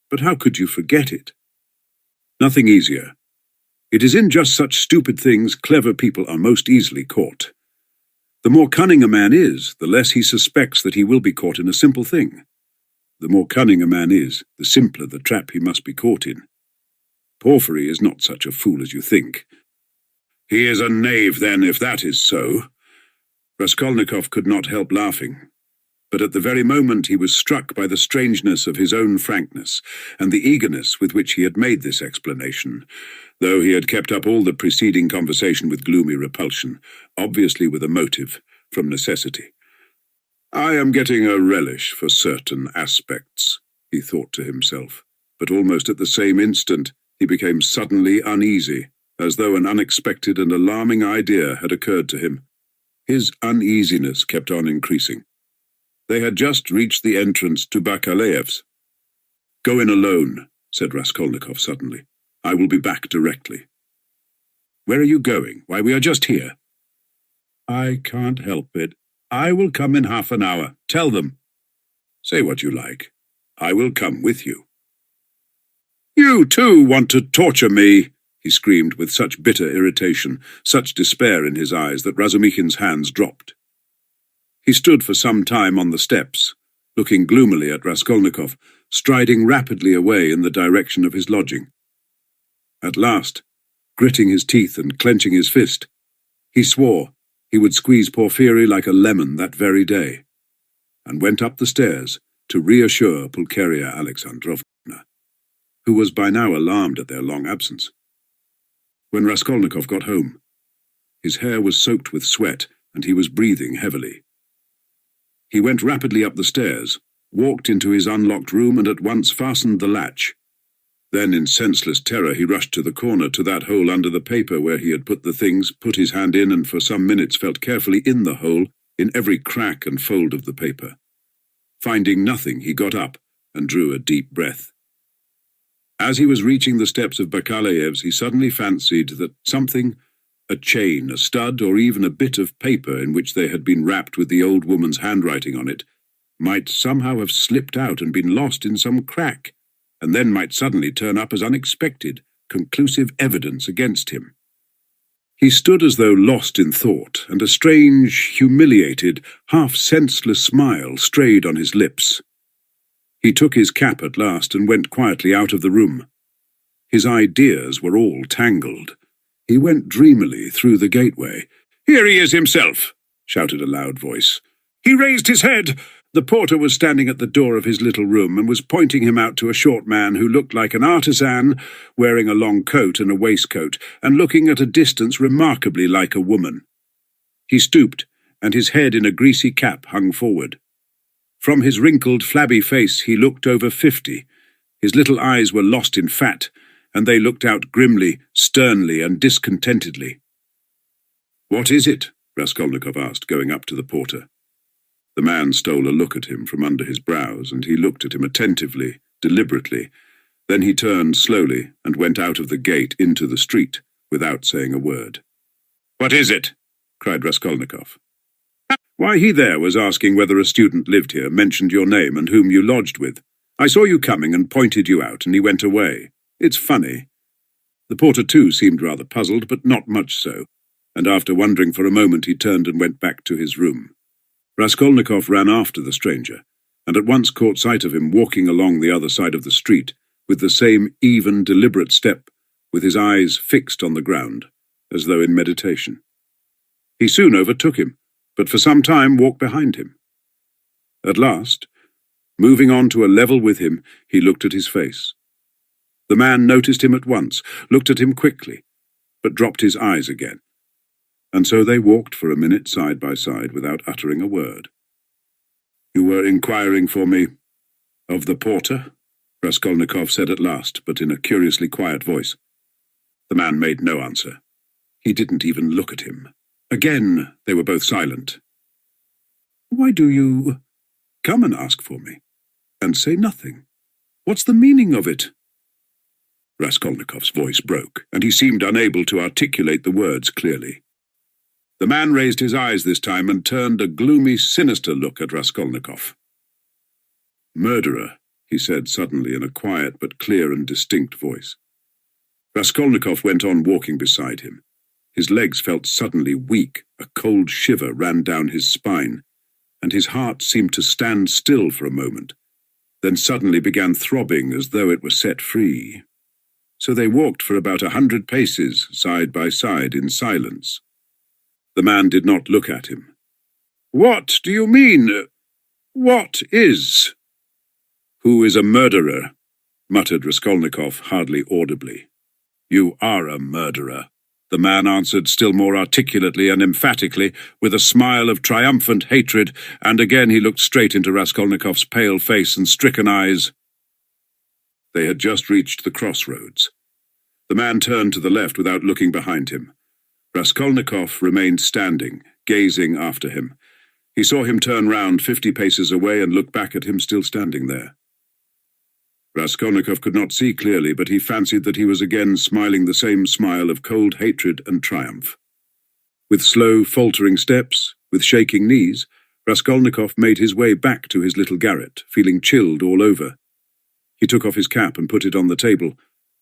But how could you forget it? Nothing easier. It is in just such stupid things clever people are most easily caught. The more cunning a man is, the less he suspects that he will be caught in a simple thing. The more cunning a man is, the simpler the trap he must be caught in. Porphyry is not such a fool as you think. He is a knave, then, if that is so. Raskolnikov could not help laughing. But at the very moment he was struck by the strangeness of his own frankness, and the eagerness with which he had made this explanation, though he had kept up all the preceding conversation with gloomy repulsion, obviously with a motive, from necessity. I am getting a relish for certain aspects, he thought to himself, but almost at the same instant he became suddenly uneasy, as though an unexpected and alarming idea had occurred to him. His uneasiness kept on increasing. They had just reached the entrance to Bakalaev's. "Go in alone," said Raskolnikov suddenly. "I will be back directly." "Where are you going? Why, we are just here." "I can't help it. I will come in half an hour. Tell them." "Say what you like. I will come with you." "You too want to torture me," he screamed with such bitter irritation, such despair in his eyes that Razumikhin's hands dropped. He stood for some time on the steps, looking gloomily at Raskolnikov, striding rapidly away in the direction of his lodging. At last, gritting his teeth and clenching his fist, he swore he would squeeze Porphyry like a lemon that very day, and went up the stairs to reassure Pulcheria Alexandrovna, who was by now alarmed at their long absence. When Raskolnikov got home, his hair was soaked with sweat and he was breathing heavily. He went rapidly up the stairs, walked into his unlocked room and at once fastened the latch. Then, in senseless terror, he rushed to the corner, to that hole under the paper where he had put the things, put his hand in and for some minutes felt carefully in the hole, in every crack and fold of the paper. Finding nothing, he got up and drew a deep breath. As he was reaching the steps of Bakalaev's, he suddenly fancied that something, a chain, a stud, or even a bit of paper in which they had been wrapped with the old woman's handwriting on it, might somehow have slipped out and been lost in some crack, and then might suddenly turn up as unexpected, conclusive evidence against him. He stood as though lost in thought, and a strange, humiliated, half-senseless smile strayed on his lips. He took his cap at last and went quietly out of the room. His ideas were all tangled. He went dreamily through the gateway. "Here he is himself!" shouted a loud voice. He raised his head. The porter was standing at the door of his little room and was pointing him out to a short man who looked like an artisan, wearing a long coat and a waistcoat, and looking at a distance remarkably like a woman. He stooped, and his head in a greasy cap hung forward. From his wrinkled, flabby face he looked over 50. His little eyes were lost in fat, and they looked out grimly, sternly, and discontentedly. "What is it?" Raskolnikov asked, going up to the porter. The man stole a look at him from under his brows, and he looked at him attentively, deliberately. Then he turned slowly and went out of the gate into the street, without saying a word. "What is it?" cried Raskolnikov. "Why, he there was asking whether a student lived here, mentioned your name and whom you lodged with. I saw you coming and pointed you out, and he went away. It's funny." The porter, too, seemed rather puzzled, but not much so, and after wondering for a moment he turned and went back to his room. Raskolnikov ran after the stranger, and at once caught sight of him walking along the other side of the street, with the same even, deliberate step, with his eyes fixed on the ground, as though in meditation. He soon overtook him, but for some time walked behind him. At last, moving on to a level with him, he looked at his face. The man noticed him at once, looked at him quickly, but dropped his eyes again, and so they walked for a minute side by side without uttering a word. "You were inquiring for me of the porter?" Raskolnikov said at last, but in a curiously quiet voice. The man made no answer. He didn't even look at him. Again they were both silent. "Why do you come and ask for me, and say nothing? What's the meaning of it?" Raskolnikov's voice broke, and he seemed unable to articulate the words clearly. The man raised his eyes this time and turned a gloomy, sinister look at Raskolnikov. "Murderer," he said suddenly in a quiet but clear and distinct voice. Raskolnikov went on walking beside him. His legs felt suddenly weak, a cold shiver ran down his spine, and his heart seemed to stand still for a moment, then suddenly began throbbing as though it were set free. So they walked for about 100 paces, side by side, in silence. The man did not look at him. "What do you mean? What is?" "Who is a murderer?" muttered Raskolnikov hardly audibly. "You are a murderer," the man answered still more articulately and emphatically, with a smile of triumphant hatred, and again he looked straight into Raskolnikov's pale face and stricken eyes. They had just reached the crossroads. The man turned to the left without looking behind him. Raskolnikov remained standing, gazing after him. He saw him turn round 50 paces away and look back at him still standing there. Raskolnikov could not see clearly, but he fancied that he was again smiling the same smile of cold hatred and triumph. With slow, faltering steps, with shaking knees, Raskolnikov made his way back to his little garret, feeling chilled all over. He took off his cap and put it on the table,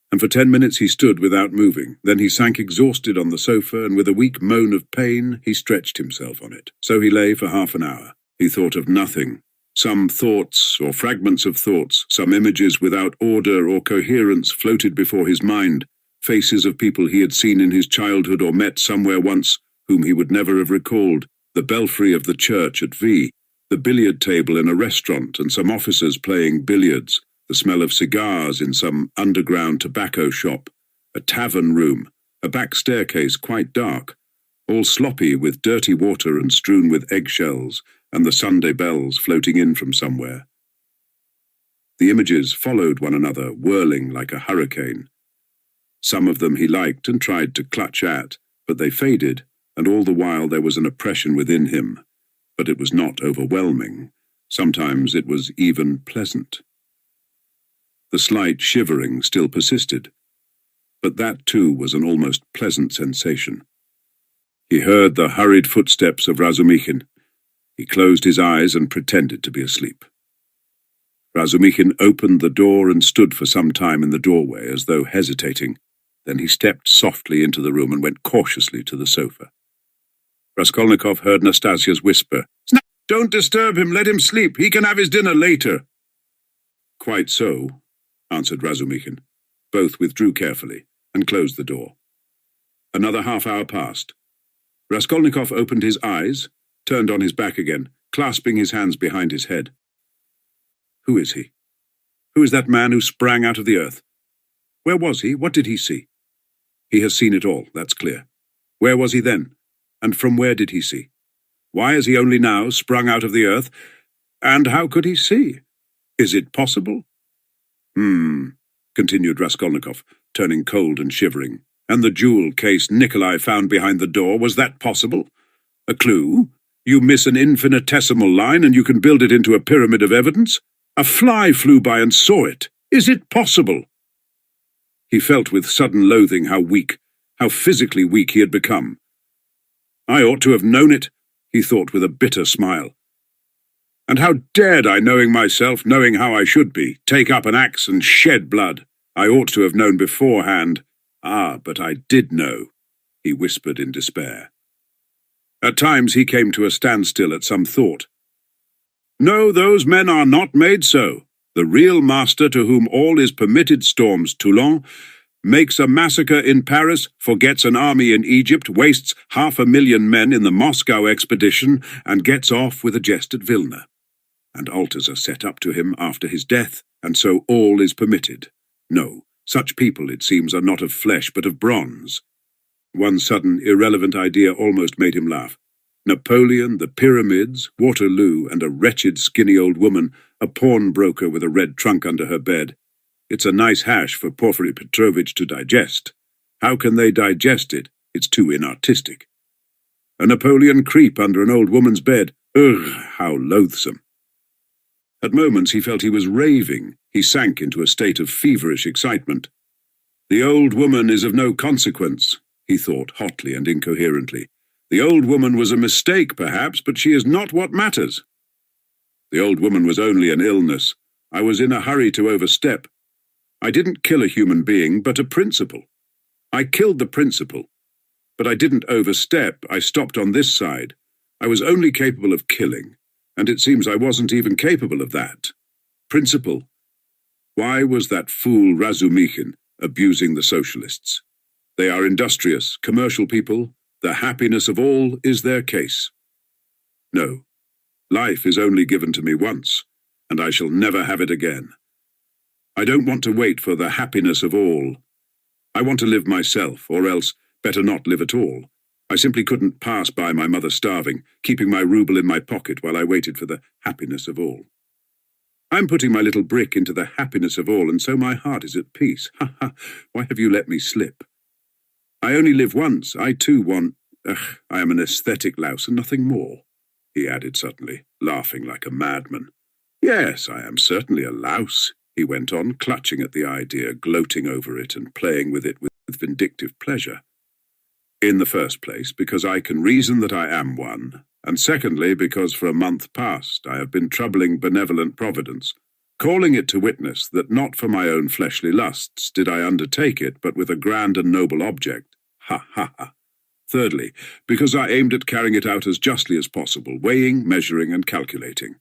and for 10 minutes he stood without moving. Then he sank exhausted on the sofa, and with a weak moan of pain, he stretched himself on it. So he lay for half an hour. He thought of nothing. Some thoughts, or fragments of thoughts, some images without order or coherence floated before his mind, faces of people he had seen in his childhood or met somewhere once, whom he would never have recalled, the belfry of the church at V, the billiard table in a restaurant and some officers playing billiards, the smell of cigars in some underground tobacco shop, a tavern room, a back staircase quite dark, all sloppy with dirty water and strewn with eggshells, and the Sunday bells floating in from somewhere. The images followed one another, whirling like a hurricane. Some of them he liked and tried to clutch at, but they faded, and all the while there was an oppression within him. But it was not overwhelming. Sometimes it was even pleasant. The slight shivering still persisted, but that too was an almost pleasant sensation. He heard the hurried footsteps of Razumikhin. He closed his eyes and pretended to be asleep. Razumikhin opened the door and stood for some time in the doorway as though hesitating. Then he stepped softly into the room and went cautiously to the sofa. Raskolnikov heard Nastasia's whisper, "Snap! Don't disturb him, let him sleep, he can have his dinner later." "Quite so," answered Razumikhin. Both withdrew carefully and closed the door. Another half-hour passed. Raskolnikov opened his eyes, turned on his back again, clasping his hands behind his head. Who is he? Who is that man who sprang out of the earth? Where was he? What did he see? He has seen it all, that's clear. Where was he then? And from where did he see? Why has he only now sprung out of the earth? And how could he see? Is it possible? Continued Raskolnikov, turning cold and shivering. And the jewel case Nikolai found behind the door, was that possible? A clue? You miss an infinitesimal line and you can build it into a pyramid of evidence? A fly flew by and saw it. Is it possible? He felt with sudden loathing how weak, how physically weak he had become. I ought to have known it, he thought with a bitter smile. And how dared I, knowing myself, knowing how I should be, take up an axe and shed blood? I ought to have known beforehand. Ah, but I did know, he whispered in despair. At times he came to a standstill at some thought. No, those men are not made so. The real master to whom all is permitted storms Toulon, makes a massacre in Paris, forgets an army in Egypt, wastes 500,000 men in the Moscow expedition, and gets off with a jest at Vilna. And altars are set up to him after his death, and so all is permitted. No, such people, it seems, are not of flesh but of bronze. One sudden, irrelevant idea almost made him laugh. Napoleon, the pyramids, Waterloo, and a wretched, skinny old woman, a pawnbroker with a red trunk under her bed. It's a nice hash for Porfiry Petrovitch to digest. How can they digest it? It's too inartistic. A Napoleon creep under an old woman's bed. Ugh, how loathsome. At moments he felt he was raving. He sank into a state of feverish excitement. The old woman is of no consequence, he thought hotly and incoherently. The old woman was a mistake, perhaps, but she is not what matters. The old woman was only an illness. I was in a hurry to overstep. I didn't kill a human being, but a principle. I killed the principle, but I didn't overstep. I stopped on this side. I was only capable of killing, and it seems I wasn't even capable of that. Principle. Why was that fool Razumikhin abusing the socialists? They are industrious, commercial people. The happiness of all is their case. No, life is only given to me once, and I shall never have it again. I don't want to wait for the happiness of all. I want to live myself, or else better not live at all. I simply couldn't pass by my mother starving, keeping my ruble in my pocket while I waited for the happiness of all. I'm putting my little brick into the happiness of all, and so my heart is at peace. Ha ha, why have you let me slip? I only live once. I too want... I am an aesthetic louse and nothing more, he added suddenly, laughing like a madman. Yes, I am certainly a louse, he went on, clutching at the idea, gloating over it and playing with it with vindictive pleasure. In the first place, because I can reason that I am one, and secondly, because for a month past I have been troubling benevolent Providence, calling it to witness that not for my own fleshly lusts did I undertake it, but with a grand and noble object. Ha ha ha. Thirdly, because I aimed at carrying it out as justly as possible, weighing, measuring, and calculating.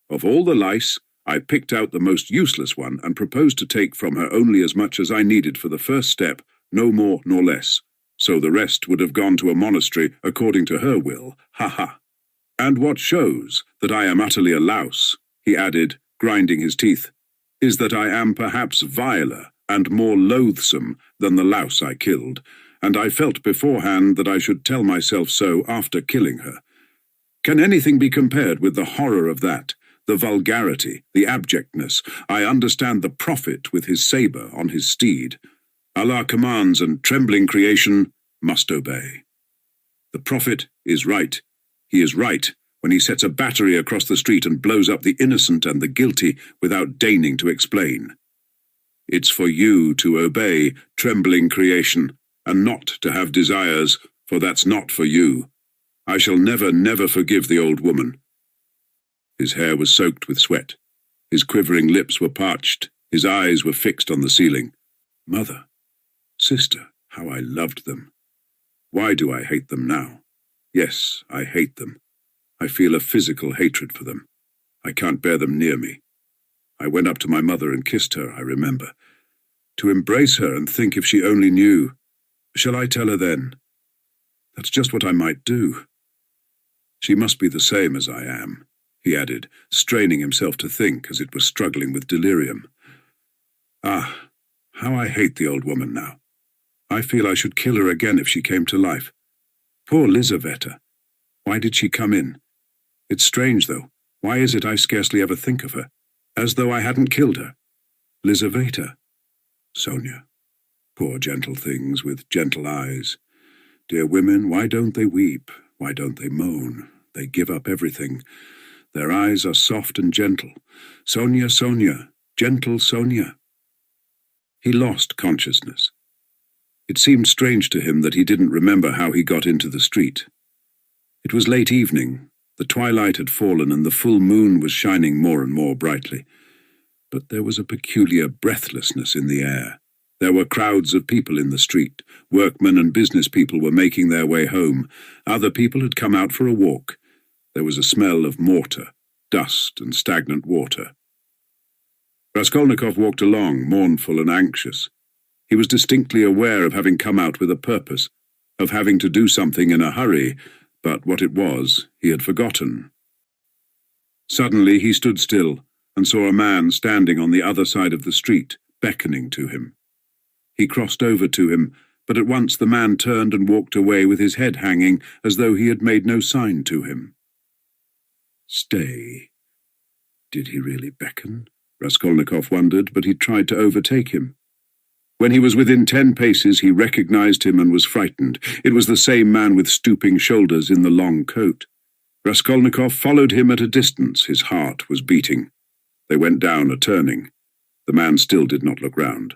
Of all the lice, I picked out the most useless one and proposed to take from her only as much as I needed for the first step, no more nor less. So the rest would have gone to a monastery according to her will. Ha ha. And what shows that I am utterly a louse, he added, grinding his teeth, is that I am perhaps viler and more loathsome than the louse I killed, and I felt beforehand that I should tell myself so after killing her. Can anything be compared with the horror of that, the vulgarity, the abjectness? I understand the prophet with his sabre on his steed. Allah commands, and trembling creation must obey. The prophet is right. He is right when he sets a battery across the street and blows up the innocent and the guilty without deigning to explain. It's for you to obey, trembling creation, and not to have desires, for that's not for you. I shall never, never forgive the old woman. His hair was soaked with sweat. His quivering lips were parched. His eyes were fixed on the ceiling. Mother, sister, how I loved them. Why do I hate them now? Yes, I hate them. I feel a physical hatred for them. I can't bear them near me. I went up to my mother and kissed her, I remember. To embrace her and think if she only knew. Shall I tell her then? That's just what I might do. She must be the same as I am, he added, straining himself to think as it was struggling with delirium. Ah, how I hate the old woman now. I feel I should kill her again if she came to life. Poor Lizaveta. Why did she come in? It's strange, though. Why is it I scarcely ever think of her? As though I hadn't killed her. Lizaveta. Sonia. Poor gentle things with gentle eyes. Dear women, why don't they weep? Why don't they moan? They give up everything. Their eyes are soft and gentle. Sonia, Sonia. Gentle Sonia. He lost consciousness. It seemed strange to him that he didn't remember how he got into the street. It was late evening. The twilight had fallen and the full moon was shining more and more brightly. But there was a peculiar breathlessness in the air. There were crowds of people in the street. Workmen and business people were making their way home. Other people had come out for a walk. There was a smell of mortar, dust, and stagnant water. Raskolnikov walked along, mournful and anxious. He was distinctly aware of having come out with a purpose, of having to do something in a hurry, but what it was, he had forgotten. Suddenly he stood still and saw a man standing on the other side of the street, beckoning to him. He crossed over to him, but at once the man turned and walked away with his head hanging, as though he had made no sign to him. Stay. Did he really beckon? Raskolnikov wondered, but he tried to overtake him. When he was within 10 paces, he recognized him and was frightened. It was the same man with stooping shoulders in the long coat. Raskolnikov followed him at a distance. His heart was beating. They went down a turning. The man still did not look round.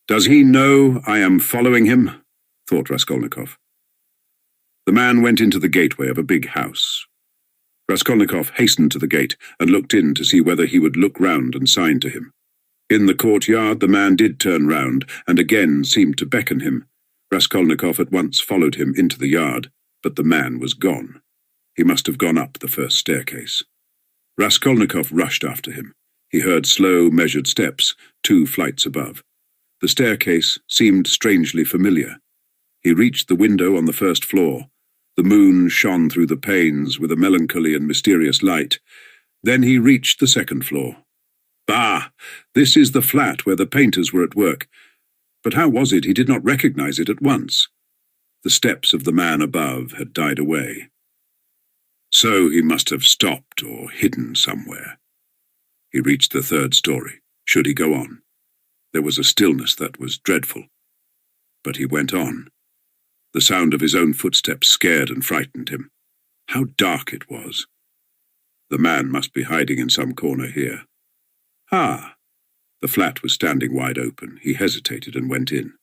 Does he know I am following him? Thought Raskolnikov. The man went into the gateway of a big house. Raskolnikov hastened to the gate and looked in to see whether he would look round and sign to him. In the courtyard the man did turn round and again seemed to beckon him. Raskolnikov at once followed him into the yard, but the man was gone. He must have gone up the first staircase. Raskolnikov rushed after him. He heard slow, measured steps, 2 flights above. The staircase seemed strangely familiar. He reached the window on the first floor. The moon shone through the panes with a melancholy and mysterious light. Then he reached the second floor. Bah! This is the flat where the painters were at work. But how was it he did not recognize it at once? The steps of the man above had died away. So he must have stopped or hidden somewhere. He reached the 3rd story. Should he go on? There was a stillness that was dreadful. But he went on. The sound of his own footsteps scared and frightened him. How dark it was. The man must be hiding in some corner here. Ah! The flat was standing wide open. He hesitated and went in.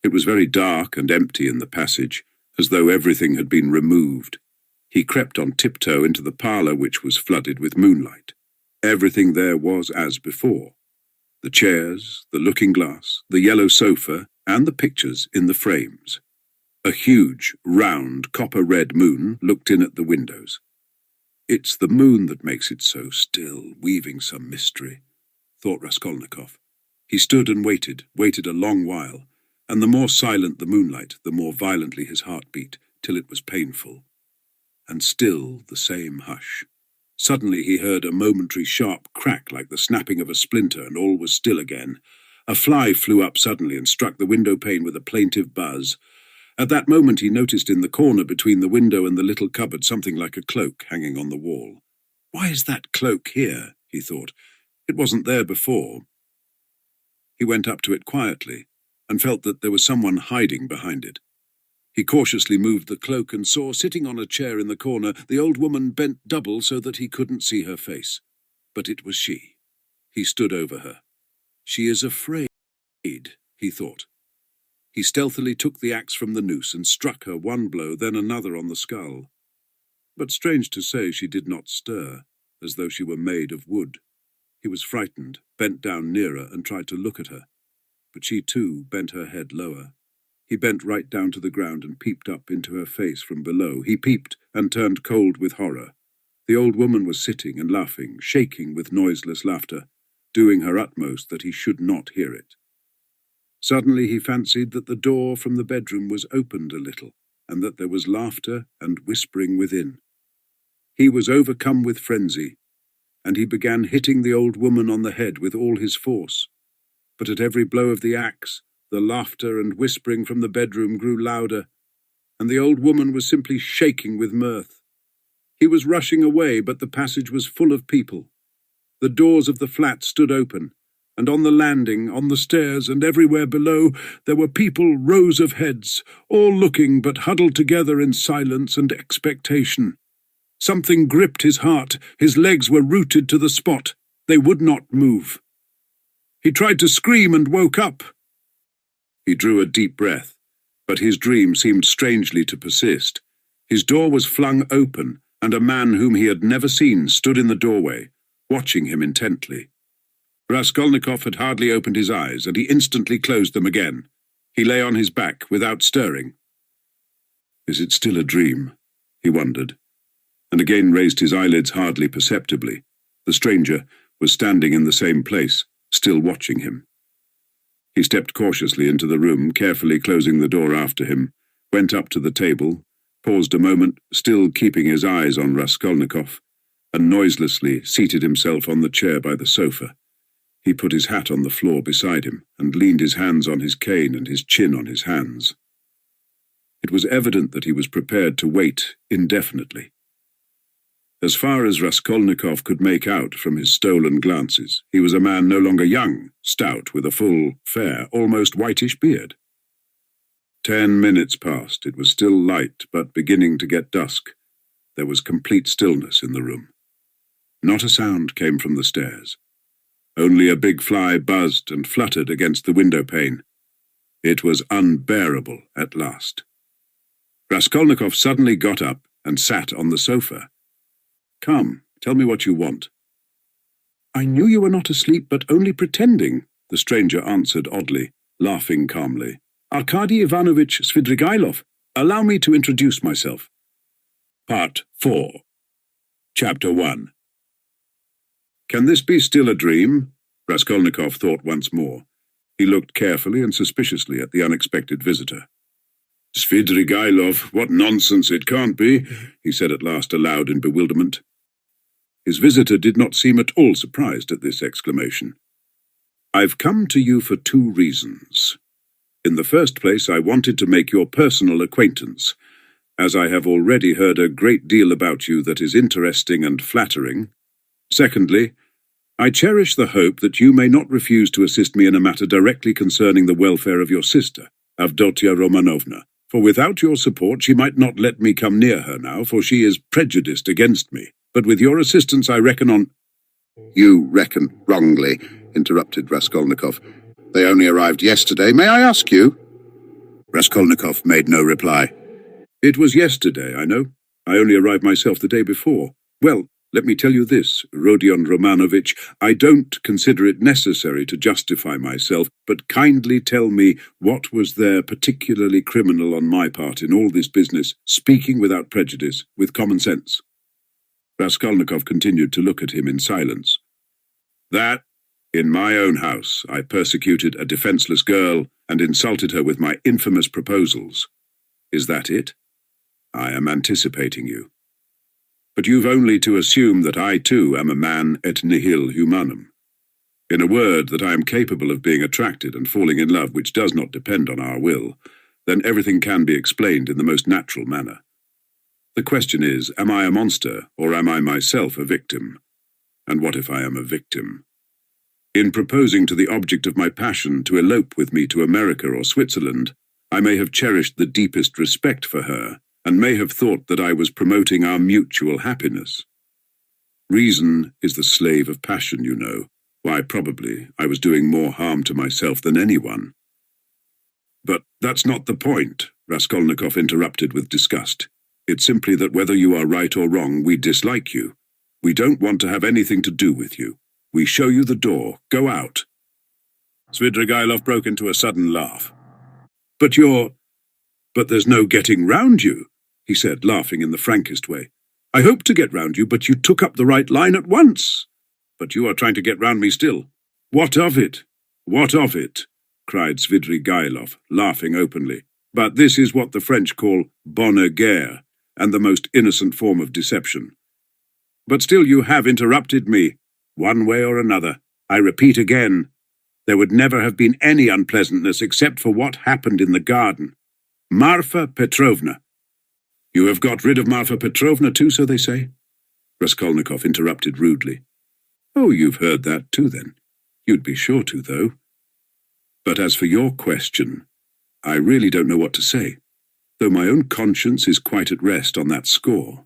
It was very dark and empty in the passage, as though everything had been removed. He crept on tiptoe into the parlour, which was flooded with moonlight. Everything there was as before. The chairs, the looking-glass, the yellow sofa, and the pictures in the frames. A huge, round, copper-red moon looked in at the windows. It's the moon that makes it so still, weaving some mystery, thought Raskolnikov. He stood and waited a long while, and the more silent the moonlight, the more violently his heart beat, till it was painful. And still the same hush. Suddenly he heard a momentary sharp crack like the snapping of a splinter, and all was still again. A fly flew up suddenly and struck the window pane with a plaintive buzz. At that moment he noticed in the corner between the window and the little cupboard something like a cloak hanging on the wall. Why is that cloak here? He thought. It wasn't there before. He went up to it quietly, and felt that there was someone hiding behind it. He cautiously moved the cloak and saw, sitting on a chair in the corner, the old woman bent double so that he couldn't see her face. But it was she. He stood over her. She is afraid, he thought. He stealthily took the axe from the noose and struck her one blow, then another on the skull. But strange to say, she did not stir, as though she were made of wood. He was frightened, bent down nearer, and tried to look at her. But she, too, bent her head lower. He bent right down to the ground and peeped up into her face from below. He peeped and turned cold with horror. The old woman was sitting and laughing, shaking with noiseless laughter, doing her utmost that he should not hear it. Suddenly he fancied that the door from the bedroom was opened a little, and that there was laughter and whispering within. He was overcome with frenzy, and he began hitting the old woman on the head with all his force. But at every blow of the axe, the laughter and whispering from the bedroom grew louder, and the old woman was simply shaking with mirth. He was rushing away, but the passage was full of people. The doors of the flat stood open, and on the landing, on the stairs, and everywhere below, there were people, rows of heads, all looking but huddled together in silence and expectation. Something gripped his heart. His legs were rooted to the spot. They would not move. He tried to scream and woke up. He drew a deep breath, but his dream seemed strangely to persist. His door was flung open, and a man whom he had never seen stood in the doorway, watching him intently. Raskolnikov had hardly opened his eyes, and he instantly closed them again. He lay on his back without stirring. Is it still a dream? He wondered, and again raised his eyelids hardly perceptibly. The stranger was standing in the same place, still watching him. He stepped cautiously into the room, carefully closing the door after him, went up to the table, paused a moment, still keeping his eyes on Raskolnikov, and noiselessly seated himself on the chair by the sofa. He put his hat on the floor beside him, and leaned his hands on his cane and his chin on his hands. It was evident that he was prepared to wait indefinitely. As far as Raskolnikov could make out from his stolen glances, he was a man no longer young, stout, with a full, fair, almost whitish beard. 10 minutes passed. It was still light, but beginning to get dusk. There was complete stillness in the room. Not a sound came from the stairs. Only a big fly buzzed and fluttered against the window pane. It was unbearable at last. Raskolnikov suddenly got up and sat on the sofa. Come, tell me what you want. I knew you were not asleep, but only pretending, the stranger answered oddly, laughing calmly. Arkady Ivanovich Svidrigailov, allow me to introduce myself. Part 4. Chapter 1. Can this be still a dream? Raskolnikov thought once more. He looked carefully and suspiciously at the unexpected visitor. Svidrigailov, what nonsense, it can't be, he said at last aloud in bewilderment. His visitor did not seem at all surprised at this exclamation. I've come to you for 2 reasons. In the first place, I wanted to make your personal acquaintance, as I have already heard a great deal about you that is interesting and flattering. Secondly, I cherish the hope that you may not refuse to assist me in a matter directly concerning the welfare of your sister, Avdotia Romanovna, for without your support she might not let me come near her now, for she is prejudiced against me. But with your assistance I reckon on— You reckon wrongly, interrupted Raskolnikov. They only arrived yesterday. May I ask you? Raskolnikov made no reply. It was yesterday, I know. I only arrived myself the day before. Well, let me tell you this, Rodion Romanovich, I don't consider it necessary to justify myself, but kindly tell me what was there particularly criminal on my part in all this business, speaking without prejudice, with common sense. Raskolnikov continued to look at him in silence. That, in my own house, I persecuted a defenseless girl and insulted her with my infamous proposals. Is that it? I am anticipating you. But you've only to assume that I too am a man et nihil humanum. In a word, that I am capable of being attracted and falling in love which does not depend on our will, then everything can be explained in the most natural manner. The question is, am I a monster, or am I myself a victim? And what if I am a victim? In proposing to the object of my passion to elope with me to America or Switzerland, I may have cherished the deepest respect for her, and may have thought that I was promoting our mutual happiness. Reason is the slave of passion, you know. Why, probably, I was doing more harm to myself than anyone. But that's not the point, Raskolnikov interrupted with disgust. It's simply that whether you are right or wrong, we dislike you. We don't want to have anything to do with you. We show you the door. Go out. Svidrigailov broke into a sudden laugh. But there's no getting round you, he said, laughing in the frankest way. I hoped to get round you, but you took up the right line at once. But you are trying to get round me still. What of it? What of it? Cried Svidrigailov, laughing openly. But this is what the French call bonne guerre, and the most innocent form of deception. But still you have interrupted me, one way or another. I repeat again, there would never have been any unpleasantness except for what happened in the garden. Marfa Petrovna. You have got rid of Marfa Petrovna too, so they say? Raskolnikov interrupted rudely. Oh, you've heard that too, then. You'd be sure to, though. But as for your question, I really don't know what to say, though my own conscience is quite at rest on that score.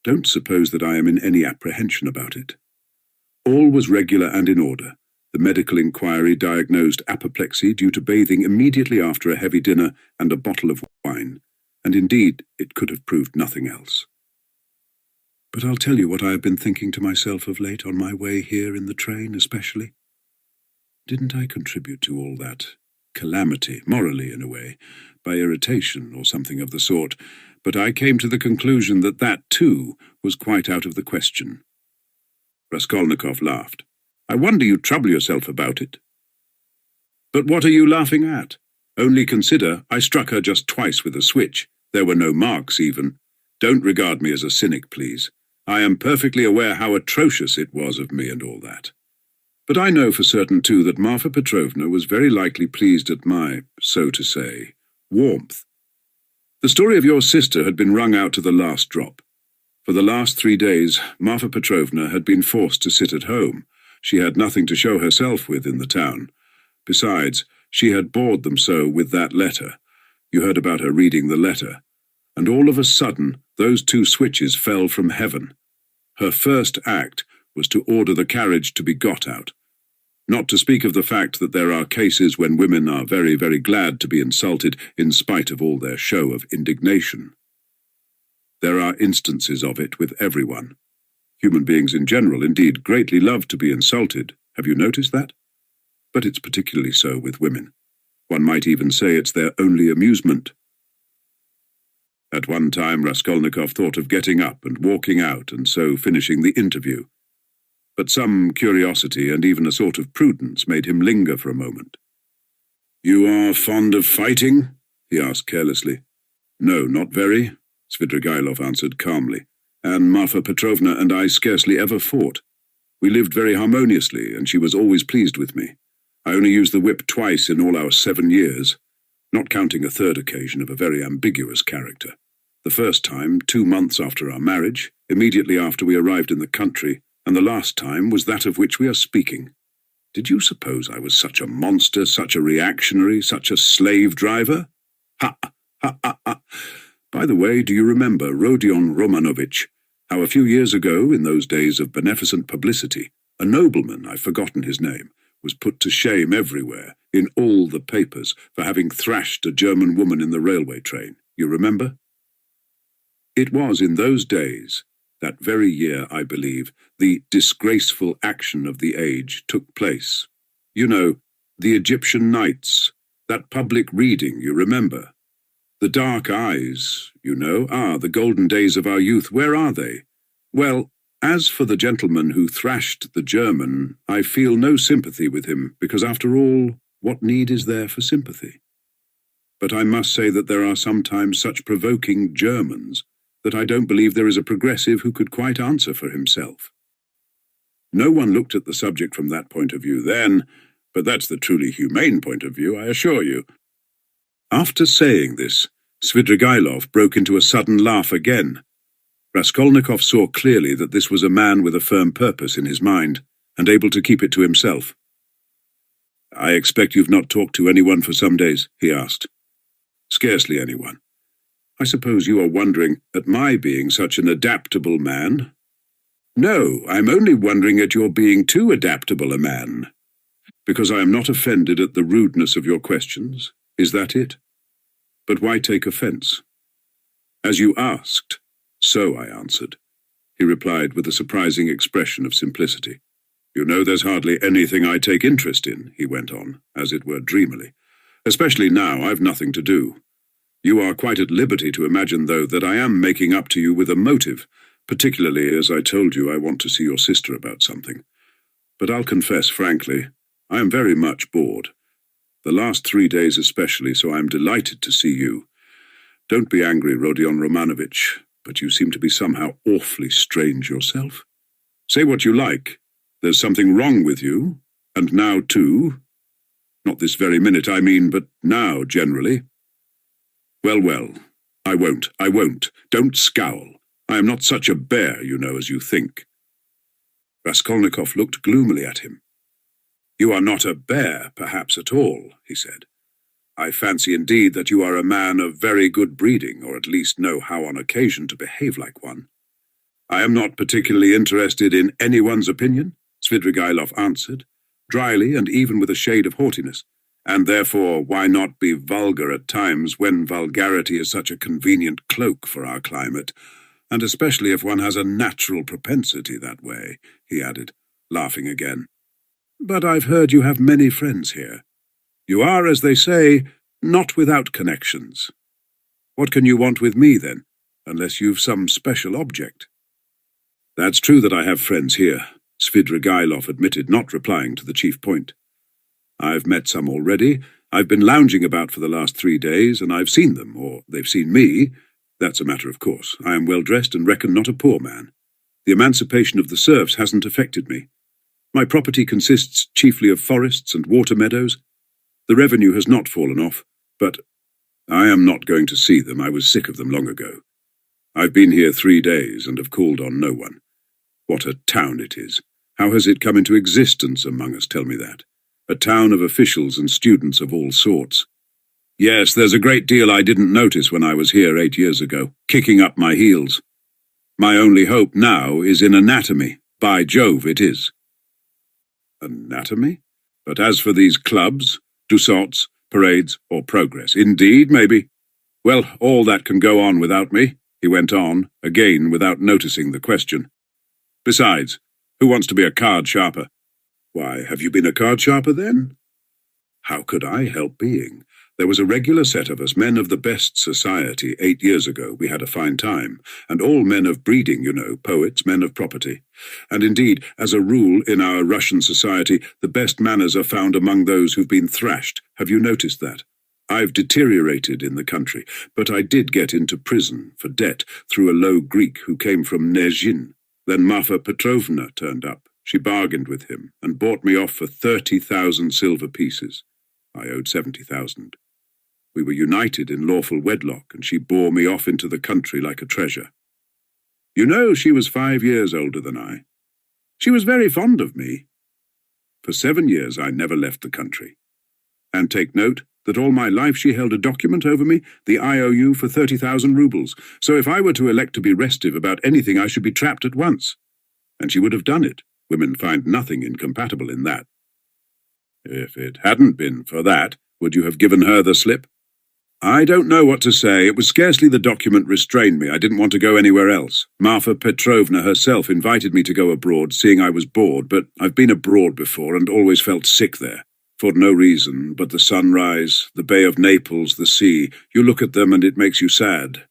Don't suppose that I am in any apprehension about it. All was regular and in order. The medical inquiry diagnosed apoplexy due to bathing immediately after a heavy dinner and a bottle of wine, and indeed it could have proved nothing else. But I'll tell you what I have been thinking to myself of late on my way here in the train especially. Didn't I contribute to all that calamity, morally in a way, by irritation or something of the sort, but I came to the conclusion that that too was quite out of the question. Raskolnikov laughed. I wonder you trouble yourself about it. But what are you laughing at? Only consider, I struck her just twice with a switch. There were no marks even. Don't regard me as a cynic, please. I am perfectly aware how atrocious it was of me and all that. But I know for certain, too, that Marfa Petrovna was very likely pleased at my, so to say, warmth. The story of your sister had been wrung out to the last drop. For the last 3 days, Marfa Petrovna had been forced to sit at home. She had nothing to show herself with in the town. Besides, she had bored them so with that letter. You heard about her reading the letter. And all of a sudden, those 2 switches fell from heaven. Her first act was to order the carriage to be got out. Not to speak of the fact that there are cases when women are very, very glad to be insulted in spite of all their show of indignation. There are instances of it with everyone. Human beings in general, indeed, greatly love to be insulted. Have you noticed that? But it's particularly so with women. One might even say it's their only amusement. At one time, Raskolnikov thought of getting up and walking out and so finishing the interview. But some curiosity and even a sort of prudence made him linger for a moment. "You are fond of fighting?" he asked carelessly. "No, not very," Svidrigailov answered calmly, "and Marfa Petrovna and I scarcely ever fought. We lived very harmoniously, and she was always pleased with me. I only used the whip twice in all our 7 years, not counting a third occasion of a very ambiguous character. The first time, 2 months after our marriage, immediately after we arrived in the country, and the last time was that of which we are speaking. Did you suppose I was such a monster, such a reactionary, such a slave driver? Ha! Ha! Ha! Ha! By the way, do you remember Rodion Romanovich, how a few years ago, in those days of beneficent publicity, a nobleman, I've forgotten his name, was put to shame everywhere, in all the papers, for having thrashed a German woman in the railway train? You remember? It was in those days, that very year, I believe, the disgraceful action of the age took place. You know, the Egyptian Nights, that public reading, you remember? The dark eyes, you know, the golden days of our youth, where are they? Well, as for the gentleman who thrashed the German, I feel no sympathy with him, because after all, what need is there for sympathy? But I must say that there are sometimes such provoking Germans that I don't believe there is a progressive who could quite answer for himself. No one looked at the subject from that point of view then, but that's the truly humane point of view, I assure you. After saying this, Svidrigailov broke into a sudden laugh again. Raskolnikov saw clearly that this was a man with a firm purpose in his mind, and able to keep it to himself. "I expect you've not talked to anyone for some days?" he asked. "Scarcely anyone. I suppose you are wondering at my being such an adaptable man?" "No, I'm only wondering at your being too adaptable a man. Because I am not offended at the rudeness of your questions. Is that it? But why take offence?" "As you asked, so I answered," he replied with a surprising expression of simplicity. "You know, there's hardly anything I take interest in," he went on, as it were dreamily. "Especially now I've nothing to do. You are quite at liberty to imagine, though, that I am making up to you with a motive, particularly as I told you I want to see your sister about something. But I'll confess frankly, I am very much bored. The last 3 days especially, so I am delighted to see you. Don't be angry, Rodion Romanovich, but you seem to be somehow awfully strange yourself. Say what you like. There's something wrong with you, and now too. Not this very minute, I mean, but now generally. Well, well, I won't. Don't scowl. I am not such a bear, you know, as you think." Raskolnikov looked gloomily at him. "You are not a bear, perhaps, at all," he said. "I fancy indeed that you are a man of very good breeding, or at least know how on occasion to behave like one." "I am not particularly interested in anyone's opinion," Svidrigailov answered, dryly and even with a shade of haughtiness. "And therefore why not be vulgar at times when vulgarity is such a convenient cloak for our climate, and especially if one has a natural propensity that way," he added, laughing again. "But I've heard you have many friends here. You are, as they say, not without connections. What can you want with me, then, unless you've some special object?" "That's true that I have friends here," Svidrigailov admitted, not replying to the chief point. "I've met some already. I've been lounging about for the last 3 days, and I've seen them, or they've seen me. That's a matter of course. I am well dressed and reckon not a poor man. The emancipation of the serfs hasn't affected me. My property consists chiefly of forests and water meadows. The revenue has not fallen off, but I am not going to see them. I was sick of them long ago. I've been here 3 days and have called on no one. What a town it is! How has it come into existence among us, tell me that? A town of officials and students of all sorts. Yes, there's a great deal I didn't notice when I was here 8 years ago, kicking up my heels. My only hope now is in anatomy. By Jove, it is." "Anatomy? But as for these clubs, douceaux, parades, or progress, indeed, maybe. Well, all that can go on without me," he went on, again without noticing the question. Besides, who wants to be a card sharper? Why, have you been a card sharper then? How could I help being? There was a regular set of us, men of the best society. 8 years ago we had a fine time, and all men of breeding, you know, poets, men of property. And indeed, as a rule, in our Russian society, the best manners are found among those who've been thrashed. Have you noticed that? I've deteriorated in the country, but I did get into prison for debt through a low Greek who came from Nezhin. Then Marfa Petrovna turned up. She bargained with him and bought me off for 30,000 silver pieces. I owed 70,000. We were united in lawful wedlock, and she bore me off into the country like a treasure. You know, she was 5 years older than I. She was very fond of me. For 7 years I never left the country. And take note that all my life she held a document over me, the IOU for 30,000 rubles, so if I were to elect to be restive about anything I should be trapped at once. And she would have done it. Women find nothing incompatible in that. If it hadn't been for that, would you have given her the slip? I don't know what to say. It was scarcely the document restrained me. I didn't want to go anywhere else. Marfa Petrovna herself invited me to go abroad, seeing I was bored, but I've been abroad before and always felt sick there. For no reason but the sunrise, the Bay of Naples, the sea. You look at them and it makes you sad.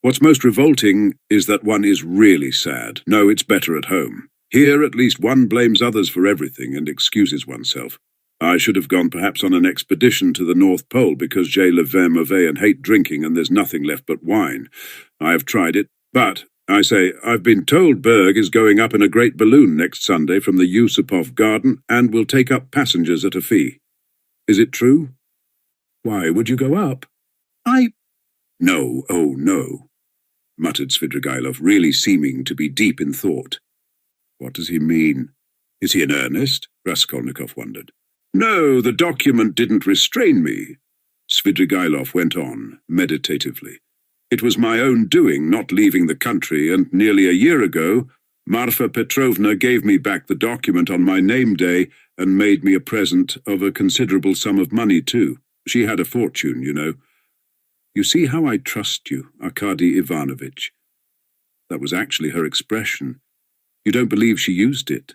What's most revolting is that one is really sad. No, it's better at home. Here, at least, one blames others for everything and excuses oneself. I should have gone perhaps on an expedition to the North Pole because j'ai le vin mauvais and hate drinking and there's nothing left but wine. I have tried it, but, I say, I've been told Berg is going up in a great balloon next Sunday from the Yusupov garden and will take up passengers at a fee. Is it true? Why would you go up? No, oh no, muttered Svidrigailov, really seeming to be deep in thought. What does he mean? Is he in earnest? Raskolnikov wondered. No, the document didn't restrain me, Svidrigailov went on, meditatively. It was my own doing, not leaving the country, and nearly a year ago, Marfa Petrovna gave me back the document on my name day and made me a present of a considerable sum of money, too. She had a fortune, you know. You see how I trust you, Arkady Ivanovitch. That was actually her expression. You don't believe she used it.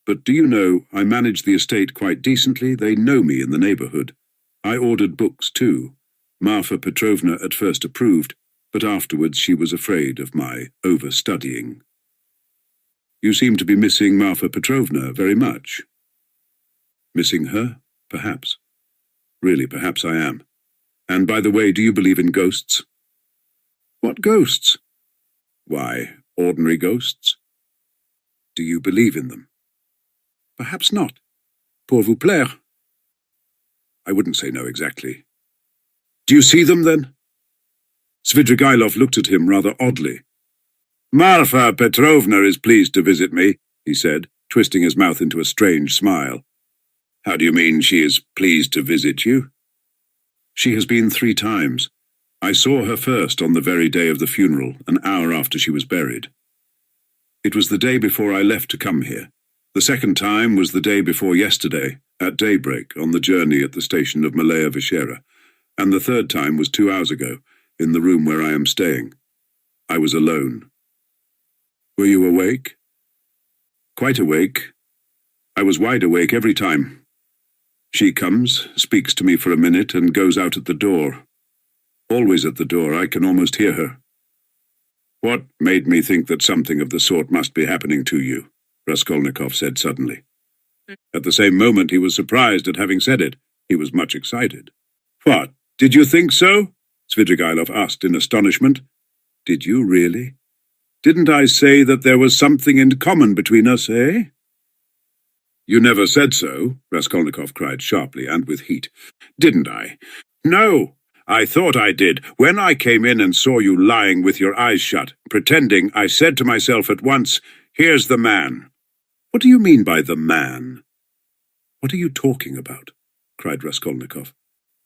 But do you know, I manage the estate quite decently. They know me in the neighbourhood. I ordered books, too. Marfa Petrovna at first approved, but afterwards she was afraid of my overstudying. You seem to be missing Marfa Petrovna very much. Missing her? Perhaps. Really, perhaps I am. And by the way, do you believe in ghosts? What ghosts? Why, ordinary ghosts. Do you believe in them? Perhaps not. Pour vous plaire. I wouldn't say no exactly. Do you see them, then? Svidrigailov looked at him rather oddly. Marfa Petrovna is pleased to visit me, he said, twisting his mouth into a strange smile. How do you mean she is pleased to visit you? She has been 3 times. I saw her first on the very day of the funeral, an hour after she was buried. It was the day before I left to come here. The second time was the day before yesterday, at daybreak, on the journey at the station of Malaya Vishera, and the third time was 2 hours ago, in the room where I am staying. I was alone. Were you awake? Quite awake. I was wide awake every time. She comes, speaks to me for a minute, and goes out at the door. Always at the door, I can almost hear her. What made me think that something of the sort must be happening to you? Raskolnikov said suddenly. At the same moment he was surprised at having said it. He was much excited. What, did you think so? Svidrigailov asked in astonishment. Did you really? Didn't I say that there was something in common between us, eh? You never said so, Raskolnikov cried sharply and with heat. Didn't I? No, I thought I did. When I came in and saw you lying with your eyes shut, pretending, I said to myself at once, here's the man. What do you mean by the man? What are you talking about? Cried Raskolnikov.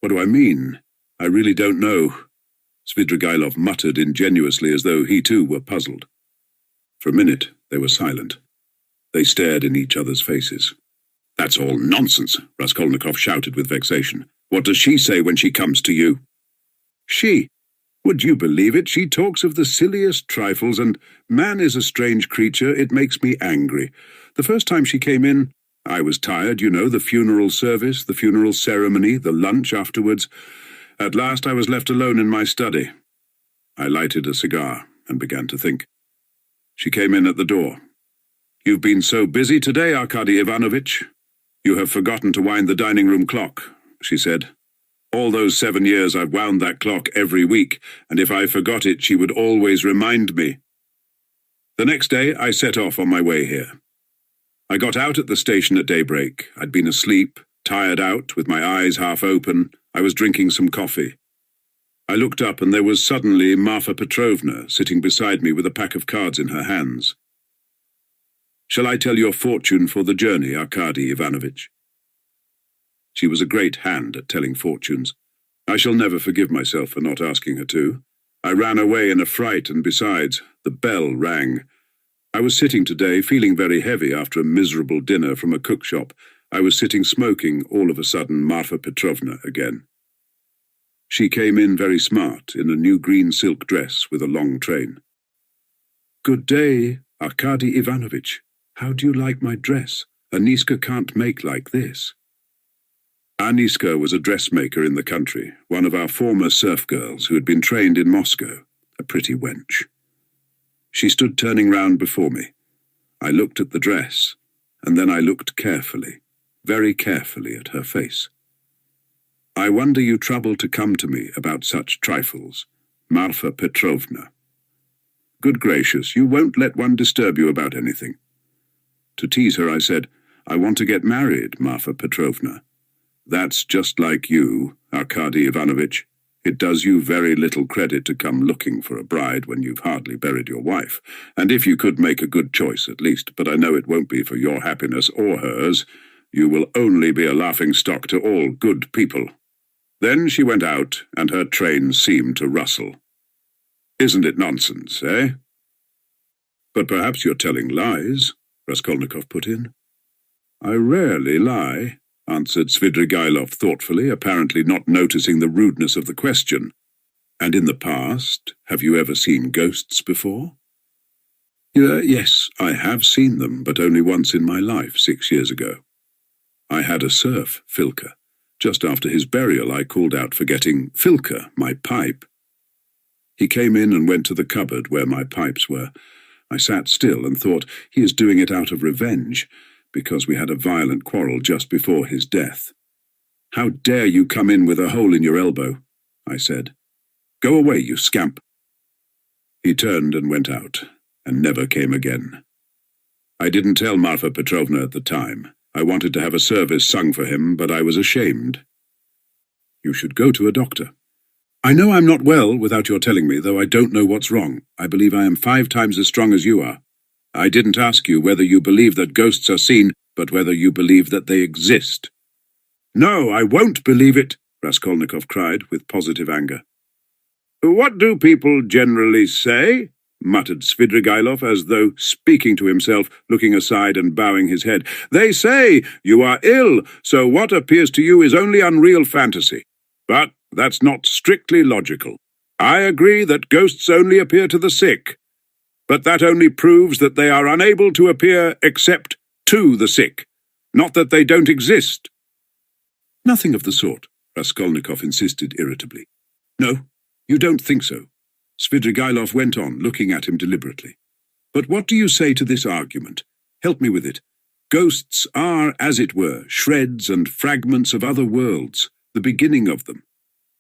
What do I mean? I really don't know. Svidrigailov muttered ingenuously as though he too were puzzled. For a minute they were silent. They stared in each other's faces. That's all nonsense, Raskolnikov shouted with vexation. What does she say when she comes to you? She? Would you believe it? She talks of the silliest trifles, and man is a strange creature. It makes me angry. The first time she came in, I was tired, you know, the funeral service, the funeral ceremony, the lunch afterwards. At last I was left alone in my study. I lighted a cigar and began to think. She came in at the door. "You've been so busy today, Arkady Ivanovitch. You have forgotten to wind the dining room clock," she said. "All those 7 years I've wound that clock every week, and if I forgot it, she would always remind me." The next day I set off on my way here. I got out at the station at daybreak. I'd been asleep, tired out, with my eyes half open. I was drinking some coffee. I looked up, and there was suddenly Marfa Petrovna sitting beside me with a pack of cards in her hands. "Shall I tell your fortune for the journey, Arkady Ivanovitch?" She was a great hand at telling fortunes. I shall never forgive myself for not asking her to. I ran away in a fright, and besides, the bell rang. I was sitting today, feeling very heavy after a miserable dinner from a cook shop. I was sitting smoking, all of a sudden Marfa Petrovna again. She came in very smart, in a new green silk dress with a long train. "Good day, Arkady Ivanovitch. How do you like my dress? Aniska can't make like this." Aniska was a dressmaker in the country, one of our former serf girls who had been trained in Moscow, a pretty wench. She stood turning round before me. I looked at the dress, and then I looked carefully, very carefully at her face. "I wonder you trouble to come to me about such trifles, Marfa Petrovna. Good gracious, you won't let one disturb you about anything." To tease her, I said, "I want to get married, Marfa Petrovna." "That's just like you, Arkady Ivanovitch. It does you very little credit to come looking for a bride when you've hardly buried your wife. And if you could make a good choice at least, but I know it won't be for your happiness or hers, you will only be a laughing-stock to all good people." Then she went out, and her train seemed to rustle. "Isn't it nonsense, eh?" "But perhaps you're telling lies," Raskolnikov put in. "I rarely lie," answered Svidrigailov thoughtfully, apparently not noticing the rudeness of the question. "And in the past, have you ever seen ghosts before?" Yes, I have seen them, but only once in my life, 6 years ago. I had a serf, Filka. Just after his burial, I called out forgetting, 'Filka, my pipe.' He came in and went to the cupboard where my pipes were. I sat still and thought, he is doing it out of revenge, because we had a violent quarrel just before his death. 'How dare you come in with a hole in your elbow?' I said. 'Go away, you scamp.' He turned and went out, and never came again. I didn't tell Marfa Petrovna at the time. I wanted to have a service sung for him, but I was ashamed. You should go to a doctor. I know I'm not well without your telling me, though I don't know what's wrong. I believe I am 5 times as strong as you are. I didn't ask you whether you believe that ghosts are seen, but whether you believe that they exist." "No, I won't believe it," Raskolnikov cried with positive anger. "What do people generally say?" muttered Svidrigailov, as though speaking to himself, looking aside and bowing his head. "They say you are ill, so what appears to you is only unreal fantasy. But that's not strictly logical. I agree that ghosts only appear to the sick, but that only proves that they are unable to appear except to the sick, not that they don't exist." "Nothing of the sort," Raskolnikov insisted irritably. "No, you don't think so." Svidrigailov went on, looking at him deliberately. "But what do you say to this argument? Help me with it. Ghosts are, as it were, shreds and fragments of other worlds, the beginning of them.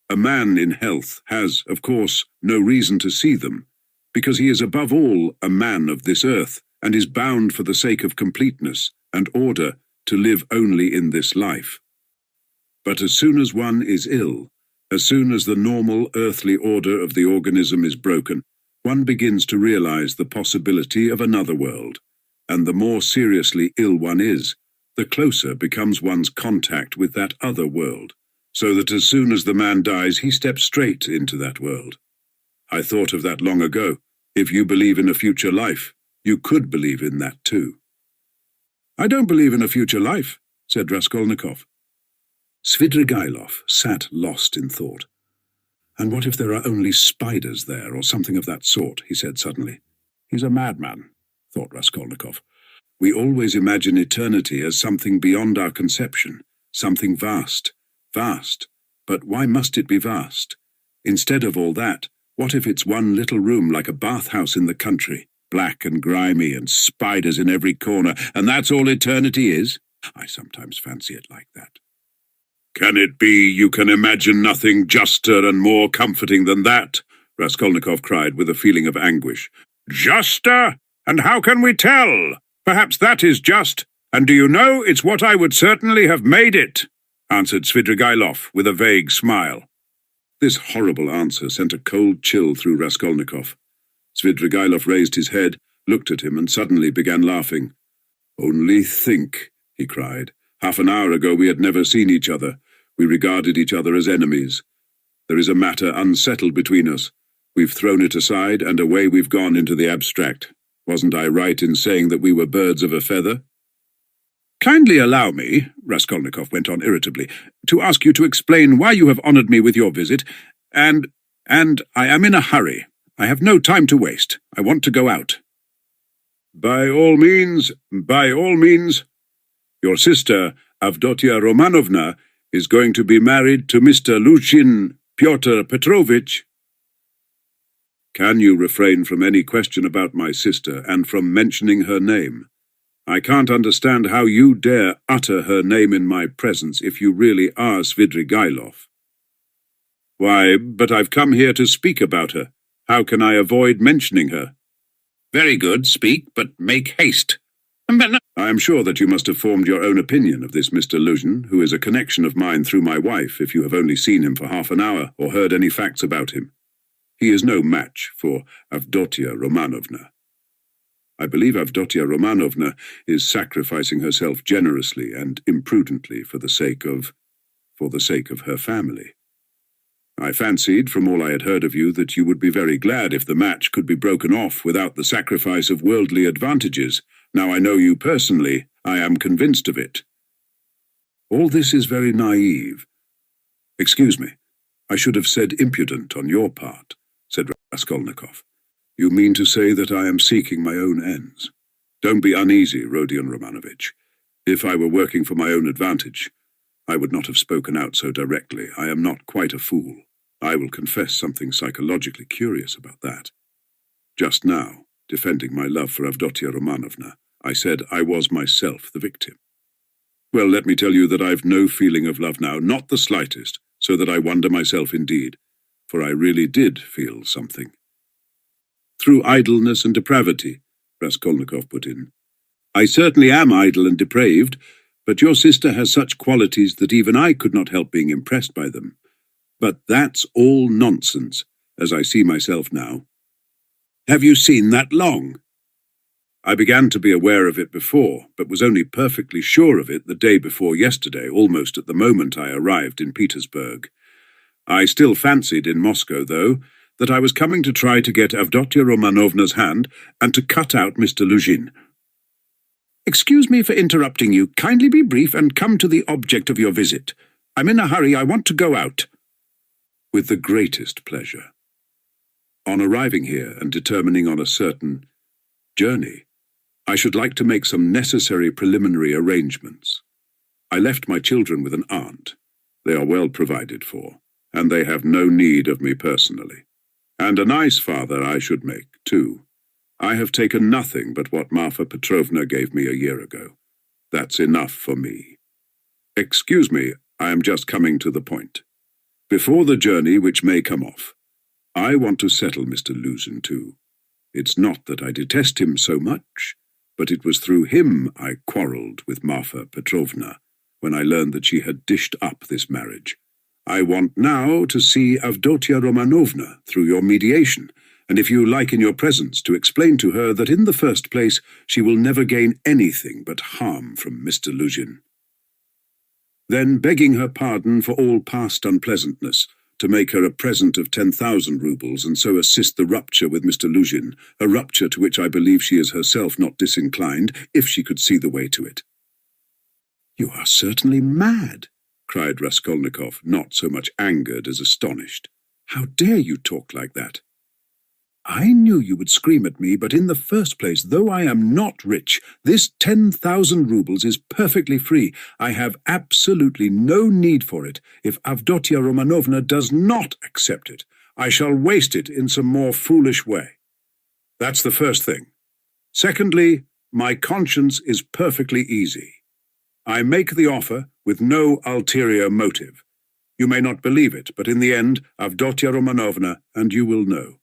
A man in health has, of course, no reason to see them, because he is above all a man of this earth, and is bound for the sake of completeness and order to live only in this life. But as soon as one is ill, as soon as the normal earthly order of the organism is broken, one begins to realize the possibility of another world, and the more seriously ill one is, the closer becomes one's contact with that other world, so that as soon as the man dies, he steps straight into that world. I thought of that long ago. If you believe in a future life, you could believe in that too." "I don't believe in a future life," said Raskolnikov. Svidrigailov sat lost in thought. And what if there are only spiders there, or something of that sort, he said suddenly. He's a madman, thought Raskolnikov. We always imagine eternity as something beyond our conception, something vast, vast. But why must it be vast? Instead of all that, what if it's one little room like a bathhouse in the country, black and grimy and spiders in every corner, and that's all eternity is? I sometimes fancy it like that. Can it be you can imagine nothing juster and more comforting than that? Raskolnikov cried with a feeling of anguish. Juster? And how can we tell? Perhaps that is just, and do you know, it's what I would certainly have made it, answered Svidrigailov with a vague smile. This horrible answer sent a cold chill through Raskolnikov. Svidrigailov raised his head, looked at him, and suddenly began laughing. Only think, he cried. Half an hour ago we had never seen each other. We regarded each other as enemies. There is a matter unsettled between us. We've thrown it aside, and away we've gone into the abstract. Wasn't I right in saying that we were birds of a feather? Kindly allow me, Raskolnikov went on irritably, to ask you to explain why you have honoured me with your visit, and I am in a hurry. I have no time to waste. I want to go out. By all means. Your sister, Avdotia Romanovna, is going to be married to Mr. Luzhin Pyotr Petrovitch. Can you refrain from any question about my sister and from mentioning her name? I can't understand how you dare utter her name in my presence if you really are Svidrigailov. Why, but I've come here to speak about her. How can I avoid mentioning her? Very good, speak, but make haste. I am sure that you must have formed your own opinion of this Mr. Luzhin, who is a connection of mine through my wife, if you have only seen him for half an hour or heard any facts about him. He is no match for Avdotia Romanovna. I believe Avdotia Romanovna is sacrificing herself generously and imprudently for the sake of her family. I fancied, from all I had heard of you, that you would be very glad if the match could be broken off without the sacrifice of worldly advantages. Now I know you personally, I am convinced of it. All this is very naive. Excuse me, I should have said impudent on your part, said Raskolnikov. You mean to say that I am seeking my own ends? Don't be uneasy, Rodion Romanovich. If I were working for my own advantage, I would not have spoken out so directly. I am not quite a fool. I will confess something psychologically curious about that. Just now, defending my love for Avdotia Romanovna, I said I was myself the victim. Well, let me tell you that I've no feeling of love now, not the slightest, so that I wonder myself indeed, for I really did feel something. Through idleness and depravity, Raskolnikov put in. I certainly am idle and depraved, but your sister has such qualities that even I could not help being impressed by them. But that's all nonsense, as I see myself now. Have you seen that long? I began to be aware of it before, but was only perfectly sure of it the day before yesterday, almost at the moment I arrived in Petersburg. I still fancied in Moscow, though, that I was coming to try to get Avdotia Romanovna's hand and to cut out Mr. Luzhin. Excuse me for interrupting you. Kindly be brief and come to the object of your visit. I'm in a hurry. I want to go out. With the greatest pleasure. On arriving here and determining on a certain journey, I should like to make some necessary preliminary arrangements. I left my children with an aunt. They are well provided for, and they have no need of me personally. And a nice father I should make, too. I have taken nothing but what Marfa Petrovna gave me a year ago. That's enough for me. Excuse me, I am just coming to the point. Before the journey, which may come off, I want to settle Mr. Luzhin, too. It's not that I detest him so much, but it was through him I quarrelled with Marfa Petrovna when I learned that she had dished up this marriage. I want now to see Avdotia Romanovna through your mediation, and if you like in your presence to explain to her that in the first place she will never gain anything but harm from Mr. Luzhin. Then, begging her pardon for all past unpleasantness, to make her a present of 10,000 roubles and so assist the rupture with Mr. Luzhin, a rupture to which I believe she is herself not disinclined, if she could see the way to it. You are certainly mad, cried Raskolnikov, not so much angered as astonished. How dare you talk like that? I knew you would scream at me, but in the first place, though I am not rich, this 10,000 roubles is perfectly free. I have absolutely no need for it. If Avdotia Romanovna does not accept it, I shall waste it in some more foolish way. That's the first thing. Secondly, my conscience is perfectly easy. I make the offer with no ulterior motive. You may not believe it, but in the end, Avdotia Romanovna and you will know.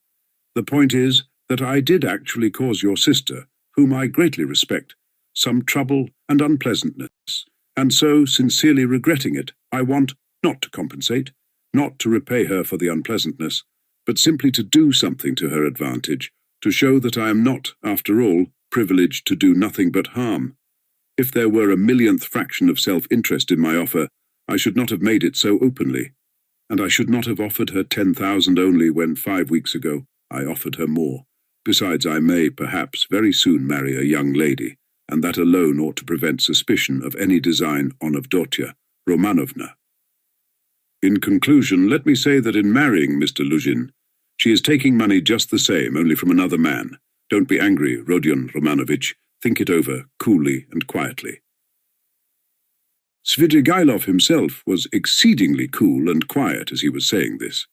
The point is that I did actually cause your sister, whom I greatly respect, some trouble and unpleasantness, and so, sincerely regretting it, I want not to compensate, not to repay her for the unpleasantness, but simply to do something to her advantage, to show that I am not, after all, privileged to do nothing but harm. If there were a millionth fraction of self-interest in my offer, I should not have made it so openly, and I should not have offered her 10,000 only when 5 weeks ago I offered her more. Besides, I may, perhaps, very soon marry a young lady, and that alone ought to prevent suspicion of any design on Avdotia Romanovna. In conclusion, let me say that in marrying Mr. Luzhin, she is taking money just the same, only from another man. Don't be angry, Rodion Romanovich. Think it over, coolly and quietly. Svidrigailov himself was exceedingly cool and quiet as he was saying this.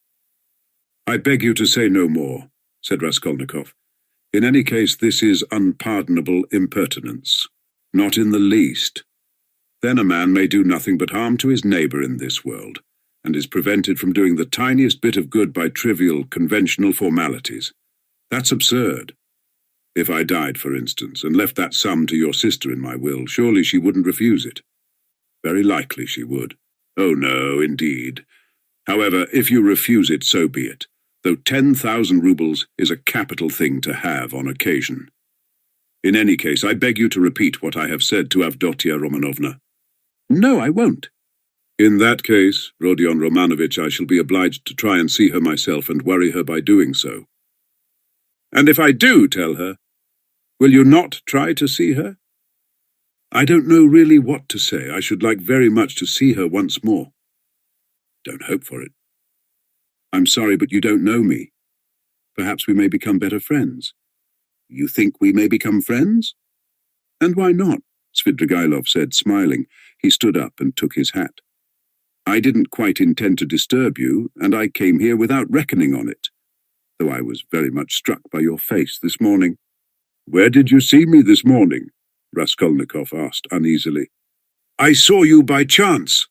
I beg you to say no more, said Raskolnikov. In any case, this is unpardonable impertinence. Not in the least. Then a man may do nothing but harm to his neighbour in this world, and is prevented from doing the tiniest bit of good by trivial, conventional formalities. That's absurd. If I died, for instance, and left that sum to your sister in my will, surely she wouldn't refuse it. Very likely she would. Oh no, indeed. However, if you refuse it, so be it, though 10,000 roubles is a capital thing to have on occasion. In any case, I beg you to repeat what I have said to Avdotia Romanovna. No, I won't. In that case, Rodion Romanovich, I shall be obliged to try and see her myself and worry her by doing so. And if I do tell her, will you not try to see her? I don't know really what to say. I should like very much to see her once more. Don't hope for it. I'm sorry, but you don't know me. Perhaps we may become better friends. You think we may become friends? And why not? Svidrigailov said, smiling. He stood up and took his hat. I didn't quite intend to disturb you, and I came here without reckoning on it, though I was very much struck by your face this morning. Where did you see me this morning? Raskolnikov asked uneasily. I saw you by chance.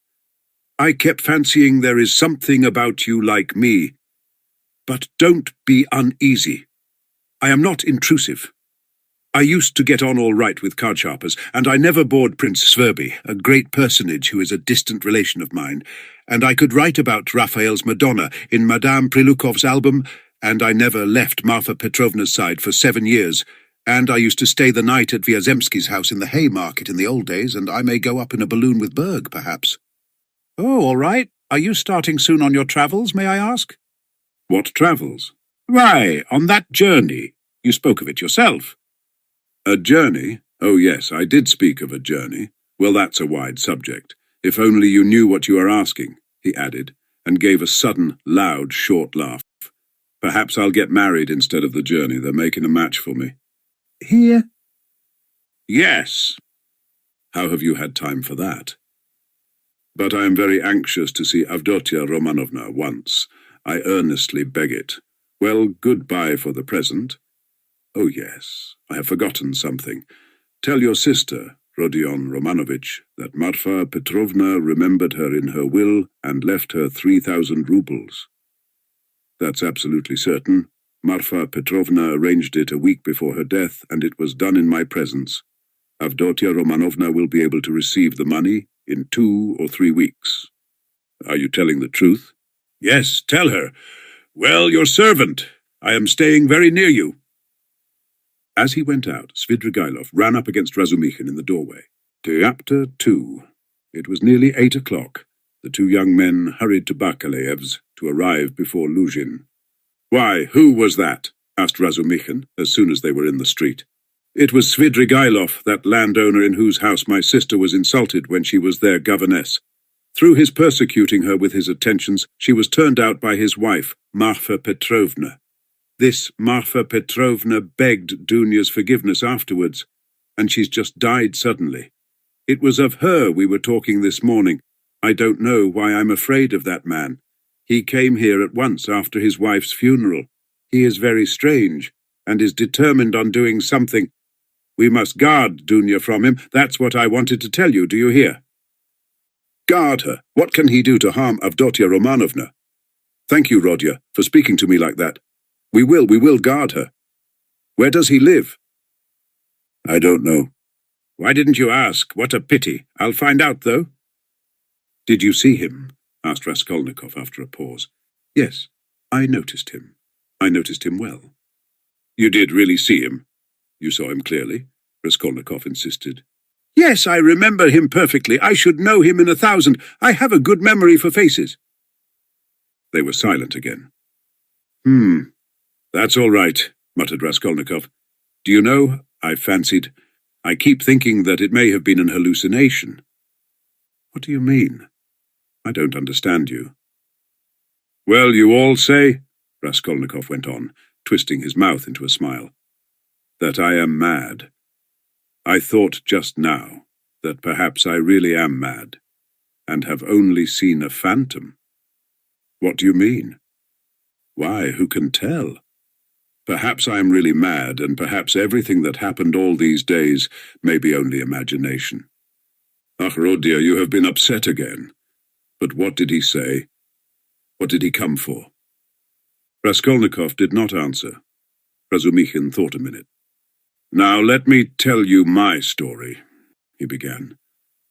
I kept fancying there is something about you like me. But don't be uneasy. I am not intrusive. I used to get on all right with card sharpers, and I never bored Prince Sverby, a great personage who is a distant relation of mine, and I could write about Raphael's Madonna in Madame Prilukov's album, and I never left Marfa Petrovna's side for 7 years, and I used to stay the night at Vyazemsky's house in the Haymarket in the old days, and I may go up in a balloon with Berg, perhaps. Oh, all right. Are you starting soon on your travels, may I ask? What travels? Why, on that journey. You spoke of it yourself. A journey? Oh, yes, I did speak of a journey. Well, that's a wide subject. If only you knew what you are asking, he added, and gave a sudden, loud, short laugh. Perhaps I'll get married instead of the journey. They're making a match for me. Here? Yes. How have you had time for that? But I am very anxious to see Avdotia Romanovna once. I earnestly beg it. Well, goodbye for the present. Oh, yes, I have forgotten something. Tell your sister, Rodion Romanovich, that Marfa Petrovna remembered her in her will and left her 3,000 roubles. That's absolutely certain. Marfa Petrovna arranged it a week before her death, and it was done in my presence. Avdotia Romanovna will be able to receive the money in 2 or 3 weeks. Are you telling the truth? Yes, tell her. Well, your servant. I am staying very near you. As he went out, Svidrigailov ran up against Razumikhin in the doorway. Chapter 2. It was nearly 8 o'clock. The two young men hurried to Bakalaev's to arrive before Luzhin. Why, who was that? Asked Razumikhin as soon as they were in the street. It was Svidrigailov, that landowner in whose house my sister was insulted when she was their governess. Through his persecuting her with his attentions, she was turned out by his wife, Marfa Petrovna. This Marfa Petrovna begged Dunya's forgiveness afterwards, and she's just died suddenly. It was of her we were talking this morning. I don't know why I'm afraid of that man. He came here at once after his wife's funeral. He is very strange, and is determined on doing something. We must guard Dunya from him. That's what I wanted to tell you, do you hear? Guard her. What can he do to harm Avdotia Romanovna? Thank you, Rodya, for speaking to me like that. We will guard her. Where does he live? I don't know. Why didn't you ask? What a pity. I'll find out, though. Did you see him? Asked Raskolnikov after a pause. Yes, I noticed him. I noticed him well. You did really see him? You saw him clearly? Raskolnikov insisted. Yes, I remember him perfectly. I should know him in 1,000. I have a good memory for faces. They were silent again. That's all right, muttered Raskolnikov. Do you know, I fancied, I keep thinking that it may have been an hallucination. What do you mean? I don't understand you. Well, you all say, Raskolnikov went on, twisting his mouth into a smile, that I am mad. I thought just now that perhaps I really am mad, and have only seen a phantom. What do you mean? Why, who can tell? Perhaps I am really mad, and perhaps everything that happened all these days may be only imagination. Ach, Rodya, you have been upset again. But what did he say? What did he come for? Raskolnikov did not answer. Razumikhin thought a minute. Now let me tell you my story, he began.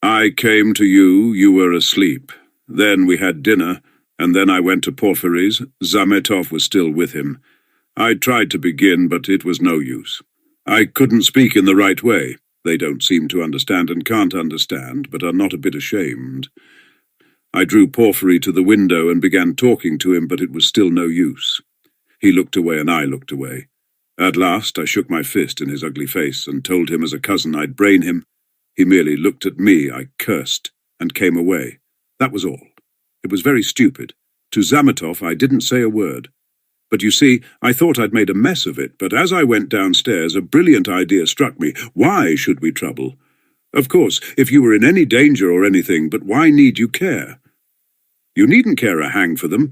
I came to you, you were asleep. Then we had dinner, and then I went to Porfiry's. Zametov was still with him. I tried to begin, but it was no use. I couldn't speak in the right way. They don't seem to understand and can't understand, but are not a bit ashamed. I drew Porfiry to the window and began talking to him, but it was still no use. He looked away and I looked away. At last I shook my fist in his ugly face and told him as a cousin I'd brain him. He merely looked at me, I cursed, and came away. That was all. It was very stupid. To Zametov I didn't say a word. But you see, I thought I'd made a mess of it, but as I went downstairs a brilliant idea struck me. Why should we trouble? Of course, if you were in any danger or anything, but why need you care? You needn't care a hang for them.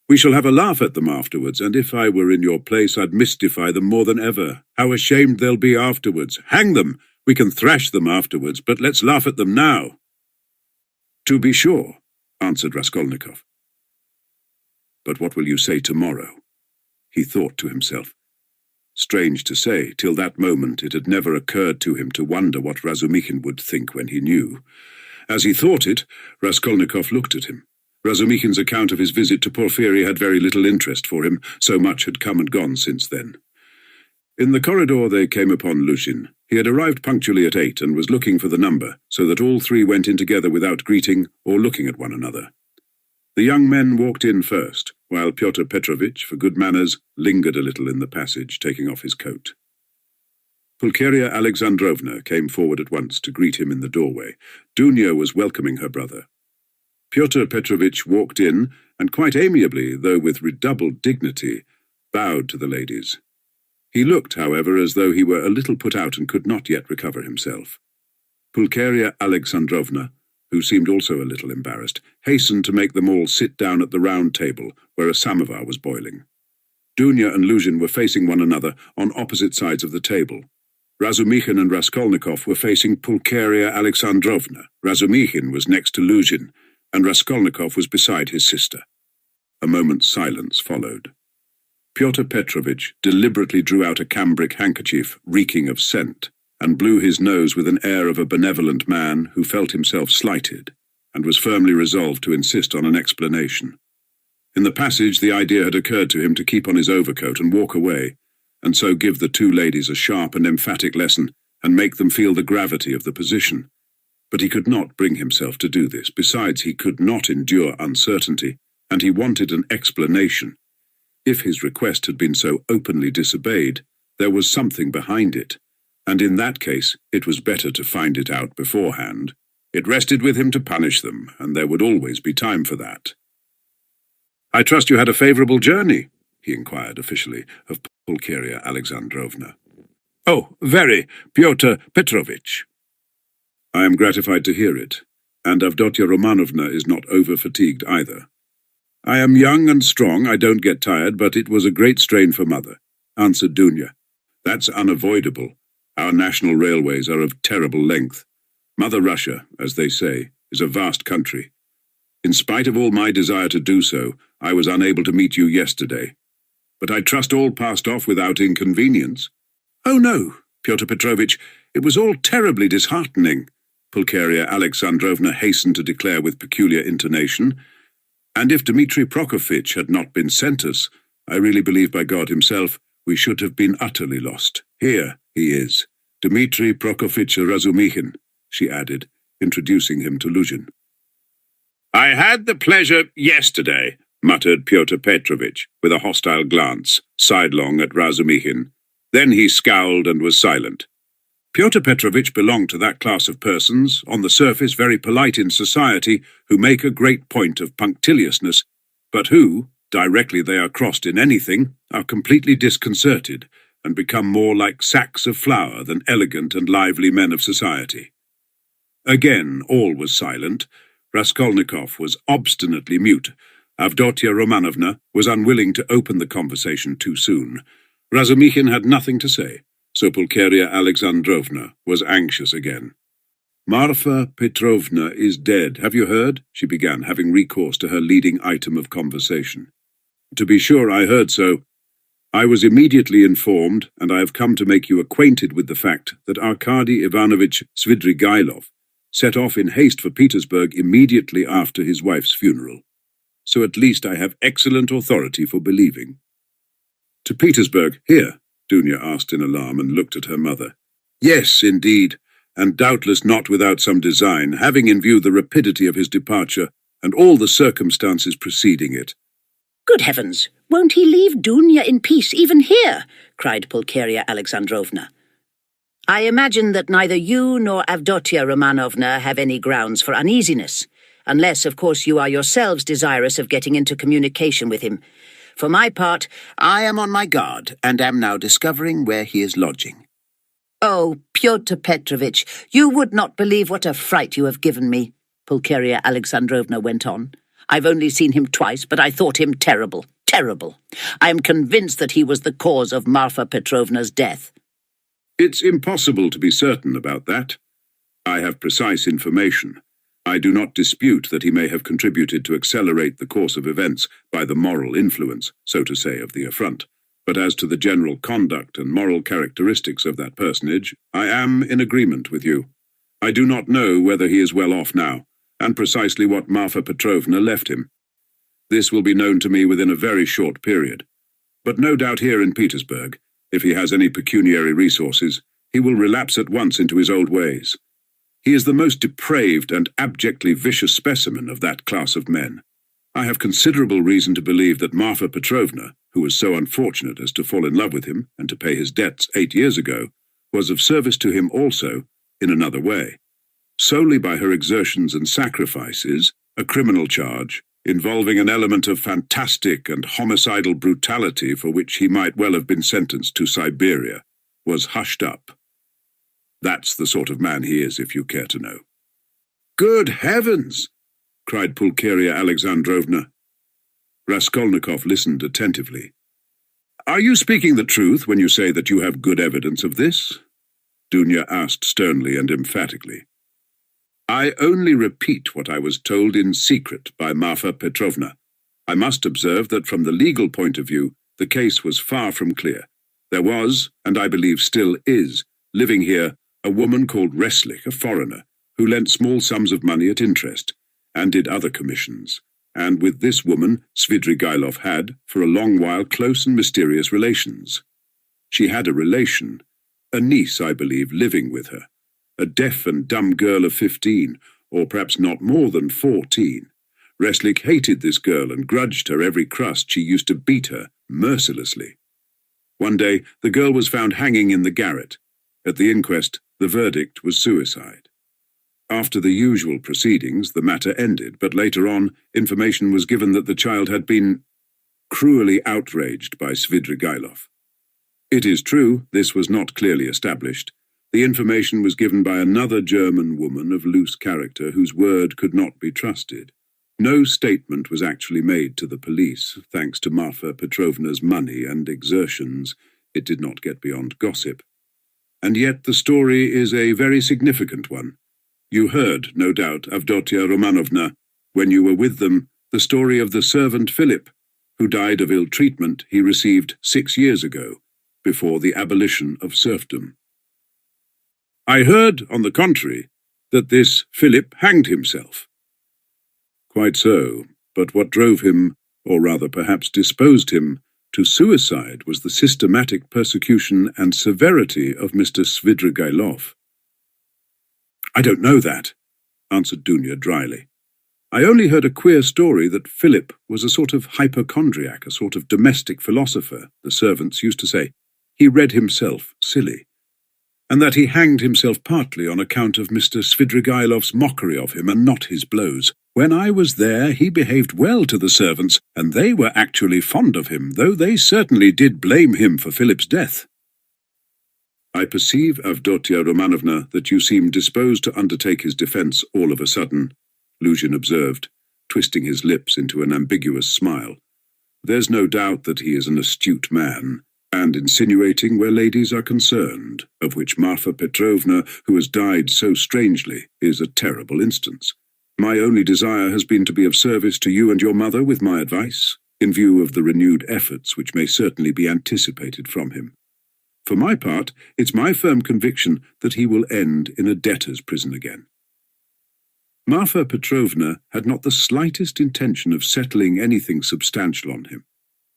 We shall have a laugh at them afterwards, and if I were in your place I'd mystify them more than ever. How ashamed they'll be afterwards. Hang them! We can thrash them afterwards, but let's laugh at them now. To be sure, answered Raskolnikov. But what will you say tomorrow? He thought to himself. Strange to say, till that moment it had never occurred to him to wonder what Razumikhin would think when he knew. As he thought it, Raskolnikov looked at him. Razumikhin's account of his visit to Porfiry had very little interest for him, so much had come and gone since then. In the corridor they came upon Lushin. He had arrived punctually at 8 and was looking for the number, so that all three went in together without greeting or looking at one another. The young men walked in first, while Pyotr Petrovitch, for good manners, lingered a little in the passage, taking off his coat. Pulcheria Alexandrovna came forward at once to greet him in the doorway. Dunya was welcoming her brother. Pyotr Petrovitch walked in, and quite amiably, though with redoubled dignity, bowed to the ladies. He looked, however, as though he were a little put out and could not yet recover himself. Pulcheria Alexandrovna, who seemed also a little embarrassed, hastened to make them all sit down at the round table, where a samovar was boiling. Dunya and Luzhin were facing one another on opposite sides of the table. Razumikhin and Raskolnikov were facing Pulcheria Alexandrovna. Razumikhin was next to Luzhin, and Raskolnikov was beside his sister. A moment's silence followed. Pyotr Petrovitch deliberately drew out a cambric handkerchief reeking of scent, and blew his nose with an air of a benevolent man who felt himself slighted, and was firmly resolved to insist on an explanation. In the passage the idea had occurred to him to keep on his overcoat and walk away, and so give the two ladies a sharp and emphatic lesson, and make them feel the gravity of the position. But he could not bring himself to do this. Besides, he could not endure uncertainty, and he wanted an explanation. If his request had been so openly disobeyed, there was something behind it, and in that case it was better to find it out beforehand. It rested with him to punish them, and there would always be time for that. "I trust you had a favourable journey?" he inquired officially of Pulcheria Alexandrovna. "Oh, very, Pyotr Petrovitch." "I am gratified to hear it, and Avdotya Romanovna is not over-fatigued either." "I am young and strong, I don't get tired, but it was a great strain for Mother," answered Dunya. "That's unavoidable. Our national railways are of terrible length. Mother Russia, as they say, is a vast country. In spite of all my desire to do so, I was unable to meet you yesterday. But I trust all passed off without inconvenience." "Oh no, Pyotr Petrovitch, it was all terribly disheartening," Pulcheria Alexandrovna hastened to declare with peculiar intonation. "And if Dmitri Prokofitch had not been sent us, I really believe by God himself, we should have been utterly lost. Here he is, Dmitri Prokofitch Razumikhin," she added, introducing him to Luzhin. "I had the pleasure yesterday," muttered Pyotr Petrovitch, with a hostile glance, sidelong at Razumikhin. Then he scowled and was silent. Pyotr Petrovitch belonged to that class of persons, on the surface very polite in society, who make a great point of punctiliousness, but who, directly they are crossed in anything, are completely disconcerted, and become more like sacks of flour than elegant and lively men of society. Again all was silent. Raskolnikov was obstinately mute. Avdotya Romanovna was unwilling to open the conversation too soon. Razumikhin had nothing to say, so Pulcheria Alexandrovna was anxious again. "Marfa Petrovna is dead, have you heard?" she began, having recourse to her leading item of conversation. "To be sure, I heard so. I was immediately informed, and I have come to make you acquainted with the fact that Arkady Ivanovich Svidrigailov set off in haste for Petersburg immediately after his wife's funeral. So at least I have excellent authority for believing." "To Petersburg, here?" Dunya asked in alarm and looked at her mother. "Yes, indeed, and doubtless not without some design, having in view the rapidity of his departure and all the circumstances preceding it." "Good heavens, won't he leave Dunya in peace even here?" cried Pulcheria Alexandrovna. "I imagine that neither you nor Avdotya Romanovna have any grounds for uneasiness, unless, of course, you are yourselves desirous of getting into communication with him. For my part, I am on my guard, and am now discovering where he is lodging." "Oh, Pyotr Petrovitch, you would not believe what a fright you have given me," Pulcheria Alexandrovna went on. "I've only seen him twice, but I thought him terrible, terrible. I am convinced that he was the cause of Marfa Petrovna's death." "It's impossible to be certain about that. I have precise information. I do not dispute that he may have contributed to accelerate the course of events by the moral influence, so to say, of the affront. But as to the general conduct and moral characteristics of that personage, I am in agreement with you. I do not know whether he is well off now, and precisely what Marfa Petrovna left him. This will be known to me within a very short period. But no doubt here in Petersburg, if he has any pecuniary resources, he will relapse at once into his old ways. He is the most depraved and abjectly vicious specimen of that class of men. I have considerable reason to believe that Marfa Petrovna, who was so unfortunate as to fall in love with him and to pay his debts 8 years ago, was of service to him also in another way. Solely by her exertions and sacrifices, a criminal charge, involving an element of fantastic and homicidal brutality for which he might well have been sentenced to Siberia, was hushed up. That's the sort of man he is, if you care to know." "Good heavens!" cried Pulcheria Alexandrovna. Raskolnikov listened attentively. "Are you speaking the truth when you say that you have good evidence of this?" Dunya asked sternly and emphatically. "I only repeat what I was told in secret by Marfa Petrovna. I must observe that from the legal point of view, the case was far from clear. There was, and I believe still is, living here, a woman called Reslik, a foreigner, who lent small sums of money at interest, and did other commissions, and with this woman Svidrigailov had, for a long while, close and mysterious relations. She had a relation, a niece, I believe, living with her, a deaf and dumb girl of 15, or perhaps not more than 14. Reslik hated this girl and grudged her every crust. She used to beat her mercilessly. One day the girl was found hanging in the garret. At the inquest, the verdict was suicide. After the usual proceedings, the matter ended, but later on, information was given that the child had been cruelly outraged by Svidrigailov. It is true, this was not clearly established. The information was given by another German woman of loose character whose word could not be trusted. No statement was actually made to the police. Thanks to Marfa Petrovna's money and exertions, it did not get beyond gossip. And yet the story is a very significant one. You heard, no doubt, Avdotia Romanovna, when you were with them, the story of the servant Philip, who died of ill treatment he received 6 years ago, before the abolition of serfdom. I heard, on the contrary, that this Philip hanged himself. Quite so, but what drove him, or rather perhaps disposed him, to suicide was the systematic persecution and severity of Mr. Svidrigailov. I don't know that, answered Dunya dryly. I only heard a queer story that Philip was a sort of hypochondriac, a sort of domestic philosopher, the servants used to say. He read himself silly, and that he hanged himself partly on account of Mr. Svidrigailov's mockery of him and not his blows. When I was there, he behaved well to the servants, and they were actually fond of him, though they certainly did blame him for Philip's death. I perceive, Avdotia Romanovna, that you seem disposed to undertake his defence all of a sudden, Luzhin observed, twisting his lips into an ambiguous smile. There's no doubt that he is an astute man, and insinuating where ladies are concerned, of which Marfa Petrovna, who has died so strangely, is a terrible instance. My only desire has been to be of service to you and your mother with my advice, in view of the renewed efforts which may certainly be anticipated from him. For my part, it's my firm conviction that he will end in a debtor's prison again. Marfa Petrovna had not the slightest intention of settling anything substantial on him,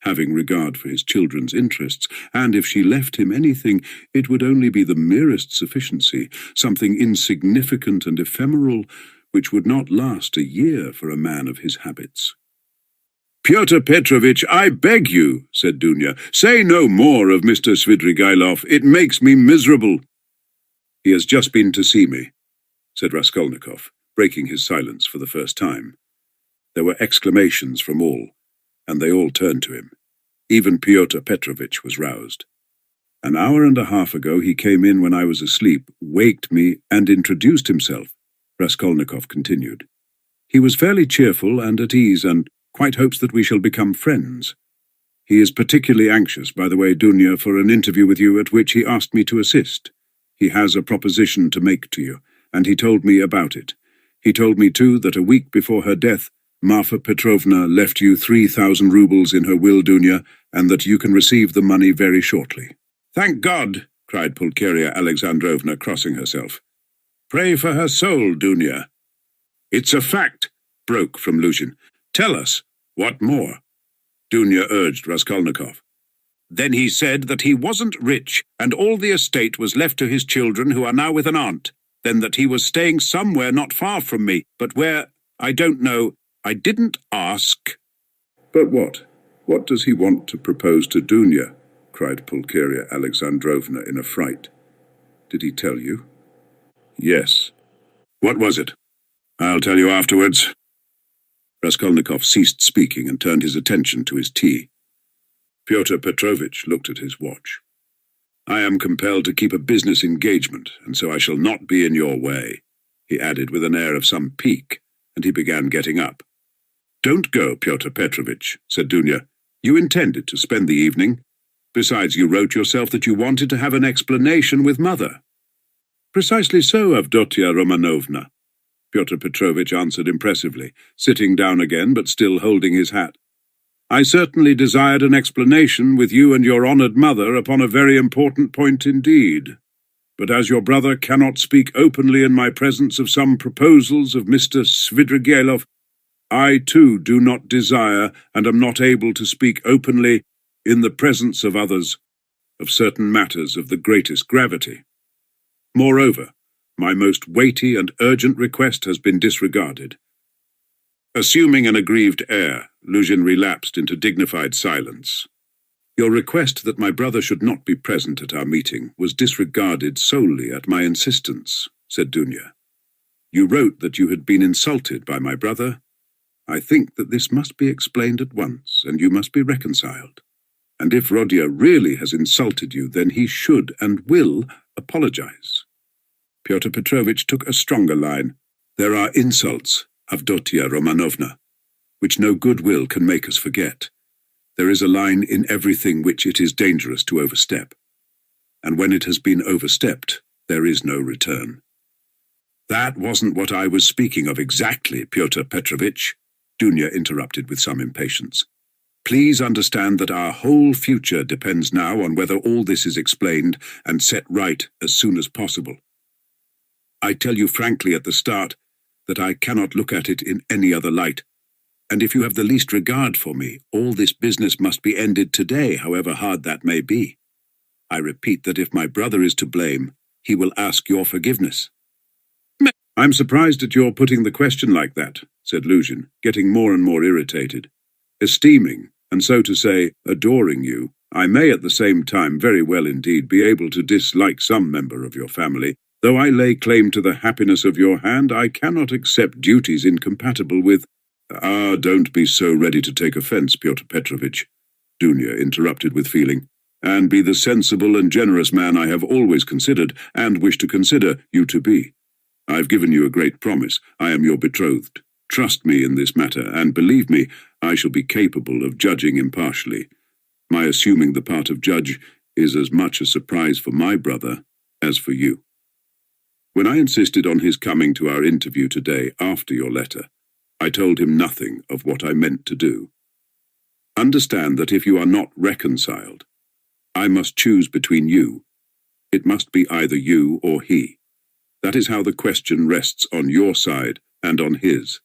having regard for his children's interests, and if she left him anything, it would only be the merest sufficiency, something insignificant and ephemeral, which would not last a year for a man of his habits. Pyotr Petrovitch, I beg you, said Dunya, say no more of Mr. Svidrigailov. It makes me miserable. He has just been to see me, said Raskolnikov, breaking his silence for the first time. There were exclamations from all, and they all turned to him. Even Pyotr Petrovitch was roused. An hour and a half ago he came in when I was asleep, waked me, and introduced himself, Raskolnikov continued. He was fairly cheerful and at ease, and quite hopes that we shall become friends. He is particularly anxious, by the way, Dunya, for an interview with you at which he asked me to assist. He has a proposition to make to you, and he told me about it. He told me, too, that a week before her death, Marfa Petrovna left you 3,000 roubles in her will, Dunya, and that you can receive the money very shortly. Thank God, cried Pulcheria Alexandrovna, crossing herself. Pray for her soul, Dunya. It's a fact, broke from Luzhin. Tell us, what more? Dunya urged Raskolnikov. Then he said that he wasn't rich, and all the estate was left to his children, who are now with an aunt. Then that he was staying somewhere not far from me, but where, I don't know, I didn't ask. But what? What does he want to propose to Dunya? Cried Pulcheria Alexandrovna in a fright. Did he tell you? Yes. What was it? I'll tell you afterwards. Raskolnikov ceased speaking and turned his attention to his tea. Pyotr Petrovitch looked at his watch. I am compelled to keep a business engagement, and so I shall not be in your way, he added with an air of some pique, and he began getting up. Don't go, Pyotr Petrovitch, said Dunya. You intended to spend the evening. Besides, you wrote yourself that you wanted to have an explanation with Mother. Precisely so, Avdotia Romanovna, Pyotr Petrovitch answered impressively, sitting down again but still holding his hat. I certainly desired an explanation with you and your honoured mother upon a very important point indeed. But as your brother cannot speak openly in my presence of some proposals of Mr. Svidrigailov, I too do not desire and am not able to speak openly in the presence of others of certain matters of the greatest gravity. Moreover, my most weighty and urgent request has been disregarded. Assuming an aggrieved air, Luzhin relapsed into dignified silence. Your request that my brother should not be present at our meeting was disregarded solely at my insistence, said Dunya. You wrote that you had been insulted by my brother. I think that this must be explained at once, and you must be reconciled. And if Rodion really has insulted you, then he should and will apologize. Pyotr Petrovitch took a stronger line. There are insults, Avdotia Romanovna, which no goodwill can make us forget. There is a line in everything which it is dangerous to overstep. And when it has been overstepped, there is no return. That wasn't what I was speaking of exactly, Pyotr Petrovitch, Dunya interrupted with some impatience. Please understand that our whole future depends now on whether all this is explained and set right as soon as possible. I tell you frankly at the start that I cannot look at it in any other light, and if you have the least regard for me, all this business must be ended today, however hard that may be. I repeat that if my brother is to blame, he will ask your forgiveness. I'm surprised at your putting the question like that, said Luzhin, getting more and more irritated. Esteeming, and so to say, adoring you, I may at the same time very well indeed be able to dislike some member of your family. Though I lay claim to the happiness of your hand, I cannot accept duties incompatible with— Ah, don't be so ready to take offence, Pyotr Petrovitch, Dunya interrupted with feeling, and be the sensible and generous man I have always considered, and wish to consider, you to be. I've given you a great promise. I am your betrothed. Trust me in this matter, and believe me, I shall be capable of judging impartially. My assuming the part of judge is as much a surprise for my brother as for you. When I insisted on his coming to our interview today after your letter, I told him nothing of what I meant to do. Understand that if you are not reconciled, I must choose between you. It must be either you or he. That is how the question rests on your side and on his.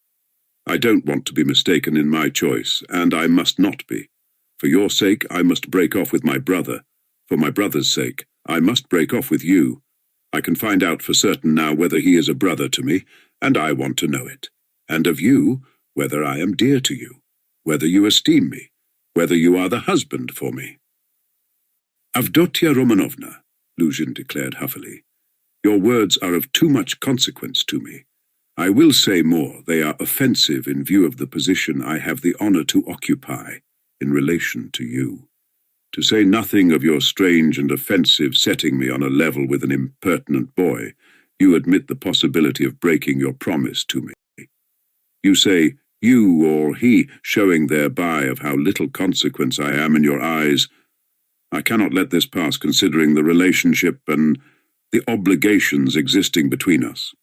I don't want to be mistaken in my choice, and I must not be. For your sake, I must break off with my brother. For my brother's sake, I must break off with you. I can find out for certain now whether he is a brother to me, and I want to know it. And of you, whether I am dear to you, whether you esteem me, whether you are the husband for me. Avdotia Romanovna, Luzhin declared huffily, your words are of too much consequence to me. I will say more, they are offensive in view of the position I have the honor to occupy in relation to you. To say nothing of your strange and offensive setting me on a level with an impertinent boy, you admit the possibility of breaking your promise to me. You say, you or he, showing thereby of how little consequence I am in your eyes. I cannot let this pass considering the relationship and the obligations existing between us.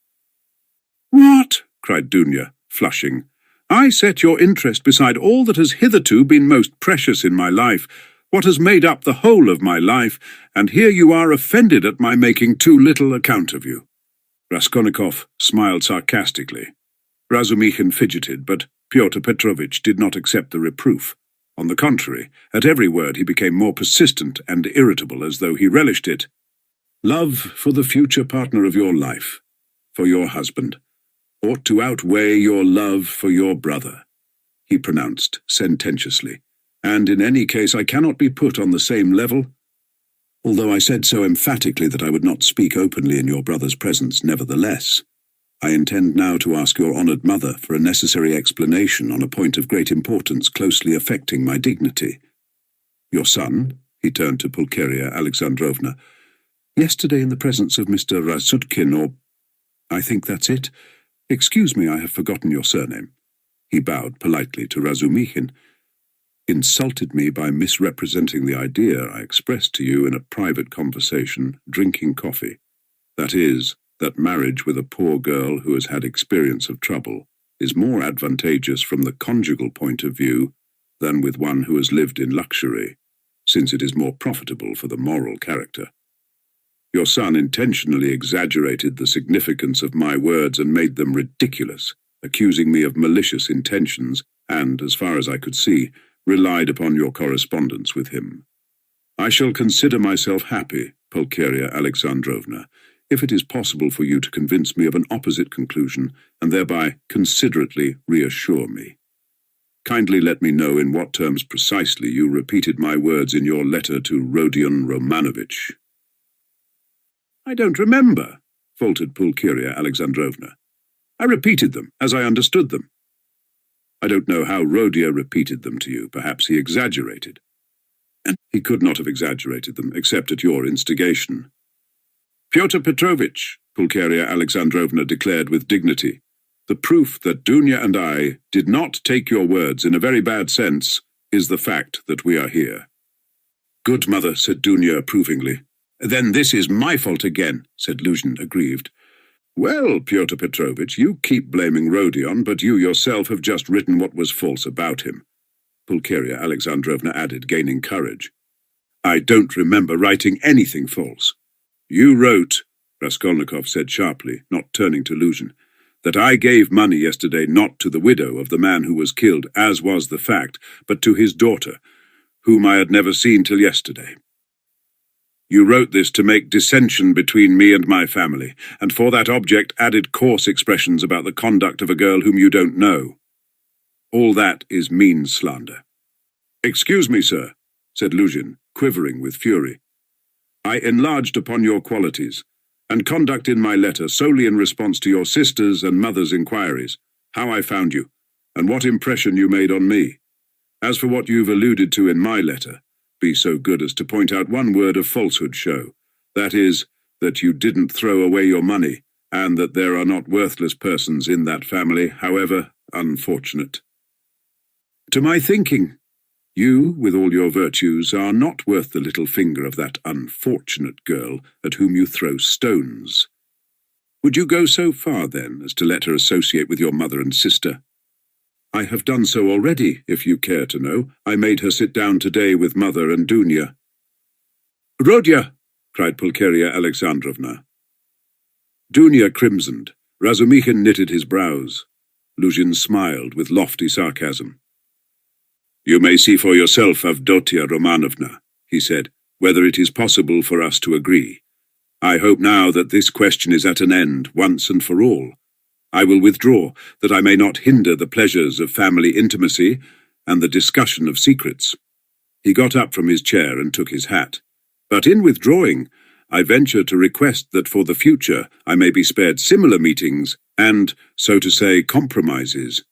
What? Cried Dunya, flushing. I set your interest beside all that has hitherto been most precious in my life, what has made up the whole of my life, and here you are offended at my making too little account of you. Raskolnikov smiled sarcastically. Razumikhin fidgeted, but Pyotr Petrovitch did not accept the reproof. On the contrary, at every word he became more persistent and irritable, as though he relished it. Love for the future partner of your life, for your husband, ought to outweigh your love for your brother, he pronounced sententiously, and in any case I cannot be put on the same level. Although I said so emphatically that I would not speak openly in your brother's presence, nevertheless, I intend now to ask your honoured mother for a necessary explanation on a point of great importance closely affecting my dignity. Your son, he turned to Pulcheria Alexandrovna, yesterday in the presence of Mr. Razutkin, or I think that's it. Excuse me, I have forgotten your surname. He bowed politely to Razumikhin. Insulted me by misrepresenting the idea I expressed to you in a private conversation, drinking coffee. That is, that marriage with a poor girl who has had experience of trouble is more advantageous from the conjugal point of view than with one who has lived in luxury, since it is more profitable for the moral character. Your son intentionally exaggerated the significance of my words and made them ridiculous, accusing me of malicious intentions and, as far as I could see, relied upon your correspondence with him. I shall consider myself happy, Pulcheria Alexandrovna, if it is possible for you to convince me of an opposite conclusion and thereby considerately reassure me. Kindly let me know in what terms precisely you repeated my words in your letter to Rodion Romanovich. I don't remember, faltered Pulcheria Alexandrovna. I repeated them as I understood them. I don't know how Rodion repeated them to you. Perhaps he exaggerated. And he could not have exaggerated them, except at your instigation. Pyotr Petrovitch, Pulcheria Alexandrovna declared with dignity, the proof that Dunya and I did not take your words in a very bad sense is the fact that we are here. Good, mother, said Dunya approvingly. Then this is my fault again, said Luzhin, aggrieved. Well, Pyotr Petrovitch, you keep blaming Rodion, but you yourself have just written what was false about him, Pulcheria Alexandrovna added, gaining courage. I don't remember writing anything false. You wrote, Raskolnikov said sharply, not turning to Luzhin, that I gave money yesterday not to the widow of the man who was killed, as was the fact, but to his daughter, whom I had never seen till yesterday. You wrote this to make dissension between me and my family, and for that object added coarse expressions about the conduct of a girl whom you don't know. All that is mean slander. Excuse me, sir, said Luzhin, quivering with fury. I enlarged upon your qualities, and conduct in my letter solely in response to your sister's and mother's inquiries, how I found you, and what impression you made on me. As for what you've alluded to in my letter, be so good as to point out one word of falsehood show, that is, that you didn't throw away your money, and that there are not worthless persons in that family, however unfortunate. To my thinking, you, with all your virtues, are not worth the little finger of that unfortunate girl at whom you throw stones. Would you go so far, then, as to let her associate with your mother and sister? I have done so already, if you care to know. I made her sit down today with mother and Dunya. Rodya! Cried Pulcheria Alexandrovna. Dunya crimsoned. Razumikhin knitted his brows. Luzhin smiled with lofty sarcasm. You may see for yourself, Avdotia Romanovna, he said, whether it is possible for us to agree. I hope now that this question is at an end, once and for all. I will withdraw, that I may not hinder the pleasures of family intimacy and the discussion of secrets. He got up from his chair and took his hat. But in withdrawing, I venture to request that for the future I may be spared similar meetings and, so to say, compromises.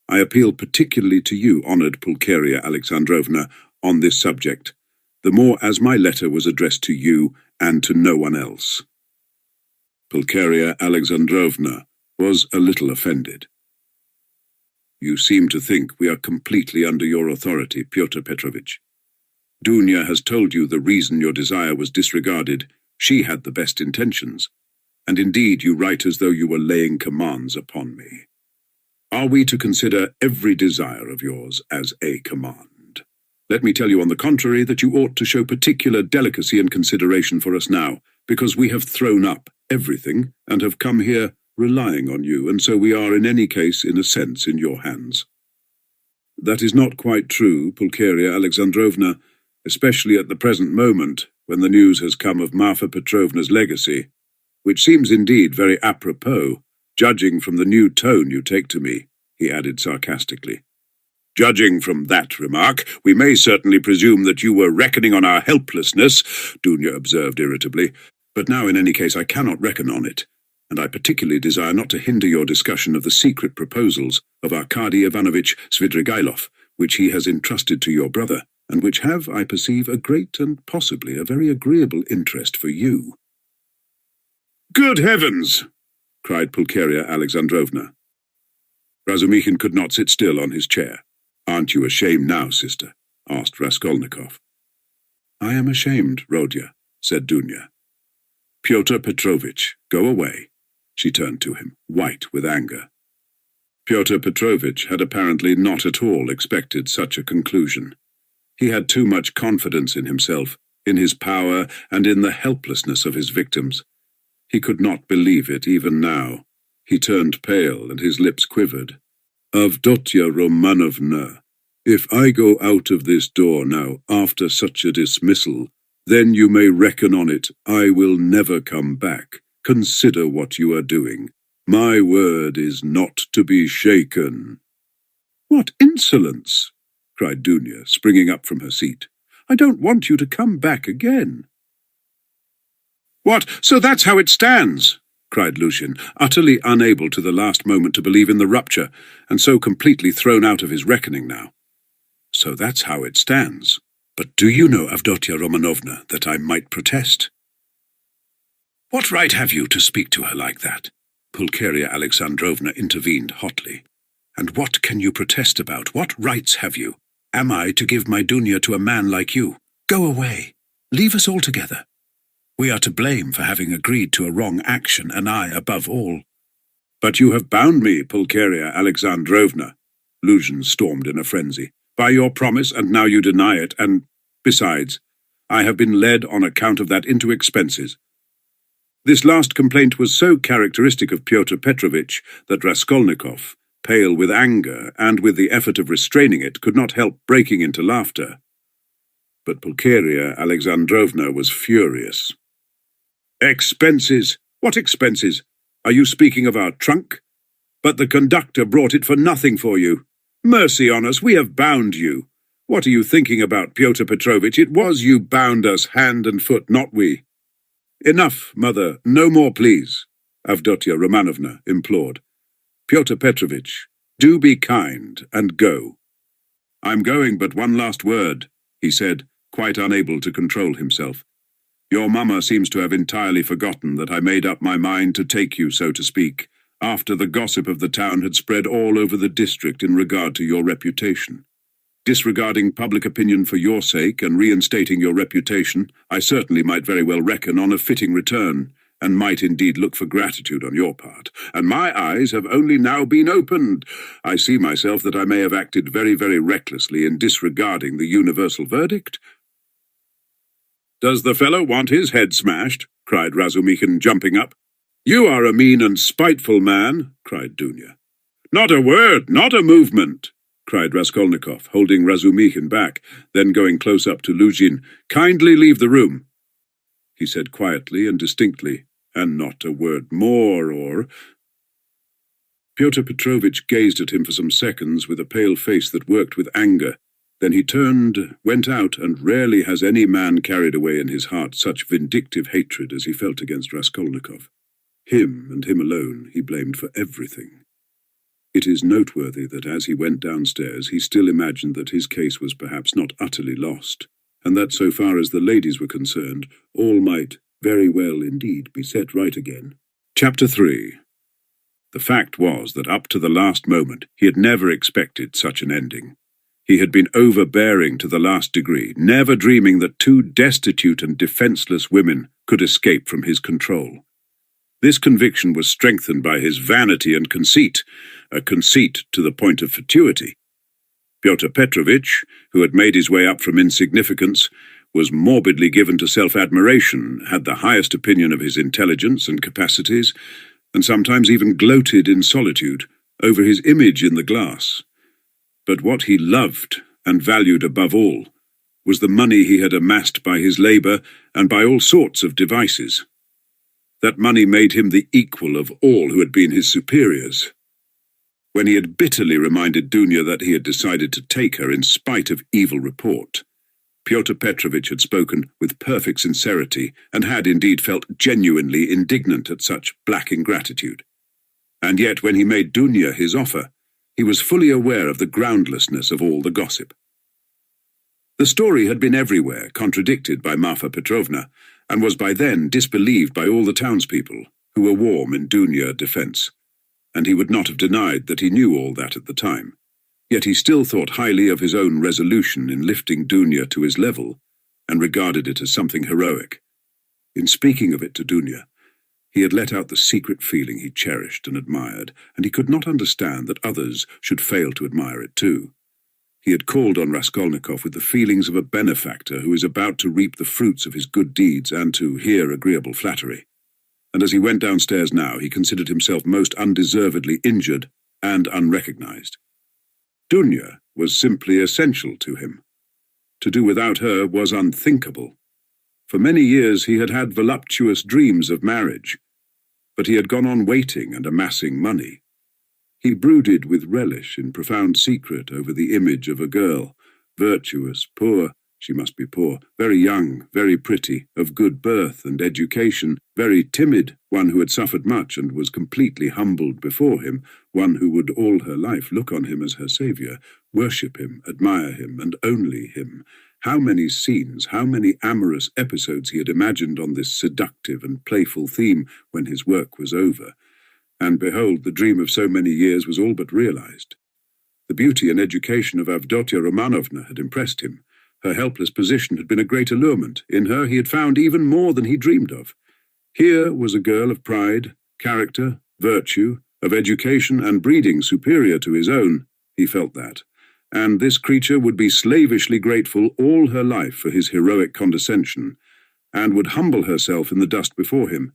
I appeal particularly to you, honoured Pulcheria Alexandrovna, on this subject, the more as my letter was addressed to you and to no one else. Pulcheria Alexandrovna was a little offended. You seem to think we are completely under your authority, Pyotr Petrovitch. Dunya has told you the reason your desire was disregarded. She had the best intentions, and indeed you write as though you were laying commands upon me. Are we to consider every desire of yours as a command? Let me tell you on the contrary that you ought to show particular delicacy and consideration for us now, because we have thrown up everything and have come here relying on you, and so we are in any case, in a sense, in your hands. That is not quite true, Pulcheria Alexandrovna, especially at the present moment, when the news has come of Marfa Petrovna's legacy, which seems indeed very apropos, judging from the new tone you take to me, he added sarcastically. Judging from that remark, we may certainly presume that you were reckoning on our helplessness, Dunya observed irritably, but now in any case I cannot reckon on it, and I particularly desire not to hinder your discussion of the secret proposals of Arkady Ivanovich Svidrigailov, which he has entrusted to your brother, and which have, I perceive, a great and possibly a very agreeable interest for you. Good heavens! Cried Pulcheria Alexandrovna. Razumikhin could not sit still on his chair. Aren't you ashamed now, sister? Asked Raskolnikov. I am ashamed, Rodya, said Dunya. Pyotr Petrovitch, go away. She turned to him, white with anger. Pyotr Petrovitch had apparently not at all expected such a conclusion. He had too much confidence in himself, in his power, and in the helplessness of his victims. He could not believe it even now. He turned pale, and his lips quivered. Avdotia Romanovna, if I go out of this door now after such a dismissal, then you may reckon on it, I will never come back. Consider what you are doing. My word is not to be shaken. What insolence! Cried Dunya, springing up from her seat. I don't want you to come back again. What, so that's how it stands? cried Lucian, utterly unable to the last moment to believe in the rupture, and so completely thrown out of his reckoning now. So that's how it stands. But do you know, Avdotia Romanovna, that I might protest? What right have you to speak to her like that? Pulcheria Alexandrovna intervened hotly. And what can you protest about? What rights have you? Am I to give my Dunya to a man like you? Go away. Leave us altogether. We are to blame for having agreed to a wrong action, and I above all. But you have bound me, Pulcheria Alexandrovna, Lucian stormed in a frenzy, by your promise, and now you deny it, and, besides, I have been led on account of that into expenses. This last complaint was so characteristic of Pyotr Petrovitch that Raskolnikov, pale with anger and with the effort of restraining it, could not help breaking into laughter. But Pulcheria Alexandrovna was furious. Expenses? What expenses? Are you speaking of our trunk? But the conductor brought it for nothing for you. Mercy on us, we have bound you. What are you thinking about, Pyotr Petrovitch? It was you bound us hand and foot, not we. Enough, mother, no more, please, Avdotia Romanovna implored. Pyotr Petrovitch, do be kind and go. I'm going, but one last word, he said, quite unable to control himself. Your mamma seems to have entirely forgotten that I made up my mind to take you, so to speak, after the gossip of the town had spread all over the district in regard to your reputation. Disregarding public opinion for your sake and reinstating your reputation, I certainly might very well reckon on a fitting return, and might indeed look for gratitude on your part. And my eyes have only now been opened. I see myself that I may have acted very, very recklessly in disregarding the universal verdict. Does the fellow want his head smashed? Cried Razumikhin, jumping up. You are a mean and spiteful man, cried Dunya. Not a word, not a movement, cried Raskolnikov, holding Razumikhin back, then going close up to Luzhin. Kindly leave the room, he said quietly and distinctly, and not a word more, or... Pyotr Petrovitch gazed at him for some seconds with a pale face that worked with anger. Then he turned, went out, and rarely has any man carried away in his heart such vindictive hatred as he felt against Raskolnikov. Him, and him alone, he blamed for everything. It is noteworthy that as he went downstairs he still imagined that his case was perhaps not utterly lost, and that so far as the ladies were concerned, all might very well indeed be set right again. Chapter 3. The fact was that up to the last moment he had never expected such an ending. He had been overbearing to the last degree, never dreaming that two destitute and defenseless women could escape from his control. This conviction was strengthened by his vanity and conceit, a conceit to the point of fatuity. Pyotr Petrovitch, who had made his way up from insignificance, was morbidly given to self-admiration, had the highest opinion of his intelligence and capacities, and sometimes even gloated in solitude over his image in the glass. But what he loved and valued above all was the money he had amassed by his labour and by all sorts of devices. That money made him the equal of all who had been his superiors. When he had bitterly reminded Dunya that he had decided to take her in spite of evil report, Pyotr Petrovitch had spoken with perfect sincerity and had indeed felt genuinely indignant at such black ingratitude. And yet when he made Dunya his offer, he was fully aware of the groundlessness of all the gossip. The story had been everywhere contradicted by Marfa Petrovna, and was by then disbelieved by all the townspeople, who were warm in Dunya's defence, and he would not have denied that he knew all that at the time. Yet he still thought highly of his own resolution in lifting Dunya to his level, and regarded it as something heroic. In speaking of it to Dunya, he had let out the secret feeling he cherished and admired, and he could not understand that others should fail to admire it too. He had called on Raskolnikov with the feelings of a benefactor who is about to reap the fruits of his good deeds and to hear agreeable flattery. And as he went downstairs now, he considered himself most undeservedly injured and unrecognized. Dunya was simply essential to him. To do without her was unthinkable. For many years he had had voluptuous dreams of marriage, but he had gone on waiting and amassing money. He brooded with relish in profound secret over the image of a girl, virtuous, poor, She must be poor, very young, very pretty, of good birth and education, very timid, one who had suffered much and was completely humbled before him, one who would all her life look on him as her saviour, worship him, admire him, and only him. How many scenes, how many amorous episodes he had imagined on this seductive and playful theme when his work was over. And behold, the dream of so many years was all but realized. The beauty and education of Avdotia Romanovna had impressed him. Her helpless position had been a great allurement. In her he had found even more than he dreamed of. Here was a girl of pride, character, virtue, of education and breeding superior to his own. He felt that. And this creature would be slavishly grateful all her life for his heroic condescension, and would humble herself in the dust before him,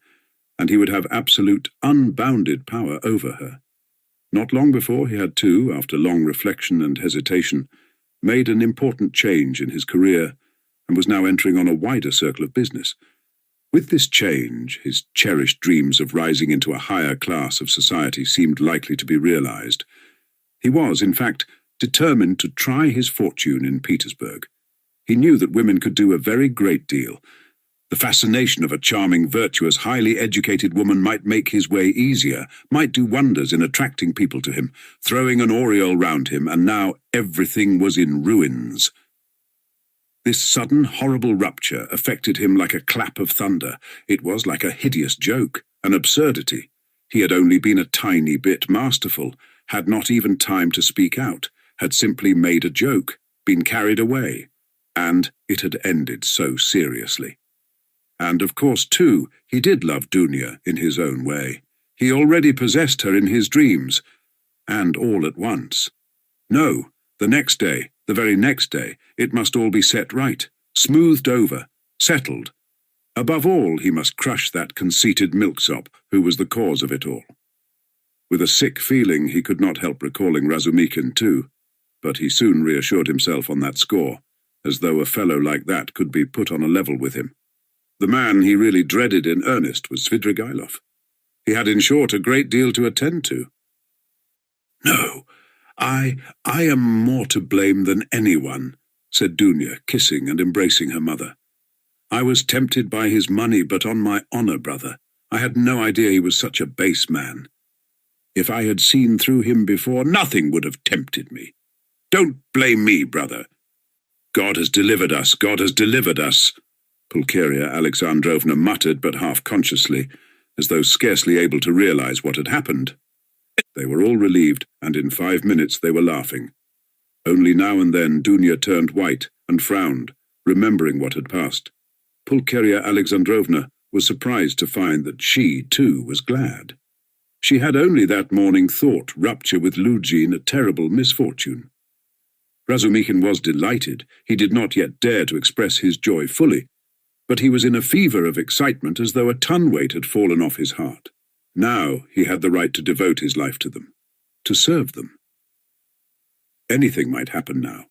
and he would have absolute, unbounded power over her. Not long before he had too, after long reflection and hesitation, made an important change in his career, and was now entering on a wider circle of business. With this change, his cherished dreams of rising into a higher class of society seemed likely to be realized. He was, in fact, determined to try his fortune in Petersburg. He knew that women could do a very great deal. The fascination of a charming, virtuous, highly educated woman might make his way easier, might do wonders in attracting people to him, throwing an aureole round him, and now everything was in ruins. This sudden, horrible rupture affected him like a clap of thunder. It was like a hideous joke, an absurdity. He had only been a tiny bit masterful, had not even time to speak out, had simply made a joke, been carried away, and it had ended so seriously. And of course, too, he did love Dunya in his own way. He already possessed her in his dreams, and all at once. No, the next day, the very next day, it must all be set right, smoothed over, settled. Above all, he must crush that conceited milksop who was the cause of it all. With a sick feeling, he could not help recalling Razumikin too, but he soon reassured himself on that score, as though a fellow like that could be put on a level with him. The man he really dreaded in earnest was Svidrigailov. He had, in short, a great deal to attend to. "No, I am more to blame than anyone," said Dunya, kissing and embracing her mother. "I was tempted by his money, but on my honour, brother, I had no idea he was such a base man. If I had seen through him before, nothing would have tempted me. Don't blame me, brother. God has delivered us, God has delivered us," Pulcheria Alexandrovna muttered, but half-consciously, as though scarcely able to realize what had happened. They were all relieved, and in 5 minutes they were laughing. Only now and then Dunya turned white and frowned, remembering what had passed. Pulcheria Alexandrovna was surprised to find that she, too, was glad. She had only that morning thought rupture with Luzhin a terrible misfortune. Razumikin was delighted. He did not yet dare to express his joy fully, but he was in a fever of excitement as though a ton-weight had fallen off his heart. Now he had the right to devote his life to them, to serve them. Anything might happen now.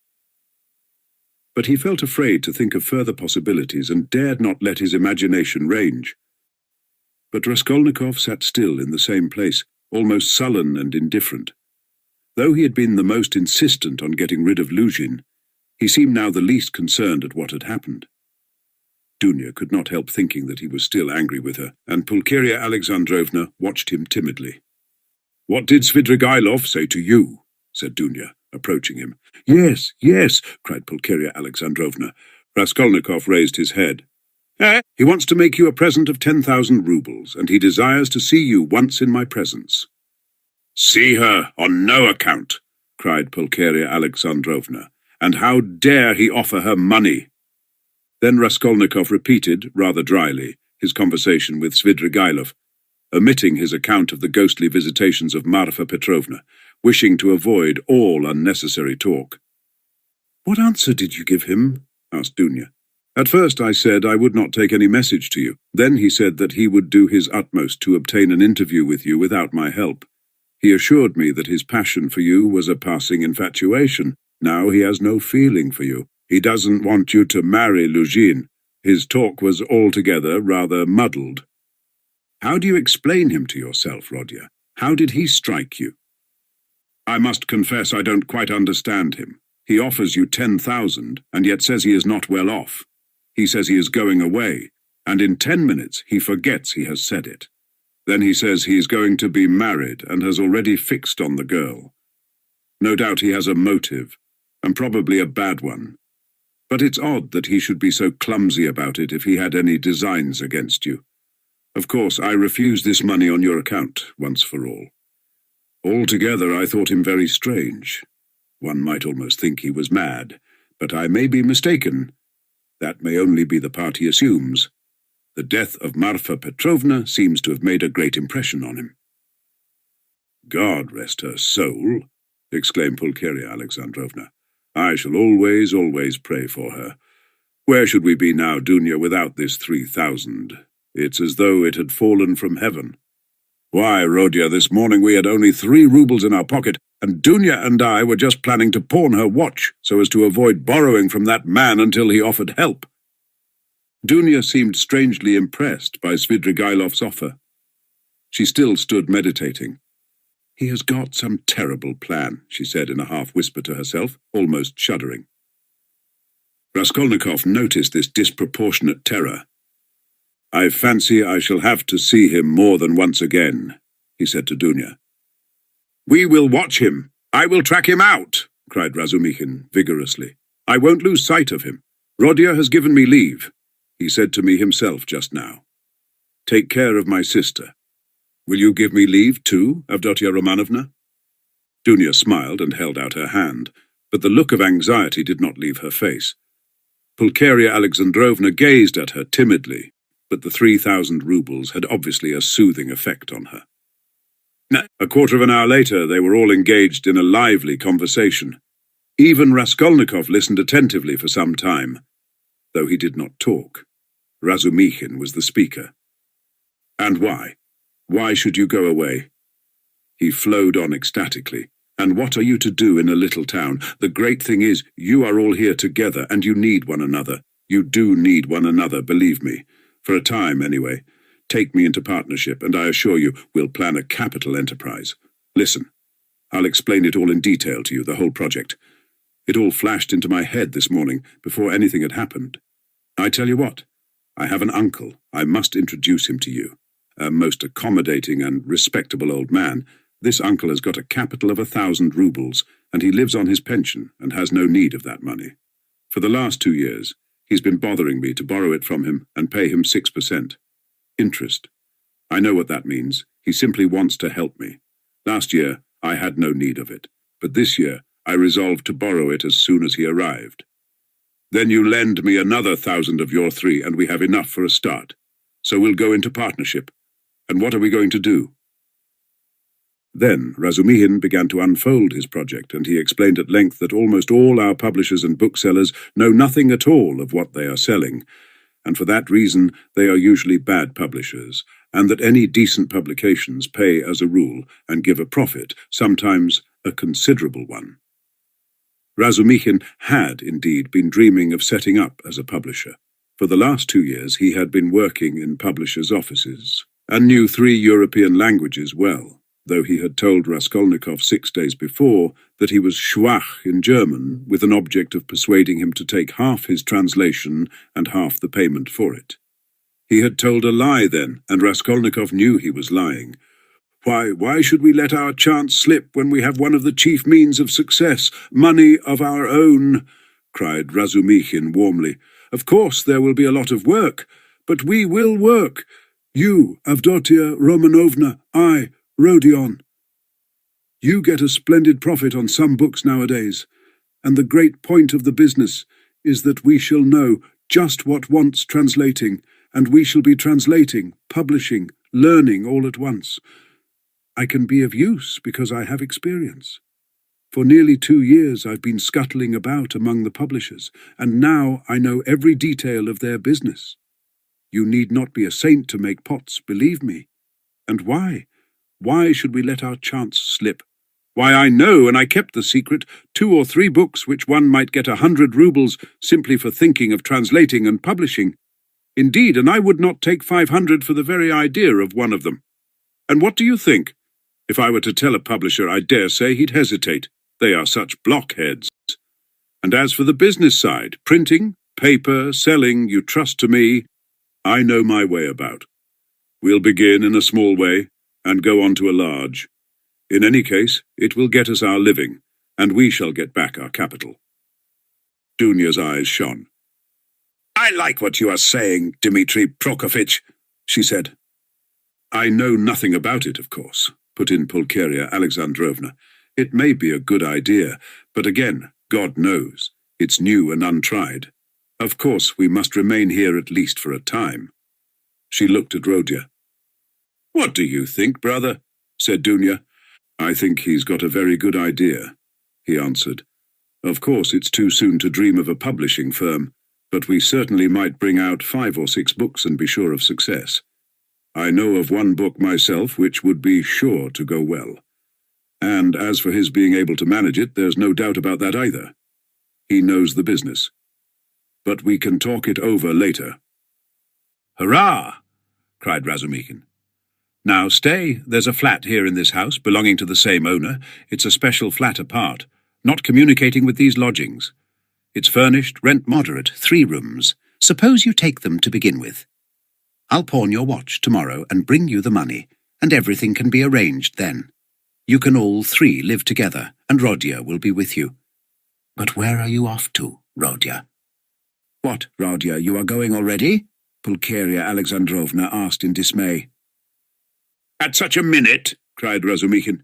But he felt afraid to think of further possibilities and dared not let his imagination range. But Raskolnikov sat still in the same place, almost sullen and indifferent. Though he had been the most insistent on getting rid of Luzhin, he seemed now the least concerned at what had happened. Dunya could not help thinking that he was still angry with her, and Pulcheria Alexandrovna watched him timidly. "What did Svidrigailov say to you?" said Dunya, approaching him. Yes, yes," cried Pulcheria Alexandrovna. Raskolnikov raised his head. "He wants to make you a present of 10,000 roubles, and he desires to see you once in my presence." "See her on no account," cried Pulcheria Alexandrovna. "And how dare he offer her money?" Then Raskolnikov repeated, rather dryly, his conversation with Svidrigailov, omitting his account of the ghostly visitations of Marfa Petrovna, wishing to avoid all unnecessary talk. "What answer did you give him?" asked Dunya. "At first I said I would not take any message to you. Then he said that he would do his utmost to obtain an interview with you without my help. He assured me that his passion for you was a passing infatuation. Now he has no feeling for you. He doesn't want you to marry Luzhin. His talk was altogether rather muddled." "How do you explain him to yourself, Rodya? How did he strike you?" "I must confess I don't quite understand him. He offers you 10,000 and yet says he is not well off. He says he is going away, and in 10 minutes he forgets he has said it. Then he says he is going to be married and has already fixed on the girl. No doubt he has a motive, and probably a bad one. But it's odd that he should be so clumsy about it if he had any designs against you. Of course, I refuse this money on your account, once for all. Altogether, I thought him very strange. One might almost think he was mad, but I may be mistaken. That may only be the part he assumes. The death of Marfa Petrovna seems to have made a great impression on him. God rest her soul, exclaimed Pulcheria Alexandrovna. I shall always, always pray for her. Where should we be now, Dunya, without this 3,000? It's as though it had fallen from heaven. Why, Rodia, this morning we had only 3 rubles in our pocket, and Dunya and I were just planning to pawn her watch so as to avoid borrowing from that man until he offered help. Dunya seemed strangely impressed by Svidrigailov's offer. She still stood meditating. He has got some terrible plan, she said in a half-whisper to herself, almost shuddering. Raskolnikov noticed this disproportionate terror. I fancy I shall have to see him more than once again, he said to Dunya. We will watch him. I will track him out, cried Razumikhin vigorously. I won't lose sight of him. Rodia has given me leave. He said to me himself just now. Take care of my sister. Will you give me leave too, Avdotia Romanovna? Dunya smiled and held out her hand, but the look of anxiety did not leave her face. Pulcheria Alexandrovna gazed at her timidly, but the 3,000 rubles had obviously a soothing effect on her. A quarter of an hour later, they were all engaged in a lively conversation. Even Raskolnikov listened attentively for some time, though he did not talk. Razumikhin was the speaker. And why? Why should you go away? He flowed on ecstatically. And what are you to do in a little town? The great thing is, you are all here together, and you need one another. You do need one another, believe me. For a time, anyway. Take me into partnership, and I assure you, we'll plan a capital enterprise. Listen, I'll explain it all in detail to you, the whole project. It all flashed into my head this morning, before anything had happened. I tell you what, I have an uncle. I must introduce him to you. A most accommodating and respectable old man. This uncle has got a capital of 1,000 rubles, and he lives on his pension and has no need of that money. For the last 2 years, he's been bothering me to borrow it from him and pay him 6%. Interest. I know what that means. He simply wants to help me. Last year, I had no need of it, but this year, I resolved to borrow it as soon as he arrived. Then you lend me another 1,000 of your 3, and we have enough for a start. So we'll go into partnership. And what are we going to do? Then Razumikhin began to unfold his project, and he explained at length that almost all our publishers and booksellers know nothing at all of what they are selling, and for that reason they are usually bad publishers, and that any decent publications pay as a rule and give a profit, sometimes a considerable one. Razumikhin had indeed been dreaming of setting up as a publisher. For the last 2 years he had been working in publishers' offices, and knew 3 European languages well, though he had told Raskolnikov 6 days before that he was schwach in German, with an object of persuading him to take half his translation and half the payment for it. He had told a lie then, and Raskolnikov knew he was lying. Why should we let our chance slip when we have one of the chief means of success, money of our own? Cried Razumikhin warmly. Of course there will be a lot of work, but we will work. You, Avdotia Romanovna, I, Rodion. You get a splendid profit on some books nowadays, and the great point of the business is that we shall know just what wants translating, and we shall be translating, publishing, learning all at once. I can be of use because I have experience. For nearly 2 years I've been scuttling about among the publishers, and now I know every detail of their business. You need not be a saint to make pots, believe me. And why? Why should we let our chance slip? Why, I know, and I kept the secret, 2 or 3 books which one might get 100 rubles simply for thinking of translating and publishing. Indeed, and I would not take 500 for the very idea of one of them. And what do you think? If I were to tell a publisher, I dare say he'd hesitate. They are such blockheads. And as for the business side, printing, paper, selling, you trust to me, I know my way about. We'll begin in a small way and go on to a large. In any case, it will get us our living, and we shall get back our capital." Dunya's eyes shone. "I like what you are saying, Dmitri Prokofitch," she said. "I know nothing about it, of course," put in Pulcheria Alexandrovna. "It may be a good idea, but again, God knows, it's new and untried. Of course, we must remain here at least for a time." She looked at Rodia. "What do you think, brother?" said Dunya. "I think he's got a very good idea," he answered. "Of course, it's too soon to dream of a publishing firm, but we certainly might bring out 5 or 6 books and be sure of success. I know of one book myself which would be sure to go well. And as for his being able to manage it, there's no doubt about that either. He knows the business. But we can talk it over later." "Hurrah!" cried Razumikhin. "Now stay, there's a flat here in this house belonging to the same owner. It's a special flat apart, not communicating with these lodgings. It's furnished, rent moderate, 3 rooms. Suppose you take them to begin with. I'll pawn your watch tomorrow and bring you the money, and everything can be arranged then. You can all 3 live together, and Rodia will be with you." "But where are you off to, Rodia?" "What, Rodia, you are going already?" Pulcheria Alexandrovna asked in dismay. "At such a minute?" cried Razumikhin.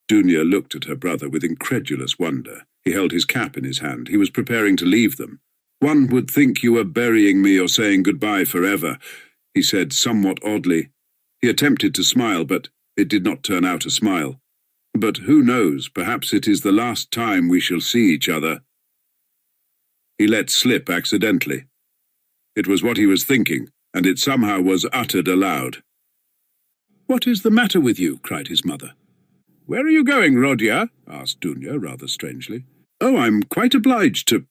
Dunya looked at her brother with incredulous wonder. He held his cap in his hand. He was preparing to leave them. "One would think you were burying me or saying goodbye forever," he said somewhat oddly. He attempted to smile, but it did not turn out a smile. "But who knows, perhaps it is the last time we shall see each other." He let slip accidentally. It was what he was thinking, and it somehow was uttered aloud. "What is the matter with you?" cried his mother. "Where are you going, Rodia?" asked Dunya rather strangely. "Oh, I'm quite obliged to—"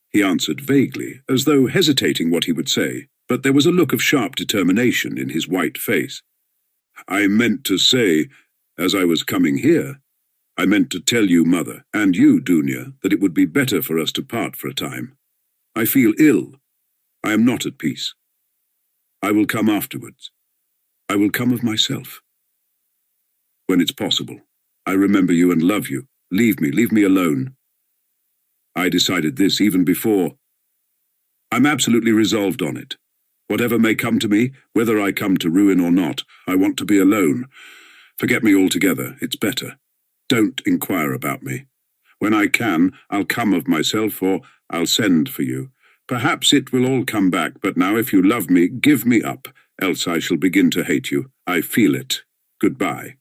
he answered vaguely, as though hesitating what he would say, but there was a look of sharp determination in his white face. "I meant to say, as I was coming here, I meant to tell you, Mother, and you, Dunya, that it would be better for us to part for a time. I feel ill. I am not at peace. I will come afterwards. I will come of myself. When it's possible. I remember you and love you. Leave me alone. I decided this even before. I'm absolutely resolved on it. Whatever may come to me, whether I come to ruin or not, I want to be alone. Forget me altogether, it's better. Don't inquire about me. When I can, I'll come of myself, or I'll send for you. Perhaps it will all come back, but now if you love me, give me up, else I shall begin to hate you. I feel it. Goodbye."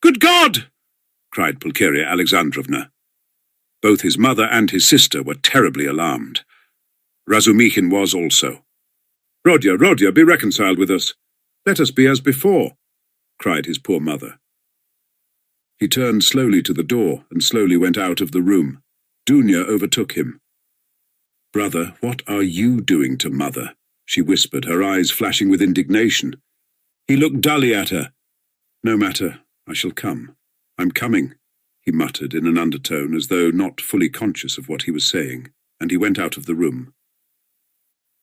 "Good God!" cried Pulcheria Alexandrovna. Both his mother and his sister were terribly alarmed. Razumikhin was also. Rodia, be reconciled with us. Let us be as before," cried his poor mother. He turned slowly to the door and slowly went out of the room. Dunya overtook him. "Brother, what are you doing to Mother?" she whispered, her eyes flashing with indignation. He looked dully at her. "No matter, I shall come. I'm coming," he muttered in an undertone, as though not fully conscious of what he was saying, and he went out of the room.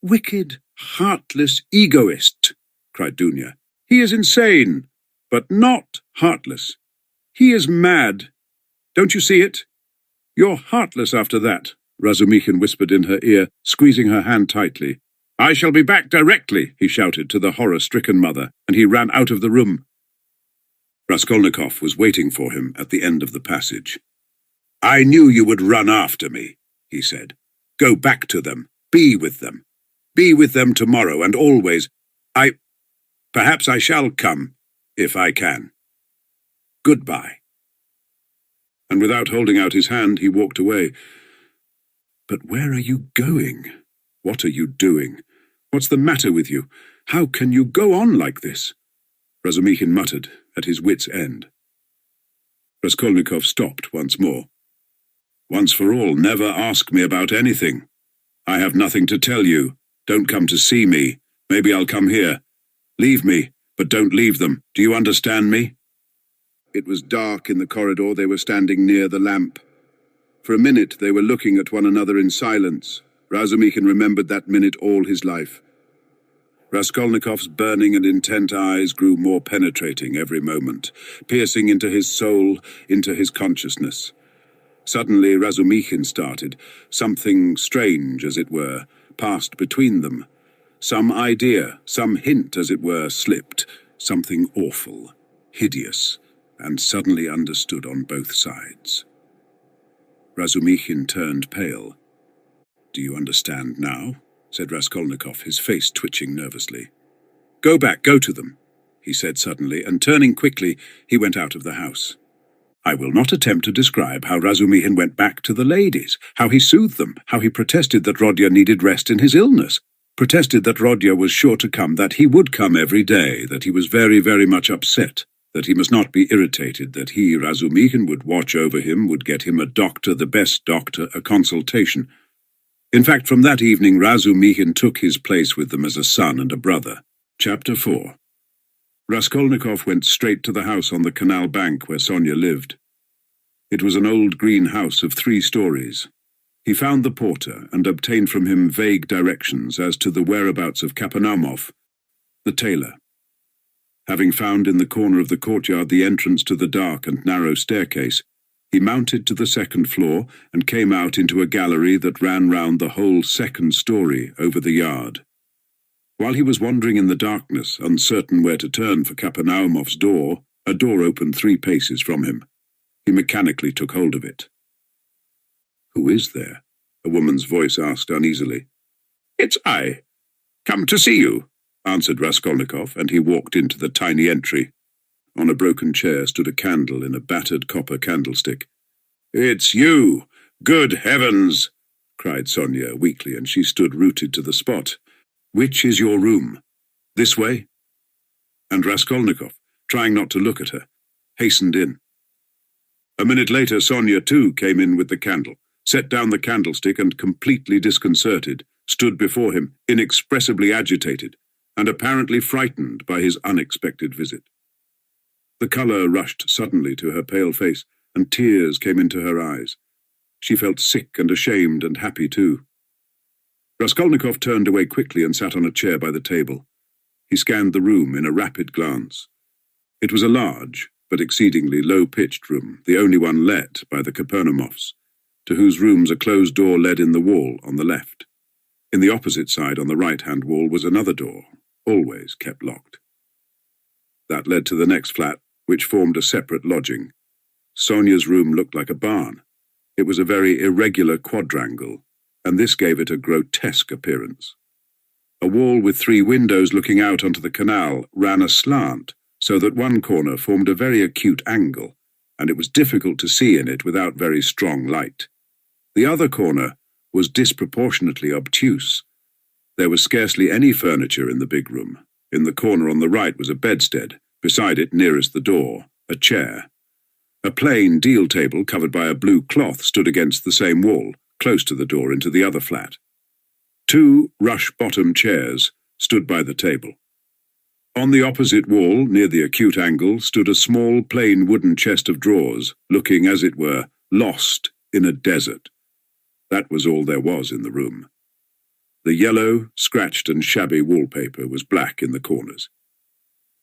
"Wicked, heartless egoist," cried Dunya. "He is insane, but not heartless. He is mad. Don't you see it? You're heartless after that," Razumikhin whispered in her ear, squeezing her hand tightly. "I shall be back directly," he shouted to the horror-stricken mother, and he ran out of the room. Raskolnikov was waiting for him at the end of the passage. "I knew you would run after me," he said. "Go back to them. Be with them. Be with them tomorrow and always. Perhaps I shall come, if I can. Goodbye." And without holding out his hand, he walked away. "But where are you going? What are you doing? What's the matter with you? How can you go on like this?" Razumikhin muttered, at his wits' end. Raskolnikov stopped once more. "Once for all, never ask me about anything. I have nothing to tell you. Don't come to see me. Maybe I'll come here. Leave me, but don't leave them. Do you understand me?" It was dark in the corridor. They were standing near the lamp. For a minute they were looking at one another in silence. Razumikhin remembered that minute all his life. Raskolnikov's burning and intent eyes grew more penetrating every moment, piercing into his soul, into his consciousness. Suddenly Razumikhin started. Something strange, as it were, passed between them. Some idea, some hint, as it were, slipped. Something awful, hideous, and suddenly understood on both sides. Razumikhin turned pale. "Do you understand now?" said Raskolnikov, his face twitching nervously. "Go back, go to them," he said suddenly, and turning quickly, he went out of the house. I will not attempt to describe how Razumikhin went back to the ladies, how he soothed them, how he protested that Rodya needed rest in his illness, protested that Rodya was sure to come, that he would come every day, that he was very, very much upset, that he must not be irritated, that he, Razumikhin, would watch over him, would get him a doctor, the best doctor, a consultation. In fact, from that evening, Razumikhin took his place with them as a son and a brother. Chapter 4. Raskolnikov went straight to the house on the canal bank where Sonia lived. It was an old green house of 3 stories. He found the porter and obtained from him vague directions as to the whereabouts of Kapernaumov, the tailor. Having found in the corner of the courtyard the entrance to the dark and narrow staircase, he mounted to the 2nd floor and came out into a gallery that ran round the whole 2nd story over the yard. While he was wandering in the darkness, uncertain where to turn for Kapernaumov's door, a door opened 3 paces from him. He mechanically took hold of it. "Who is there?" a woman's voice asked uneasily. "It's I. Come to see you," answered Raskolnikov, and he walked into the tiny entry. On a broken chair stood a candle in a battered copper candlestick. "It's you! Good heavens!" cried Sonia weakly, and she stood rooted to the spot. "Which is your room? This way?" And Raskolnikov, trying not to look at her, hastened in. A minute later Sonia too came in with the candle, set down the candlestick and, completely disconcerted, stood before him, inexpressibly agitated, and apparently frightened by his unexpected visit. The colour rushed suddenly to her pale face, and tears came into her eyes. She felt sick and ashamed and happy too. Raskolnikov turned away quickly and sat on a chair by the table. He scanned the room in a rapid glance. It was a large, but exceedingly low-pitched room, the only one let by the Kapernaumovs, to whose rooms a closed door led in the wall on the left. In the opposite side, on the right-hand wall, was another door, always kept locked. That led to the next flat, which formed a separate lodging. Sonia's room looked like a barn. It was a very irregular quadrangle, and this gave it a grotesque appearance. A wall with 3 windows looking out onto the canal ran aslant, so that one corner formed a very acute angle, and it was difficult to see in it without very strong light. The other corner was disproportionately obtuse. There was scarcely any furniture in the big room. In the corner on the right was a bedstead, beside it, nearest the door, a chair. A plain deal table covered by a blue cloth stood against the same wall, close to the door into the other flat. 2 rush-bottom chairs stood by the table. On the opposite wall, near the acute angle, stood a small, plain wooden chest of drawers, looking, as it were, lost in a desert. That was all there was in the room. The yellow, scratched and shabby wallpaper was black in the corners.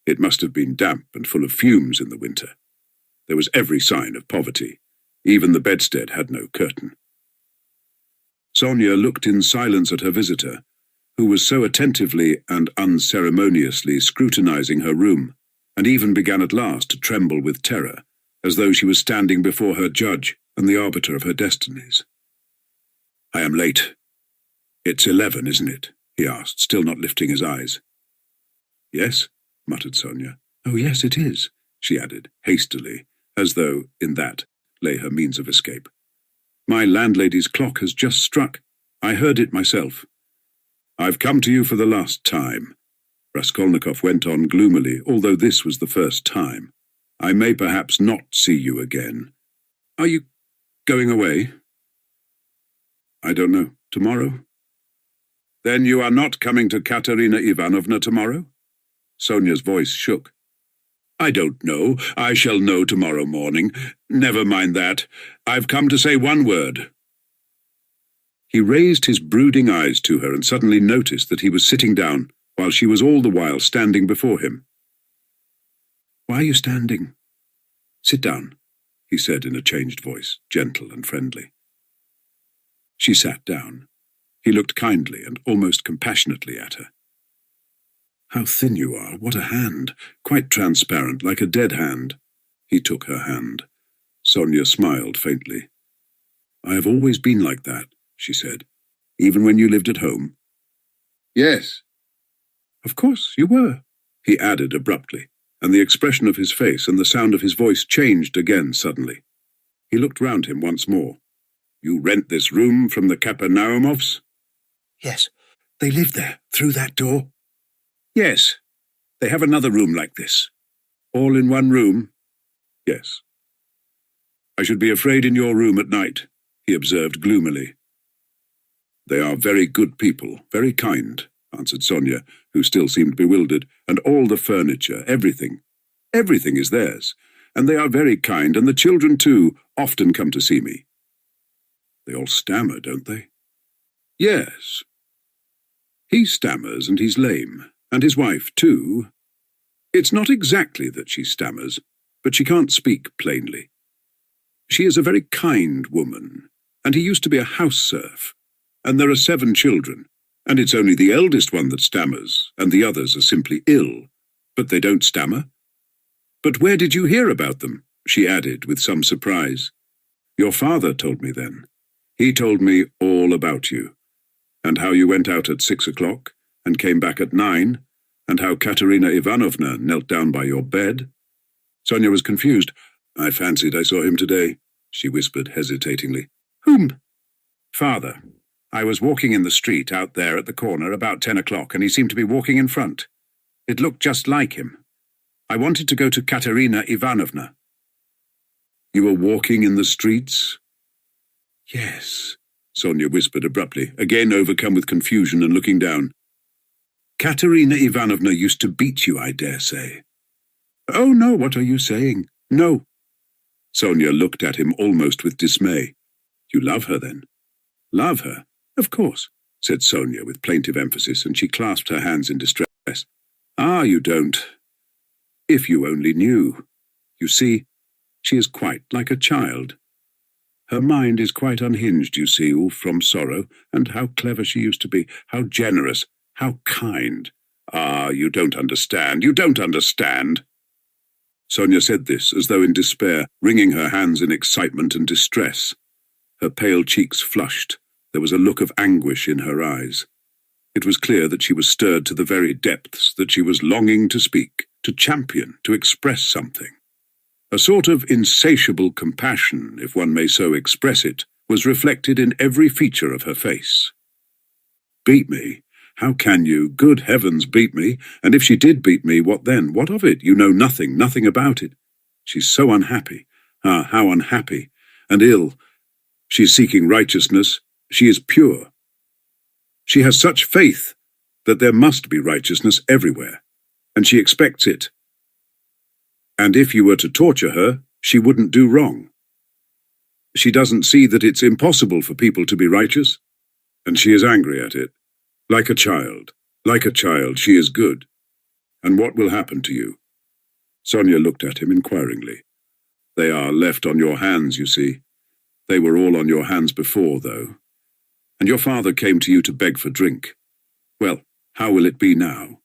It must have been damp and full of fumes in the winter. There was every sign of poverty. Even the bedstead had no curtain. Sonia looked in silence at her visitor, who was so attentively and unceremoniously scrutinizing her room, and even began at last to tremble with terror, as though she was standing before her judge and the arbiter of her destinies. "I am late. It's 11, isn't it?" he asked, still not lifting his eyes. "Yes," muttered Sonia. "Oh, yes, it is," she added, hastily, as though, in that, lay her means of escape. "My landlady's clock has just struck. I heard it myself." "I've come to you for the last time," Raskolnikov went on gloomily, although this was the first time. "I may perhaps not see you again. Are you going away?" "I don't know. Tomorrow?" "Then you are not coming to Katerina Ivanovna tomorrow?" Sonia's voice shook. I don't know. I shall know tomorrow morning. Never mind that. I've come to say one word. He raised his brooding eyes to her and suddenly noticed that he was sitting down while she was all the while standing before him. "Why are you standing?" "Sit down," he said in a changed voice, gentle and friendly. She sat down. He looked kindly and almost compassionately at her. "How thin you are, what a hand, quite transparent, like a dead hand." He took her hand. Sonia smiled faintly. "I have always been like that," she said. "Even when you lived at home?" "Yes." "Of course you were," he added abruptly, and the expression of his face and the sound of his voice changed again suddenly. He looked round him once more. "You rent this room from the Kapernaumovs?" "Yes. They live there, through that door?" "Yes. They have another room like this." "All in one room?" "Yes." "I should be afraid in your room at night," he observed gloomily. "They are very good people, very kind," answered Sonia, who still seemed bewildered, "and all the furniture, everything is theirs, and they are very kind, and the children, too, often come to see me." "They all stammer, don't they?" "Yes. He stammers, and he's lame, and his wife, too. It's not exactly that she stammers, but she can't speak plainly. She is a very kind woman, and he used to be a house serf, and there are 7 children, and it's only the eldest one that stammers, and the others are simply ill, but they don't stammer." "But where did you hear about them?" she added with some surprise. "Your father told me then. He told me all about you, and how you went out at 6 o'clock, and came back at 9, and how Katerina Ivanovna knelt down by your bed." Sonia was confused. "I fancied I saw him today," she whispered hesitatingly. "Whom?" "Father. I was walking in the street out there at the corner about 10 o'clock, and he seemed to be walking in front. It looked just like him. I wanted to go to Katerina Ivanovna." "You were walking in the streets?" "Yes," Sonia whispered abruptly, again overcome with confusion and looking down. "Katerina Ivanovna used to beat you, I dare say." "Oh, no, what are you saying? No." Sonia looked at him almost with dismay. "You love her, then?" "Love her? Of course," said Sonia with plaintive emphasis, and she clasped her hands in distress. "Ah, you don't. If you only knew. You see, she is quite like a child. Her mind is quite unhinged, you see, all from sorrow, and how clever she used to be, how generous, how kind. Ah, you don't understand, you don't understand." Sonia said this as though in despair, wringing her hands in excitement and distress. Her pale cheeks flushed. There was a look of anguish in her eyes. It was clear that she was stirred to the very depths, that she was longing to speak, to champion, to express something. A sort of insatiable compassion, if one may so express it, was reflected in every feature of her face. "Beat me? How can you? Good heavens, beat me? And if she did beat me, what then? What of it? You know nothing about it. She's so unhappy. Ah, how unhappy. And ill. She's seeking righteousness. She is pure. She has such faith that there must be righteousness everywhere, and she expects it. And if you were to torture her, she wouldn't do wrong. She doesn't see that it's impossible for people to be righteous, and she is angry at it. Like a child, she is good. And what will happen to you?" Sonia looked at him inquiringly. "They are left on your hands, you see. They were all on your hands before, though. And your father came to you to beg for drink. Well, how will it be now?"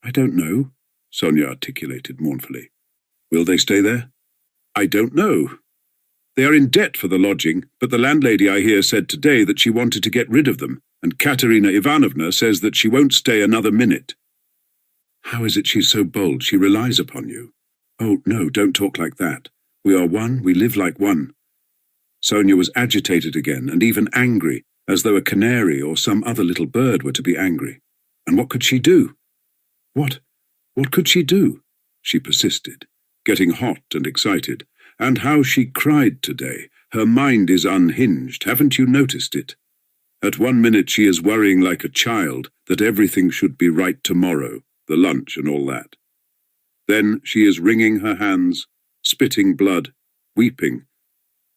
"I don't know," Sonia articulated mournfully. "Will they stay there?" "I don't know. They are in debt for the lodging, but the landlady, I hear, said today that she wanted to get rid of them, and Katerina Ivanovna says that she won't stay another minute." "How is it she's so bold? She relies upon you." "Oh, no, don't talk like that. We are one, we live like one." Sonia was agitated again, and even angry, as though a canary or some other little bird were to be angry. And what could she do? What could she do? She persisted, getting hot and excited. And how she cried today. Her mind is unhinged, haven't you noticed it? At one minute she is worrying like a child that everything should be right tomorrow, the lunch and all that. Then she is wringing her hands, spitting blood, weeping,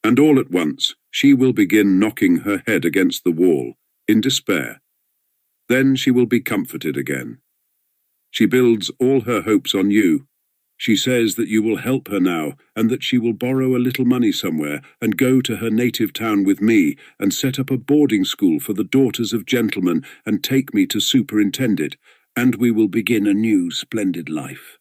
and all at once she will begin knocking her head against the wall, in despair. Then she will be comforted again. She builds all her hopes on you. She says that you will help her now, and that she will borrow a little money somewhere and go to her native town with me and set up a boarding school for the daughters of gentlemen and take me to superintend it, and we will begin a new splendid life.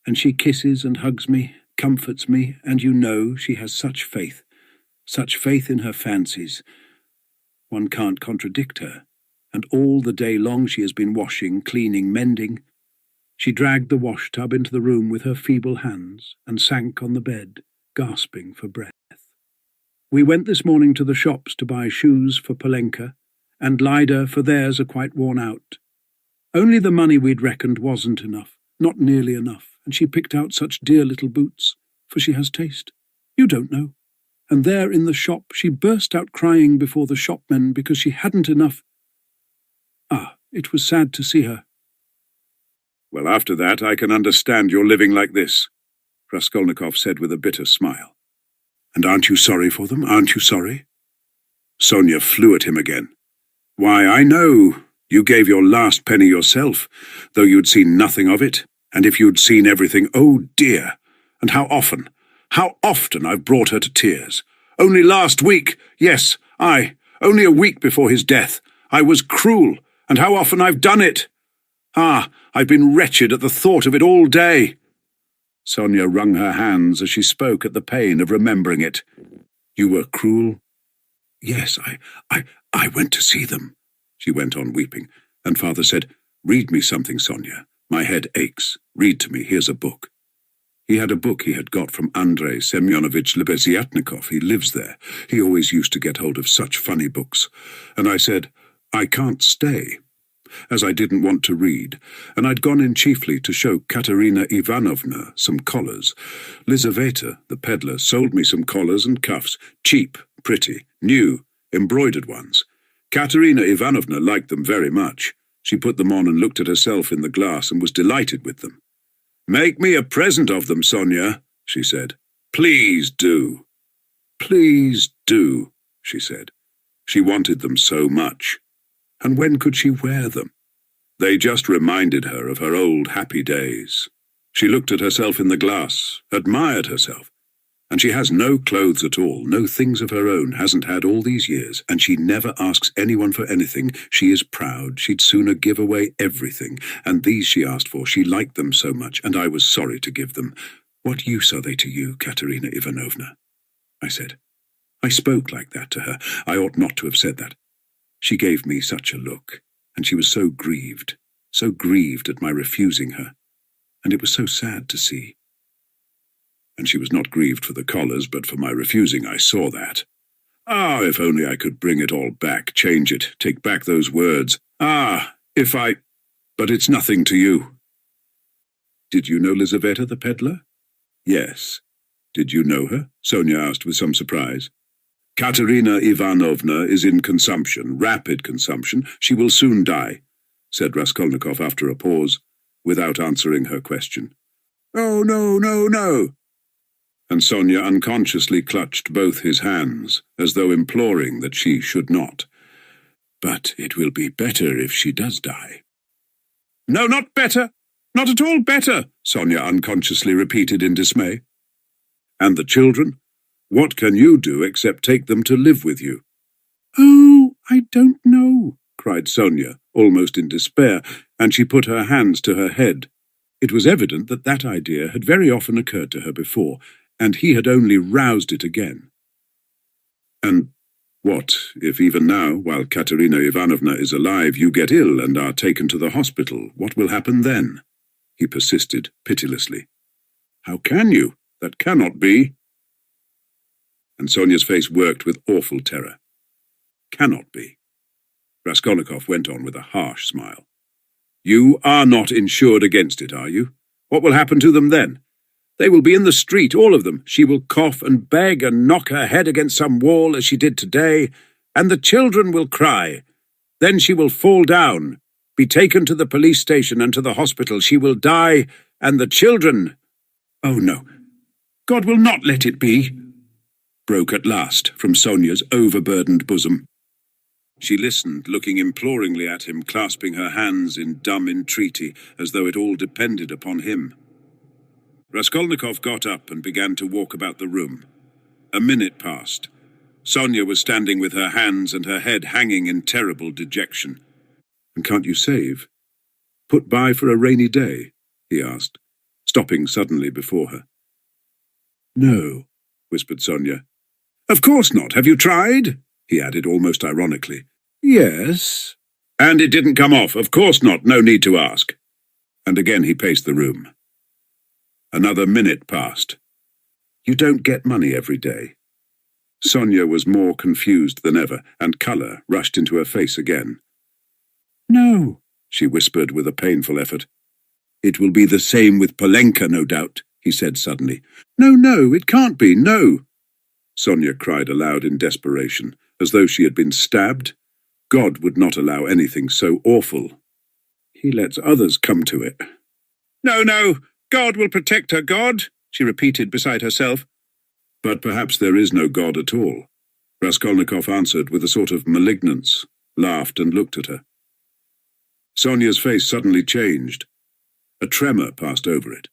And she kisses and hugs me, comforts me, and you know she has such faith in her fancies. One can't contradict her, and all the day long she has been washing, cleaning, mending. She dragged the wash-tub into the room with her feeble hands and sank on the bed, gasping for breath. We went this morning to the shops to buy shoes for Polenka, and Lida, for theirs are quite worn out. Only the money we'd reckoned wasn't enough, not nearly enough, and she picked out such dear little boots, for she has taste. You don't know. And there in the shop she burst out crying before the shopmen because she hadn't enough. It was sad to see her. Well, after that, I can understand your living like this, Raskolnikov said with a bitter smile. And aren't you sorry for them? Aren't you sorry? Sonia flew at him again. Why, I know. You gave your last penny yourself, though you'd seen nothing of it. And if you'd seen everything, oh dear! And how often I've brought her to tears. Only last week, yes, only a week before his death, I was cruel, and how often I've done it! I've been wretched at the thought of it all day. Sonia wrung her hands as she spoke at the pain of remembering it. You were cruel? Yes, I went to see them, she went on weeping, and father said, Read me something, Sonia. My head aches. Read to me, here's a book. He had a book he had got from Andrei Semyonovich Lebeziatnikov. He lives there. He always used to get hold of such funny books. And I said, I can't stay, as I didn't want to read, and I'd gone in chiefly to show Katerina Ivanovna some collars. Lizaveta, the peddler, sold me some collars and cuffs, cheap, pretty, new, embroidered ones. Katerina Ivanovna liked them very much. She put them on and looked at herself in the glass and was delighted with them. Make me a present of them, Sonia, she said. Please do. Please do, she said. She wanted them so much. And when could she wear them? They just reminded her of her old happy days. She looked at herself in the glass, admired herself. And she has no clothes at all, no things of her own, hasn't had all these years, and she never asks anyone for anything. She is proud, she'd sooner give away everything, and these she asked for, she liked them so much, and I was sorry to give them. What use are they to you, Katerina Ivanovna? I said. I spoke like that to her. I ought not to have said that. She gave me such a look, and she was so grieved at my refusing her, and it was so sad to see. And she was not grieved for the collars, but for my refusing, I saw that. If only I could bring it all back, change it, take back those words. But it's nothing to you. Did you know Lizaveta, the peddler? Yes. Did you know her? Sonia asked with some surprise. Katerina Ivanovna is in consumption, rapid consumption. She will soon die, said Raskolnikov after a pause, without answering her question. Oh, no, no, no. And Sonia unconsciously clutched both his hands, as though imploring that she should not. But it will be better if she does die. No, not better. Not at all better, Sonia unconsciously repeated in dismay. And the children? What can you do except take them to live with you? Oh, I don't know, cried Sonia, almost in despair, and she put her hands to her head. It was evident that that idea had very often occurred to her before, and he had only roused it again. And what, if even now, while Katerina Ivanovna is alive, you get ill and are taken to the hospital? What will happen then? He persisted pitilessly. How can you? That cannot be. And Sonia's face worked with awful terror. Cannot be. Raskolnikov went on with a harsh smile. You are not insured against it, are you? What will happen to them then? They will be in the street, all of them. She will cough and beg and knock her head against some wall as she did today, and the children will cry. Then she will fall down, be taken to the police station and to the hospital. She will die, and the children. Oh, no, God will not let it be, broke at last from Sonia's overburdened bosom. She listened, looking imploringly at him, clasping her hands in dumb entreaty, as though it all depended upon him. Raskolnikov got up and began to walk about the room. A minute passed. Sonia was standing with her hands and her head hanging in terrible dejection. "And can't you save? Put by for a rainy day?" he asked, stopping suddenly before her. "No," whispered Sonia. "Of course not. Have you tried?" he added almost ironically. "Yes." "And it didn't come off? Of course not. No need to ask." And again he paced the room. Another minute passed. "You don't get money every day." Sonia was more confused than ever, and colour rushed into her face again. "No," she whispered with a painful effort. "It will be the same with Polenka, no doubt," he said suddenly. No, it can't be, no." Sonia cried aloud in desperation, as though she had been stabbed. God would not allow anything so awful. He lets others come to it. No, God will protect her, God," she repeated beside herself. "But perhaps there is no God at all," Raskolnikov answered with a sort of malignance, laughed and looked at her. Sonia's face suddenly changed. A tremor passed over it.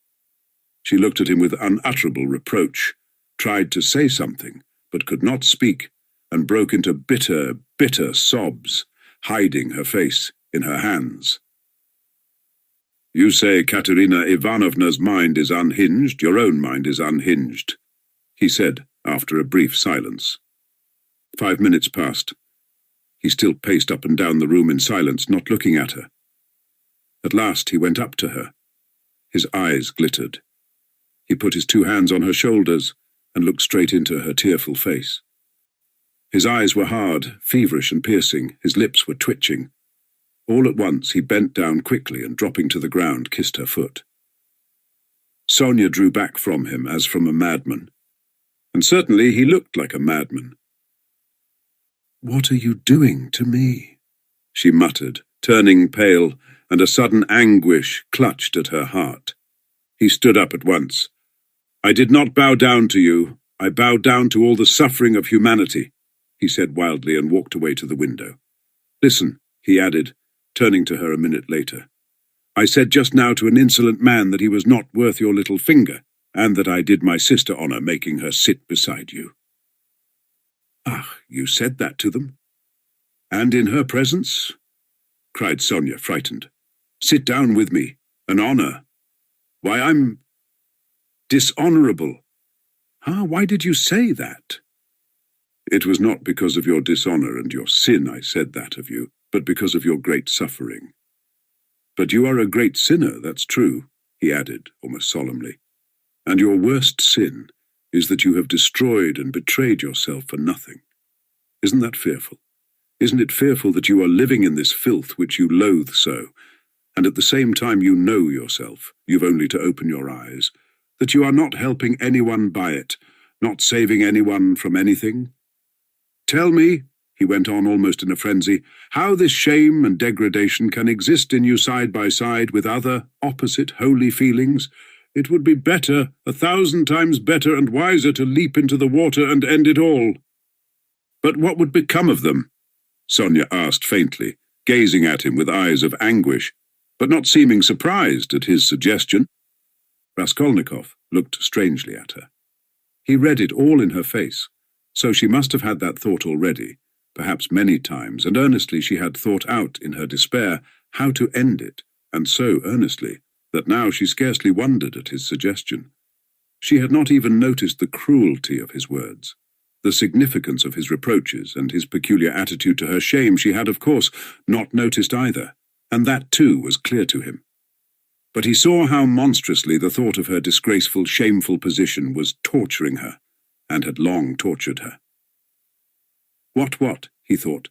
She looked at him with unutterable reproach, tried to say something, but could not speak, and broke into bitter, bitter sobs, hiding her face in her hands. "You say Katerina Ivanovna's mind is unhinged, your own mind is unhinged," he said after a brief silence. 5 minutes passed. He still paced up and down the room in silence, not looking at her. At last he went up to her. His eyes glittered. He put his 2 hands on her shoulders and looked straight into her tearful face. His eyes were hard, feverish and piercing, his lips were twitching. All at once he bent down quickly and, dropping to the ground, kissed her foot. Sonia drew back from him as from a madman, and certainly he looked like a madman. "What are you doing to me?" she muttered, turning pale, and a sudden anguish clutched at her heart. He stood up at once. "I did not bow down to you. I bowed down to all the suffering of humanity," he said wildly, and walked away to the window. "Listen," he added, turning to her a minute later. "I said just now to an insolent man that he was not worth your little finger, and that I did my sister honour making her sit beside you." "Ah, you said that to them? And in her presence?" cried Sonia, frightened. "Sit down with me. An honour. Why, I'm dishonourable." "Ah, why did you say that?" "It was not because of your dishonour and your sin I said that of you, but because of your great suffering. But you are a great sinner, that's true," he added, almost solemnly. "And your worst sin is that you have destroyed and betrayed yourself for nothing. Isn't that fearful? Isn't it fearful that you are living in this filth which you loathe so, and at the same time you know yourself, you've only to open your eyes, that you are not helping anyone by it, not saving anyone from anything? Tell me," he went on almost in a frenzy, "how this shame and degradation can exist in you side by side with other, opposite, holy feelings. It would be better, 1,000 times better and wiser to leap into the water and end it all." "But what would become of them?" Sonia asked faintly, gazing at him with eyes of anguish, but not seeming surprised at his suggestion. Raskolnikov looked strangely at her. He read it all in her face, so she must have had that thought already, perhaps many times, and earnestly she had thought out in her despair how to end it, and so earnestly that now she scarcely wondered at his suggestion. She had not even noticed the cruelty of his words. The significance of his reproaches and his peculiar attitude to her shame she had, of course, not noticed either, and that too was clear to him. But he saw how monstrously the thought of her disgraceful, shameful position was torturing her, and had long tortured her. What, he thought,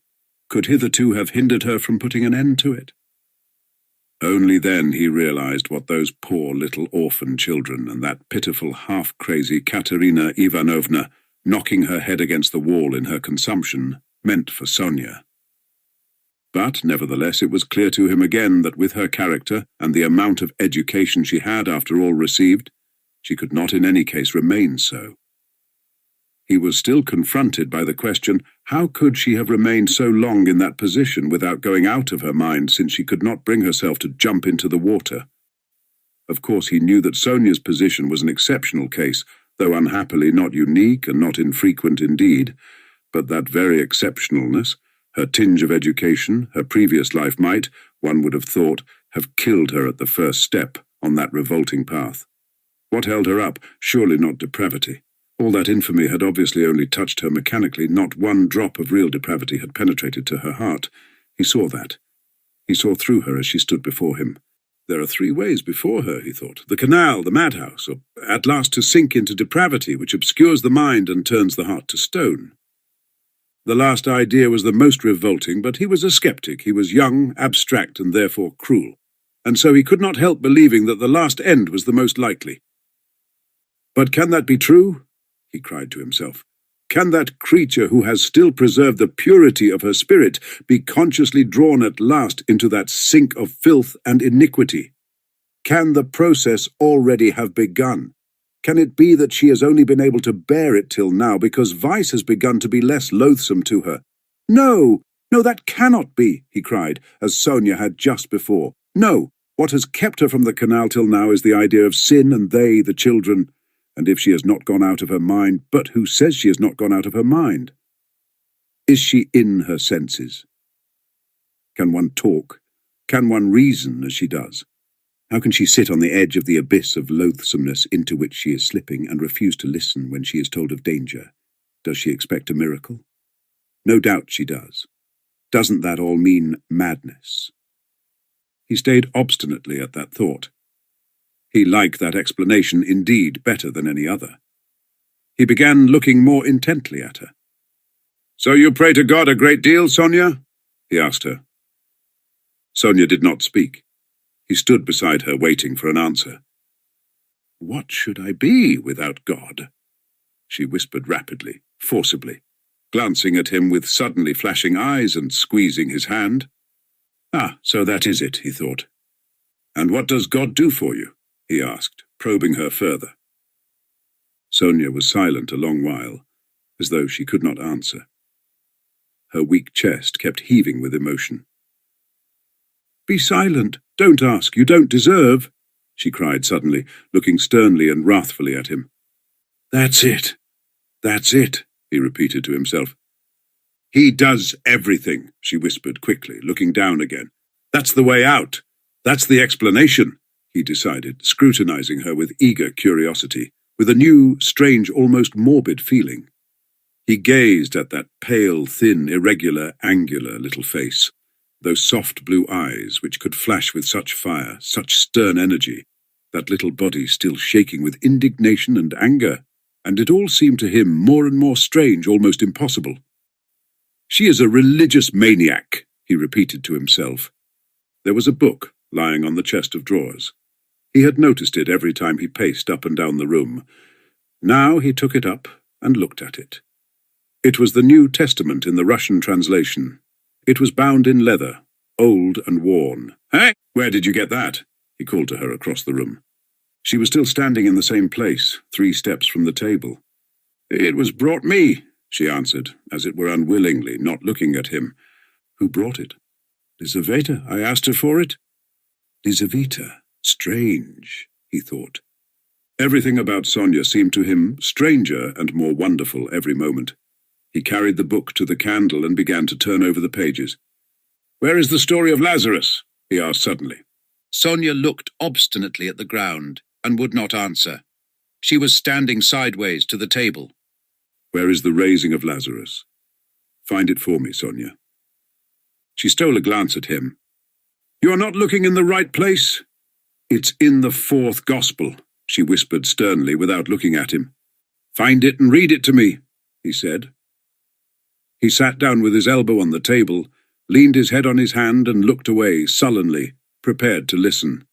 could hitherto have hindered her from putting an end to it? Only then he realized what those poor little orphan children and that pitiful, half-crazy Katerina Ivanovna, knocking her head against the wall in her consumption, meant for Sonia. But, nevertheless, it was clear to him again that with her character and the amount of education she had, after all, received, she could not in any case remain so. He was still confronted by the question, how could she have remained so long in that position without going out of her mind, since she could not bring herself to jump into the water? Of course, he knew that Sonia's position was an exceptional case, though unhappily not unique and not infrequent indeed, but that very exceptionalness, her tinge of education, her previous life might, one would have thought, have killed her at the first step on that revolting path. What held her up? Surely not depravity. All that infamy had obviously only touched her mechanically. Not one drop of real depravity had penetrated to her heart. He saw that. He saw through her as she stood before him. There are three ways before her, he thought. The canal, the madhouse, or at last to sink into depravity, which obscures the mind and turns the heart to stone. The last idea was the most revolting, but he was a skeptic. He was young, abstract, and therefore cruel. And so he could not help believing that the last end was the most likely. But can that be true? He cried to himself. Can that creature who has still preserved the purity of her spirit be consciously drawn at last into that sink of filth and iniquity? Can the process already have begun? Can it be that she has only been able to bear it till now because vice has begun to be less loathsome to her? No, no, that cannot be, he cried, as Sonia had just before. No, what has kept her from the canal till now is the idea of sin and they, the children. And if she has not gone out of her mind, but who says she has not gone out of her mind? Is she in her senses? Can one talk? Can one reason as she does? How can she sit on the edge of the abyss of loathsomeness into which she is slipping and refuse to listen when she is told of danger? Does she expect a miracle? No doubt she does. Doesn't that all mean madness? He stayed obstinately at that thought. He liked that explanation indeed better than any other. He began looking more intently at her. "So you pray to God a great deal, Sonia?" he asked her. Sonia did not speak. He stood beside her, waiting for an answer. "What should I be without God?" she whispered rapidly, forcibly, glancing at him with suddenly flashing eyes and squeezing his hand. "Ah, so that is it," he thought. "And what does God do for you?" he asked, probing her further. Sonia was silent a long while, as though she could not answer. Her weak chest kept heaving with emotion. "Be silent. Don't ask. You don't deserve," she cried suddenly, looking sternly and wrathfully at him. "That's it. That's it," he repeated to himself. "He does everything," she whispered quickly, looking down again. "That's the way out. That's the explanation," he decided, scrutinizing her with eager curiosity, with a new, strange, almost morbid feeling. He gazed at that pale, thin, irregular, angular little face, those soft blue eyes which could flash with such fire, such stern energy, that little body still shaking with indignation and anger, and it all seemed to him more and more strange, almost impossible. "She is a religious maniac," he repeated to himself. There was a book lying on the chest of drawers. He had noticed it every time he paced up and down the room. Now he took it up and looked at it. It was the New Testament in the Russian translation. It was bound in leather, old and worn. "Hey, where did you get that?" he called to her across the room. She was still standing in the same place, 3 steps from the table. "It was brought me," she answered, as it were unwillingly, not looking at him. "Who brought it?" "Lizaveta. I asked her for it." Lizaveta. Strange, he thought. Everything about Sonia seemed to him stranger and more wonderful every moment. He carried the book to the candle and began to turn over the pages. "Where is the story of Lazarus?" he asked suddenly. Sonia looked obstinately at the ground and would not answer. She was standing sideways to the table. "Where is the raising of Lazarus? Find it for me, Sonia." She stole a glance at him. "You are not looking in the right place." "It's in the 4th Gospel," she whispered sternly without looking at him. "Find it and read it to me," he said. He sat down with his elbow on the table, leaned his head on his hand and looked away sullenly, prepared to listen.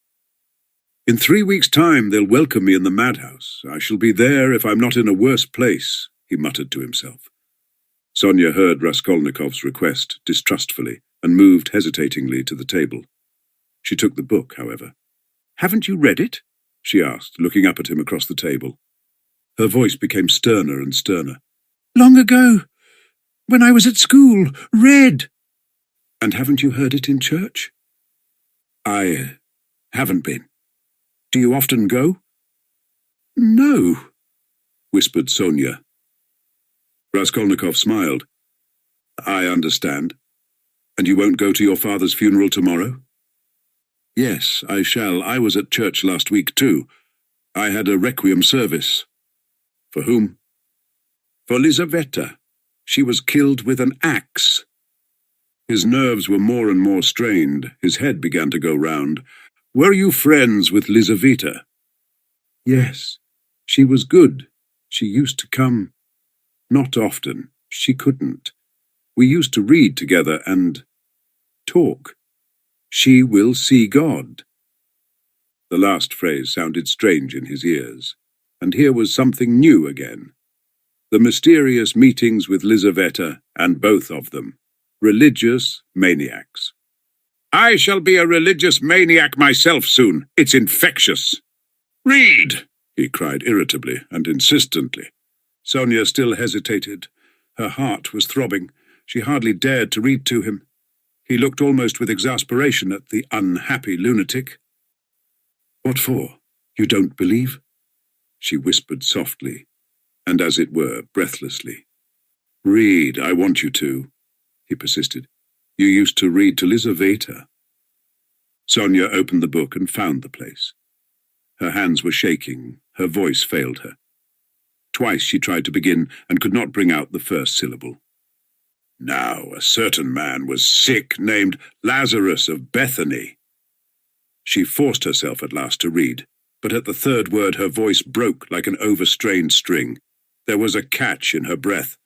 "In 3 weeks' time they'll welcome me in the madhouse. I shall be there if I'm not in a worse place," he muttered to himself. Sonia heard Raskolnikov's request distrustfully, and moved hesitatingly to the table. She took the book, however. "Haven't you read it?" she asked, looking up at him across the table. Her voice became sterner and sterner. "Long ago, when I was at school, read." "And haven't you heard it in church?" "I haven't been. Do you often go?" "No," whispered Sonia. Raskolnikov smiled. "I understand. And you won't go to your father's funeral tomorrow?" "Yes, I shall. I was at church last week, too. I had a requiem service." "For whom?" "For Lizaveta. She was killed with an axe." His nerves were more and more strained. His head began to go round. "Were you friends with Lizaveta?" "Yes. She was good. She used to come." "Not often. She couldn't. We used to read together and talk. She will see God." The last phrase sounded strange in his ears, and here was something new again. The mysterious meetings with Lizaveta, and both of them, religious maniacs. "I shall be a religious maniac myself soon. It's infectious." "Read!" he cried irritably and insistently. Sonia still hesitated. Her heart was throbbing. She hardly dared to read to him. He looked almost with exasperation at the unhappy lunatic. "What for? You don't believe?" she whispered softly, and as it were, breathlessly. "Read, I want you to," he persisted. "You used to read to Lizaveta." Sonia opened the book and found the place. Her hands were shaking, her voice failed her. Twice she tried to begin and could not bring out the first syllable. "Now a certain man was sick, named Lazarus of Bethany." She forced herself at last to read, but at the third word her voice broke like an overstrained string. There was a catch in her breath.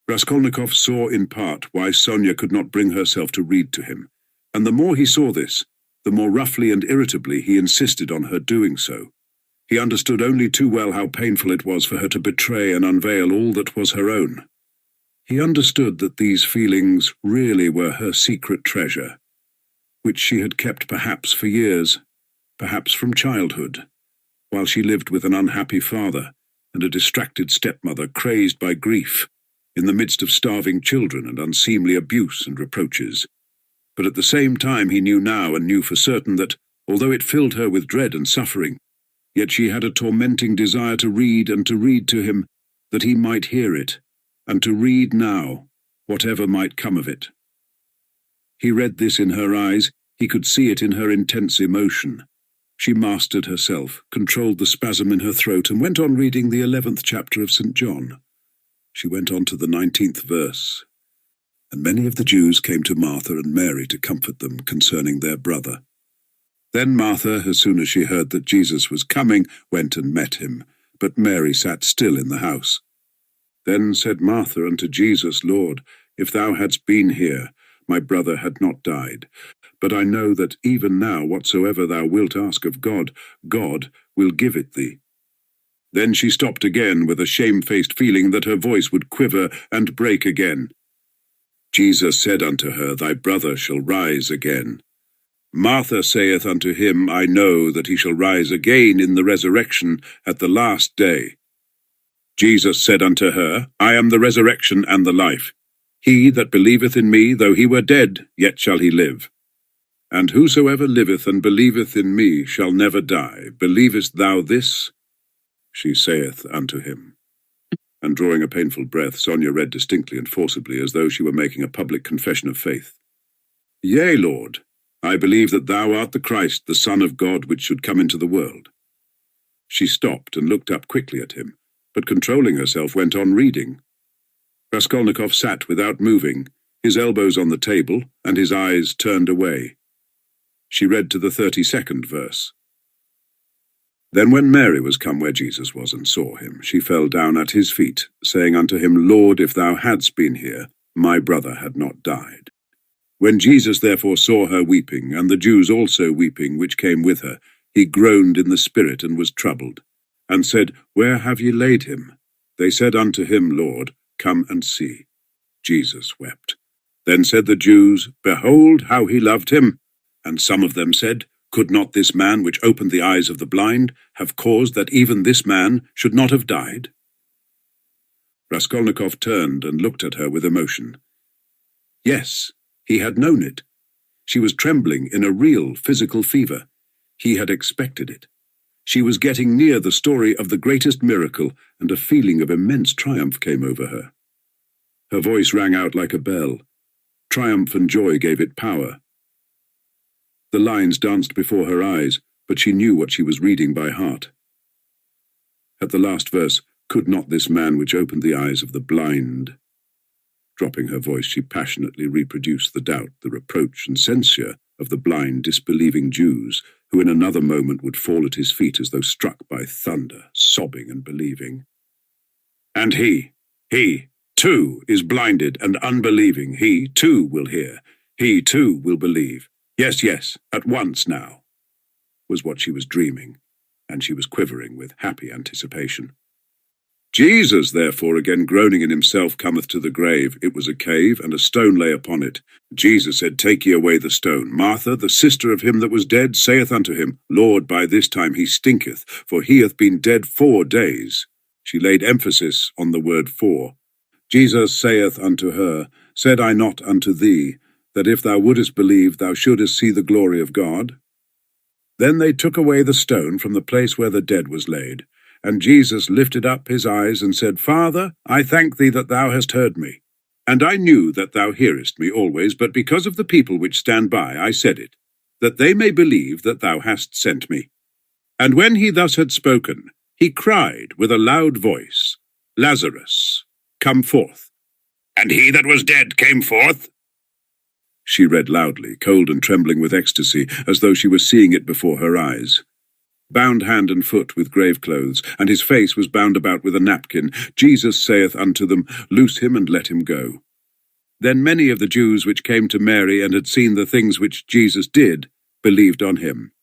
Raskolnikov saw in part why Sonia could not bring herself to read to him, and the more he saw this, the more roughly and irritably he insisted on her doing so. He understood only too well how painful it was for her to betray and unveil all that was her own. He understood that these feelings really were her secret treasure, which she had kept perhaps for years, perhaps from childhood, while she lived with an unhappy father and a distracted stepmother crazed by grief, in the midst of starving children and unseemly abuse and reproaches. But at the same time he knew now and knew for certain that, although it filled her with dread and suffering, yet she had a tormenting desire to read and to read to him, that he might hear it, and to read now, whatever might come of it. He read this in her eyes, he could see it in her intense emotion. She mastered herself, controlled the spasm in her throat, and went on reading the 11th chapter of St. John. She went on to the 19th verse. "And many of the Jews came to Martha and Mary to comfort them concerning their brother. Then Martha, as soon as she heard that Jesus was coming, went and met him, but Mary sat still in the house. Then said Martha unto Jesus, Lord, if thou hadst been here, my brother had not died. But I know that even now whatsoever thou wilt ask of God, God will give it thee." Then she stopped again with a shamefaced feeling that her voice would quiver and break again. Jesus said unto her, Thy brother shall rise again. Martha saith unto him, I know that he shall rise again in the resurrection at the last day. Jesus said unto her, I am the resurrection and the life. He that believeth in me, though he were dead, yet shall he live. And whosoever liveth and believeth in me shall never die. Believest thou this? She saith unto him. And drawing a painful breath, Sonia read distinctly and forcibly, as though she were making a public confession of faith. Yea, Lord, I believe that thou art the Christ, the Son of God, which should come into the world. She stopped and looked up quickly at him, but controlling herself went on reading. Raskolnikov sat without moving, his elbows on the table and his eyes turned away. She read to the 32nd verse. Then when Mary was come where Jesus was and saw him, she fell down at his feet, saying unto him, Lord, if thou hadst been here, my brother had not died. When Jesus therefore saw her weeping, and the Jews also weeping which came with her, he groaned in the spirit and was troubled, and said, Where have ye laid him? They said unto him, Lord, come and see. Jesus wept. Then said the Jews, Behold how he loved him. And some of them said, Could not this man which opened the eyes of the blind have caused that even this man should not have died? Raskolnikov turned and looked at her with emotion. Yes, he had known it. She was trembling in a real physical fever. He had expected it. She was getting near the story of the greatest miracle, and a feeling of immense triumph came over her. Her voice rang out like a bell. Triumph and joy gave it power. The lines danced before her eyes, but she knew what she was reading by heart. At the last verse, Could not this man which opened the eyes of the blind? Dropping her voice, she passionately reproduced the doubt, the reproach and censure of the blind, disbelieving Jews, who in another moment would fall at his feet as though struck by thunder, sobbing and believing. And he, too, is blinded and unbelieving. He, too, will hear. He, too, will believe. Yes, at once now, was what she was dreaming, and she was quivering with happy anticipation. Jesus, therefore, again groaning in himself, cometh to the grave. It was a cave, and a stone lay upon it. Jesus said, Take ye away the stone. Martha, the sister of him that was dead, saith unto him, Lord, by this time he stinketh, for he hath been dead 4 days. She laid emphasis on the word 4. Jesus saith unto her, Said I not unto thee, that if thou wouldest believe, thou shouldest see the glory of God? Then they took away the stone from the place where the dead was laid. And Jesus lifted up his eyes and said, Father, I thank thee that thou hast heard me. And I knew that thou hearest me always, but because of the people which stand by I said it, that they may believe that thou hast sent me. And when he thus had spoken, he cried with a loud voice, Lazarus, come forth. And he that was dead came forth? She read loudly, cold and trembling with ecstasy, as though she was seeing it before her eyes. Bound hand and foot with grave clothes, and his face was bound about with a napkin, Jesus saith unto them, Loose him and let him go. Then many of the Jews which came to Mary and had seen the things which Jesus did, believed on him.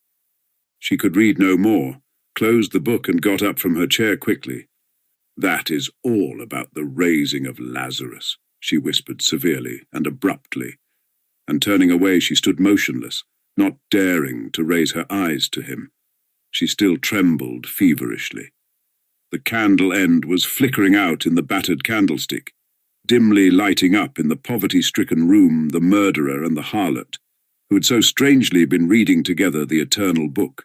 She could read no more, closed the book and got up from her chair quickly. That is all about the raising of Lazarus, she whispered severely and abruptly, and turning away she stood motionless, not daring to raise her eyes to him. She still trembled feverishly. The candle end was flickering out in the battered candlestick, dimly lighting up in the poverty-stricken room the murderer and the harlot, who had so strangely been reading together the eternal book.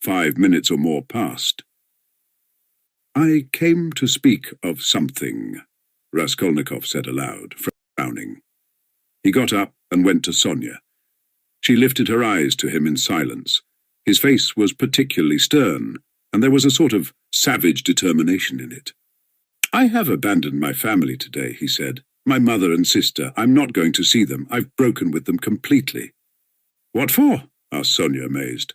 5 minutes or more passed. I came to speak of something, Raskolnikov said aloud, frowning. He got up and went to Sonia. She lifted her eyes to him in silence. His face was particularly stern, and there was a sort of savage determination in it. I have abandoned my family today, he said. My mother and sister. I'm not going to see them. I've broken with them completely. What for? Asked Sonia, amazed.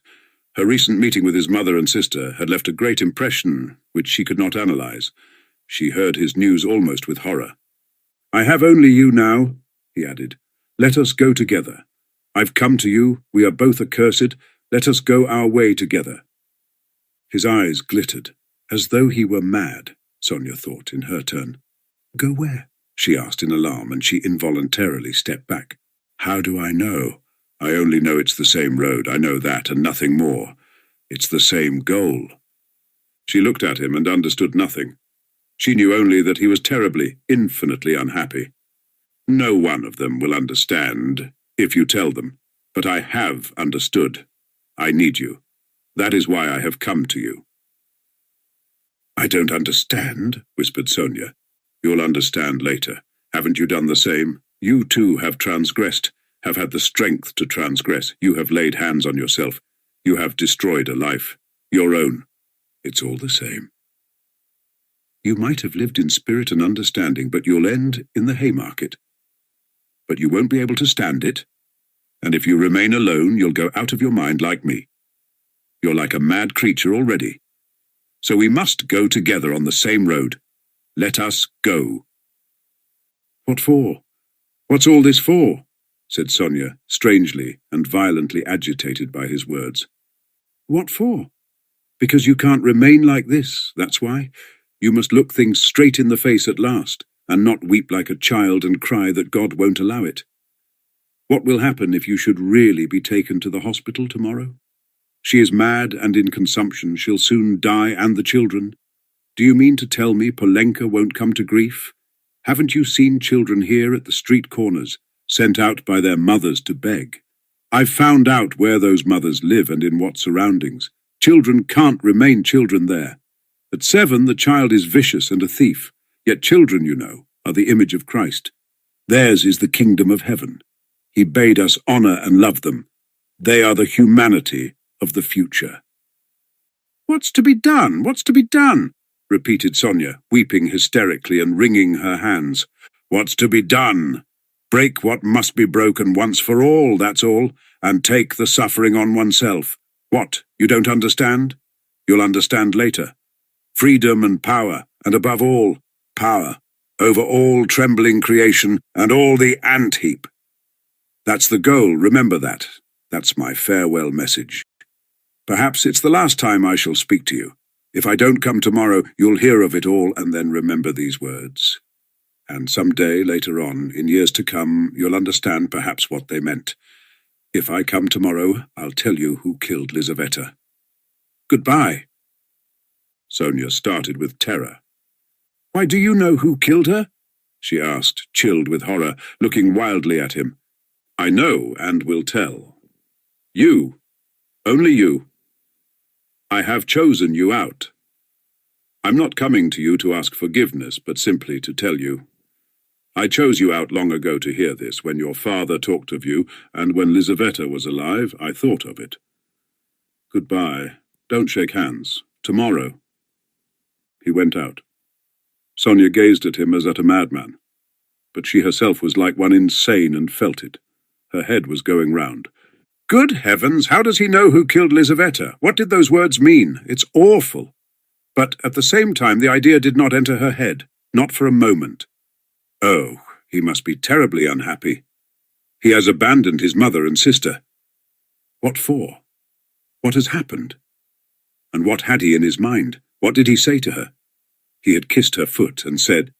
Her recent meeting with his mother and sister had left a great impression which she could not analyze. She heard his news almost with horror. I have only you now, he added. Let us go together. I've come to you. We are both accursed. Let us go our way together. His eyes glittered, as though he were mad, Sonia thought in her turn. Go where? She asked in alarm, and she involuntarily stepped back. How do I know? I only know it's the same road. I know that and nothing more. It's the same goal. She looked at him and understood nothing. She knew only that he was terribly, infinitely unhappy. No one of them will understand, if you tell them, but I have understood. I need you. That is why I have come to you. I don't understand, whispered Sonia. You'll understand later. Haven't you done the same? You too have transgressed, have had the strength to transgress. You have laid hands on yourself. You have destroyed a life. Your own. It's all the same. You might have lived in spirit and understanding, but you'll end in the Haymarket. But you won't be able to stand it. And if you remain alone, you'll go out of your mind like me. You're like a mad creature already. So we must go together on the same road. Let us go. What for? What's all this for? Said Sonia, strangely and violently agitated by his words. What for? Because you can't remain like this, that's why. You must look things straight in the face at last, and not weep like a child and cry that God won't allow it? What will happen if you should really be taken to the hospital tomorrow? She is mad and in consumption. She'll soon die, and the children. Do you mean to tell me Polenka won't come to grief? Haven't you seen children here at the street corners, sent out by their mothers to beg? I've found out where those mothers live and in what surroundings. Children can't remain children there. At 7, the child is vicious and a thief. Yet children, you know, are the image of Christ. Theirs is the kingdom of heaven. He bade us honor and love them. They are the humanity of the future. What's to be done? What's to be done? Repeated Sonia, weeping hysterically and wringing her hands. What's to be done? Break what must be broken once for all, that's all, and take the suffering on oneself. What, you don't understand? You'll understand later. Freedom and power, and above all, power, over all trembling creation and all the ant-heap. That's the goal, remember that. That's my farewell message. Perhaps it's the last time I shall speak to you. If I don't come tomorrow, you'll hear of it all and then remember these words. And some day later on, in years to come, you'll understand perhaps what they meant. If I come tomorrow, I'll tell you who killed Lizaveta. Goodbye. Sonia started with terror. Why, do you know who killed her? She asked, chilled with horror, looking wildly at him. I know and will tell. You. Only you. I have chosen you out. I'm not coming to you to ask forgiveness, but simply to tell you. I chose you out long ago to hear this, when your father talked of you, and when Lizaveta was alive, I thought of it. Goodbye. Don't shake hands. Tomorrow. He went out. Sonia gazed at him as at a madman, but she herself was like one insane and felt it. Her head was going round. Good heavens, how does he know who killed Lizaveta? What did those words mean? It's awful. But at the same time, the idea did not enter her head, not for a moment. Oh, he must be terribly unhappy. He has abandoned his mother and sister. What for? What has happened? And what had he in his mind? What did he say to her? He had kissed her foot and said,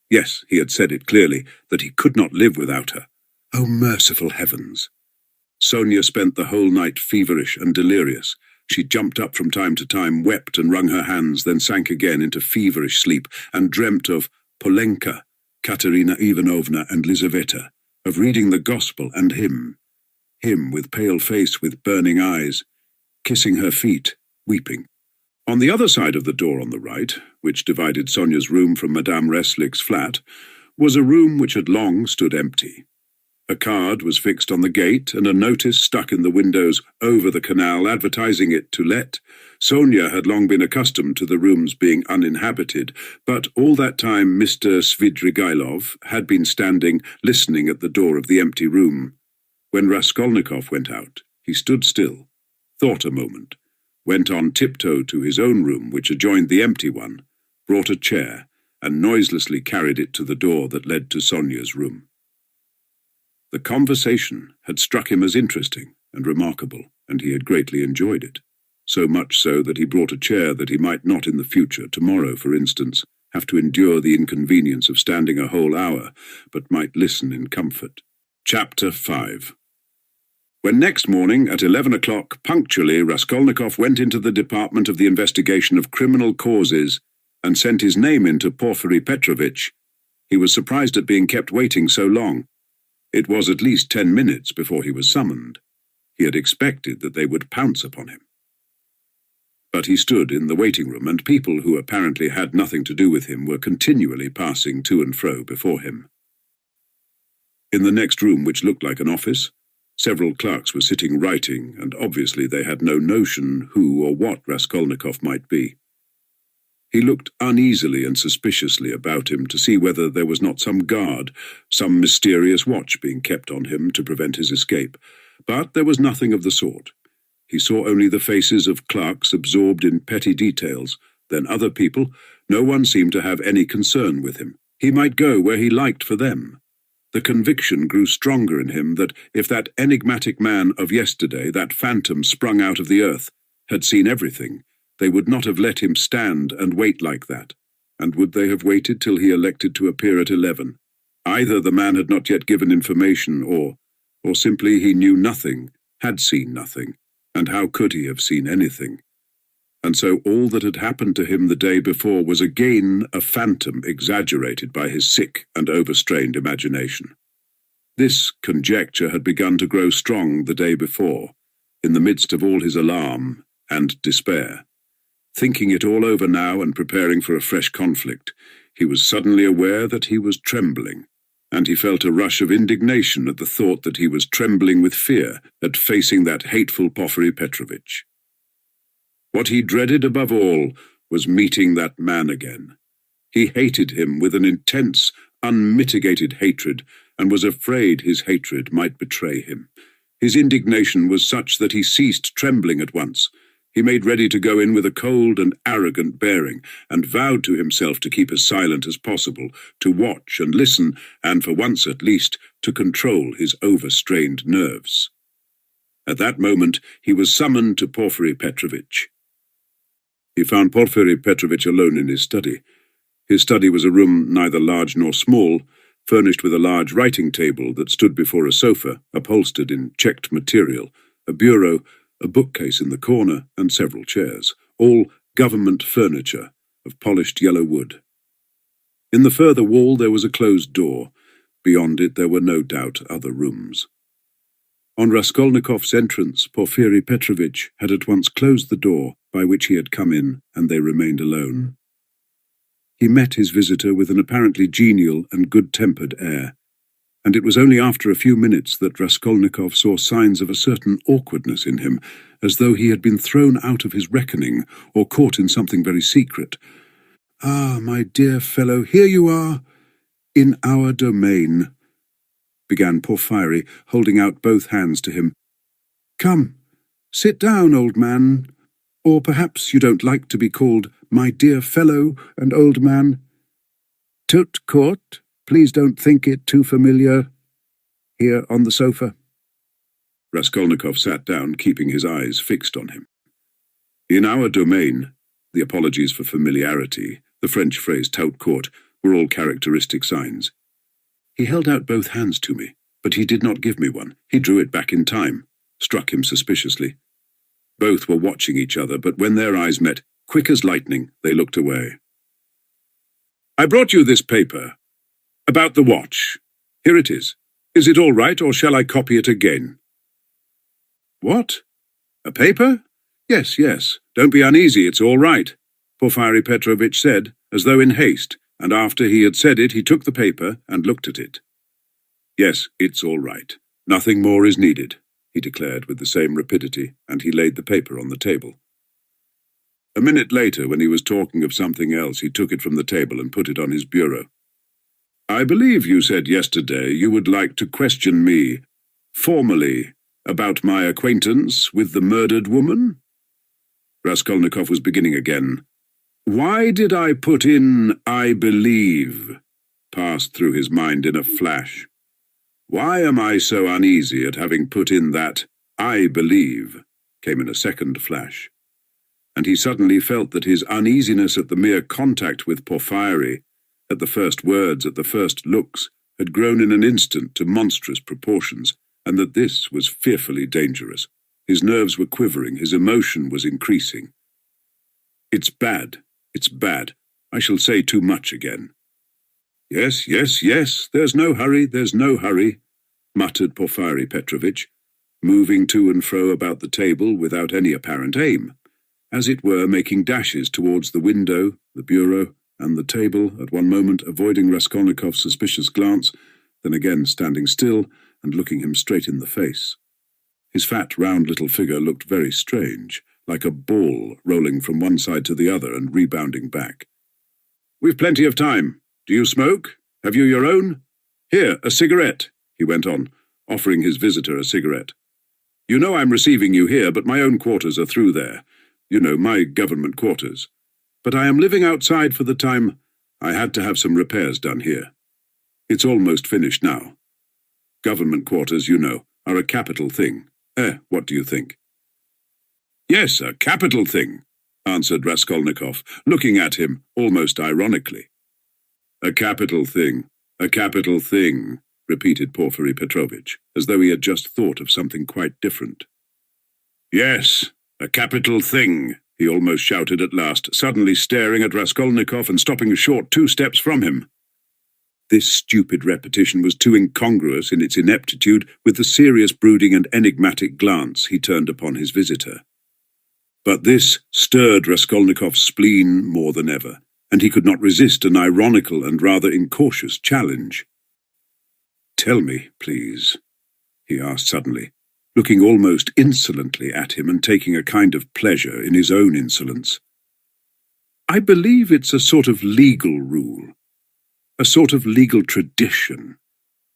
yes, he had said it clearly, that he could not live without her. Oh, merciful heavens! Sonia spent the whole night feverish and delirious. She jumped up from time to time, wept and wrung her hands, then sank again into feverish sleep, and dreamt of Polenka, Katerina Ivanovna and Lizaveta, of reading the Gospel and him with pale face, with burning eyes, kissing her feet, weeping. On the other side of the door on the right, which divided Sonia's room from Madame Reslick's flat, was a room which had long stood empty. A card was fixed on the gate, and a notice stuck in the windows over the canal advertising it to let. Sonia had long been accustomed to the rooms being uninhabited, but all that time Mr. Svidrigailov had been standing, listening at the door of the empty room. When Raskolnikov went out, he stood still, thought a moment, went on tiptoe to his own room, which adjoined the empty one, brought a chair, and noiselessly carried it to the door that led to Sonia's room. The conversation had struck him as interesting and remarkable, and he had greatly enjoyed it, so much so that he brought a chair that he might not in the future, tomorrow for instance, have to endure the inconvenience of standing a whole hour, but might listen in comfort. Chapter 5. When next morning, at 11 o'clock punctually, Raskolnikov went into the Department of the Investigation of Criminal Causes and sent his name in to Porfiry Petrovitch, he was surprised at being kept waiting so long. It was at least 10 minutes before he was summoned. He had expected that they would pounce upon him. But he stood in the waiting room, and people who apparently had nothing to do with him were continually passing to and fro before him. In the next room, which looked like an office, several clerks were sitting writing, and obviously they had no notion who or what Raskolnikov might be. He looked uneasily and suspiciously about him to see whether there was not some guard, some mysterious watch being kept on him to prevent his escape, but there was nothing of the sort. He saw only the faces of clerks absorbed in petty details, then other people. No one seemed to have any concern with him. He might go where he liked for them. The conviction grew stronger in him that if that enigmatic man of yesterday, that phantom sprung out of the earth, had seen everything, they would not have let him stand and wait like that. And would they have waited till he elected to appear at 11? Either the man had not yet given information, or simply he knew nothing, had seen nothing, and how could he have seen anything? And so all that had happened to him the day before was again a phantom exaggerated by his sick and overstrained imagination. This conjecture had begun to grow strong the day before, in the midst of all his alarm and despair. Thinking it all over now and preparing for a fresh conflict, he was suddenly aware that he was trembling, and he felt a rush of indignation at the thought that he was trembling with fear at facing that hateful Porfiry Petrovitch. What he dreaded above all was meeting that man again. He hated him with an intense, unmitigated hatred, and was afraid his hatred might betray him. His indignation was such that he ceased trembling at once. He made ready to go in with a cold and arrogant bearing, and vowed to himself to keep as silent as possible, to watch and listen, and for once at least to control his overstrained nerves. At that moment he was summoned to Porfiry Petrovitch. He found Porfiry Petrovitch alone in his study. His study was a room neither large nor small, furnished with a large writing table that stood before a sofa, upholstered in checked material, a bureau, a bookcase in the corner, and several chairs, all government furniture of polished yellow wood. In the further wall there was a closed door. Beyond it there were no doubt other rooms. On Raskolnikov's entrance, Porfiry Petrovitch had at once closed the door by which he had come in, and they remained alone. He met his visitor with an apparently genial and good-tempered air, and it was only after a few minutes that Raskolnikov saw signs of a certain awkwardness in him, as though he had been thrown out of his reckoning or caught in something very secret. "Ah, my dear fellow, here you are, in our domain," began Porfiry, holding out both hands to him. "Come, sit down, old man. Or perhaps you don't like to be called my dear fellow and old man. Tout court, please don't think it too familiar. Here on the sofa." Raskolnikov sat down, keeping his eyes fixed on him. In our domain, the apologies for familiarity, the French phrase tout court, were all characteristic signs. He held out both hands to me, but he did not give me one. He drew it back in time, struck him suspiciously. Both were watching each other, but when their eyes met, quick as lightning, they looked away. "I brought you this paper. About the watch. Here it is. Is it all right, or shall I copy it again?" "What? A paper? Yes, yes. Don't be uneasy, it's all right," Porfiry Petrovitch said, as though in haste, and after he had said it, he took the paper and looked at it. "Yes, it's all right. Nothing more is needed," he declared with the same rapidity, and he laid the paper on the table. A minute later, when he was talking of something else, he took it from the table and put it on his bureau. "I believe you said yesterday you would like to question me, formally, about my acquaintance with the murdered woman?" Raskolnikov was beginning again. "Why did I put in 'I believe'?" passed through his mind in a flash. "Why am I so uneasy at having put in that 'I believe'?" came in a second flash. And he suddenly felt that his uneasiness at the mere contact with Porfiry, at the first words, at the first looks, had grown in an instant to monstrous proportions, and that this was fearfully dangerous. His nerves were quivering, his emotion was increasing. "It's bad, it's bad. I shall say too much again." "Yes, yes, yes, there's no hurry, muttered Porfiry Petrovitch, moving to and fro about the table without any apparent aim, as it were making dashes towards the window, the bureau, and the table, at one moment avoiding Raskolnikov's suspicious glance, then again standing still and looking him straight in the face. His fat, round little figure looked very strange, like a ball rolling from one side to the other and rebounding back. "We've plenty of time. Do you smoke? Have you your own? Here, a cigarette," he went on, offering his visitor a cigarette. "You know I'm receiving you here, but my own quarters are through there. You know, my government quarters. But I am living outside for the time. I had to have some repairs done here. It's almost finished now. Government quarters, you know, are a capital thing. What do you think?" "Yes, a capital thing. answered Raskolnikov, looking at him almost ironically. A capital thing, repeated Porfiry Petrovitch, as though he had just thought of something quite different. Yes, a capital thing, he almost shouted at last, suddenly staring at Raskolnikov and stopping short 2 steps from him. This stupid repetition was too incongruous in its ineptitude with the serious, brooding and enigmatic glance he turned upon his visitor. But this stirred Raskolnikov's spleen more than ever, and he could not resist an ironical and rather incautious challenge. "Tell me, please," he asked suddenly, looking almost insolently at him and taking a kind of pleasure in his own insolence. "I believe it's a sort of legal rule, a sort of legal tradition,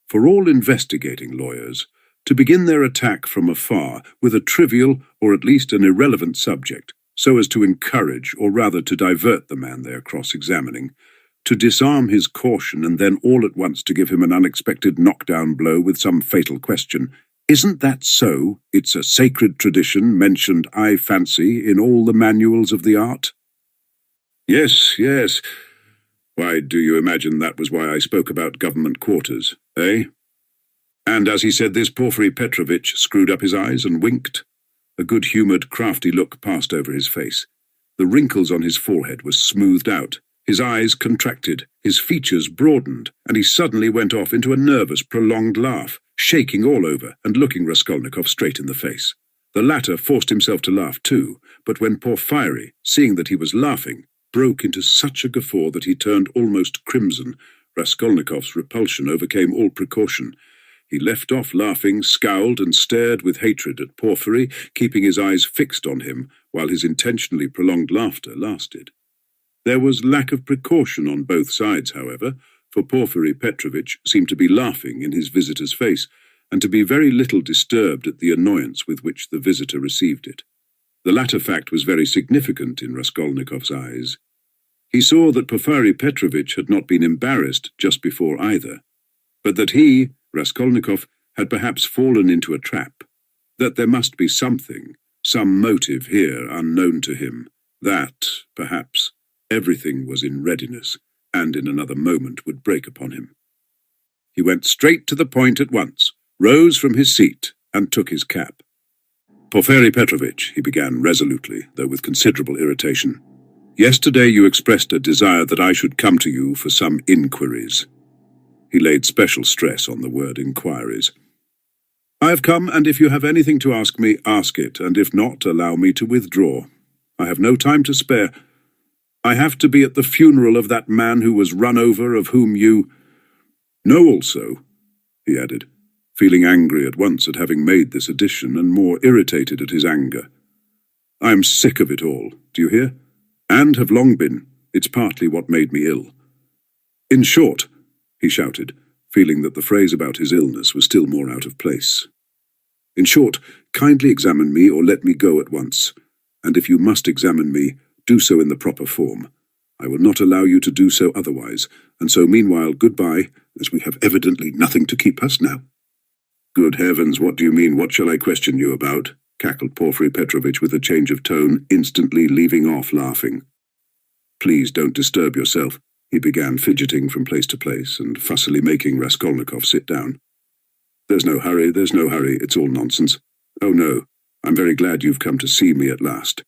for all investigating lawyers to begin their attack from afar with a trivial or at least an irrelevant subject, so as to encourage, or rather to divert the man they are cross-examining, to disarm his caution and then all at once to give him an unexpected knockdown blow with some fatal question. Isn't that so? It's a sacred tradition mentioned, I fancy, in all the manuals of the art." "Yes, yes. Why, do you imagine that was why I spoke about government quarters, eh?" And as he said this, Porfiry Petrovitch screwed up his eyes and winked. A good-humoured, crafty look passed over his face. The wrinkles on his forehead were smoothed out, his eyes contracted, his features broadened, and he suddenly went off into a nervous, prolonged laugh, shaking all over and looking Raskolnikov straight in the face. The latter forced himself to laugh too, but when Porfiry, seeing that he was laughing, broke into such a guffaw that he turned almost crimson, Raskolnikov's repulsion overcame all precaution. He left off laughing, scowled and stared with hatred at Porfiry, keeping his eyes fixed on him while his intentionally prolonged laughter lasted. There was lack of precaution on both sides, however, for Porfiry Petrovitch seemed to be laughing in his visitor's face, and to be very little disturbed at the annoyance with which the visitor received it. The latter fact was very significant in Raskolnikov's eyes. He saw that Porfiry Petrovitch had not been embarrassed just before either, but that he, Raskolnikov, had perhaps fallen into a trap, that there must be something, some motive here unknown to him, that, perhaps, everything was in readiness, and in another moment would break upon him. He went straight to the point at once, rose from his seat, and took his cap. "Porfiry Petrovitch," he began resolutely, though with considerable irritation, "yesterday you expressed a desire that I should come to you for some inquiries." He laid special stress on the word inquiries. "I have come, and if you have anything to ask me, ask it, and if not, allow me to withdraw. I have no time to spare. I have to be at the funeral of that man who was run over, of whom you know also," he added, feeling angry at once at having made this addition, and more irritated at his anger. "I am sick of it all, do you hear? And have long been. It's partly what made me ill. In short," he shouted, feeling that the phrase about his illness was still more out of place. "In short, kindly examine me or let me go at once, and if you must examine me, do so in the proper form. I will not allow you to do so otherwise, and so meanwhile goodbye, as we have evidently nothing to keep us now." "Good heavens, what do you mean? What shall I question you about?" cackled Porfiry Petrovitch with a change of tone, instantly leaving off laughing. "Please don't disturb yourself," he began, fidgeting from place to place and fussily making Raskolnikov sit down. There's no hurry, it's all nonsense. Oh no, I'm very glad you've come to see me at last.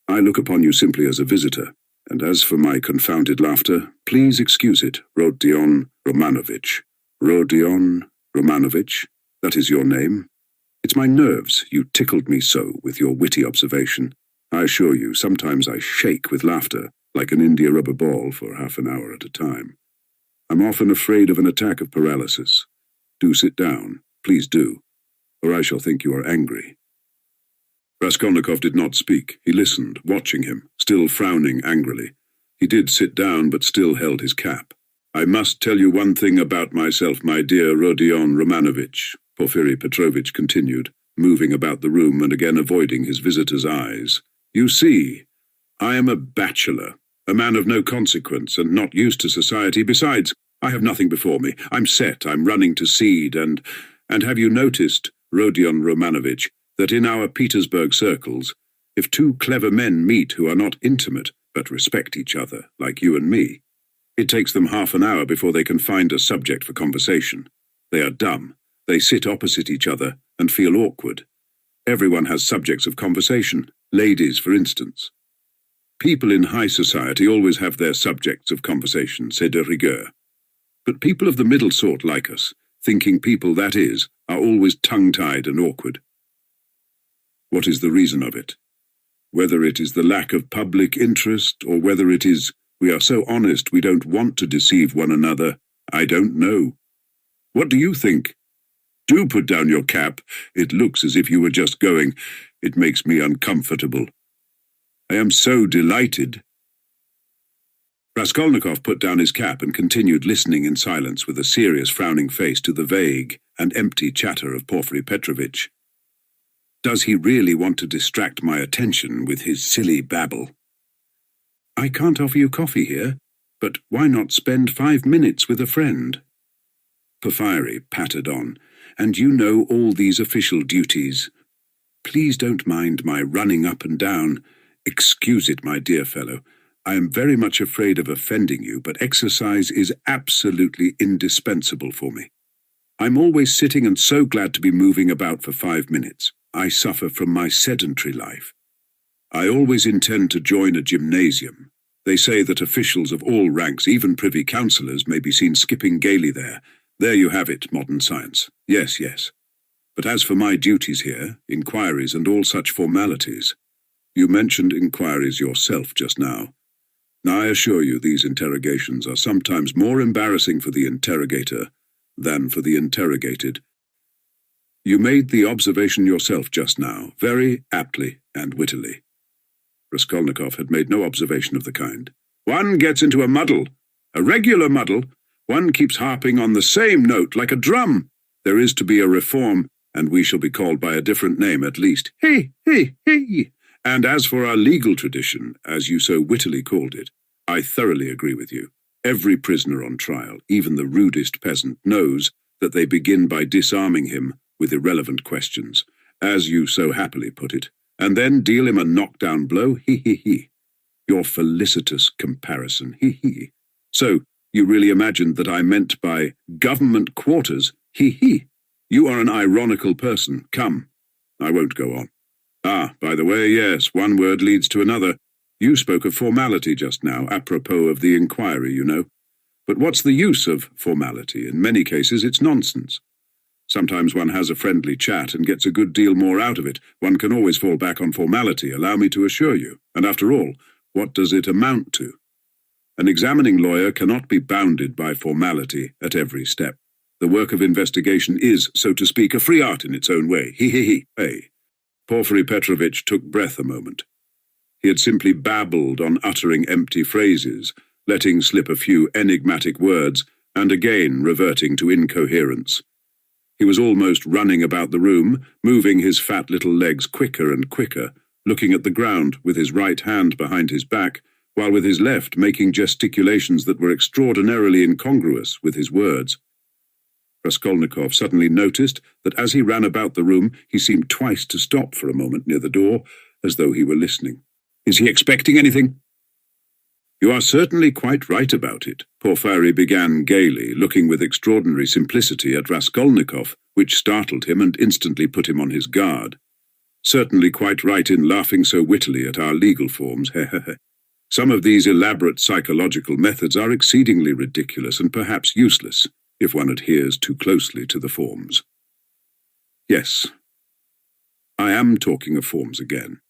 I look upon you simply as a visitor, and as for my confounded laughter, please excuse it, Rodion Romanovich. Rodion Romanovich, that is your name? It's my nerves, you tickled me so with your witty observation. I assure you, sometimes I shake with laughter, like an India rubber ball for half an hour at a time. I'm often afraid of an attack of paralysis. Do sit down, please do, or I shall think you are angry." Raskolnikov did not speak. He listened, watching him, still frowning angrily. He did sit down, but still held his cap. "I must tell you one thing about myself, my dear Rodion Romanovich," Porfiry Petrovitch continued, moving about the room and again avoiding his visitor's eyes. "You see, I am a bachelor, a man of no consequence and not used to society. Besides, I have nothing before me. I'm set, I'm running to seed, and have you noticed, Rodion Romanovich, that in our Petersburg circles, If two clever men meet who are not intimate, but respect each other, like you and me, it takes them half an hour before they can find a subject for conversation. They are dumb. They sit opposite each other and feel awkward. Everyone has subjects of conversation, ladies, for instance. People in high society always have their subjects of conversation, c'est de rigueur. But people of the middle sort like us, thinking people, that is, are always tongue-tied and awkward. What is the reason of it? Whether it is the lack of public interest, or whether it is we are so honest we don't want to deceive one another, I don't know. What do you think? Do put down your cap. It looks as if you were just going. It makes me uncomfortable. I am so delighted. Raskolnikov put down his cap and continued listening in silence with a serious frowning face to the vague and empty chatter of Porfiry Petrovitch. Does he really want to distract my attention with his silly babble? I can't offer you coffee here, but why not spend 5 minutes with a friend? Porfiry pattered on. And you know all these official duties. Please don't mind my running up and down. Excuse it, my dear fellow. I am very much afraid of offending you, but exercise is absolutely indispensable for me. I'm always sitting and so glad to be moving about for 5 minutes. I suffer from my sedentary life. I always intend to join a gymnasium. They say that officials of all ranks, even privy councillors, may be seen skipping gaily there. There you have it, modern science. Yes, yes. But as for my duties here, inquiries and all such formalities, you mentioned inquiries yourself just now. Now I assure you these interrogations are sometimes more embarrassing for the interrogator than for the interrogated. You made the observation yourself just now, very aptly and wittily. Raskolnikov had made no observation of the kind. One gets into a muddle, a regular muddle. One keeps harping on the same note like a drum. There is to be a reform, and we shall be called by a different name at least. Hey, hey, hey. And as for our legal tradition, as you so wittily called it, I thoroughly agree with you. Every prisoner on trial, even the rudest peasant, knows that they begin by disarming him with irrelevant questions, as you so happily put it, and then deal him a knockdown blow, he. Your felicitous comparison, he. So, you really imagined that I meant by government quarters, he. You are an ironical person. Come, I won't go on. Ah, by the way, yes, one word leads to another. You spoke of formality just now, apropos of the inquiry, you know. But what's the use of formality? In many cases, it's nonsense. Sometimes one has a friendly chat and gets a good deal more out of it. One can always fall back on formality, allow me to assure you. And after all, what does it amount to? An examining lawyer cannot be bounded by formality at every step. The work of investigation is, so to speak, a free art in its own way. Hey. Porfiry Petrovitch took breath a moment. He had simply babbled on uttering empty phrases, letting slip a few enigmatic words, and again reverting to incoherence. He was almost running about the room, moving his fat little legs quicker and quicker, looking at the ground with his right hand behind his back, while with his left making gesticulations that were extraordinarily incongruous with his words. Raskolnikov suddenly noticed that as he ran about the room, he seemed twice to stop for a moment near the door, as though he were listening. Is he expecting anything? You are certainly quite right about it, Porfiry began gaily, looking with extraordinary simplicity at Raskolnikov, which startled him and instantly put him on his guard. Certainly quite right in laughing so wittily at our legal forms, Some of these elaborate psychological methods are exceedingly ridiculous and perhaps useless, if one adheres too closely to the forms. Yes, I am talking of forms again.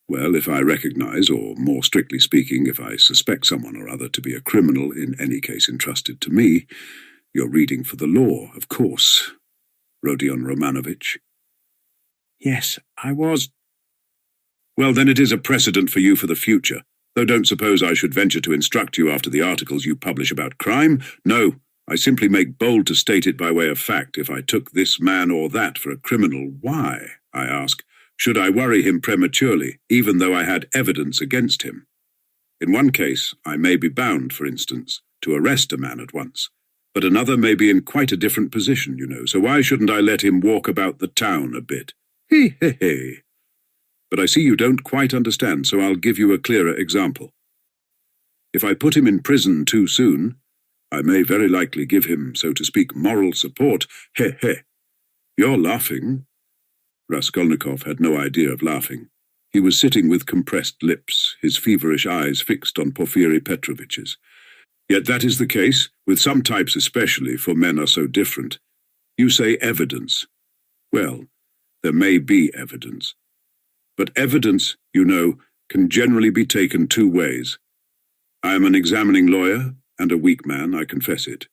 Well, if I recognize, or more strictly speaking, if I suspect someone or other to be a criminal in any case entrusted to me, you're reading for the law, of course, Rodion Romanovich. Yes, I was. Well, then it is a precedent for you for the future, though don't suppose I should venture to instruct you after the articles you publish about crime. No, I simply make bold to state it by way of fact. If I took this man or that for a criminal, why, I ask, should I worry him prematurely, even though I had evidence against him? In one case, I may be bound, for instance, to arrest a man at once, but another may be in quite a different position, you know, so why shouldn't I let him walk about the town a bit? Hey. But I see you don't quite understand, so I'll give you a clearer example. If I put him in prison too soon, I may very likely give him, so to speak, moral support. He he. You're laughing. Raskolnikov had no idea of laughing. He was sitting with compressed lips, his feverish eyes fixed on Porfiri Petrovitch's. Yet that is the case, with some types especially, for men are so different. You say evidence. Well, there may be evidence. But evidence, you know, can generally be taken two ways. I am an examining lawyer, and a weak man, I confess it.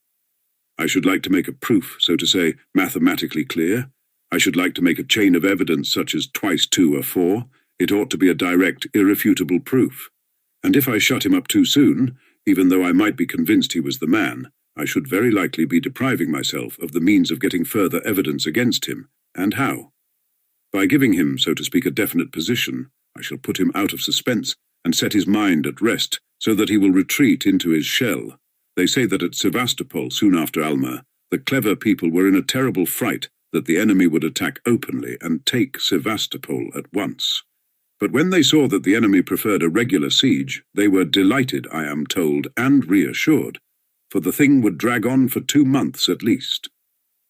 I should like to make a proof, so to say, mathematically clear. I should like to make a chain of evidence such as 2 × 2 are 4. It ought to be a direct, irrefutable proof. And if I shut him up too soon, even though I might be convinced he was the man, I should very likely be depriving myself of the means of getting further evidence against him. And how? By giving him, so to speak, a definite position, I shall put him out of suspense and set his mind at rest, so that he will retreat into his shell. They say that at Sevastopol, soon after Alma, the clever people were in a terrible fright that the enemy would attack openly and take Sevastopol at once. But when they saw that the enemy preferred a regular siege, they were delighted, I am told, and reassured, for the thing would drag on for 2 months at least.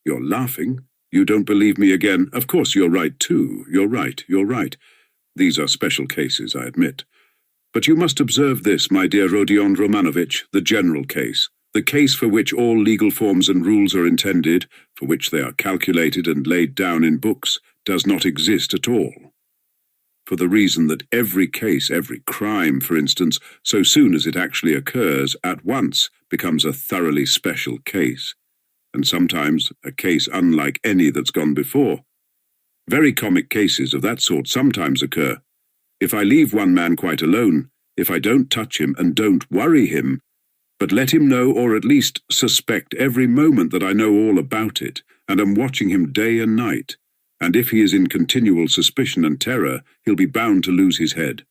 You're laughing. You don't believe me again. Of course you're right too. You're right. These are special cases, I admit. But you must observe this, my dear Rodion Romanovich, the general case, the case for which all legal forms and rules are intended, for which they are calculated and laid down in books, does not exist at all. For the reason that every case, every crime, for instance, so soon as it actually occurs, at once becomes a thoroughly special case, and sometimes a case unlike any that's gone before. Very comic cases of that sort sometimes occur. If I leave one man quite alone, if I don't touch him and don't worry him, but let him know or at least suspect every moment that I know all about it, and am watching him day and night, and if he is in continual suspicion and terror, he'll be bound to lose his head.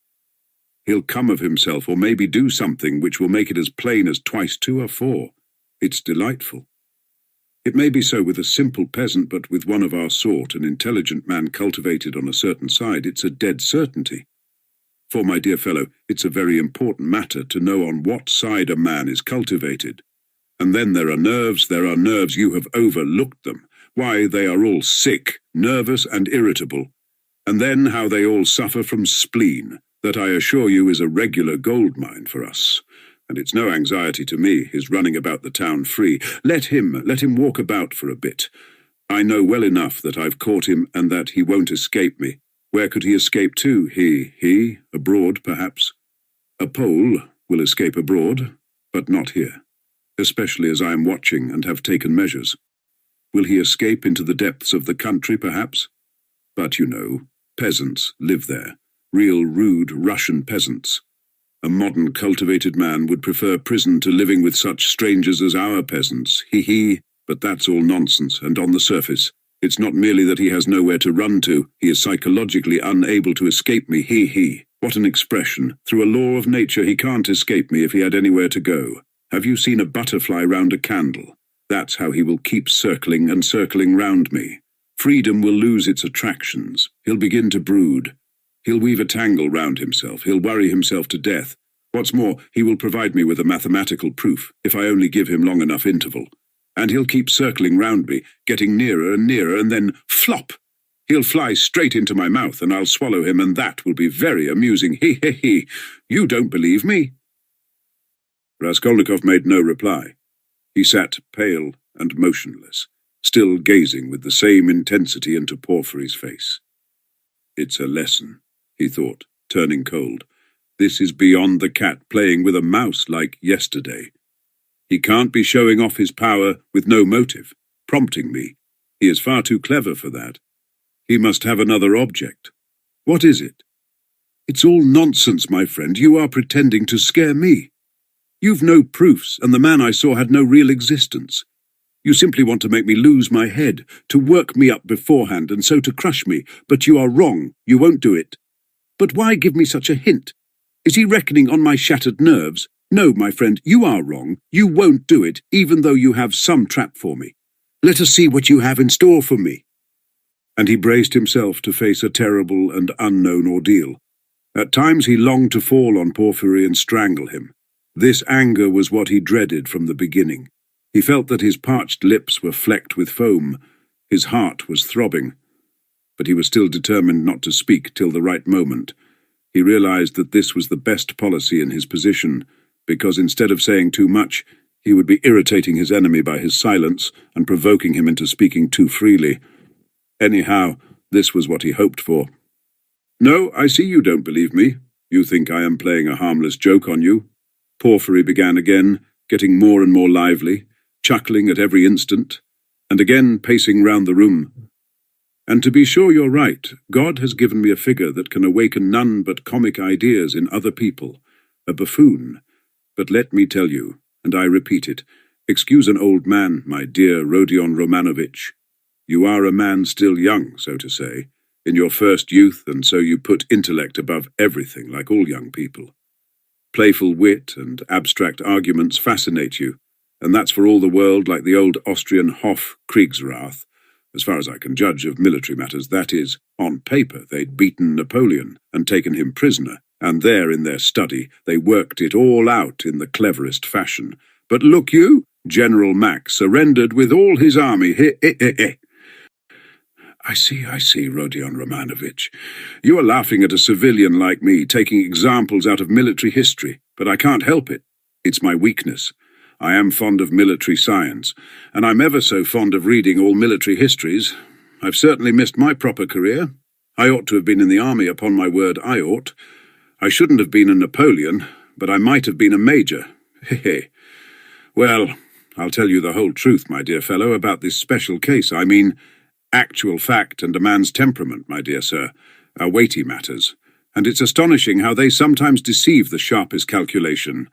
He'll come of himself or maybe do something which will make it as plain as 2 × 2 are 4. It's delightful. It may be so with a simple peasant, but with one of our sort, an intelligent man cultivated on a certain side, it's a dead certainty. For, my dear fellow, it's a very important matter to know on what side a man is cultivated. And then there are nerves, you have overlooked them. Why, they are all sick, nervous and irritable. And then how they all suffer from spleen, that I assure you is a regular gold mine for us. And it's no anxiety to me, his running about the town free. Let him walk about for a bit. I know well enough that I've caught him and that he won't escape me. Where could he escape to? He? Abroad, perhaps. A Pole will escape abroad, but not here, especially as I am watching and have taken measures. Will he escape into the depths of the country, perhaps? But you know, peasants live there, real rude Russian peasants. A modern cultivated man would prefer prison to living with such strangers as our peasants. But that's all nonsense, and on the surface. It's not merely that he has nowhere to run to, he is psychologically unable to escape me. What an expression. Through a law of nature he can't escape me if he had anywhere to go. Have you seen a butterfly round a candle? That's how he will keep circling and circling round me. Freedom will lose its attractions. He'll begin to brood. He'll weave a tangle round himself. He'll worry himself to death. What's more, he will provide me with a mathematical proof, if I only give him long enough interval. And he'll keep circling round me, getting nearer and nearer, and then flop! He'll fly straight into my mouth, and I'll swallow him, and that will be very amusing. You don't believe me? Raskolnikov made no reply. He sat pale and motionless, still gazing with the same intensity into Porfiry's face. It's a lesson, he thought, turning cold. This is beyond the cat playing with a mouse like yesterday. He can't be showing off his power with no motive, prompting me. He is far too clever for that. He must have another object. What is it? It's all nonsense, my friend. You are pretending to scare me. You've no proofs, and the man I saw had no real existence. You simply want to make me lose my head, to work me up beforehand, and so to crush me. But you are wrong. You won't do it. But why give me such a hint? Is he reckoning on my shattered nerves? No, my friend, you are wrong. You won't do it, even though you have some trap for me. Let us see what you have in store for me. and he braced himself to face a terrible and unknown ordeal. At times he longed to fall on Porfiry and strangle him. This anger was what he dreaded from the beginning. He felt that his parched lips were flecked with foam. His heart was throbbing. But he was still determined not to speak till the right moment. He realized that this was the best policy in his position, because instead of saying too much, he would be irritating his enemy by his silence and provoking him into speaking too freely. Anyhow, this was what he hoped for. "No, I see you don't believe me. You think I am playing a harmless joke on you." Porfiry began again, getting more and more lively, chuckling at every instant, and again pacing round the room. "And to be sure you're right, God has given me a figure that can awaken none but comic ideas in other people, a buffoon. But let me tell you, and I repeat it, excuse an old man, my dear Rodion Romanovich. You are a man still young, so to say, in your first youth, and so you put intellect above everything, like all young people. Playful wit and abstract arguments fascinate you, and that's for all the world like the old Austrian Hof Kriegsrath. As far as I can judge of military matters, that is, on paper they'd beaten Napoleon and taken him prisoner, and there in their study they worked it all out in the cleverest fashion. But look you, General Mack surrendered with all his army. I see, Rodion Romanovich. You are laughing at a civilian like me, taking examples out of military history, but I can't help it. It's my weakness. I am fond of military science, and I'm ever so fond of reading all military histories. I've certainly missed my proper career. I ought to have been in the army, upon my word I ought. I shouldn't have been a Napoleon, but I might have been a major. Well, I'll tell you the whole truth, my dear fellow, about this special case. I mean, actual fact and a man's temperament, my dear sir, are weighty matters, and it's astonishing how they sometimes deceive the sharpest calculation.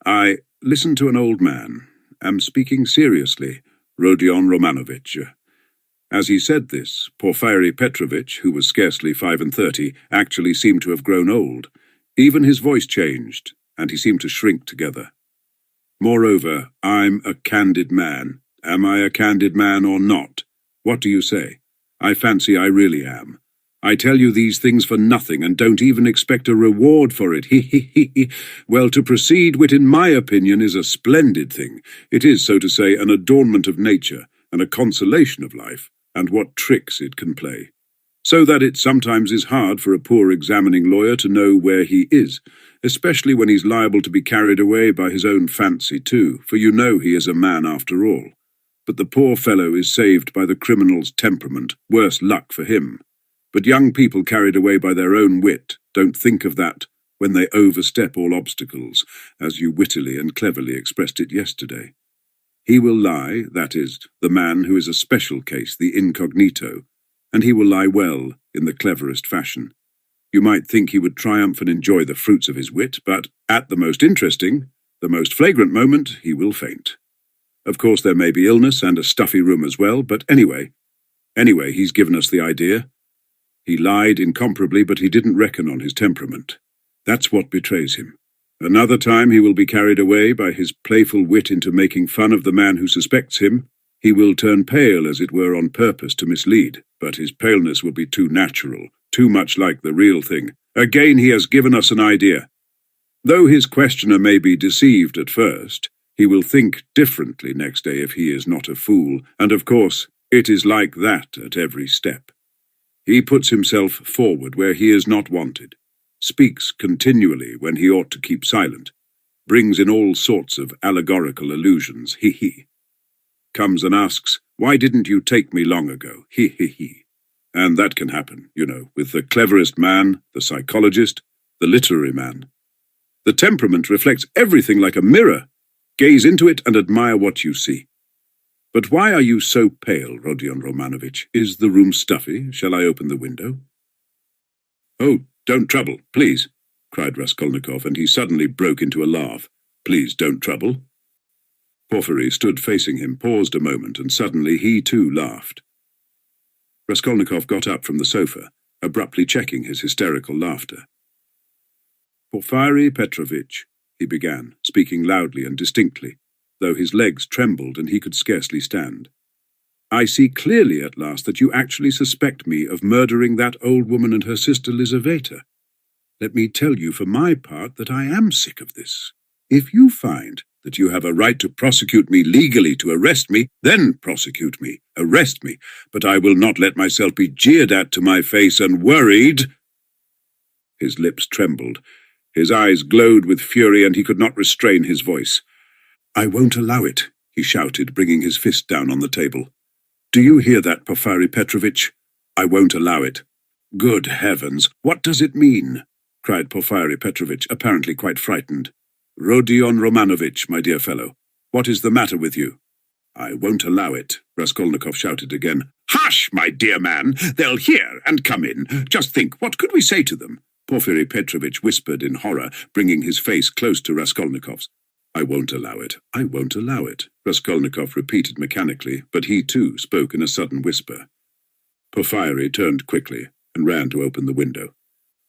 I listen to an old man, am speaking seriously, Rodion Romanovich. As he said this, Porfiry Petrovitch, who was scarcely 35, actually seemed to have grown old. Even his voice changed, and he seemed to shrink together. Moreover, I'm a candid man. Am I a candid man or not? What do you say? I fancy I really am. I tell you these things for nothing and don't even expect a reward for it. Well, to proceed wit, in my opinion, is a splendid thing. It is, so to say, an adornment of nature and a consolation of life, and what tricks it can play. So that it sometimes is hard for a poor examining lawyer to know where he is, especially when he's liable to be carried away by his own fancy too, for you know he is a man after all. But the poor fellow is saved by the criminal's temperament, worse luck for him. But young people carried away by their own wit don't think of that when they overstep all obstacles, as you wittily and cleverly expressed it yesterday. He will lie, that is, the man who is a special case, the incognito, and he will lie well, in the cleverest fashion. You might think he would triumph and enjoy the fruits of his wit, but at the most interesting, the most flagrant moment, he will faint. Of course, there may be illness and a stuffy room as well, but anyway, he's given us the idea. He lied incomparably, but he didn't reckon on his temperament. That's what betrays him. Another time he will be carried away by his playful wit into making fun of the man who suspects him. He will turn pale, as it were, on purpose to mislead, but his paleness will be too natural, too much like the real thing. Again he has given us an idea. Though his questioner may be deceived at first, he will think differently next day if he is not a fool, and of course it is like that at every step. He puts himself forward where he is not wanted, speaks continually when he ought to keep silent, brings in all sorts of allegorical allusions, comes and asks, "Why didn't you take me long ago?" And that can happen, you know, with the cleverest man, the psychologist, the literary man. The temperament reflects everything like a mirror. Gaze into it and admire what you see. But why are you so pale, Rodion Romanovich? Is the room stuffy? Shall I open the window? Oh, don't trouble, please, cried Raskolnikov, and he suddenly broke into a laugh. Please don't trouble. Porfiry stood facing him, paused a moment, and suddenly he too laughed. Raskolnikov got up from the sofa, abruptly checking his hysterical laughter. Porfiry Petrovitch, he began, speaking loudly and distinctly, though his legs trembled and he could scarcely stand. I see clearly at last that you actually suspect me of murdering that old woman and her sister Lizaveta. Let me tell you for my part that I am sick of this. If you find that you have a right to prosecute me legally, to arrest me, then prosecute me, arrest me, but I will not let myself be jeered at to my face and worried." His lips trembled, his eyes glowed with fury, and he could not restrain his voice. "I won't allow it," he shouted, bringing his fist down on the table. "Do you hear that, Porfiry Petrovitch? I won't allow it." "Good heavens, what does it mean?" cried Porfiry Petrovitch, apparently quite frightened. "Rodion Romanovich, my dear fellow, what is the matter with you?" "I won't allow it," Raskolnikov shouted again. "Hush, my dear man! They'll hear and come in. Just think, what could we say to them?" Porfiry Petrovitch whispered in horror, bringing his face close to Raskolnikov's. "I won't allow it, I won't allow it," Raskolnikov repeated mechanically, but he too spoke in a sudden whisper. Porfiry turned quickly and ran to open the window.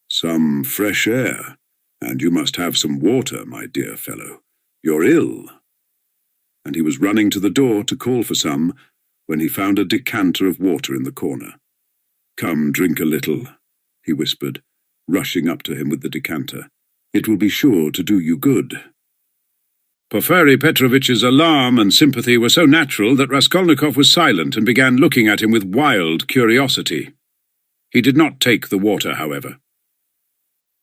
"Some fresh air. And you must have some water, my dear fellow. You're ill." And he was running to the door to call for some, when he found a decanter of water in the corner. "Come, drink a little," he whispered, rushing up to him with the decanter. "It will be sure to do you good." Porfiry Petrovitch's alarm and sympathy were so natural that Raskolnikov was silent and began looking at him with wild curiosity. He did not take the water, however.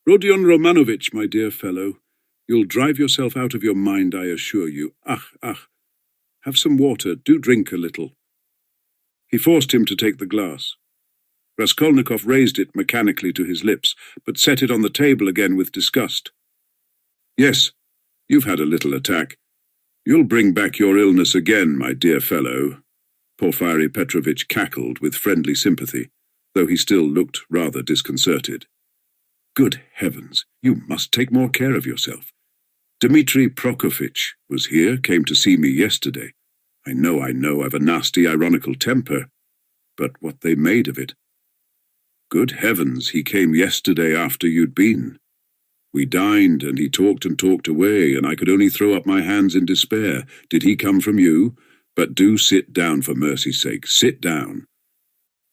"Rodion Romanovich, my dear fellow, you'll drive yourself out of your mind, I assure you. Ach, have some water, do drink a little." He forced him to take the glass. Raskolnikov raised it mechanically to his lips, but set it on the table again with disgust. "Yes, you've had a little attack. You'll bring back your illness again, my dear fellow." Porfiry Petrovitch cackled with friendly sympathy, though he still looked rather disconcerted. "Good heavens, you must take more care of yourself. Dmitri Prokofitch was here, came to see me yesterday. I know, I've a nasty, ironical temper, but what they made of it. Good heavens, he came yesterday after you'd been. We dined, and he talked and talked away, and I could only throw up my hands in despair. Did he come from you? But do sit down, for mercy's sake, sit down."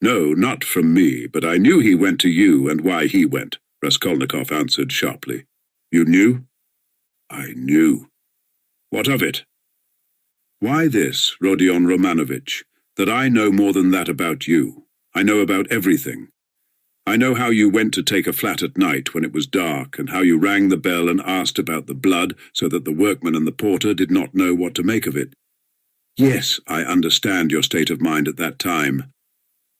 "No, not from me, but I knew he went to you and why he went," Raskolnikov answered sharply. "You knew?" "I knew." "What of it?" "Why this, Rodion Romanovich, that I know more than that about you. I know about everything. I know how you went to take a flat at night when it was dark, and how you rang the bell and asked about the blood so that the workman and the porter did not know what to make of it. Yes, I understand your state of mind at that time.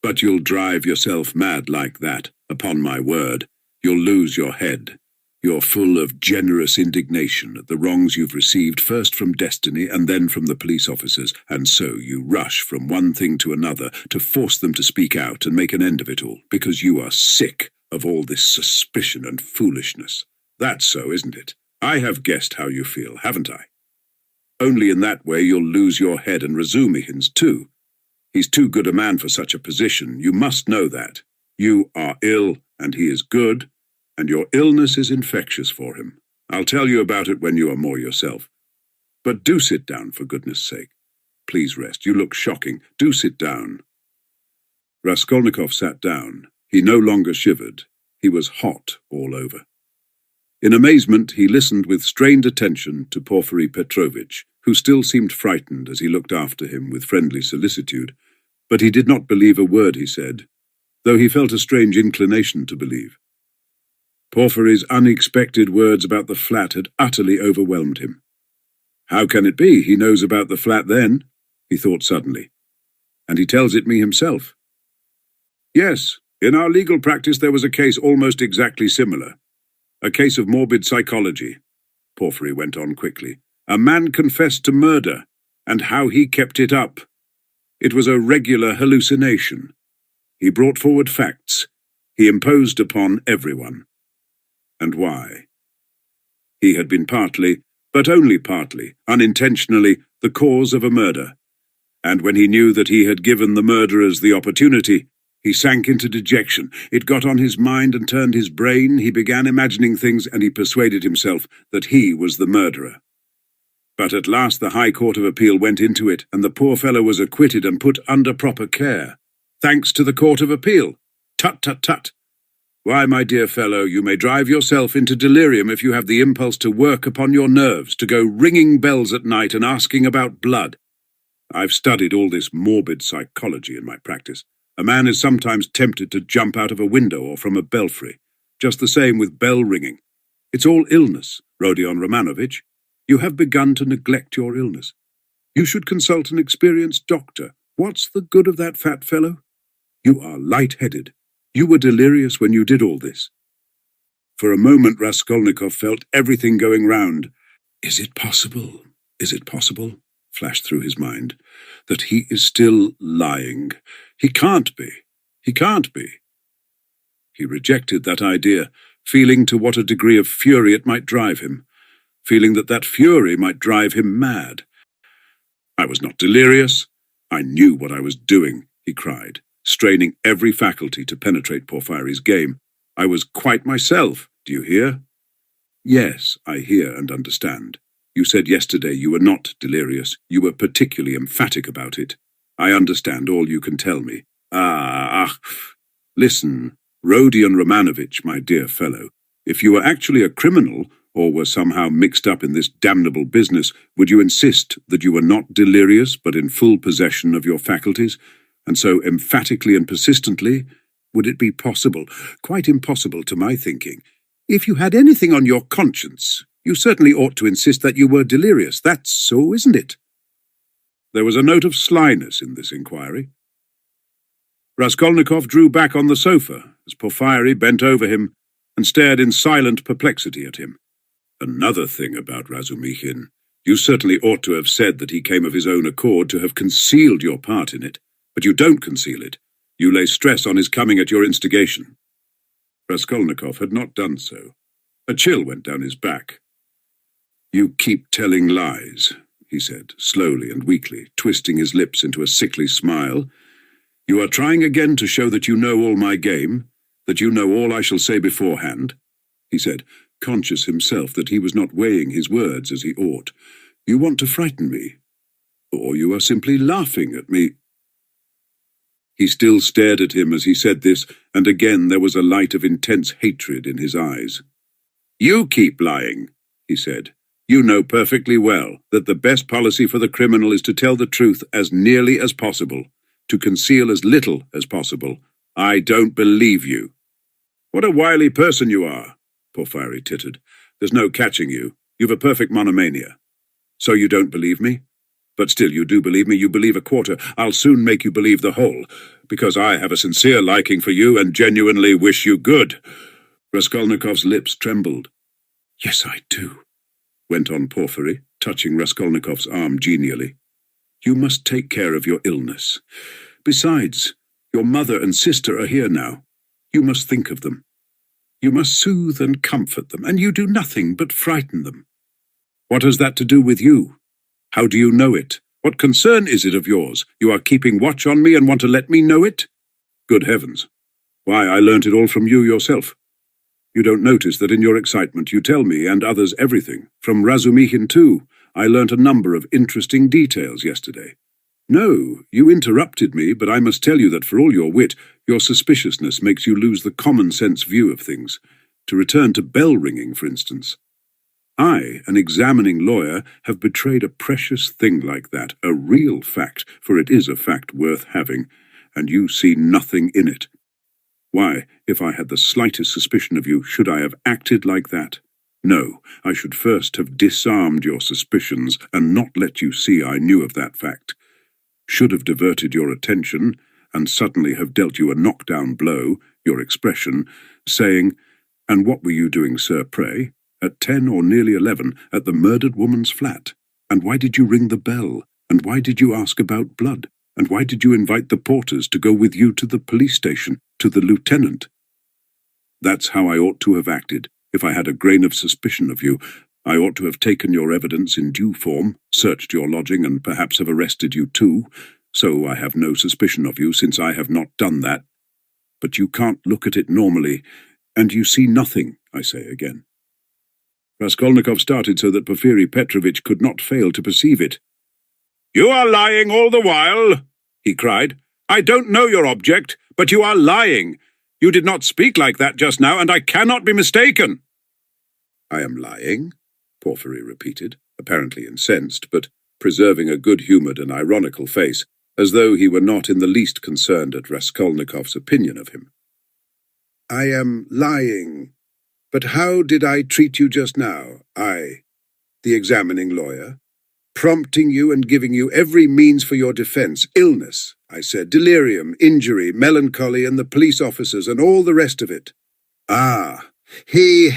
But you'll drive yourself mad like that, upon my word. You'll lose your head. You're full of generous indignation at the wrongs you've received first from destiny and then from the police officers, and so you rush from one thing to another to force them to speak out and make an end of it all, because you are sick of all this suspicion and foolishness. That's so, isn't it? I have guessed how you feel, haven't I? Only in that way you'll lose your head, and Razumihin's too. He's too good a man for such a position. You must know that. You are ill, and he is good, and your illness is infectious for him. I'll tell you about it when you are more yourself. But do sit down, for goodness' sake. Please rest. You look shocking. Do sit down." Raskolnikov sat down. He no longer shivered. He was hot all over. In amazement, he listened with strained attention to Porfiry Petrovitch, who still seemed frightened as he looked after him with friendly solicitude, but he did not believe a word he said, though he felt a strange inclination to believe. Porfiry's unexpected words about the flat had utterly overwhelmed him. "How can it be? He knows about the flat then," he thought suddenly. "And he tells it me himself." "Yes, in our legal practice there was a case almost exactly similar. A case of morbid psychology," Porfiry went on quickly. "A man confessed to murder, and how he kept it up. It was a regular hallucination. He brought forward facts. He imposed upon everyone. And why? He had been partly, but only partly, unintentionally, the cause of a murder. And when he knew that he had given the murderers the opportunity, he sank into dejection. It got on his mind and turned his brain. He began imagining things, and he persuaded himself that he was the murderer. But at last the High Court of Appeal went into it, and the poor fellow was acquitted and put under proper care. Thanks to the Court of Appeal. Tut, tut, tut. Why, my dear fellow, you may drive yourself into delirium if you have the impulse to work upon your nerves, to go ringing bells at night and asking about blood. I've studied all this morbid psychology in my practice. A man is sometimes tempted to jump out of a window or from a belfry. Just the same with bell ringing. It's all illness, Rodion Romanovich. You have begun to neglect your illness. You should consult an experienced doctor. What's the good of that fat fellow? You are light-headed. You were delirious when you did all this. For a moment Raskolnikov felt everything going round. Is it possible, flashed through his mind, that he is still lying? He can't be. He can't be. He rejected that idea, feeling to what a degree of fury it might drive him, feeling that that fury might drive him mad. I was not delirious. I knew what I was doing, he cried, straining every faculty to penetrate Porfiry's game. I was quite myself, do you hear? Yes, I hear and understand. You said yesterday you were not delirious. You were particularly emphatic about it. I understand all you can tell me. Listen, Rodion Romanovich, my dear fellow, if you were actually a criminal, or were somehow mixed up in this damnable business, would you insist that you were not delirious but in full possession of your faculties? And so emphatically and persistently, would it be possible, quite impossible to my thinking, if you had anything on your conscience, you certainly ought to insist that you were delirious. That's so, isn't it? There was a note of slyness in this inquiry. Raskolnikov drew back on the sofa as Porfiry bent over him and stared in silent perplexity at him. Another thing about Razumikhin. You certainly ought to have said that he came of his own accord, to have concealed your part in it. But you don't conceal it. You lay stress on his coming at your instigation. Raskolnikov had not done so. A chill went down his back. You keep telling lies, he said, slowly and weakly, twisting his lips into a sickly smile. You are trying again to show that you know all my game, that you know all I shall say beforehand, he said, conscious himself that he was not weighing his words as he ought. You want to frighten me, or you are simply laughing at me. He still stared at him as he said this, and again there was a light of intense hatred in his eyes. You keep lying, he said. You know perfectly well that the best policy for the criminal is to tell the truth as nearly as possible, to conceal as little as possible. I don't believe you. What a wily person you are, Porfiry tittered. There's no catching you. You've a perfect monomania. So you don't believe me? But still you do believe me. You believe a quarter. I'll soon make you believe the whole, because I have a sincere liking for you and genuinely wish you good. Raskolnikov's lips trembled. Yes, I do, went on Porfiry, touching Raskolnikov's arm genially. You must take care of your illness. Besides, your mother and sister are here now. You must think of them. You must soothe and comfort them, and you do nothing but frighten them. What has that to do with you? How do you know it? What concern is it of yours? You are keeping watch on me and want to let me know it? Good heavens! Why, I learnt it all from you yourself. You don't notice that in your excitement you tell me and others everything. From Razumikhin too. I learnt a number of interesting details yesterday. No, you interrupted me, but I must tell you that for all your wit, your suspiciousness makes you lose the common-sense view of things. To return to bell-ringing, for instance. I, an examining lawyer, have betrayed a precious thing like that, a real fact, for it is a fact worth having, and you see nothing in it. Why, if I had the slightest suspicion of you, should I have acted like that? No, I should first have disarmed your suspicions and not let you see I knew of that fact. Should have diverted your attention, and suddenly have dealt you a knockdown blow, your expression, saying, "And what were you doing, sir, pray? At 10 or nearly 11, at the murdered woman's flat? And why did you ring the bell? And why did you ask about blood? And why did you invite the porters to go with you to the police station, to the lieutenant?" That's how I ought to have acted, if I had a grain of suspicion of you. I ought to have taken your evidence in due form, searched your lodging, and perhaps have arrested you too, so I have no suspicion of you, since I have not done that. But you can't look at it normally, and you see nothing, I say again. Raskolnikov started so that Porfiry Petrovitch could not fail to perceive it. "You are lying all the while," he cried. "I don't know your object, but you are lying. You did not speak like that just now, and I cannot be mistaken." "I am lying," Porfiry repeated, apparently incensed, but preserving a good-humoured and ironical face, as though he were not in the least concerned at Raskolnikov's opinion of him. "I am lying. But how did I treat you just now? I, the examining lawyer, prompting you and giving you every means for your defence. Illness, I said, delirium, injury, melancholy, and the police officers, and all the rest of it. Ah, he.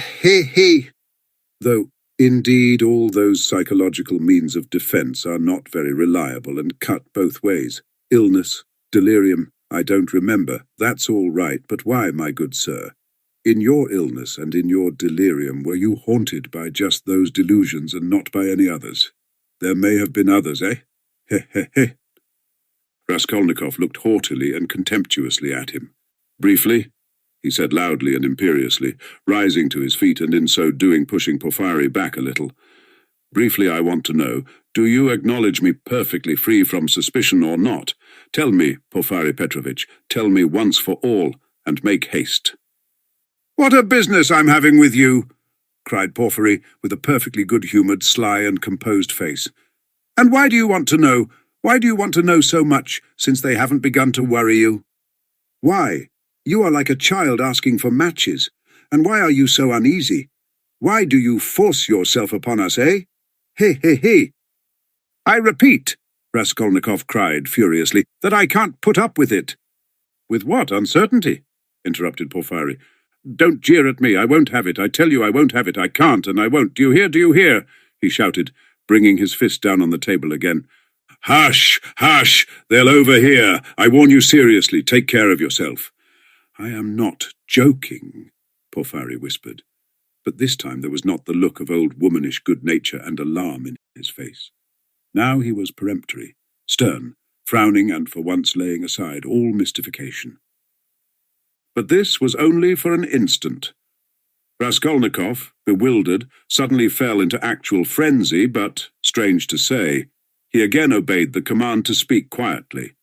Though, indeed, all those psychological means of defence are not very reliable and cut both ways. Illness, delirium, I don't remember. That's all right, but why, my good sir? In your illness and in your delirium were you haunted by just those delusions and not by any others? There may have been others, eh? He. Raskolnikov looked haughtily and contemptuously at him. "Briefly," he said loudly and imperiously, rising to his feet and in so doing pushing Porfiry back a little. "Briefly, I want to know, do you acknowledge me perfectly free from suspicion or not? Tell me, Porfiry Petrovitch, tell me once for all, and make haste." "What a business I'm having with you!" cried Porfiry, with a perfectly good-humoured, sly and composed face. "And why do you want to know? Why do you want to know so much, since they haven't begun to worry you? Why? You are like a child asking for matches. And why are you so uneasy? Why do you force yourself upon us, eh? He. I repeat," Raskolnikov cried furiously, "that I can't put up with it." "With what uncertainty?" interrupted Porfiry. "Don't jeer at me. I won't have it. I tell you I won't have it. I can't, and I won't. Do you hear? Do you hear?" he shouted, bringing his fist down on the table again. "Hush! Hush! They'll overhear. I warn you seriously. Take care of yourself." "I am not joking," Porfiry whispered, but this time there was not the look of old womanish good-nature and alarm in his face. Now he was peremptory, stern, frowning and for once laying aside all mystification. But this was only for an instant. Raskolnikov, bewildered, suddenly fell into actual frenzy, but, strange to say, he again obeyed the command to speak quietly,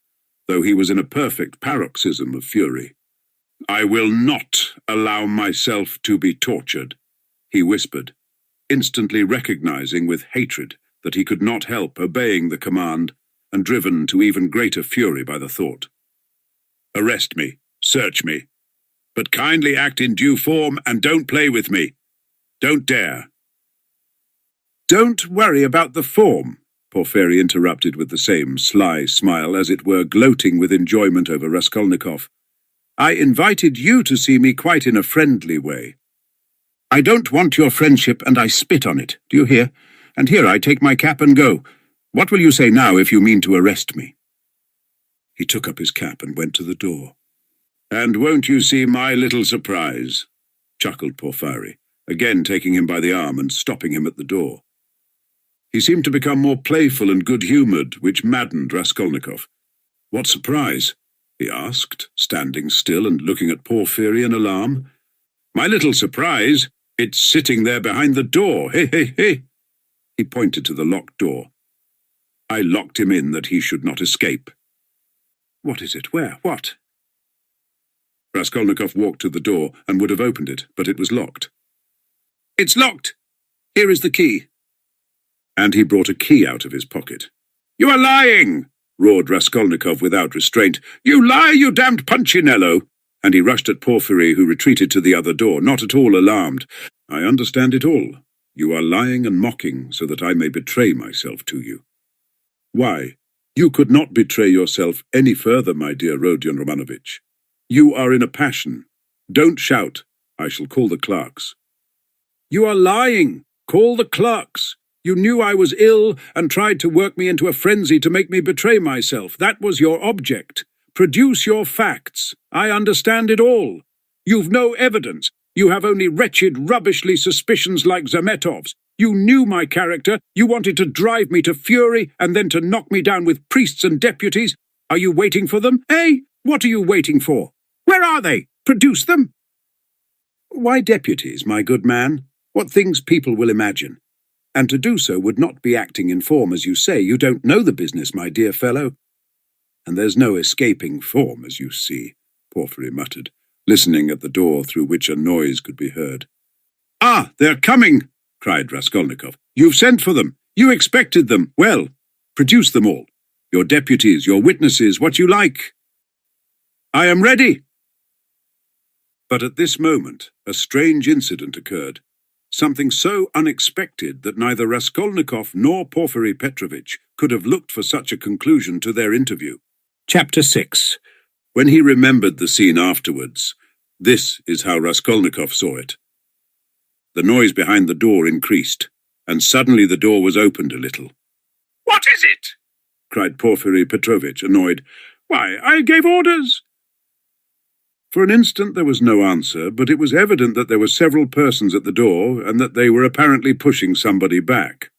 though he was in a perfect paroxysm of fury. "I will not allow myself to be tortured," he whispered, instantly recognizing with hatred that he could not help obeying the command and driven to even greater fury by the thought. "Arrest me, search me, but kindly act in due form and don't play with me. Don't dare." "Don't worry about the form," Porfiry interrupted with the same sly smile, as it were gloating with enjoyment over Raskolnikov. "I invited you to see me quite in a friendly way. I don't want your friendship, and I spit on it, do you hear? And here I take my cap and go. What will you say now if you mean to arrest me?" He took up his cap and went to the door. "And won't you see my little surprise?" chuckled Porfiry, again taking him by the arm and stopping him at the door. He seemed to become more playful and good-humoured, which maddened Raskolnikov. "What surprise?" he asked, standing still and looking at Porfiry in alarm. "My little surprise? It's sitting there behind the door. He. He pointed to the locked door. "I locked him in that he should not escape." "What is it? Where? What?" Raskolnikov walked to the door and would have opened it, but it was locked. "It's locked! Here is the key." And he brought a key out of his pocket. "You are lying!" roared Raskolnikov without restraint. "You lie, you damned Punchinello!" And he rushed at Porfiry, who retreated to the other door, not at all alarmed. "I understand it all. You are lying and mocking so that I may betray myself to you." "Why, you could not betray yourself any further, my dear Rodion Romanovich. You are in a passion. Don't shout. I shall call the clerks." "You are lying. Call the clerks. You knew I was ill and tried to work me into a frenzy to make me betray myself. That was your object. Produce your facts. I understand it all. You've no evidence. You have only wretched, rubbishly suspicions like Zametov's. You knew my character. You wanted to drive me to fury and then to knock me down with priests and deputies. Are you waiting for them? Eh? What are you waiting for? Where are they? Produce them." "Why deputies, my good man?" What things people will imagine. And to do so would not be acting in form, as you say. You don't know the business, my dear fellow. And there's no escaping form, as you see, Porphyry muttered, listening at the door through which a noise could be heard. Ah, they're coming, cried Raskolnikov. You've sent for them. You expected them. Well, produce them all. Your deputies, your witnesses, what you like. I am ready. But at this moment, a strange incident occurred. Something so unexpected that neither Raskolnikov nor Porphyry Petrovitch could have looked for such a conclusion to their interview. Chapter 6. When he remembered the scene afterwards, this is how Raskolnikov saw it. The noise behind the door increased, and suddenly the door was opened a little. What is it? Cried Porphyry Petrovitch, annoyed. Why, I gave orders. For an instant there was no answer, but it was evident that there were several persons at the door, and that they were apparently pushing somebody back.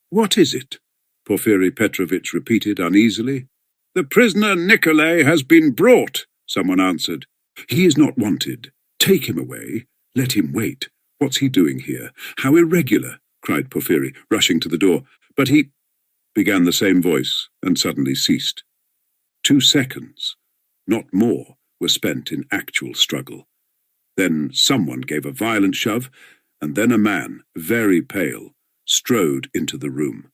What is it? Porphyry Petrovitch repeated uneasily. The prisoner Nikolai has been brought, someone answered. He is not wanted. Take him away. Let him wait. What's he doing here? How irregular, cried Porphyry, rushing to the door. But he... began the same voice, and suddenly ceased. 2 seconds, not more, were spent in actual struggle. Then someone gave a violent shove, and then a man, very pale, strode into the room.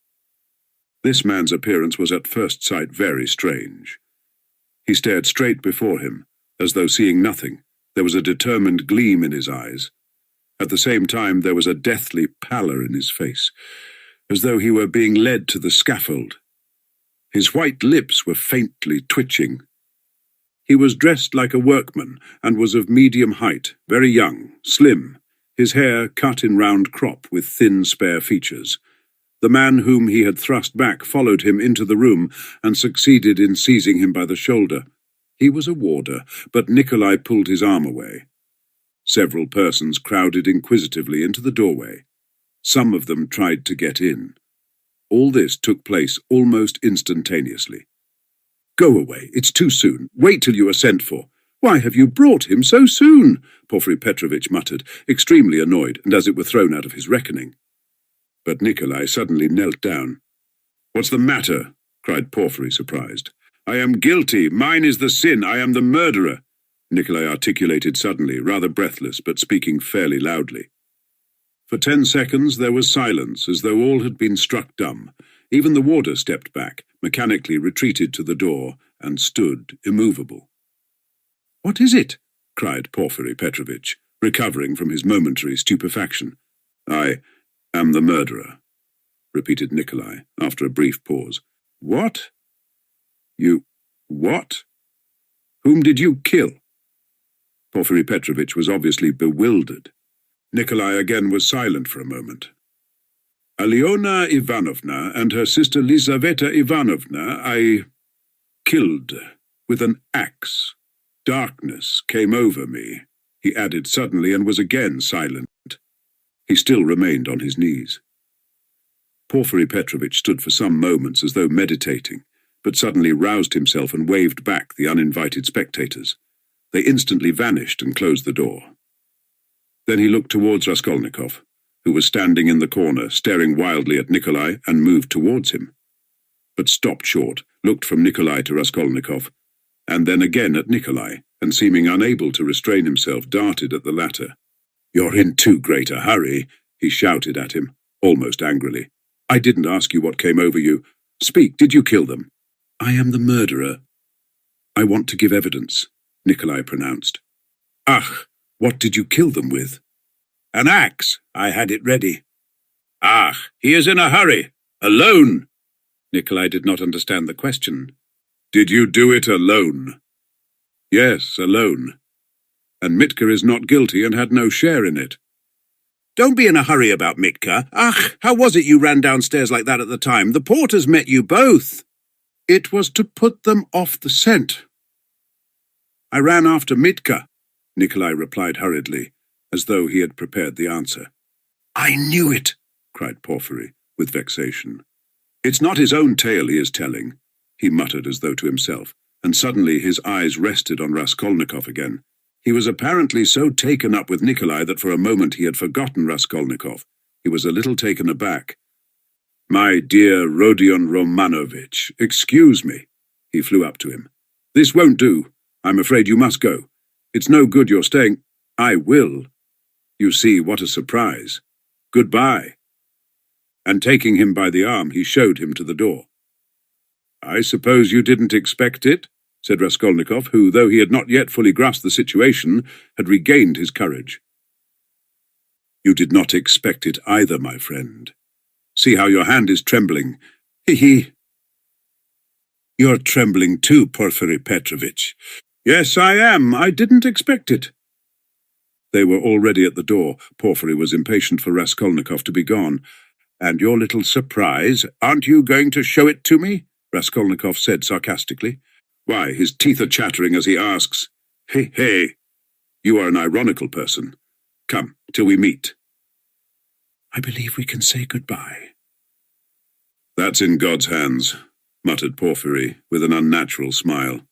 This man's appearance was at first sight very strange. He stared straight before him, as though seeing nothing. There was a determined gleam in his eyes. At the same time there was a deathly pallor in his face, as though he were being led to the scaffold. His white lips were faintly twitching. He was dressed like a workman, and was of medium height, very young, slim, his hair cut in round crop with thin spare features. The man whom he had thrust back followed him into the room, and succeeded in seizing him by the shoulder. He was a warder, but Nikolai pulled his arm away. Several persons crowded inquisitively into the doorway. Some of them tried to get in. All this took place almost instantaneously. Go away, it's too soon. Wait till you are sent for. Why have you brought him so soon? Porphyry Petrovitch muttered, extremely annoyed, and as it were thrown out of his reckoning. But Nikolai suddenly knelt down. What's the matter? Cried Porphyry, surprised. I am guilty. Mine is the sin. I am the murderer. Nikolai articulated suddenly, rather breathless, but speaking fairly loudly. For 10 seconds there was silence, as though all had been struck dumb. Even the warder stepped back, mechanically retreated to the door, and stood immovable. What is it? Cried Porphyry Petrovitch, recovering from his momentary stupefaction. I am the murderer, repeated Nikolai, after a brief pause. What? You... what? Whom did you kill? Porphyry Petrovitch was obviously bewildered. Nikolai again was silent for a moment. Alyona Ivanovna and her sister Lizaveta Ivanovna I killed with an axe. Darkness came over me, he added suddenly, and was again silent. He still remained on his knees. Porphyry Petrovitch stood for some moments as though meditating, but suddenly roused himself and waved back the uninvited spectators. They instantly vanished and closed the door. Then he looked towards Raskolnikov, who was standing in the corner, staring wildly at Nikolai, and moved towards him. But stopped short, looked from Nikolai to Raskolnikov, and then again at Nikolai, and seeming unable to restrain himself, darted at the latter. You're in too great a hurry, he shouted at him, almost angrily. I didn't ask you what came over you. Speak, did you kill them? I am the murderer. I want to give evidence, Nikolai pronounced. Ach, what did you kill them with? An axe. I had it ready. Ach, he is in a hurry. Alone. Nikolai did not understand the question. Did you do it alone? Yes, alone. And Mitka is not guilty and had no share in it. Don't be in a hurry about Mitka. Ach, how was it you ran downstairs like that at the time? The porters met you both. It was to put them off the scent. I ran after Mitka, Nikolai replied hurriedly, as though he had prepared the answer. I knew it, cried Porphyry, with vexation. It's not his own tale he is telling, he muttered as though to himself, and suddenly his eyes rested on Raskolnikov again. He was apparently so taken up with Nikolai that for a moment he had forgotten Raskolnikov. He was a little taken aback. "My dear Rodion Romanovich, excuse me." He flew up to him. "This won't do. I'm afraid you must go. It's no good your staying." "I will. You see, what a surprise. Goodbye." And taking him by the arm, he showed him to the door. "I suppose you didn't expect it?" said Raskolnikov, who, though he had not yet fully grasped the situation, had regained his courage. "You did not expect it either, my friend. See how your hand is trembling. He. You're trembling too, Porfiry Petrovitch." "Yes, I am. I didn't expect it." They were already at the door. Porfiry was impatient for Raskolnikov to be gone. "And your little surprise, aren't you going to show it to me?" Raskolnikov said sarcastically. "Why, his teeth are chattering as he asks, 'Hey, you are an ironical person. Come, till we meet.'" "I believe we can say goodbye." "That's in God's hands," muttered Porfiry, with an unnatural smile.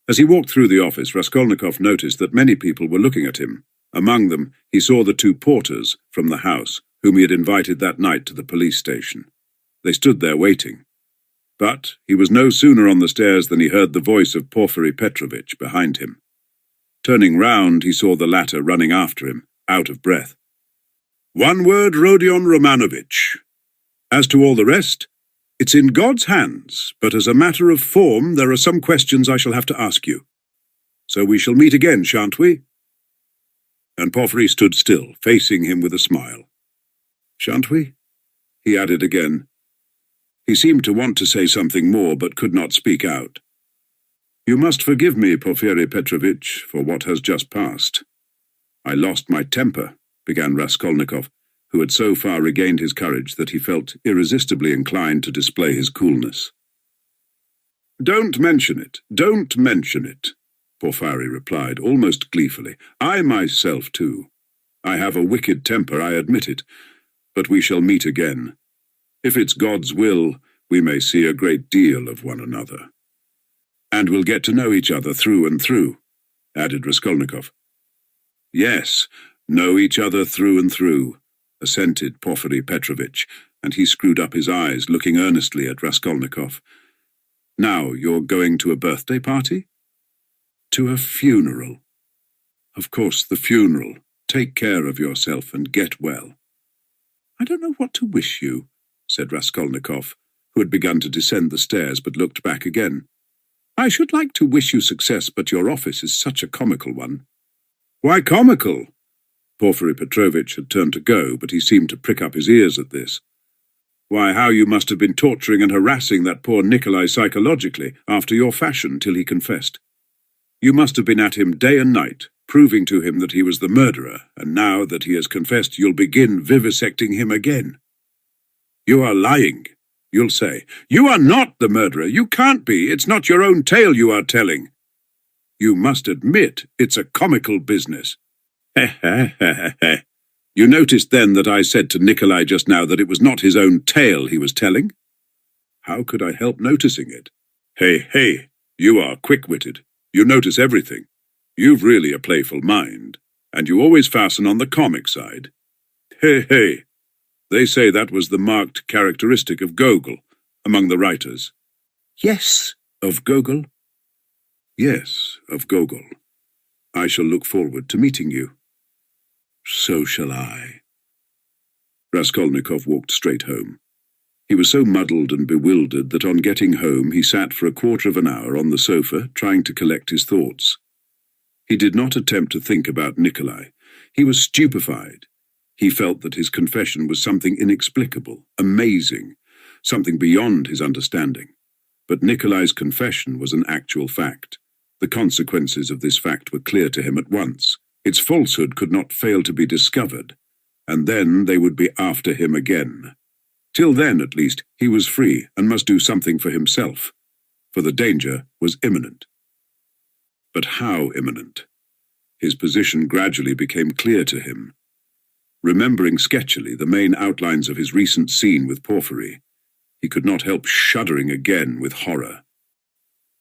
As he walked through the office, Raskolnikov noticed that many people were looking at him. Among them, he saw the two porters from the house, whom he had invited that night to the police station. They stood there waiting. But he was no sooner on the stairs than he heard the voice of Porfiry Petrovitch behind him. Turning round, he saw the latter running after him, out of breath. "One word, Rodion Romanovich. As to all the rest, it's in God's hands, but as a matter of form, there are some questions I shall have to ask you. So we shall meet again, shan't we?" And Porfiry stood still, facing him with a smile. "Shan't we?" he added again. He seemed to want to say something more, but could not speak out. "You must forgive me, Porfiry Petrovitch, for what has just passed. I lost my temper," began Raskolnikov, who had so far regained his courage that he felt irresistibly inclined to display his coolness. "Don't mention it, Porfiry replied, almost gleefully. "I myself, too. I have a wicked temper, I admit it, but we shall meet again. If it's God's will, we may see a great deal of one another. And we'll get to know each other through and through," added Raskolnikov. "Yes, know each other through and through," assented Porfiry Petrovitch, and he screwed up his eyes, looking earnestly at Raskolnikov. "Now you're going to a birthday party?" "To a funeral." "Of course, the funeral. Take care of yourself and get well." "I don't know what to wish you," said Raskolnikov, who had begun to descend the stairs but looked back again. "I should like to wish you success, but your office is such a comical one." "Why comical?" Porfiry Petrovitch had turned to go, but he seemed to prick up his ears at this. "Why, how you must have been torturing and harassing that poor Nikolai psychologically, after your fashion, till he confessed. You must have been at him day and night, proving to him that he was the murderer, and now that he has confessed, you'll begin vivisecting him again. 'You are lying,' you'll say. 'You are not the murderer. You can't be. It's not your own tale you are telling. You must admit it's a comical business.' You noticed then that I said to Nikolai just now that it was not his own tale he was telling? How could I help noticing it? Hey, you are quick-witted. You notice everything. You've really a playful mind, and you always fasten on the comic side. Hey, they say that was the marked characteristic of Gogol, among the writers." "Yes, of Gogol." "Yes, of Gogol. I shall look forward to meeting you." "So shall I." Raskolnikov walked straight home. He was so muddled and bewildered that on getting home he sat for a quarter of an hour on the sofa trying to collect his thoughts. He did not attempt to think about Nikolai. He was stupefied. He felt that his confession was something inexplicable, amazing, something beyond his understanding. But Nikolai's confession was an actual fact. The consequences of this fact were clear to him at once. Its falsehood could not fail to be discovered, and then they would be after him again. Till then, at least, he was free and must do something for himself, for the danger was imminent. But how imminent? His position gradually became clear to him. Remembering sketchily the main outlines of his recent scene with Porfiry, he could not help shuddering again with horror.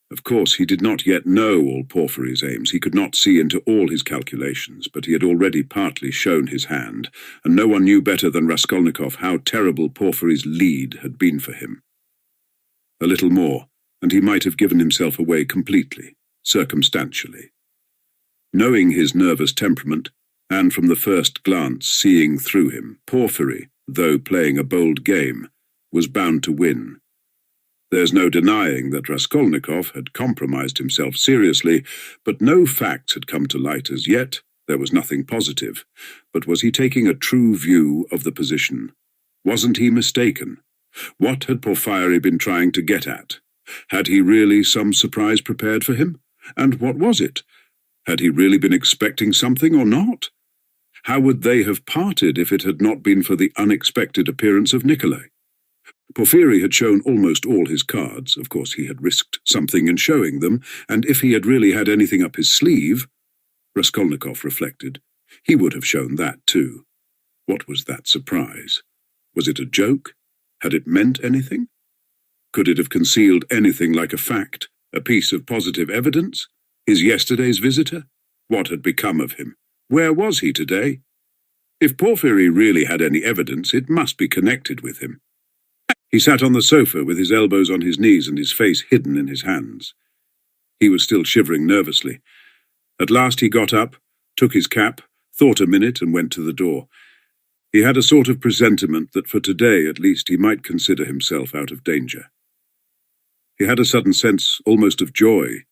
Of course, he did not yet know all Porphyry's aims. He could not see into all his calculations, but he had already partly shown his hand, and no one knew better than Raskolnikov how terrible Porphyry's lead had been for him. A little more, and he might have given himself away completely, circumstantially. Knowing his nervous temperament, and from the first glance seeing through him, Porphyry, though playing a bold game, was bound to win. There's no denying that Raskolnikov had compromised himself seriously, but no facts had come to light as yet. There was nothing positive. But was he taking a true view of the position? Wasn't he mistaken? What had Porphyry been trying to get at? Had he really some surprise prepared for him? And what was it? Had he really been expecting something or not? How would they have parted if it had not been for the unexpected appearance of Nikolai? Porphyry had shown almost all his cards. Of course, he had risked something in showing them, and if he had really had anything up his sleeve, Raskolnikov reflected, he would have shown that too. What was that surprise? Was it a joke? Had it meant anything? Could it have concealed anything like a fact, a piece of positive evidence? His yesterday's visitor? What had become of him? Where was he today? If Porphyry really had any evidence, it must be connected with him. He sat on the sofa with his elbows on his knees and his face hidden in his hands. He was still shivering nervously. At last he got up, took his cap, thought a minute and went to the door. He had a sort of presentiment that for today at least he might consider himself out of danger. He had a sudden sense almost of joy.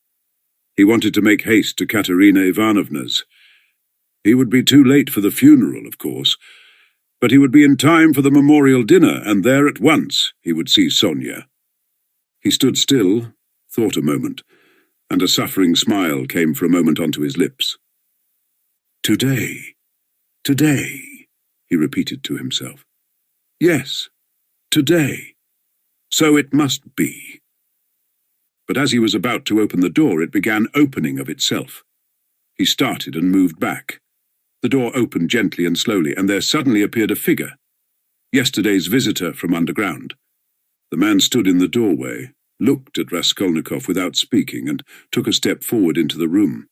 He wanted to make haste to Katerina Ivanovna's. He would be too late for the funeral, of course, but he would be in time for the memorial dinner, and there at once he would see Sonia. He stood still, thought a moment, and a suffering smile came for a moment onto his lips. Today, he repeated to himself. Yes, today. So it must be. But as he was about to open the door, it began opening of itself. He started and moved back. The door opened gently and slowly, and there suddenly appeared a figure. Yesterday's visitor from underground. The man stood in the doorway, looked at Raskolnikov without speaking, and took a step forward into the room.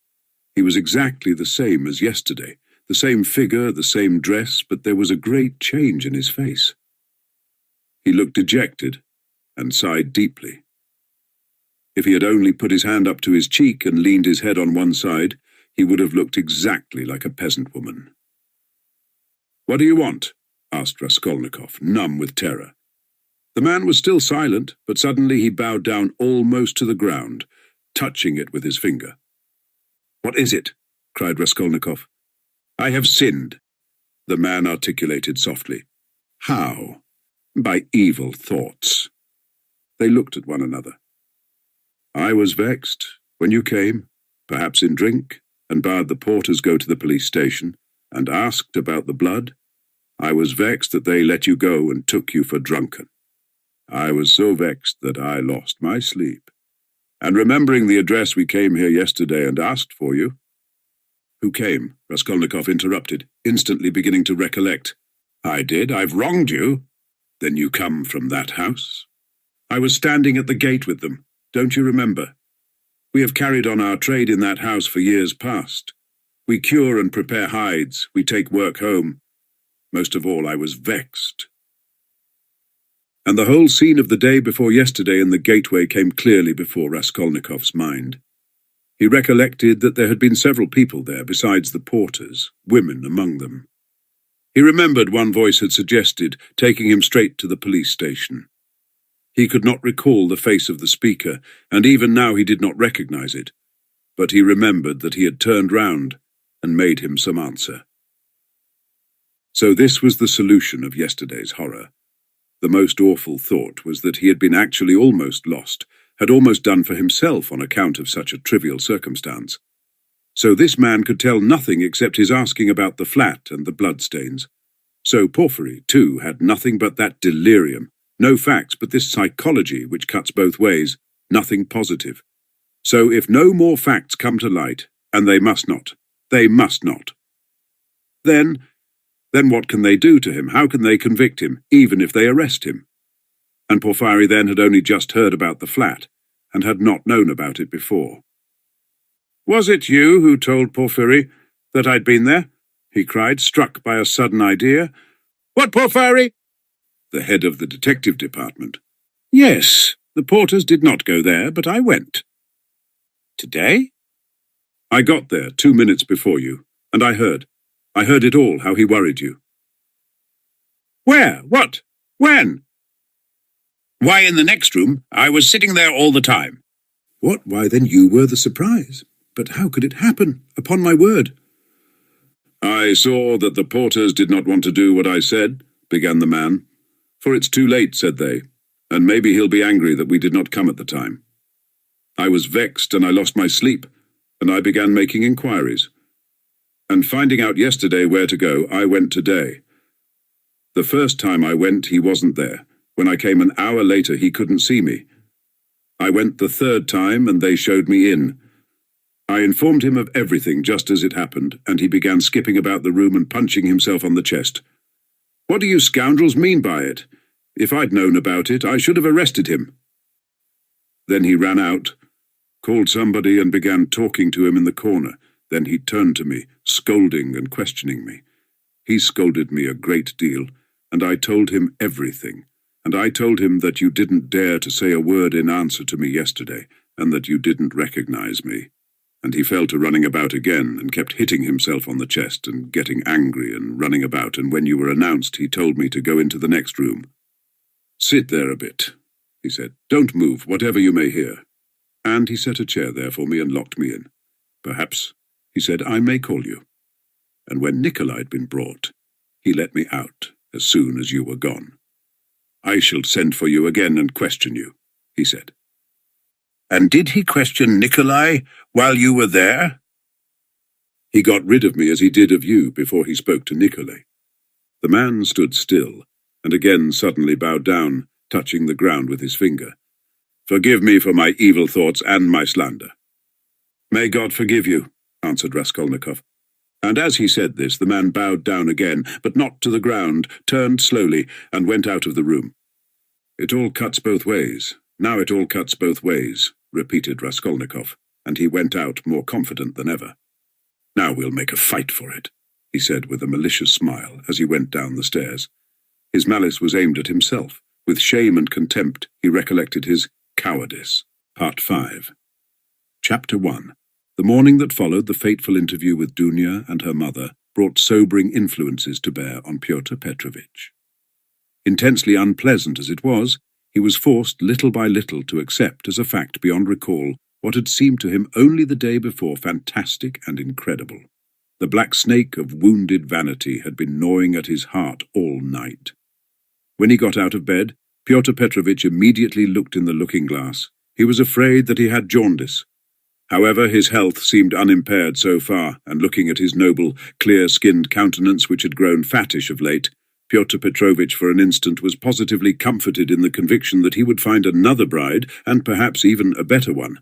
He was exactly the same as yesterday, the same figure, the same dress, but there was a great change in his face. He looked dejected and sighed deeply. If he had only put his hand up to his cheek and leaned his head on one side, he would have looked exactly like a peasant woman. "What do you want?" asked Raskolnikov, numb with terror. The man was still silent, but suddenly he bowed down almost to the ground, touching it with his finger. "What is it?" cried Raskolnikov. "I have sinned," the man articulated softly. "How?" "By evil thoughts." They looked at one another. "I was vexed when you came, perhaps in drink, and bade the porters go to the police station, and asked about the blood. I was vexed that they let you go and took you for drunken. I was so vexed that I lost my sleep. And remembering the address, we came here yesterday and asked for you." "Who came?" Raskolnikov interrupted, instantly beginning to recollect. "I did. I've wronged you." "Then you come from that house?" "I was standing at the gate with them. Don't you remember? We have carried on our trade in that house for years past. We cure and prepare hides. We take work home. Most of all, I was vexed." And the whole scene of the day before yesterday in the gateway came clearly before Raskolnikov's mind. He recollected that there had been several people there besides the porters, women among them. He remembered one voice had suggested taking him straight to the police station. He could not recall the face of the speaker, and even now he did not recognize it, but he remembered that he had turned round and made him some answer. So this was the solution of yesterday's horror. The most awful thought was that he had been actually almost lost, had almost done for himself on account of such a trivial circumstance. So this man could tell nothing except his asking about the flat and the bloodstains. So Porphyry, too, had nothing but that delirium, no facts but this psychology which cuts both ways, nothing positive. So if no more facts come to light, and they must not, then what can they do to him? How can they convict him, even if they arrest him? And Porphyry then had only just heard about the flat. and had not known about it before. "Was it you who told Porphyry that I'd been there?" he cried, struck by a sudden idea. "What Porphyry?" The head of the detective department. "Yes, the porters did not go there, but I went." "Today?" "I got there 2 minutes before you, and I heard it all, how he worried you." "Where? What? When?" "Why, in the next room. I was sitting there all the time." "What? Why, then you were the surprise. But how could it happen? Upon my word." "I saw that the porters did not want to do what I said," began the man. "For it's too late," said they, "and maybe he'll be angry that we did not come at the time. I was vexed and I lost my sleep, and I began making inquiries. And finding out yesterday where to go, I went today. The first time I went, he wasn't there. When I came an hour later, he couldn't see me. I went the third time, and they showed me in. I informed him of everything just as it happened, and he began skipping about the room and punching himself on the chest. What do you scoundrels mean by it? If I'd known about it, I should have arrested him. Then he ran out, called somebody and began talking to him in the corner. Then he turned to me, scolding and questioning me. He scolded me a great deal, and I told him everything. And I told him that you didn't dare to say a word in answer to me yesterday, and that you didn't recognize me. And he fell to running about again, and kept hitting himself on the chest, and getting angry and running about, and when you were announced, he told me to go into the next room. Sit there a bit, he said. Don't move, whatever you may hear. And he set a chair there for me and locked me in. Perhaps, he said, I may call you. And when Nikolai had been brought, he let me out as soon as you were gone. I shall send for you again and question you, he said. And did he question Nikolai while you were there? He got rid of me as he did of you before he spoke to Nikolai. The man stood still, and again suddenly bowed down, touching the ground with his finger. Forgive me for my evil thoughts and my slander. May God forgive you, answered Raskolnikov. And as he said this, the man bowed down again, but not to the ground, turned slowly, and went out of the room. It all cuts both ways. Now it all cuts both ways, repeated Raskolnikov, and he went out more confident than ever. Now we'll make a fight for it, he said with a malicious smile as he went down the stairs. His malice was aimed at himself. With shame and contempt, he recollected his cowardice. Part 5. Chapter 1. The morning that followed the fateful interview with Dunya and her mother brought sobering influences to bear on Pyotr Petrovitch. Intensely unpleasant as it was, he was forced little by little to accept as a fact beyond recall what had seemed to him only the day before fantastic and incredible. The black snake of wounded vanity had been gnawing at his heart all night. When he got out of bed, Pyotr Petrovitch immediately looked in the looking-glass. He was afraid that he had jaundice. However, his health seemed unimpaired so far, and looking at his noble, clear-skinned countenance which had grown fattish of late, Pyotr Petrovitch for an instant was positively comforted in the conviction that he would find another bride, and perhaps even a better one.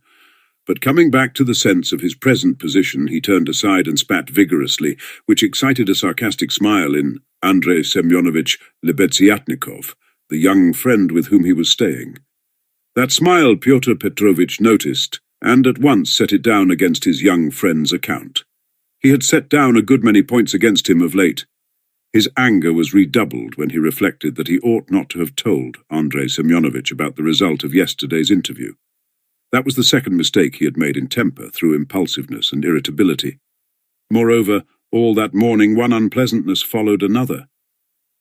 But coming back to the sense of his present position, he turned aside and spat vigorously, which excited a sarcastic smile in Andrei Semyonovitch Lebeziatnikov, the young friend with whom he was staying. That smile Pyotr Petrovitch noticed, and at once set it down against his young friend's account. He had set down a good many points against him of late. His anger was redoubled when he reflected that he ought not to have told Andrei Semyonovitch about the result of yesterday's interview. That was the second mistake he had made in temper through impulsiveness and irritability. Moreover, all that morning one unpleasantness followed another.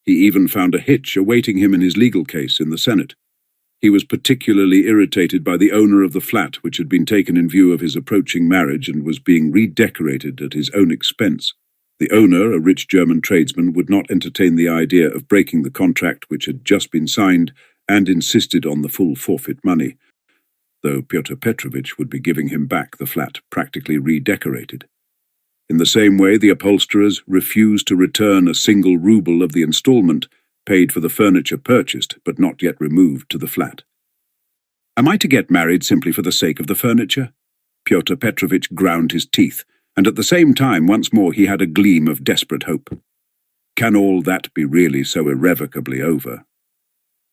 He even found a hitch awaiting him in his legal case in the Senate. He was particularly irritated by the owner of the flat which had been taken in view of his approaching marriage and was being redecorated at his own expense. The owner, a rich German tradesman, would not entertain the idea of breaking the contract which had just been signed and insisted on the full forfeit money, though Pyotr Petrovitch would be giving him back the flat practically redecorated. In the same way, the upholsterers refused to return a single rouble of the installment paid for the furniture purchased but not yet removed to the flat. Am I to get married simply for the sake of the furniture? Pyotr Petrovitch ground his teeth, and at the same time once more he had a gleam of desperate hope. Can all that be really so irrevocably over?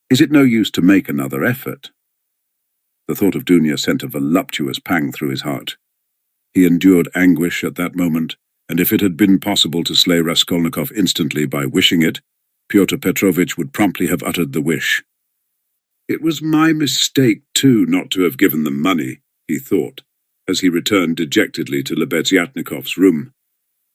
Is it no use to make another effort? The thought of Dunya sent a voluptuous pang through his heart. He endured anguish at that moment, and if it had been possible to slay Raskolnikov instantly by wishing it, Pyotr Petrovitch would promptly have uttered the wish. It was my mistake, too, not to have given them money, he thought, as he returned dejectedly to Lebeziatnikov's room.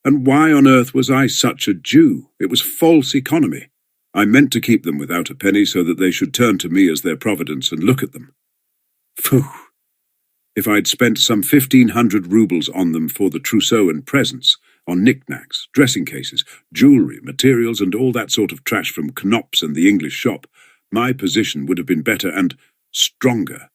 And why on earth was I such a Jew? It was false economy. I meant to keep them without a penny so that they should turn to me as their providence and look at them. Phew! If I'd spent some 1,500 roubles on them for the trousseau and presents, on knickknacks, dressing cases, jewellery, materials, and all that sort of trash from Knopf's and the English shop, my position would have been better and stronger.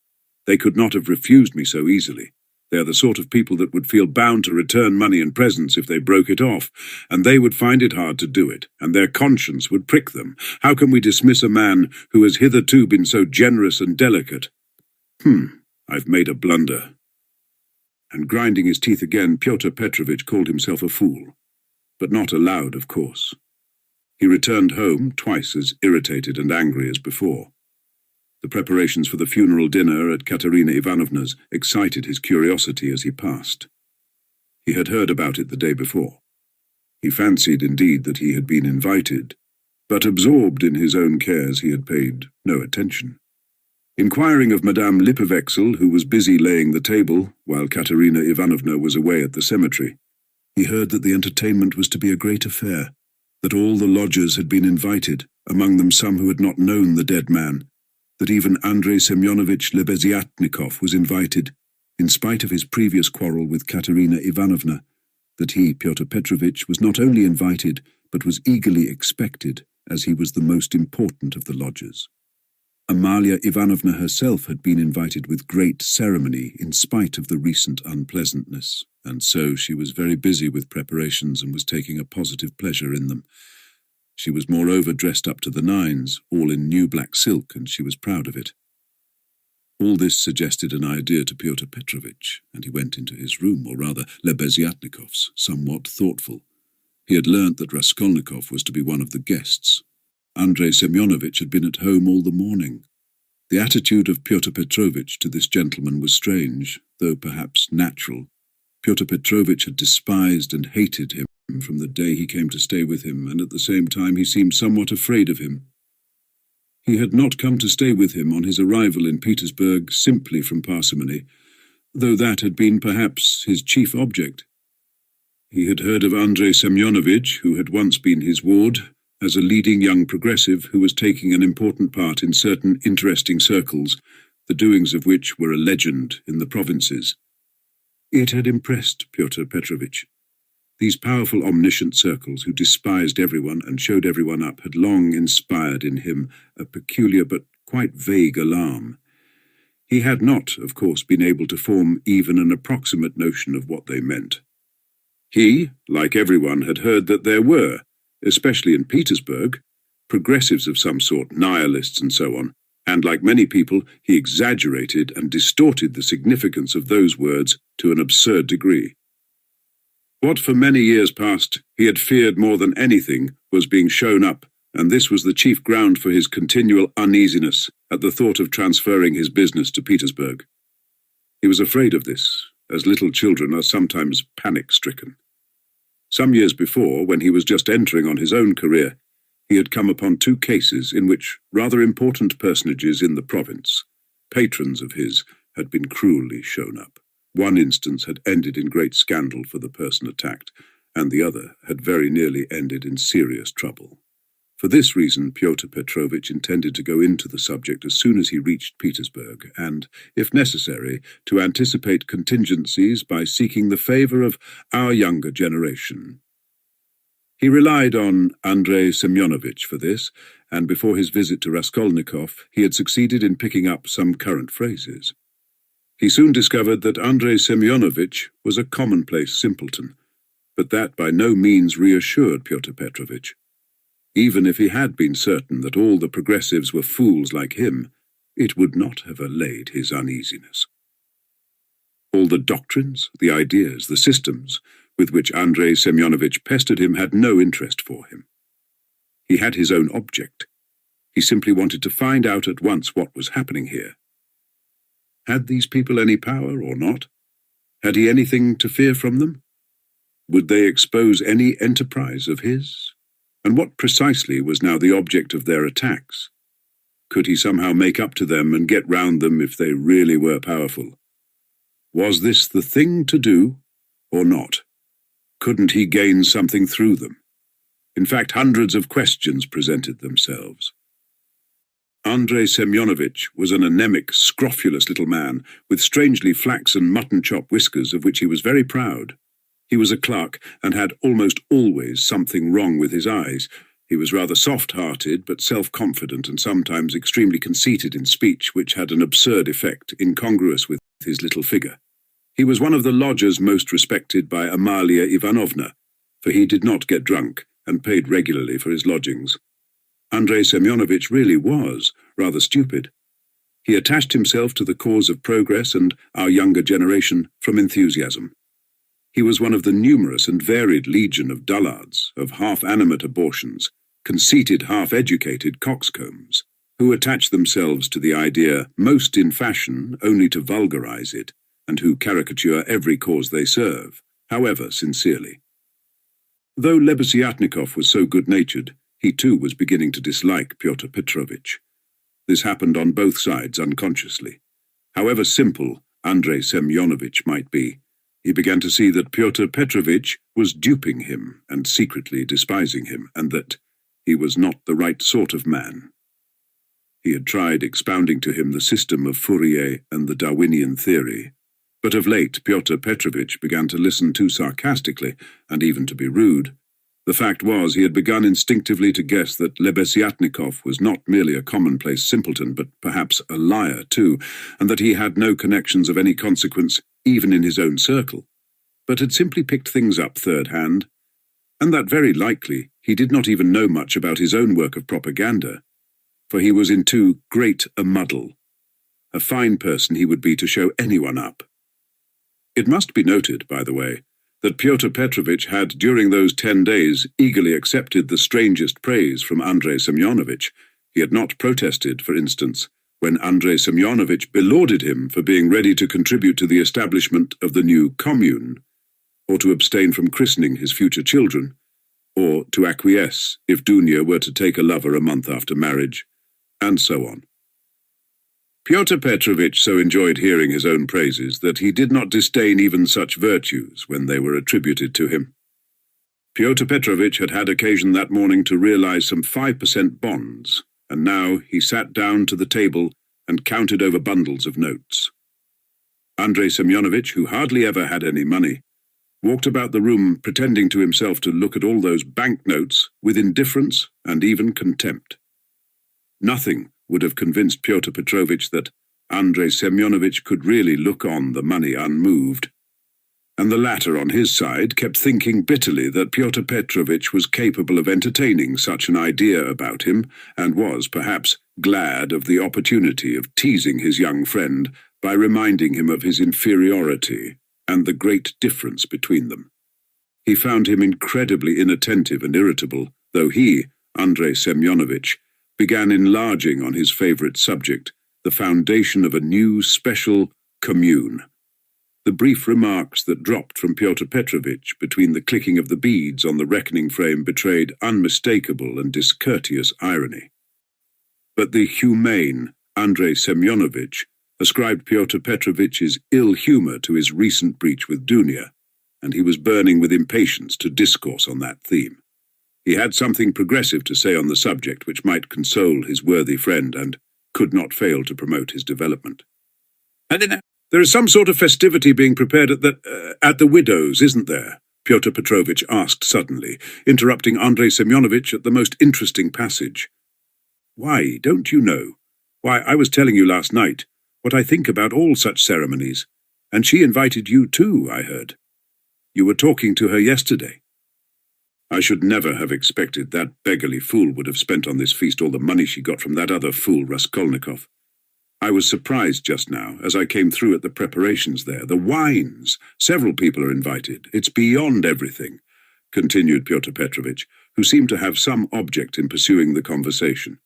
They could not have refused me so easily. They are the sort of people that would feel bound to return money and presents if they broke it off, and they would find it hard to do it, and their conscience would prick them. How can we dismiss a man who has hitherto been so generous and delicate? I've made a blunder. And grinding his teeth again, Pyotr Petrovitch called himself a fool. But not aloud, of course. He returned home twice as irritated and angry as before. The preparations for the funeral dinner at Katerina Ivanovna's excited his curiosity as he passed. He had heard about it the day before. He fancied, indeed, that he had been invited, but absorbed in his own cares he had paid no attention. Inquiring of Madame Lippevexel, who was busy laying the table, while Katerina Ivanovna was away at the cemetery, he heard that the entertainment was to be a great affair, that all the lodgers had been invited, among them some who had not known the dead man, that even Andrei Semyonovitch Lebeziatnikov was invited, in spite of his previous quarrel with Katerina Ivanovna, that he, Pyotr Petrovitch, was not only invited, but was eagerly expected, as he was the most important of the lodgers. Amalia Ivanovna herself had been invited with great ceremony in spite of the recent unpleasantness, and so she was very busy with preparations and was taking a positive pleasure in them. She was moreover dressed up to the nines, all in new black silk, and she was proud of it. All this suggested an idea to Pyotr Petrovitch, and he went into his room, or rather Lebeziatnikov's, somewhat thoughtful. He had learnt that Raskolnikov was to be one of the guests. Andrei Semyonovitch had been at home all the morning. The attitude of Pyotr Petrovitch to this gentleman was strange, though perhaps natural. Pyotr Petrovitch had despised and hated him from the day he came to stay with him, and at the same time he seemed somewhat afraid of him. He had not come to stay with him on his arrival in Petersburg simply from parsimony, though that had been perhaps his chief object. He had heard of Andrei Semyonovitch, who had once been his ward, as a leading young progressive who was taking an important part in certain interesting circles, the doings of which were a legend in the provinces. It had impressed Pyotr Petrovitch. These powerful, omniscient circles who despised everyone and showed everyone up had long inspired in him a peculiar but quite vague alarm. He had not, of course, been able to form even an approximate notion of what they meant. He, like everyone, had heard that there were, especially in Petersburg, progressives of some sort, nihilists and so on, and like many people, he exaggerated and distorted the significance of those words to an absurd degree. What for many years past he had feared more than anything was being shown up, and this was the chief ground for his continual uneasiness at the thought of transferring his business to Petersburg. He was afraid of this, as little children are sometimes panic-stricken. Some years before, when he was just entering on his own career, he had come upon two cases in which rather important personages in the province, patrons of his, had been cruelly shown up. One instance had ended in great scandal for the person attacked, and the other had very nearly ended in serious trouble. For this reason, Pyotr Petrovitch intended to go into the subject as soon as he reached Petersburg, and, if necessary, to anticipate contingencies by seeking the favour of our younger generation. He relied on Andrei Semyonovitch for this, and before his visit to Raskolnikov, he had succeeded in picking up some current phrases. He soon discovered that Andrei Semyonovitch was a commonplace simpleton, but that by no means reassured Pyotr Petrovitch. Even if he had been certain that all the progressives were fools like him, it would not have allayed his uneasiness. All the doctrines, the ideas, the systems with which Andrei Semyonovitch pestered him had no interest for him. He had his own object. He simply wanted to find out at once what was happening here. Had these people any power or not? Had he anything to fear from them? Would they expose any enterprise of his? And what precisely was now the object of their attacks? Could he somehow make up to them and get round them if they really were powerful? Was this the thing to do, or not? Couldn't he gain something through them? In fact, hundreds of questions presented themselves. Andrei Semyonovich was an anemic, scrofulous little man with strangely flaxen mutton-chop whiskers of which he was very proud. He was a clerk and had almost always something wrong with his eyes. He was rather soft-hearted but self-confident and sometimes extremely conceited in speech, which had an absurd effect, incongruous with his little figure. He was one of the lodgers most respected by Amalia Ivanovna, for he did not get drunk and paid regularly for his lodgings. Andrei Semyonovich really was rather stupid. He attached himself to the cause of progress and our younger generation from enthusiasm. He was one of the numerous and varied legion of dullards, of half-animate abortions, conceited half-educated coxcombs, who attach themselves to the idea most in fashion only to vulgarize it, and who caricature every cause they serve, however sincerely. Though Lebeziatnikov was so good-natured, he too was beginning to dislike Pyotr Petrovitch. This happened on both sides unconsciously. However simple Andrei Semyonovich might be, he began to see that Pyotr Petrovitch was duping him and secretly despising him, and that he was not the right sort of man. He had tried expounding to him the system of Fourier and the Darwinian theory, but of late Pyotr Petrovitch began to listen too sarcastically and even to be rude. The fact was, he had begun instinctively to guess that Lebeziatnikov was not merely a commonplace simpleton, but perhaps a liar too, and that he had no connections of any consequence, even in his own circle, but had simply picked things up third-hand, and that very likely he did not even know much about his own work of propaganda, for he was in too great a muddle. A fine person he would be to show anyone up. It must be noted, by the way, that Pyotr Petrovitch had, during those 10 days, eagerly accepted the strangest praise from Andrei Semyonovich. He had not protested, for instance, when Andrei Semyonovich belauded him for being ready to contribute to the establishment of the new commune, or to abstain from christening his future children, or to acquiesce if Dunya were to take a lover a month after marriage, and so on. Pyotr Petrovitch so enjoyed hearing his own praises that he did not disdain even such virtues when they were attributed to him. Pyotr Petrovitch had had occasion that morning to realize some 5% bonds, and now he sat down to the table and counted over bundles of notes. Andrei Semyonovich, who hardly ever had any money, walked about the room pretending to himself to look at all those banknotes with indifference and even contempt. Nothing would have convinced Pyotr Petrovitch that Andrei Semyonovich could really look on the money unmoved, and the latter on his side kept thinking bitterly that Pyotr Petrovitch was capable of entertaining such an idea about him, and was, perhaps, glad of the opportunity of teasing his young friend by reminding him of his inferiority and the great difference between them. He found him incredibly inattentive and irritable, though he, Andrei Semyonovich, began enlarging on his favourite subject, the foundation of a new special commune. The brief remarks that dropped from Pyotr Petrovitch between the clicking of the beads on the reckoning frame betrayed unmistakable and discourteous irony. But the humane Andrei Semyonovich ascribed Pyotr Petrovitch's ill humour to his recent breach with Dunya, and he was burning with impatience to discourse on that theme. He had something progressive to say on the subject which might console his worthy friend and could not fail to promote his development. There is some sort of festivity being prepared at the widow's, isn't there? Pyotr Petrovitch asked suddenly, interrupting Andrei Semyonovich at the most interesting passage. Why, don't you know? Why, I was telling you last night what I think about all such ceremonies, and she invited you too, I heard. You were talking to her yesterday. I should never have expected that beggarly fool would have spent on this feast all the money she got from that other fool, Raskolnikov. I was surprised just now, as I came through at the preparations there. The wines! Several people are invited. It's beyond everything, continued Pyotr Petrovitch, who seemed to have some object in pursuing the conversation.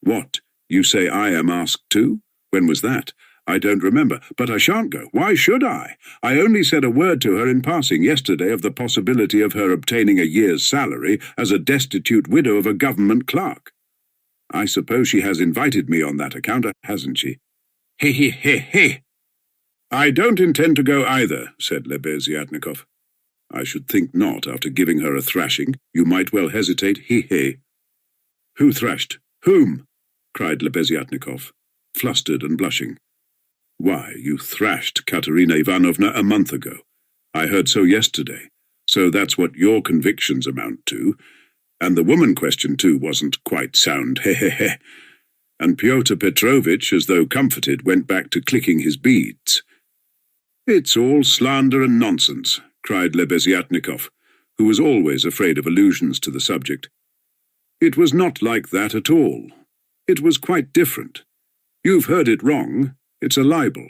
What? You say I am asked too? When was that? I don't remember, but I shan't go. Why should I? I only said a word to her in passing yesterday of the possibility of her obtaining a year's salary as a destitute widow of a government clerk. I suppose she has invited me on that account, hasn't she? He, he, he, he. I don't intend to go either, said Lebeziatnikov. I should think not, after giving her a thrashing. You might well hesitate, he. Who thrashed? Whom? Cried Lebeziatnikov, flustered and blushing. Why, you thrashed Katerina Ivanovna a month ago. I heard so yesterday. So that's what your convictions amount to. And the woman question, too, wasn't quite sound, he. And Pyotr Petrovitch, as though comforted, went back to clicking his beads. It's all slander and nonsense, cried Lebeziatnikov, who was always afraid of allusions to the subject. It was not like that at all. It was quite different. You've heard it wrong. It's a libel.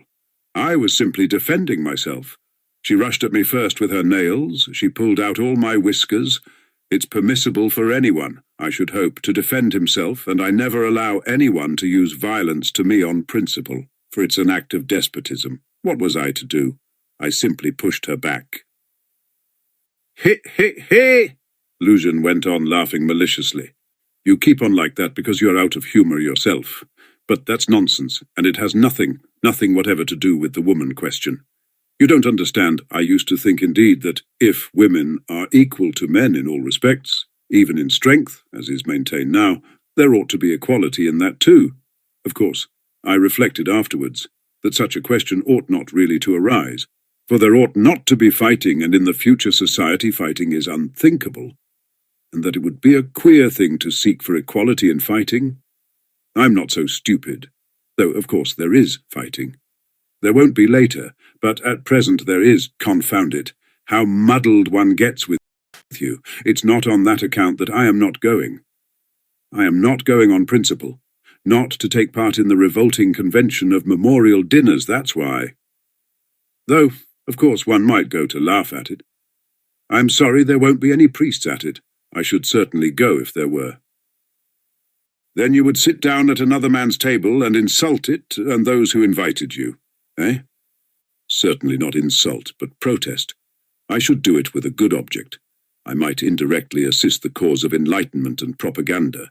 I was simply defending myself. She rushed at me first with her nails. She pulled out all my whiskers. It's permissible for anyone, I should hope, to defend himself, and I never allow anyone to use violence to me on principle, for it's an act of despotism. What was I to do? I simply pushed her back. He! Luzhin went on, laughing maliciously. You keep on like that because you're out of humour yourself. But that's nonsense, and it has nothing whatever to do with the woman question. You don't understand. I used to think indeed that if women are equal to men in all respects, even in strength, as is maintained now, there ought to be equality in that too. Of course, I reflected afterwards that such a question ought not really to arise, for there ought not to be fighting, and in the future society fighting is unthinkable, and that it would be a queer thing to seek for equality in fighting. I'm not so stupid, though of course there is fighting. There won't be later, but at present there is, confound it. How muddled one gets with you. It's not on that account that I am not going. I am not going on principle. Not to take part in the revolting convention of memorial dinners, that's why. Though, of course, one might go to laugh at it. I'm sorry there won't be any priests at it. I should certainly go if there were. Then you would sit down at another man's table and insult it and those who invited you, eh? Certainly not insult, but protest. I should do it with a good object. I might indirectly assist the cause of enlightenment and propaganda.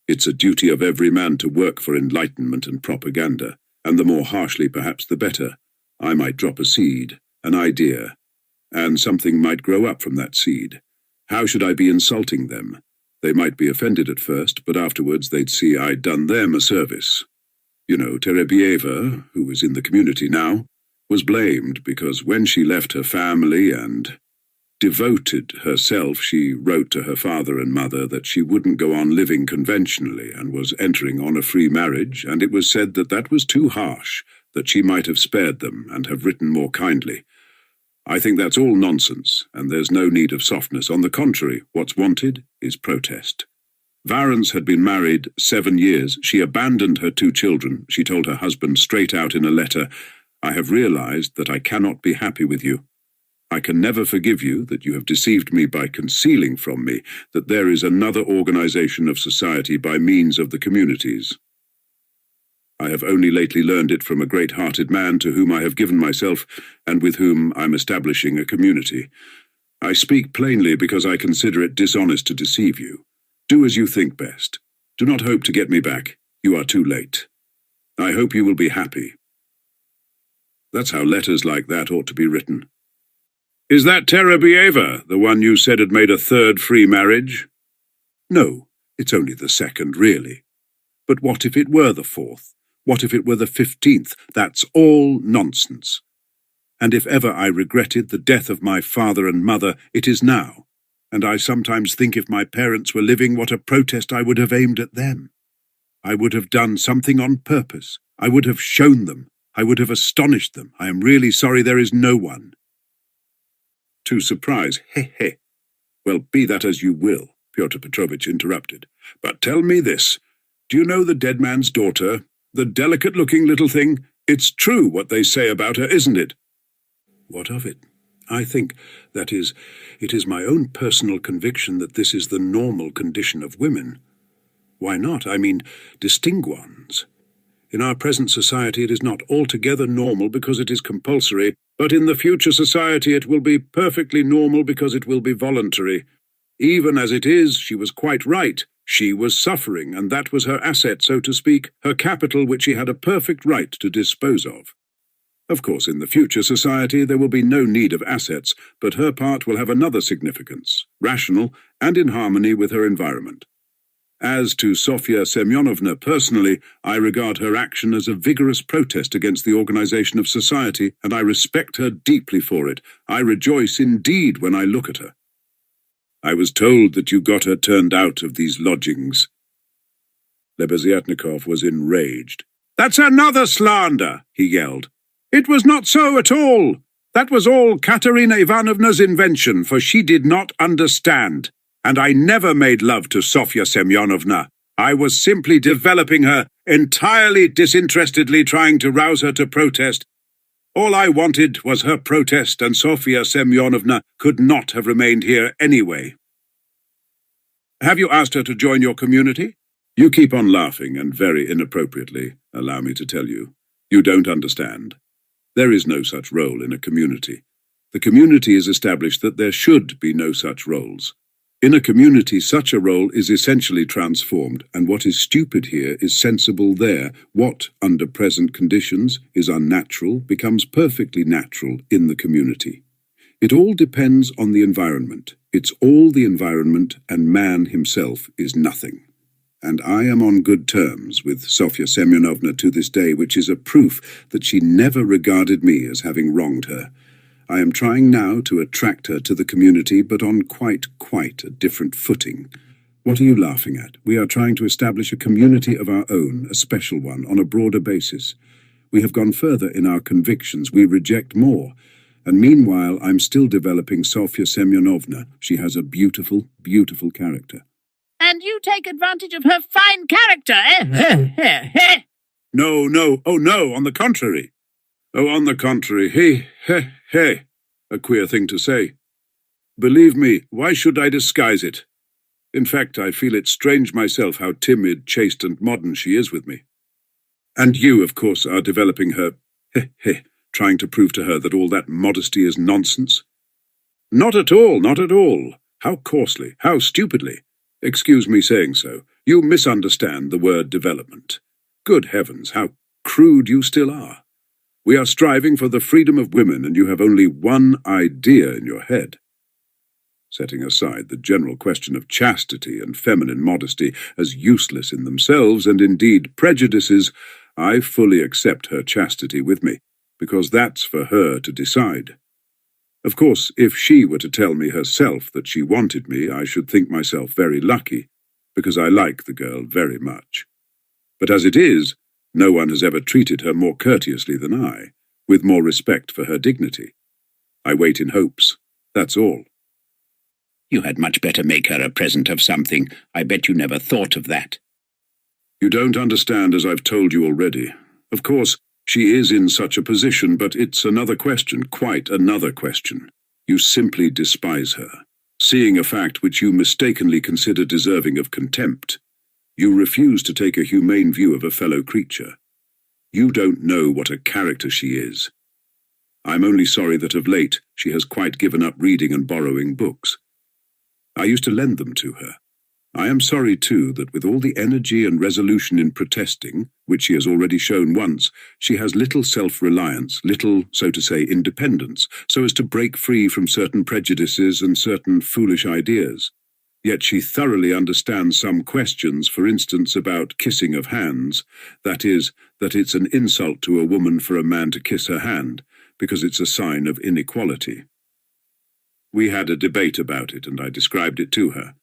It's a duty of every man to work for enlightenment and propaganda, and the more harshly perhaps the better. I might drop a seed, an idea, and something might grow up from that seed. How should I be insulting them? They might be offended at first, but afterwards they'd see I'd done them a service. You know, Terebieva, who is in the community now, was blamed because when she left her family and devoted herself, she wrote to her father and mother that she wouldn't go on living conventionally and was entering on a free marriage, and it was said that that was too harsh, that she might have spared them and have written more kindly. I think that's all nonsense, and there's no need of softness. On the contrary, what's wanted is protest. Varens had been married 7 years. She abandoned her 2 children. She told her husband straight out in a letter, I have realized that I cannot be happy with you. I can never forgive you that you have deceived me by concealing from me that there is another organization of society by means of the communities. I have only lately learned it from a great-hearted man to whom I have given myself and with whom I'm establishing a community. I speak plainly because I consider it dishonest to deceive you. Do as you think best. Do not hope to get me back. You are too late. I hope you will be happy. That's how letters like that ought to be written. Is that Terebieva, the one you said had made a 3rd free marriage? No, it's only the 2nd, really. But what if it were the 4th? What if it were the 15th? That's all nonsense. And if ever I regretted the death of my father and mother, it is now. And I sometimes think if my parents were living, what a protest I would have aimed at them. I would have done something on purpose. I would have shown them. I would have astonished them. I am really sorry there is no one. To surprise, he. Well, be that as you will, Pyotr Petrovitch interrupted. But tell me this. Do you know the dead man's daughter? The delicate-looking little thing? It's true what they say about her, isn't it? What of it? I think, that is, it is my own personal conviction that this is the normal condition of women. Why not? I mean, distinct ones. In our present society it is not altogether normal because it is compulsory, but in the future society it will be perfectly normal because it will be voluntary. Even as it is, she was quite right. She was suffering, and that was her asset, so to speak, her capital which she had a perfect right to dispose of. Of course, in the future society there will be no need of assets, but her part will have another significance, rational and in harmony with her environment. As to Sofya Semyonovna personally, I regard her action as a vigorous protest against the organization of society, and I respect her deeply for it. I rejoice indeed when I look at her. I was told that you got her turned out of these lodgings. Lebeziatnikov was enraged. That's another slander, he yelled. It was not so at all. That was all Katerina Ivanovna's invention, for she did not understand. And I never made love to Sofya Semyonovna. I was simply developing her, entirely disinterestedly trying to rouse her to protest. All I wanted was her protest, and Sofya Semyonovna could not have remained here anyway. Have you asked her to join your community? You keep on laughing, and very inappropriately, allow me to tell you. You don't understand. There is no such role in a community. The community is established that there should be no such roles. In a community, such a role is essentially transformed, and what is stupid here is sensible there. What, under present conditions, is unnatural becomes perfectly natural in the community. It all depends on the environment. It's all the environment, and man himself is nothing. And I am on good terms with Sofya Semyonovna to this day, which is a proof that she never regarded me as having wronged her. I am trying now to attract her to the community, but on quite a different footing. What are you laughing at? We are trying to establish a community of our own, a special one, on a broader basis. We have gone further in our convictions. We reject more. And meanwhile, I'm still developing Sofya Semyonovna. She has a beautiful, beautiful character. And you take advantage of her fine character, eh? No, oh no, on the contrary. Oh, on the contrary, hey, a queer thing to say. Believe me, why should I disguise it? In fact, I feel it strange myself how timid, chaste and modern she is with me. And you, of course, are developing her, trying to prove to her that all that modesty is nonsense. Not at all, not at all. How coarsely, how stupidly. Excuse me saying so. You misunderstand the word development. Good heavens, how crude you still are. We are striving for the freedom of women, and you have only one idea in your head. Setting aside the general question of chastity and feminine modesty as useless in themselves and indeed prejudices, I fully accept her chastity with me, because that's for her to decide. Of course, if she were to tell me herself that she wanted me, I should think myself very lucky, because I like the girl very much. But as it is, no one has ever treated her more courteously than I, with more respect for her dignity. I wait in hopes, that's all. You had much better make her a present of something. I bet you never thought of that. You don't understand, as I've told you already. Of course, she is in such a position, but it's another question, quite another question. You simply despise her, seeing a fact which you mistakenly consider deserving of contempt. You refuse to take a humane view of a fellow creature. You don't know what a character she is. I'm only sorry that of late she has quite given up reading and borrowing books. I used to lend them to her. I am sorry, too, that with all the energy and resolution in protesting, which she has already shown once, she has little self-reliance, little, so to say, independence, so as to break free from certain prejudices and certain foolish ideas. Yet she thoroughly understands some questions, for instance about kissing of hands, that is, that it's an insult to a woman for a man to kiss her hand, because it's a sign of inequality. We had a debate about it, and I described it to her.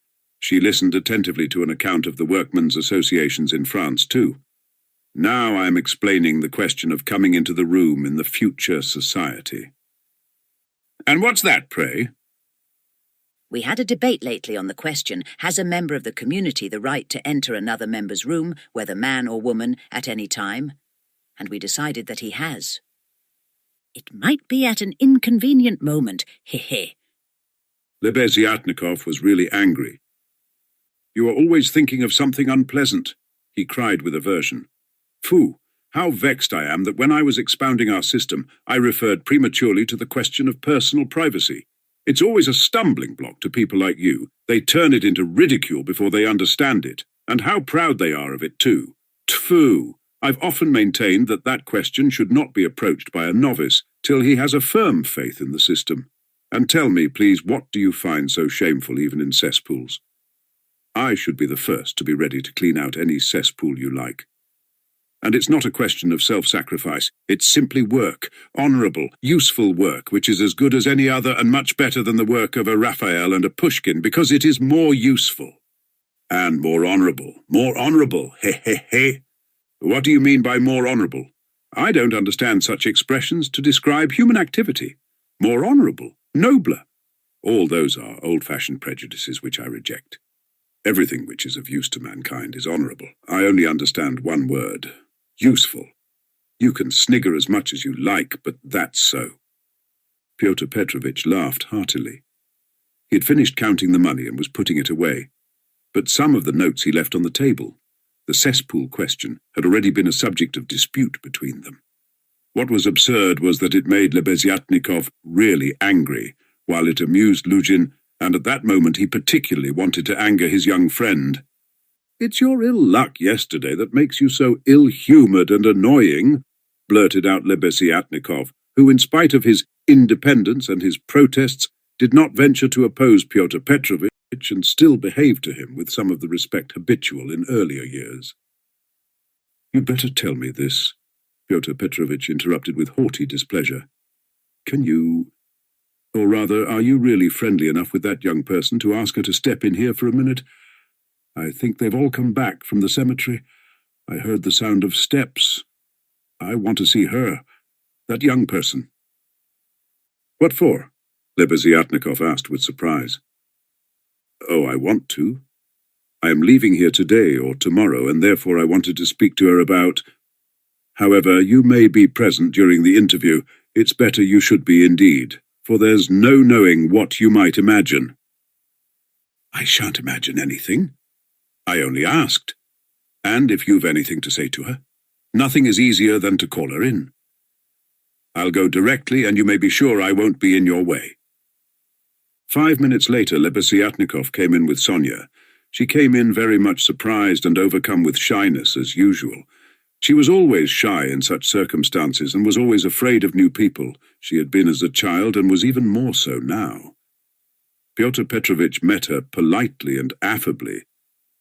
She listened attentively to an account of the workmen's associations in France, too. Now I am explaining the question of coming into the room in the future society. And what's that, pray? We had a debate lately on the question, has a member of the community the right to enter another member's room, whether man or woman, at any time? And we decided that he has. It might be at an inconvenient moment, he. Lebeziatnikov was really angry. You are always thinking of something unpleasant, he cried with aversion. Phoo, How vexed I am that when I was expounding our system, I referred prematurely to the question of personal privacy. It's always a stumbling block to people like you. They turn it into ridicule before they understand it, and how proud they are of it too. Tfu! I've often maintained that that question should not be approached by a novice till he has a firm faith in the system. And tell me, please, what do you find so shameful even in cesspools? I should be the first to be ready to clean out any cesspool you like. And it's not a question of self-sacrifice, it's simply work, honourable, useful work, which is as good as any other and much better than the work of a Raphael and a Pushkin, because it is more useful. And more honourable, he he he. What do you mean by more honourable? I don't understand such expressions to describe human activity. More honourable, nobler. All those are old-fashioned prejudices which I reject. Everything which is of use to mankind is honourable. I only understand one word. Useful. You can snigger as much as you like, but that's so. Pyotr Petrovitch laughed heartily. He had finished counting the money and was putting it away. But some of the notes he left on the table, the cesspool question, had already been a subject of dispute between them. What was absurd was that it made Lebeziatnikov really angry, while it amused Luzhin, and at that moment he particularly wanted to anger his young friend. "It's your ill luck yesterday that makes you so ill-humoured and annoying," blurted out Lebeziatnikov, who, in spite of his independence and his protests, did not venture to oppose Pyotr Petrovitch and still behaved to him with some of the respect habitual in earlier years. "You'd better tell me this," Pyotr Petrovitch interrupted with haughty displeasure. "Can you... or rather, are you really friendly enough with that young person to ask her to step in here for a minute? I think they've all come back from the cemetery. I heard the sound of steps. I want to see her, that young person." "What for?" Lebeziatnikov asked with surprise. "Oh, I want to. I am leaving here today or tomorrow, and therefore I wanted to speak to her about... However, you may be present during the interview. It's better you should be indeed, for there's no knowing what you might imagine." "I shan't imagine anything. I only asked. And if you've anything to say to her, nothing is easier than to call her in. I'll go directly, and you may be sure I won't be in your way." 5 minutes later, Lebeziatnikov came in with Sonia. She came in very much surprised and overcome with shyness, as usual. She was always shy in such circumstances and was always afraid of new people. She had been as a child and was even more so now. Pyotr Petrovitch met her politely and affably,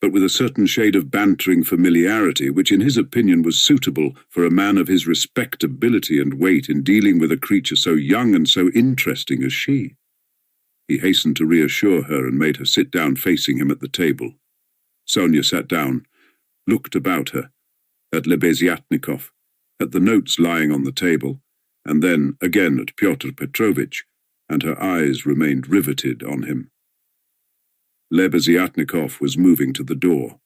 but with a certain shade of bantering familiarity which in his opinion was suitable for a man of his respectability and weight in dealing with a creature so young and so interesting as she. He hastened to reassure her and made her sit down facing him at the table. Sonia sat down, looked about her, at Lebeziatnikov, at the notes lying on the table, and then again at Pyotr Petrovitch, and her eyes remained riveted on him. Lebeziatnikov was moving to the door.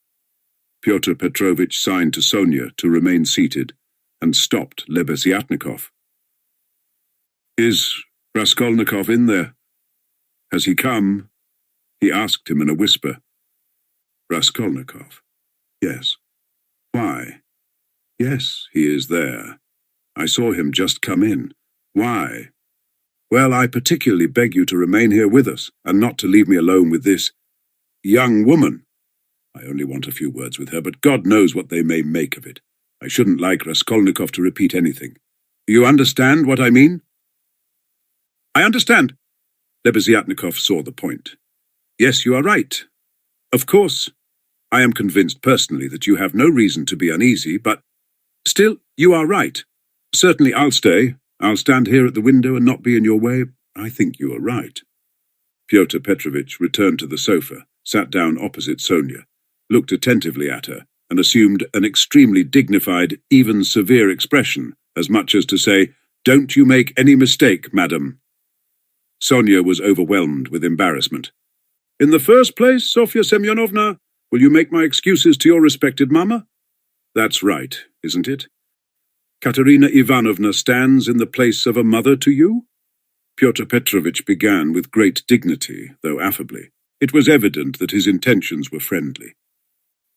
Pyotr Petrovitch signed to Sonia to remain seated, and stopped Lebeziatnikov. "Is Raskolnikov in there? Has he come?" he asked him in a whisper. "Raskolnikov? Yes. Why? Yes, he is there. I saw him just come in. Why? Well, I particularly beg you to remain here with us, and not to leave me alone with this young woman. I only want a few words with her, but God knows what they may make of it. I shouldn't like Raskolnikov to repeat anything. You understand what I mean?" "I understand." Lebeziatnikov saw the point. "Yes, you are right. Of course, I am convinced personally that you have no reason to be uneasy, but still, you are right. Certainly I'll stay. I'll stand here at the window and not be in your way. I think you are right." Pyotr Petrovitch returned to the sofa, sat down opposite Sonia, looked attentively at her, and assumed an extremely dignified, even severe expression, as much as to say, "Don't you make any mistake, madam." Sonia was overwhelmed with embarrassment. "In the first place, Sofya Semyonovna, will you make my excuses to your respected mamma?" "That's right, isn't it? Katerina Ivanovna stands in the place of a mother to you?" Pyotr Petrovitch began with great dignity, though affably. It was evident that his intentions were friendly.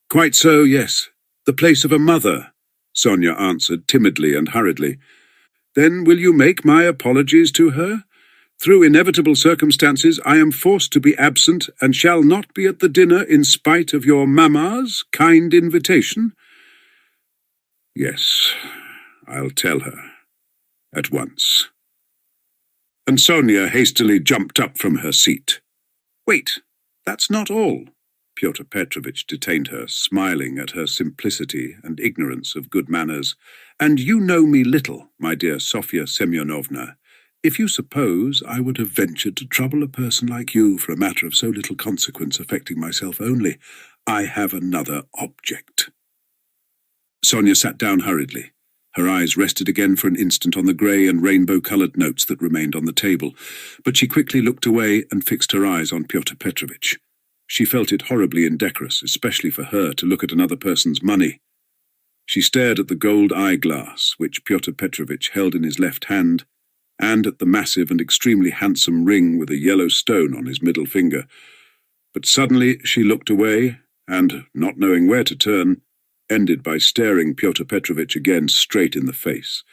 "Quite so, yes. The place of a mother," Sonia answered timidly and hurriedly. Then will you make my apologies to her? Through inevitable circumstances, I am forced to be absent and shall not be at the dinner in spite of your mamma's kind invitation. Yes, I'll tell her. At once. And Sonia hastily jumped up from her seat. Wait, that's not all. Pyotr Petrovitch detained her, smiling at her simplicity and ignorance of good manners. And you know me little, my dear Sofya Semyonovna. If you suppose I would have ventured to trouble a person like you for a matter of so little consequence affecting myself only, I have another object. Sonia sat down hurriedly. Her eyes rested again for an instant on the grey and rainbow-coloured notes that remained on the table, but she quickly looked away and fixed her eyes on Pyotr Petrovitch. She felt it horribly indecorous, especially for her, to look at another person's money. She stared at the gold eyeglass, which Pyotr Petrovitch held in his left hand, and at the massive and extremely handsome ring with a yellow stone on his middle finger. But suddenly she looked away, and, not knowing where to turn, ended by staring Pyotr Petrovitch again straight in the face.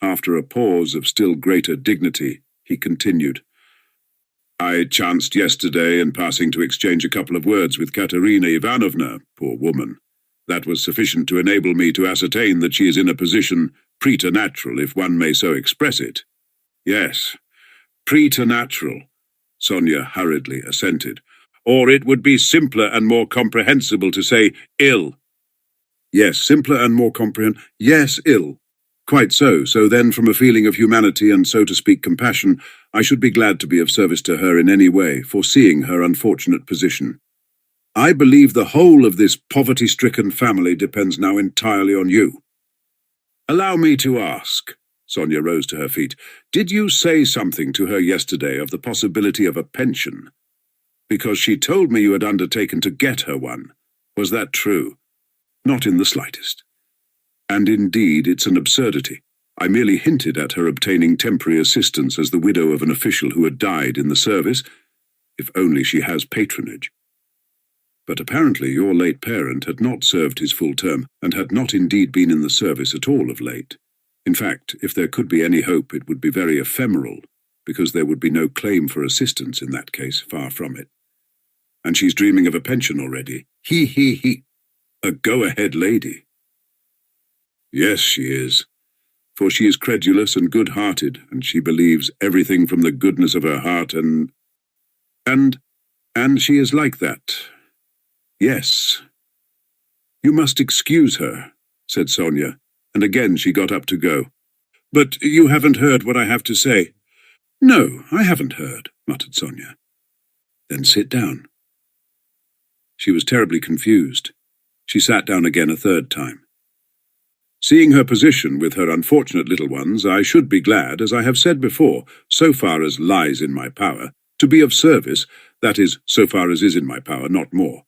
After a pause of still greater dignity, he continued, I chanced yesterday in passing to exchange a couple of words with Katerina Ivanovna, poor woman. That was sufficient to enable me to ascertain that she is in a position preternatural, if one may so express it. Yes, preternatural, Sonia hurriedly assented. Or it would be simpler and more comprehensible to say ill. Yes, simpler and more yes, ill. Quite so. So then, from a feeling of humanity and, so to speak, compassion, I should be glad to be of service to her in any way, foreseeing her unfortunate position. I believe the whole of this poverty-stricken family depends now entirely on you. Allow me to ask, Sonia rose to her feet, did you say something to her yesterday of the possibility of a pension? Because she told me you had undertaken to get her one. Was that true? Not in the slightest. And indeed, it's an absurdity. I merely hinted at her obtaining temporary assistance as the widow of an official who had died in the service, if only she has patronage. But apparently your late parent had not served his full term, and had not indeed been in the service at all of late. In fact, if there could be any hope, it would be very ephemeral, because there would be no claim for assistance in that case, far from it. And she's dreaming of a pension already. He. A go-ahead lady. Yes, she is. For she is credulous and good-hearted, and she believes everything from the goodness of her heart, and she is like that. Yes. You must excuse her, said Sonia, and again she got up to go. But you haven't heard what I have to say. No, I haven't heard, muttered Sonia. Then sit down. She was terribly confused. She sat down again a third time. Seeing her position with her unfortunate little ones, I should be glad, as I have said before, so far as lies in my power, to be of service, that is, so far as is in my power, not more.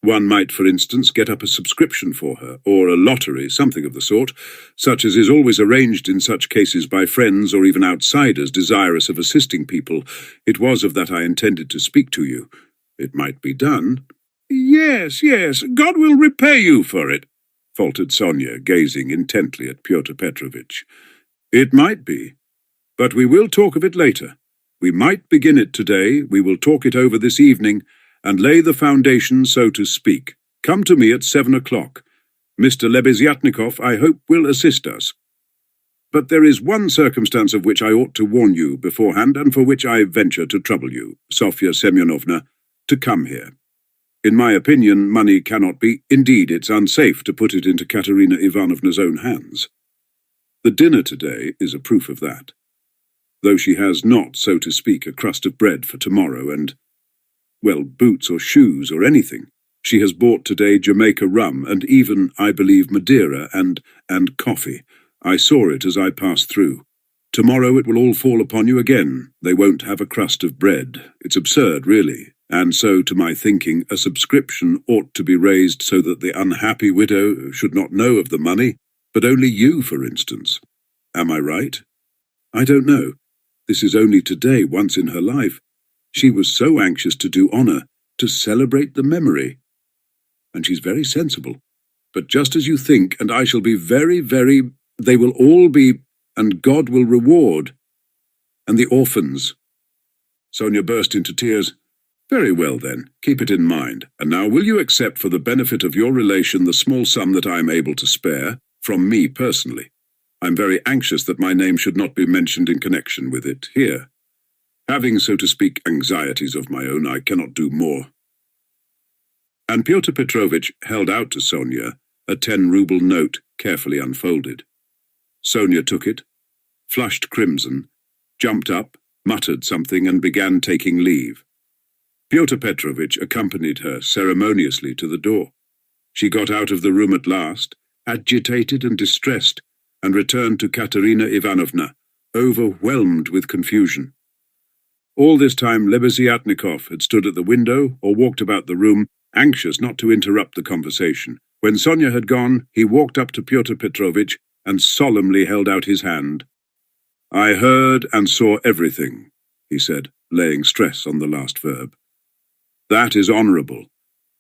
One might, for instance, get up a subscription for her, or a lottery, something of the sort, such as is always arranged in such cases by friends or even outsiders desirous of assisting people. It was of that I intended to speak to you. It might be done. Yes, God will repay you for it, faltered Sonia, gazing intently at Pyotr Petrovitch. It might be, but we will talk of it later. We might begin it today, we will talk it over this evening, and lay the foundation, so to speak. Come to me at 7 o'clock. Mr. Lebeziatnikov, I hope, will assist us. But there is one circumstance of which I ought to warn you beforehand, and for which I venture to trouble you, Sofya Semyonovna, to come here. In my opinion, money cannot be. Indeed, it's unsafe to put it into Katerina Ivanovna's own hands. The dinner today is a proof of that. Though she has not, so to speak, a crust of bread for tomorrow and, well, boots or shoes or anything. She has bought today Jamaica rum and even, I believe, Madeira and coffee. I saw it as I passed through. Tomorrow it will all fall upon you again. They won't have a crust of bread. It's absurd, really. And so, to my thinking, a subscription ought to be raised so that the unhappy widow should not know of the money, but only you, for instance. Am I right? I don't know. This is only today, once in her life. She was so anxious to do honour, to celebrate the memory. And she's very sensible. but just as you think, and I shall be they will all be, and God will reward. And the orphans. Sonia burst into tears. Very well, then, keep it in mind. And now will you accept for the benefit of your relation the small sum that I am able to spare, from me personally? I'm very anxious that my name should not be mentioned in connection with it here. Having, so to speak, anxieties of my own, I cannot do more. And Pyotr Petrovitch held out to Sonia a 10-ruble note carefully unfolded. Sonia took it, flushed crimson, jumped up, muttered something, and began taking leave. Pyotr Petrovitch accompanied her ceremoniously to the door. She got out of the room at last, agitated and distressed, and returned to Katerina Ivanovna, overwhelmed with confusion. All this time Lebeziatnikov had stood at the window or walked about the room, anxious not to interrupt the conversation. When Sonia had gone, he walked up to Pyotr Petrovitch and solemnly held out his hand. "I heard and saw everything," he said, laying stress on the last verb. "That is honourable.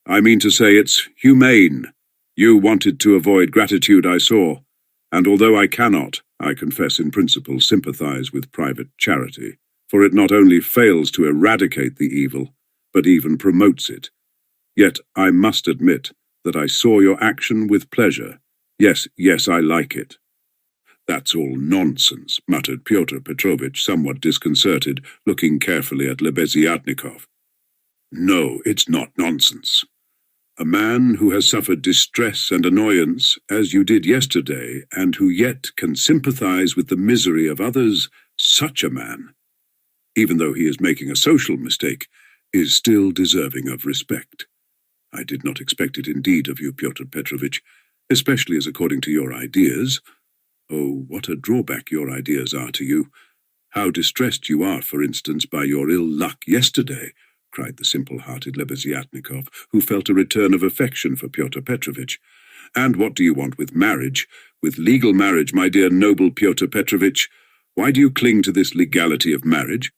I mean to say it's humane. You wanted to avoid gratitude, I saw, and although I cannot, I confess in principle, sympathise with private charity, for it not only fails to eradicate the evil, but even promotes it. Yet I must admit that I saw your action with pleasure. Yes, I like it." "That's all nonsense," muttered Pyotr Petrovitch, somewhat disconcerted, looking carefully at Lebeziatnikov. "No, it's not nonsense. A man who has suffered distress and annoyance, as you did yesterday, and who yet can sympathize with the misery of others, such a man, even though he is making a social mistake, is still deserving of respect. I did not expect it indeed of you, Pyotr Petrovitch, especially as according to your ideas. Oh, what a drawback your ideas are to you! How distressed you are, for instance, by your ill luck yesterday," cried the simple-hearted Lebeziatnikov, who felt a return of affection for Pyotr Petrovitch. "And what do you want with marriage? With legal marriage, my dear noble Pyotr Petrovitch? Why do you cling to this legality of marriage?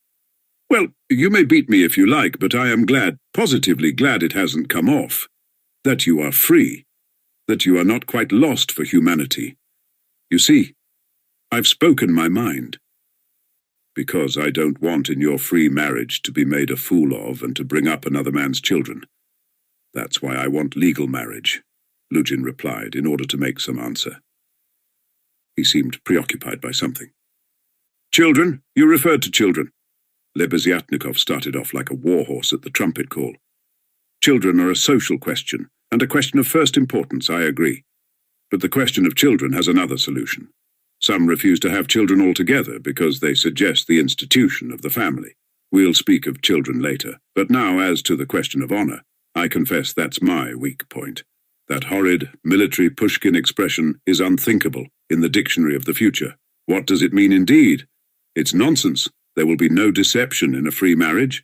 Well, you may beat me if you like, but I am glad, positively glad it hasn't come off. That you are free. That you are not quite lost for humanity. You see, I've spoken my mind. Because I don't want in your free marriage to be made a fool of and to bring up another man's children. That's why I want legal marriage," Luzhin replied, in order to make some answer. He seemed preoccupied by something. "Children? You referred to children." Lebeziatnikov started off like a warhorse at the trumpet call. "Children are a social question, and a question of first importance, I agree. But the question of children has another solution. Some refuse to have children altogether because they suggest the institution of the family. We'll speak of children later, but now as to the question of honour, I confess that's my weak point. That horrid, military Pushkin expression is unthinkable in the dictionary of the future. What does it mean indeed? It's nonsense. There will be no deception in a free marriage.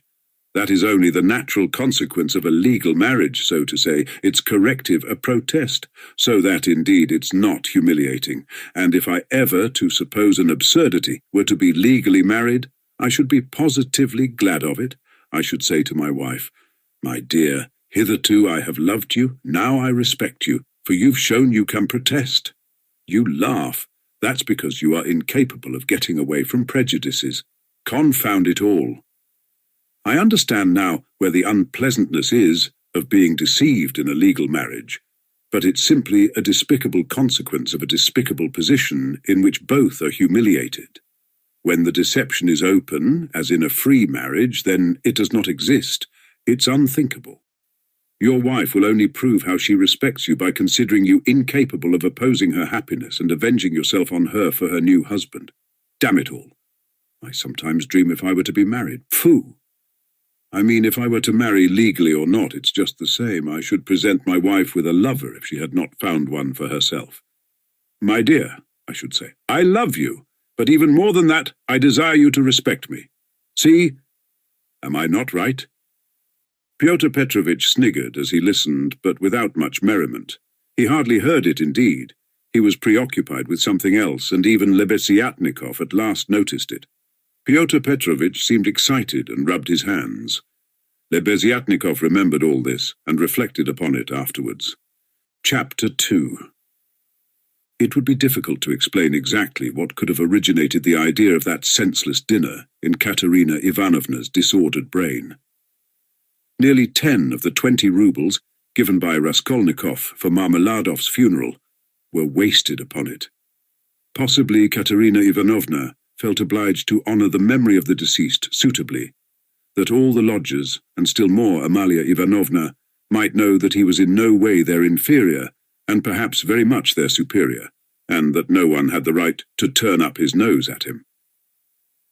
That is only the natural consequence of a legal marriage, so to say. It's corrective, a protest, so that indeed it's not humiliating. And if I ever, to suppose an absurdity, were to be legally married, I should be positively glad of it. I should say to my wife, 'My dear, hitherto I have loved you, now I respect you, for you've shown you can protest.' You laugh. That's because you are incapable of getting away from prejudices. Confound it all. I understand now where the unpleasantness is of being deceived in a legal marriage, but it's simply a despicable consequence of a despicable position in which both are humiliated. When the deception is open, as in a free marriage, then it does not exist. It's unthinkable. Your wife will only prove how she respects you by considering you incapable of opposing her happiness and avenging yourself on her for her new husband. Damn it all. I sometimes dream if I were to be married. Pooh! I mean, if I were to marry legally or not, it's just the same. I should present my wife with a lover if she had not found one for herself. 'My dear,' I should say, 'I love you, but even more than that, I desire you to respect me. See? Am I not right?' Pyotr Petrovitch sniggered as he listened, but without much merriment. He hardly heard it, indeed. He was preoccupied with something else, and even Lebeziatnikov at last noticed it. Pyotr Petrovitch seemed excited and rubbed his hands. Lebeziatnikov remembered all this and reflected upon it afterwards. Chapter 2. It would be difficult to explain exactly what could have originated the idea of that senseless dinner in Katerina Ivanovna's disordered brain. Nearly 10 of the 20 rubles given by Raskolnikov for Marmeladov's funeral were wasted upon it. Possibly Katerina Ivanovna felt obliged to honour the memory of the deceased suitably, that all the lodgers, and still more Amalia Ivanovna, might know that he was in no way their inferior, and perhaps very much their superior, and that no one had the right to turn up his nose at him.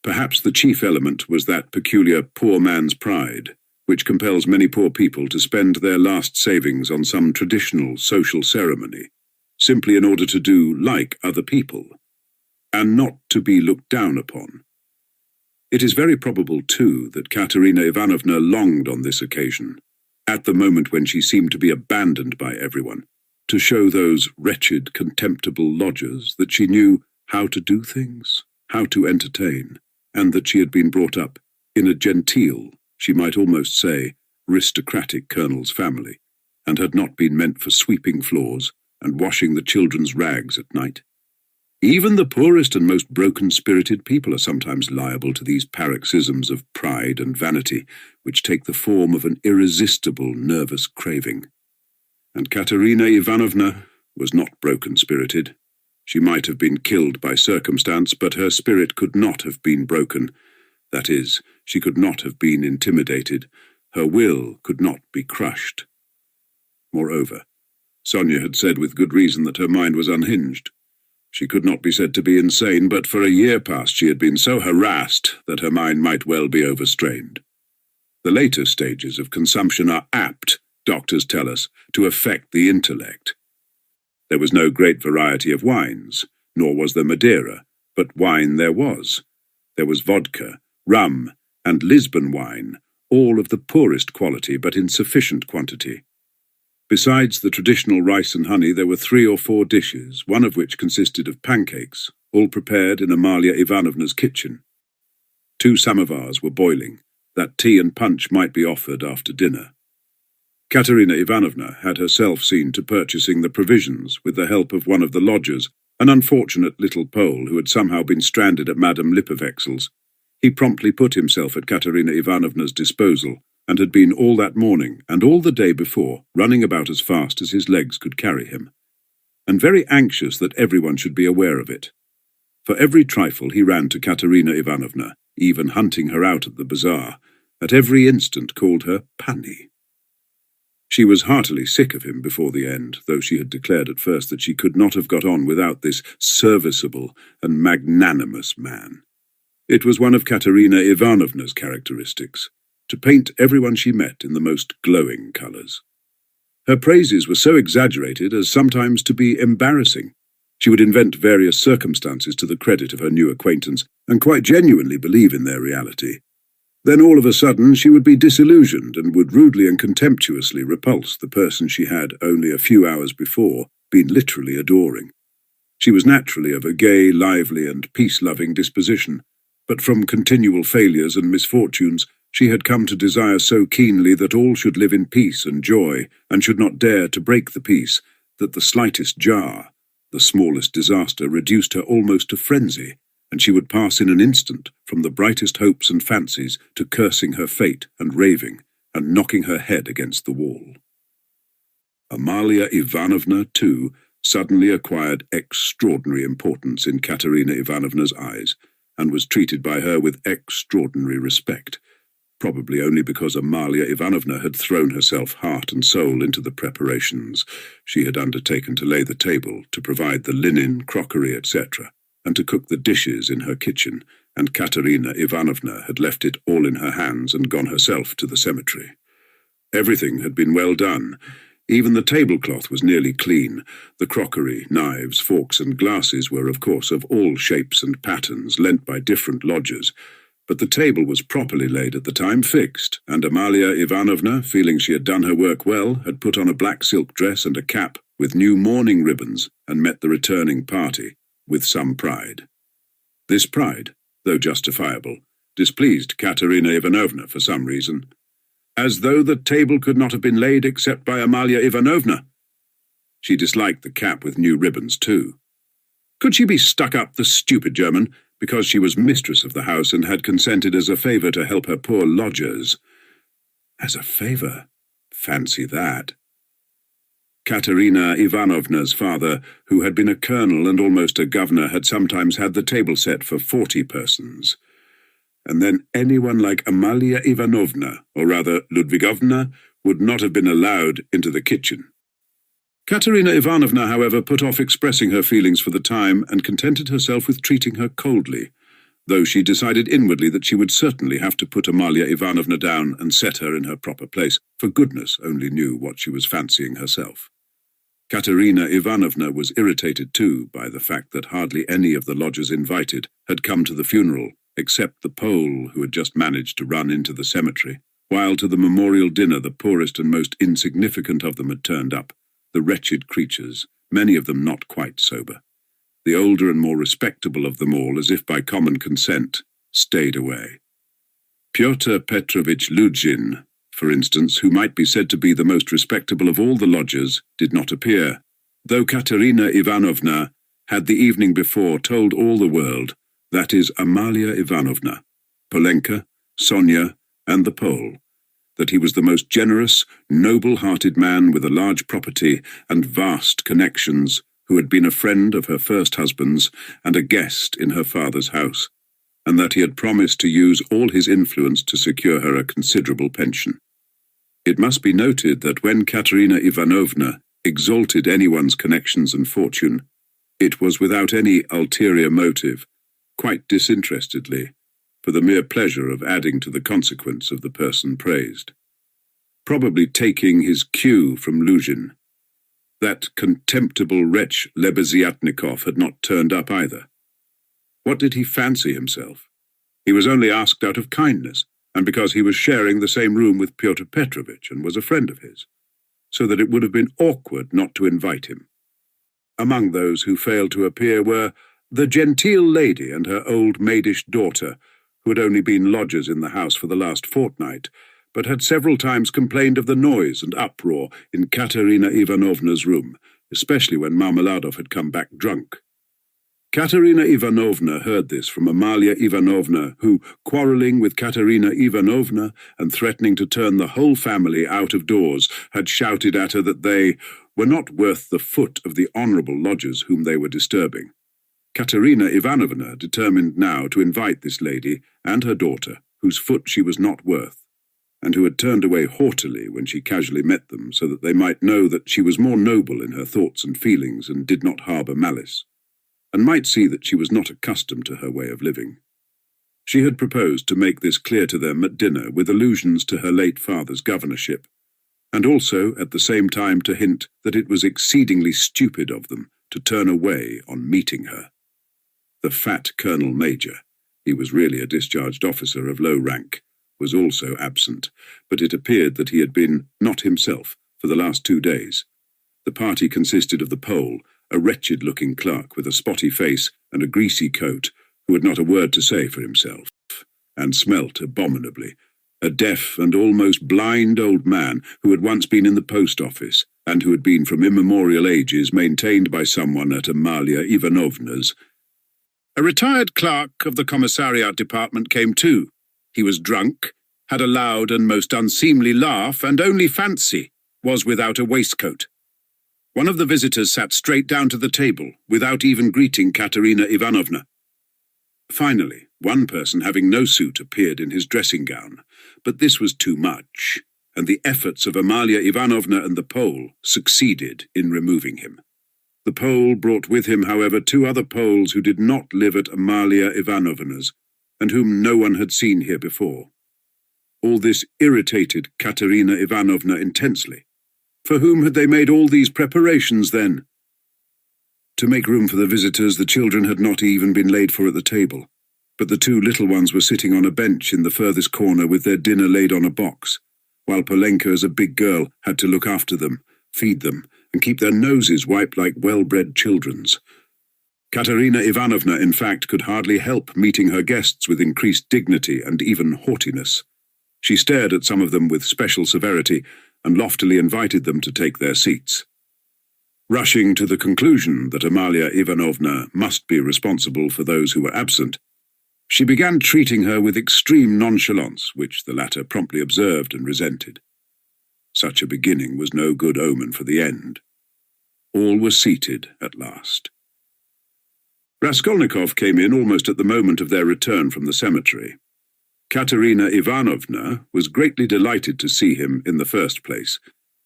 Perhaps the chief element was that peculiar poor man's pride, which compels many poor people to spend their last savings on some traditional social ceremony, simply in order to do like other people, and not to be looked down upon. It is very probable, too, that Katerina Ivanovna longed on this occasion, at the moment when she seemed to be abandoned by everyone, to show those wretched, contemptible lodgers that she knew how to do things, how to entertain, and that she had been brought up in a genteel, she might almost say, aristocratic colonel's family, and had not been meant for sweeping floors and washing the children's rags at night. Even the poorest and most broken-spirited people are sometimes liable to these paroxysms of pride and vanity, which take the form of an irresistible nervous craving. And Katerina Ivanovna was not broken-spirited. She might have been killed by circumstance, but her spirit could not have been broken. That is, she could not have been intimidated. Her will could not be crushed. Moreover, Sonia had said with good reason that her mind was unhinged. She could not be said to be insane, but for a year past she had been so harassed that her mind might well be overstrained. The later stages of consumption are apt, doctors tell us, to affect the intellect. There was no great variety of wines, nor was there Madeira, but wine there was. There was vodka, rum, and Lisbon wine, all of the poorest quality but in sufficient quantity. Besides the traditional rice and honey, there were 3 or 4 dishes, one of which consisted of pancakes, all prepared in Amalia Ivanovna's kitchen. 2 samovars were boiling, that tea and punch might be offered after dinner. Katerina Ivanovna had herself seen to purchasing the provisions with the help of one of the lodgers, an unfortunate little Pole who had somehow been stranded at Madame Lipovexel's. He promptly put himself at Katerina Ivanovna's disposal, and had been all that morning and all the day before running about as fast as his legs could carry him, and very anxious that everyone should be aware of it. For every trifle he ran to Katerina Ivanovna, even hunting her out at the bazaar, at every instant called her Pani. She was heartily sick of him before the end, though she had declared at first that she could not have got on without this serviceable and magnanimous man. It was one of Katerina Ivanovna's characteristics, to paint everyone she met in the most glowing colours. Her praises were so exaggerated as sometimes to be embarrassing. She would invent various circumstances to the credit of her new acquaintance, and quite genuinely believe in their reality. Then all of a sudden she would be disillusioned and would rudely and contemptuously repulse the person she had, only a few hours before, been literally adoring. She was naturally of a gay, lively, and peace-loving disposition, but from continual failures and misfortunes she had come to desire so keenly that all should live in peace and joy, and should not dare to break the peace, that the slightest jar, the smallest disaster, reduced her almost to frenzy, and she would pass in an instant from the brightest hopes and fancies to cursing her fate and raving, and knocking her head against the wall. Amalia Ivanovna, too, suddenly acquired extraordinary importance in Katerina Ivanovna's eyes, and was treated by her with extraordinary respect, probably only because Amalia Ivanovna had thrown herself heart and soul into the preparations. She had undertaken to lay the table, to provide the linen, crockery, etc., and to cook the dishes in her kitchen, and Katerina Ivanovna had left it all in her hands and gone herself to the cemetery. Everything had been well done. Even the tablecloth was nearly clean. The crockery, knives, forks, and glasses were, of course, of all shapes and patterns, lent by different lodgers, but the table was properly laid at the time fixed, and Amalia Ivanovna, feeling she had done her work well, had put on a black silk dress and a cap with new mourning ribbons, and met the returning party with some pride. This pride, though justifiable, displeased Katerina Ivanovna for some reason. As though the table could not have been laid except by Amalia Ivanovna. She disliked the cap with new ribbons, too. Could she be stuck up, the stupid German, because she was mistress of the house and had consented as a favour to help her poor lodgers? As a favour? Fancy that. Katerina Ivanovna's father, who had been a colonel and almost a governor, had sometimes had the table set for 40 persons. And then anyone like Amalia Ivanovna, or rather Ludvigovna, would not have been allowed into the kitchen. Katerina Ivanovna, however, put off expressing her feelings for the time and contented herself with treating her coldly, though she decided inwardly that she would certainly have to put Amalia Ivanovna down and set her in her proper place, for goodness only knew what she was fancying herself. Katerina Ivanovna was irritated, too, by the fact that hardly any of the lodgers invited had come to the funeral, except the Pole who had just managed to run into the cemetery, while to the memorial dinner the poorest and most insignificant of them had turned up, the wretched creatures, many of them not quite sober. The older and more respectable of them all, as if by common consent, stayed away. Pyotr Petrovich Luzhin, for instance, who might be said to be the most respectable of all the lodgers, did not appear, though Katerina Ivanovna had the evening before told all the world, that is Amalia Ivanovna, Polenka, Sonia, and the Pole, that he was the most generous, noble-hearted man with a large property and vast connections, who had been a friend of her first husband's and a guest in her father's house, and that he had promised to use all his influence to secure her a considerable pension. It must be noted that when Katerina Ivanovna exalted anyone's connections and fortune, it was without any ulterior motive, quite disinterestedly, for the mere pleasure of adding to the consequence of the person praised. Probably taking his cue from Luzhin. That contemptible wretch Lebeziatnikov had not turned up either. What did he fancy himself? He was only asked out of kindness, and because he was sharing the same room with Pyotr Petrovich and was a friend of his, so that it would have been awkward not to invite him. Among those who failed to appear were the genteel lady and her old maidish daughter, who had only been lodgers in the house for the last fortnight, but had several times complained of the noise and uproar in Katerina Ivanovna's room, especially when Marmeladov had come back drunk. Katerina Ivanovna heard this from Amalia Ivanovna, who, quarrelling with Katerina Ivanovna and threatening to turn the whole family out of doors, had shouted at her that they were not worth the foot of the honourable lodgers whom they were disturbing. Katerina Ivanovna determined now to invite this lady and her daughter, whose foot she was not worth, and who had turned away haughtily when she casually met them, so that they might know that she was more noble in her thoughts and feelings and did not harbour malice, and might see that she was not accustomed to her way of living. She had proposed to make this clear to them at dinner with allusions to her late father's governorship, and also at the same time to hint that it was exceedingly stupid of them to turn away on meeting her. The fat Colonel Major, he was really a discharged officer of low rank, was also absent, but it appeared that he had been not himself for the last 2 days. The party consisted of the Pole, a wretched-looking clerk with a spotty face and a greasy coat, who had not a word to say for himself, and smelt abominably, a deaf and almost blind old man who had once been in the post office, and who had been from immemorial ages maintained by someone at Amalia Ivanovna's. A retired clerk of the commissariat department came too. He was drunk, had a loud and most unseemly laugh, and only fancy was without a waistcoat. One of the visitors sat straight down to the table, without even greeting Katerina Ivanovna. Finally, one person having no suit appeared in his dressing gown, but this was too much, and the efforts of Amalia Ivanovna and the Pole succeeded in removing him. The Pole brought with him, however, 2 other Poles who did not live at Amalia Ivanovna's, and whom no one had seen here before. All this irritated Katerina Ivanovna intensely. For whom had they made all these preparations, then? To make room for the visitors, the children had not even been laid for at the table, but the 2 little ones were sitting on a bench in the furthest corner with their dinner laid on a box, while Polenka, as a big girl, had to look after them, feed them, and keep their noses wiped like well-bred children's. Katerina Ivanovna, in fact, could hardly help meeting her guests with increased dignity and even haughtiness. She stared at some of them with special severity, and loftily invited them to take their seats. Rushing to the conclusion that Amalia Ivanovna must be responsible for those who were absent, she began treating her with extreme nonchalance, which the latter promptly observed and resented. Such a beginning was no good omen for the end. All were seated at last. Raskolnikov came in almost at the moment of their return from the cemetery. Katerina Ivanovna was greatly delighted to see him in the first place,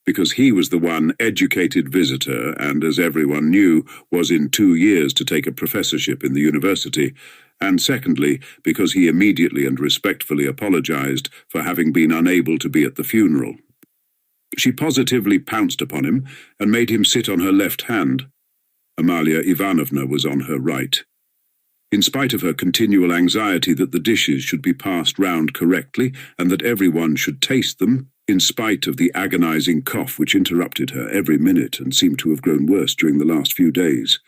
because he was the one educated visitor and, as everyone knew, was in 2 years to take a professorship in the university, and secondly, because he immediately and respectfully apologized for having been unable to be at the funeral. She positively pounced upon him and made him sit on her left hand. Amalia Ivanovna was on her right. In spite of her continual anxiety that the dishes should be passed round correctly and that everyone should taste them, in spite of the agonizing cough which interrupted her every minute and seemed to have grown worse during the last few days,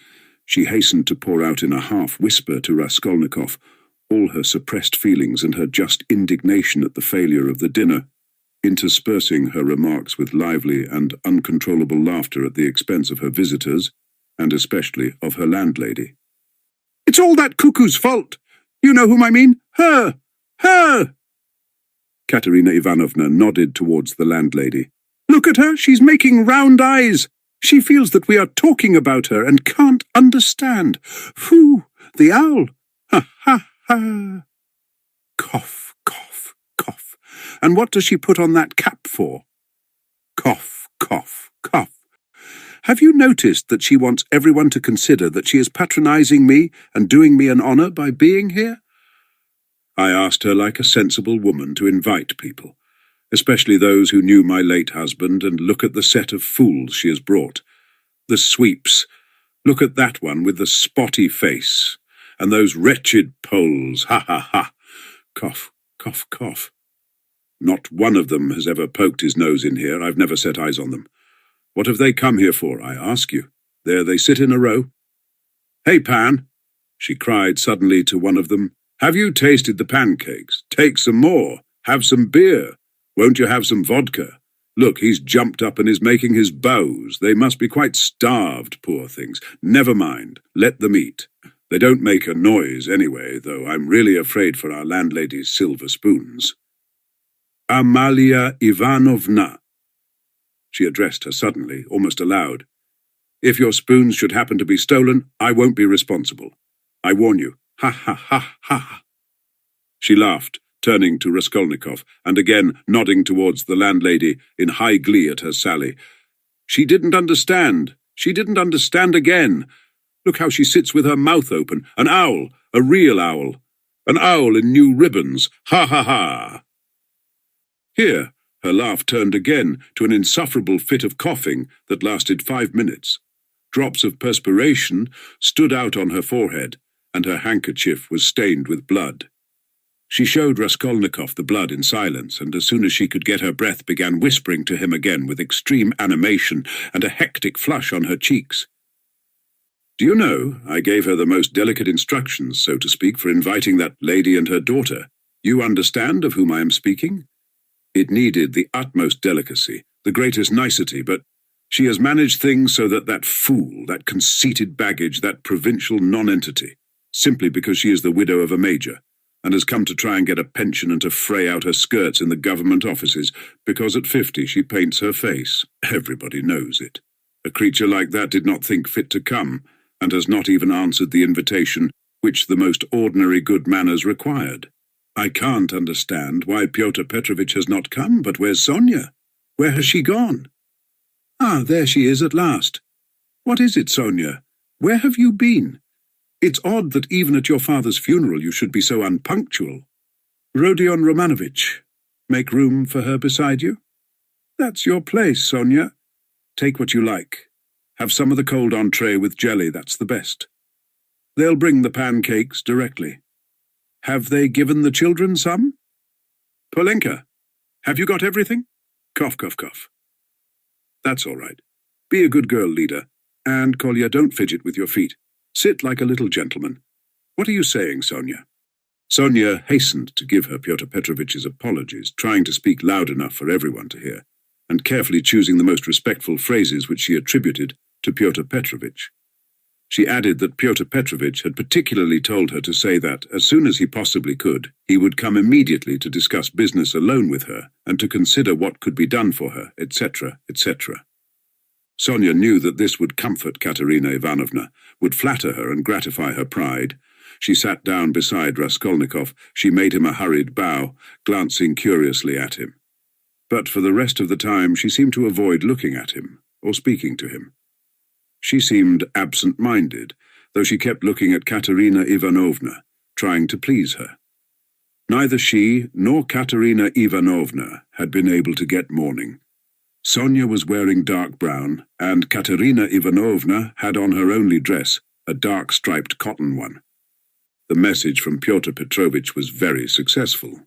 she hastened to pour out in a half-whisper to Raskolnikov all her suppressed feelings and her just indignation at the failure of the dinner, interspersing her remarks with lively and uncontrollable laughter at the expense of her visitors, and especially of her landlady. "It's all that cuckoo's fault! You know whom I mean? Her! Her!" Katerina Ivanovna nodded towards the landlady. "Look at her, she's making round eyes. She feels that we are talking about her and can't understand. Phoo, the owl! Ha, ha, ha!" Cough, cough, cough. "And what does she put on that cap for?" Cough, cough, cough. "Have you noticed that she wants everyone to consider that she is patronizing me and doing me an honor by being here?" I asked her like a sensible woman to invite people, especially those who knew my late husband, and look at the set of fools she has brought. The sweeps. Look at that one with the spotty face. And those wretched Poles. Ha, ha, ha. Cough, cough, cough. Not one of them has ever poked his nose in here. I've never set eyes on them. What have they come here for, I ask you? There they sit in a row. "Hey, Pan," she cried suddenly to one of them. "Have you tasted the pancakes? Take some more. Have some beer. Won't you have some vodka? Look, he's jumped up and is making his bows. They must be quite starved, poor things. Never mind. Let them eat. They don't make a noise anyway, though I'm really afraid for our landlady's silver spoons. Amalia Ivanovna." She addressed her suddenly, almost aloud. "If your spoons should happen to be stolen, I won't be responsible. I warn you. Ha, ha, ha, ha." She laughed, turning to Raskolnikov, and again nodding towards the landlady in high glee at her sally. She didn't understand. She didn't understand again. Look how she sits with her mouth open. An owl, a real owl. An owl in new ribbons. Ha, ha, ha. Here, her laugh turned again to an insufferable fit of coughing that lasted 5 minutes. Drops of perspiration stood out on her forehead, and her handkerchief was stained with blood. She showed Raskolnikov the blood in silence, and as soon as she could get her breath began whispering to him again with extreme animation and a hectic flush on her cheeks. "Do you know, I gave her the most delicate instructions, so to speak, for inviting that lady and her daughter. You understand of whom I am speaking? It needed the utmost delicacy, the greatest nicety, but she has managed things so that that fool, that conceited baggage, that provincial nonentity, simply because she is the widow of a major, and has come to try and get a pension and to fray out her skirts in the government offices, because at 50 she paints her face. Everybody knows it. A creature like that did not think fit to come, and has not even answered the invitation which the most ordinary good manners required. I can't understand why Pyotr Petrovitch has not come, but where's Sonia? Where has she gone? Ah, there she is at last. What is it, Sonia? Where have you been? It's odd that even at your father's funeral you should be so unpunctual. Rodion Romanovich, make room for her beside you? That's your place, Sonia. Take what you like. Have some of the cold entree with jelly, that's the best. They'll bring the pancakes directly. Have they given the children some? Polenka, have you got everything? Cough, cough, cough. That's all right. Be a good girl, Lida. And, Kolya, don't fidget with your feet. Sit like a little gentleman. What are you saying, Sonia? Sonia hastened to give her Pyotr Petrovitch's apologies, trying to speak loud enough for everyone to hear, and carefully choosing the most respectful phrases which she attributed to Pyotr Petrovitch. She added that Pyotr Petrovitch had particularly told her to say that, as soon as he possibly could, he would come immediately to discuss business alone with her and to consider what could be done for her, etc., etc. Sonia knew that this would comfort Katerina Ivanovna, would flatter her and gratify her pride. She sat down beside Raskolnikov. She made him a hurried bow, glancing curiously at him. But for the rest of the time she seemed to avoid looking at him or speaking to him. She seemed absent-minded, though she kept looking at Katerina Ivanovna, trying to please her. Neither she nor Katerina Ivanovna had been able to get mourning. Sonia was wearing dark brown, and Katerina Ivanovna had on her only dress a dark striped cotton one. The message from Pyotr Petrovitch was very successful.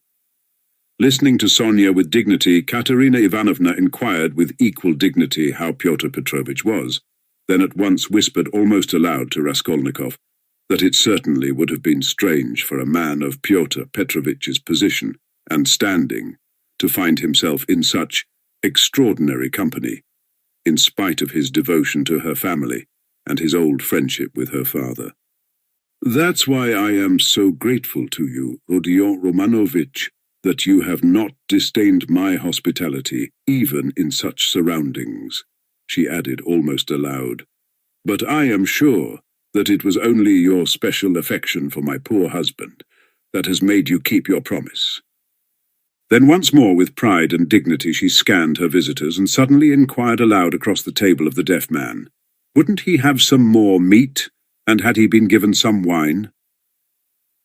Listening to Sonia with dignity, Katerina Ivanovna inquired with equal dignity how Pyotr Petrovitch was, then at once whispered almost aloud to Raskolnikov that it certainly would have been strange for a man of Pyotr Petrovitch's position and standing to find himself in such extraordinary company, in spite of his devotion to her family and his old friendship with her father. "That's why I am so grateful to you, Rodion Romanovich, that you have not disdained my hospitality, even in such surroundings," she added almost aloud. "But I am sure that it was only your special affection for my poor husband that has made you keep your promise." Then once more with pride and dignity she scanned her visitors and suddenly inquired aloud across the table of the deaf man, "Wouldn't he have some more meat, and had he been given some wine?"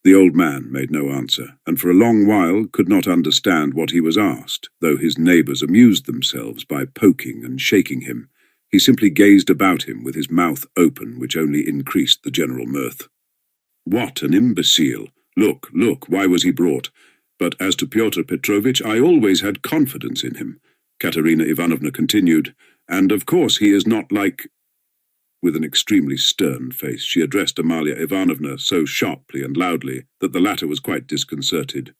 The old man made no answer, and for a long while could not understand what he was asked, though his neighbours amused themselves by poking and shaking him. He simply gazed about him with his mouth open, which only increased the general mirth. "What an imbecile! Look, look, why was he brought? But as to Pyotr Petrovitch, I always had confidence in him," Katerina Ivanovna continued, "and of course he is not like—" With an extremely stern face, she addressed Amalia Ivanovna so sharply and loudly that the latter was quite disconcerted.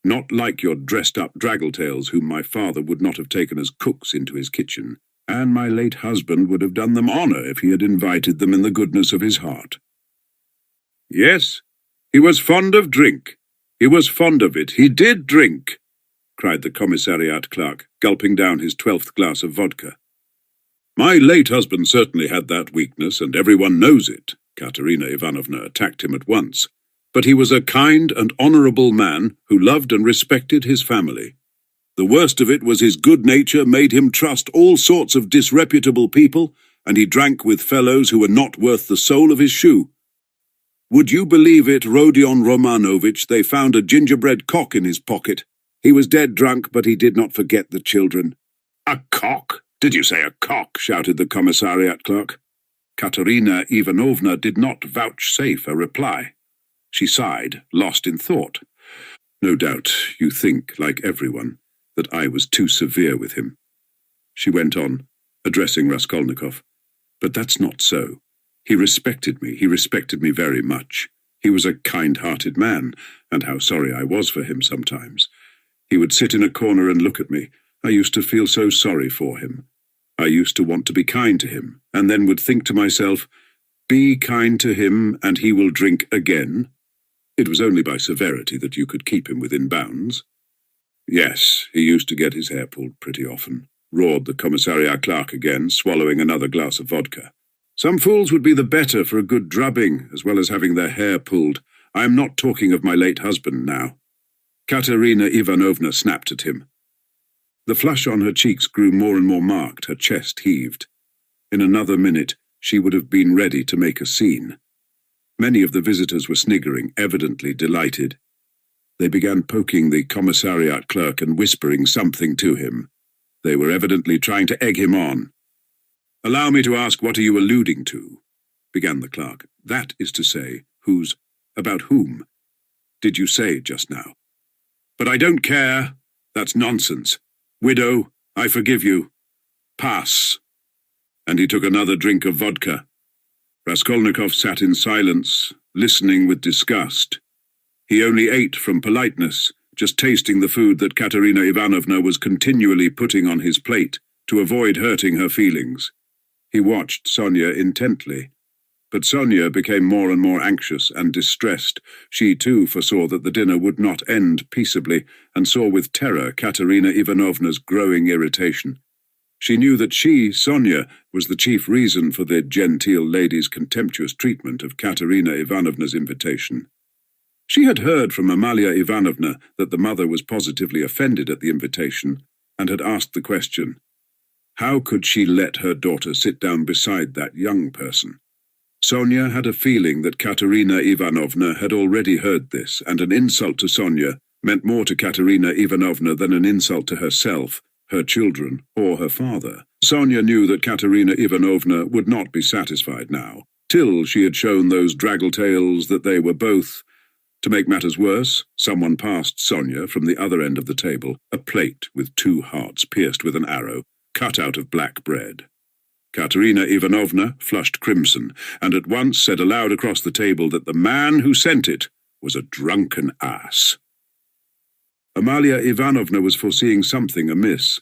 "Not like your dressed-up draggletails whom my father would not have taken as cooks into his kitchen, and my late husband would have done them honour if he had invited them in the goodness of his heart." "Yes, he was fond of drink. He was fond of it. He did drink," cried the commissariat clerk, gulping down his 12th glass of vodka. "My late husband certainly had that weakness, and everyone knows it," Katerina Ivanovna attacked him at once. "But he was a kind and honourable man who loved and respected his family. The worst of it was his good nature made him trust all sorts of disreputable people, and he drank with fellows who were not worth the sole of his shoe. Would you believe it, Rodion Romanovich, they found a gingerbread cock in his pocket. He was dead drunk, but he did not forget the children." "A cock? Did you say a cock?" shouted the commissariat clerk. Katerina Ivanovna did not vouchsafe a reply. She sighed, lost in thought. "No doubt you think, like everyone, that I was too severe with him," she went on, addressing Raskolnikov. "But that's not so. He respected me very much. He was a kind-hearted man, and how sorry I was for him sometimes. He would sit in a corner and look at me. I used to feel so sorry for him. I used to want to be kind to him, and then would think to myself, 'Be kind to him, and he will drink again.' It was only by severity that you could keep him within bounds." "Yes, he used to get his hair pulled pretty often," roared the commissariat clerk again, swallowing another glass of vodka. "Some fools would be the better for a good drubbing, as well as having their hair pulled. I am not talking of my late husband now." Katerina Ivanovna snapped at him. The flush on her cheeks grew more and more marked, her chest heaved. In another minute she would have been ready to make a scene. Many of the visitors were sniggering, evidently delighted. They began poking the commissariat clerk and whispering something to him. They were evidently trying to egg him on. "Allow me to ask, what are you alluding to?" began the clerk. "That is to say, about whom, did you say just now?" "But I don't care. That's nonsense. Widow, I forgive you. Pass." And he took another drink of vodka. Raskolnikov sat in silence, listening with disgust. He only ate from politeness, just tasting the food that Katerina Ivanovna was continually putting on his plate to avoid hurting her feelings. He watched Sonia intently. But Sonia became more and more anxious and distressed. She too foresaw that the dinner would not end peaceably, and saw with terror Katerina Ivanovna's growing irritation. She knew that she, Sonia, was the chief reason for the genteel lady's contemptuous treatment of Katerina Ivanovna's invitation. She had heard from Amalia Ivanovna that the mother was positively offended at the invitation, and had asked the question, how could she let her daughter sit down beside that young person? Sonia had a feeling that Katerina Ivanovna had already heard this, and an insult to Sonia meant more to Katerina Ivanovna than an insult to herself, her children, or her father. Sonia knew that Katerina Ivanovna would not be satisfied now, till she had shown those draggle-tails that they were both. To make matters worse, someone passed Sonia from the other end of the table a plate with 2 hearts pierced with an arrow, cut out of black bread. Katerina Ivanovna flushed crimson, and at once said aloud across the table that the man who sent it was a drunken ass. Amalia Ivanovna was foreseeing something amiss,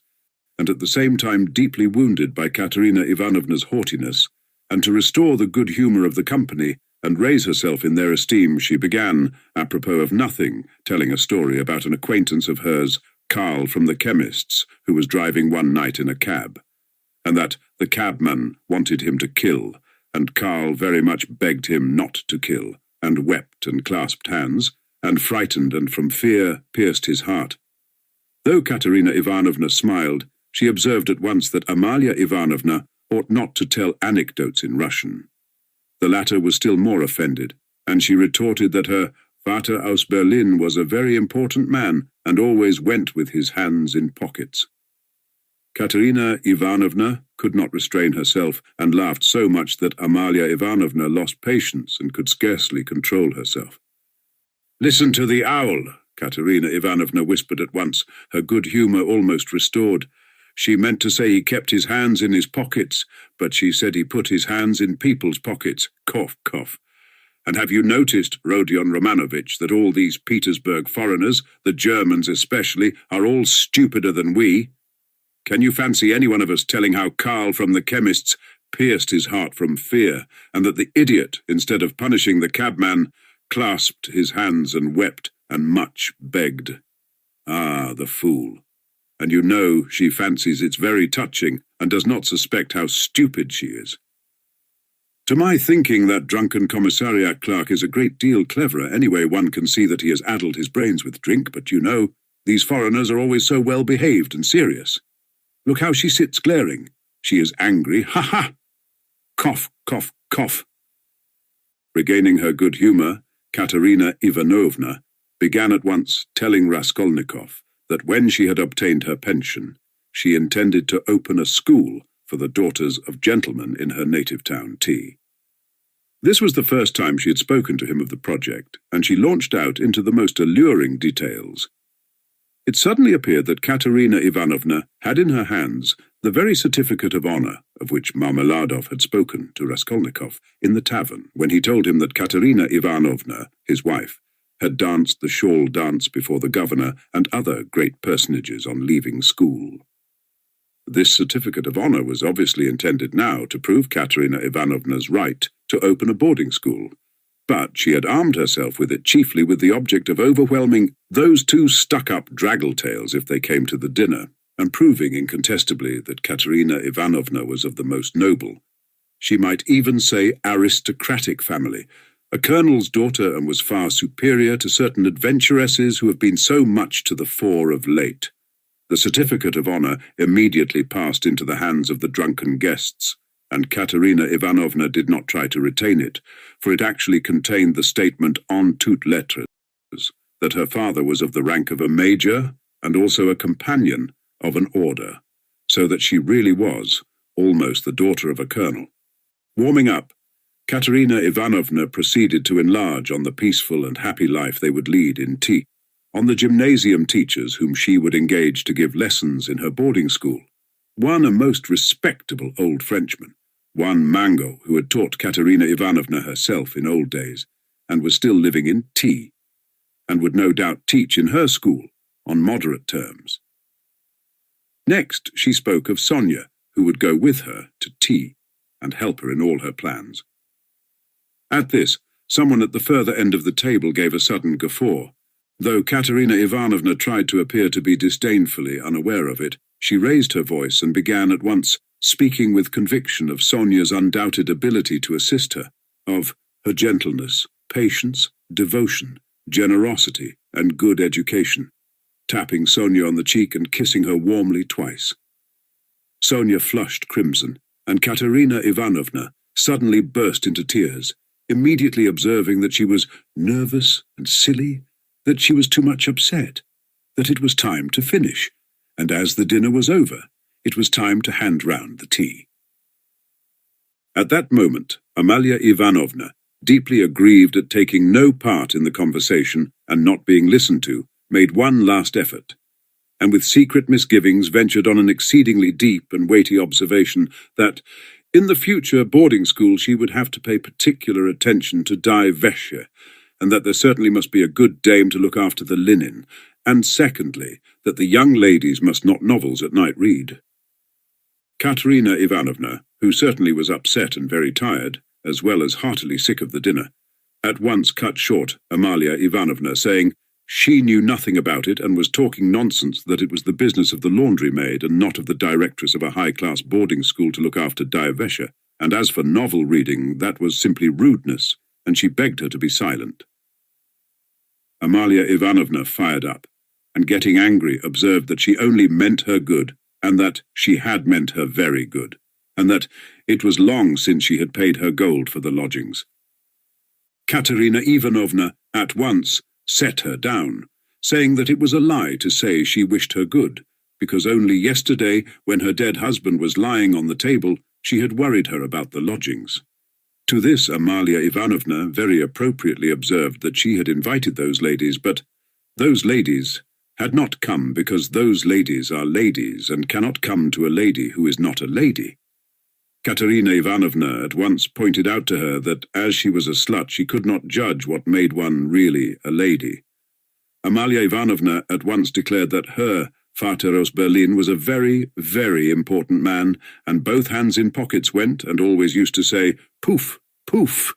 and at the same time deeply wounded by Katerina Ivanovna's haughtiness, and to restore the good humour of the company and raise herself in their esteem, she began, apropos of nothing, telling a story about an acquaintance of hers, Karl from the chemist's, who was driving one night in a cab, and that the cabman wanted him to kill, and Karl very much begged him not to kill, and wept and clasped hands, and frightened and from fear pierced his heart. Though Katerina Ivanovna smiled, she observed at once that Amalia Ivanovna ought not to tell anecdotes in Russian. The latter was still more offended, and she retorted that her Vater aus Berlin was a very important man, and always went with his hands in pockets. Katerina Ivanovna could not restrain herself, and laughed so much that Amalia Ivanovna lost patience and could scarcely control herself. "Listen to the owl," Katerina Ivanovna whispered at once, her good humour almost restored. She meant to say he kept his hands in his pockets, but she said he put his hands in people's pockets. Cough, cough. "And have you noticed, Rodion Romanovich, that all these Petersburg foreigners, the Germans especially, are all stupider than we? Can you fancy any one of us telling how Karl from the chemist's pierced his heart from fear, and that the idiot, instead of punishing the cabman, clasped his hands and wept, and much begged? Ah, the fool! And you know she fancies it's very touching, and does not suspect how stupid she is. To my thinking, that drunken commissariat clerk is a great deal cleverer. Anyway, one can see that he has addled his brains with drink, but you know, these foreigners are always so well behaved and serious. Look how she sits glaring. She is angry. Ha ha! Cough, cough, cough." Regaining her good humour, Katerina Ivanovna began at once telling Raskolnikov that when she had obtained her pension, she intended to open a school for the daughters of gentlemen in her native town, T. This was the first time she had spoken to him of the project, and she launched out into the most alluring details. It suddenly appeared that Katerina Ivanovna had in her hands the very certificate of honour of which Marmeladov had spoken to Raskolnikov in the tavern when he told him that Katerina Ivanovna, his wife, had danced the shawl dance before the governor and other great personages on leaving school. This certificate of honour was obviously intended now to prove Katerina Ivanovna's right to open a boarding school, but she had armed herself with it chiefly with the object of overwhelming those 2 stuck-up draggle-tails if they came to the dinner, and proving incontestably that Katerina Ivanovna was of the most noble, she might even say aristocratic family, a colonel's daughter, and was far superior to certain adventuresses who have been so much to the fore of late. The certificate of honour immediately passed into the hands of the drunken guests, and Katerina Ivanovna did not try to retain it, for it actually contained the statement en toutes lettres that her father was of the rank of a major and also a companion of an order, so that she really was almost the daughter of a colonel. Warming up, Katerina Ivanovna proceeded to enlarge on the peaceful and happy life they would lead in T, on the gymnasium teachers whom she would engage to give lessons in her boarding school, one a most respectable old Frenchman, one Mango, who had taught Katerina Ivanovna herself in old days, and was still living in T, and would no doubt teach in her school on moderate terms. Next she spoke of Sonia, who would go with her to T. and help her in all her plans. At this, someone at the further end of the table gave a sudden guffaw. Though Katerina Ivanovna tried to appear to be disdainfully unaware of it, she raised her voice and began at once, speaking with conviction of Sonia's undoubted ability to assist her, of her gentleness, patience, devotion, generosity, and good education, tapping Sonia on the cheek and kissing her warmly twice. Sonia flushed crimson, and Katerina Ivanovna suddenly burst into tears, immediately observing that she was nervous and silly, that she was too much upset, that it was time to finish, and as the dinner was over, it was time to hand round the tea. At that moment, Amalia Ivanovna, deeply aggrieved at taking no part in the conversation and not being listened to, made one last effort, and with secret misgivings ventured on an exceedingly deep and weighty observation that, in the future boarding school, she would have to pay particular attention to diversion, and that there certainly must be a good dame to look after the linen, and secondly, that the young ladies must not novels at night read. Katerina Ivanovna, who certainly was upset and very tired, as well as heartily sick of the dinner, at once cut short Amalia Ivanovna, saying she knew nothing about it and was talking nonsense, that it was the business of the laundry maid and not of the directress of a high-class boarding school to look after diversion, and as for novel reading, that was simply rudeness, and she begged her to be silent. Amalia Ivanovna fired up, and getting angry observed that she only meant her good, and that she had meant her very good, and that it was long since she had paid her gold for the lodgings. Katerina Ivanovna at once set her down, saying that it was a lie to say she wished her good, because only yesterday, when her dead husband was lying on the table, she had worried her about the lodgings. To this Amalia Ivanovna very appropriately observed that she had invited those ladies, but those ladies had not come because those ladies are ladies and cannot come to a lady who is not a lady. Katerina Ivanovna at once pointed out to her that as she was a slut she could not judge what made one really a lady. Amalia Ivanovna at once declared that her Vater aus Berlin was a very, very important man, and both hands in pockets went and always used to say, "Poof, poof."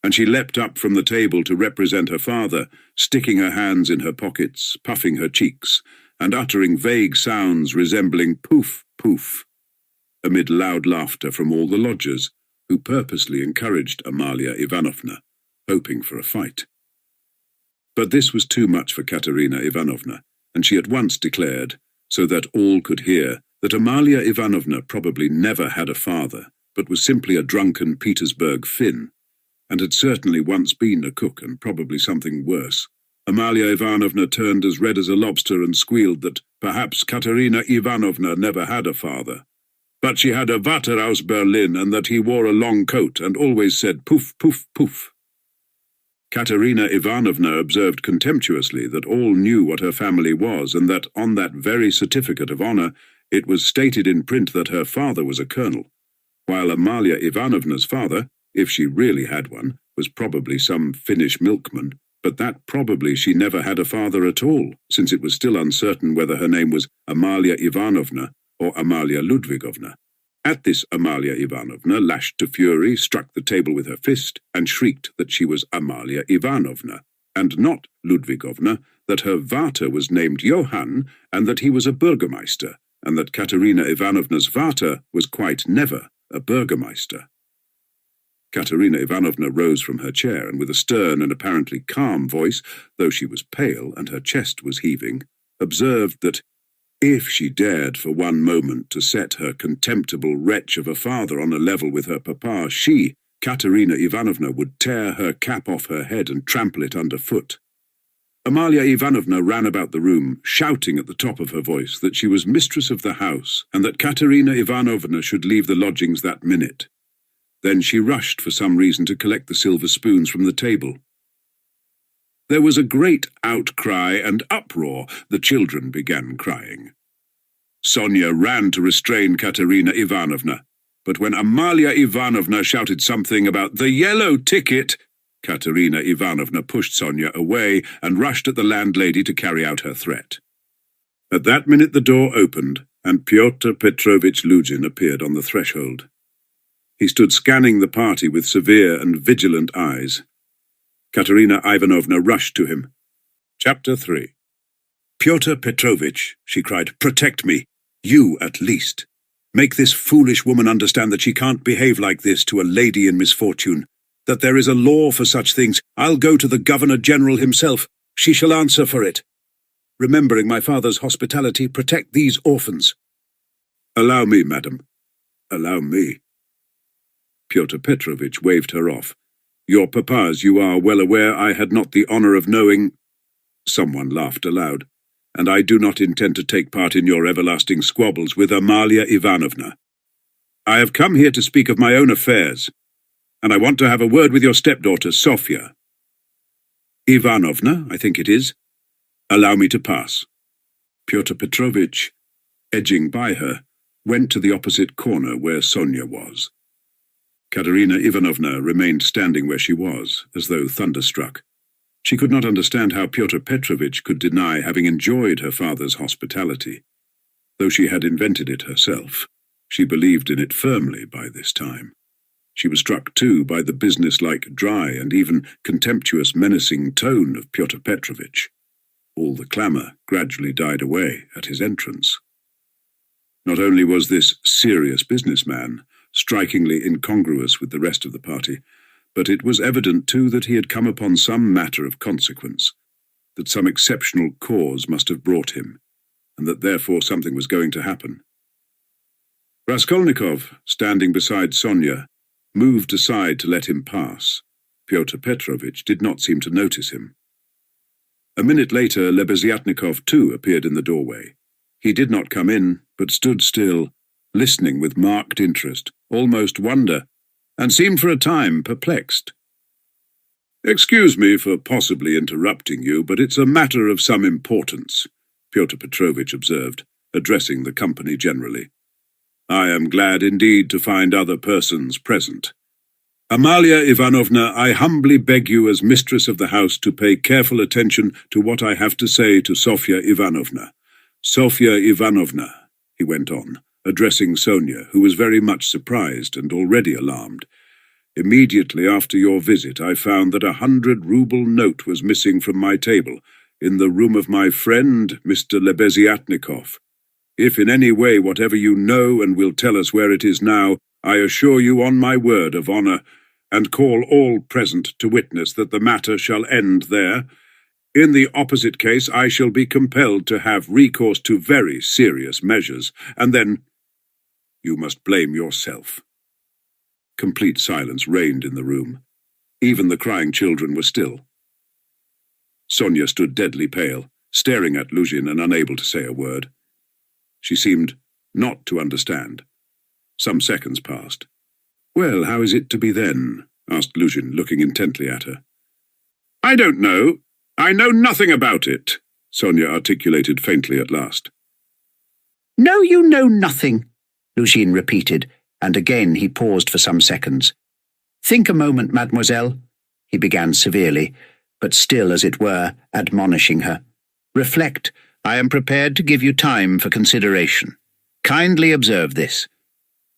And she leapt up from the table to represent her father, sticking her hands in her pockets, puffing her cheeks, and uttering vague sounds resembling poof, poof, amid loud laughter from all the lodgers, who purposely encouraged Amalia Ivanovna, hoping for a fight. But this was too much for Katerina Ivanovna, and she at once declared, so that all could hear, that Amalia Ivanovna probably never had a father, but was simply a drunken Petersburg Finn, and had certainly once been a cook and probably something worse. Amalia Ivanovna turned as red as a lobster and squealed that perhaps Katerina Ivanovna never had a father, but she had a Vater aus Berlin, and that he wore a long coat and always said poof, poof, poof. Katerina Ivanovna observed contemptuously that all knew what her family was, and that on that very certificate of honour it was stated in print that her father was a colonel, while Amalia Ivanovna's father, if she really had one, was probably some Finnish milkman, but that probably she never had a father at all, since it was still uncertain whether her name was Amalia Ivanovna or Amalia Ludwigovna. At this Amalia Ivanovna, lashed to fury, struck the table with her fist, and shrieked that she was Amalia Ivanovna, and not Ludwigovna, that her Vater was named Johann, and that he was a burgomeister, and that Katerina Ivanovna's Vater was quite never a burgomeister. Katerina Ivanovna rose from her chair, and with a stern and apparently calm voice, though she was pale and her chest was heaving, observed that if she dared for one moment to set her contemptible wretch of a father on a level with her papa, she, Katerina Ivanovna, would tear her cap off her head and trample it underfoot. Amalia Ivanovna ran about the room, shouting at the top of her voice that she was mistress of the house, and that Katerina Ivanovna should leave the lodgings that minute. Then she rushed for some reason to collect the silver spoons from the table. There was a great outcry and uproar. The children began crying. Sonia ran to restrain Katerina Ivanovna, but when Amalia Ivanovna shouted something about the yellow ticket, Katerina Ivanovna pushed Sonia away and rushed at the landlady to carry out her threat. At that minute the door opened, and Pyotr Petrovitch Luzhin appeared on the threshold. He stood scanning the party with severe and vigilant eyes. Katerina Ivanovna rushed to him. Chapter 3. "Pyotr Petrovitch," she cried, "protect me. You, at least. Make this foolish woman understand that she can't behave like this to a lady in misfortune, that there is a law for such things. I'll go to the Governor-General himself. She shall answer for it. Remembering my father's hospitality, protect these orphans." "Allow me, madam. Allow me." Pyotr Petrovitch waved her off. "Your papas, you are well aware I had not the honour of knowing—" Someone laughed aloud. "And I do not intend to take part in your everlasting squabbles with Amalia Ivanovna. I have come here to speak of my own affairs, and I want to have a word with your stepdaughter, Sofia. Ivanovna, I think it is. Allow me to pass." Pyotr Petrovitch, edging by her, went to the opposite corner where Sonia was. Katerina Ivanovna remained standing where she was, as though thunderstruck. She could not understand how Pyotr Petrovitch could deny having enjoyed her father's hospitality. Though she had invented it herself, she believed in it firmly by this time. She was struck, too, by the business-like, dry and even contemptuous, menacing tone of Pyotr Petrovitch. All the clamour gradually died away at his entrance. Not only was this serious businessman strikingly incongruous with the rest of the party, but it was evident, too, that he had come upon some matter of consequence, that some exceptional cause must have brought him, and that therefore something was going to happen. Raskolnikov, standing beside Sonia, moved aside to let him pass. Pyotr Petrovitch did not seem to notice him. A minute later, Lebeziatnikov, too, appeared in the doorway. He did not come in, but stood still, listening with marked interest, almost wonder, and seemed for a time perplexed. "Excuse me for possibly interrupting you, but it's a matter of some importance," Pyotr Petrovitch observed, addressing the company generally. "I am glad indeed to find other persons present. Amalia Ivanovna, I humbly beg you as mistress of the house to pay careful attention to what I have to say to Sofia Ivanovna. Sofia Ivanovna," he went on, addressing Sonia, who was very much surprised and already alarmed. "Immediately after your visit, I found that 100-ruble note was missing from my table, in the room of my friend, Mr. Lebeziatnikov. If in any way whatever you know and will tell us where it is now, I assure you on my word of honour, and call all present to witness that the matter shall end there. In the opposite case, I shall be compelled to have recourse to very serious measures, and then you must blame yourself." Complete silence reigned in the room. Even the crying children were still. Sonia stood deadly pale, staring at Luzhin and unable to say a word. She seemed not to understand. Some seconds passed. "Well, how is it to be then?" asked Luzhin, looking intently at her. "I don't know. I know nothing about it," Sonia articulated faintly at last. "No, you know nothing," Luzhin repeated, and again he paused for some seconds. "Think a moment, mademoiselle," he began severely, but still, as it were, admonishing her. "Reflect. I am prepared to give you time for consideration. Kindly observe this.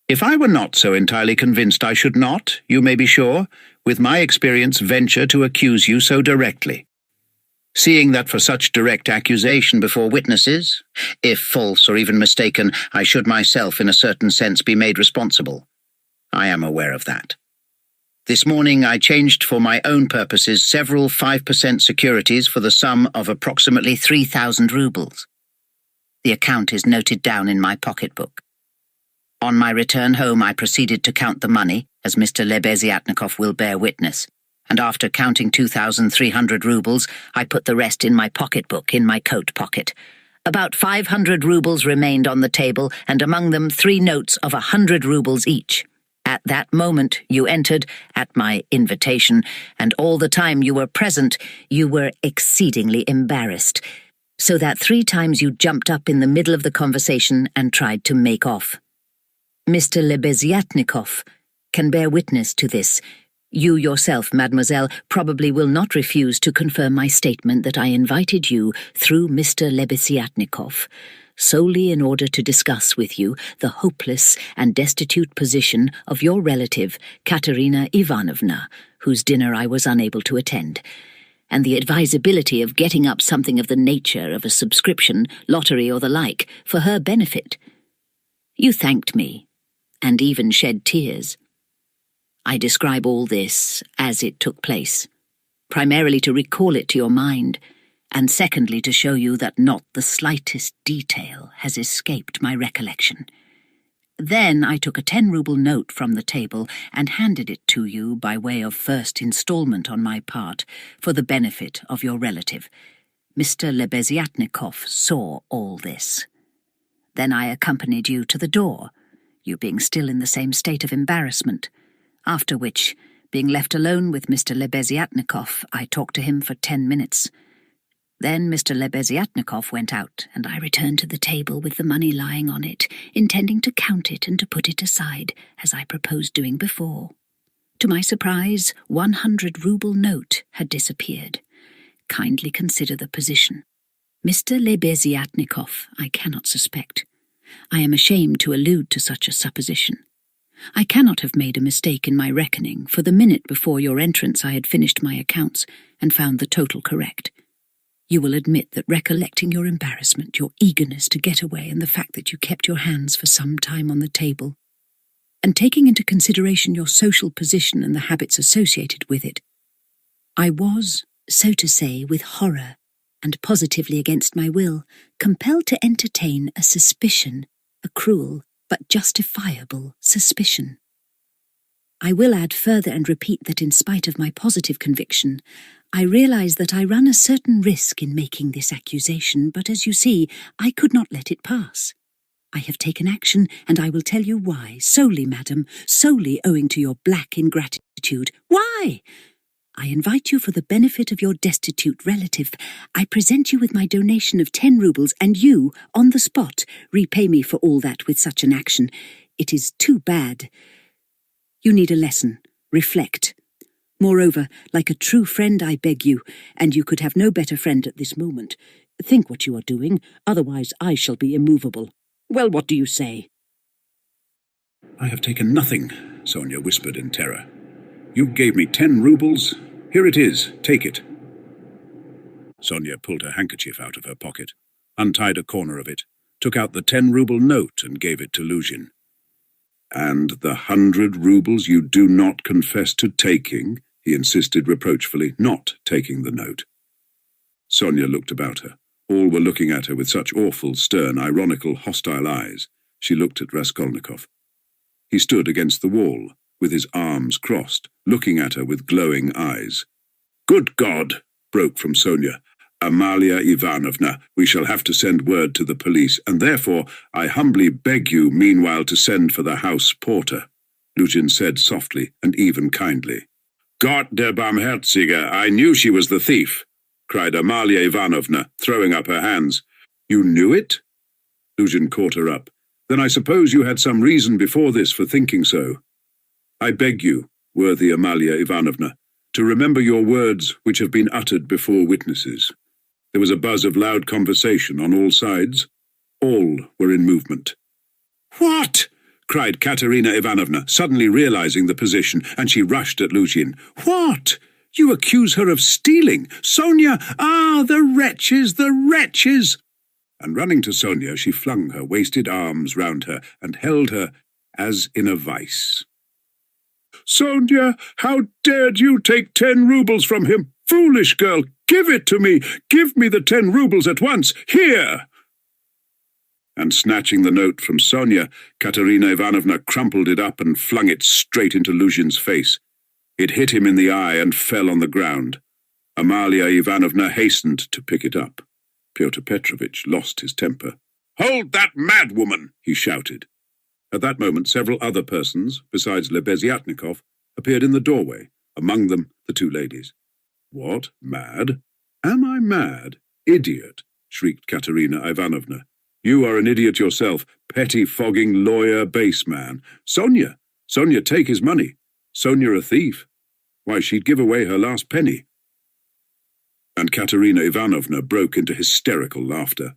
If I were not so entirely convinced, I should not, you may be sure, with my experience, venture to accuse you so directly. Seeing that for such direct accusation before witnesses, if false or even mistaken, I should myself in a certain sense be made responsible. I am aware of that. This morning I changed for my own purposes several 5% securities for the sum of approximately 3,000 rubles. The account is noted down in my pocketbook. On my return home I proceeded to count the money, as Mr. Lebeziatnikov will bear witness, and after counting 2,300 rubles, I put the rest in my pocketbook in my coat pocket. About 500 rubles remained on the table, and among them 3 notes of 100 rubles each. At that moment you entered, at my invitation, and all the time you were present, you were exceedingly embarrassed, so that 3 times you jumped up in the middle of the conversation and tried to make off. Mr. Lebeziatnikov can bear witness to this. You yourself, mademoiselle, probably will not refuse to confirm my statement that I invited you through Mr. Lebeziatnikov, solely in order to discuss with you the hopeless and destitute position of your relative, Katerina Ivanovna, whose dinner I was unable to attend, and the advisability of getting up something of the nature of a subscription, lottery, or the like, for her benefit. You thanked me, and even shed tears. I describe all this as it took place, primarily to recall it to your mind, and secondly to show you that not the slightest detail has escaped my recollection. Then I took a 10-ruble note from the table and handed it to you by way of first installment on my part for the benefit of your relative. Mr. Lebeziatnikov saw all this. Then I accompanied you to the door, you being still in the same state of embarrassment, after which, being left alone with Mr. Lebeziatnikov, I talked to him for 10 minutes. Then Mr. Lebeziatnikov went out, and I returned to the table with the money lying on it, intending to count it and to put it aside, as I proposed doing before. To my surprise, 100-ruble note had disappeared. Kindly consider the position. Mr. Lebeziatnikov I cannot suspect. I am ashamed to allude to such a supposition. I cannot have made a mistake in my reckoning, for the minute before your entrance I had finished my accounts and found the total correct. You will admit that recollecting your embarrassment, your eagerness to get away, and the fact that you kept your hands for some time on the table, and taking into consideration your social position and the habits associated with it, I was, so to say, with horror, and positively against my will, compelled to entertain a suspicion, a cruel but justifiable suspicion. I will add further and repeat that in spite of my positive conviction, I realize that I run a certain risk in making this accusation, but as you see, I could not let it pass. I have taken action, and I will tell you why, solely, madam, solely owing to your black ingratitude. Why? I invite you for the benefit of your destitute relative. I present you with my donation of 10 rubles, and you, on the spot, repay me for all that with such an action. It is too bad. You need a lesson. Reflect. Moreover, like a true friend, I beg you, and you could have no better friend at this moment. Think what you are doing, otherwise I shall be immovable. Well, what do you say? I have taken nothing, Sonia whispered in terror. You gave me 10 rubles. Here it is. Take it. Sonia pulled her handkerchief out of her pocket, untied a corner of it, took out the 10-ruble note and gave it to Luzhin. And the 100 rubles you do not confess to taking? He insisted reproachfully, not taking the note. Sonia looked about her. All were looking at her with such awful, stern, ironical, hostile eyes. She looked at Raskolnikov. He stood against the wall, with his arms crossed, looking at her with glowing eyes. "Good God!" broke from Sonia. "Amalia Ivanovna, we shall have to send word to the police, and therefore I humbly beg you meanwhile to send for the house porter," Luzhin said softly and even kindly. "Gott der Barmherzige, I knew she was the thief," cried Amalia Ivanovna, throwing up her hands. "You knew it?" Luzhin caught her up. "Then I suppose you had some reason before this for thinking so. I beg you, worthy Amalia Ivanovna, to remember your words which have been uttered before witnesses." There was a buzz of loud conversation on all sides. All were in movement. "What?" cried Katerina Ivanovna, suddenly realizing the position, and she rushed at Luzhin. "What? You accuse her of stealing? Sonia! Ah, the wretches, the wretches!" And running to Sonia, she flung her wasted arms round her and held her as in a vice. "Sonia, how dared you take 10 rubles from him? Foolish girl, give it to me! Give me the 10 rubles at once! Here!" And snatching the note from Sonia, Katerina Ivanovna crumpled it up and flung it straight into Luzhin's face. It hit him in the eye and fell on the ground. Amalia Ivanovna hastened to pick it up. Pyotr Petrovitch lost his temper. "Hold that madwoman!" he shouted. At that moment several other persons, besides Lebeziatnikov, appeared in the doorway, among them the 2 ladies. "What? Mad? Am I mad? Idiot!" shrieked Katerina Ivanovna. "You are an idiot yourself, petty-fogging lawyer base man. Sonia! Sonia, take his money. Sonia a thief. Why, she'd give away her last penny." And Katerina Ivanovna broke into hysterical laughter.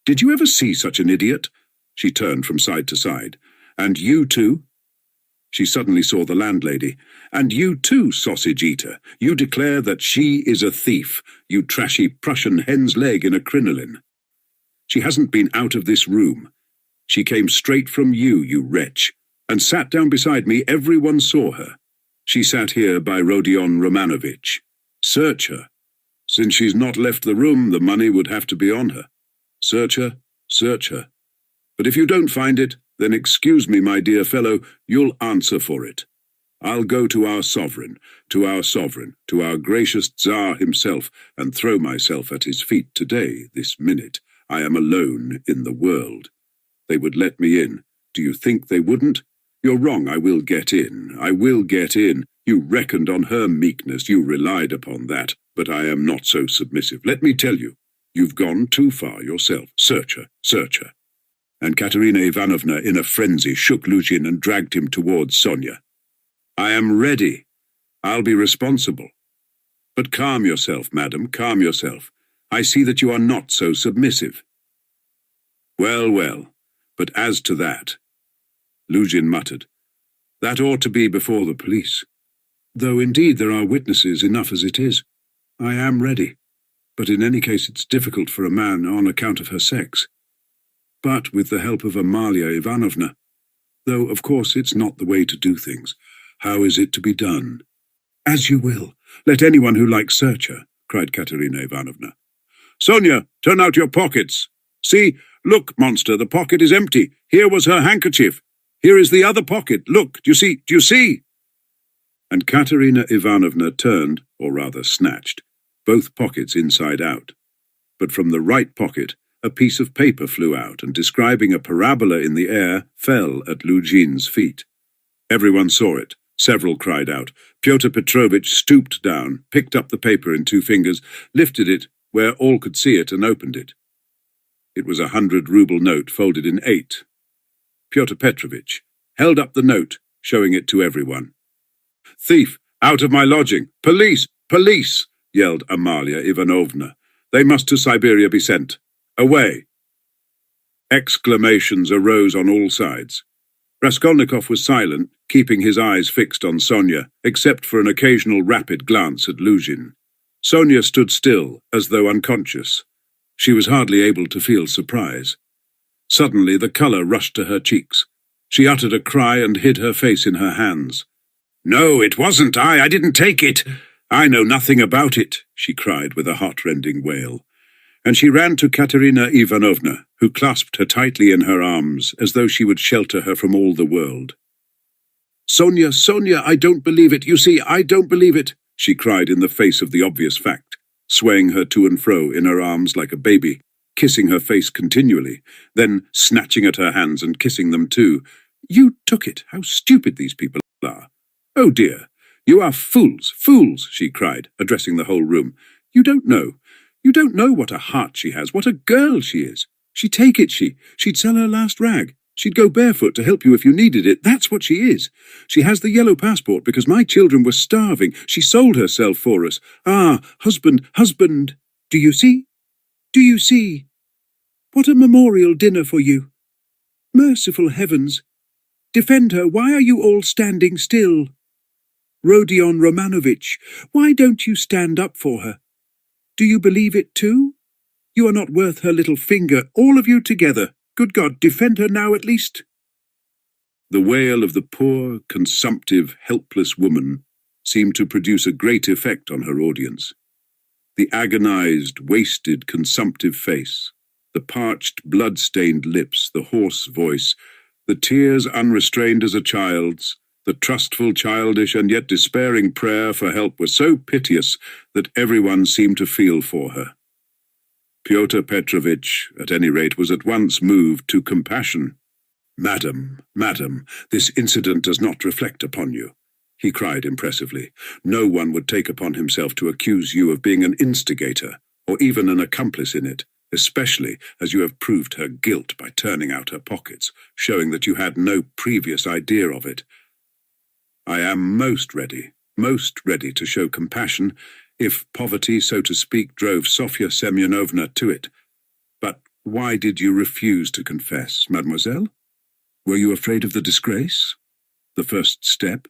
Did you ever see such an idiot? She turned from side to side. And you too? She suddenly saw the landlady. And you too, sausage-eater. You declare that she is a thief, you trashy Prussian hen's leg in a crinoline. She hasn't been out of this room. She came straight from you, you wretch, and sat down beside me. Everyone saw her. She sat here by Rodion Romanovich. Search her. Since she's not left the room, the money would have to be on her. Search her, search her. But if you don't find it, then excuse me, my dear fellow, you'll answer for it. I'll go to our sovereign, to our gracious Tsar himself, and throw myself at his feet today, this minute. I am alone in the world. They would let me in. Do you think they wouldn't? You're wrong. I will get in. I will get in. You reckoned on her meekness. You relied upon that. But I am not so submissive. Let me tell you, you've gone too far yourself. Search her, search her. And Katerina Ivanovna, in a frenzy, shook Luzhin and dragged him towards Sonia. I am ready. I'll be responsible. But calm yourself, madam, calm yourself. I see that you are not so submissive. Well, well, but as to that, Luzhin muttered, that ought to be before the police. Though indeed there are witnesses enough as it is. I am ready. But in any case it's difficult for a man on account of her sex. But with the help of Amalia Ivanovna, though of course it's not the way to do things. How is it to be done? As you will. Let anyone who likes search her, cried Katerina Ivanovna. Sonia, turn out your pockets. See, look, monster, the pocket is empty. Here was her handkerchief. Here is the other pocket. Look, do you see? And Katerina Ivanovna turned, or rather snatched, both pockets inside out. But from the right pocket, a piece of paper flew out and, describing a parabola in the air, fell at Luzhin's feet. Everyone saw it. Several cried out. Pyotr Petrovitch stooped down, picked up the paper in 2 fingers, lifted it where all could see it, and opened it. It was a 100-ruble note folded in 8. Pyotr Petrovitch held up the note, showing it to everyone. Thief, out of my lodging! Police! Police! Yelled Amalia Ivanovna. They must to Siberia be sent. Away! Exclamations arose on all sides. Raskolnikov was silent, keeping his eyes fixed on Sonia, except for an occasional rapid glance at Luzhin. Sonia stood still, as though unconscious. She was hardly able to feel surprise. Suddenly the colour rushed to her cheeks. She uttered a cry and hid her face in her hands. No, it wasn't I didn't take it. I know nothing about it, she cried with a heart-rending wail. And she ran to Katerina Ivanovna, who clasped her tightly in her arms, as though she would shelter her from all the world. Sonia, Sonia, I don't believe it. You see, I don't believe it, she cried in the face of the obvious fact, swaying her to and fro in her arms like a baby, kissing her face continually, then snatching at her hands and kissing them too. You took it. How stupid these people are. Oh dear, you are fools, fools, she cried, addressing the whole room. You don't know what a heart she has, what a girl she is. She'd take it, she'd sell her last rag. She'd go barefoot to help you if you needed it. That's what she is. She has the yellow passport because my children were starving. She sold herself for us. Ah, husband, husband. Do you see? Do you see? What a memorial dinner for you. Merciful heavens. Defend her. Why are you all standing still? Rodion Romanovich, why don't you stand up for her? Do you believe it too? You are not worth her little finger, all of you together. Good God, defend her now at least. The wail of the poor, consumptive, helpless woman seemed to produce a great effect on her audience. The agonized, wasted, consumptive face, the parched, blood-stained lips, the hoarse voice, the tears unrestrained as a child's, the trustful, childish, and yet despairing prayer for help were so piteous that everyone seemed to feel for her. Pyotr Petrovitch, at any rate, was at once moved to compassion. Madam, this incident does not reflect upon you, he cried impressively. No one would take upon himself to accuse you of being an instigator, or even an accomplice in it, especially as you have proved her guilt by turning out her pockets, showing that you had no previous idea of it. I am most ready to show compassion, if poverty, so to speak, drove Sofya Semyonovna to it. But Why did you refuse to confess, mademoiselle? Were you afraid of the disgrace? The first step?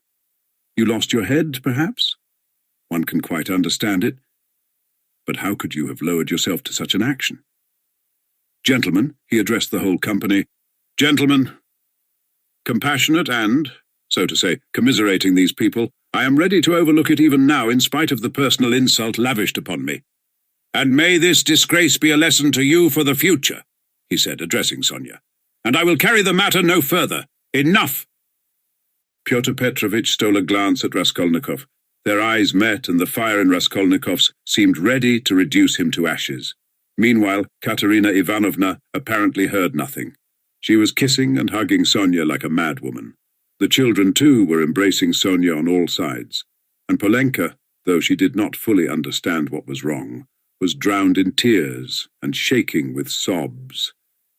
You lost your head, perhaps? One can quite understand it. But how could you have lowered yourself to such an action? Gentlemen, he addressed the whole company. Gentlemen, compassionate and, so to say, commiserating these people, I am ready to overlook it even now in spite of the personal insult lavished upon me. And may this disgrace be a lesson to you for the future, he said, addressing Sonia. And I will carry the matter no further. Enough! Pyotr Petrovitch stole a glance at Raskolnikov. Their eyes met, and the fire in Raskolnikov's seemed ready to reduce him to ashes. Meanwhile, Katerina Ivanovna apparently heard nothing. She was kissing and hugging Sonia like a madwoman. The children, too, were embracing Sonia on all sides. And Polenka, though she did not fully understand what was wrong, was drowned in tears and shaking with sobs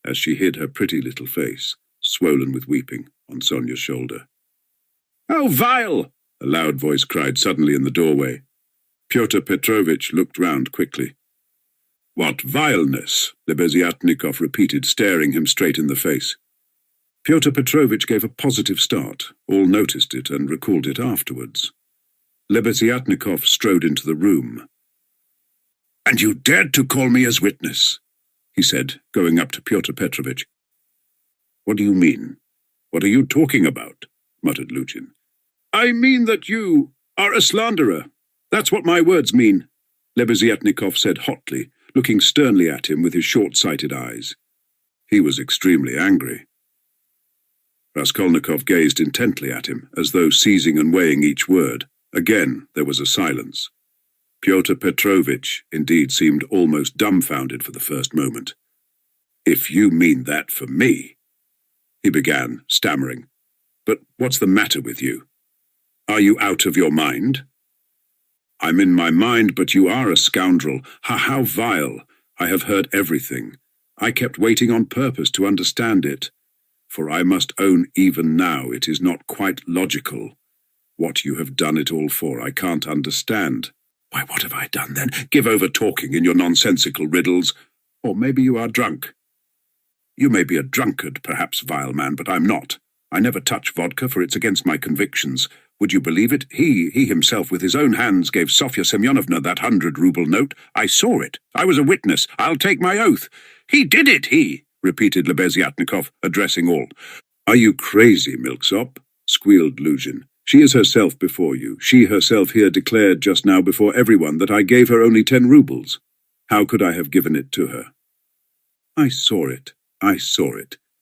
as she hid her pretty little face, swollen with weeping, on Sonia's shoulder. "How vile!" a loud voice cried suddenly in the doorway. Pyotr Petrovitch looked round quickly. "What vileness?" Lebeziatnikov repeated, staring him straight in the face. Pyotr Petrovitch gave a positive start. All noticed it and recalled it afterwards. Lebeziatnikov strode into the room. "And you dared to call me as witness," he said, going up to Pyotr Petrovitch. "What do you mean? What are you talking about?" muttered Luzhin. "I mean that you are a slanderer. That's what my words mean," Lebeziatnikov said hotly, looking sternly at him with his short-sighted eyes. He was extremely angry. Raskolnikov gazed intently at him, as though seizing and weighing each word. Again there was a silence. Pyotr Petrovitch, indeed, seemed almost dumbfounded for the first moment. "If you mean that for me," he began, stammering. "But what's the matter with you? Are you out of your mind?" "I'm in my mind, but you are a scoundrel. How vile! I have heard everything. I kept waiting on purpose to understand it. For I must own even now it is not quite logical. What you have done it all for, I can't understand. Why, what have I done then? Give over talking in your nonsensical riddles. Or maybe you are drunk. You may be a drunkard, perhaps, vile man, but I'm not. I never touch vodka, for it's against my convictions. Would you believe it? He himself with his own hands gave Sofya Semyonovna that 100-ruble note. I saw it. I was a witness. I'll take my oath. He did it, he, repeated Lebeziatnikov, addressing all. Are you crazy, milksop? Squealed Luzhin. She is herself before you. She herself here declared just now before everyone that I gave her only 10 rubles. How could I have given it to her? I saw it,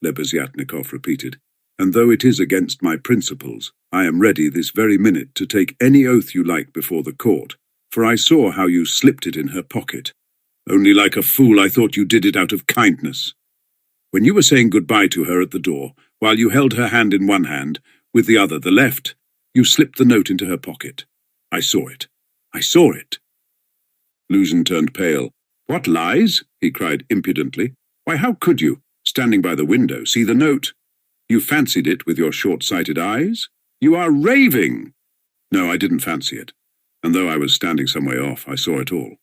Lebeziatnikov repeated. And though it is against my principles, I am ready this very minute to take any oath you like before the court, for I saw how you slipped it in her pocket. Only like a fool I thought you did it out of kindness. When you were saying goodbye to her at the door, while you held her hand in one hand, with the other, the left, you slipped the note into her pocket. I saw it. Luzhin turned pale. What lies? He cried impudently. Why, how could you, standing by the window, see the note? You fancied it with your short-sighted eyes? You are raving! No, I didn't fancy it. And though I was standing some way off, I saw it all.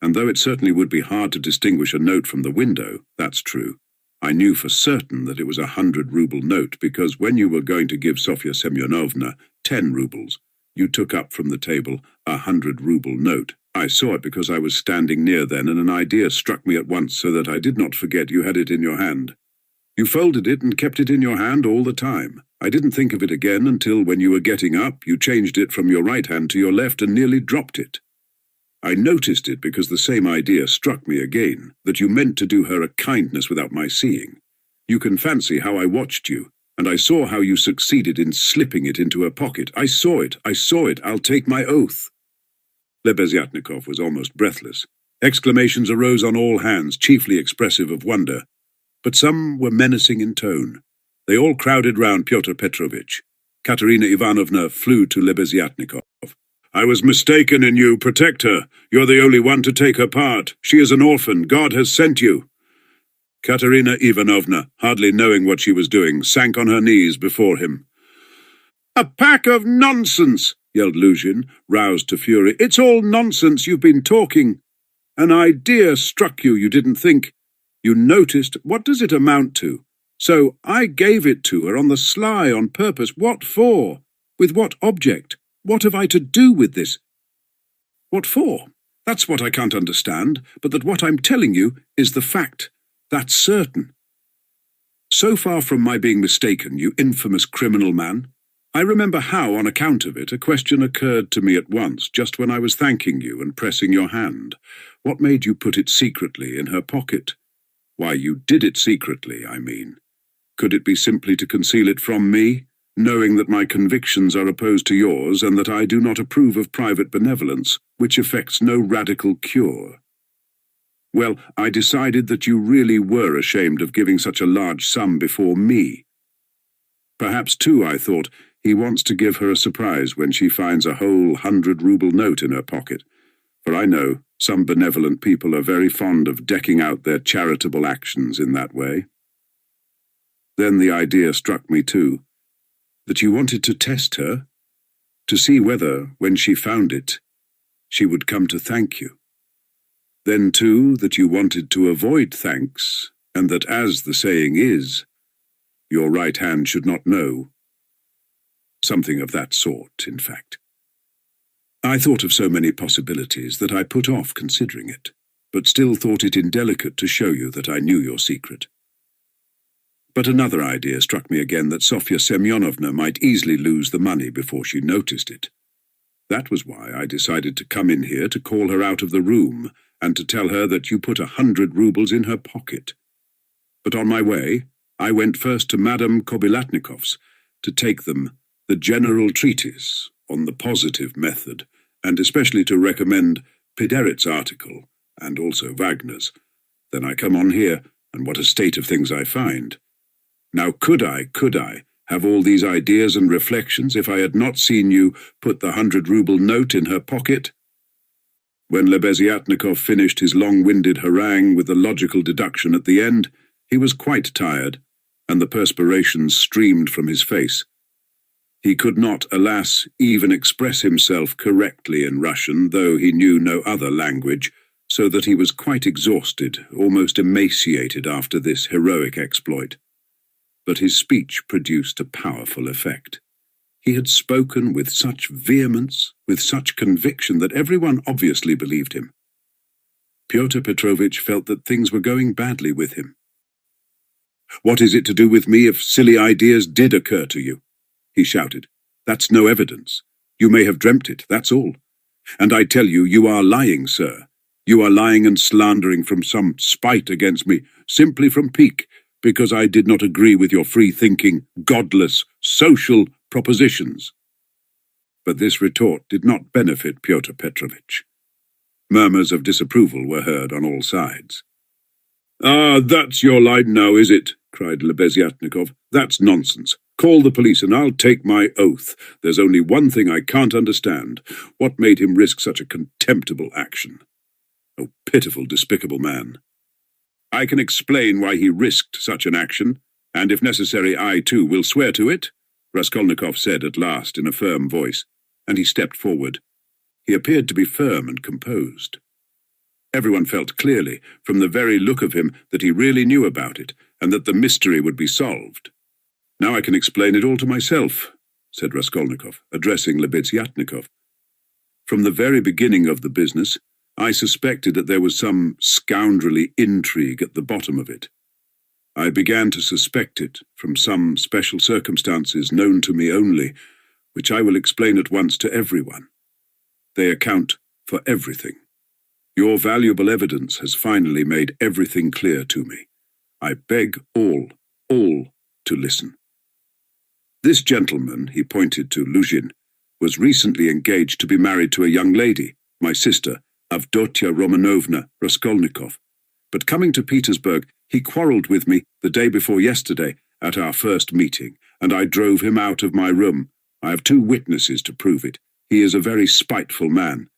And though it certainly would be hard to distinguish a note from the window, that's true, I knew for certain that it was a 100-ruble note, because when you were going to give Sofya Semyonovna 10 rubles, you took up from the table a 100-ruble note. I saw it because I was standing near then, and an idea struck me at once so that I did not forget you had it in your hand. You folded it and kept it in your hand all the time. I didn't think of it again until, when you were getting up, you changed it from your right hand to your left and nearly dropped it. I noticed it because the same idea struck me again, that you meant to do her a kindness without my seeing. You can fancy how I watched you, and I saw how you succeeded in slipping it into her pocket. I saw it, I'll take my oath. Lebeziatnikov was almost breathless. Exclamations arose on all hands, chiefly expressive of wonder, but some were menacing in tone. They all crowded round Pyotr Petrovitch. Katerina Ivanovna flew to Lebeziatnikov. I was mistaken in you. Protect her. You're the only one to take her part. She is an orphan. God has sent you. Katerina Ivanovna, hardly knowing what she was doing, sank on her knees before him. A pack of nonsense, yelled Luzhin, roused to fury. It's all nonsense. You've been talking. An idea struck you. You didn't think. You noticed. What does it amount to? So I gave it to her on the sly, on purpose. What for? With what object? What have I to do with this? What for? That's what I can't understand, but that what I'm telling you is the fact. That's certain. So far from my being mistaken, you infamous criminal man, I remember how, on account of it, a question occurred to me at once, just when I was thanking you and pressing your hand. What made you put it secretly in her pocket? Why, you did it secretly, I mean. Could it be simply to conceal it from me, knowing that my convictions are opposed to yours and that I do not approve of private benevolence, which effects no radical cure? Well, I decided that you really were ashamed of giving such a large sum before me. Perhaps, too, I thought, he wants to give her a surprise when she finds a whole 100-ruble note in her pocket, for I know some benevolent people are very fond of decking out their charitable actions in that way. Then the idea struck me, too, that you wanted to test her, to see whether, when she found it, she would come to thank you. Then, too, that you wanted to avoid thanks, and that, as the saying is, your right hand should not know. Something of that sort, in fact. I thought of so many possibilities that I put off considering it, but still thought it indelicate to show you that I knew your secret. But another idea struck me again, that Sofya Semyonovna might easily lose the money before she noticed it. That was why I decided to come in here to call her out of the room and to tell her that you put 100 rubles in her pocket. But on my way, I went first to Madame Kobilatnikov's to take them the general treatise on the positive method, and especially to recommend Piderit's article, and also Wagner's. Then I come on here, and what a state of things I find. Now could I have all these ideas and reflections if I had not seen you put the 100-ruble note in her pocket? When Lebeziatnikov finished his long-winded harangue with the logical deduction at the end, he was quite tired, and the perspiration streamed from his face. He could not, alas, even express himself correctly in Russian, though he knew no other language, so that he was quite exhausted, almost emaciated after this heroic exploit. But his speech produced a powerful effect. He had spoken with such vehemence, with such conviction, that everyone obviously believed him. Pyotr Petrovitch felt that things were going badly with him. "What is it to do with me if silly ideas did occur to you?" he shouted. "That's no evidence. You may have dreamt it, that's all. And I tell you, you are lying, sir. You are lying and slandering from some spite against me, simply from pique, because I did not agree with your free-thinking, godless, social propositions." But this retort did not benefit Pyotr Petrovitch. Murmurs of disapproval were heard on all sides. "Ah, that's your line now, is it?" cried Lebeziatnikov. "That's nonsense. Call the police and I'll take my oath. There's only one thing I can't understand. What made him risk such a contemptible action? Oh, pitiful, despicable man. I can explain why he risked such an action, and if necessary I, too, will swear to it," Raskolnikov said at last in a firm voice, and he stepped forward. He appeared to be firm and composed. Everyone felt clearly, from the very look of him, that he really knew about it, and that the mystery would be solved. "Now I can explain it all to myself," said Raskolnikov, addressing Lebeziatnikov. "From the very beginning of the business, I suspected that there was some scoundrelly intrigue at the bottom of it. I began to suspect it from some special circumstances known to me only, which I will explain at once to everyone. They account for everything. Your valuable evidence has finally made everything clear to me. I beg all to listen. This gentleman," he pointed to Luzhin, "was recently engaged to be married to a young lady, my sister, Avdotia Romanovna Raskolnikov. But coming to Petersburg, he quarrelled with me the day before yesterday at our first meeting, and I drove him out of my room. I have 2 witnesses to prove it. He is a very spiteful man.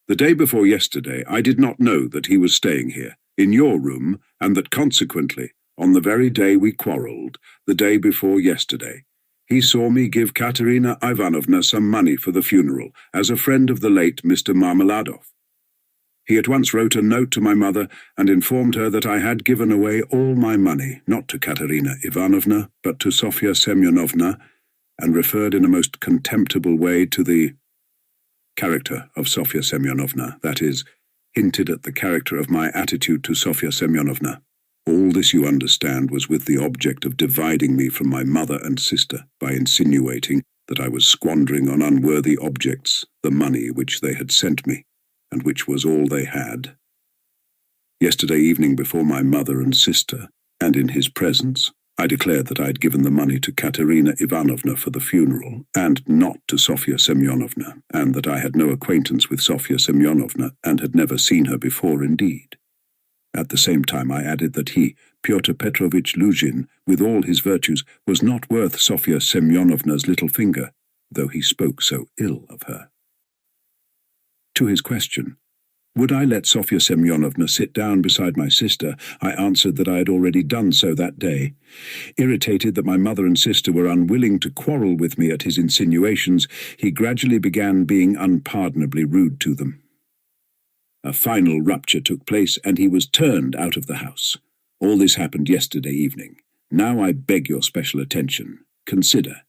The day before yesterday, I did not know that he was staying here, in your room, and that consequently, on the very day we quarrelled, the day before yesterday, he saw me give Katerina Ivanovna some money for the funeral, as a friend of the late Mr. Marmeladov. He at once wrote a note to my mother and informed her that I had given away all my money, not to Katerina Ivanovna, but to Sofya Semyonovna, and referred in a most contemptible way to the character of Sofya Semyonovna, that is, hinted at the character of my attitude to Sofya Semyonovna. All this, you understand, was with the object of dividing me from my mother and sister by insinuating that I was squandering on unworthy objects the money which they had sent me, and which was all they had. Yesterday evening, before my mother and sister, and in his presence, I declared that I had given the money to Katerina Ivanovna for the funeral, and not to Sofya Semyonovna, and that I had no acquaintance with Sofya Semyonovna, and had never seen her before indeed. At the same time I added that he, Pyotr Petrovitch Luzhin, with all his virtues, was not worth Sofya Semyonovna's little finger, though he spoke so ill of her. To his question, would I let Sofya Semyonovna sit down beside my sister, I answered that I had already done so that day. Irritated that my mother and sister were unwilling to quarrel with me at his insinuations, he gradually began being unpardonably rude to them. A final rupture took place, and he was turned out of the house. All this happened yesterday evening. Now I beg your special attention. Consider,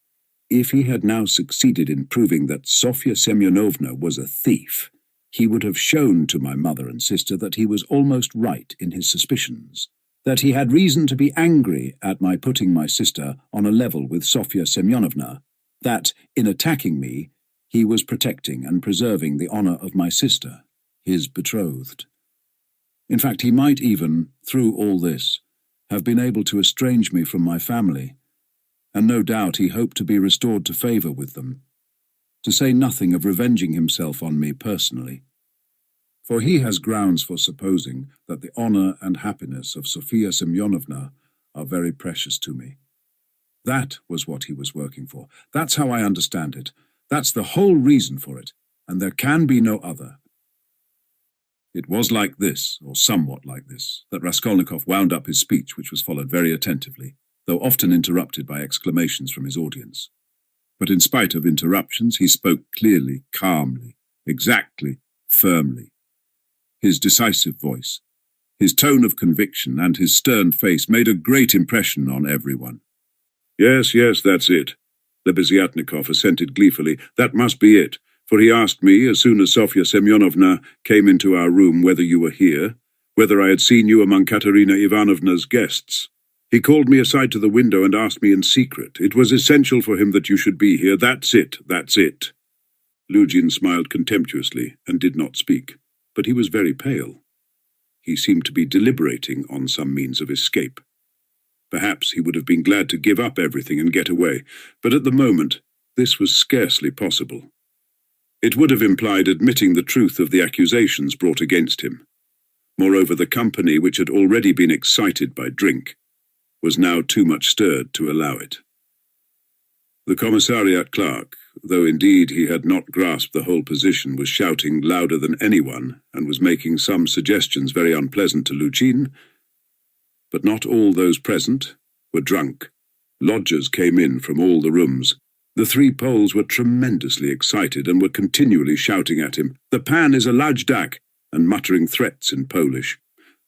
if he had now succeeded in proving that Sofya Semyonovna was a thief, he would have shown to my mother and sister that he was almost right in his suspicions, that he had reason to be angry at my putting my sister on a level with Sofya Semyonovna, that, in attacking me, he was protecting and preserving the honour of my sister, his betrothed. In fact, he might even, through all this, have been able to estrange me from my family, and no doubt he hoped to be restored to favour with them, to say nothing of revenging himself on me personally. For he has grounds for supposing that the honour and happiness of Sofya Semyonovna are very precious to me. That was what he was working for. That's how I understand it. That's the whole reason for it, and there can be no other. It was like this, or somewhat like this, that Raskolnikov wound up his speech, which was followed very attentively, though often interrupted by exclamations from his audience. But in spite of interruptions, he spoke clearly, calmly, exactly, firmly. His decisive voice, his tone of conviction, and his stern face made a great impression on everyone. Yes, that's it. Lebeziatnikov assented gleefully. That must be it, for he asked me, as soon as Sofya Semyonovna came into our room, whether you were here, whether I had seen you among Katerina Ivanovna's guests. He called me aside to the window and asked me in secret. It was essential for him that you should be here. That's it. Luzhin smiled contemptuously and did not speak, but he was very pale. He seemed to be deliberating on some means of escape. Perhaps he would have been glad to give up everything and get away, but at the moment this was scarcely possible. It would have implied admitting the truth of the accusations brought against him. Moreover, the company, which had already been excited by drink, was now too much stirred to allow it. The commissariat clerk, though indeed he had not grasped the whole position, was shouting louder than anyone and was making some suggestions very unpleasant to Luzhin. But not all those present were drunk. Lodgers came in from all the rooms. The three Poles were tremendously excited and were continually shouting at him, "The pan is a lajdak," and muttering threats in Polish.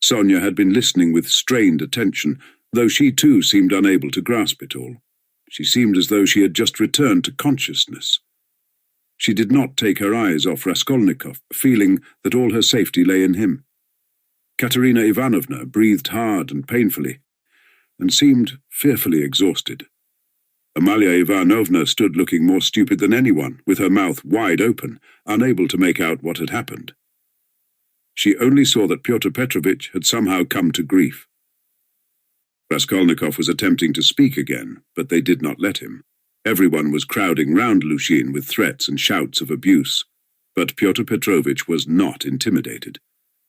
Sonia had been listening with strained attention, though she too seemed unable to grasp it all. She seemed as though she had just returned to consciousness. She did not take her eyes off Raskolnikov, feeling that all her safety lay in him. Katerina Ivanovna breathed hard and painfully, and seemed fearfully exhausted. Amalia Ivanovna stood looking more stupid than anyone, with her mouth wide open, unable to make out what had happened. She only saw that Pyotr Petrovitch had somehow come to grief. Raskolnikov was attempting to speak again, but they did not let him. Everyone was crowding round Luzhin with threats and shouts of abuse, but Pyotr Petrovitch was not intimidated.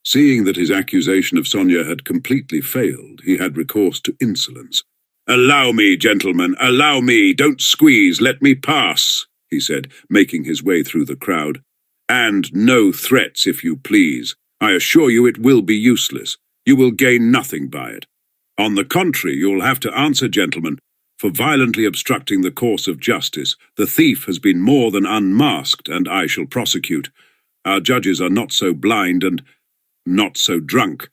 Seeing that his accusation of Sonia had completely failed, he had recourse to insolence. "Allow me, gentlemen, allow me! Don't squeeze, let me pass," he said, making his way through the crowd. "And no threats, if you please. I assure you it will be useless. You will gain nothing by it. On the contrary, you will have to answer, gentlemen, for violently obstructing the course of justice. The thief has been more than unmasked, and I shall prosecute. Our judges are not so blind, and not so drunk,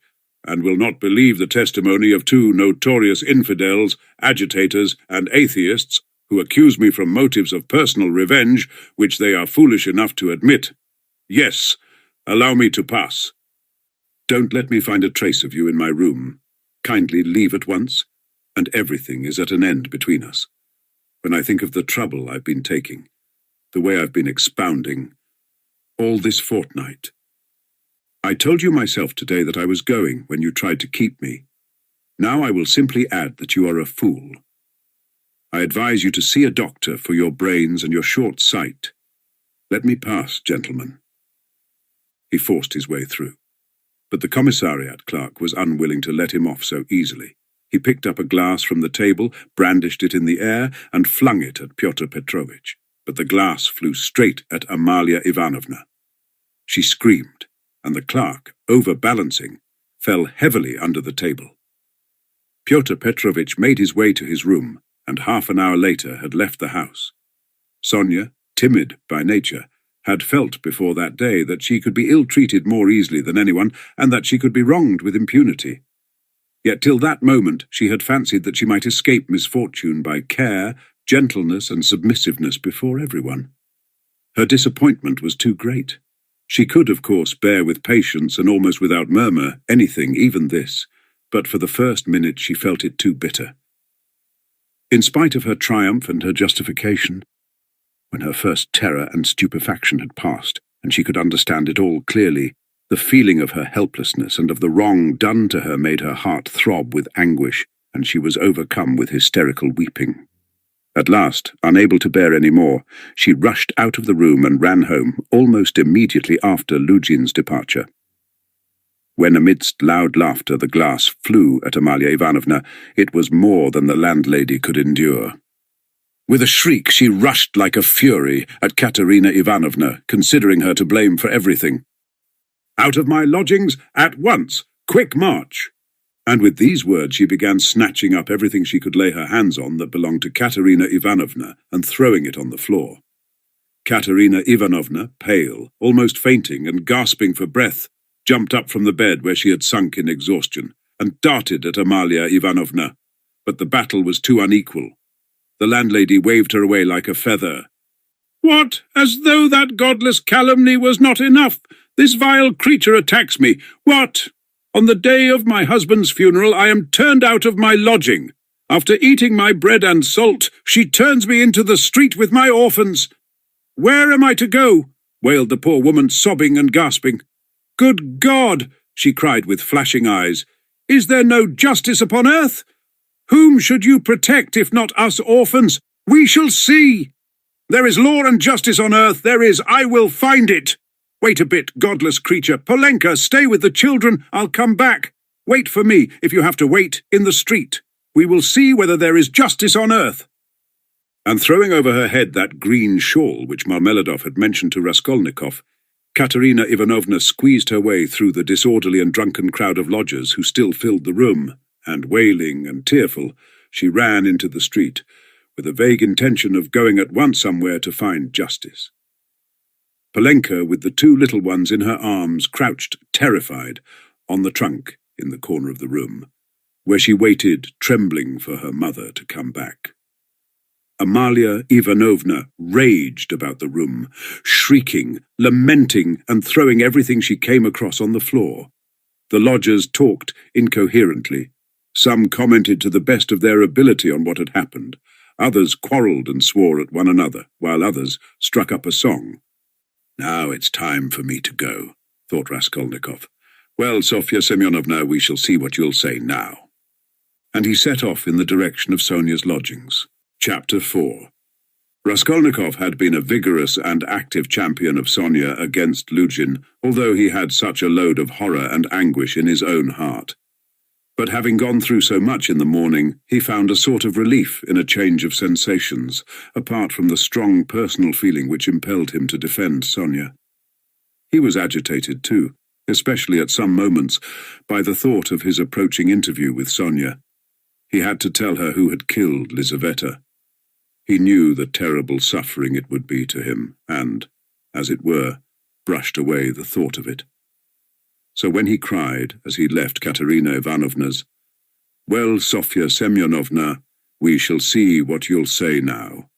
and will not believe the testimony of two notorious infidels, agitators, and atheists who accuse me from motives of personal revenge, which they are foolish enough to admit. Yes, allow me to pass. Don't let me find a trace of you in my room. Kindly leave at once, and everything is at an end between us. When I think of the trouble I've been taking, the way I've been expounding, all this fortnight. I told you myself today that I was going when you tried to keep me. Now I will simply add that you are a fool. I advise you to see a doctor for your brains and your short sight. Let me pass, gentlemen. He forced his way through, but the commissariat clerk was unwilling to let him off so easily. He picked up a glass from the table, brandished it in the air, and flung it at Pyotr Petrovitch, but the glass flew straight at Amalia Ivanovna. She screamed, and the clerk, overbalancing, fell heavily under the table. Pyotr Petrovitch made his way to his room, and half an hour later had left the house. Sonia, timid by nature, had felt before that day that she could be ill-treated more easily than anyone, and that she could be wronged with impunity. Yet till that moment she had fancied that she might escape misfortune by care, gentleness, and submissiveness before everyone. Her disappointment was too great. She could, of course, bear with patience and almost without murmur anything, even this, but for the first minute she felt it too bitter. In spite of her triumph and her justification, when her first terror and stupefaction had passed, and she could understand it all clearly, the feeling of her helplessness and of the wrong done to her made her heart throb with anguish, and she was overcome with hysterical weeping. At last, unable to bear any more, she rushed out of the room and ran home almost immediately after Lujin's departure. When amidst loud laughter the glass flew at Amalia Ivanovna, it was more than the landlady could endure. With a shriek she rushed like a fury at Katerina Ivanovna, considering her to blame for everything. "Out of my lodgings, at once! Quick march!" And with these words she began snatching up everything she could lay her hands on that belonged to Katerina Ivanovna and throwing it on the floor. Katerina Ivanovna, pale, almost fainting and gasping for breath, jumped up from the bed where she had sunk in exhaustion and darted at Amalia Ivanovna, but the battle was too unequal. The landlady waved her away like a feather. "What? As though that godless calumny was not enough! This vile creature attacks me! What? On the day of my husband's funeral I am turned out of my lodging. After eating my bread and salt, she turns me into the street with my orphans. Where am I to go?" wailed the poor woman, sobbing and gasping. "Good God!" she cried with flashing eyes. "Is there no justice upon earth? Whom should you protect if not us orphans? We shall see! There is law and justice on earth, there is. I will find it. Wait a bit, godless creature. Polenka, stay with the children. I'll come back. Wait for me, if you have to wait, in the street. We will see whether there is justice on earth." And throwing over her head that green shawl which Marmeladov had mentioned to Raskolnikov, Katerina Ivanovna squeezed her way through the disorderly and drunken crowd of lodgers who still filled the room, and wailing and tearful, she ran into the street, with a vague intention of going at once somewhere to find justice. Polenka, with the two little ones in her arms, crouched, terrified, on the trunk in the corner of the room, where she waited, trembling for her mother to come back. Amalia Ivanovna raged about the room, shrieking, lamenting, and throwing everything she came across on the floor. The lodgers talked incoherently. Some commented to the best of their ability on what had happened. Others quarrelled and swore at one another, while others struck up a song. "Now it's time for me to go," thought Raskolnikov. "Well, Sofya Semyonovna, we shall see what you'll say now." And he set off in the direction of Sonia's lodgings. Chapter 4. Raskolnikov had been a vigorous and active champion of Sonia against Luzhin, although he had such a load of horror and anguish in his own heart. But having gone through so much in the morning, he found a sort of relief in a change of sensations, apart from the strong personal feeling which impelled him to defend Sonia. He was agitated too, especially at some moments, by the thought of his approaching interview with Sonia. He had to tell her who had killed Lizaveta. He knew the terrible suffering it would be to him, and, as it were, brushed away the thought of it. So when he cried, as he left Katerina Ivanovna's, "Well, Sofya Semyonovna, we shall see what you'll say now,"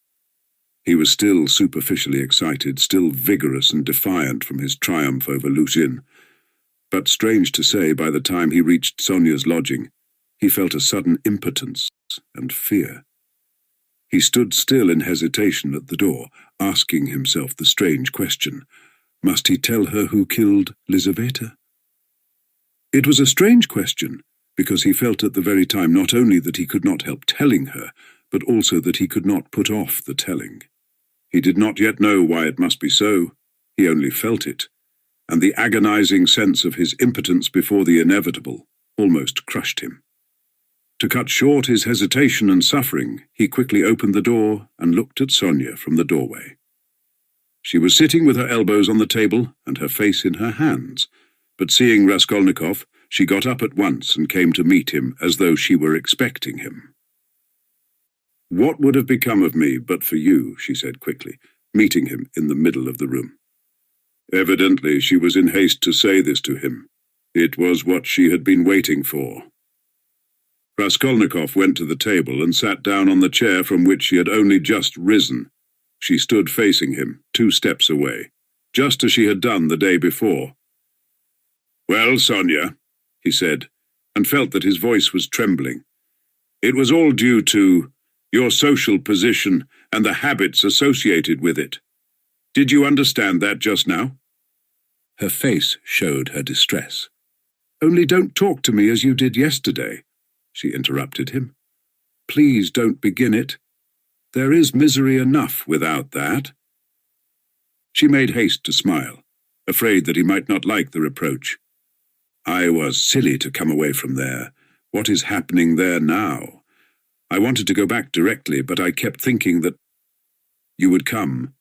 he was still superficially excited, still vigorous and defiant from his triumph over Luzhin. But strange to say, by the time he reached Sonia's lodging, he felt a sudden impotence and fear. He stood still in hesitation at the door, asking himself the strange question, must he tell her who killed Lizaveta? It was a strange question, because he felt at the very time not only that he could not help telling her, but also that he could not put off the telling. He did not yet know why it must be so, he only felt it, and the agonizing sense of his impotence before the inevitable almost crushed him. To cut short his hesitation and suffering, he quickly opened the door and looked at Sonia from the doorway. She was sitting with her elbows on the table and her face in her hands, but seeing Raskolnikov, she got up at once and came to meet him as though she were expecting him. "What would have become of me but for you?" she said quickly, meeting him in the middle of the room. Evidently she was in haste to say this to him. It was what she had been waiting for. Raskolnikov went to the table and sat down on the chair from which she had only just risen. She stood facing him, 2 steps away, just as she had done the day before. "Well, Sonia," he said, and felt that his voice was trembling. "It was all due to your social position and the habits associated with it. Did you understand that just now?" Her face showed her distress. "Only don't talk to me as you did yesterday," she interrupted him. "Please don't begin it. There is misery enough without that." She made haste to smile, afraid that he might not like the reproach. "I was silly to come away from there. What is happening there now? I wanted to go back directly, but I kept thinking that you would come."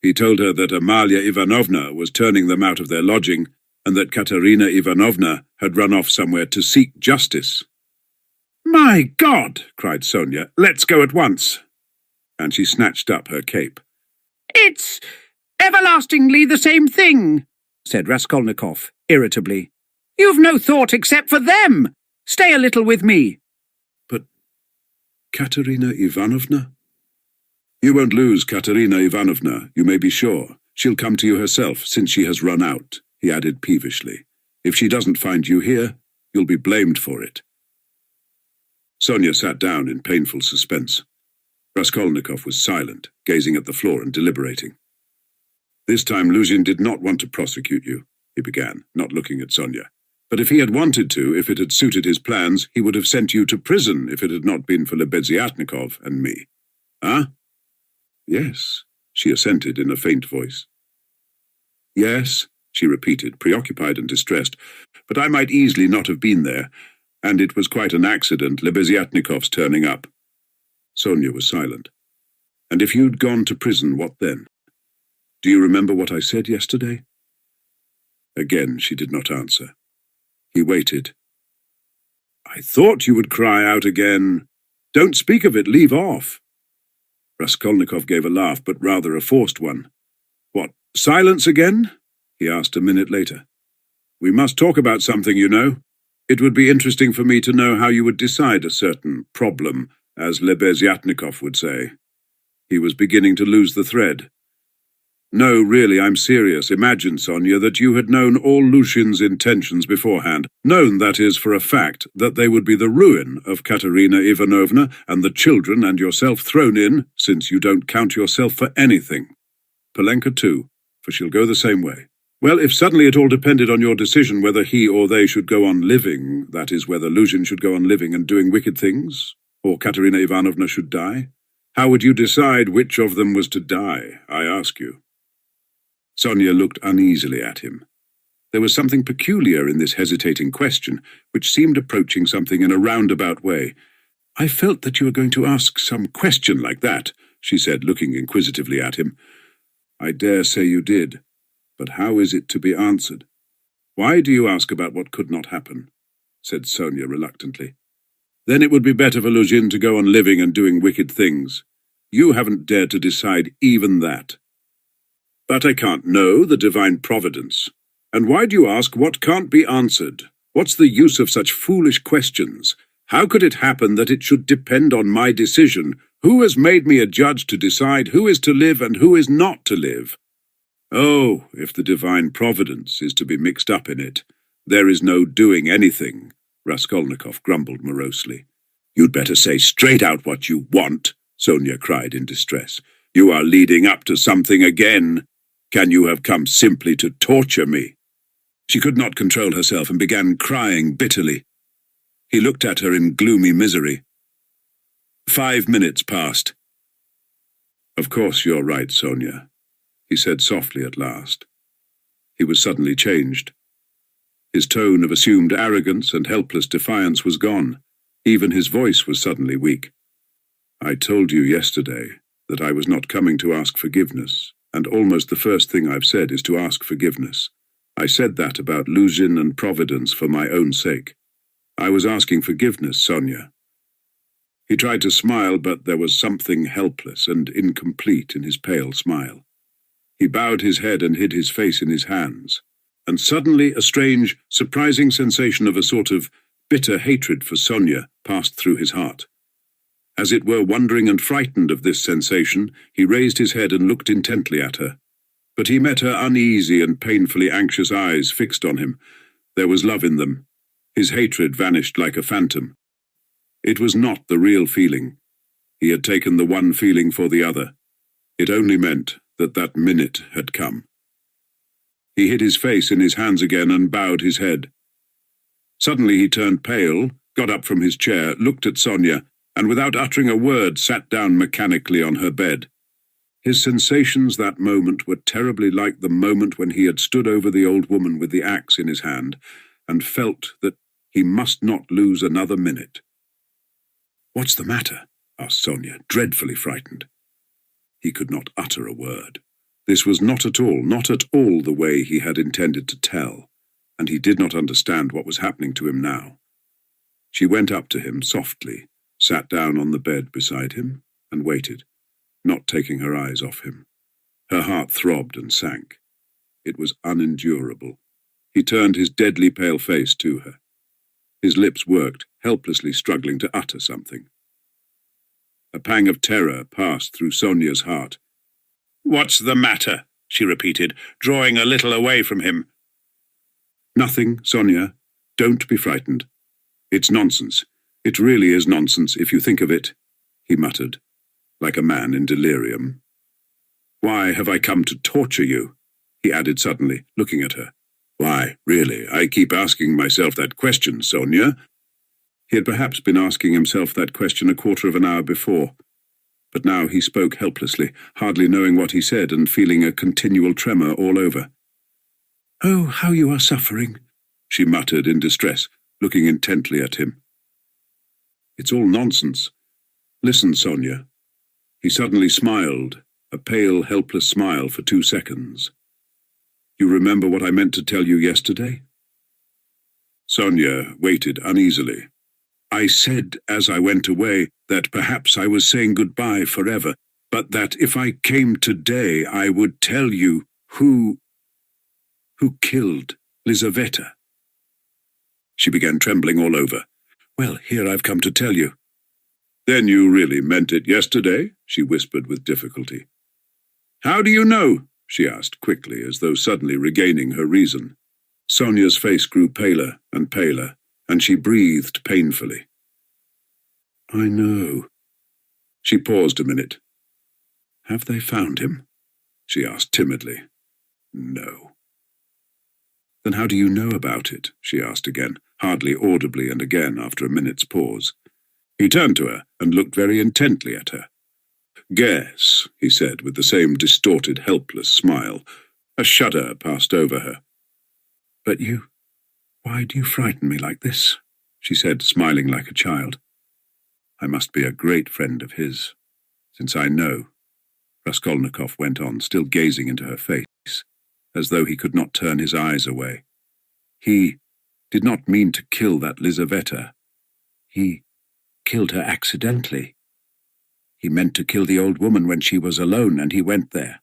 He told her that Amalia Ivanovna was turning them out of their lodging, and that Katerina Ivanovna had run off somewhere to seek justice. "My God!" cried Sonia. "Let's go at once!" And she snatched up her cape. "It's everlastingly the same thing," said Raskolnikov, irritably. "You've no thought except for them! Stay a little with me." "But Katerina Ivanovna?" "You won't lose Katerina Ivanovna, you may be sure. She'll come to you herself, since she has run out," he added peevishly. "If she doesn't find you here, you'll be blamed for it." Sonia sat down in painful suspense. Raskolnikov was silent, gazing at the floor and deliberating. "This time Luzhin did not want to prosecute you," he began, not looking at Sonia. "But if he had wanted to, if it had suited his plans, he would have sent you to prison if it had not been for Lebeziatnikov and me. Huh?" "Yes," she assented in a faint voice. "Yes," she repeated, preoccupied and distressed, "but I might easily not have been there, and it was quite an accident, Lebeziatnikov's turning up." Sonia was silent. "And if you'd gone to prison, what then? Do you remember what I said yesterday?" Again she did not answer. He waited. "I thought you would cry out again. Don't speak of it, leave off." Raskolnikov gave a laugh, but rather a forced one. "What, silence again?" he asked a minute later. "We must talk about something, you know. It would be interesting for me to know how you would decide a certain problem, as Lebeziatnikov would say." He was beginning to lose the thread. "No, really, I'm serious. Imagine, Sonia, that you had known all Luzhin's intentions beforehand, known, that is, for a fact, that they would be the ruin of Katerina Ivanovna and the children and yourself thrown in, since you don't count yourself for anything. Polenka too, for she'll go the same way. Well, if suddenly it all depended on your decision whether he or they should go on living, that is, whether Luzhin should go on living and doing wicked things, or Katerina Ivanovna should die, how would you decide which of them was to die, I ask you?" Sonia looked uneasily at him. There was something peculiar in this hesitating question, which seemed approaching something in a roundabout way. "I felt that you were going to ask some question like that," she said, looking inquisitively at him. "I dare say you did. But how is it to be answered?" "Why do you ask about what could not happen?" said Sonia reluctantly. "Then it would be better for Luzhin to go on living and doing wicked things. You haven't dared to decide even that." "But I can't know the divine providence. And why do you ask what can't be answered? What's the use of such foolish questions? How could it happen that it should depend on my decision? Who has made me a judge to decide who is to live and who is not to live? Oh, if the divine providence is to be mixed up in it, there is no doing anything, Raskolnikov grumbled morosely. You'd better say straight out what you want, Sonia cried in distress. You are leading up to something again. Can you have come simply to torture me? She could not control herself and began crying bitterly. He looked at her in gloomy misery. 5 minutes passed. Of course you're right, Sonia, he said softly at last. He was suddenly changed. His tone of assumed arrogance and helpless defiance was gone. Even his voice was suddenly weak. I told you yesterday that I was not coming to ask forgiveness, and almost the first thing I've said is to ask forgiveness. I said that about Luzhin and Providence for my own sake. I was asking forgiveness, Sonia. He tried to smile, but there was something helpless and incomplete in his pale smile. He bowed his head and hid his face in his hands, and suddenly a strange, surprising sensation of a sort of bitter hatred for Sonia passed through his heart. As it were wondering and frightened of this sensation, he raised his head and looked intently at her. But he met her uneasy and painfully anxious eyes fixed on him. There was love in them. His hatred vanished like a phantom. It was not the real feeling. He had taken the one feeling for the other. It only meant that that minute had come. He hid his face in his hands again and bowed his head. Suddenly he turned pale, got up from his chair, looked at Sonia, and without uttering a word sat down mechanically on her bed. His sensations that moment were terribly like the moment when he had stood over the old woman with the axe in his hand and felt that he must not lose another minute. "What's the matter?" asked Sonia, dreadfully frightened. He could not utter a word. This was not at all the way he had intended to tell, and he did not understand what was happening to him now. She went up to him softly, sat down on the bed beside him, and waited, not taking her eyes off him. Her heart throbbed and sank. It was unendurable. He turned his deadly pale face to her. His lips worked, helplessly struggling to utter something. A pang of terror passed through Sonia's heart. "What's the matter?" she repeated, drawing a little away from him. "Nothing, Sonia. Don't be frightened. It's nonsense. It really is nonsense, if you think of it," he muttered, like a man in delirium. "Why have I come to torture you?" he added suddenly, looking at her. "Why, really, I keep asking myself that question, Sonia." He had perhaps been asking himself that question a quarter of an hour before, but now he spoke helplessly, hardly knowing what he said and feeling a continual tremor all over. "Oh, how you are suffering," she muttered in distress, looking intently at him. "It's all nonsense. Listen, Sonia." He suddenly smiled, a pale, helpless smile for 2 seconds. "You remember what I meant to tell you yesterday?" Sonia waited uneasily. "I said as I went away that perhaps I was saying goodbye forever, but that if I came today I would tell you who killed Lizaveta." She began trembling all over. "Well, here I've come to tell you." "Then you really meant it yesterday?" she whispered with difficulty. "How do you know?" she asked quickly, as though suddenly regaining her reason. Sonia's face grew paler, and she breathed painfully. "I know." She paused a minute. "Have they found him?" she asked timidly. "No." "Then how do you know about it?" she asked again, hardly audibly, and again after a minute's pause. He turned to her and looked very intently at her. "Guess," he said, with the same distorted, helpless smile. A shudder passed over her. "But why do you frighten me like this?" she said, smiling like a child. "I must be a great friend of his, since I know," Raskolnikov went on, still gazing into her face, as though he could not turn his eyes away. "He did not mean to kill that Lizaveta. He killed her accidentally. He meant to kill the old woman when she was alone, and he went there.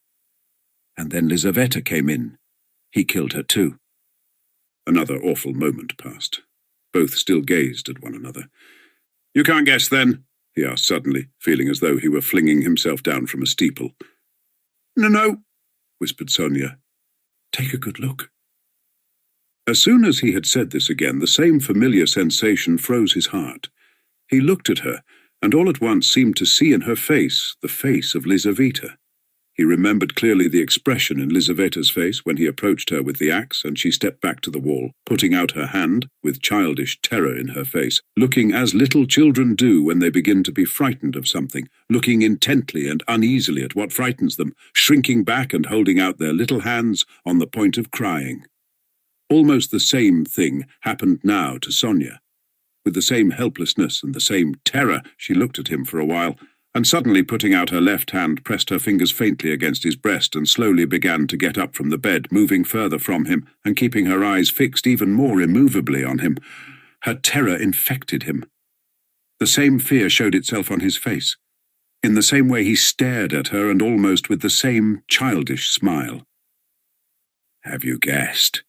And then Lizaveta came in. He killed her too. Another awful moment passed. Both still gazed at one another. "You can't guess, then?" he asked suddenly, feeling as though he were flinging himself down from a steeple. No, whispered Sonia. "Take a good look." As soon as he had said this again, the same familiar sensation froze his heart. He looked at her, and all at once seemed to see in her face the face of Lizaveta. He remembered clearly the expression in Lizaveta's face when he approached her with the axe, and she stepped back to the wall, putting out her hand, with childish terror in her face, looking as little children do when they begin to be frightened of something, looking intently and uneasily at what frightens them, shrinking back and holding out their little hands on the point of crying. Almost the same thing happened now to Sonia. With the same helplessness and the same terror, she looked at him for a while, and suddenly putting out her left hand, pressed her fingers faintly against his breast and slowly began to get up from the bed, moving further from him and keeping her eyes fixed even more immovably on him. Her terror infected him. The same fear showed itself on his face. In the same way he stared at her, and almost with the same childish smile. "Have you guessed?"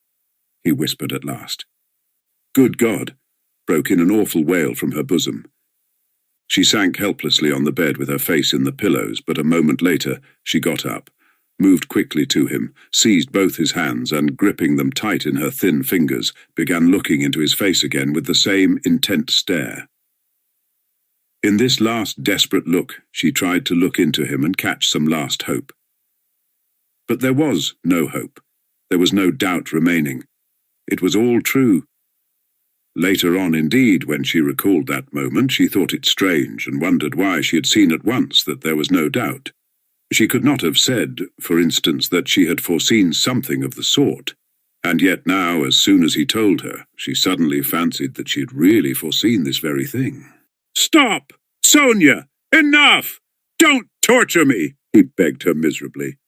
he whispered at last. "Good God!" broke in an awful wail from her bosom. She sank helplessly on the bed with her face in the pillows, but a moment later she got up, moved quickly to him, seized both his hands, and gripping them tight in her thin fingers, began looking into his face again with the same intent stare. In this last desperate look, she tried to look into him and catch some last hope. But there was no hope. There was no doubt remaining. It was all true. Later on, indeed, when she recalled that moment, she thought it strange and wondered why she had seen at once that there was no doubt. She could not have said, for instance, that she had foreseen something of the sort, and yet now, as soon as he told her, she suddenly fancied that she had really foreseen this very thing. "Stop! Sonia! Enough! Don't torture me!" he begged her miserably.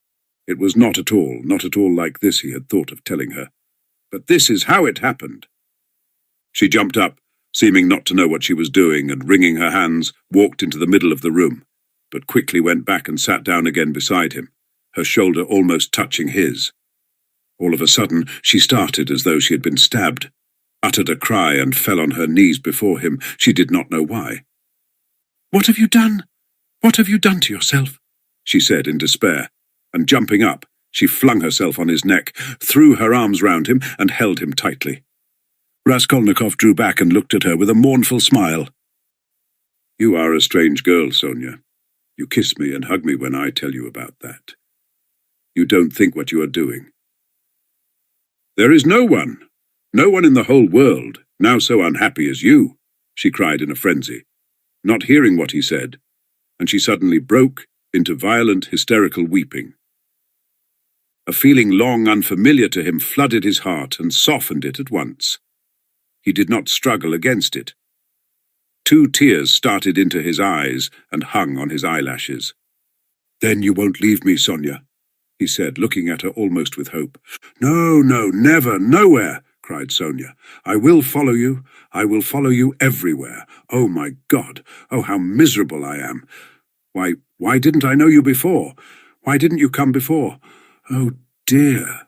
It was not at all like this he had thought of telling her. But this is how it happened. She jumped up, seeming not to know what she was doing, and wringing her hands, walked into the middle of the room, but quickly went back and sat down again beside him, her shoulder almost touching his. All of a sudden, she started as though she had been stabbed, uttered a cry, and fell on her knees before him. She did not know why. "What have you done? What have you done to yourself?" she said in despair, and jumping up, she flung herself on his neck, threw her arms round him, and held him tightly. Raskolnikov drew back and looked at her with a mournful smile. "You are a strange girl, Sonia. You kiss me and hug me when I tell you about that. You don't think what you are doing. There is no one in the whole world, now so unhappy as you," she cried in a frenzy, not hearing what he said, and she suddenly broke into violent, hysterical weeping. A feeling long unfamiliar to him flooded his heart and softened it at once. He did not struggle against it. 2 tears started into his eyes and hung on his eyelashes. "Then you won't leave me, Sonia," he said, looking at her almost with hope. No, never, nowhere," cried Sonia. "I will follow you. I will follow you everywhere. Oh, my God! Oh, how miserable I am! Why didn't I know you before? Why didn't you come before? Oh, dear!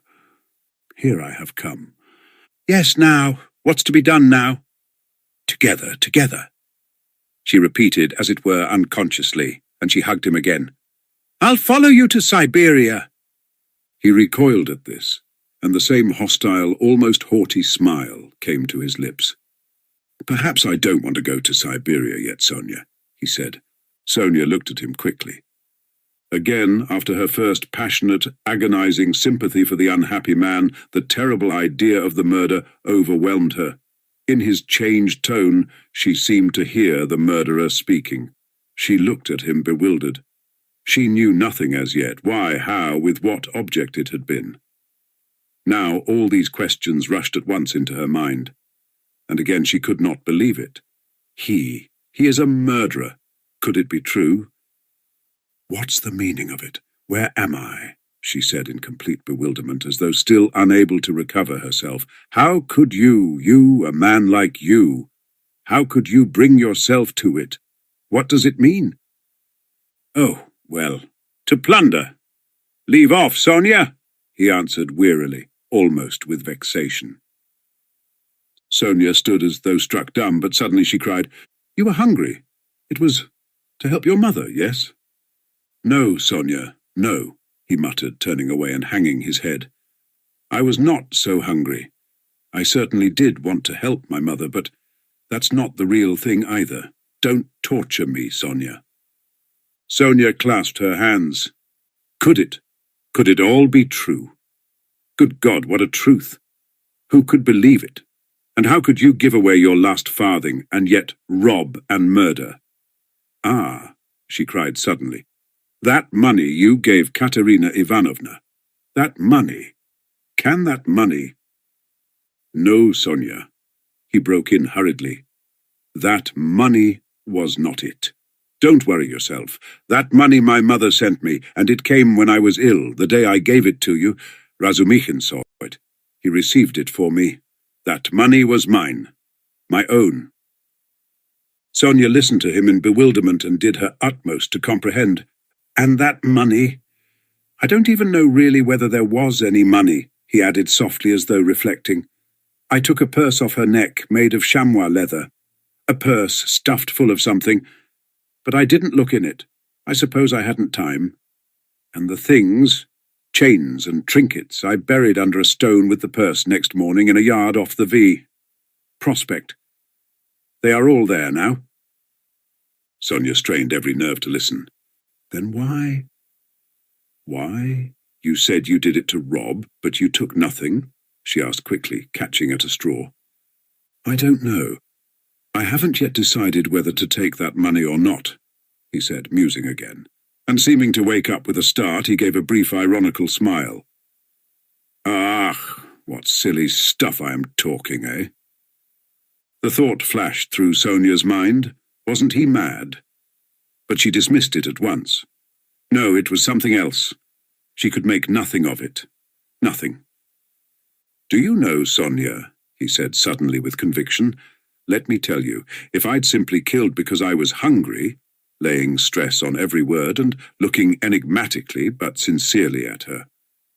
Here I have come. Yes, now. What's to be done now?" Together. She repeated, as it were, unconsciously, and she hugged him again. "I'll follow you to Siberia." He recoiled at this, and the same hostile, almost haughty smile came to his lips. "Perhaps I don't want to go to Siberia yet, Sonia," he said. Sonia looked at him quickly. Again, after her first passionate, agonizing sympathy for the unhappy man, the terrible idea of the murder overwhelmed her. In his changed tone, she seemed to hear the murderer speaking. She looked at him bewildered. She knew nothing as yet, why, how, with what object it had been. Now all these questions rushed at once into her mind, and again she could not believe it. He is a murderer. Could it be true? "What's the meaning of it? Where am I?" she said in complete bewilderment, as though still unable to recover herself. "How could you, a man like you, how could you bring yourself to it? What does it mean?" "Oh, well, to plunder. Leave off, Sonia," he answered wearily, almost with vexation. Sonia stood as though struck dumb, but suddenly she cried, "You were hungry. It was to help your mother, yes?" "No, Sonia, no," he muttered, turning away and hanging his head. "I was not so hungry. I certainly did want to help my mother, but that's not the real thing either. Don't torture me, Sonia." Sonia clasped her hands. Could it all be true? Good God, what a truth! Who could believe it? And how could you give away your last farthing and yet rob and murder? "Ah," she cried suddenly, "that money you gave Katerina Ivanovna. That money. Can that money—" "No, Sonia," he broke in hurriedly. "That money was not it. Don't worry yourself. That money my mother sent me, and it came when I was ill, the day I gave it to you. Razumikhin saw it. He received it for me. That money was mine. My own." Sonia listened to him in bewilderment and did her utmost to comprehend. "And that money? I don't even know really whether there was any money," he added softly as though reflecting. "I took a purse off her neck made of chamois leather. A purse stuffed full of something, but I didn't look in it. I suppose I hadn't time. And the things, chains and trinkets, I buried under a stone with the purse next morning in a yard off the V. Prospect. They are all there now." Sonia strained every nerve to listen. "Then why? Why? You said you did it to rob, but you took nothing?" she asked quickly, catching at a straw. "I don't know. I haven't yet decided whether to take that money or not," he said, musing again, and seeming to wake up with a start, he gave a brief ironical smile. "Ah, what silly stuff I am talking, eh?" The thought flashed through Sonia's mind. Wasn't he mad? But she dismissed it at once. No, it was something else. She could make nothing of it. Nothing. "Do you know, Sonia," he said suddenly with conviction, "let me tell you, if I'd simply killed because I was hungry," laying stress on every word and looking enigmatically but sincerely at her,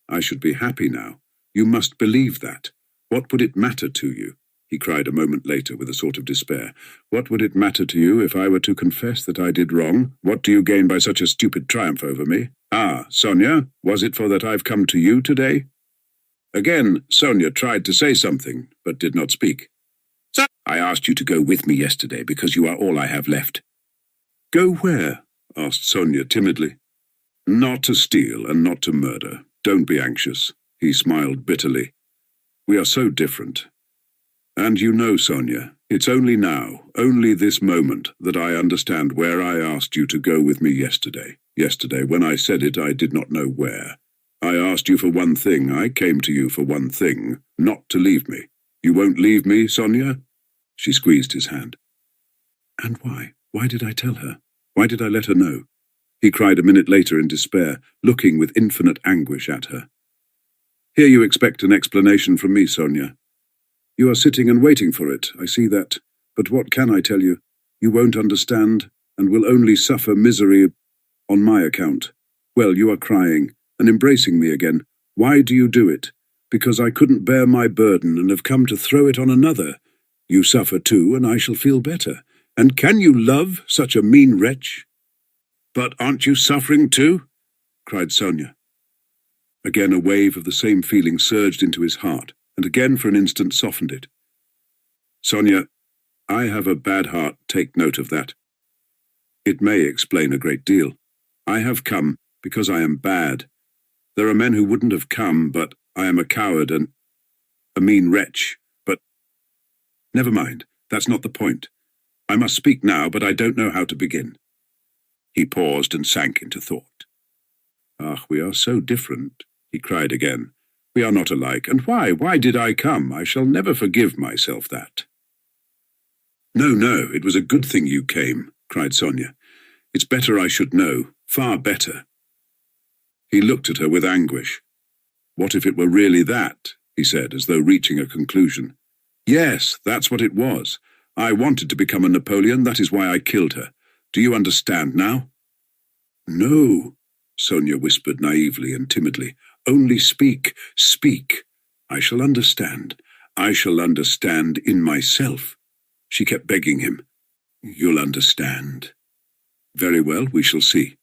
"I should be happy now. You must believe that. What would it matter to you?" he cried a moment later with a sort of despair. "What would it matter to you if I were to confess that I did wrong? What do you gain by such a stupid triumph over me? Ah, Sonia, was it for that I've come to you today?" Again, Sonia tried to say something, but did not speak. "I asked you to go with me yesterday because you are all I have left." "Go where?" asked Sonia timidly. "Not to steal and not to murder. Don't be anxious," he smiled bitterly. "We are so different. And you know, Sonia, it's only now, only this moment, that I understand where I asked you to go with me yesterday. Yesterday, when I said it, I did not know where. I asked you for one thing. I came to you for one thing, not to leave me. You won't leave me, Sonia?" She squeezed his hand. "And why? Why did I tell her? Why did I let her know?" he cried a minute later in despair, looking with infinite anguish at her. "Here you expect an explanation from me, Sonia. You are sitting and waiting for it, I see that. But what can I tell you? You won't understand, and will only suffer misery on my account. Well, you are crying, and embracing me again. Why do you do it? Because I couldn't bear my burden and have come to throw it on another. You suffer too, and I shall feel better. And can you love such a mean wretch?" "But aren't you suffering too?" cried Sonia. Again a wave of the same feeling surged into his heart, and again for an instant softened it. "Sonia, I have a bad heart, take note of that. It may explain a great deal. I have come because I am bad. There are men who wouldn't have come, but I am a coward and a mean wretch. But never mind, that's not the point. I must speak now, but I don't know how to begin." He paused and sank into thought. "Ah, we are so different," he cried again. "We are not alike. And why? Why did I come? I shall never forgive myself that." "No, no, it was a good thing you came," cried Sonia. "It's better I should know, far better." He looked at her with anguish. "What if it were really that?" he said, as though reaching a conclusion. "Yes, that's what it was. I wanted to become a Napoleon, that is why I killed her. Do you understand now?" "No," Sonia whispered naively and timidly. "Only speak, speak. I shall understand. I shall understand in myself. She kept begging him. You'll understand. Very well, we shall see.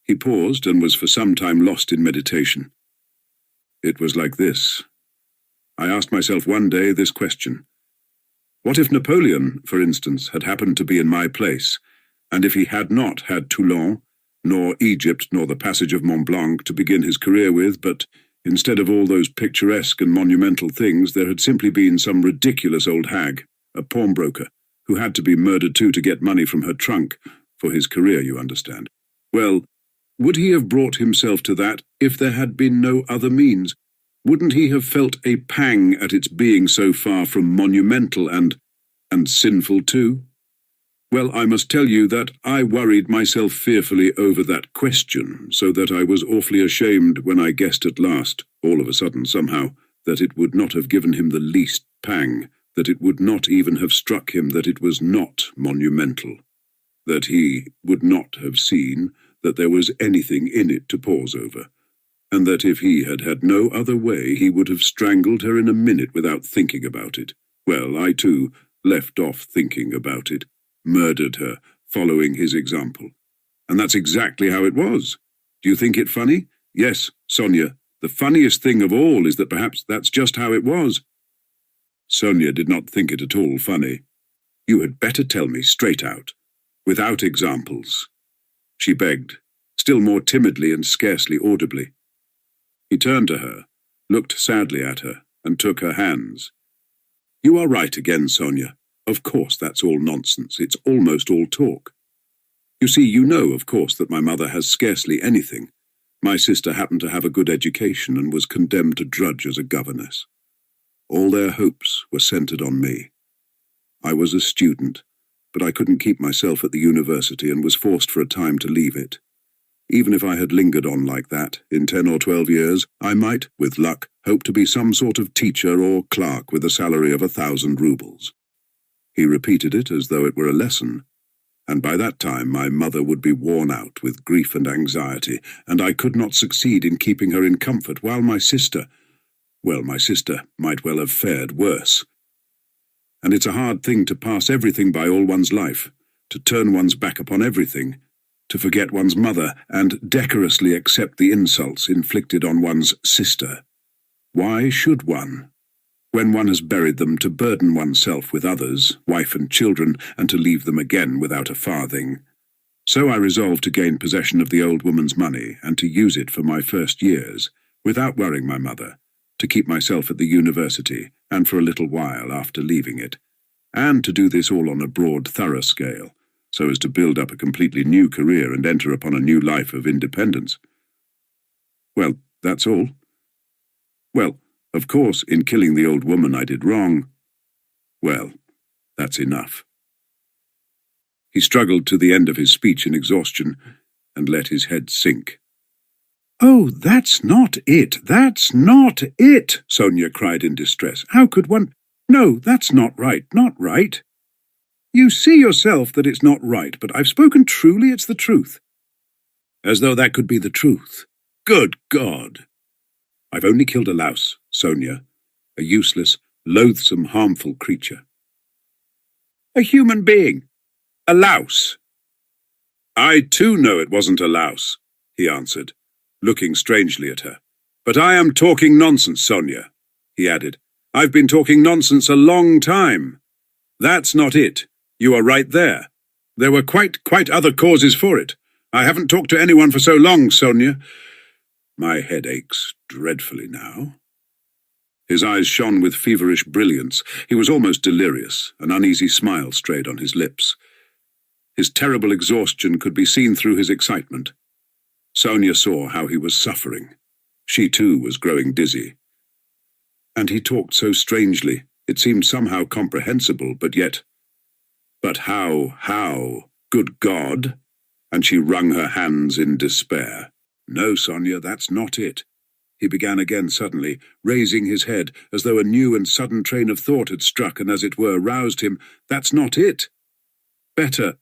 He paused and was for some time lost in meditation. It was like this. I asked myself one day this question. What if Napoleon, for instance, had happened to be in my place, and if he had not had Toulon, nor Egypt, nor the passage of Mont Blanc to begin his career with, but instead of all those picturesque and monumental things, there had simply been some ridiculous old hag, a pawnbroker, who had to be murdered too to get money from her trunk, for his career, you understand. Well, would he have brought himself to that if there had been no other means? Wouldn't he have felt a pang at its being so far from monumental and sinful too? Well, I must tell you that I worried myself fearfully over that question, so that I was awfully ashamed when I guessed at last, all of a sudden somehow, that it would not have given him the least pang, that it would not even have struck him that it was not monumental, that he would not have seen that there was anything in it to pause over, and that if he had had no other way he would have strangled her in a minute without thinking about it. Well, I too left off thinking about it, murdered her, following his example. And that's exactly how it was. Do you think it funny? Yes, Sonia, the funniest thing of all is that perhaps that's just how it was. Sonia did not think it at all funny. You had better tell me straight out, without examples, she begged, still more timidly and scarcely audibly. He turned to her, looked sadly at her, and took her hands. You are right again, Sonia. Of course, that's all nonsense. It's almost all talk. You see, you know, of course, that my mother has scarcely anything. My sister happened to have a good education and was condemned to drudge as a governess. All their hopes were centred on me. I was a student, but I couldn't keep myself at the university and was forced for a time to leave it. Even if I had lingered on like that, in 10 or 12 years, I might, with luck, hope to be some sort of teacher or clerk with a salary of 1,000 roubles. He repeated it as though it were a lesson, and by that time my mother would be worn out with grief and anxiety, and I could not succeed in keeping her in comfort, while my sister might well have fared worse. And it's a hard thing to pass everything by all one's life, to turn one's back upon everything, to forget one's mother and decorously accept the insults inflicted on one's sister. Why should one? When one has buried them, to burden oneself with others, wife and children, and to leave them again without a farthing. So I resolved to gain possession of the old woman's money and to use it for my first years, without worrying my mother, to keep myself at the university, and for a little while after leaving it, and to do this all on a broad, thorough scale, so as to build up a completely new career and enter upon a new life of independence. Well, that's all. Well, of course, in killing the old woman I did wrong. Well, that's enough. He struggled to the end of his speech in exhaustion and let his head sink. "Oh, that's not it, that's not it," Sonia cried in distress. "How could one— No, that's not right, not right. You see yourself that it's not right, but I've spoken truly, it's the truth." As though that could be the truth. Good God! I've only killed a louse, Sonia, a useless, loathsome, harmful creature. A human being. A louse. I too know it wasn't a louse, he answered, looking strangely at her. But I am talking nonsense, Sonia, he added. I've been talking nonsense a long time. That's not it. You are right there. There were quite other causes for it. I haven't talked to anyone for so long, Sonia. My head aches dreadfully now. His eyes shone with feverish brilliance. He was almost delirious. An uneasy smile strayed on his lips. His terrible exhaustion could be seen through his excitement. Sonia saw how he was suffering. She too was growing dizzy. And he talked so strangely. It seemed somehow comprehensible, but yet— But how? Good God! And she wrung her hands in despair. No, Sonia, that's not it. He began again suddenly, raising his head, as though a new and sudden train of thought had struck and, as it were, roused him. That's not it. Better.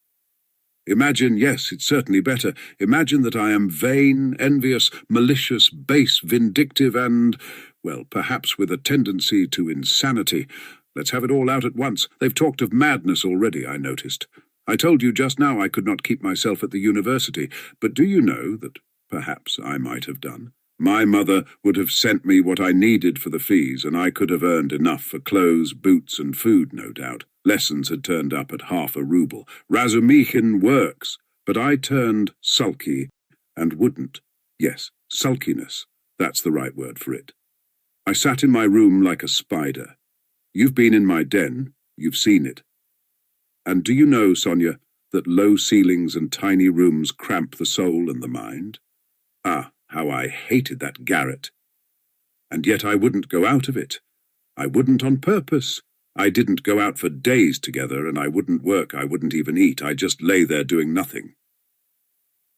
Imagine, yes, it's certainly better. Imagine that I am vain, envious, malicious, base, vindictive, and, well, perhaps with a tendency to insanity. Let's have it all out at once. They've talked of madness already, I noticed. I told you just now I could not keep myself at the university, but do you know that perhaps I might have done? My mother would have sent me what I needed for the fees, and I could have earned enough for clothes, boots, and food, no doubt. Lessons had turned up at half a rouble. Razumichin works, but I turned sulky and wouldn't. Yes, sulkiness. That's the right word for it. I sat in my room like a spider. You've been in my den. You've seen it. And do you know, Sonia, that low ceilings and tiny rooms cramp the soul and the mind? Ah, how I hated that garret. And yet I wouldn't go out of it. I wouldn't on purpose. I didn't go out for days together, and I wouldn't work, I wouldn't even eat. I just lay there doing nothing.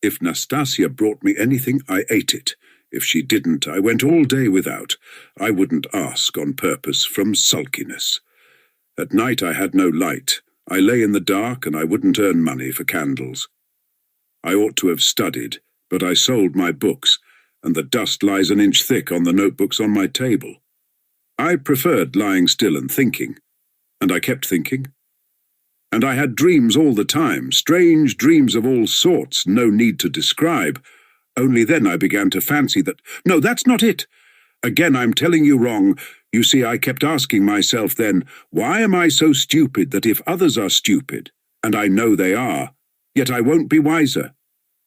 If Nastasia brought me anything, I ate it. If she didn't, I went all day without. I wouldn't ask on purpose from sulkiness. At night I had no light. I lay in the dark, and I wouldn't earn money for candles. I ought to have studied, but I sold my books, and the dust lies an inch thick on the notebooks on my table. I preferred lying still and thinking, and I kept thinking. And I had dreams all the time, strange dreams of all sorts, no need to describe. Only then I began to fancy that, no, that's not it. Again, I'm telling you wrong. You see, I kept asking myself then, why am I so stupid that if others are stupid, and I know they are, yet I won't be wiser?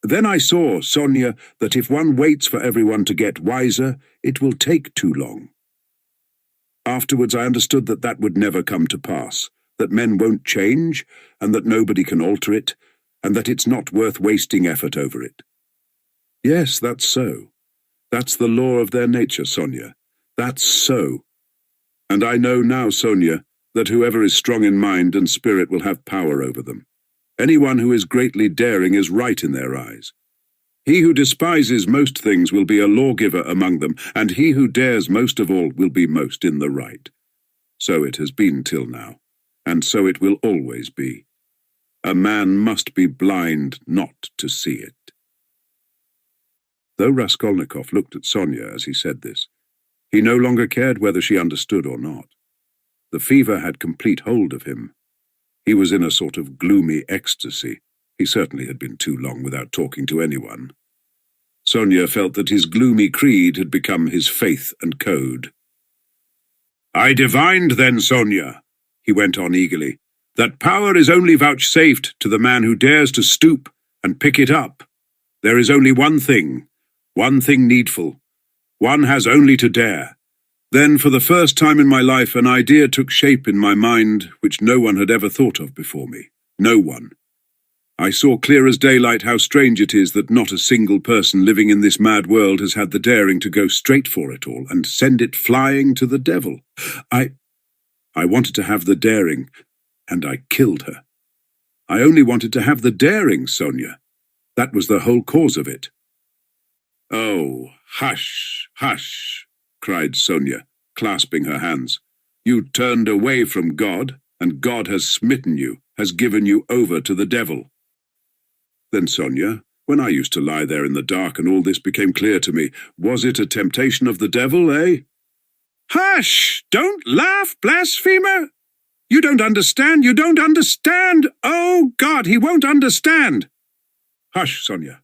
Then I saw, Sonia, that if one waits for everyone to get wiser, it will take too long. Afterwards I understood that that would never come to pass, that men won't change, and that nobody can alter it, and that it's not worth wasting effort over it. Yes, that's so. That's the law of their nature, Sonia. That's so. And I know now, Sonia, that whoever is strong in mind and spirit will have power over them. Anyone who is greatly daring is right in their eyes. He who despises most things will be a lawgiver among them, and he who dares most of all will be most in the right. So it has been till now, and so it will always be. A man must be blind not to see it. Though Raskolnikov looked at Sonia as he said this, he no longer cared whether she understood or not. The fever had complete hold of him. He was in a sort of gloomy ecstasy. He certainly had been too long without talking to anyone. Sonia felt that his gloomy creed had become his faith and code. "I divined then, Sonia," he went on eagerly, "that power is only vouchsafed to the man who dares to stoop and pick it up. There is only one thing needful. One has only to dare." Then, for the first time in my life, an idea took shape in my mind which no one had ever thought of before me. No one. I saw clear as daylight how strange it is that not a single person living in this mad world has had the daring to go straight for it all and send it flying to the devil. I wanted to have the daring, and I killed her. I only wanted to have the daring, Sonia. That was the whole cause of it. "Oh, hush, hush," cried Sonia, clasping her hands. "You turned away from God, and God has smitten you, has given you over to the devil." Then, Sonia, when I used to lie there in the dark and all this became clear to me, was it a temptation of the devil, eh? "Hush! Don't laugh, blasphemer! You don't understand! Oh, God, he won't understand!" "Hush, Sonia.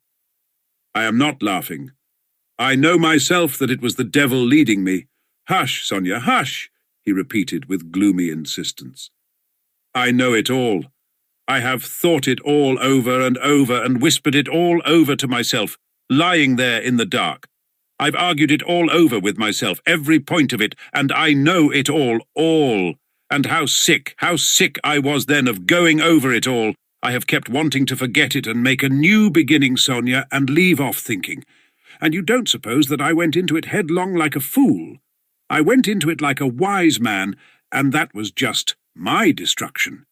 I am not laughing. I know myself that it was the devil leading me. Hush, Sonia, hush," he repeated with gloomy insistence. "I know it all. I have thought it all over and whispered it all over to myself, lying there in the dark. I've argued it all over with myself, every point of it, and I know it all. And how sick I was then of going over it all. I have kept wanting to forget it and make a new beginning, Sonia, and leave off thinking. And you don't suppose that I went into it headlong like a fool. I went into it like a wise man, and that was just my destruction.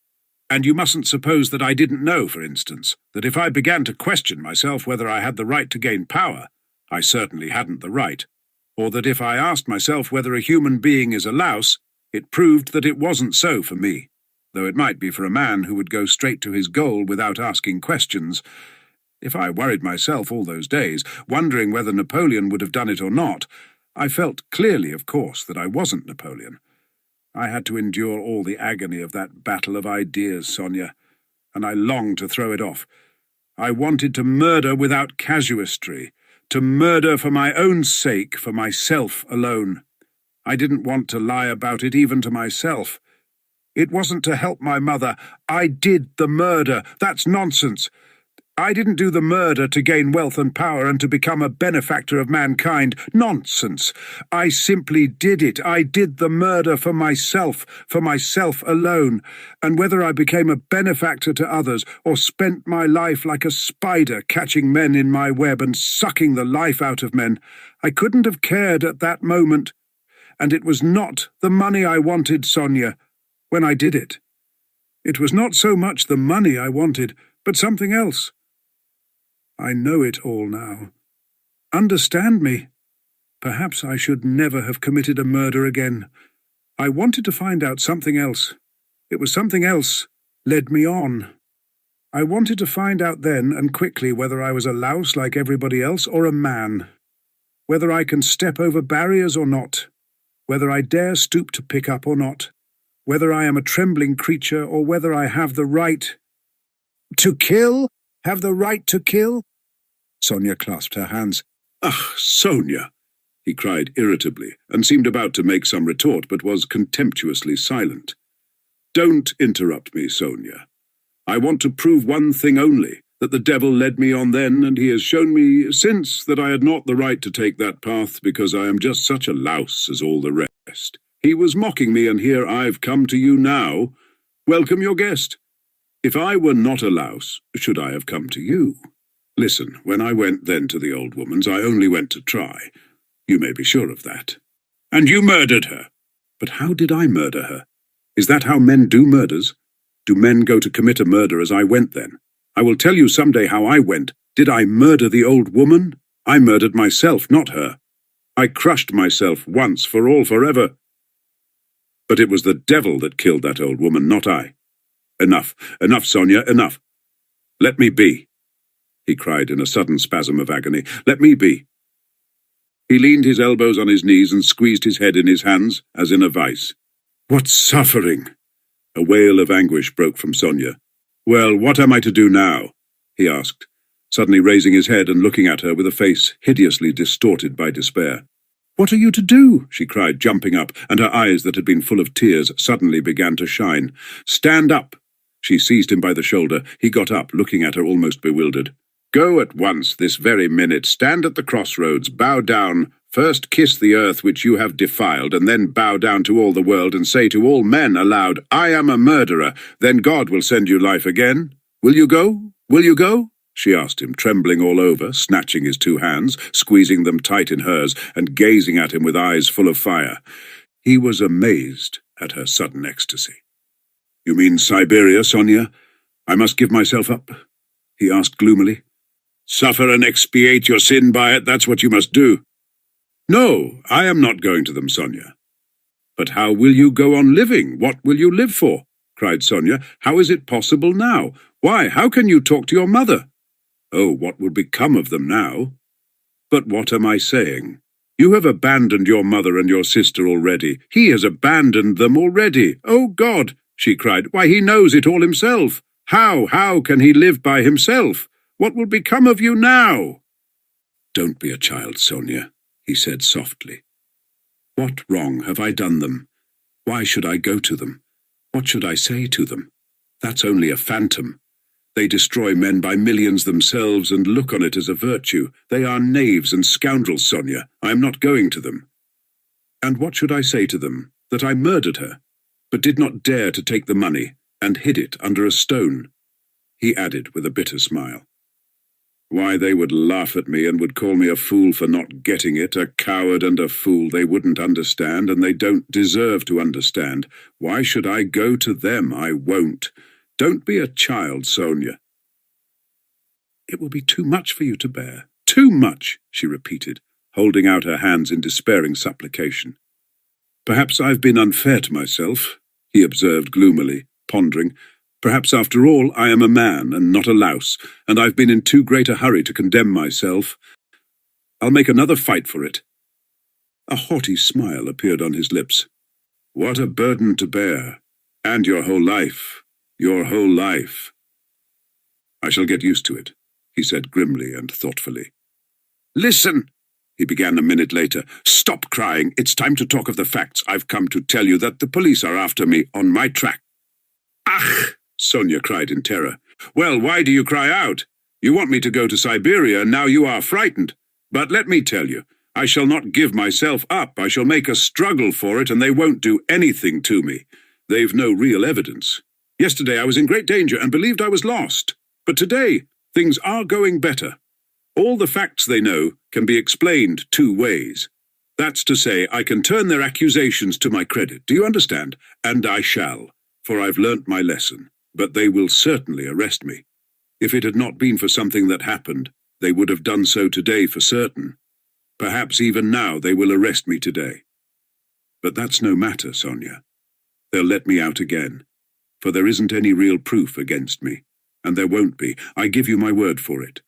And you mustn't suppose that I didn't know, for instance, that if I began to question myself whether I had the right to gain power, I certainly hadn't the right, or that if I asked myself whether a human being is a louse, it proved that it wasn't so for me, though it might be for a man who would go straight to his goal without asking questions. If I worried myself all those days, wondering whether Napoleon would have done it or not, I felt clearly, of course, that I wasn't Napoleon. I had to endure all the agony of that battle of ideas, Sonia, and I longed to throw it off. I wanted to murder without casuistry, to murder for my own sake, for myself alone. I didn't want to lie about it even to myself. It wasn't to help my mother. I did the murder. That's nonsense. I didn't do the murder to gain wealth and power and to become a benefactor of mankind. Nonsense. I simply did it. I did the murder for myself alone. And whether I became a benefactor to others or spent my life like a spider catching men in my web and sucking the life out of men, I couldn't have cared at that moment. And it was not the money I wanted, Sonia, when I did it. It was not so much the money I wanted, but something else. I know it all now. Understand me. Perhaps I should never have committed a murder again. I wanted to find out something else. It was something else led me on. I wanted to find out then and quickly whether I was a louse like everybody else or a man. Whether I can step over barriers or not. Whether I dare stoop to pick up or not. Whether I am a trembling creature or whether I have the right to kill. Have the right to kill? Sonia clasped her hands. Ah, Sonia, he cried irritably, and seemed about to make some retort, but was contemptuously silent. Don't interrupt me, Sonia. I want to prove one thing only, that the devil led me on then, and he has shown me since that I had not the right to take that path because I am just such a louse as all the rest. He was mocking me, and here I've come to you now. Welcome your guest. If I were not a louse, should I have come to you? Listen, when I went then to the old woman's, I only went to try. You may be sure of that. And you murdered her. But how did I murder her? Is that how men do murders? Do men go to commit a murder as I went then? I will tell you some day how I went. Did I murder the old woman? I murdered myself, not her. I crushed myself once for all forever. But it was the devil that killed that old woman, not I. Enough, Sonia, enough. Let me be, he cried in a sudden spasm of agony. Let me be. He leaned his elbows on his knees and squeezed his head in his hands, as in a vice. What suffering! A wail of anguish broke from Sonia. Well, what am I to do now? He asked, suddenly raising his head and looking at her with a face hideously distorted by despair. What are you to do? She cried, jumping up, and her eyes that had been full of tears suddenly began to shine. Stand up! She seized him by the shoulder. He got up, looking at her almost bewildered. Go at once, this very minute. Stand at the crossroads, bow down. First kiss the earth which you have defiled, and then bow down to all the world and say to all men aloud, I am a murderer. Then God will send you life again. Will you go? Will you go? She asked him, trembling all over, snatching his two hands, squeezing them tight in hers, and gazing at him with eyes full of fire. He was amazed at her sudden ecstasy. You mean Siberia, Sonia? I must give myself up? He asked gloomily. Suffer and expiate your sin by it, that's what you must do. No, I am not going to them, Sonia. But how will you go on living? What will you live for? Cried Sonia. How is it possible now? Why, how can you talk to your mother? Oh, what will become of them now? But what am I saying? You have abandoned your mother and your sister already. He has abandoned them already. Oh, God, she cried. Why, he knows it all himself. How can he live by himself? What will become of you now? Don't be a child, Sonia, he said softly. What wrong have I done them? Why should I go to them? What should I say to them? That's only a phantom. They destroy men by millions themselves and look on it as a virtue. They are knaves and scoundrels, Sonia. I am not going to them. And what should I say to them? That I murdered her, but did not dare to take the money, and hid it under a stone, he added with a bitter smile. Why, they would laugh at me and would call me a fool for not getting it, a coward and a fool. They wouldn't understand, and they don't deserve to understand. Why should I go to them? I won't. Don't be a child, Sonia. It will be too much for you to bear. Too much, she repeated, holding out her hands in despairing supplication. Perhaps I've been unfair to myself, he observed gloomily, pondering. Perhaps, after all, I am a man and not a louse, and I've been in too great a hurry to condemn myself. I'll make another fight for it. A haughty smile appeared on his lips. "What a burden to bear. And your whole life. Your whole life." "I shall get used to it," he said grimly and thoughtfully. "Listen," he began a minute later. "Stop crying. It's time to talk of the facts. I've come to tell you that the police are after me, on my track." "Ach!" Sonia cried in terror. "Well, why do you cry out? You want me to go to Siberia, and now you are frightened. But let me tell you, I shall not give myself up. I shall make a struggle for it, and they won't do anything to me. They've no real evidence. Yesterday I was in great danger and believed I was lost. But today, things are going better. All the facts they know can be explained 2 ways. That's to say, I can turn their accusations to my credit. Do you understand? And I shall, for I've learnt my lesson. But they will certainly arrest me. If it had not been for something that happened, they would have done so today for certain. Perhaps even now they will arrest me today. But that's no matter, Sonia. They'll let me out again, for there isn't any real proof against me, and there won't be. I give you my word for it.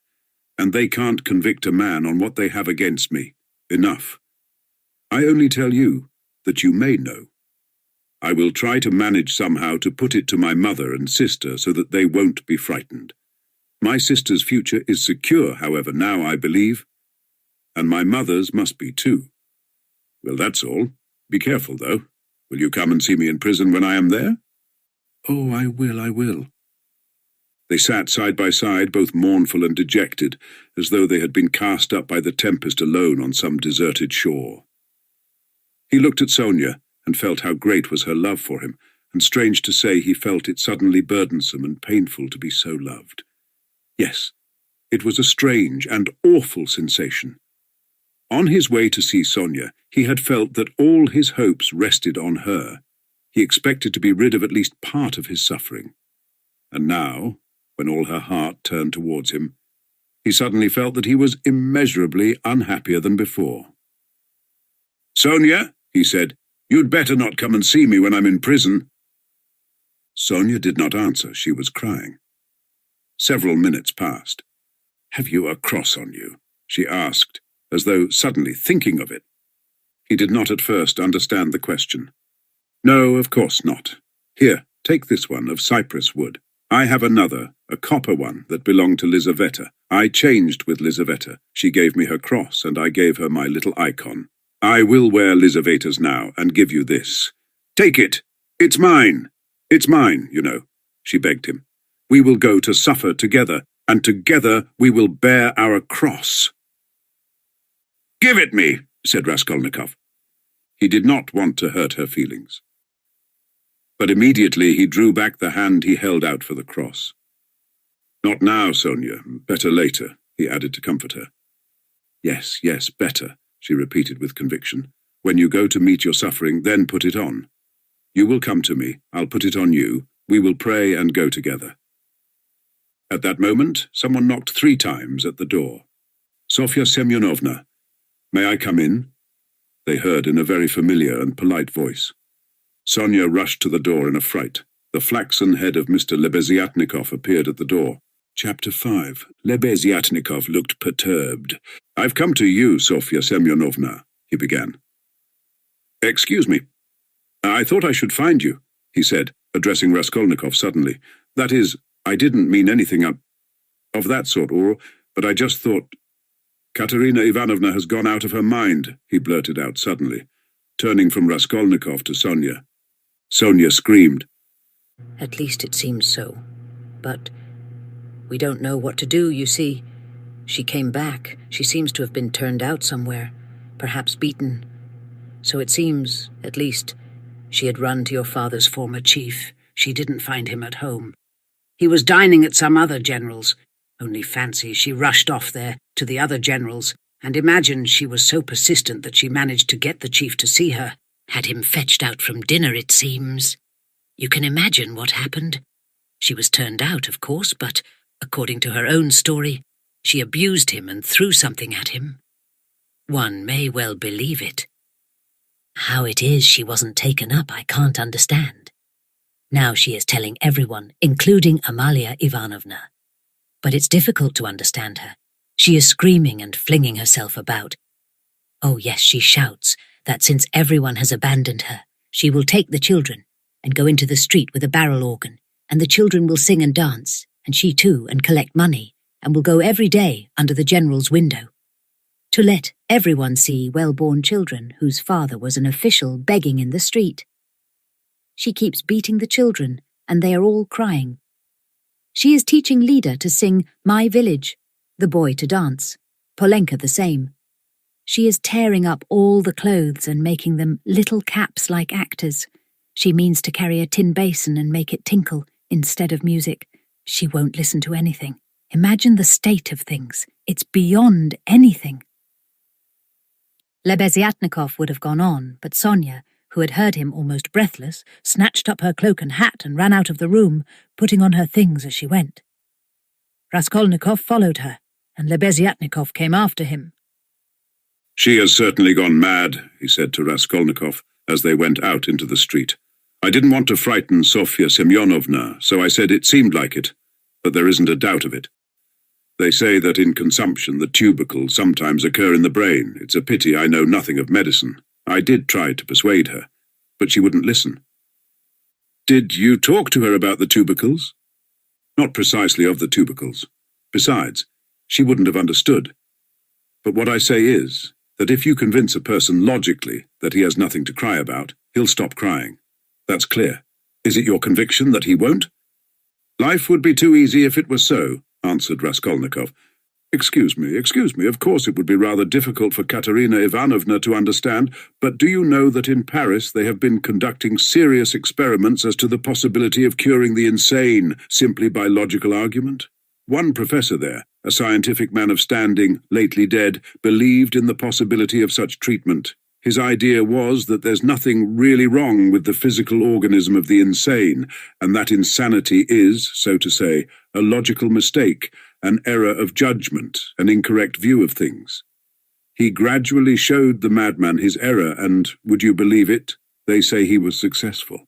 And they can't convict a man on what they have against me. Enough. I only tell you that you may know. I will try to manage somehow to put it to my mother and sister so that they won't be frightened. My sister's future is secure, however, now, I believe. And my mother's must be too. Well, that's all. Be careful, though. Will you come and see me in prison when I am there?" "Oh, I will. They sat side by side, both mournful and dejected, as though they had been cast up by the tempest alone on some deserted shore. He looked at Sonia and felt how great was her love for him, and strange to say, he felt it suddenly burdensome and painful to be so loved. Yes, it was a strange and awful sensation. On his way to see Sonia, he had felt that all his hopes rested on her. He expected to be rid of at least part of his suffering. And now, when all her heart turned towards him, he suddenly felt that he was immeasurably unhappier than before. "Sonia," he said, "you'd better not come and see me when I'm in prison." Sonia did not answer. She was crying. Several minutes passed. "Have you a cross on you?" she asked, as though suddenly thinking of it. He did not at first understand the question. "No, of course not. Here, take this one of cypress wood. I have another, a copper one, that belonged to Lizaveta. I changed with Lizaveta. She gave me her cross, and I gave her my little icon. I will wear Lizaveta's now, and give you this. Take it. It's mine. It's mine, you know," she begged him. "We will go to suffer together, and together we will bear our cross." "Give it me," said Raskolnikov. He did not want to hurt her feelings. But immediately he drew back the hand he held out for the cross. "Not now, Sonia. Better later," he added to comfort her. Yes, better," she repeated with conviction. "When you go to meet your suffering, then put it on. You will come to me. I'll put it on you. We will pray and go together." At that moment, someone knocked 3 times at the door. "Sofya Semyonovna, may I come in?" they heard in a very familiar and polite voice. Sonia rushed to the door in a fright. The flaxen head of Mr. Lebeziatnikov appeared at the door. Chapter 5. Lebeziatnikov looked perturbed. "I've come to you, Sofya Semyonovna," he began. "Excuse me. I thought I should find you," he said, addressing Raskolnikov suddenly. "That is, I didn't mean anything of that sort, but I just thought—" "Katerina Ivanovna has gone out of her mind," he blurted out suddenly, turning from Raskolnikov to Sonia. Sonia screamed. "At least it seems so. But we don't know what to do, you see. She came back. She seems to have been turned out somewhere, perhaps beaten. So it seems, at least, she had run to your father's former chief. She didn't find him at home. He was dining at some other general's. Only fancy, she rushed off there to the other generals, and imagine she was so persistent that she managed to get the chief to see her. Had him fetched out from dinner, it seems. You can imagine what happened. She was turned out, of course, but, according to her own story, she abused him and threw something at him. One may well believe it. How it is she wasn't taken up, I can't understand. Now she is telling everyone, including Amalia Ivanovna. But it's difficult to understand her. She is screaming and flinging herself about. Oh yes, she shouts, that since everyone has abandoned her, she will take the children and go into the street with a barrel organ, and the children will sing and dance, and she too, and collect money, and will go every day under the general's window, to let everyone see well-born children whose father was an official begging in the street. She keeps beating the children, and they are all crying. She is teaching Lida to sing My Village, the boy to dance, Polenka the same. She is tearing up all the clothes and making them little caps like actors. She means to carry a tin basin and make it tinkle instead of music. She won't listen to anything. Imagine the state of things. It's beyond anything. Lebeziatnikov would have gone on, but Sonia, who had heard him almost breathless, snatched up her cloak and hat and ran out of the room, putting on her things as she went. Raskolnikov followed her, and Lebeziatnikov came after him. "She has certainly gone mad," he said to Raskolnikov as they went out into the street. "I didn't want to frighten Sofya Semyonovna, so I said it seemed like it, but there isn't a doubt of it. They say that in consumption the tubercles sometimes occur in the brain. It's a pity I know nothing of medicine. I did try to persuade her, but she wouldn't listen." "Did you talk to her about the tubercles?" "Not precisely of the tubercles. Besides, she wouldn't have understood. But what I say is that if you convince a person logically that he has nothing to cry about, he'll stop crying. That's clear. Is it your conviction that he won't?" "Life would be too easy if it were so," answered Raskolnikov. Excuse me, of course it would be rather difficult for Katerina Ivanovna to understand, but do you know that in Paris they have been conducting serious experiments as to the possibility of curing the insane simply by logical argument? One professor there, a scientific man of standing, lately dead, believed in the possibility of such treatment. His idea was that there's nothing really wrong with the physical organism of the insane, and that insanity is, so to say, a logical mistake, an error of judgment, an incorrect view of things. He gradually showed the madman his error, and, would you believe it, they say he was successful.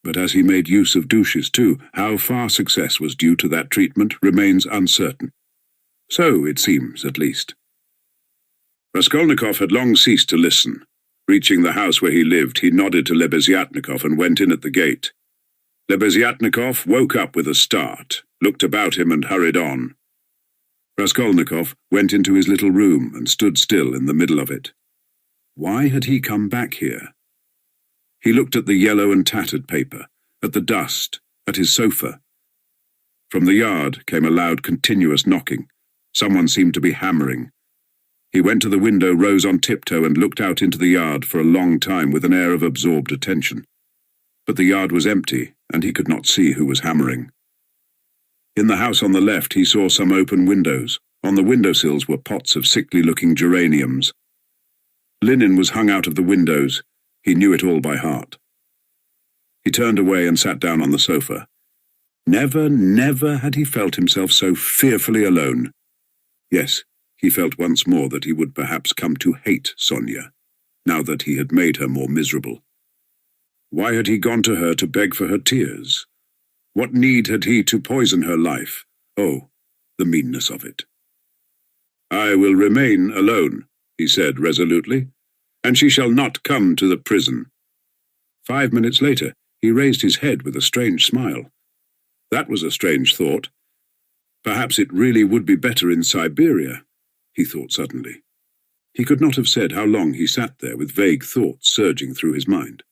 But as he made use of douches too, how far success was due to that treatment remains uncertain. So it seems, at least. Raskolnikov had long ceased to listen. Reaching the house where he lived, he nodded to Lebeziatnikov and went in at the gate. Lebeziatnikov woke up with a start, looked about him and hurried on. Raskolnikov went into his little room and stood still in the middle of it. Why had he come back here? He looked at the yellow and tattered paper, at the dust, at his sofa. From the yard came a loud, continuous knocking. Someone seemed to be hammering. He went to the window, rose on tiptoe, and looked out into the yard for a long time with an air of absorbed attention. But the yard was empty, and he could not see who was hammering. In the house on the left he saw some open windows. On the windowsills were pots of sickly-looking geraniums. Linen was hung out of the windows. He knew it all by heart. He turned away and sat down on the sofa. Never had he felt himself so fearfully alone. Yes, he felt once more that he would perhaps come to hate Sonia, now that he had made her more miserable. Why had he gone to her to beg for her tears? What need had he to poison her life? Oh, the meanness of it. "I will remain alone," he said resolutely, "and she shall not come to the prison." 5 minutes later, he raised his head with a strange smile. That was a strange thought. Perhaps it really would be better in Siberia, he thought suddenly. He could not have said how long he sat there with vague thoughts surging through his mind.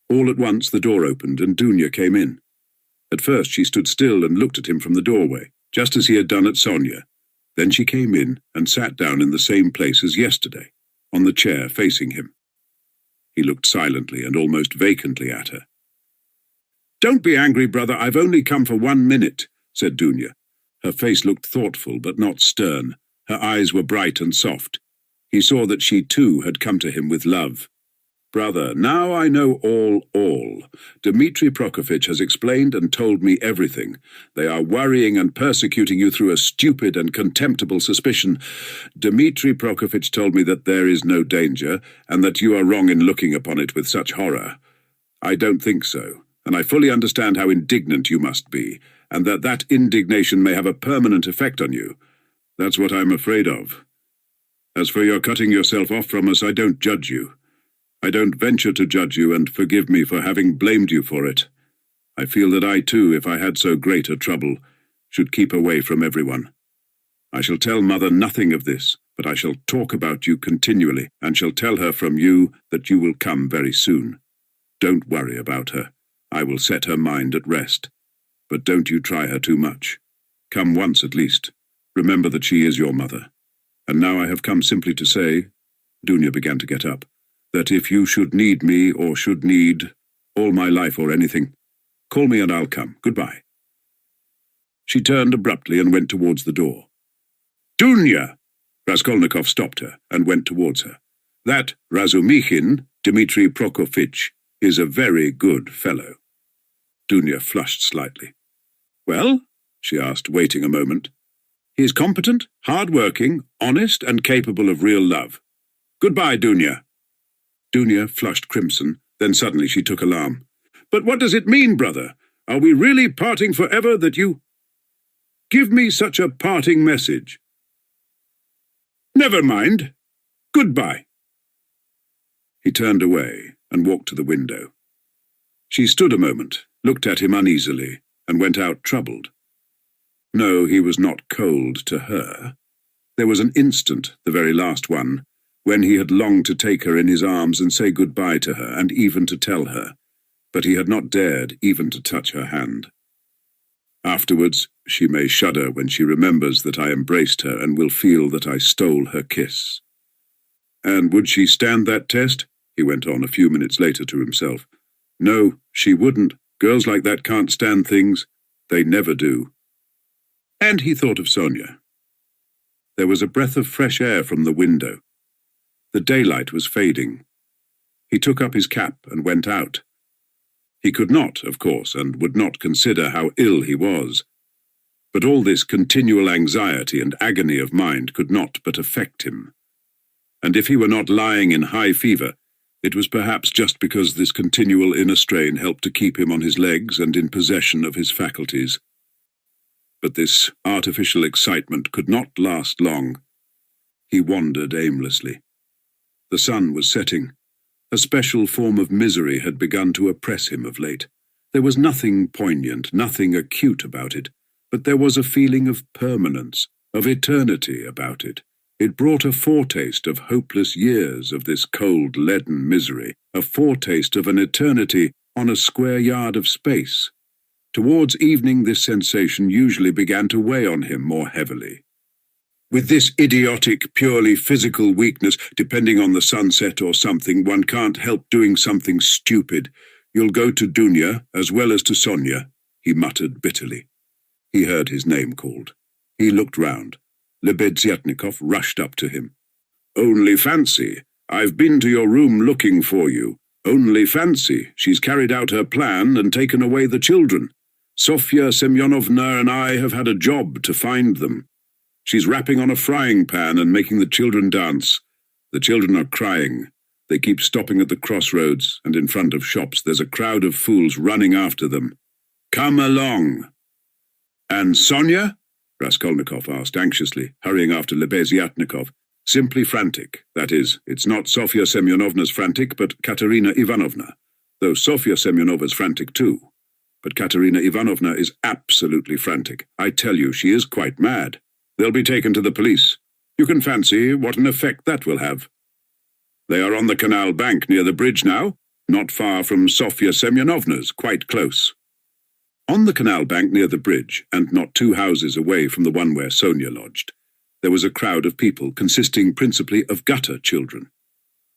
All at once the door opened and Dunya came in. At first she stood still and looked at him from the doorway, just as he had done at Sonia. Then she came in and sat down in the same place as yesterday, on the chair facing him. He looked silently and almost vacantly at her. "Don't be angry, brother, I've only come for 1 minute," said Dunya. Her face looked thoughtful but not stern. Her eyes were bright and soft. He saw that she too had come to him with love. "Brother, now I know all. Dmitri Prokofitch has explained and told me everything. They are worrying and persecuting you through a stupid and contemptible suspicion. Dmitri Prokofitch told me that there is no danger, and that you are wrong in looking upon it with such horror. I don't think so, and I fully understand how indignant you must be, and that indignation may have a permanent effect on you. That's what I'm afraid of. As for your cutting yourself off from us, I don't judge you. I don't venture to judge you, and forgive me for having blamed you for it. I feel that I too, if I had so great a trouble, should keep away from everyone. I shall tell Mother nothing of this, but I shall talk about you continually, and shall tell her from you that you will come very soon. Don't worry about her. I will set her mind at rest. But don't you try her too much. Come once at least. Remember that she is your mother. And now I have come simply to say," Dunya began to get up, "that if you should need me, or should need all my life or anything, call me and I'll come. Goodbye." She turned abruptly and went towards the door. "Dunya!" Raskolnikov stopped her and went towards her. "That Razumikhin, Dmitri Prokofitch, is a very good fellow." Dunya flushed slightly. "Well?" she asked, waiting a moment. "He is competent, hard-working, honest, and capable of real love. Goodbye, Dunya." Dunya flushed crimson, then suddenly she took alarm. "But what does it mean, brother? Are we really parting forever that you... Give me such a parting message." "Never mind. Goodbye." He turned away and walked to the window. She stood a moment, looked at him uneasily, and went out troubled. No, he was not cold to her. There was an instant, the very last one, when he had longed to take her in his arms and say goodbye to her, and even to tell her, but he had not dared even to touch her hand. Afterwards, she may shudder when she remembers that I embraced her and will feel that I stole her kiss. And would she stand that test? He went on a few minutes later to himself. No, she wouldn't. Girls like that can't stand things. They never do. And he thought of Sonia. There was a breath of fresh air from the window. The daylight was fading. He took up his cap and went out. He could not, of course, and would not consider how ill he was. But all this continual anxiety and agony of mind could not but affect him. And if he were not lying in high fever, it was perhaps just because this continual inner strain helped to keep him on his legs and in possession of his faculties. But this artificial excitement could not last long. He wandered aimlessly. The sun was setting. A special form of misery had begun to oppress him of late. There was nothing poignant, nothing acute about it, but there was a feeling of permanence, of eternity about it. It brought a foretaste of hopeless years of this cold, leaden misery, a foretaste of an eternity on a square yard of space. Towards evening this sensation usually began to weigh on him more heavily. With this idiotic, purely physical weakness, depending on the sunset or something, one can't help doing something stupid. You'll go to Dunya, as well as to Sonia, he muttered bitterly. He heard his name called. He looked round. Lebeziatnikov rushed up to him. "Only fancy. I've been to your room looking for you. Only fancy. She's carried out her plan and taken away the children. Sofya Semyonovna and I have had a job to find them. She's rapping on a frying pan and making the children dance. The children are crying. They keep stopping at the crossroads, and in front of shops there's a crowd of fools running after them. Come along." "And Sonia?" Raskolnikov asked anxiously, hurrying after Lebeziatnikov. "Simply frantic. That is, it's not Sofya Semyonovna's frantic, but Katerina Ivanovna, though Sofya Semyonova's frantic too. But Katerina Ivanovna is absolutely frantic. I tell you, she is quite mad. They'll be taken to the police. You can fancy what an effect that will have. They are on the canal bank near the bridge now, not far from Sofya Semyonovna's, quite close." On the canal bank near the bridge, and not 2 houses away from the one where Sonia lodged, there was a crowd of people consisting principally of gutter children.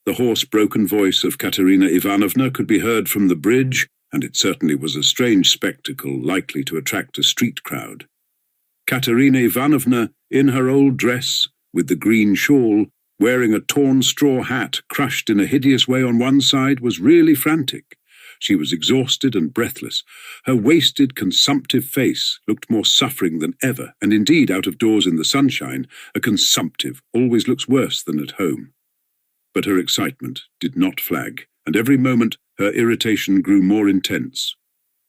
The hoarse, broken voice of Katerina Ivanovna could be heard from the bridge, and it certainly was a strange spectacle likely to attract a street crowd. Katerina Ivanovna, in her old dress, with the green shawl, wearing a torn straw hat crushed in a hideous way on one side, was really frantic. She was exhausted and breathless. Her wasted, consumptive face looked more suffering than ever, and indeed, out of doors in the sunshine, a consumptive always looks worse than at home. But her excitement did not flag, and every moment her irritation grew more intense.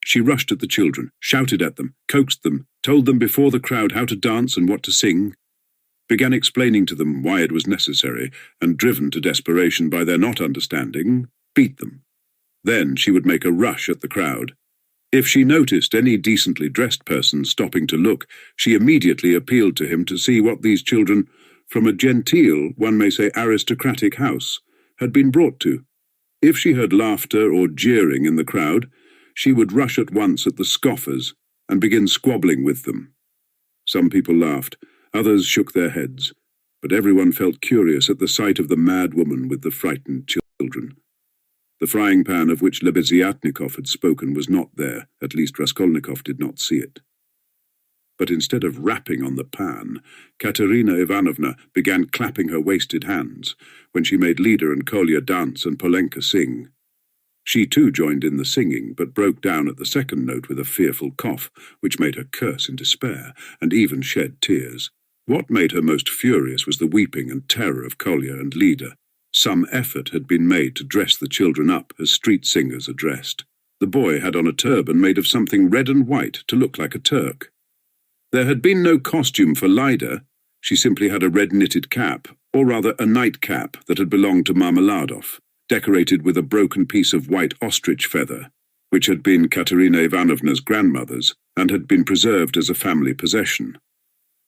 She rushed at the children, shouted at them, coaxed them, told them before the crowd how to dance and what to sing. began explaining to them why it was necessary, and driven to desperation by their not understanding, beat them. Then she would make a rush at the crowd. If she noticed any decently dressed person stopping to look, she immediately appealed to him to see what these children, from a genteel, one may say aristocratic house, had been brought to. If she heard laughter or jeering in the crowd, she would rush at once at the scoffers and begin squabbling with them. Some people laughed, others shook their heads, but everyone felt curious at the sight of the mad woman with the frightened children. The frying pan of which Lebeziatnikov had spoken was not there, at least Raskolnikov did not see it. But instead of rapping on the pan, Katerina Ivanovna began clapping her wasted hands, when she made Lida and Kolya dance and Polenka sing. She too joined in the singing, but broke down at the second note with a fearful cough, which made her curse in despair, and even shed tears. What made her most furious was the weeping and terror of Kolya and Lida. Some effort had been made to dress the children up as street singers are dressed. The boy had on a turban made of something red and white to look like a Turk. There had been no costume for Lida. She simply had a red knitted cap, or rather a nightcap that had belonged to Marmeladov, decorated with a broken piece of white ostrich feather, which had been Katerina Ivanovna's grandmother's and had been preserved as a family possession.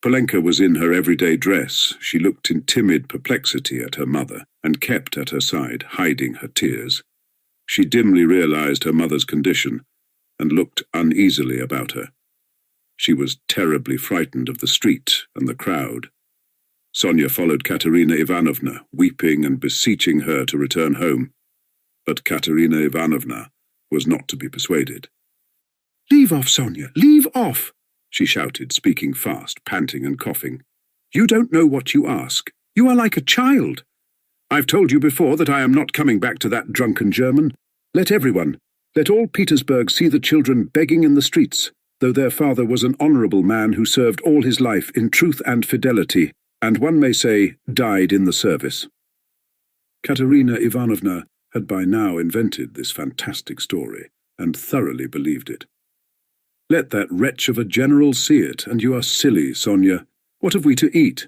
Polenka was in her everyday dress. She looked in timid perplexity at her mother and kept at her side, hiding her tears. She dimly realized her mother's condition and looked uneasily about her. She was terribly frightened of the street and the crowd. Sonia followed Katerina Ivanovna, weeping and beseeching her to return home. But Katerina Ivanovna was not to be persuaded. "Leave off, Sonia, leave off!" she shouted, speaking fast, panting and coughing. "You don't know what you ask. You are like a child. I've told you before that I am not coming back to that drunken German. Let all Petersburg see the children begging in the streets, though their father was an honourable man who served all his life in truth and fidelity, and one may say died in the service." Katerina Ivanovna had by now invented this fantastic story, and thoroughly believed it. "Let that wretch of a general see it, and you are silly, Sonia. What have we to eat?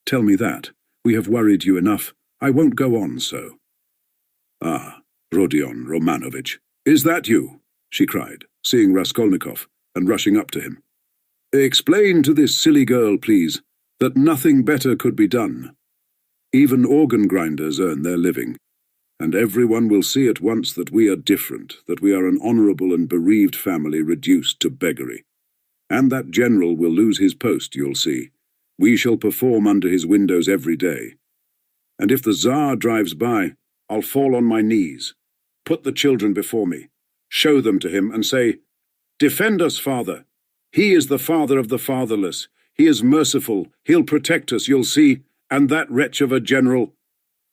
Tell me that. We have worried you enough. I won't go on so." "Ah, Rodion Romanovich, is that you?" she cried, seeing Raskolnikov, and rushing up to him. "Explain to this silly girl, please, that nothing better could be done. Even organ grinders earn their living, and everyone will see at once that we are different, that we are an honourable and bereaved family reduced to beggary. And that general will lose his post, you'll see. We shall perform under his windows every day. And if the Tsar drives by, I'll fall on my knees, put the children before me, show them to him and say, 'Defend us, Father. He is the father of the fatherless. He is merciful. He'll protect us, you'll see. And that wretch of a general.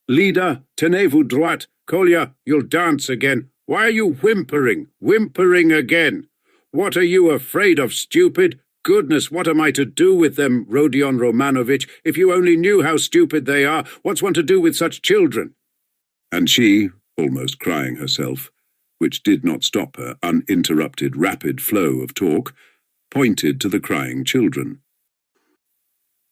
Lida, tenez-vous droite. Kolya, you'll dance again. Why are you whimpering again? What are you afraid of, stupid? Goodness, what am I to do with them, Rodion Romanovich? If you only knew how stupid they are, what's one to do with such children?" And she, almost crying herself, which did not stop her uninterrupted rapid flow of talk, pointed to the crying children.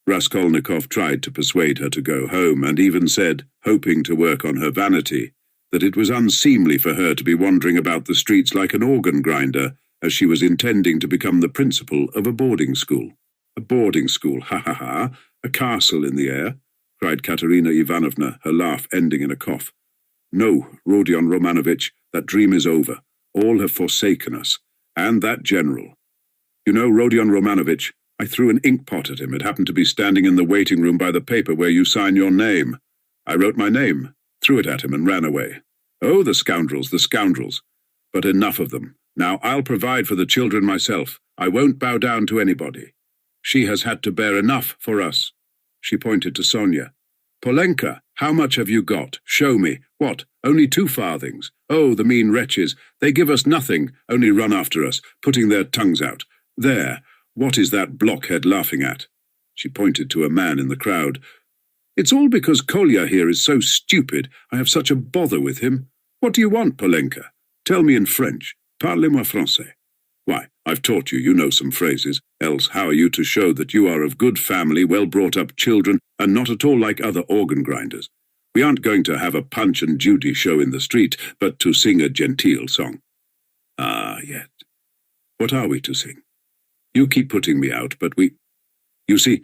Raskolnikov tried to persuade her to go home, and even said, hoping to work on her vanity, that it was unseemly for her to be wandering about the streets like an organ grinder, as she was intending to become the principal of a boarding school. "A boarding school, ha ha ha, a castle in the air," cried Katerina Ivanovna, her laugh ending in a cough. "No, Rodion Romanovich, that dream is over. All have forsaken us, and that general. You know, Rodion Romanovich, I threw an ink-pot at him. It happened to be standing in the waiting room by the paper where you sign your name. I wrote my name, threw it at him, and ran away. Oh, the scoundrels, the scoundrels. But enough of them. Now I'll provide for the children myself. I won't bow down to anybody. She has had to bear enough for us." She pointed to Sonia. "Polenka, how much have you got? Show me. What, only 2 farthings? Oh, the mean wretches. They give us nothing, only run after us, putting their tongues out. There, what is that blockhead laughing at?" She pointed to a man in the crowd. "It's all because Kolya here is so stupid. I have such a bother with him. What do you want, Polenka? Tell me in French. Parlez-moi français." Why, I've taught you, you know some phrases, else how are you to show that you are of good family, well-brought-up children, and not at all like other organ grinders? We aren't going to have a Punch and Judy show in the street, but to sing a genteel song. Ah, yet. What are we to sing? You keep putting me out, but You see,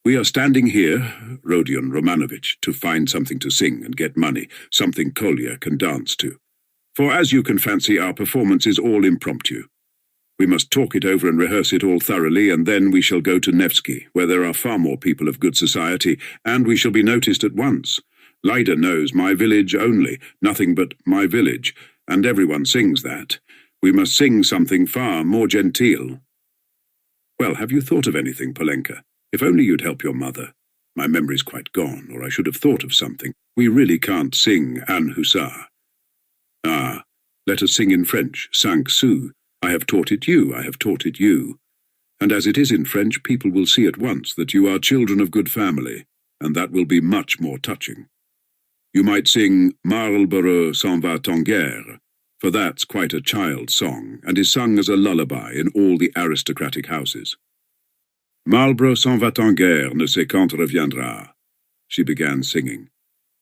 we are standing here, Rodion Romanovich, to find something to sing and get money, something Kolya can dance to. For as you can fancy, our performance is all impromptu. We must talk it over and rehearse it all thoroughly, and then we shall go to Nevsky, where there are far more people of good society, and we shall be noticed at once. Lida knows my village only, nothing but my village, and everyone sings that. We must sing something far more genteel. Well, have you thought of anything, Polenka? If only you'd help your mother. My memory's quite gone, or I should have thought of something. We really can't sing An Hussar. Ah, let us sing in French, 5 sous. I have taught it you, I have taught it you. And as it is in French, people will see at once that you are children of good family, and that will be much more touching. You might sing Marlborough s'en va en guerre, for that's quite a child's song, and is sung as a lullaby in all the aristocratic houses. Marlborough s'en va en guerre, ne sait quand reviendra, she began singing.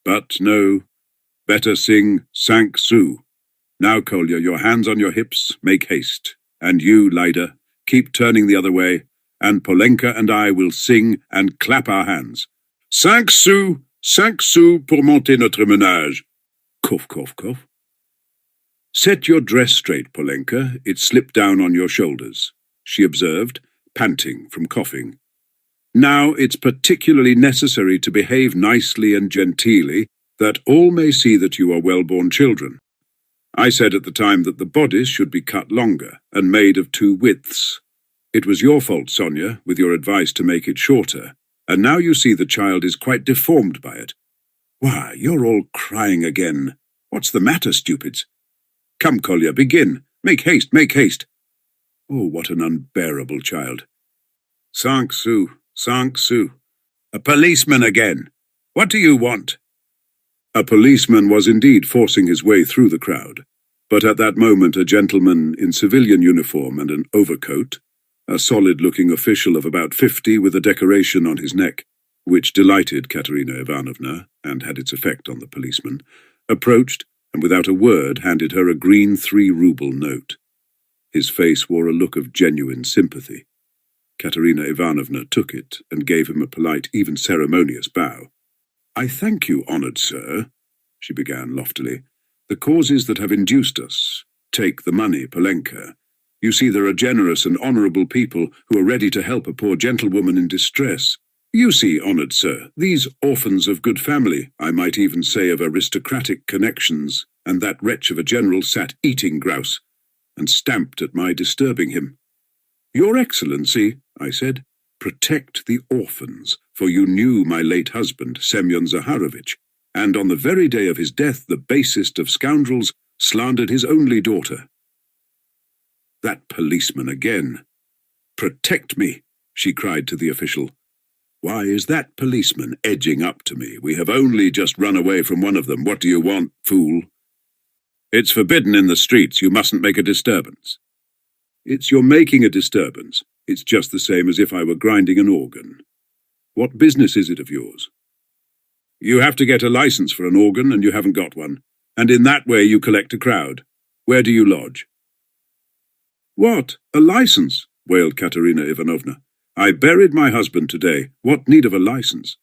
But no, better sing 5 sous. Now, Kolya, your hands on your hips, make haste. And you, Lida, keep turning the other way, and Polenka and I will sing and clap our hands. 5 sous pour monter notre ménage. Cough, cough, cough. Set your dress straight, Polenka. It slipped down on your shoulders, she observed, panting from coughing. Now it's particularly necessary to behave nicely and genteelly, that all may see that you are well-born children. I said at the time that the bodice should be cut longer and made of 2 widths. It was your fault, Sonia, with your advice to make it shorter, and now you see the child is quite deformed by it. Why, you're all crying again. What's the matter, stupids? Come, Kolya, begin. Make haste, make haste. Oh, what an unbearable child. 5 sous, 5 sous. A policeman again. What do you want? A policeman was indeed forcing his way through the crowd, but at that moment a gentleman in civilian uniform and an overcoat, a solid-looking official of about 50 with a decoration on his neck, which delighted Katerina Ivanovna and had its effect on the policeman, approached and without a word handed her a green 3-ruble note. His face wore a look of genuine sympathy. Katerina Ivanovna took it and gave him a polite, even ceremonious bow. I thank you, honoured sir, she began loftily. The causes that have induced us. Take the money, Polenka. You see, there are generous and honourable people who are ready to help a poor gentlewoman in distress. You see, honoured sir, these orphans of good family, I might even say of aristocratic connections, and that wretch of a general sat eating grouse, and stamped at my disturbing him. Your Excellency, I said, protect the orphans, for you knew my late husband, Semyon Zaharovich, and on the very day of his death the basest of scoundrels slandered his only daughter. That policeman again. Protect me, she cried to the official. Why is that policeman edging up to me? We have only just run away from one of them. What do you want, fool? It's forbidden in the streets. You mustn't make a disturbance. It's your making a disturbance. It's just the same as if I were grinding an organ. What business is it of yours? You have to get a license for an organ, and you haven't got one, and in that way you collect a crowd. Where do you lodge? What? A license? Wailed Katerina Ivanovna. I buried my husband today. What need of a license?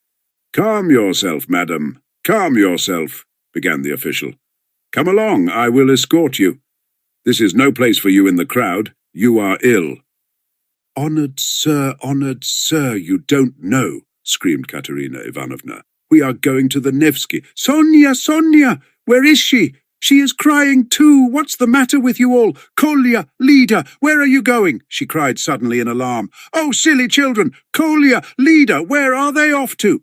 Calm yourself, madam. Calm yourself, began the official. Come along, I will escort you. This is no place for you in the crowd. You are ill. Honoured sir, you don't know, screamed Katerina Ivanovna. We are going to the Nevsky. Sonia, Sonia, where is she? She is crying too. What's the matter with you all? Kolya, Lida, where are you going? She cried suddenly in alarm. Oh, silly children! Kolya, Lida, where are they off to?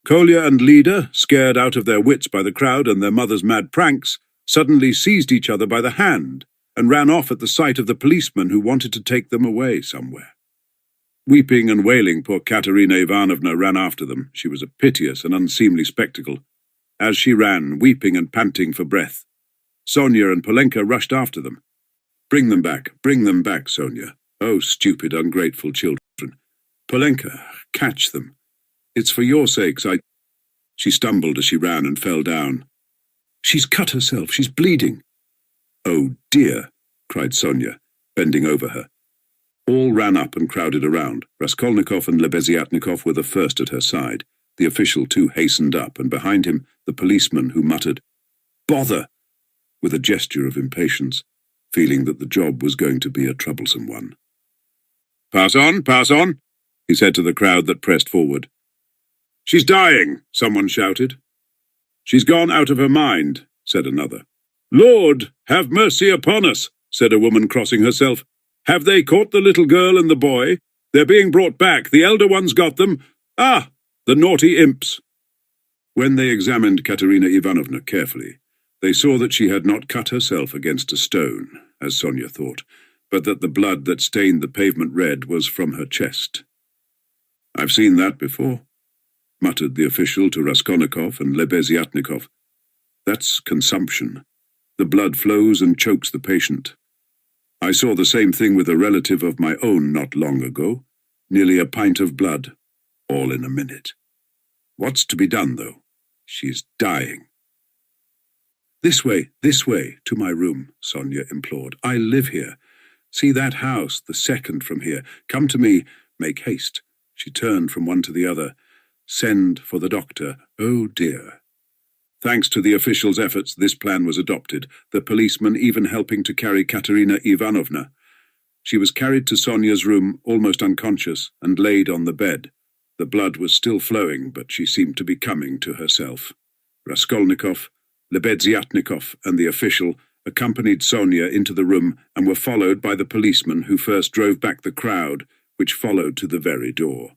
Kolya and Lida, scared out of their wits by the crowd and their mother's mad pranks, suddenly seized each other by the hand and ran off at the sight of the policeman who wanted to take them away somewhere. Weeping and wailing, poor Katerina Ivanovna ran after them. She was a piteous and unseemly spectacle. As she ran, weeping and panting for breath, Sonia and Polenka rushed after them. Bring them back, Sonia. Oh, stupid, ungrateful children. Polenka, catch them. It's for your sakes She stumbled as she ran and fell down. She's cut herself, she's bleeding. Oh dear, cried Sonia, bending over her. All ran up and crowded around. Raskolnikov and Lebeziatnikov were the first at her side. The official too hastened up, and behind him the policeman, who muttered, "Bother!" with a gesture of impatience, feeling that the job was going to be a troublesome one. Pass on, he said to the crowd that pressed forward. She's dying, someone shouted. She's gone out of her mind, said another. Lord, have mercy upon us, said a woman crossing herself. Have they caught the little girl and the boy? They're being brought back. The elder one's got them. Ah, the naughty imps. When they examined Katerina Ivanovna carefully, they saw that she had not cut herself against a stone, as Sonia thought, but that the blood that stained the pavement red was from her chest. I've seen that before, muttered the official to Raskolnikov and Lebeziatnikov. That's consumption. The blood flows and chokes the patient. I saw the same thing with a relative of my own not long ago. Nearly a pint of blood, all in a minute. What's to be done, though? She's dying. This way, to my room, Sonia implored. I live here. See that house, the second from here. Come to me. Make haste. She turned from one to the other. Send for the doctor. Oh, dear. Thanks to the officials' efforts, this plan was adopted, the policeman even helping to carry Katerina Ivanovna. She was carried to Sonia's room, almost unconscious, and laid on the bed. The blood was still flowing, but she seemed to be coming to herself. Raskolnikov, Lebeziatnikov, and the official accompanied Sonia into the room and were followed by the policeman, who first drove back the crowd, which followed to the very door.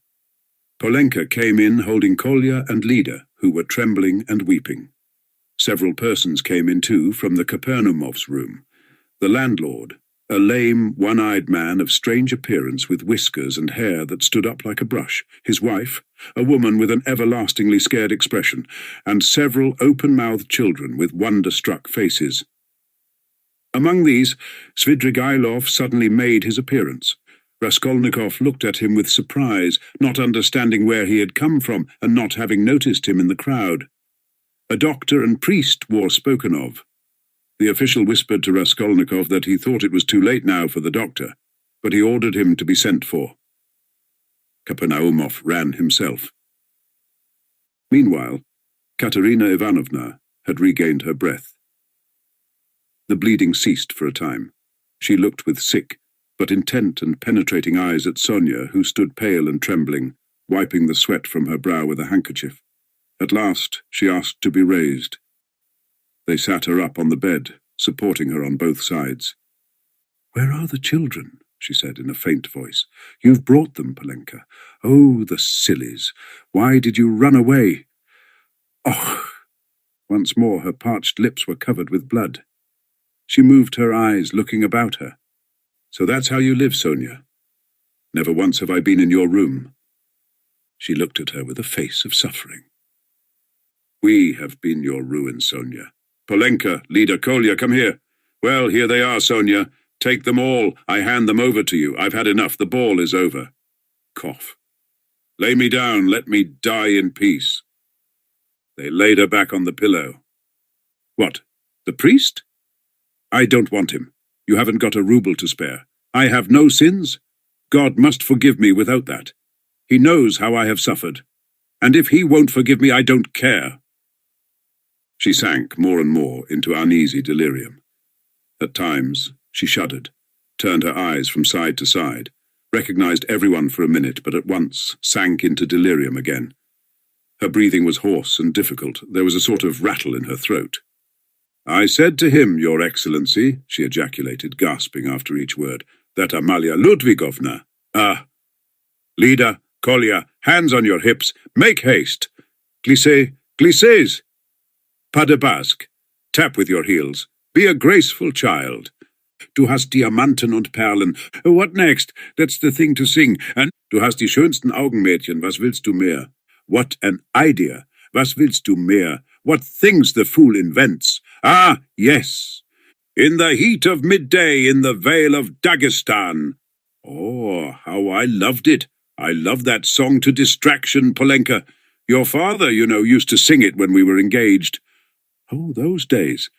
Polenka came in holding Kolya and Lida, who were trembling and weeping. Several persons came in too from the Kapernaumovs' room. The landlord, a lame, one-eyed man of strange appearance with whiskers and hair that stood up like a brush, his wife, a woman with an everlastingly scared expression, and several open-mouthed children with wonder-struck faces. Among these, Svidrigailov suddenly made his appearance. Raskolnikov looked at him with surprise, not understanding where he had come from and not having noticed him in the crowd. A doctor and priest were spoken of. The official whispered to Raskolnikov that he thought it was too late now for the doctor, but he ordered him to be sent for. Kapernaumov ran himself. Meanwhile, Katerina Ivanovna had regained her breath. The bleeding ceased for a time. She looked with sick, but intent and penetrating eyes at Sonia, who stood pale and trembling, wiping the sweat from her brow with a handkerchief. At last she asked to be raised. They sat her up on the bed, supporting her on both sides. "Where are the children?" she said in a faint voice. "You've brought them, Polenka. Oh, the sillies! Why did you run away?" Oh! Once more her parched lips were covered with blood. She moved her eyes, looking about her. "So that's how you live, Sonia? Never once have I been in your room." She looked at her with a face of suffering. "We have been your ruin, Sonia. Polenka, Lida, Kolya, come here. Well, here they are, Sonia. Take them all. I hand them over to you. I've had enough. The ball is over." Cough. "Lay me down. Let me die in peace." They laid her back on the pillow. "What, the priest? I don't want him. You haven't got a rouble to spare. I have no sins. God must forgive me without that. He knows how I have suffered. And if he won't forgive me, I don't care." She sank more and more into uneasy delirium. At times, she shuddered, turned her eyes from side to side, recognized everyone for a minute, but at once sank into delirium again. Her breathing was hoarse and difficult. There was a sort of rattle in her throat. "I said to him, Your Excellency," she ejaculated, gasping after each word, "that Amalia Ludwigovna— Lida, Kolya, hands on your hips, make haste! Glissez! Pas de basque. Tap with your heels. Be a graceful child. Du hast Diamanten und Perlen. What next? That's the thing to sing. And du hast die schönsten Augenmädchen. Was willst du mehr? What an idea. Was willst du mehr? What things the fool invents. Ah, yes. In the heat of midday in the Vale of Dagestan. Oh, how I loved it. I love that song to distraction, Polenka. Your father, you know, used to sing it when we were engaged. Oh, those days.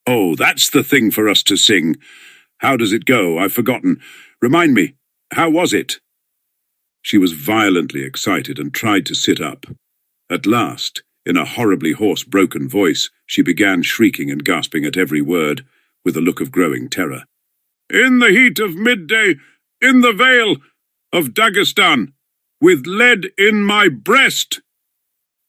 Oh, that's the thing for us to sing. How does it go? I've forgotten. Remind me, how was it? She was violently excited and tried to sit up. At last, in a horribly hoarse, broken voice, she began shrieking and gasping at every word, with a look of growing terror. In the heat of midday, in the Vale of Dagestan, with lead in my breast.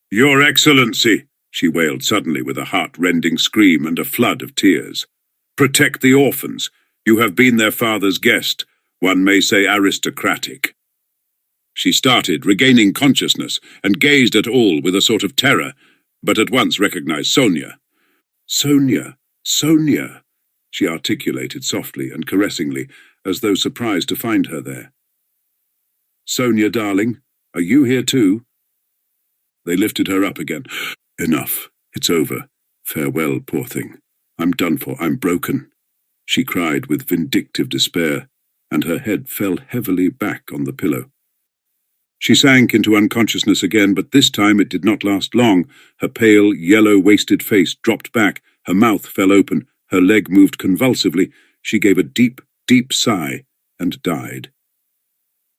Your Excellency, she wailed suddenly with a heart-rending scream and a flood of tears. Protect the orphans. You have been their father's guest, one may say aristocratic. She started, regaining consciousness, and gazed at all with a sort of terror, but at once recognized Sonia. Sonia, Sonia, she articulated softly and caressingly, as though surprised to find her there. Sonia, darling, are you here too? They lifted her up again. Enough. It's over. Farewell, poor thing. I'm done for. I'm broken, she cried with vindictive despair, and her head fell heavily back on the pillow. She sank into unconsciousness again, but this time it did not last long. Her pale, yellow-wasted face dropped back, her mouth fell open, her leg moved convulsively. She gave a deep, deep sigh and died.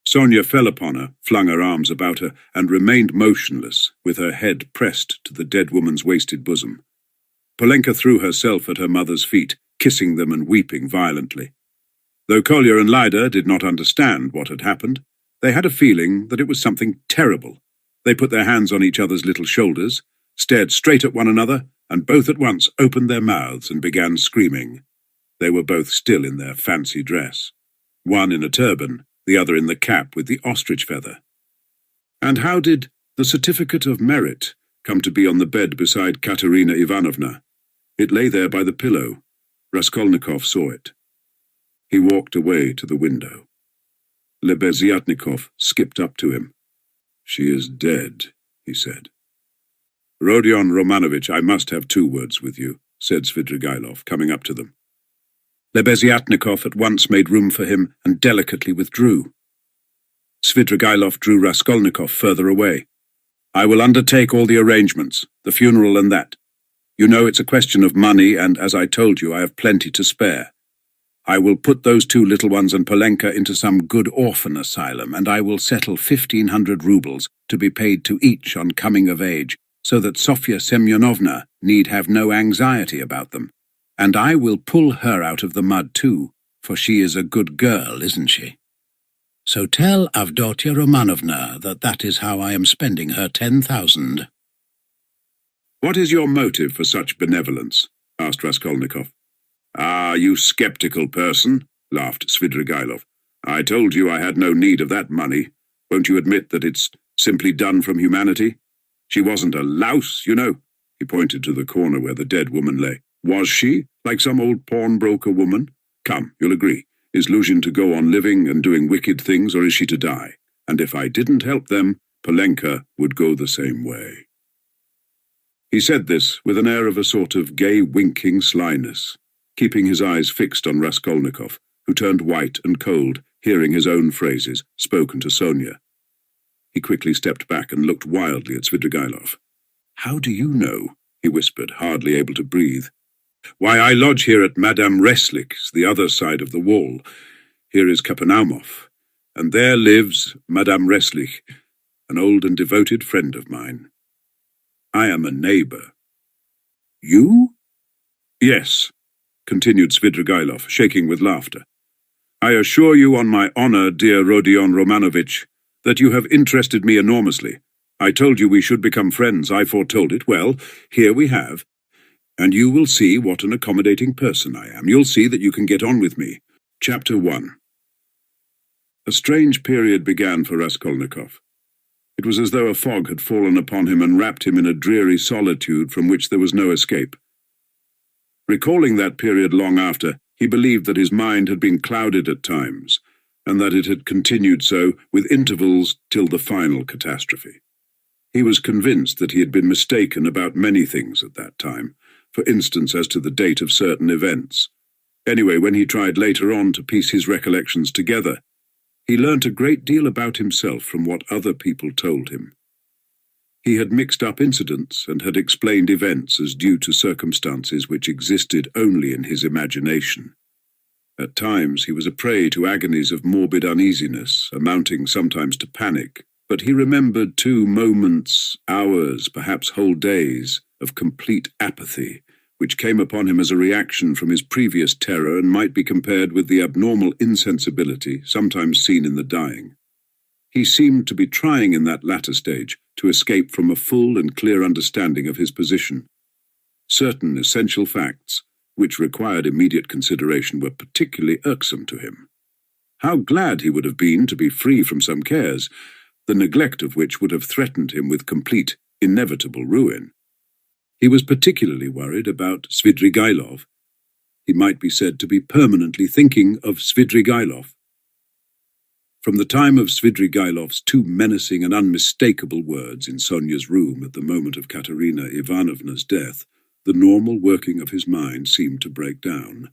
Sonia fell upon her, flung her arms about her, and remained motionless, with her head pressed to the dead woman's wasted bosom. Polenka threw herself at her mother's feet, kissing them and weeping violently. Though Kolya and Lyda did not understand what had happened, they had a feeling that it was something terrible. They put their hands on each other's little shoulders, stared straight at one another, and both at once opened their mouths and began screaming. They were both still in their fancy dress, one in a turban, the other in the cap with the ostrich feather. And how did the certificate of merit come to be on the bed beside Katerina Ivanovna? It lay there by the pillow. Raskolnikov saw it. He walked away to the window. Lebeziatnikov skipped up to him. She is dead, he said. Rodion Romanovich, I must have 2 words with you, said Svidrigailov, coming up to them. Lebeziatnikov at once made room for him and delicately withdrew. Svidrigailov drew Raskolnikov further away. I will undertake all the arrangements, the funeral and that. You know it's a question of money, and as I told you, I have plenty to spare. I will put those 2 little ones and Polenka into some good orphan asylum, and I will settle 1,500 rubles to be paid to each on coming of age, so that Sofya Semyonovna need have no anxiety about them. And I will pull her out of the mud too, for she is a good girl, isn't she? So tell Avdotia Romanovna that is how I am spending her 10,000. What is your motive for such benevolence? Asked Raskolnikov. Ah, you skeptical person, laughed Svidrigailov. I told you I had no need of that money. Won't you admit that it's simply done from humanity? She wasn't a louse, you know. He pointed to the corner where the dead woman lay. Was she, like some old pawnbroker woman? Come, you'll agree. Is Luzhin to go on living and doing wicked things, or is she to die? And if I didn't help them, Polenka would go the same way. He said this with an air of a sort of gay winking slyness, keeping his eyes fixed on Raskolnikov, who turned white and cold, hearing his own phrases spoken to Sonia. He quickly stepped back and looked wildly at Svidrigailov. How do you know? He whispered, hardly able to breathe. Why, I lodge here at Madame Reslik's, the other side of the wall. Here is Kapernaumov, and there lives Madame Reslik, an old and devoted friend of mine. I am a neighbour. You? Yes, continued Svidrigailov, shaking with laughter. I assure you on my honour, dear Rodion Romanovich, that you have interested me enormously. I told you we should become friends. I foretold it. Well, here we have. And you will see what an accommodating person I am. You'll see that you can get on with me. Chapter 1. A strange period began for Raskolnikov. It was as though a fog had fallen upon him and wrapped him in a dreary solitude from which there was no escape. Recalling that period long after, he believed that his mind had been clouded at times, and that it had continued so, with intervals, till the final catastrophe. He was convinced that he had been mistaken about many things at that time, for instance as to the date of certain events, Anyway, when he tried later on to piece his recollections together, he learnt a great deal about himself from what other people told him. He had mixed up incidents and had explained events as due to circumstances which existed only in his imagination. At times he was a prey to agonies of morbid uneasiness, amounting sometimes to panic, but he remembered too moments, hours, perhaps whole days, of complete apathy, which came upon him as a reaction from his previous terror and might be compared with the abnormal insensibility sometimes seen in the dying. He seemed to be trying in that latter stage to escape from a full and clear understanding of his position. Certain essential facts, which required immediate consideration, were particularly irksome to him. How glad he would have been to be free from some cares, the neglect of which would have threatened him with complete, inevitable ruin. He was particularly worried about Svidrigailov. He might be said to be permanently thinking of Svidrigailov. From the time of Svidrigailov's two menacing and unmistakable words in Sonia's room at the moment of Katerina Ivanovna's death, the normal working of his mind seemed to break down.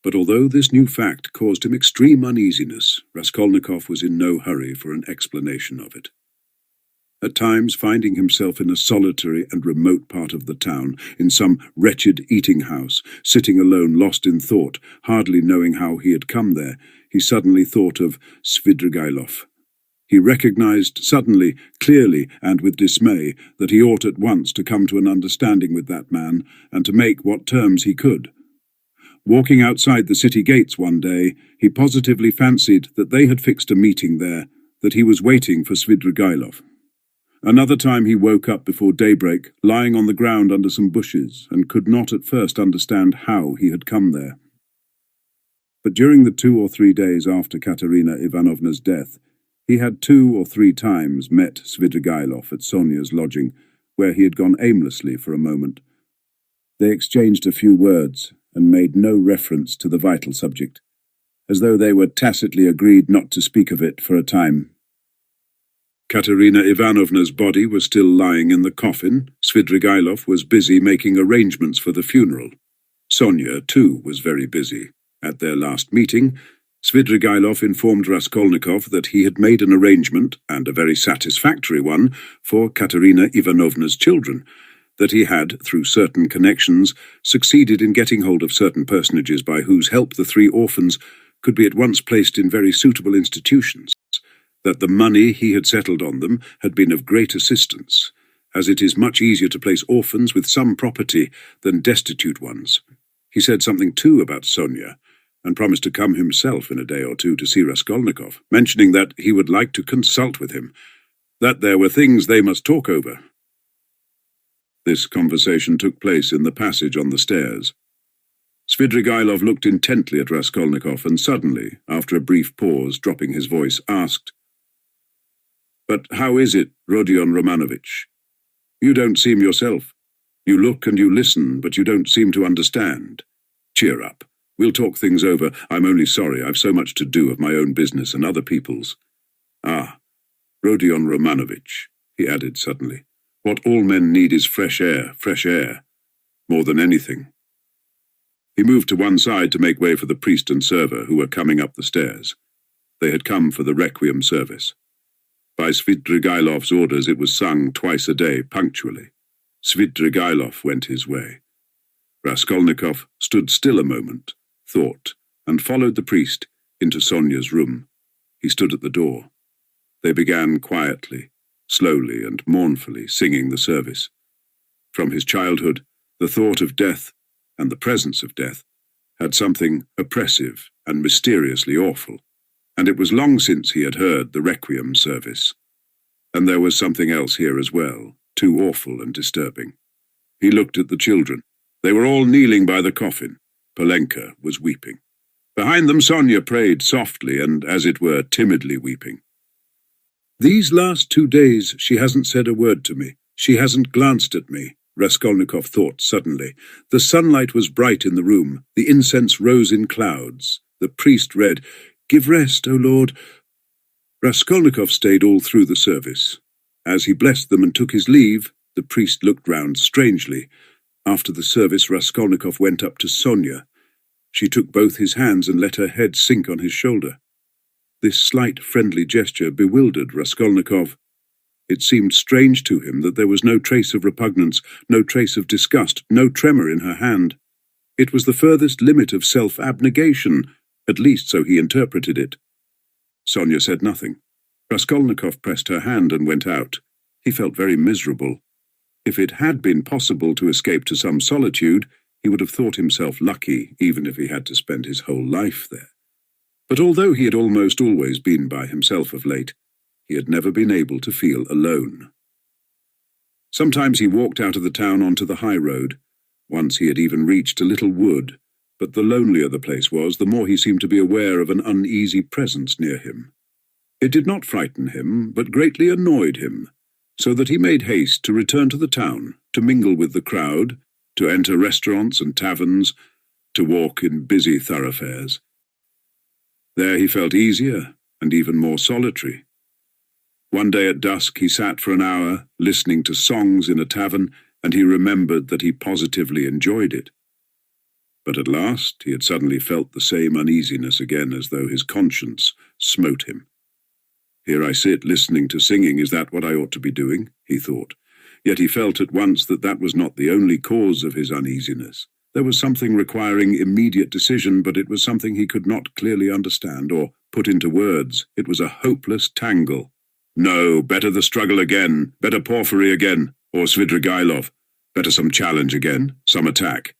But although this new fact caused him extreme uneasiness, Raskolnikov was in no hurry for an explanation of it. At times, finding himself in a solitary and remote part of the town, in some wretched eating-house, sitting alone lost in thought, hardly knowing how he had come there, he suddenly thought of Svidrigailov. He recognized suddenly, clearly, and with dismay, that he ought at once to come to an understanding with that man, and to make what terms he could. Walking outside the city gates one day, he positively fancied that they had fixed a meeting there, that he was waiting for Svidrigailov. Another time he woke up before daybreak, lying on the ground under some bushes, and could not at first understand how he had come there. But during the 2 or 3 days after Katerina Ivanovna's death, he had 2 or 3 times met Svidrigailov at Sonia's lodging, where he had gone aimlessly for a moment. They exchanged a few words, and made no reference to the vital subject, as though they were tacitly agreed not to speak of it for a time. Katerina Ivanovna's body was still lying in the coffin. Svidrigailov was busy making arrangements for the funeral. Sonia, too, was very busy. At their last meeting, Svidrigailov informed Raskolnikov that he had made an arrangement, and a very satisfactory one, for Katerina Ivanovna's children, that he had, through certain connections, succeeded in getting hold of certain personages by whose help the 3 orphans could be at once placed in very suitable institutions, that the money he had settled on them had been of great assistance, as it is much easier to place orphans with some property than destitute ones. He said something, too, about Sonia, and promised to come himself in a day or 2 to see Raskolnikov, mentioning that he would like to consult with him, that there were things they must talk over. This conversation took place in the passage on the stairs. Svidrigailov looked intently at Raskolnikov and suddenly, after a brief pause, dropping his voice, asked, "But how is it, Rodion Romanovich? You don't seem yourself. You look and you listen, but you don't seem to understand. Cheer up. We'll talk things over. I'm only sorry I've so much to do of my own business and other people's. Ah, Rodion Romanovich," he added suddenly, "what all men need is fresh air, more than anything." He moved to one side to make way for the priest and server who were coming up the stairs. They had come for the requiem service. By Svidrigailov's orders it was sung twice a day, punctually. Svidrigailov went his way. Raskolnikov stood still a moment, thought, and followed the priest into Sonia's room. He stood at the door. They began quietly, slowly and mournfully singing the service. From his childhood, the thought of death, and the presence of death, had something oppressive and mysteriously awful, and it was long since he had heard the requiem service. And there was something else here as well, too awful and disturbing. He looked at the children. They were all kneeling by the coffin. Polenka was weeping. Behind them Sonia prayed softly and, as it were, timidly weeping. "These last 2 days she hasn't said a word to me. She hasn't glanced at me," Raskolnikov thought suddenly. The sunlight was bright in the room. The incense rose in clouds. The priest read, "Give rest, O Lord." Raskolnikov stayed all through the service. As he blessed them and took his leave, the priest looked round strangely. After the service, Raskolnikov went up to Sonia. She took both his hands and let her head sink on his shoulder. This slight, friendly gesture bewildered Raskolnikov. It seemed strange to him that there was no trace of repugnance, no trace of disgust, no tremor in her hand. It was the furthest limit of self-abnegation, at least so he interpreted it. Sonia said nothing. Raskolnikov pressed her hand and went out. He felt very miserable. If it had been possible to escape to some solitude, he would have thought himself lucky, even if he had to spend his whole life there. But although he had almost always been by himself of late, he had never been able to feel alone. Sometimes he walked out of the town onto the high road. Once he had even reached a little wood, but the lonelier the place was, the more he seemed to be aware of an uneasy presence near him. It did not frighten him, but greatly annoyed him, so that he made haste to return to the town, to mingle with the crowd, to enter restaurants and taverns, to walk in busy thoroughfares. There he felt easier and even more solitary. One day at dusk he sat for an hour, listening to songs in a tavern, and he remembered that he positively enjoyed it. But at last he had suddenly felt the same uneasiness again, as though his conscience smote him. Here I sit listening to singing, is that what I ought to be doing? He thought. Yet he felt at once that that was not the only cause of his uneasiness. There was something requiring immediate decision, but it was something he could not clearly understand or put into words. It was a hopeless tangle. No, better the struggle again, better Porfiry again, or Svidrigailov, better some challenge again, some attack.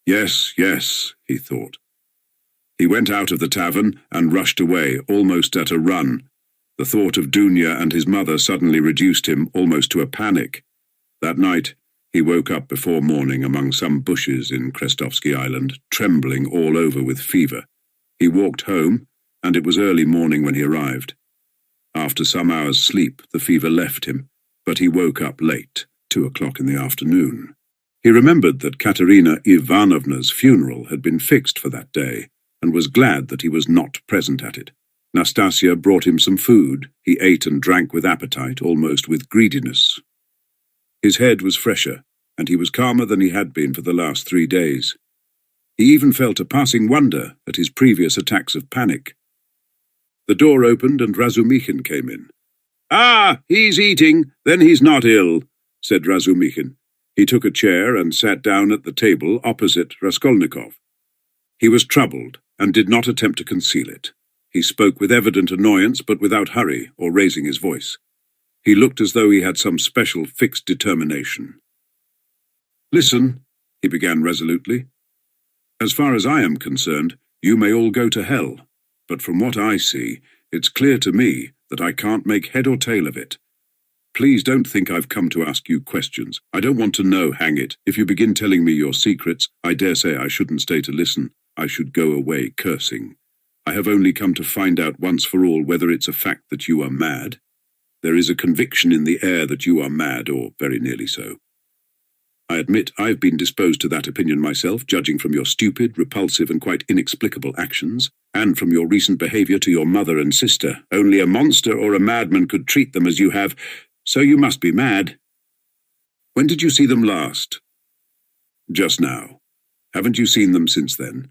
Yes, yes, he thought. He went out of the tavern and rushed away, almost at a run. The thought of Dunya and his mother suddenly reduced him almost to a panic. That night, he woke up before morning among some bushes in Krestovsky Island, trembling all over with fever. He walked home, and it was early morning when he arrived. After some hours' sleep, the fever left him, but he woke up late, 2 o'clock in the afternoon. He remembered that Katerina Ivanovna's funeral had been fixed for that day, and was glad that he was not present at it. Nastasia brought him some food. He ate and drank with appetite, almost with greediness. His head was fresher, and he was calmer than he had been for the last 3 days. He even felt a passing wonder at his previous attacks of panic. The door opened and Razumikhin came in. "Ah, he's eating, then he's not ill," said Razumikhin. He took a chair and sat down at the table opposite Raskolnikov. He was troubled and did not attempt to conceal it. He spoke with evident annoyance, but without hurry or raising his voice. He looked as though he had some special fixed determination. "Listen," he began resolutely. "As far as I am concerned, you may all go to hell, but from what I see, it's clear to me that I can't make head or tail of it. Please don't think I've come to ask you questions. I don't want to know, hang it. If you begin telling me your secrets, I dare say I shouldn't stay to listen. I should go away cursing. I have only come to find out once for all whether it's a fact that you are mad. There is a conviction in the air that you are mad, or very nearly so. I admit I've been disposed to that opinion myself, judging from your stupid, repulsive, and quite inexplicable actions, and from your recent behavior to your mother and sister. Only a monster or a madman could treat them as you have, so you must be mad. When did you see them last?" "Just now. Haven't you seen them since then?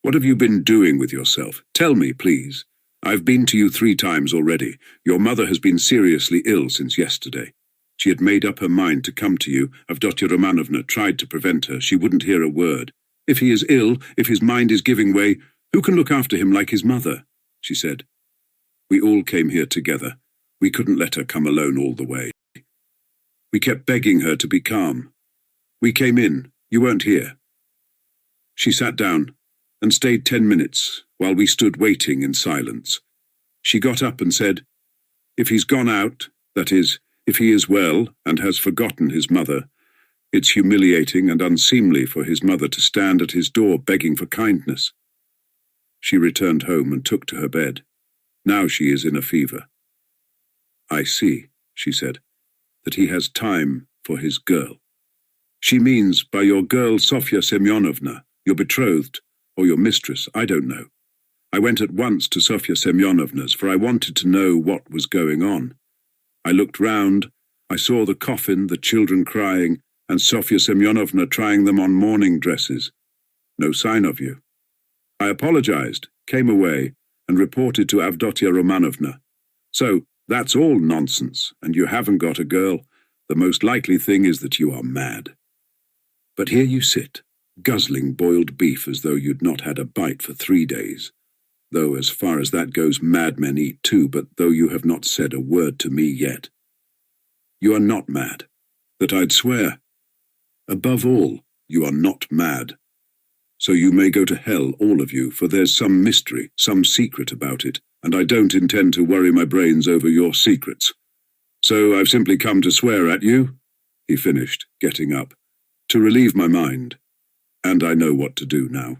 What have you been doing with yourself? Tell me, please. I've been to you 3 times already. Your mother has been seriously ill since yesterday. She had made up her mind to come to you. Avdotia Romanovna tried to prevent her. She wouldn't hear a word. If he is ill, if his mind is giving way, who can look after him like his mother?" she said. "We all came here together. We couldn't let her come alone all the way. We kept begging her to be calm. We came in. You weren't here." She sat down and stayed 10 minutes while we stood waiting in silence. She got up and said, "If he's gone out, that is, if he is well and has forgotten his mother, it's humiliating and unseemly for his mother to stand at his door begging for kindness." She returned home and took to her bed. Now she is in a fever. "I see," she said, "that he has time for his girl." She means by your girl Sofya Semyonovna, your betrothed, or your mistress, I don't know. I went at once to Sofya Semyonovna's, for I wanted to know what was going on. I looked round, I saw the coffin, the children crying, and Sofya Semyonovna trying them on mourning dresses. No sign of you. I apologized, came away, and reported to Avdotia Romanovna. So, that's all nonsense, and you haven't got a girl. The most likely thing is that you are mad. But here you sit, guzzling boiled beef as though you'd not had a bite for 3 days. Though as far as that goes, madmen eat too, but though you have not said a word to me yet. You are not mad. That I'd swear. Above all, you are not mad. So you may go to hell, all of you, for there's some mystery, some secret about it, and I don't intend to worry my brains over your secrets. So I've simply come to swear at you, he finished, getting up, to relieve my mind. And I know what to do now.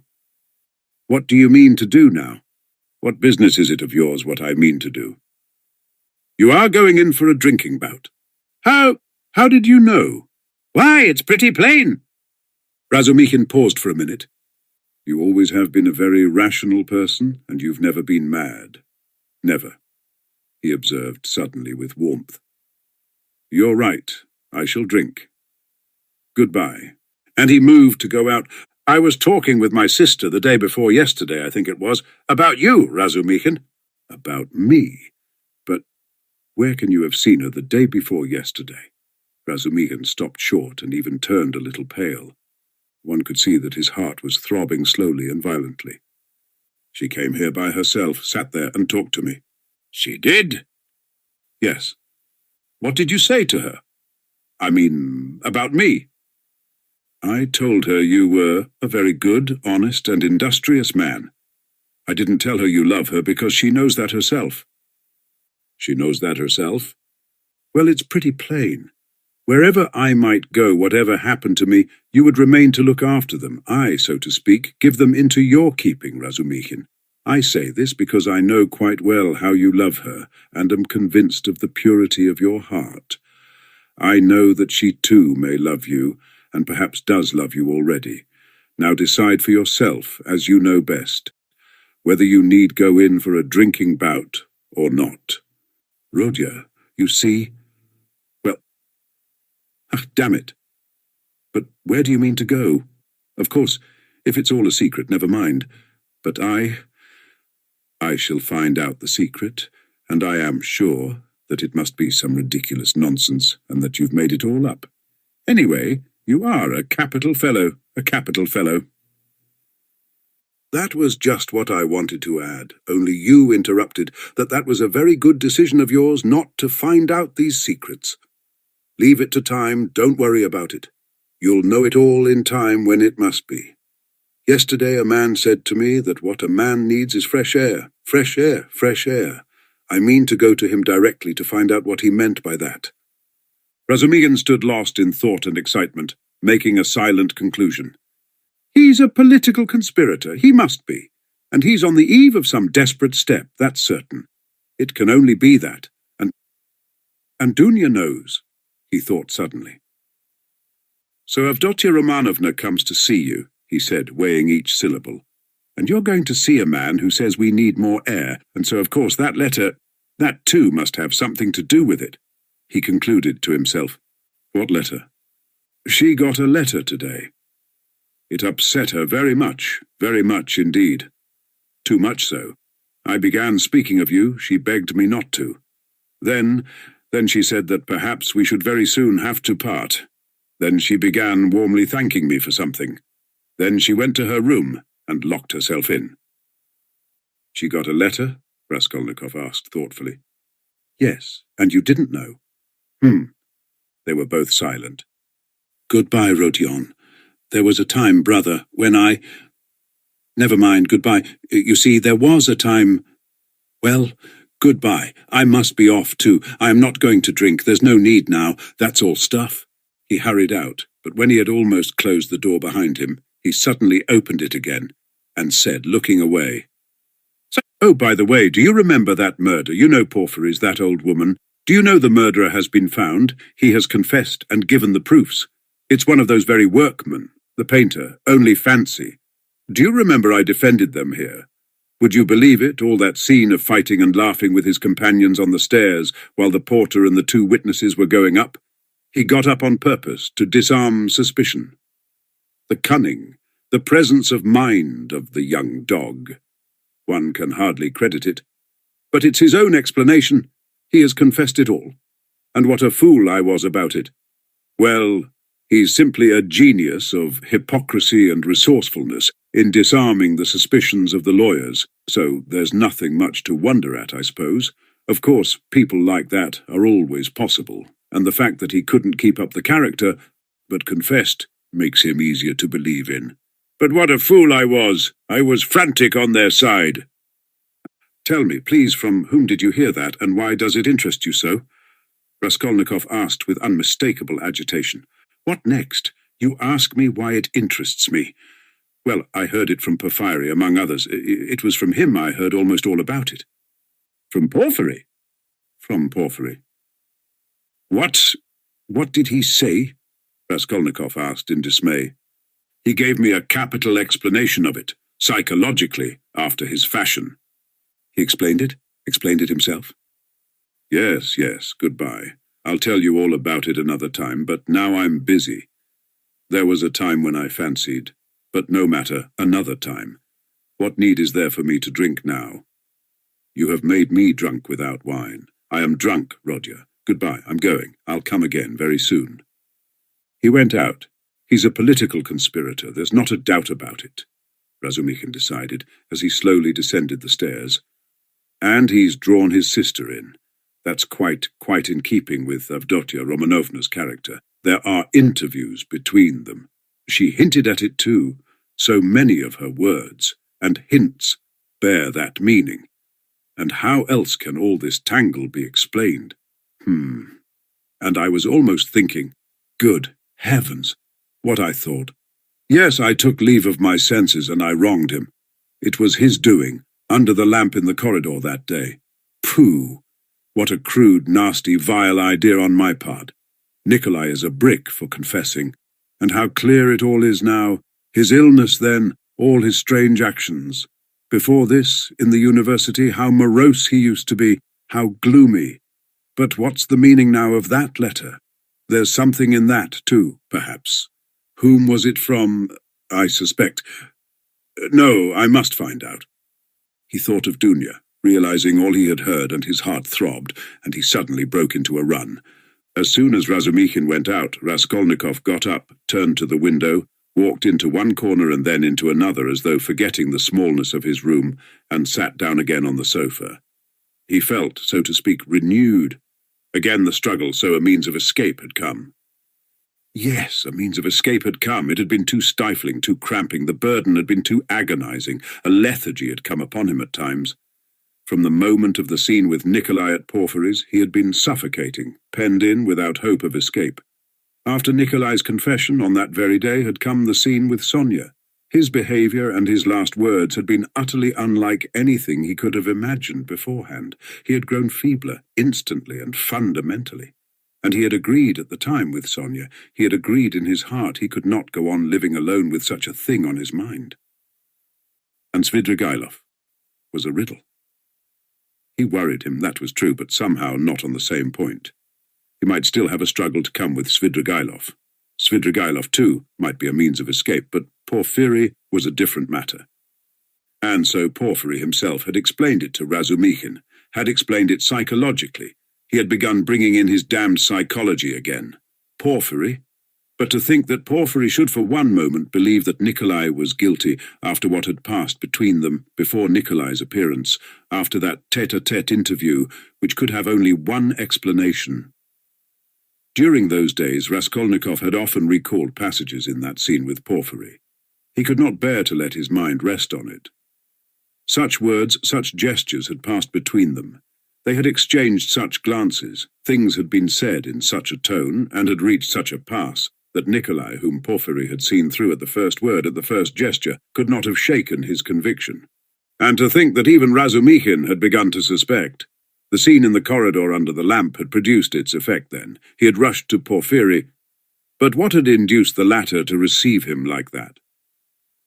What do you mean to do now? What business is it of yours what I mean to do? You are going in for a drinking bout. How did you know? Why, it's pretty plain. Razumikhin paused for a minute. You always have been a very rational person, and you've never been mad. Never, he observed suddenly with warmth. You're right. I shall drink. Goodbye. And he moved to go out. I was talking with my sister the day before yesterday, I think it was, about you, Razumikhin. About me? But where can you have seen her the day before yesterday? Razumikhin stopped short and even turned a little pale. One could see that his heart was throbbing slowly and violently. She came here by herself, sat there and talked to me. She did? Yes. What did you say to her? I mean, about me. I told her you were a very good, honest, and industrious man. I didn't tell her you love her because she knows that herself. She knows that herself? Well, it's pretty plain. Wherever I might go, whatever happened to me, you would remain to look after them. I, so to speak, give them into your keeping, Razumikhin. I say this because I know quite well how you love her, and am convinced of the purity of your heart. I know that she too may love you, and perhaps does love you already. Now decide for yourself, as you know best, whether you need go in for a drinking bout or not. Rodya, you see... Well... Ah, damn it. But where do you mean to go? Of course, if it's all a secret, never mind. But I shall find out the secret, and I am sure that it must be some ridiculous nonsense, and that you've made it all up. Anyway, you are a capital fellow, a capital fellow. That was just what I wanted to add, only you interrupted that was a very good decision of yours not to find out these secrets. Leave it to time, don't worry about it. You'll know it all in time when it must be. Yesterday a man said to me that what a man needs is fresh air, fresh air, fresh air. I mean to go to him directly to find out what he meant by that. Razumikhin stood lost in thought and excitement, making a silent conclusion. He's a political conspirator, he must be, and he's on the eve of some desperate step, that's certain. It can only be that, and Dunya knows, he thought suddenly. So Avdotia Romanovna comes to see you, he said, weighing each syllable. And you're going to see a man who says we need more air, and so of course that letter, that too must have something to do with it. He concluded to himself. What letter? She got a letter today. It upset her very much indeed. Too much so. I began speaking of you, she begged me not to. Then she said that perhaps we should very soon have to part. Then she began warmly thanking me for something. Then she went to her room and locked herself in. She got a letter? Raskolnikov asked thoughtfully. Yes, and you didn't know? They were both silent. Goodbye, Rodion. There was a time, brother, when I... Never mind, goodbye. You see, there was a time... Well, goodbye. I must be off too. I am not going to drink. There's no need now. That's all stuff. He hurried out, but when he had almost closed the door behind him, he suddenly opened it again and said, looking away, Oh, by the way, do you remember that murder? You know Porphyry's, that old woman. Do you know the murderer has been found? He has confessed and given the proofs. It's one of those very workmen, the painter, only fancy. Do you remember I defended them here? Would you believe it, all that scene of fighting and laughing with his companions on the stairs while the porter and the two witnesses were going up? He got up on purpose to disarm suspicion. The cunning, The presence of mind of the young dog. One can hardly credit it. But it's his own explanation. He has confessed it all. And what a fool I was about it. Well, he's simply a genius of hypocrisy and resourcefulness in disarming the suspicions of the lawyers, so there's nothing much to wonder at, I suppose. Of course, people like that are always possible, and the fact that he couldn't keep up the character, but confessed, makes him easier to believe in. But what a fool I was! I was frantic on their side. Tell me, please, from whom did you hear that, and why does it interest you so? Raskolnikov asked with unmistakable agitation. What next? You ask me why it interests me. Well, I heard it from Porphyry, among others. It was from him I heard almost all about it. From Porphyry? From Porphyry. What did he say? Raskolnikov asked in dismay. He gave me a capital explanation of it, psychologically, after his fashion. He explained it? Explained it himself? Yes, goodbye. I'll tell you all about it another time, but now I'm busy. There was a time when I fancied, but no matter, another time. What need is there for me to drink now? You have made me drunk without wine. I am drunk, Roger. Goodbye, I'm going. I'll come again very soon. He went out. He's a political conspirator, there's not a doubt about it, Razumikhin decided as he slowly descended the stairs. And he's drawn his sister in. That's quite in keeping with Avdotia Romanovna's character. There are interviews between them. She hinted at it too. So many of her words and hints bear that meaning. And how else can all this tangle be explained? And I was almost thinking, good heavens, what I thought. Yes, I took leave of my senses and I wronged him. It was his doing, under the lamp in the corridor that day. Pooh! What a crude, nasty, vile idea on my part. Nikolai is a brick for confessing. And how clear it all is now. His illness then, all his strange actions. Before this, in the university, how morose he used to be, how gloomy. But what's the meaning now of that letter? There's something in that, too, perhaps. Whom was it from, I suspect? No, I must find out. He thought of Dunya, realizing all he had heard, and his heart throbbed, and he suddenly broke into a run. As soon as Razumikhin went out, Raskolnikov got up, turned to the window, walked into one corner and then into another as though forgetting the smallness of his room, and sat down again on the sofa. He felt, so to speak, renewed. Again the struggle, so a means of escape had come. Yes, a means of escape had come. It had been too stifling, too cramping. The burden had been too agonizing. A lethargy had come upon him at times. From the moment of the scene with Nikolai at Porphyry's, he had been suffocating, penned in without hope of escape. After Nikolai's confession on that very day had come the scene with Sonia. His behavior and his last words had been utterly unlike anything he could have imagined beforehand. He had grown feebler, instantly and fundamentally. And he had agreed at the time with Sonia. He had agreed in his heart he could not go on living alone with such a thing on his mind. And Svidrigailov was a riddle. He worried him, that was true, but somehow not on the same point. He might still have a struggle to come with Svidrigailov. Svidrigailov, too, might be a means of escape, but Porphyry was a different matter. And so Porphyry himself had explained it to Razumikhin, had explained it psychologically. He had begun bringing in his damned psychology again. Porphyry? But to think that Porphyry should for one moment believe that Nikolai was guilty after what had passed between them before Nikolai's appearance, after that tete-a-tete interview, which could have only one explanation. During those days, Raskolnikov had often recalled passages in that scene with Porphyry. He could not bear to let his mind rest on it. Such words, such gestures had passed between them. They had exchanged such glances, things had been said in such a tone, and had reached such a pass, that Nikolai, whom Porphyry had seen through at the first word, at the first gesture, could not have shaken his conviction. And to think that even Razumikhin had begun to suspect. The scene in the corridor under the lamp had produced its effect then. He had rushed to Porphyry. But what had induced the latter to receive him like that?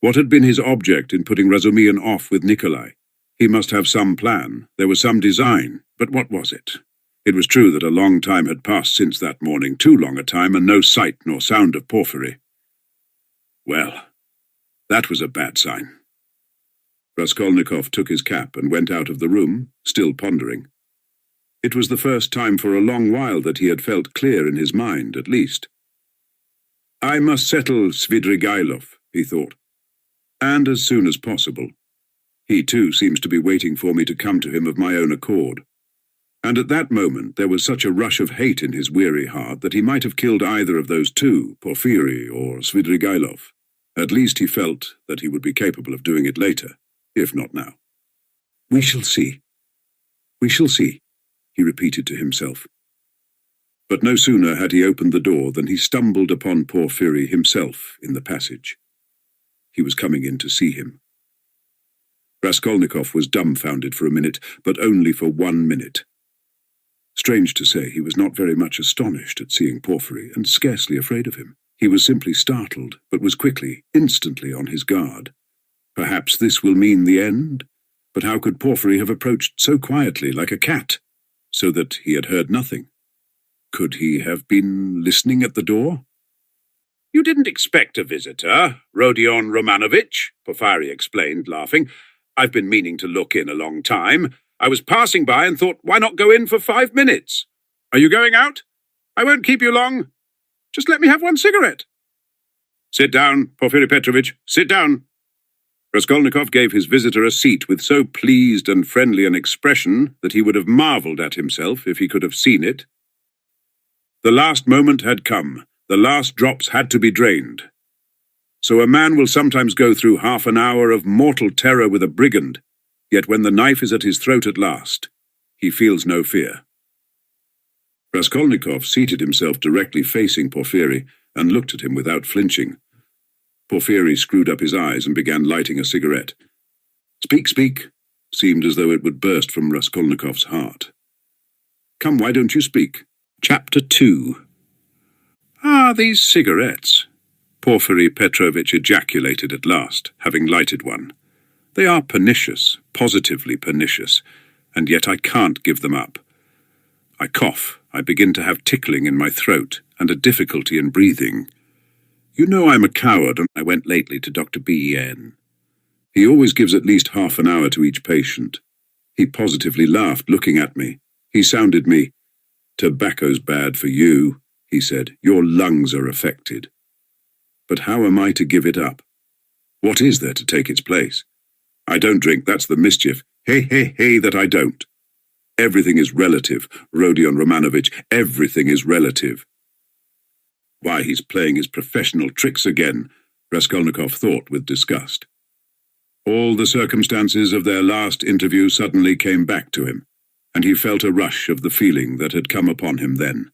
What had been his object in putting Razumikhin off with Nikolai? He must have some plan. There was some design. But what was it? It was true that a long time had passed since that morning, too long a time, and no sight nor sound of Porphyry. Well, That was a bad sign. Raskolnikov took his cap and went out of the room, still pondering. It was the first time for a long while that he had felt clear in his mind, at least. I must settle Svidrigailov, he thought, and as soon as possible. He too seems to be waiting for me to come to him of my own accord. And at that moment there was such a rush of hate in his weary heart that he might have killed either of those two, Porfiry or Svidrigailov. At least he felt that he would be capable of doing it later, if not now. We shall see. We shall see, he repeated to himself. But no sooner had he opened the door than he stumbled upon Porfiry himself in the passage. He was coming in to see him. Raskolnikov was dumbfounded for a minute, but only for 1 minute. Strange to say, he was not very much astonished at seeing Porfiry, and scarcely afraid of him. He was simply startled, but was quickly, instantly on his guard. Perhaps this will mean the end? But how could Porfiry have approached so quietly, like a cat, so that he had heard nothing? Could he have been listening at the door? You didn't expect a visitor, Rodion Romanovich, Porfiry explained, laughing. I've been meaning to look in a long time. I was passing by and thought, why not go in for 5 minutes? Are you going out? I won't keep you long. Just let me have one cigarette. Sit down, Porfiry Petrovitch, sit down. Raskolnikov gave his visitor a seat with so pleased and friendly an expression that he would have marvelled at himself if he could have seen it. The last moment had come. The last drops had to be drained. So a man will sometimes go through half an hour of mortal terror with a brigand, yet when the knife is at his throat at last, he feels no fear. Raskolnikov seated himself directly facing Porfiry and looked at him without flinching. Porfiry screwed up his eyes and began lighting a cigarette. Speak, speak, seemed as though it would burst from Raskolnikov's heart. Come, why don't you speak? Chapter 2. Ah, these cigarettes, Porfiry Petrovitch ejaculated at last, having lighted one. They are pernicious, positively pernicious, and yet I can't give them up. I cough, I begin to have tickling in my throat, and a difficulty in breathing. You know I'm a coward, and I went lately to Dr. B.N. He always gives at least half an hour to each patient. He positively laughed, looking at me. He sounded me. Tobacco's bad for you, he said. Your lungs are affected. But how am I to give it up? What is there to take its place? I don't drink, that's the mischief. Hey, that I don't. Everything is relative, Rodion Romanovich, everything is relative. Why, he's playing his professional tricks again, Raskolnikov thought with disgust. All the circumstances of their last interview suddenly came back to him, and he felt a rush of the feeling that had come upon him then.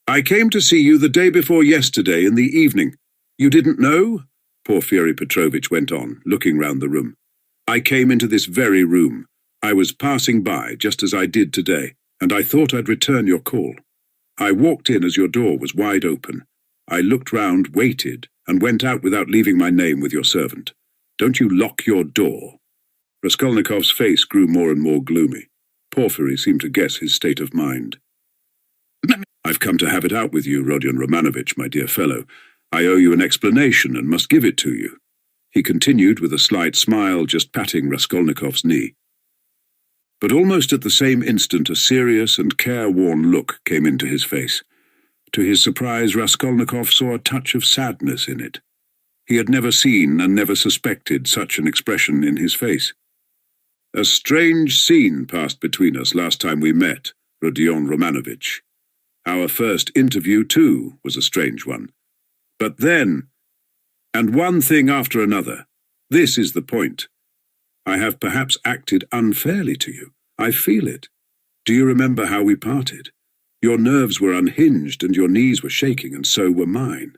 I came to see you the day before yesterday in the evening. You didn't know? Porfiry Petrovitch went on, looking round the room. I came into this very room. I was passing by, just as I did today, and I thought I'd return your call. I walked in as your door was wide open. I looked round, waited, and went out without leaving my name with your servant. Don't you lock your door. Raskolnikov's face grew more and more gloomy. Porfiry seemed to guess his state of mind. I've come to have it out with you, Rodion Romanovich, my dear fellow. I owe you an explanation and must give it to you. He continued with a slight smile, just patting Raskolnikov's knee. But almost at the same instant a serious and careworn look came into his face. To his surprise, Raskolnikov saw a touch of sadness in it. He had never seen and never suspected such an expression in his face. A strange scene passed between us last time we met, Rodion Romanovich. Our first interview, too, was a strange one. But then, and one thing after another, this is the point. I have perhaps acted unfairly to you. I feel it. Do you remember how we parted? Your nerves were unhinged and your knees were shaking, and so were mine.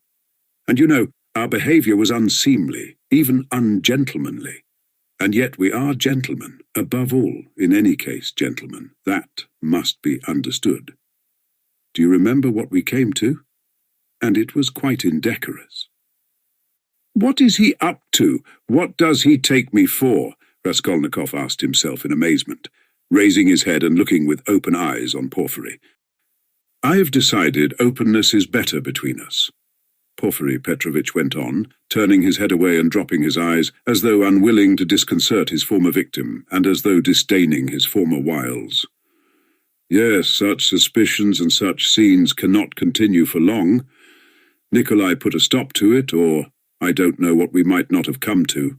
And you know, our behaviour was unseemly, even ungentlemanly. And yet we are gentlemen, above all, in any case, gentlemen. That must be understood. Do you remember what we came to? And it was quite indecorous. What is he up to? What does he take me for? Raskolnikov asked himself in amazement, raising his head and looking with open eyes on Porfiry. I have decided openness is better between us. Porfiry Petrovitch went on, turning his head away and dropping his eyes, as though unwilling to disconcert his former victim, and as though disdaining his former wiles. Yes, such suspicions and such scenes cannot continue for long. Nikolai put a stop to it, or I don't know what we might not have come to.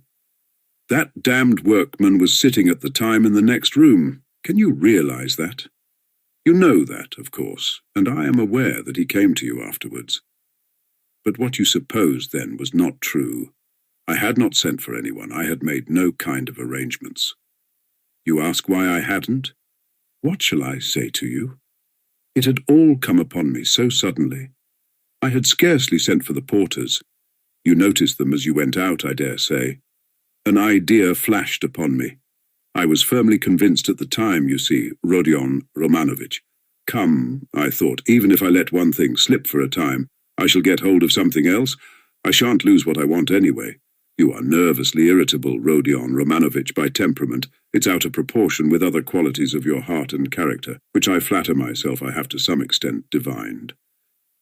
That damned workman was sitting at the time in the next room. Can you realize that? You know that, of course, and I am aware that he came to you afterwards. But what you supposed then was not true. I had not sent for anyone. I had made no kind of arrangements. You ask why I hadn't? What shall I say to you? It had all come upon me so suddenly. I had scarcely sent for the porters. You noticed them as you went out, I dare say. An idea flashed upon me. I was firmly convinced at the time, you see, Rodion Romanovich. Come, I thought, even if I let one thing slip for a time, I shall get hold of something else. I shan't lose what I want anyway. You are nervously irritable, Rodion Romanovich, by temperament. It's out of proportion with other qualities of your heart and character, which I flatter myself I have to some extent divined.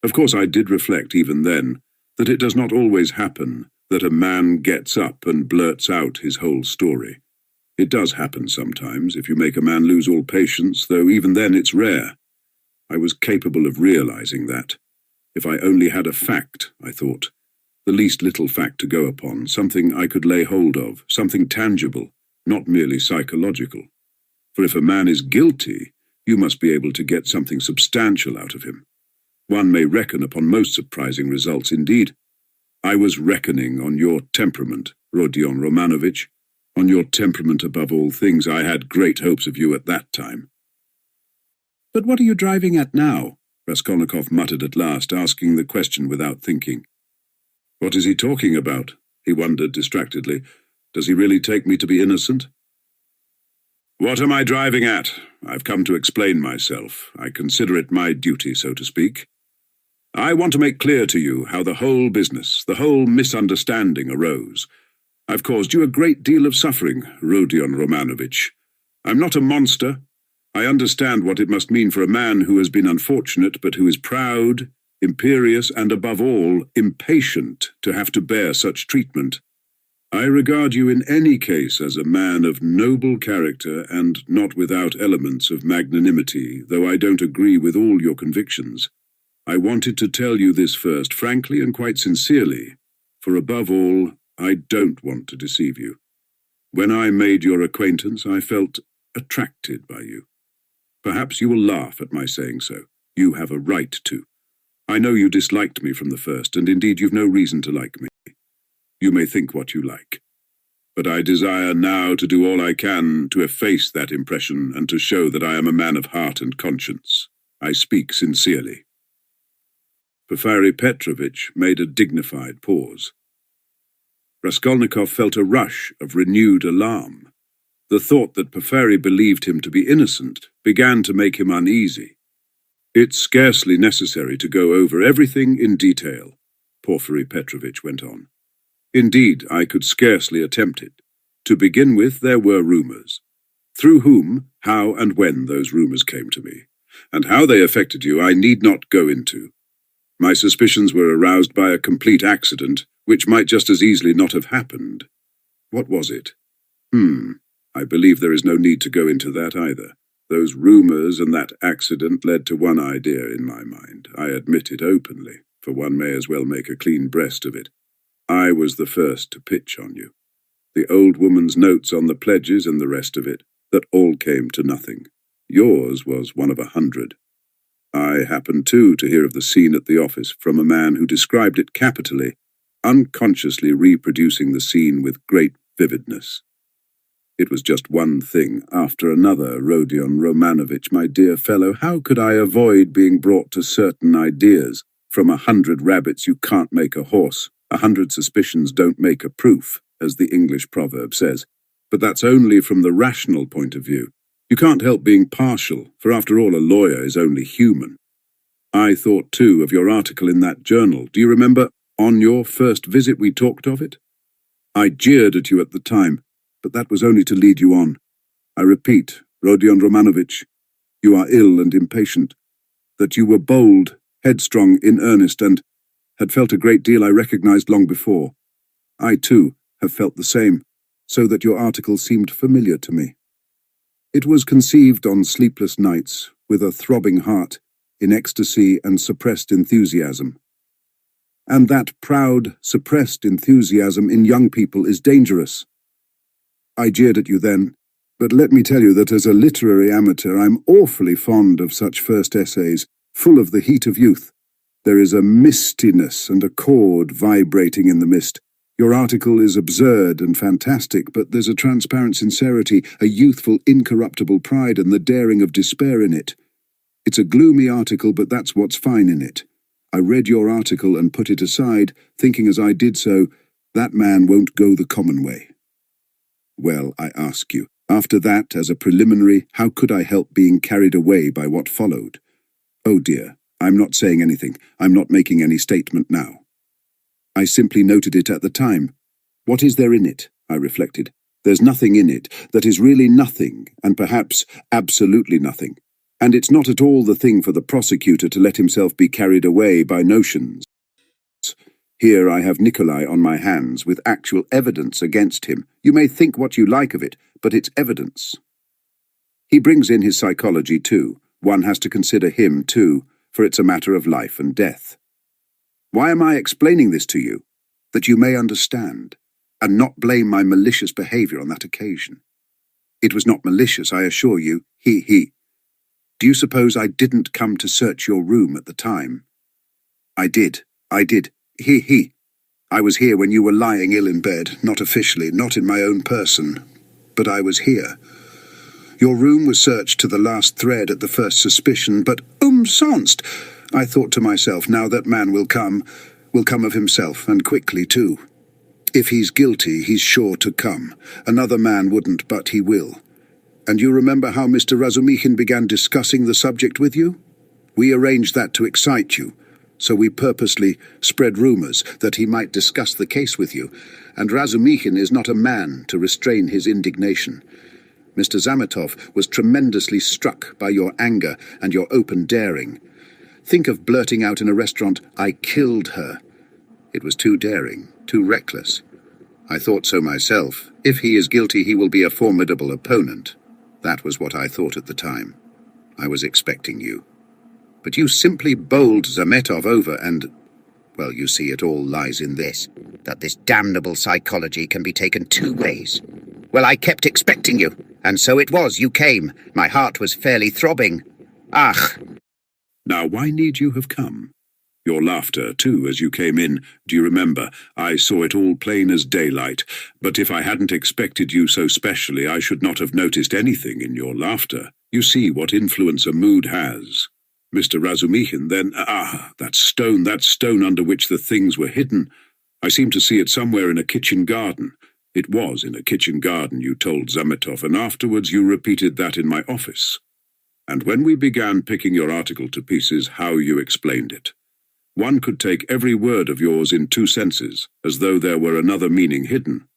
Of course, I did reflect even then that it does not always happen that a man gets up and blurts out his whole story. It does happen sometimes, if you make a man lose all patience, though even then it's rare. I was capable of realizing that. If I only had a fact, I thought, the least little fact to go upon, something I could lay hold of, something tangible, not merely psychological. For if a man is guilty, you must be able to get something substantial out of him. One may reckon upon most surprising results indeed. I was reckoning on your temperament, Rodion Romanovich. On your temperament above all things. I had great hopes of you at that time. But what are you driving at now? Raskolnikov muttered at last, asking the question without thinking. What is he talking about? He wondered distractedly. Does he really take me to be innocent? What am I driving at? I've come to explain myself. I consider it my duty, so to speak. I want to make clear to you how the whole business, the whole misunderstanding arose. I've caused you a great deal of suffering, Rodion Romanovich. I'm not a monster. I understand what it must mean for a man who has been unfortunate, but who is proud, imperious, and above all, impatient to have to bear such treatment. I regard you in any case as a man of noble character and not without elements of magnanimity, though I don't agree with all your convictions. I wanted to tell you this first, frankly and quite sincerely, for above all, I don't want to deceive you. When I made your acquaintance, I felt attracted by you. Perhaps you will laugh at my saying so. You have a right to. I know you disliked me from the first, and indeed you've no reason to like me. You may think what you like. But I desire now to do all I can to efface that impression and to show that I am a man of heart and conscience. I speak sincerely. Porfiry Petrovitch made a dignified pause. Raskolnikov felt a rush of renewed alarm. The thought that Porfiry believed him to be innocent began to make him uneasy. It's scarcely necessary to go over everything in detail, Porfiry Petrovitch went on. Indeed, I could scarcely attempt it. To begin with, there were rumors. Through whom, how, and when those rumors came to me, and how they affected you, I need not go into. My suspicions were aroused by a complete accident, which might just as easily not have happened. What was it? I believe there is no need to go into that either. Those rumors and that accident led to one idea in my mind. I admit it openly, for one may as well make a clean breast of it. I was the first to pitch on you. The old woman's notes on the pledges and the rest of it, that all came to nothing. Yours was one of 100. I happened, too, to hear of the scene at the office from a man who described it capitally, unconsciously reproducing the scene with great vividness. It was just one thing after another, Rodion Romanovich, my dear fellow. How could I avoid being brought to certain ideas? From 100 rabbits you can't make a horse. 100 suspicions don't make a proof, as the English proverb says. But that's only from the rational point of view. You can't help being partial, for after all a lawyer is only human. I thought, too, of your article in that journal. Do you remember? On your first visit we talked of it? I jeered at you at the time, but that was only to lead you on. I repeat, Rodion Romanovich, you are ill and impatient. That you were bold, headstrong, in earnest, and had felt a great deal I recognized long before. I, too, have felt the same, so that your article seemed familiar to me. It was conceived on sleepless nights, with a throbbing heart, in ecstasy and suppressed enthusiasm. And that proud, suppressed enthusiasm in young people is dangerous. I jeered at you then, but let me tell you that as a literary amateur I'm awfully fond of such first essays, full of the heat of youth. There is a mistiness and a chord vibrating in the mist. Your article is absurd and fantastic, but there's a transparent sincerity, a youthful, incorruptible pride, and the daring of despair in it. It's a gloomy article, but that's what's fine in it. I read your article and put it aside, thinking as I did so, that man won't go the common way. Well, I ask you, after that, as a preliminary, how could I help being carried away by what followed? Oh dear, I'm not saying anything. I'm not making any statement now. I simply noted it at the time. What is there in it? I reflected. There's nothing in it. That is really nothing, and perhaps absolutely nothing. And it's not at all the thing for the prosecutor to let himself be carried away by notions. Here I have Nikolai on my hands, with actual evidence against him. You may think what you like of it, but it's evidence. He brings in his psychology too. One has to consider him too, for it's a matter of life and death. Why am I explaining this to you? That you may understand, and not blame my malicious behaviour on that occasion. It was not malicious, I assure you. He. Do you suppose I didn't come to search your room at the time? I did. He. I was here when you were lying ill in bed, not officially, not in my own person, but I was here. Your room was searched to the last thread at the first suspicion, but sonst, I thought to myself, now that man will come of himself, and quickly too. If he's guilty, he's sure to come. Another man wouldn't, but he will. And you remember how Mr. Razumikhin began discussing the subject with you? We arranged that to excite you, so we purposely spread rumours that he might discuss the case with you, and Razumikhin is not a man to restrain his indignation. Mr. Zametov was tremendously struck by your anger and your open daring. Think of blurting out in a restaurant, "I killed her." It was too daring, too reckless. I thought so myself. If he is guilty, he will be a formidable opponent. That was what I thought at the time. I was expecting you. But you simply bowled Zametov over and... Well, you see, it all lies in this, that this damnable psychology can be taken two ways. Well, I kept expecting you, and so it was, you came. My heart was fairly throbbing. Ach! Now, why need you have come? Your laughter, too, as you came in, do you remember? I saw it all plain as daylight, but if I hadn't expected you so specially, I should not have noticed anything in your laughter. You see what influence a mood has. Mr. Razumikhin, then, that stone under which the things were hidden. I seem to see it somewhere in a kitchen garden. It was in a kitchen garden, you told Zametov, and afterwards you repeated that in my office. And when we began picking your article to pieces, how you explained it. One could take every word of yours in two senses, as though there were another meaning hidden.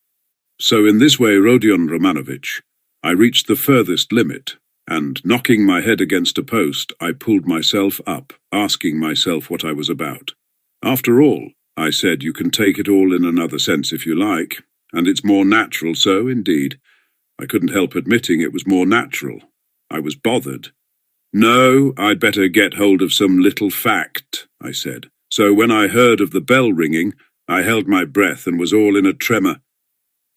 So in this way, Rodion Romanovich, I reached the furthest limit, and, knocking my head against a post, I pulled myself up, asking myself what I was about. After all, I said, you can take it all in another sense if you like, and it's more natural so, indeed. I couldn't help admitting it was more natural. I was bothered. No, I'd better get hold of some little fact, I said. So when I heard of the bell ringing, I held my breath and was all in a tremor.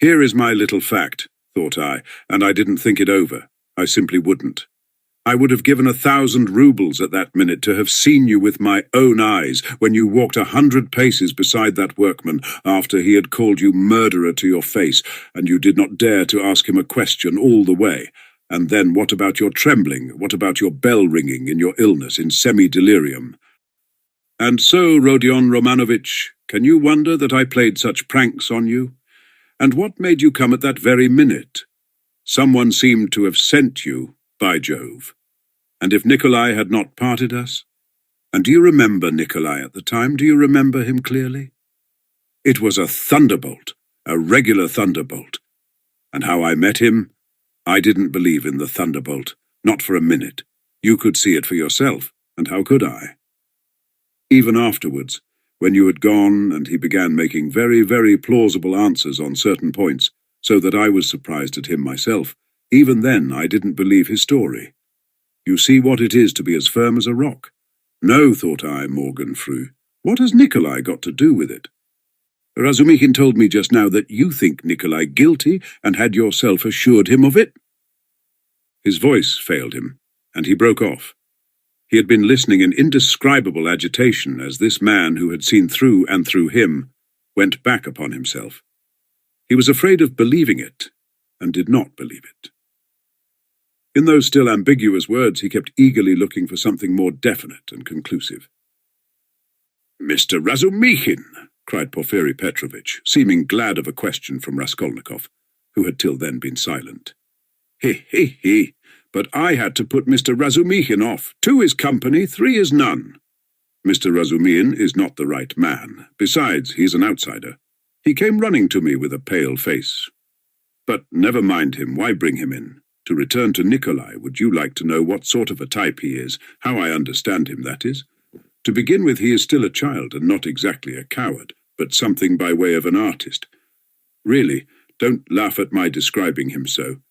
Here is my little fact, thought I, and I didn't think it over. I simply wouldn't. I would have given 1,000 rubles at that minute to have seen you with my own eyes when you walked 100 paces beside that workman after he had called you murderer to your face, and you did not dare to ask him a question all the way. And then what about your trembling? What about your bell ringing in your illness in semi-delirium? And so, Rodion Romanovich, can you wonder that I played such pranks on you? And what made you come at that very minute? Someone seemed to have sent you, by Jove. And if Nikolai had not parted us? And do you remember Nikolai at the time? Do you remember him clearly? It was a thunderbolt, a regular thunderbolt. And how I met him? I didn't believe in the thunderbolt, not for a minute. You could see it for yourself, and how could I? Even afterwards, when you had gone and he began making very, very plausible answers on certain points, so that I was surprised at him myself. Even then I didn't believe his story. You see what it is to be as firm as a rock. No, thought I, Morgan Frew. What has Nikolai got to do with it? Razumikhin told me just now that you think Nikolai guilty and had yourself assured him of it. His voice failed him, and he broke off. He had been listening in indescribable agitation as this man who had seen through and through him went back upon himself. He was afraid of believing it, and did not believe it. In those still ambiguous words he kept eagerly looking for something more definite and conclusive. "Mr. Razumikhin!" cried Porfiry Petrovitch, seeming glad of a question from Raskolnikov, who had till then been silent. He, but I had to put Mr. Razumikhin off. 2 is company, 3 is none. Mr. Razumikhin is not the right man. Besides, he's an outsider. He came running to me with a pale face. But never mind him, why bring him in? To return to Nikolai, would you like to know what sort of a type he is, how I understand him, that is? To begin with, he is still a child and not exactly a coward, but something by way of an artist. Really, don't laugh at my describing him so.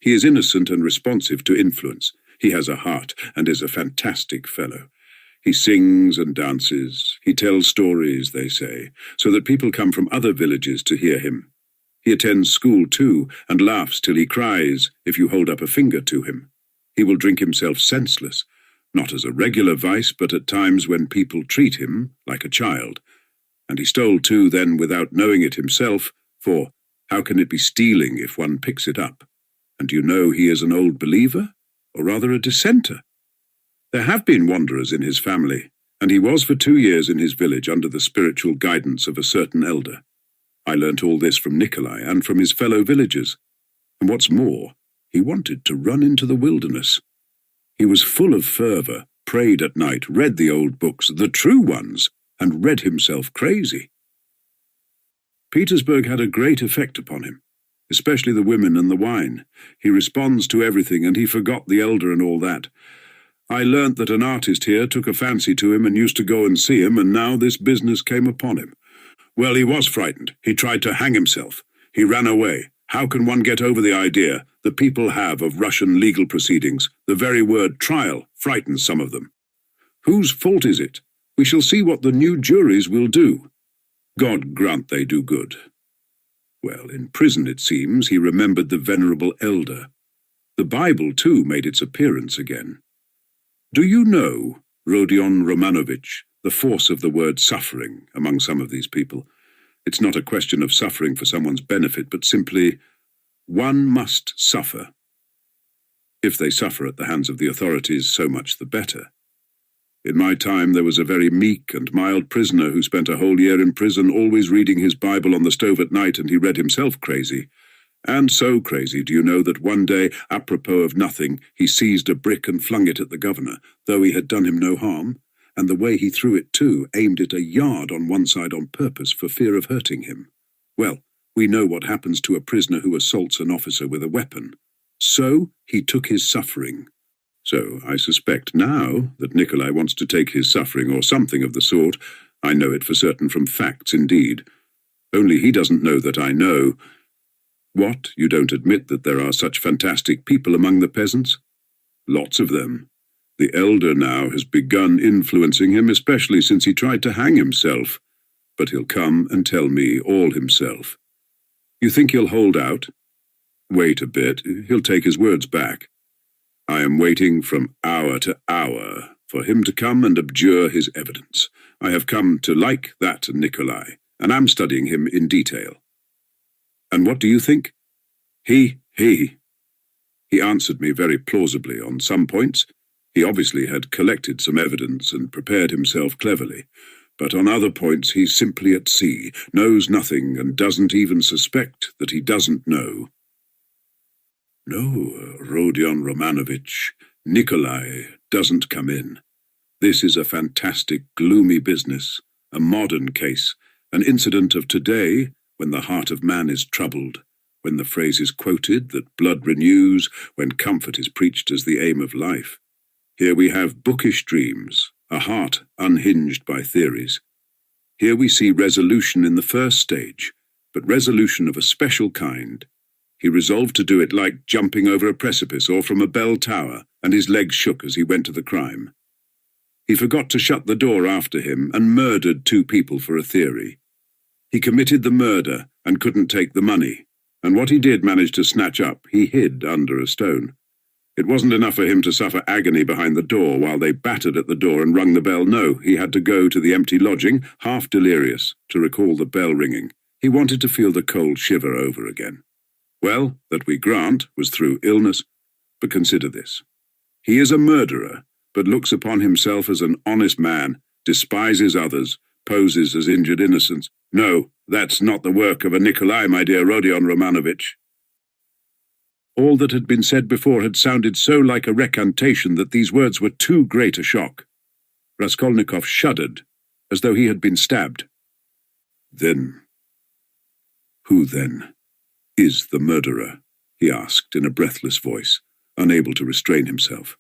He is innocent and responsive to influence. He has a heart and is a fantastic fellow. He sings and dances. He tells stories, they say, so that people come from other villages to hear him. He attends school too, and laughs till he cries if you hold up a finger to him. He will drink himself senseless, not as a regular vice, but at times when people treat him like a child. And he stole too then without knowing it himself, for how can it be stealing if one picks it up? And you know he is an old believer, or rather a dissenter. There have been wanderers in his family, and he was for 2 years in his village under the spiritual guidance of a certain elder. I learnt all this from Nikolai and from his fellow villagers. And what's more, he wanted to run into the wilderness. He was full of fervour, prayed at night, read the old books, the true ones, and read himself crazy. Petersburg had a great effect upon him, especially the women and the wine. He responds to everything, and he forgot the elder and all that. I learnt that an artist here took a fancy to him and used to go and see him, and now this business came upon him. Well, he was frightened. He tried to hang himself. He ran away. How can one get over the idea the people have of Russian legal proceedings? The very word trial frightens some of them. Whose fault is it? We shall see what the new juries will do. God grant they do good. Well, in prison, it seems, he remembered the venerable elder. The Bible, too, made its appearance again. Do you know, Rodion Romanovich, the force of the word suffering among some of these people? It's not a question of suffering for someone's benefit, but simply, one must suffer. If they suffer at the hands of the authorities, so much the better. In my time there was a very meek and mild prisoner who spent a whole year in prison, always reading his Bible on the stove at night, and he read himself crazy. And so crazy, do you know, that one day, apropos of nothing, he seized a brick and flung it at the governor, though he had done him no harm, and the way he threw it too, aimed it a yard on one side on purpose for fear of hurting him. Well, we know what happens to a prisoner who assaults an officer with a weapon. So he took his suffering. So I suspect now that Nikolai wants to take his suffering, or something of the sort. I know it for certain from facts, indeed. Only he doesn't know that I know. What, you don't admit that there are such fantastic people among the peasants? Lots of them. The elder now has begun influencing him, especially since he tried to hang himself. But he'll come and tell me all himself. You think he'll hold out? Wait a bit, he'll take his words back. I am waiting from hour to hour for him to come and abjure his evidence. I have come to like that Nikolai, and am studying him in detail. And what do you think? He answered me very plausibly on some points. He obviously had collected some evidence and prepared himself cleverly. But on other points he's simply at sea, knows nothing, and doesn't even suspect that he doesn't know. No, Rodion Romanovich, Nikolai doesn't come in. This is a fantastic, gloomy business, a modern case, an incident of today, when the heart of man is troubled, when the phrase is quoted that blood renews, when comfort is preached as the aim of life. Here we have bookish dreams, a heart unhinged by theories. Here we see resolution in the first stage, but resolution of a special kind. He resolved to do it like jumping over a precipice or from a bell tower, and his legs shook as he went to the crime. He forgot to shut the door after him and murdered 2 people for a theory. He committed the murder and couldn't take the money, and what he did manage to snatch up he hid under a stone. It wasn't enough for him to suffer agony behind the door while they battered at the door and rung the bell. No, he had to go to the empty lodging, half delirious, to recall the bell ringing. He wanted to feel the cold shiver over again. Well, that we grant was through illness, but consider this. He is a murderer, but looks upon himself as an honest man, despises others, poses as injured innocence. No, that's not the work of a Nikolai, my dear Rodion Romanovich. All that had been said before had sounded so like a recantation that these words were too great a shock. Raskolnikov shuddered, as though he had been stabbed. Then, who then is the murderer? He asked in a breathless voice, unable to restrain himself.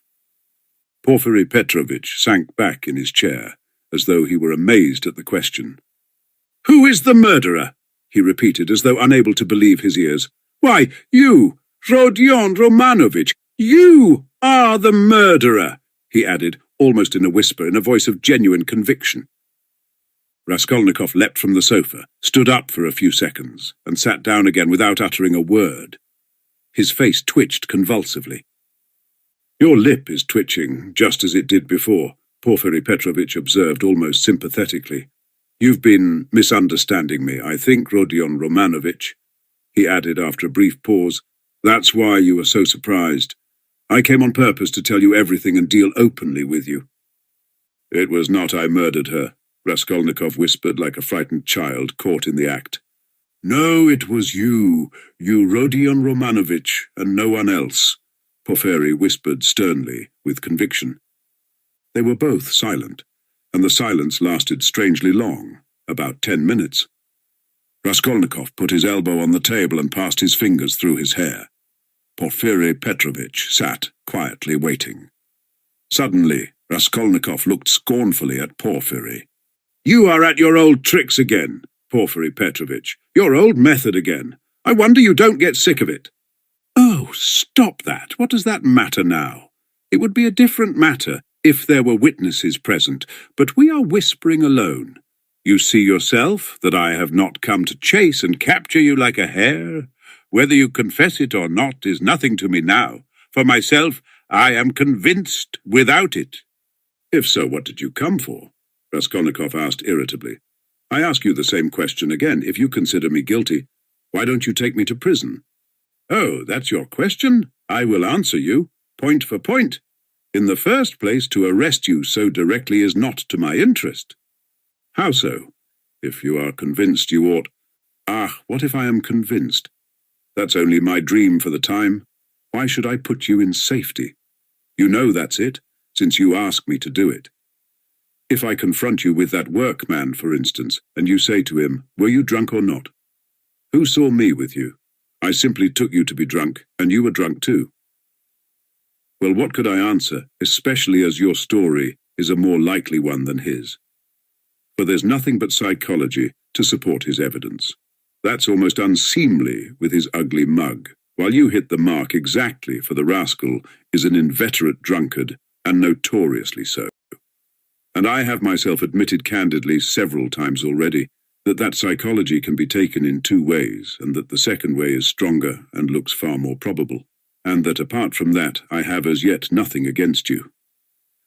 Porfiry Petrovitch sank back in his chair, as though he were amazed at the question. "Who is the murderer?" he repeated, as though unable to believe his ears. "Why, you, Rodion Romanovich, you are the murderer," he added, almost in a whisper, in a voice of genuine conviction. Raskolnikov leapt from the sofa, stood up for a few seconds, and sat down again without uttering a word. His face twitched convulsively. "Your lip is twitching, just as it did before," Porfiry Petrovitch observed almost sympathetically. "You've been misunderstanding me, I think, Rodion Romanovich," he added after a brief pause. "That's why you were so surprised. I came on purpose to tell you everything and deal openly with you." "It was not I murdered her," Raskolnikov whispered like a frightened child caught in the act. "No, it was you Rodion Romanovich, and no one else," Porfiry whispered sternly, with conviction. They were both silent, and the silence lasted strangely long, about 10 minutes. Raskolnikov put his elbow on the table and passed his fingers through his hair. Porfiry Petrovitch sat quietly waiting. Suddenly, Raskolnikov looked scornfully at Porfiry. "You are at your old tricks again, Porfiry Petrovitch. Your old method again. I wonder you don't get sick of it." "Oh, stop that. What does that matter now? It would be a different matter if there were witnesses present, but we are whispering alone. You see yourself that I have not come to chase and capture you like a hare. Whether you confess it or not is nothing to me now. For myself, I am convinced without it." "If so, what did you come for?" Raskolnikov asked irritably. "I ask you the same question again. If you consider me guilty, why don't you take me to prison?" "Oh, that's your question? I will answer you, point for point. In the first place, to arrest you so directly is not to my interest." "How so? If you are convinced, you ought—" "Ah, what if I am convinced? That's only my dream for the time. Why should I put you in safety? You know that's it, since you ask me to do it. If I confront you with that workman, for instance, and you say to him, 'Were you drunk or not?' Who saw me with you? I simply took you to be drunk, and you were drunk too." Well, what could I answer, especially as your story is a more likely one than his? For there's nothing but psychology to support his evidence. That's almost unseemly with his ugly mug, while you hit the mark exactly, for the rascal is an inveterate drunkard, and notoriously so. And I have myself admitted candidly several times already that psychology can be taken in 2 ways, and that the second way is stronger and looks far more probable, and that apart from that I have as yet nothing against you.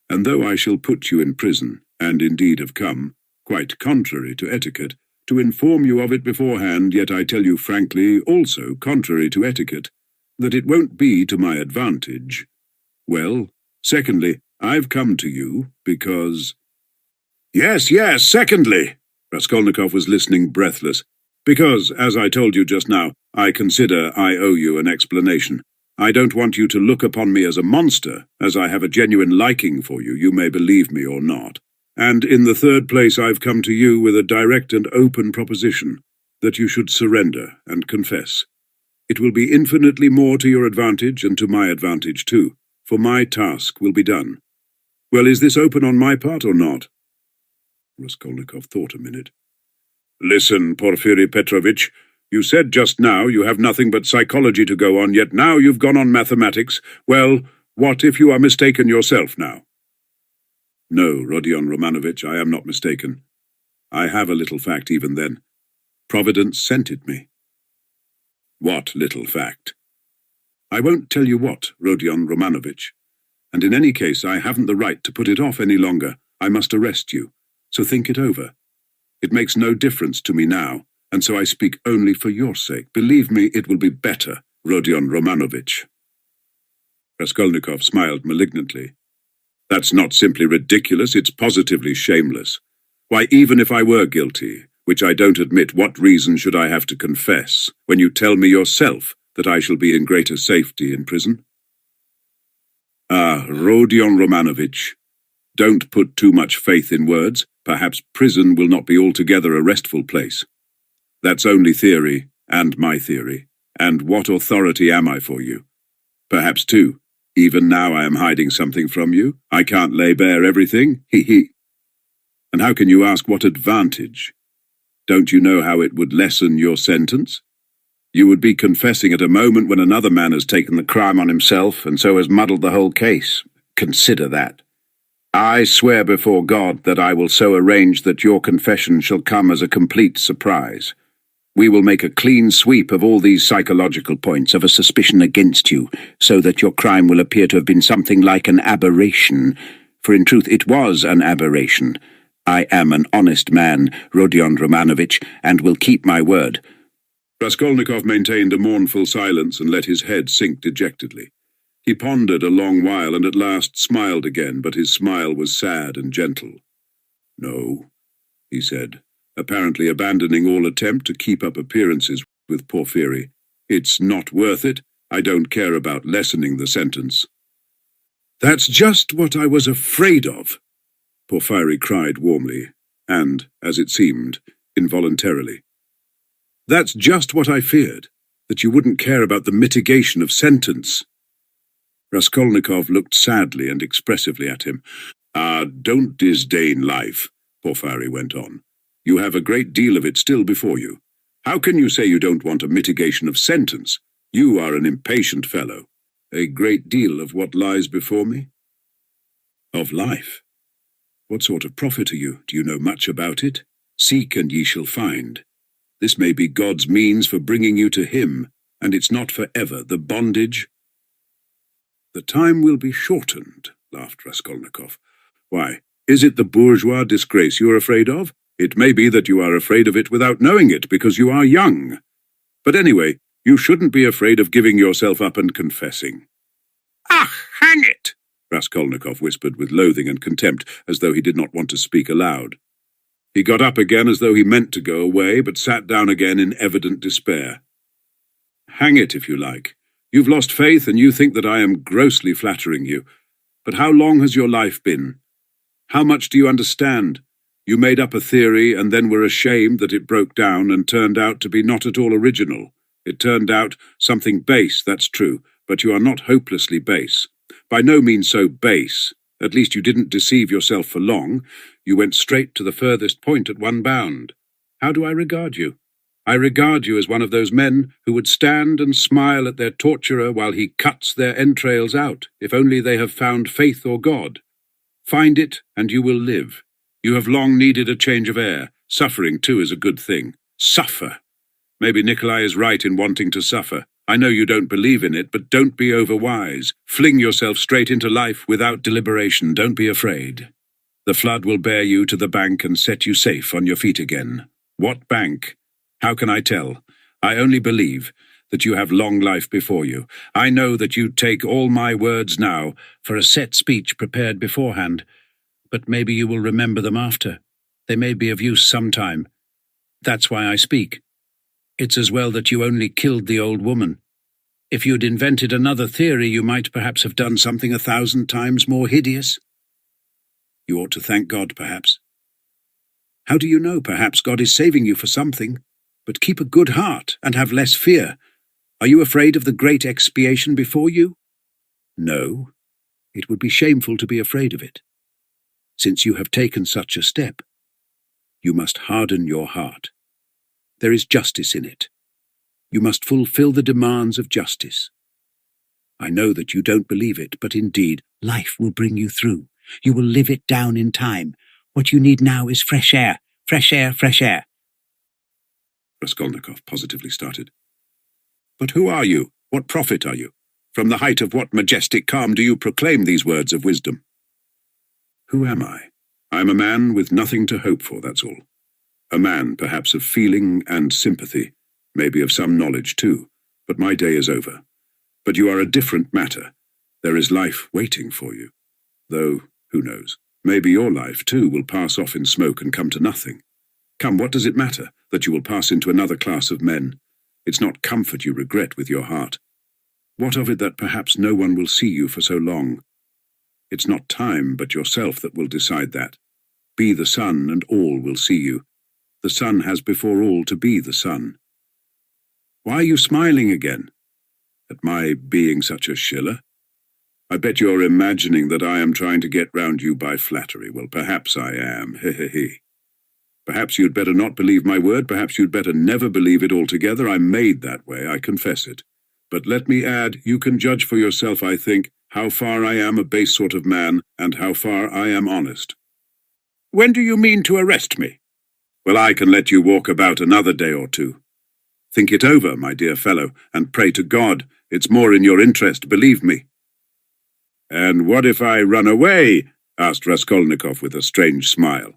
And though I shall put you in prison, and indeed have come, quite contrary to etiquette, to inform you of it beforehand, yet I tell you frankly, also contrary to etiquette, that it won't be to my advantage. Well, secondly, I've come to you because—" Yes, secondly," Raskolnikov was listening breathless, "because, as I told you just now, I consider I owe you an explanation. I don't want you to look upon me as a monster, as I have a genuine liking for you, you may believe me or not. And in the third place, I've come to you with a direct and open proposition, that you should surrender and confess. It will be infinitely more to your advantage and to my advantage too, for my task will be done. Well, is this open on my part or not?" Raskolnikov thought a minute. Listen, Porfiry Petrovitch, you said just now you have nothing but psychology to go on, yet now you've gone on mathematics. Well, what if you are mistaken yourself now? No, Rodion Romanovich, I am not mistaken. I have a little fact even then. Providence sent it me. What little fact? I won't tell you what, Rodion Romanovich. And in any case, I haven't the right to put it off any longer. I must arrest you. So think it over. It makes no difference to me now, and so I speak only for your sake. Believe me, it will be better, Rodion Romanovich. Raskolnikov smiled malignantly. That's not simply ridiculous, it's positively shameless. Why, even if I were guilty, which I don't admit, what reason should I have to confess, when you tell me yourself that I shall be in greater safety in prison? Ah, Rodion Romanovich, don't put too much faith in words. Perhaps prison will not be altogether a restful place. That's only theory, and my theory. And what authority am I for you? Perhaps, too, even now I am hiding something from you. I can't lay bare everything, he. And how can you ask what advantage? Don't you know how it would lessen your sentence? You would be confessing at a moment when another man has taken the crime on himself, and so has muddled the whole case. Consider that. I swear before God that I will so arrange that your confession shall come as a complete surprise. We will make a clean sweep of all these psychological points of a suspicion against you, so that your crime will appear to have been something like an aberration, for in truth it was an aberration. I am an honest man, Rodion Romanovich, and will keep my word. Raskolnikov maintained a mournful silence and let his head sink dejectedly. He pondered a long while and at last smiled again, but his smile was sad and gentle. No, he said, apparently abandoning all attempt to keep up appearances with Porfiry. It's not worth it. I don't care about lessening the sentence. That's just what I was afraid of, Porfiry cried warmly, and, as it seemed, involuntarily. That's just what I feared, that you wouldn't care about the mitigation of sentence. Raskolnikov looked sadly and expressively at him. Ah, don't disdain life, Porfiry went on. You have a great deal of it still before you. How can you say you don't want a mitigation of sentence? You are an impatient fellow. A great deal of what lies before me? Of life. What sort of prophet are you? Do you know much about it? Seek and ye shall find. This may be God's means for bringing you to him, and it's not forever, the bondage. The time will be shortened, laughed Raskolnikov. Why, is it the bourgeois disgrace you are afraid of? It may be that you are afraid of it without knowing it, because you are young. But anyway, you shouldn't be afraid of giving yourself up and confessing. Ah, hang it! Raskolnikov whispered with loathing and contempt, as though he did not want to speak aloud. He got up again as though he meant to go away, but sat down again in evident despair. Hang it, if you like. You've lost faith, and you think that I am grossly flattering you. But how long has your life been? How much do you understand? You made up a theory, and then were ashamed that it broke down and turned out to be not at all original. It turned out something base, that's true, but you are not hopelessly base. By no means so base. At least you didn't deceive yourself for long. You went straight to the furthest point at one bound. How do I regard you? I regard you as one of those men who would stand and smile at their torturer while he cuts their entrails out, if only they have found faith or God. Find it, and you will live. You have long needed a change of air. Suffering, too, is a good thing. Suffer. Maybe Nikolai is right in wanting to suffer. I know you don't believe in it, but don't be overwise. Fling yourself straight into life without deliberation. Don't be afraid. The flood will bear you to the bank and set you safe on your feet again. What bank? How can I tell? I only believe that you have long life before you. I know that you take all my words now for a set speech prepared beforehand, but maybe you will remember them after. They may be of use sometime. That's why I speak. It's as well that you only killed the old woman. If you'd invented another theory, you might perhaps have done something 1,000 times more hideous. You ought to thank God, perhaps. How do you know? Perhaps God is saving you for something. But keep a good heart and have less fear. Are you afraid of the great expiation before you? No. It would be shameful to be afraid of it. Since you have taken such a step, you must harden your heart There is justice in it. You must fulfill the demands of justice. I know that you don't believe it, but indeed, life will bring you through. You will live it down in time. What you need now is fresh air, fresh air, fresh air. Raskolnikov positively started. But who are you? What prophet are you? From the height of what majestic calm do you proclaim these words of wisdom? Who am I? I am a man with nothing to hope for, that's all. A man, perhaps, of feeling and sympathy, maybe of some knowledge too, but my day is over. But you are a different matter. There is life waiting for you. Though, who knows, maybe your life too will pass off in smoke and come to nothing. Come, what does it matter, that you will pass into another class of men? It's not comfort you regret with your heart. What of it that perhaps no one will see you for so long? It's not time, but yourself that will decide that. Be the sun, and all will see you. The sun has before all to be the sun. Why are you smiling again? At my being such a shiller? I bet you're imagining that I am trying to get round you by flattery. Well, perhaps I am, he. Perhaps you'd better not believe my word, perhaps you'd better never believe it altogether. I'm made that way, I confess it. But let me add, you can judge for yourself, I think, how far I am a base sort of man, and how far I am honest. When do you mean to arrest me? Well, I can let you walk about another day or two. Think it over, my dear fellow, and pray to God. It's more in your interest, believe me. And what if I run away? Asked Raskolnikov with a strange smile.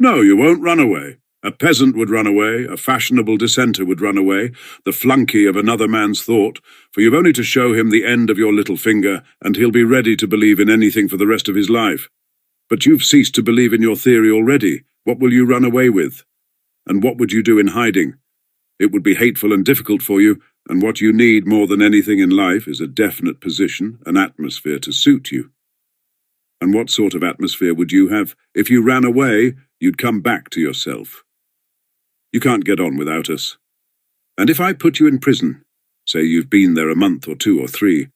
No, you won't run away. A peasant would run away, a fashionable dissenter would run away, the flunky of another man's thought, for you've only to show him the end of your little finger, and he'll be ready to believe in anything for the rest of his life. But you've ceased to believe in your theory already. What will you run away with? And what would you do in hiding? It would be hateful and difficult for you, and what you need more than anything in life is a definite position, an atmosphere to suit you. And what sort of atmosphere would you have? If you ran away, you'd come back to yourself. You can't get on without us. And if I put you in prison, say you've been there a month or 2 or 3,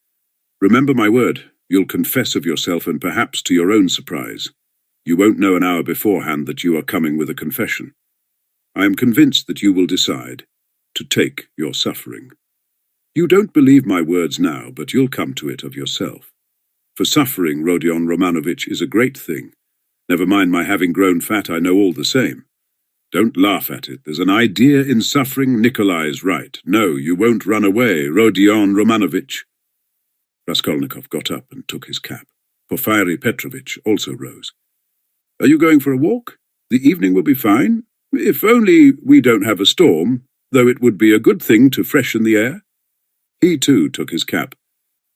remember my word, you'll confess of yourself and perhaps to your own surprise. You won't know an hour beforehand that you are coming with a confession. I am convinced that you will decide to take your suffering. You don't believe my words now, but you'll come to it of yourself. For suffering, Rodion Romanovich, is a great thing. Never mind my having grown fat, I know all the same. Don't laugh at it. There's an idea in suffering. Nikolai's right. No, you won't run away, Rodion Romanovich. Raskolnikov got up and took his cap. Porfiry Petrovitch also rose. Are you going for a walk? The evening will be fine. If only we don't have a storm, though it would be a good thing to freshen the air. He too took his cap.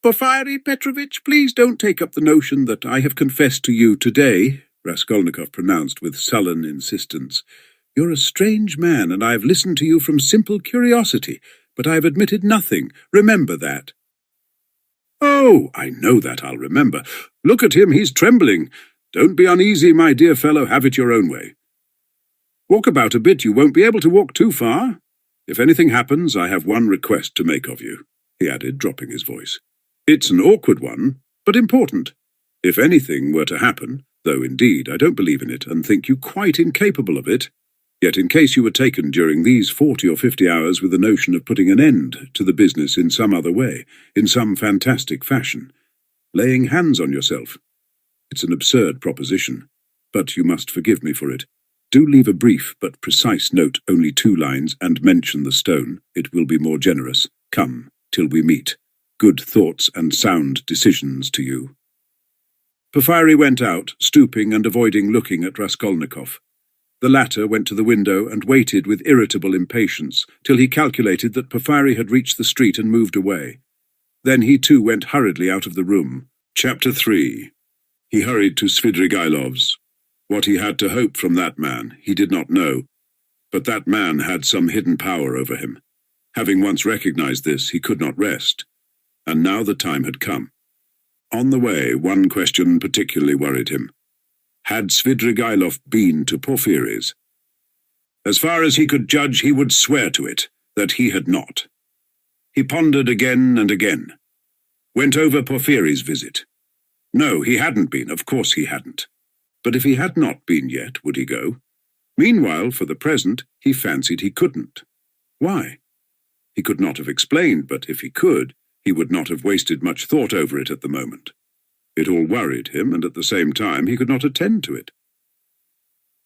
Porfiry Petrovitch, please don't take up the notion that I have confessed to you today, Raskolnikov pronounced with sullen insistence. You're a strange man, and I have listened to you from simple curiosity, but I have admitted nothing. Remember that. Oh, I know that I'll remember. Look at him, he's trembling. Don't be uneasy, my dear fellow, have it your own way. Walk about a bit, you won't be able to walk too far. If anything happens, I have one request to make of you, he added, dropping his voice. It's an awkward one, but important. If anything were to happen, though indeed I don't believe in it and think you quite incapable of it, yet in case you were taken during these 40 or 50 hours with the notion of putting an end to the business in some other way, in some fantastic fashion, laying hands on yourself. It's an absurd proposition, but you must forgive me for it. Do leave a brief but precise note, only 2 lines, and mention the stone. It will be more generous. Come, till we meet. Good thoughts and sound decisions to you. Porfiry went out, stooping and avoiding looking at Raskolnikov. The latter went to the window and waited with irritable impatience till he calculated that Porfiry had reached the street and moved away. Then he too went hurriedly out of the room. Chapter 3. He hurried to Svidrigailov's. What he had to hope from that man, he did not know, but that man had some hidden power over him. Having once recognized this, he could not rest, and now the time had come. On the way, one question particularly worried him. Had Svidrigailov been to Porfiry's? As far as he could judge, he would swear to it, that he had not. He pondered again and again. Went over Porfiry's visit. No, he hadn't been, of course he hadn't. But if he had not been yet, would he go? Meanwhile, for the present, he fancied he couldn't. Why? He could not have explained, but if he could, he would not have wasted much thought over it at the moment. It all worried him, and at the same time he could not attend to it.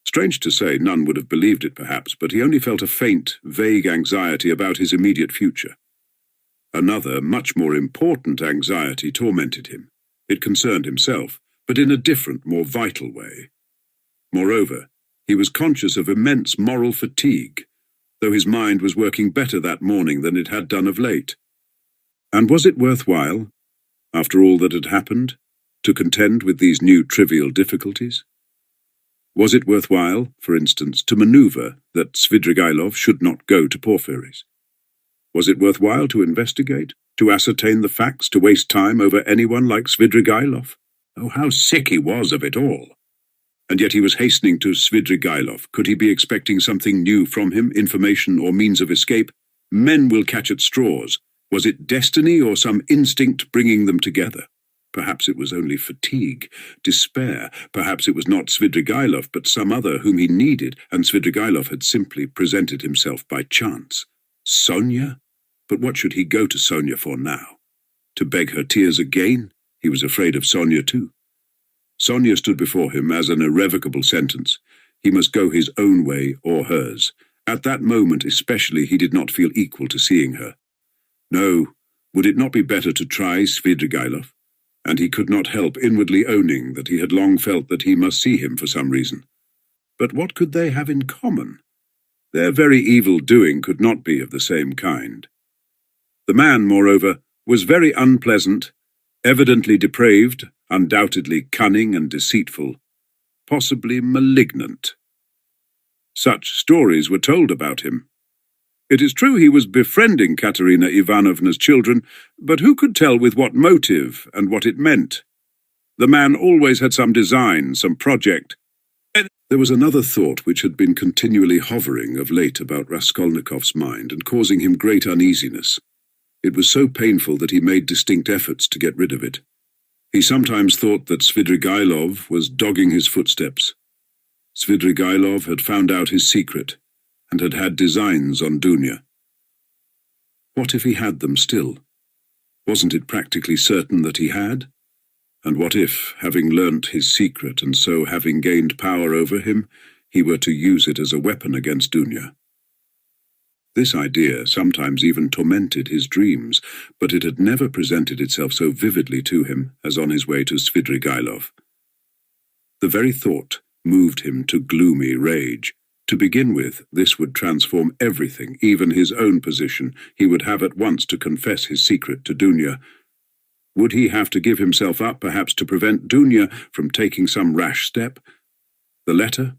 Strange to say, none would have believed it perhaps, but he only felt a faint, vague anxiety about his immediate future. Another, much more important anxiety tormented him. It concerned himself, but in a different, more vital way. Moreover, he was conscious of immense moral fatigue, though his mind was working better that morning than it had done of late. And was it worthwhile, after all that had happened, to contend with these new trivial difficulties? Was it worthwhile, for instance, to maneuver that Svidrigailov should not go to Porphyry's? Was it worthwhile to investigate, to ascertain the facts, to waste time over anyone like Svidrigailov? Oh, how sick he was of it all! And yet he was hastening to Svidrigailov. Could he be expecting something new from him, information or means of escape? Men will catch at straws. Was it destiny or some instinct bringing them together? Perhaps it was only fatigue, despair. Perhaps it was not Svidrigailov, but some other whom he needed, and Svidrigailov had simply presented himself by chance. Sonia? But what should he go to Sonia for now? To beg her tears again? He was afraid of Sonia too. Sonia stood before him as an irrevocable sentence. He must go his own way or hers. At that moment especially he did not feel equal to seeing her. No, would it not be better to try Svidrigailov? And he could not help inwardly owning that he had long felt that he must see him for some reason. But what could they have in common? Their very evil doing could not be of the same kind. The man, moreover, was very unpleasant, evidently depraved, undoubtedly cunning and deceitful, possibly malignant. Such stories were told about him. It is true he was befriending Katerina Ivanovna's children, but who could tell with what motive and what it meant? The man always had some design, some project. There was another thought which had been continually hovering of late about Raskolnikov's mind and causing him great uneasiness. It was so painful that he made distinct efforts to get rid of it. He sometimes thought that Svidrigailov was dogging his footsteps. Svidrigailov had found out his secret, and had had designs on Dunya. What if he had them still? Wasn't it practically certain that he had? And what if, having learnt his secret and so having gained power over him, he were to use it as a weapon against Dunya? This idea sometimes even tormented his dreams, but it had never presented itself so vividly to him as on his way to Svidrigailov. The very thought moved him to gloomy rage. To begin with, this would transform everything, even his own position. He would have at once to confess his secret to Dunya. Would he have to give himself up, perhaps to prevent Dunya from taking some rash step? The letter?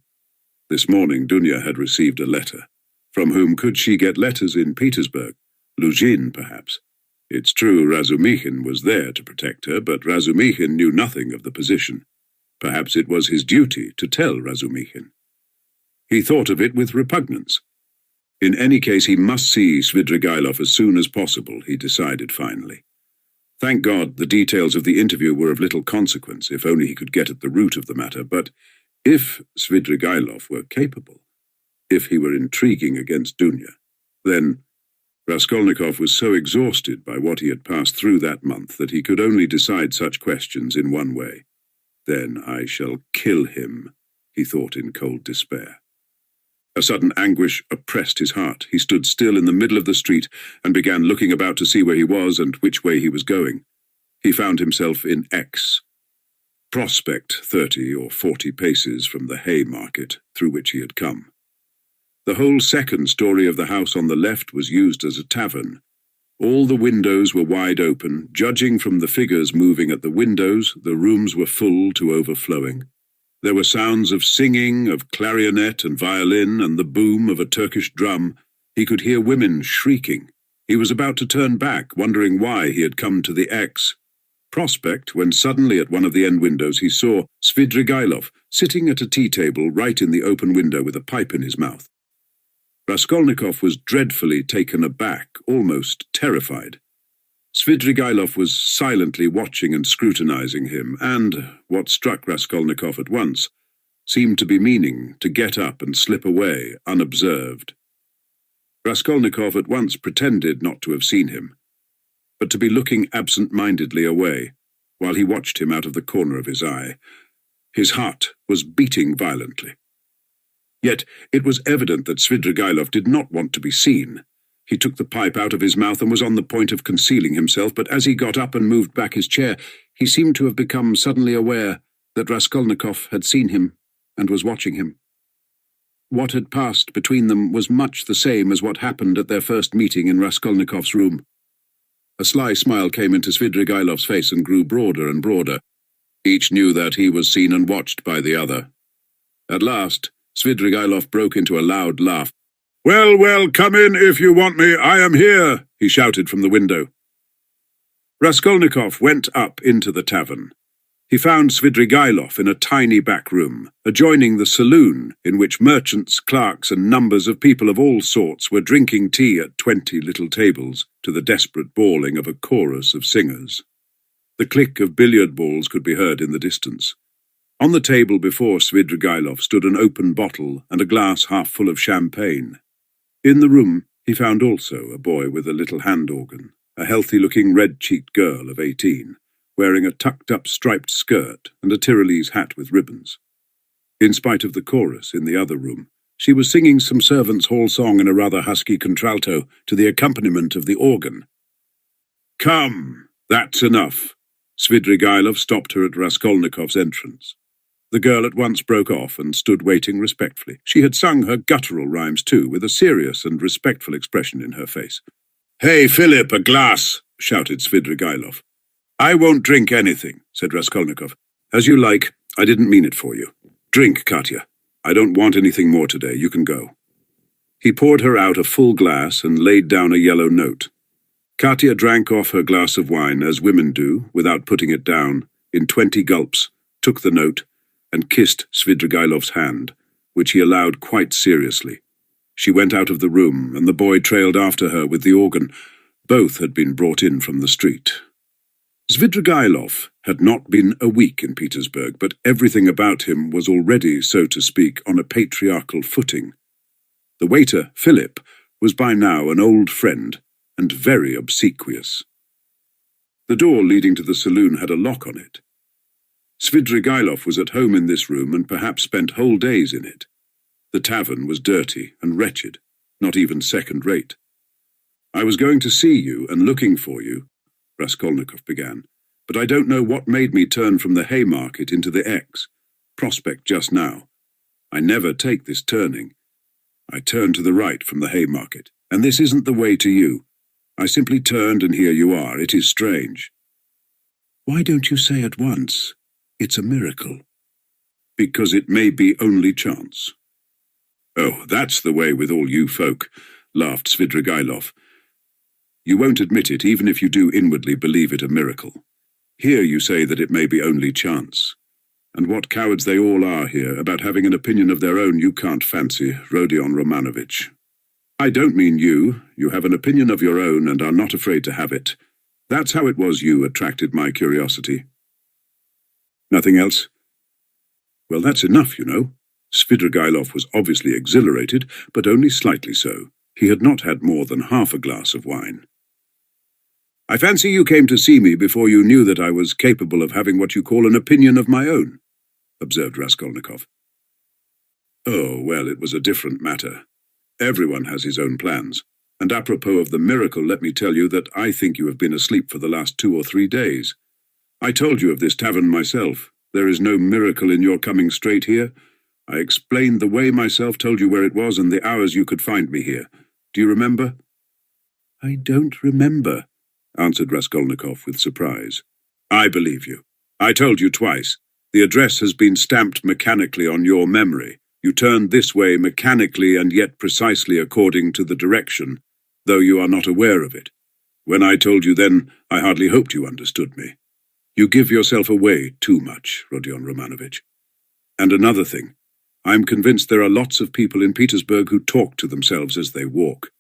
This morning Dunya had received a letter. From whom could she get letters in Petersburg? Luzhin, perhaps. It's true Razumikhin was there to protect her, but Razumikhin knew nothing of the position. Perhaps it was his duty to tell Razumikhin. He thought of it with repugnance. In any case, he must see Svidrigailov as soon as possible, he decided finally. Thank God the details of the interview were of little consequence, if only he could get at the root of the matter. But if Svidrigailov were capable, if he were intriguing against Dunya, then Raskolnikov was so exhausted by what he had passed through that month that he could only decide such questions in one way. Then I shall kill him, he thought in cold despair. A sudden anguish oppressed his heart. He stood still in the middle of the street and began looking about to see where he was and which way he was going. He found himself in X, Prospect, 30 or 40 paces from the hay market through which he had come. The whole second story of the house on the left was used as a tavern. All the windows were wide open. Judging from the figures moving at the windows, the rooms were full to overflowing. There were sounds of singing, of clarionet and violin, and the boom of a Turkish drum. He could hear women shrieking. He was about to turn back, wondering why he had come to the X Prospect, when suddenly at one of the end windows he saw Svidrigailov sitting at a tea table right in the open window with a pipe in his mouth. Raskolnikov was dreadfully taken aback, almost terrified. Svidrigailov was silently watching and scrutinizing him, and, what struck Raskolnikov at once, seemed to be meaning to get up and slip away unobserved. Raskolnikov at once pretended not to have seen him, but to be looking absent-mindedly away, while he watched him out of the corner of his eye. His heart was beating violently. Yet it was evident that Svidrigailov did not want to be seen. He took the pipe out of his mouth and was on the point of concealing himself, but as he got up and moved back his chair, he seemed to have become suddenly aware that Raskolnikov had seen him and was watching him. What had passed between them was much the same as what happened at their first meeting in Raskolnikov's room. A sly smile came into Svidrigailov's face and grew broader and broader. Each knew that he was seen and watched by the other. At last, Svidrigailov broke into a loud laugh. "Well, well, come in if you want me. I am here," he shouted from the window. Raskolnikov went up into the tavern. He found Svidrigailov in a tiny back room, adjoining the saloon in which merchants, clerks, and numbers of people of all sorts were drinking tea at 20 little tables to the desperate bawling of a chorus of singers. The click of billiard balls could be heard in the distance. On the table before Svidrigailov stood an open bottle and a glass half full of champagne. In the room he found also a boy with a little hand organ, a healthy-looking red-cheeked girl of 18. Wearing a tucked-up striped skirt and a Tyrolese hat with ribbons. In spite of the chorus in the other room, she was singing some servants' hall song in a rather husky contralto to the accompaniment of the organ. "Come, that's enough." Svidrigailov stopped her at Raskolnikov's entrance. The girl at once broke off and stood waiting respectfully. She had sung her guttural rhymes too, with a serious and respectful expression in her face. "Hey, Philip, a glass!" shouted Svidrigailov. "I won't drink anything," said Raskolnikov. "As you like. I didn't mean it for you. Drink, Katya. I don't want anything more today. You can go." He poured her out a full glass and laid down a yellow note. Katya drank off her glass of wine, as women do, without putting it down, in 20 gulps, took the note, and kissed Svidrigailov's hand, which he allowed quite seriously. She went out of the room, and the boy trailed after her with the organ. Both had been brought in from the street. Svidrigailov had not been a week in Petersburg, but everything about him was already, so to speak, on a patriarchal footing. The waiter, Philip, was by now an old friend, and very obsequious. The door leading to the saloon had a lock on it. Svidrigailov was at home in this room and perhaps spent whole days in it. The tavern was dirty and wretched, not even second-rate. "I was going to see you and looking for you," Raskolnikov began, "but I don't know what made me turn from the Haymarket into the X, Prospect just now. I never take this turning. I turn to the right from the Haymarket, and this isn't the way to you. I simply turned and here you are. It is strange." "Why don't you say at once, it's a miracle?" "Because it may be only chance." "Oh, that's the way with all you folk," laughed Svidrigailov. "You won't admit it, even if you do inwardly believe it a miracle. Here you say that it may be only chance. And what cowards they all are here, about having an opinion of their own you can't fancy, Rodion Romanovich. I don't mean you. You have an opinion of your own and are not afraid to have it. That's how it was you attracted my curiosity." "Nothing else?" "Well, that's enough, you know." Svidrigailov was obviously exhilarated, but only slightly so. He had not had more than half a glass of wine. "I fancy you came to see me before you knew that I was capable of having what you call an opinion of my own," observed Raskolnikov. "Oh, well, it was a different matter. Everyone has his own plans. And apropos of the miracle, let me tell you that I think you have been asleep for the last 2 or 3 days. I told you of this tavern myself. There is no miracle in your coming straight here. I explained the way myself, told you where it was and the hours you could find me here. Do you remember?" "I don't remember," answered Raskolnikov with surprise. "I believe you. I told you twice. The address has been stamped mechanically on your memory. You turned this way mechanically and yet precisely according to the direction, though you are not aware of it. When I told you then, I hardly hoped you understood me. You give yourself away too much, Rodion Romanovich. And another thing, I'm convinced there are lots of people in Petersburg who talk to themselves as they walk.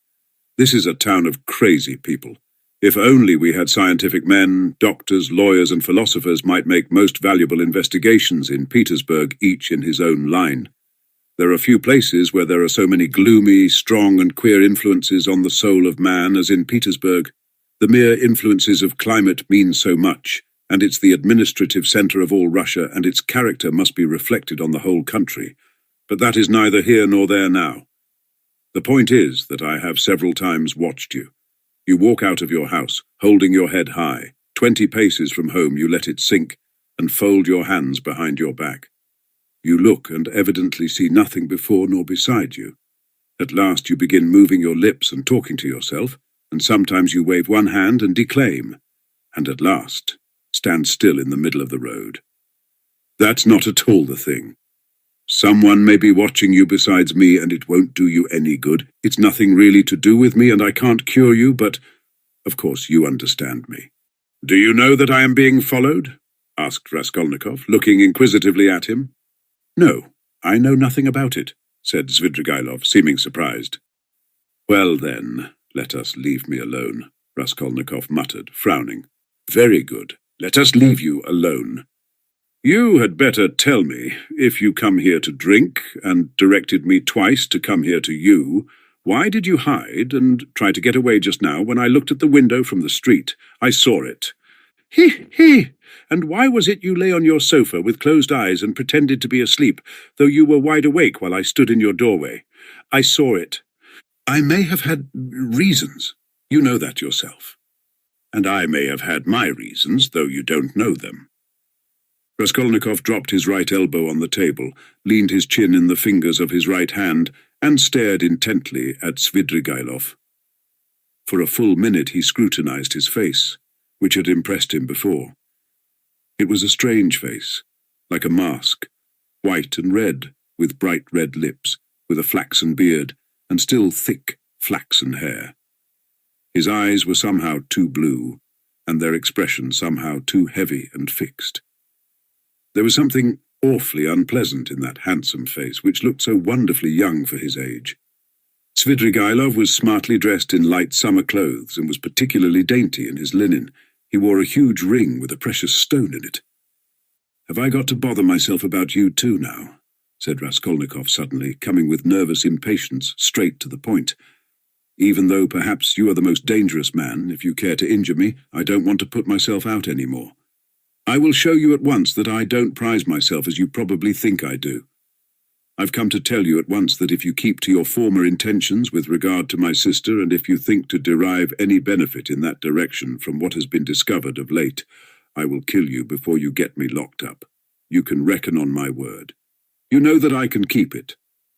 This is a town of crazy people. If only we had scientific men, doctors, lawyers, and philosophers might make most valuable investigations in Petersburg, each in his own line. There are few places where there are so many gloomy, strong, and queer influences on the soul of man as in Petersburg. The mere influences of climate mean so much, and it's the administrative centre of all Russia, and its character must be reflected on the whole country. But that is neither here nor there now. The point is that I have several times watched you. You walk out of your house, holding your head high. 20 paces from home you let it sink, and fold your hands behind your back. You look and evidently see nothing before nor beside you. At last you begin moving your lips and talking to yourself, and sometimes you wave one hand and declaim, and at last stand still in the middle of the road. That's not at all the thing. Someone may be watching you besides me, and it won't do you any good. It's nothing really to do with me, and I can't cure you, but, of course, you understand me. Do you know that I am being followed? Asked Raskolnikov, looking inquisitively at him. No, I know nothing about it, said Svidrigailov, seeming surprised. Well then, let us leave me alone, Raskolnikov muttered, frowning. Very good, let us leave you alone. You had better tell me, if you come here to drink, and directed me twice to come here to you, why did you hide and try to get away just now when I looked at the window from the street? I saw it. He! And why was it you lay on your sofa with closed eyes and pretended to be asleep, though you were wide awake while I stood in your doorway? I saw it. I may have had reasons. You know that yourself. And I may have had my reasons, though you don't know them. Raskolnikov dropped his right elbow on the table, leaned his chin in the fingers of his right hand, and stared intently at Svidrigailov. For a full minute he scrutinized his face, which had impressed him before. It was a strange face, like a mask, white and red, with bright red lips, with a flaxen beard, and still thick, flaxen hair. His eyes were somehow too blue, and their expression somehow too heavy and fixed. There was something awfully unpleasant in that handsome face, which looked so wonderfully young for his age. Svidrigailov was smartly dressed in light summer clothes, and was particularly dainty in his linen. He wore a huge ring with a precious stone in it. "Have I got to bother myself about you too now?" said Raskolnikov suddenly, coming with nervous impatience straight to the point. "Even though perhaps you are the most dangerous man, if you care to injure me, I don't want to put myself out any more. I will show you at once that I don't prize myself as you probably think I do. I've come to tell you at once that if you keep to your former intentions with regard to my sister, and if you think to derive any benefit in that direction from what has been discovered of late, I will kill you before you get me locked up. You can reckon on my word. You know that I can keep it.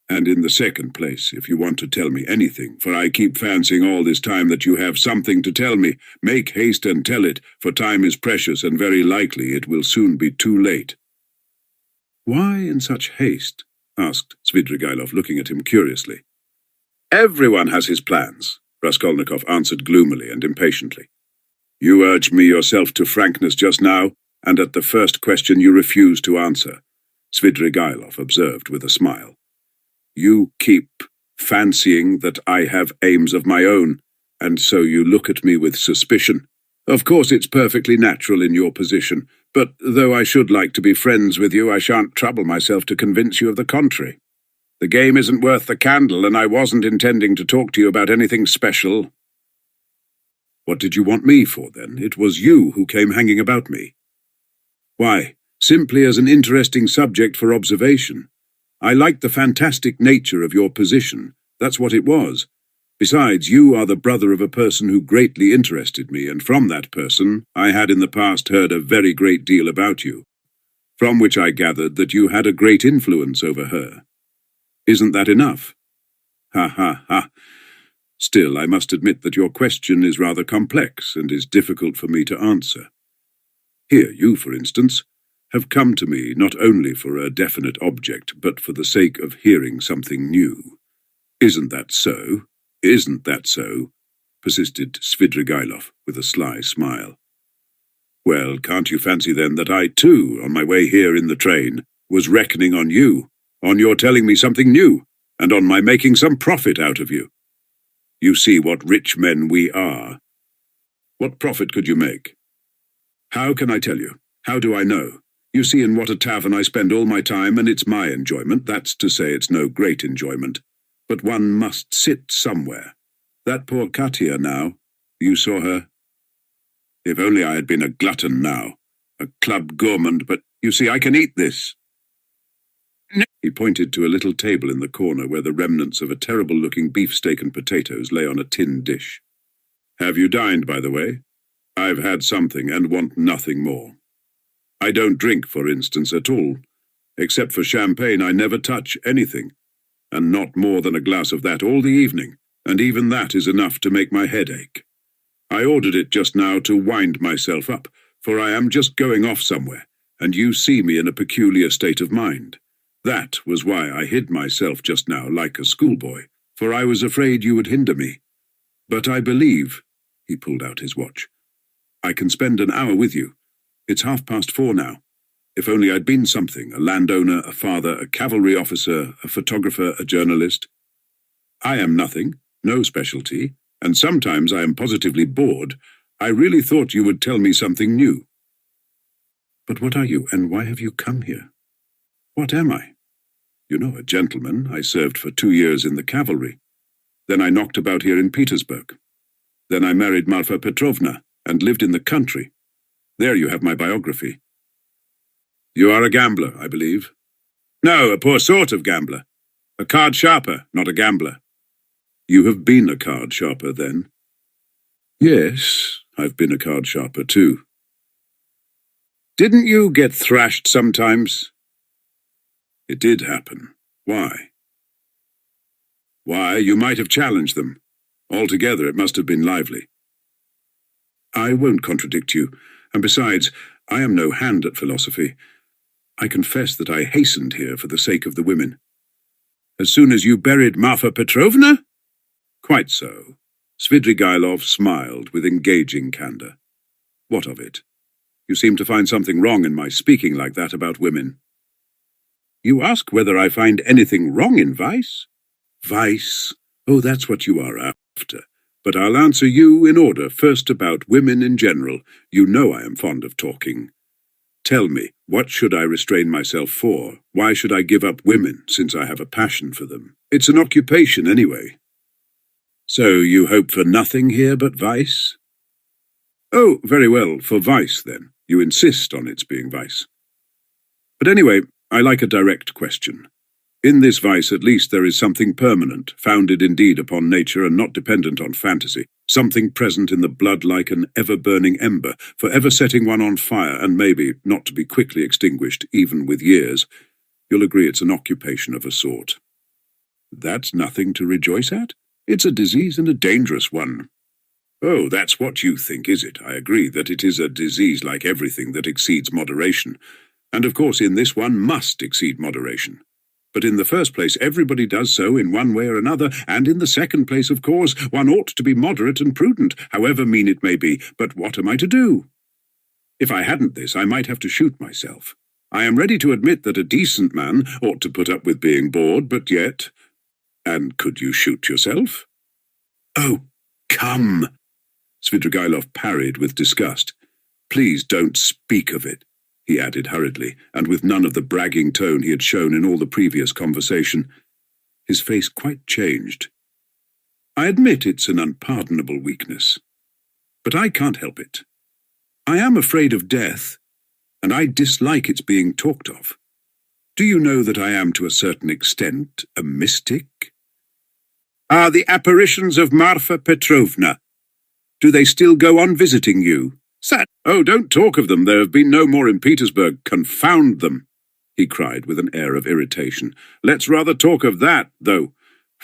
And in the second place, if you want to tell me anything, for I keep fancying all this time that you have something to tell me, make haste and tell it, for time is precious, and very likely it will soon be too late." "Why in such haste?" asked Svidrigailov, looking at him curiously. "Everyone has his plans," Raskolnikov answered gloomily and impatiently. "You urged me yourself to frankness just now, and at the first question you refused to answer," Svidrigailov observed with a smile. "You keep fancying that I have aims of my own, and so you look at me with suspicion. Of course it's perfectly natural in your position, but though I should like to be friends with you, I shan't trouble myself to convince you of the contrary. The game isn't worth the candle, and I wasn't intending to talk to you about anything special." "What did you want me for, then? It was you who came hanging about me." "Why, simply as an interesting subject for observation. I liked the fantastic nature of your position. That's what it was. Besides, you are the brother of a person who greatly interested me, and from that person I had in the past heard a very great deal about you, from which I gathered that you had a great influence over her. Isn't that enough? Ha ha ha. Still, I must admit that your question is rather complex and is difficult for me to answer. Here, you, for instance, have come to me not only for a definite object, but for the sake of hearing something new. Isn't that so? Isn't that so?" persisted Svidrigailov with a sly smile. "Well, can't you fancy then that I too, on my way here in the train, was reckoning on you, on your telling me something new, and on my making some profit out of you? You see what rich men we are. What profit could you make? How can I tell you? How do I know? You see in what a tavern I spend all my time, and it's my enjoyment. That's to say it's no great enjoyment. But one must sit somewhere. That poor Katia now, you saw her? If only I had been a glutton now, a club gourmand, but you see I can eat this. He pointed to a little table in the corner where the remnants of a terrible-looking beefsteak and potatoes lay on a tin dish. Have you dined, by the way? I've had something and want nothing more. I don't drink, for instance, at all. Except for champagne, I never touch anything, and not more than a glass of that all the evening, and even that is enough to make my head ache. I ordered it just now to wind myself up, for I am just going off somewhere, and you see me in a peculiar state of mind. That was why I hid myself just now like a schoolboy, for I was afraid you would hinder me. But I believe, he pulled out his watch, I can spend an hour with you. It's 4:30 now. If only I'd been something, a landowner, a father, a cavalry officer, a photographer, a journalist. I am nothing, no specialty, and sometimes I am positively bored. I really thought you would tell me something new. But what are you, and why have you come here? What am I? You know, a gentleman. I served for 2 years in the cavalry. Then I knocked about here in Petersburg. Then I married Marfa Petrovna and lived in the country. There you have my biography. You are a gambler, I believe. No, a poor sort of gambler. A card sharper, not a gambler. You have been a card sharper, then? Yes, I've been a card sharper, too. Didn't you get thrashed sometimes? It did happen. Why? Why, you might have challenged them. Altogether, it must have been lively. I won't contradict you, and besides, I am no hand at philosophy. I confess that I hastened here for the sake of the women. As soon as you buried Marfa Petrovna? Quite so. Svidrigailov smiled with engaging candour. What of it? You seem to find something wrong in my speaking like that about women. You ask whether I find anything wrong in vice? Vice? Oh, that's what you are after. But I'll answer you in order, first about women in general. You know I am fond of talking. Tell me, what should I restrain myself for? Why should I give up women, since I have a passion for them? It's an occupation, anyway. So you hope for nothing here but vice? Oh, very well, for vice, then. You insist on its being vice. But anyway, I like a direct question. In this vice, at least, there is something permanent, founded indeed upon nature and not dependent on fantasy, something present in the blood like an ever-burning ember, forever setting one on fire, and maybe not to be quickly extinguished, even with years. You'll agree it's an occupation of a sort. That's nothing to rejoice at? It's a disease and a dangerous one. Oh, that's what you think, is it? I agree that it is a disease like everything that exceeds moderation. And of course in this one must exceed moderation. But in the first place, everybody does so in one way or another, and in the second place, of course, one ought to be moderate and prudent, however mean it may be. But what am I to do? If I hadn't this, I might have to shoot myself. I am ready to admit that a decent man ought to put up with being bored, but yet... And could you shoot yourself? Oh, come! Svidrigailov parried with disgust. Please don't speak of it, he added hurriedly, and with none of the bragging tone he had shown in all the previous conversation. His face quite changed. I admit it's an unpardonable weakness, but I can't help it. I am afraid of death, and I dislike its being talked of. Do you know that I am to a certain extent a mystic? Are the apparitions of Marfa Petrovna, do they still go on visiting you? Oh, don't talk of them. There have been no more in Petersburg. Confound them, he cried with an air of irritation. Let's rather talk of that, though.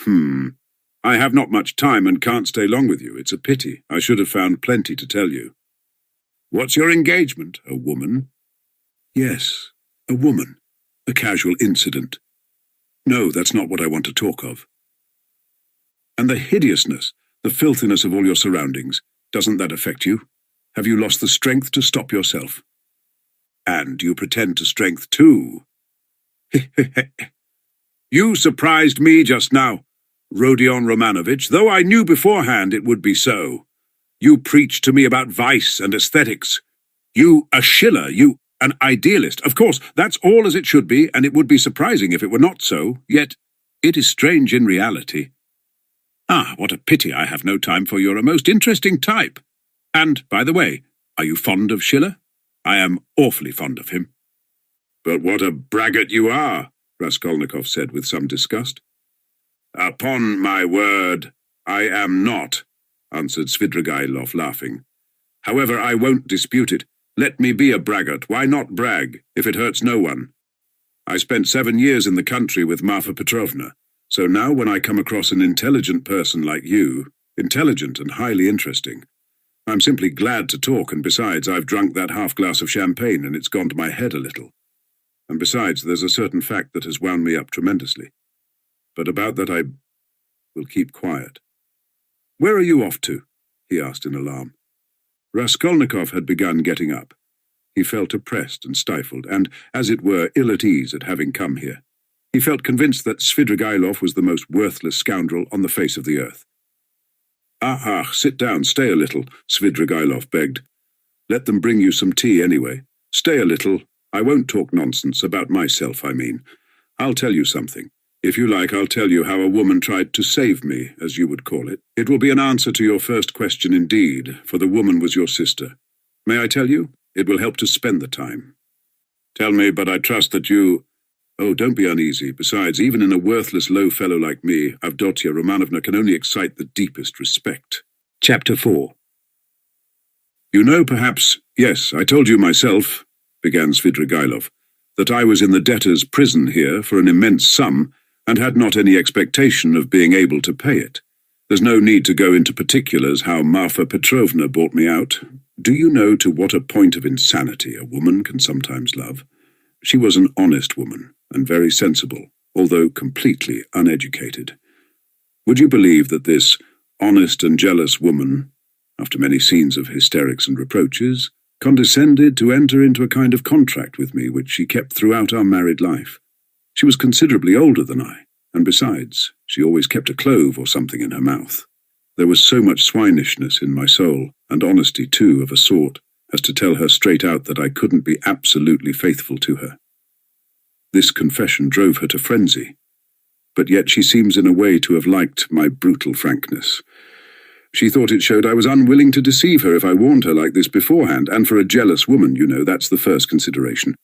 I have not much time and can't stay long with you. It's a pity. I should have found plenty to tell you. What's your engagement? A woman? Yes, a woman. A casual incident. No, that's not what I want to talk of. And the hideousness, the filthiness of all your surroundings, doesn't that affect you? Have you lost the strength to stop yourself? And you pretend to strength too. You surprised me just now, Rodion Romanovich, though I knew beforehand it would be so. You preach to me about vice and aesthetics. You, a Schiller, you, an idealist. Of course, that's all as it should be, and it would be surprising if it were not so, yet it is strange in reality. Ah, what a pity I have no time for you're a most interesting type. And, by the way, are you fond of Schiller? I am awfully fond of him. But what a braggart you are, Raskolnikov said with some disgust. Upon my word, I am not, answered Svidrigailov, laughing. However, I won't dispute it. Let me be a braggart. Why not brag, if it hurts no one? I spent 7 years in the country with Marfa Petrovna, so now when I come across an intelligent person like you, intelligent and highly interesting, I'm simply glad to talk, and besides, I've drunk that half-glass of champagne and it's gone to my head a little. And besides, there's a certain fact that has wound me up tremendously. But about that I will keep quiet. Where are you off to? He asked in alarm. Raskolnikov had begun getting up. He felt oppressed and stifled, and, as it were, ill at ease at having come here. He felt convinced that Svidrigailov was the most worthless scoundrel on the face of the earth. Ah, sit down, stay a little, Svidrigailov begged. Let them bring you some tea anyway. Stay a little. I won't talk nonsense, about myself, I mean. I'll tell you something. If you like, I'll tell you how a woman tried to save me, as you would call it. It will be an answer to your first question indeed, for the woman was your sister. May I tell you? It will help to spend the time. Tell me, but I trust that you... Oh, don't be uneasy. Besides, even in a worthless low fellow like me, Avdotia Romanovna can only excite the deepest respect. Chapter 4. You know, perhaps... Yes, I told you myself, began Svidrigailov, that I was in the debtor's prison here for an immense sum, and had not any expectation of being able to pay it. There's no need to go into particulars how Marfa Petrovna bought me out. Do you know to what a point of insanity a woman can sometimes love? She was an honest woman, and very sensible, although completely uneducated. Would you believe that this honest and jealous woman, after many scenes of hysterics and reproaches, condescended to enter into a kind of contract with me which she kept throughout our married life? She was considerably older than I, and besides, she always kept a clove or something in her mouth. There was so much swinishness in my soul, and honesty too, of a sort, as to tell her straight out that I couldn't be absolutely faithful to her. This confession drove her to frenzy, but yet she seems in a way to have liked my brutal frankness. She thought it showed I was unwilling to deceive her if I warned her like this beforehand, and for a jealous woman, you know, that's the first consideration.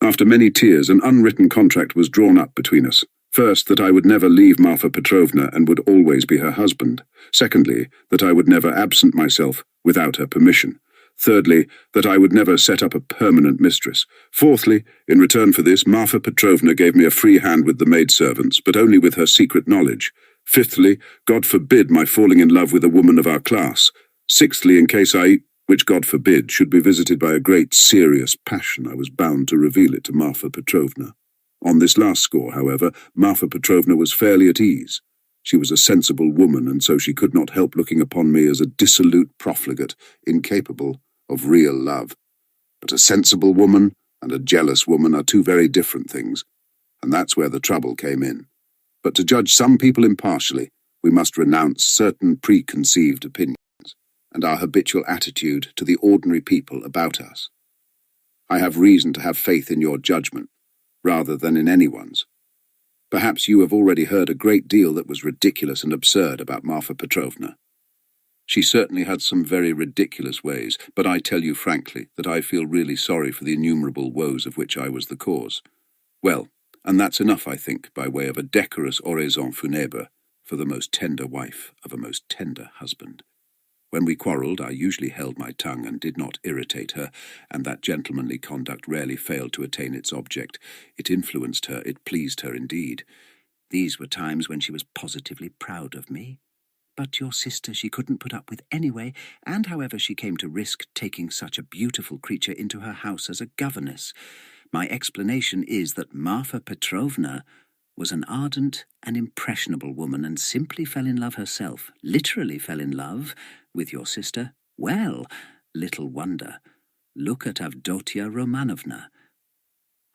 After many tears, an unwritten contract was drawn up between us. First, that I would never leave Marfa Petrovna and would always be her husband. Secondly, that I would never absent myself without her permission. Thirdly, that I would never set up a permanent mistress. Fourthly, in return for this, Marfa Petrovna gave me a free hand with the maidservants, but only with her secret knowledge. Fifthly, God forbid my falling in love with a woman of our class. Sixthly, in case I, which God forbid, should be visited by a great serious passion, I was bound to reveal it to Marfa Petrovna. On this last score, however, Marfa Petrovna was fairly at ease. She was a sensible woman, and so she could not help looking upon me as a dissolute profligate, incapable of real love. But a sensible woman and a jealous woman are two very different things, and that's where the trouble came in. But to judge some people impartially, we must renounce certain preconceived opinions and our habitual attitude to the ordinary people about us. I have reason to have faith in your judgment, rather than in anyone's. Perhaps you have already heard a great deal that was ridiculous and absurd about Marfa Petrovna. She certainly had some very ridiculous ways, but I tell you frankly that I feel really sorry for the innumerable woes of which I was the cause. Well, and that's enough, I think, by way of a decorous oraison funèbre for the most tender wife of a most tender husband. When we quarrelled, I usually held my tongue and did not irritate her, and that gentlemanly conduct rarely failed to attain its object. It influenced her, it pleased her indeed. These were times when she was positively proud of me. But your sister she couldn't put up with anyway, and however she came to risk taking such a beautiful creature into her house as a governess. My explanation is that Marfa Petrovna was an ardent and impressionable woman and simply fell in love herself, literally fell in love, with your sister. Well, little wonder. Look at Avdotia Romanovna.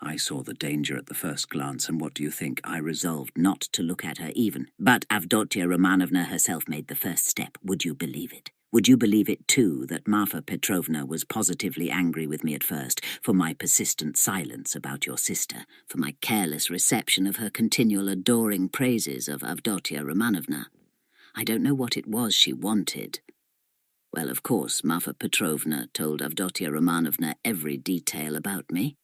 I saw the danger at the first glance, and what do you think? I resolved not to look at her even. But Avdotia Romanovna herself made the first step. Would you believe it? Would you believe it, too, that Marfa Petrovna was positively angry with me at first for my persistent silence about your sister, for my careless reception of her continual adoring praises of Avdotia Romanovna? I don't know what it was she wanted. Well, of course, Marfa Petrovna told Avdotia Romanovna every detail about me.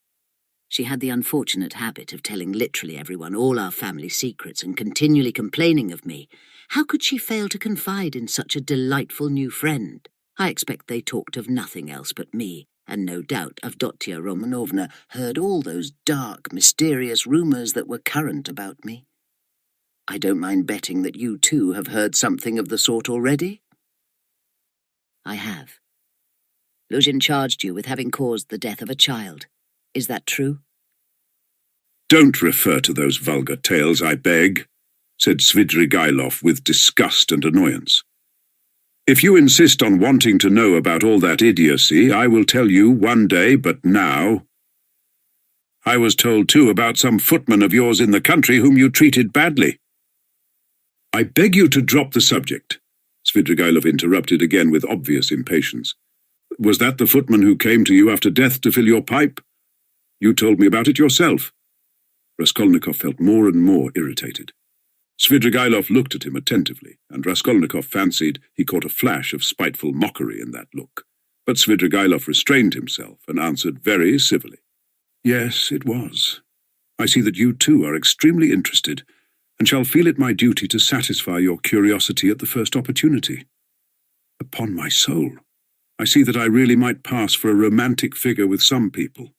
She had the unfortunate habit of telling literally everyone all our family secrets and continually complaining of me. How could she fail to confide in such a delightful new friend? I expect they talked of nothing else but me, and no doubt Avdotia Romanovna heard all those dark, mysterious rumours that were current about me. I don't mind betting that you too have heard something of the sort already. I have. Luzhin charged you with having caused the death of a child. Is that true? Don't refer to those vulgar tales, I beg, said Svidrigailov with disgust and annoyance. If you insist on wanting to know about all that idiocy, I will tell you one day, but now. I was told too about some footman of yours in the country whom you treated badly. I beg you to drop the subject, Svidrigailov interrupted again with obvious impatience. Was that the footman who came to you after death to fill your pipe? You told me about it yourself. Raskolnikov felt more and more irritated. Svidrigailov looked at him attentively, and Raskolnikov fancied he caught a flash of spiteful mockery in that look. But Svidrigailov restrained himself and answered very civilly. Yes, it was. I see that you too are extremely interested, and shall feel it my duty to satisfy your curiosity at the first opportunity. Upon my soul, I see that I really might pass for a romantic figure with some people.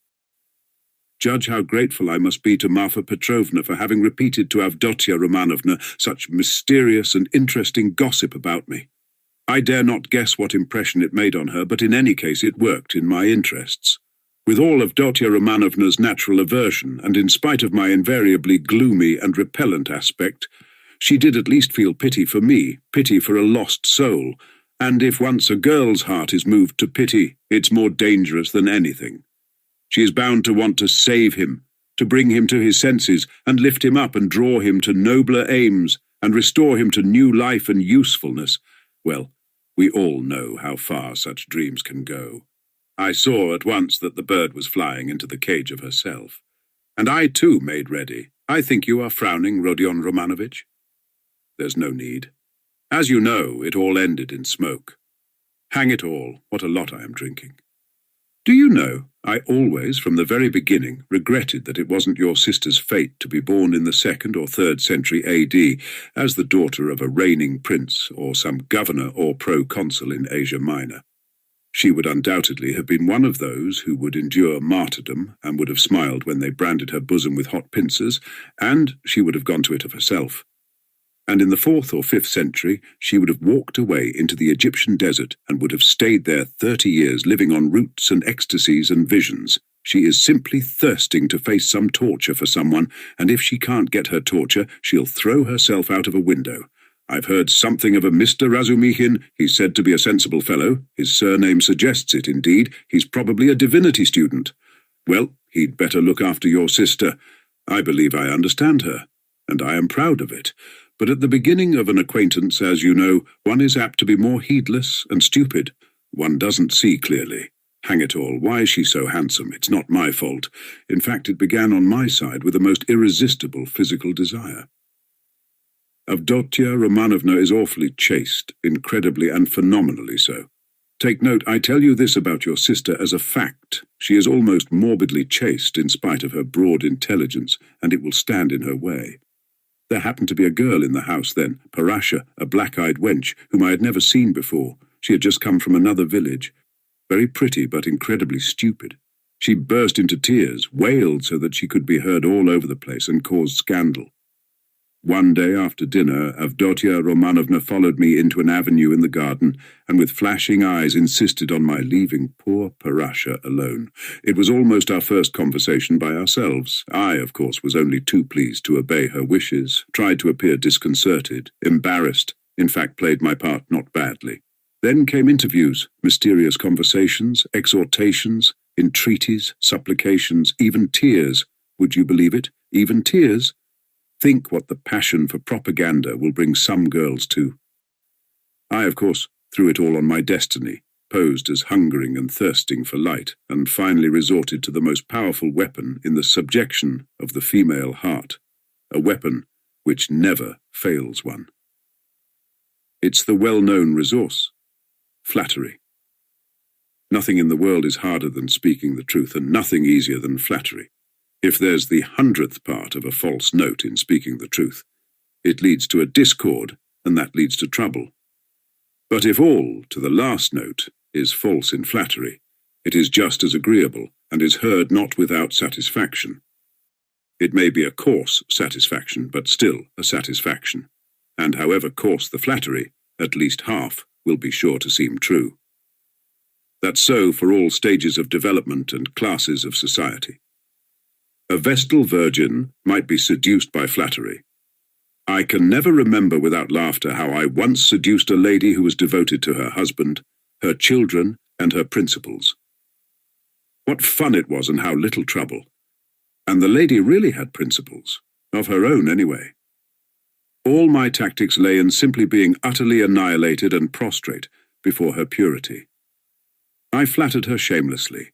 Judge how grateful I must be to Marfa Petrovna for having repeated to Avdotia Romanovna such mysterious and interesting gossip about me. I dare not guess what impression it made on her, but in any case it worked in my interests. With all Avdotia Romanovna's natural aversion, and in spite of my invariably gloomy and repellent aspect, she did at least feel pity for me, pity for a lost soul, and if once a girl's heart is moved to pity, it's more dangerous than anything. She is bound to want to save him, to bring him to his senses, and lift him up and draw him to nobler aims, and restore him to new life and usefulness. Well, we all know how far such dreams can go. I saw at once that the bird was flying into the cage of herself. And I too made ready. I think you are frowning, Rodion Romanovich. There's no need. As you know, it all ended in smoke. Hang it all, what a lot I am drinking. Do you know, I always, from the very beginning, regretted that it wasn't your sister's fate to be born in the 2nd or 3rd century A.D. as the daughter of a reigning prince or some governor or proconsul in Asia Minor. She would undoubtedly have been one of those who would endure martyrdom and would have smiled when they branded her bosom with hot pincers, and she would have gone to it of herself. And in the 4th or 5th century, she would have walked away into the Egyptian desert and would have stayed there 30 years living on roots and ecstasies and visions. She is simply thirsting to face some torture for someone, and if she can't get her torture, she'll throw herself out of a window. I've heard something of a Mr. Razumikhin. He's said to be a sensible fellow. His surname suggests it, indeed. He's probably a divinity student. Well, he'd better look after your sister. I believe I understand her, and I am proud of it. But at the beginning of an acquaintance, as you know, one is apt to be more heedless and stupid. One doesn't see clearly. Hang it all, why is she so handsome? It's not my fault. In fact, it began on my side with a most irresistible physical desire. Avdotia Romanovna is awfully chaste, incredibly and phenomenally so. Take note, I tell you this about your sister as a fact. She is almost morbidly chaste in spite of her broad intelligence, and it will stand in her way. There happened to be a girl in the house then, Parasha, a black-eyed wench, whom I had never seen before. She had just come from another village. Very pretty, but incredibly stupid. She burst into tears, wailed so that she could be heard all over the place, and caused scandal. One day after dinner, Avdotia Romanovna followed me into an avenue in the garden, and with flashing eyes insisted on my leaving poor Parasha alone. It was almost our first conversation by ourselves. I, of course, was only too pleased to obey her wishes, tried to appear disconcerted, embarrassed, in fact played my part not badly. Then came interviews, mysterious conversations, exhortations, entreaties, supplications, even tears. Would you believe it? Even tears? Think what the passion for propaganda will bring some girls to. I, of course, threw it all on my destiny, posed as hungering and thirsting for light, and finally resorted to the most powerful weapon in the subjection of the female heart, a weapon which never fails one. It's the well-known resource, flattery. Nothing in the world is harder than speaking the truth, and nothing easier than flattery. If there's the 100th part of a false note in speaking the truth, it leads to a discord, and that leads to trouble. But if all, to the last note, is false in flattery, it is just as agreeable, and is heard not without satisfaction. It may be a coarse satisfaction, but still a satisfaction, and however coarse the flattery, at least half will be sure to seem true. That's so for all stages of development and classes of society. A Vestal virgin might be seduced by flattery. I can never remember without laughter how I once seduced a lady who was devoted to her husband, her children, and her principles. What fun it was, and how little trouble. And the lady really had principles, of her own anyway. All my tactics lay in simply being utterly annihilated and prostrate before her purity. I flattered her shamelessly,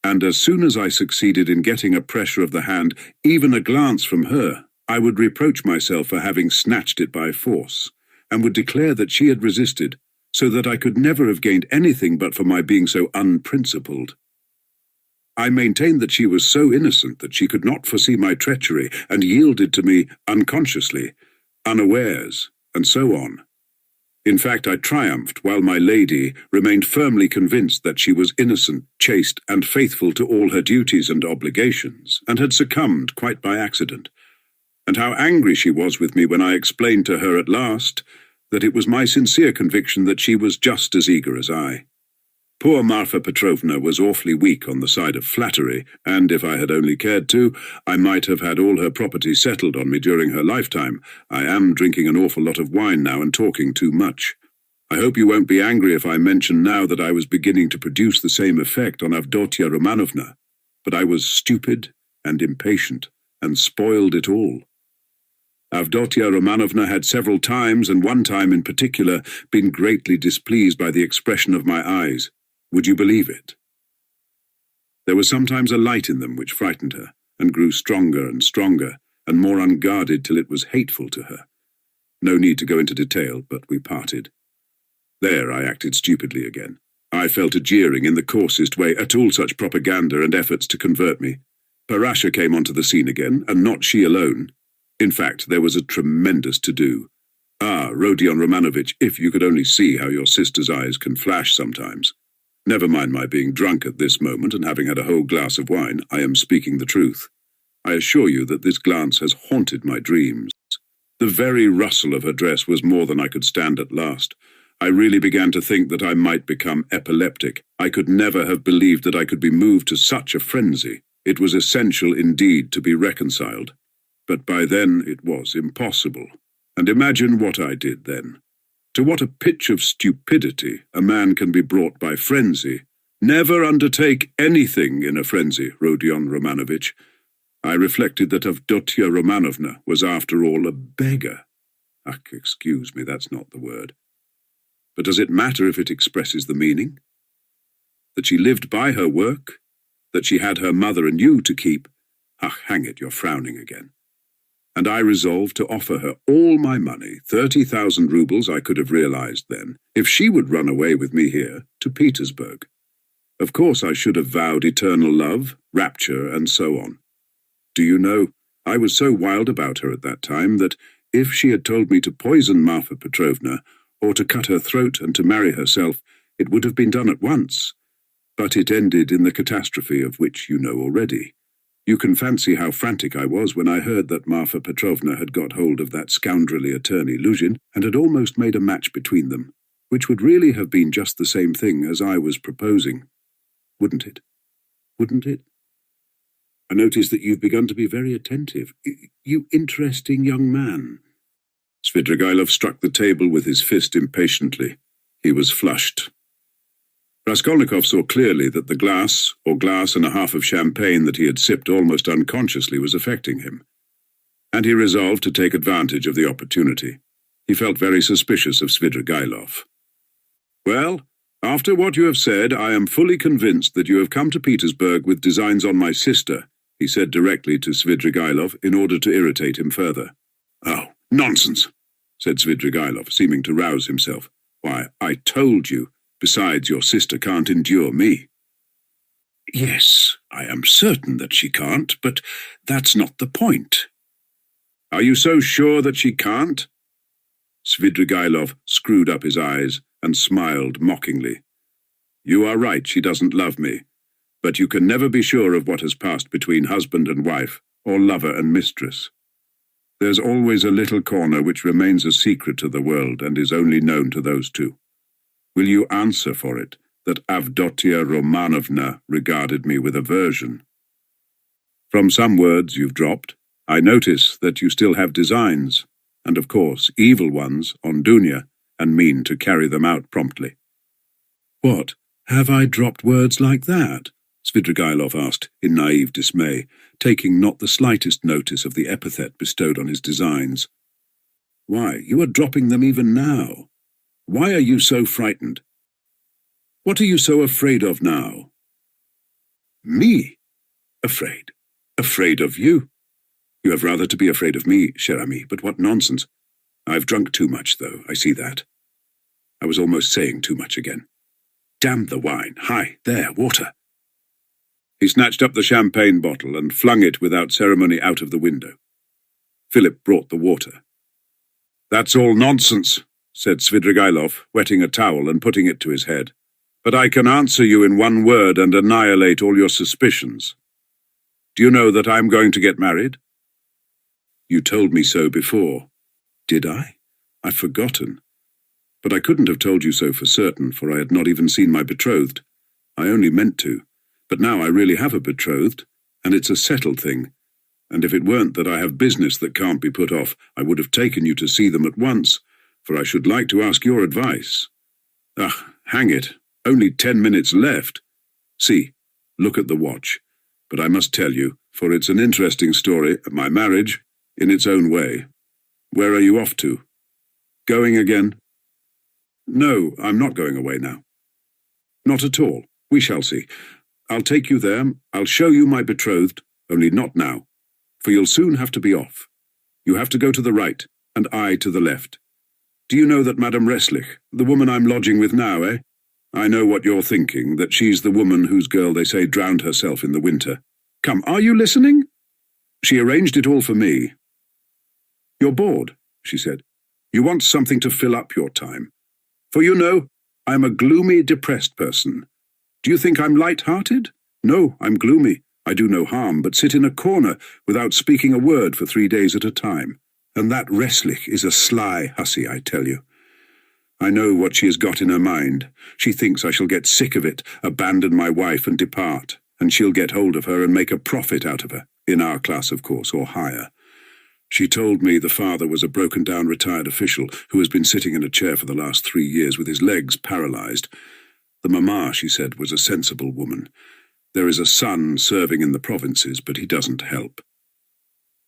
and as soon as I succeeded in getting a pressure of the hand, even a glance from her, I would reproach myself for having snatched it by force, and would declare that she had resisted, so that I could never have gained anything but for my being so unprincipled. I maintained that she was so innocent that she could not foresee my treachery, and yielded to me unconsciously, unawares, and so on. In fact, I triumphed, while my lady remained firmly convinced that she was innocent, chaste, and faithful to all her duties and obligations, and had succumbed quite by accident. And how angry she was with me when I explained to her at last that it was my sincere conviction that she was just as eager as I. Poor Marfa Petrovna was awfully weak on the side of flattery, and if I had only cared to, I might have had all her property settled on me during her lifetime. I am drinking an awful lot of wine now and talking too much. I hope you won't be angry if I mention now that I was beginning to produce the same effect on Avdotia Romanovna, but I was stupid and impatient, and spoiled it all. Avdotia Romanovna had several times, and one time in particular, been greatly displeased by the expression of my eyes. Would you believe it? There was sometimes a light in them which frightened her, and grew stronger and more unguarded till it was hateful to her. No need to go into detail, but we parted. There I acted stupidly again. I fell to jeering in the coarsest way at all such propaganda and efforts to convert me. Parasha came onto the scene again, and not she alone. In fact, there was a tremendous to-do. Ah, Rodion Romanovich, if you could only see how your sister's eyes can flash sometimes. Never mind my being drunk at this moment and having had a whole glass of wine, I am speaking the truth. I assure you that this glance has haunted my dreams. The very rustle of her dress was more than I could stand at last. I really began to think that I might become epileptic. I could never have believed that I could be moved to such a frenzy. It was essential indeed to be reconciled. But by then it was impossible. And imagine what I did then. To what a pitch of stupidity a man can be brought by frenzy. Never undertake anything in a frenzy, Rodion Romanovich. I reflected that Avdotia Romanovna was after all a beggar. Excuse me, that's not the word. But does it matter if it expresses the meaning? That she lived by her work? That she had her mother and you to keep? Hang it, you're frowning again. And I resolved to offer her all my money, 30,000 rubles I could have realized then, if she would run away with me here to Petersburg. Of course I should have vowed eternal love, rapture, and so on. Do you know, I was so wild about her at that time that if she had told me to poison Marfa Petrovna, or to cut her throat and to marry herself, it would have been done at once. But it ended in the catastrophe of which you know already. You can fancy how frantic I was when I heard that Marfa Petrovna had got hold of that scoundrelly attorney Luzhin and had almost made a match between them, which would really have been just the same thing as I was proposing. Wouldn't it? Wouldn't it? I notice that you've begun to be very attentive. You interesting young man. Svidrigailov struck the table with his fist impatiently. He was flushed. Raskolnikov saw clearly that the glass, or glass and a half of champagne that he had sipped almost unconsciously, was affecting him, and he resolved to take advantage of the opportunity. He felt very suspicious of Svidrigailov. Well, after what you have said, I am fully convinced that you have come to Petersburg with designs on my sister, he said directly to Svidrigailov in order to irritate him further. Oh, nonsense, said Svidrigailov, seeming to rouse himself. Why, I told you. Besides, your sister can't endure me. Yes, I am certain that she can't, but that's not the point. Are you so sure that she can't? Svidrigailov screwed up his eyes and smiled mockingly. You are right, she doesn't love me, but you can never be sure of what has passed between husband and wife, or lover and mistress. There's always a little corner which remains a secret to the world and is only known to those two. Will you answer for it that Avdotia Romanovna regarded me with aversion? From some words you've dropped, I notice that you still have designs, and of course evil ones, on Dunya, and mean to carry them out promptly. What, have I dropped words like that? Svidrigailov asked in naive dismay, taking not the slightest notice of the epithet bestowed on his designs. Why, you are dropping them even now. Why are you so frightened? What are you so afraid of now? Me? Afraid? Afraid of you? You have rather to be afraid of me, cher ami, but what nonsense. I've drunk too much, though, I see that. I was almost saying too much again. Damn the wine. Hi, there, water. He snatched up the champagne bottle and flung it without ceremony out of the window. Philip brought the water. That's all nonsense, said Svidrigailov, wetting a towel and putting it to his head. But I can answer you in one word and annihilate all your suspicions. Do you know that I'm going to get married? You told me so before. Did I? I've forgotten. But I couldn't have told you so for certain, for I had not even seen my betrothed. I only meant to. But now I really have a betrothed, and it's a settled thing. And if it weren't that I have business that can't be put off, I would have taken you to see them at once, for I should like to ask your advice. Ah, hang it, only 10 minutes left. See, look at the watch. But I must tell you, for it's an interesting story, my marriage, in its own way. Where are you off to? Going again? No, I'm not going away now. Not at all. We shall see. I'll take you there, I'll show you my betrothed, only not now, for you'll soon have to be off. You have to go to the right, and I to the left. Do you know that Madame Reslich, the woman I'm lodging with now, eh? I know what you're thinking, that she's the woman whose girl they say drowned herself in the winter. Come, are you listening? She arranged it all for me. You're bored, she said. You want something to fill up your time. For you know, I'm a gloomy, depressed person. Do you think I'm light-hearted? No, I'm gloomy. I do no harm, but sit in a corner without speaking a word for 3 days at a time. And that Reslich is a sly hussy, I tell you. I know what she has got in her mind. She thinks I shall get sick of it, abandon my wife and depart, and she'll get hold of her and make a profit out of her, in our class, of course, or higher. She told me the father was a broken-down retired official who has been sitting in a chair for the last 3 years with his legs paralyzed. The mamma, she said, was a sensible woman. There is a son serving in the provinces, but he doesn't help.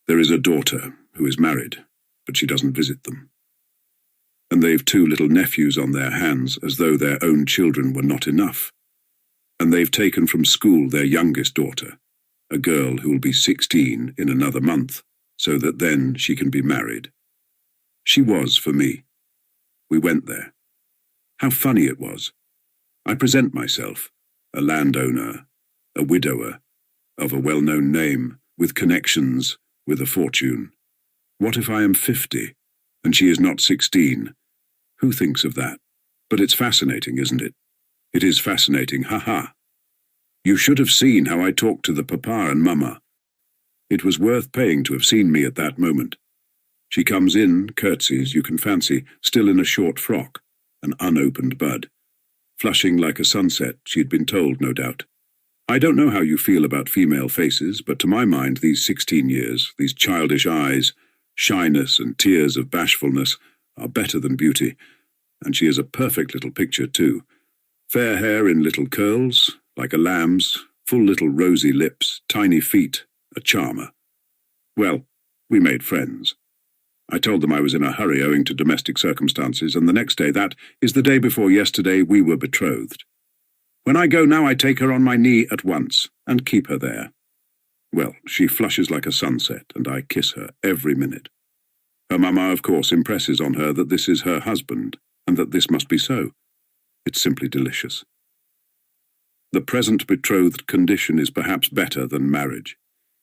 There is a daughter who is married, but she doesn't visit them. And they've 2 little nephews on their hands, as though their own children were not enough. And they've taken from school their youngest daughter, a girl who will be 16 in another month, so that then she can be married. She was for me. We went there. How funny it was. I present myself, a landowner, a widower, of a well-known name, with connections, with a fortune. What if I am 50, and she is not 16? Who thinks of that? But it's fascinating, isn't it? It is fascinating, ha-ha. You should have seen how I talked to the papa and mamma. It was worth paying to have seen me at that moment. She comes in, curtsies, you can fancy, still in a short frock, an unopened bud. Flushing like a sunset, she'd been told, no doubt. I don't know how you feel about female faces, but to my mind these 16 years, these childish eyes, shyness and tears of bashfulness, are better than beauty, and she is a perfect little picture too. Fair hair in little curls, like a lamb's, full little rosy lips, tiny feet, a charmer. Well, we made friends. I told them I was in a hurry owing to domestic circumstances, and the next day, that is the day before yesterday, we were betrothed. When I go now, I take her on my knee at once, and keep her there. Well, she flushes like a sunset, and I kiss her every minute. Her mamma, of course, impresses on her that this is her husband, and that this must be so. It's simply delicious. The present betrothed condition is perhaps better than marriage.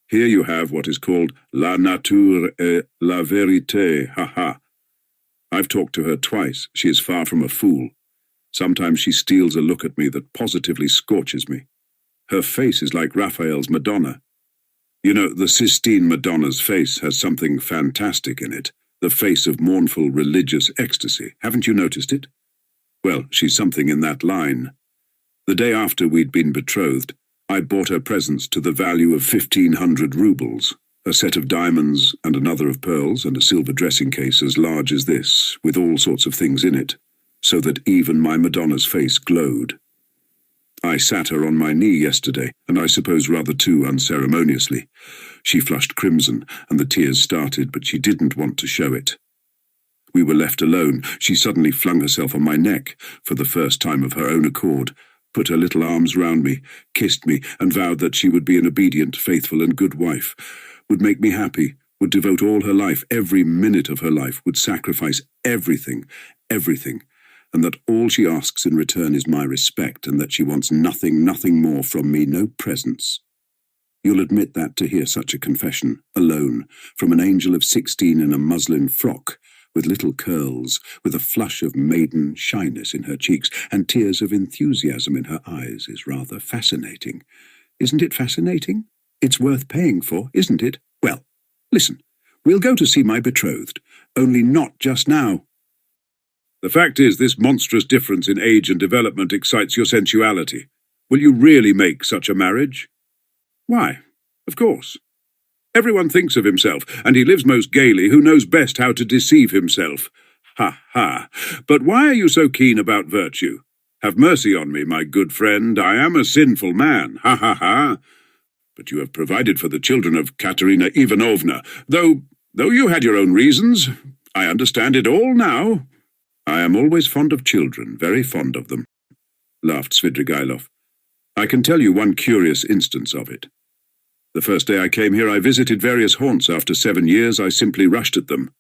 Here you have what is called la nature et la vérité, ha-ha. I've talked to her twice. She is far from a fool. Sometimes she steals a look at me that positively scorches me. Her face is like Raphael's Madonna. You know, the Sistine Madonna's face has something fantastic in it, the face of mournful religious ecstasy. Haven't you noticed it? Well, she's something in that line. The day after we'd been betrothed, I bought her presents to the value of 1,500 rubles, a set of diamonds and another of pearls and a silver dressing case as large as this, with all sorts of things in it, so that even my Madonna's face glowed. I sat her on my knee yesterday, and I suppose rather too unceremoniously. She flushed crimson, and the tears started, but she didn't want to show it. We were left alone. She suddenly flung herself on my neck, for the first time of her own accord, put her little arms round me, kissed me, and vowed that she would be an obedient, faithful, and good wife, would make me happy, would devote all her life, every minute of her life, would sacrifice everything, and that all she asks in return is my respect, and that she wants nothing more from me, no presents. You'll admit that to hear such a confession, alone, from an angel of 16 in a muslin frock, with little curls, with a flush of maiden shyness in her cheeks, and tears of enthusiasm in her eyes, is rather fascinating. Isn't it fascinating? It's worth paying for, isn't it? Well, listen, we'll go to see my betrothed, only not just now. The fact is, this monstrous difference in age and development excites your sensuality. Will you really make such a marriage? Why, of course. Everyone thinks of himself, and he lives most gaily who knows best how to deceive himself. Ha, ha. But why are you so keen about virtue? Have mercy on me, my good friend. I am a sinful man. Ha, ha, ha. But you have provided for the children of Katerina Ivanovna, though you had your own reasons. I understand it all now. I am always fond of children, very fond of them, laughed Svidrigailov. I can tell you one curious instance of it. The first day I came here, I visited various haunts. After 7 years, I simply rushed at them.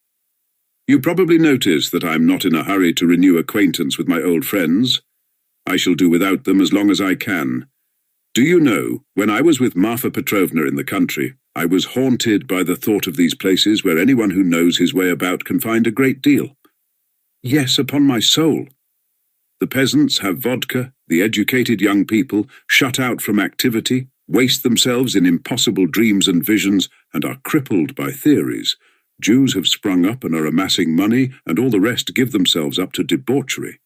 You probably notice that I am not in a hurry to renew acquaintance with my old friends. I shall do without them as long as I can. Do you know, when I was with Marfa Petrovna in the country, I was haunted by the thought of these places where anyone who knows his way about can find a great deal. Yes, upon my soul. The peasants have vodka, the educated young people, shut out from activity, waste themselves in impossible dreams and visions, and are crippled by theories. Jews have sprung up and are amassing money, and all the rest give themselves up to debauchery.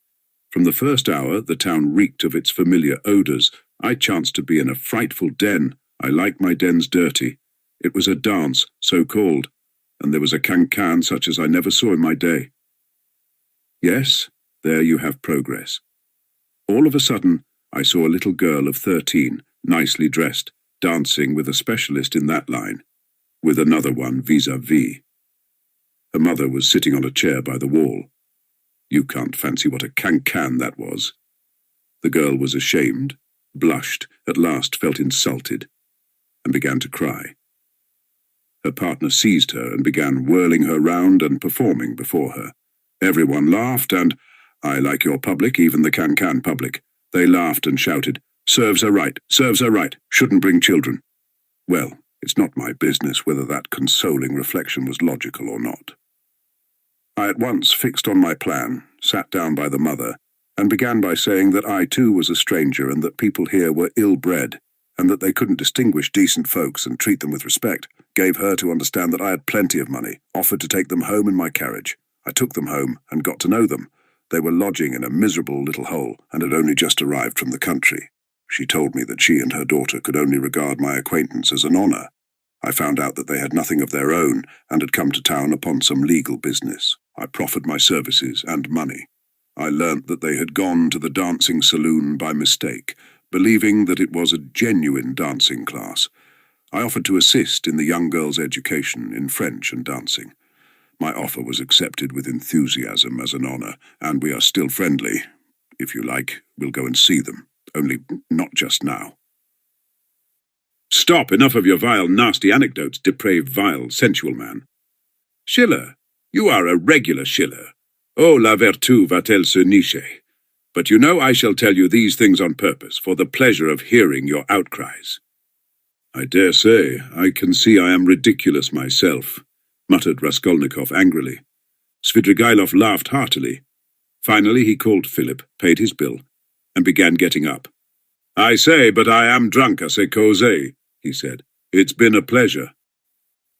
From the first hour, the town reeked of its familiar odours. I chanced to be in a frightful den. I like my dens dirty. It was a dance, so called, and there was a cancan such as I never saw in my day. Yes, there you have progress. All of a sudden, I saw a little girl of 13, nicely dressed, dancing with a specialist in that line, with another one vis-à-vis. Her mother was sitting on a chair by the wall. You can't fancy what a cancan that was. The girl was ashamed, blushed, at last felt insulted, and began to cry. Her partner seized her and began whirling her round and performing before her. Everyone laughed, and, I like your public, even the cancan public. They laughed and shouted, serves her right, shouldn't bring children. Well, it's not my business whether that consoling reflection was logical or not. I at once fixed on my plan, sat down by the mother, and began by saying that I too was a stranger and that people here were ill-bred, and that they couldn't distinguish decent folks and treat them with respect, gave her to understand that I had plenty of money, offered to take them home in my carriage. I took them home and got to know them. They were lodging in a miserable little hole and had only just arrived from the country. She told me that she and her daughter could only regard my acquaintance as an honour. I found out that they had nothing of their own and had come to town upon some legal business. I proffered my services and money. I learnt that they had gone to the dancing saloon by mistake, believing that it was a genuine dancing class. I offered to assist in the young girl's education in French and dancing. My offer was accepted with enthusiasm as an honor, and we are still friendly. If you like, we'll go and see them, only not just now. Stop! Enough of your vile, nasty anecdotes, depraved, vile, sensual man. Schiller, you are a regular Schiller. Oh, la vertu va-t-elle se nicher? But you know I shall tell you these things on purpose, for the pleasure of hearing your outcries. I dare say, I can see I am ridiculous myself, muttered Raskolnikov angrily. Svidrigailov laughed heartily. Finally he called Philip, paid his bill, and began getting up. I say, but I am drunk, assez causé, he said. It's been a pleasure.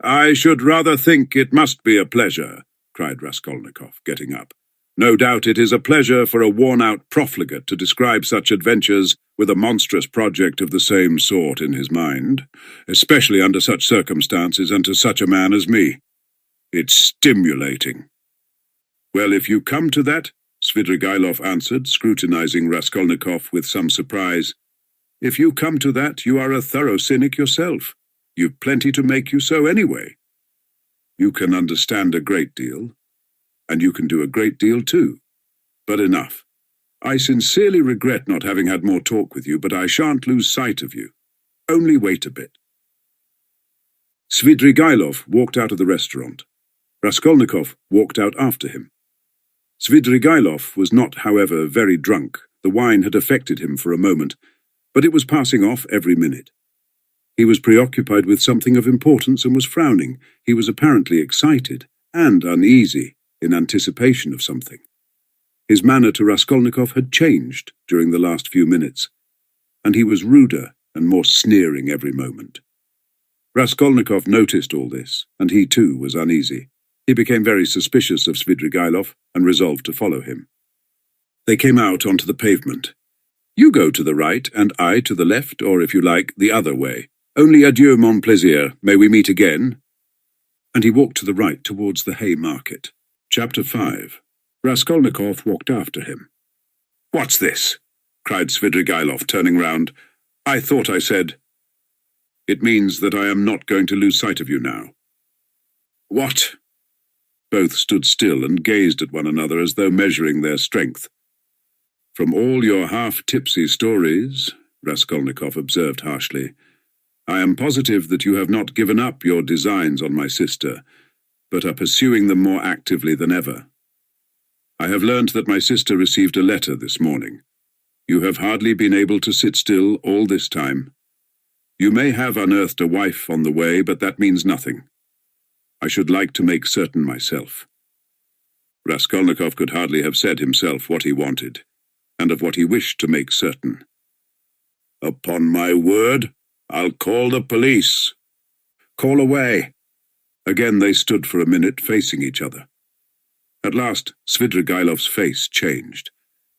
I should rather think it must be a pleasure, cried Raskolnikov, getting up. No doubt it is a pleasure for a worn-out profligate to describe such adventures with a monstrous project of the same sort in his mind, especially under such circumstances and to such a man as me. It's stimulating. Well, if you come to that, Svidrigailov answered, scrutinizing Raskolnikov with some surprise, if you come to that, you are a thorough cynic yourself. You've plenty to make you so anyway. You can understand a great deal, and you can do a great deal too. But enough. I sincerely regret not having had more talk with you, but I shan't lose sight of you. Only wait a bit. Svidrigailov walked out of the restaurant. Raskolnikov walked out after him. Svidrigailov was not, however, very drunk. The wine had affected him for a moment, but it was passing off every minute. He was preoccupied with something of importance and was frowning. He was apparently excited and uneasy in anticipation of something. His manner to Raskolnikov had changed during the last few minutes, and he was ruder and more sneering every moment. Raskolnikov noticed all this, and he too was uneasy. He became very suspicious of Svidrigailov and resolved to follow him. They came out onto the pavement. You go to the right, and I to the left, or if you like, the other way. Only adieu, mon plaisir. May we meet again? And he walked to the right towards the hay market. Chapter 5. Raskolnikov walked after him. What's this? Cried Svidrigailov, turning round. I thought I said... It means that I am not going to lose sight of you now. What? Both stood still and gazed at one another as though measuring their strength. From all your half-tipsy stories, Raskolnikov observed harshly, I am positive that you have not given up your designs on my sister, but are pursuing them more actively than ever. I have learnt that my sister received a letter this morning. You have hardly been able to sit still all this time. You may have unearthed a wife on the way, but that means nothing. I should like to make certain myself. Raskolnikov could hardly have said himself what he wanted, and of what he wished to make certain. Upon my word, I'll call the police. Call away. Again they stood for a minute facing each other. At last Svidrigailov's face changed.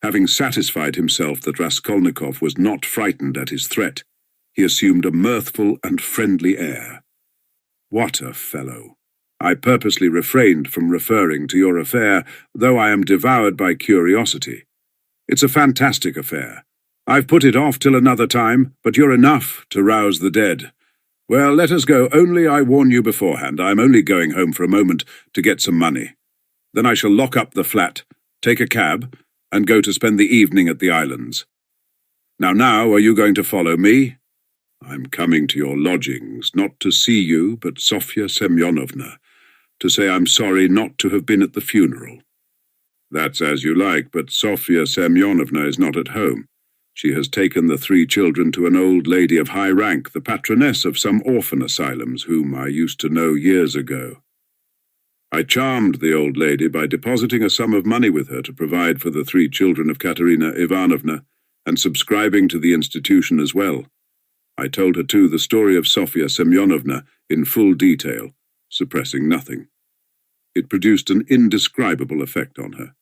Having satisfied himself that Raskolnikov was not frightened at his threat, he assumed a mirthful and friendly air. What a fellow! I purposely refrained from referring to your affair, though I am devoured by curiosity. It's a fantastic affair. I've put it off till another time, but you're enough to rouse the dead. Well, let us go, only I warn you beforehand, I'm only going home for a moment to get some money. Then I shall lock up the flat, take a cab, and go to spend the evening at the islands. Now, are you going to follow me? I'm coming to your lodgings, not to see you, but Sofya Semyonovna, to say I'm sorry not to have been at the funeral. That's as you like, but Sofya Semyonovna is not at home. She has taken the 3 children to an old lady of high rank, the patroness of some orphan asylums, whom I used to know years ago. I charmed the old lady by depositing a sum of money with her to provide for the 3 children of Katerina Ivanovna, and subscribing to the institution as well. I told her, too, the story of Sofya Semyonovna in full detail, suppressing nothing. It produced an indescribable effect on her.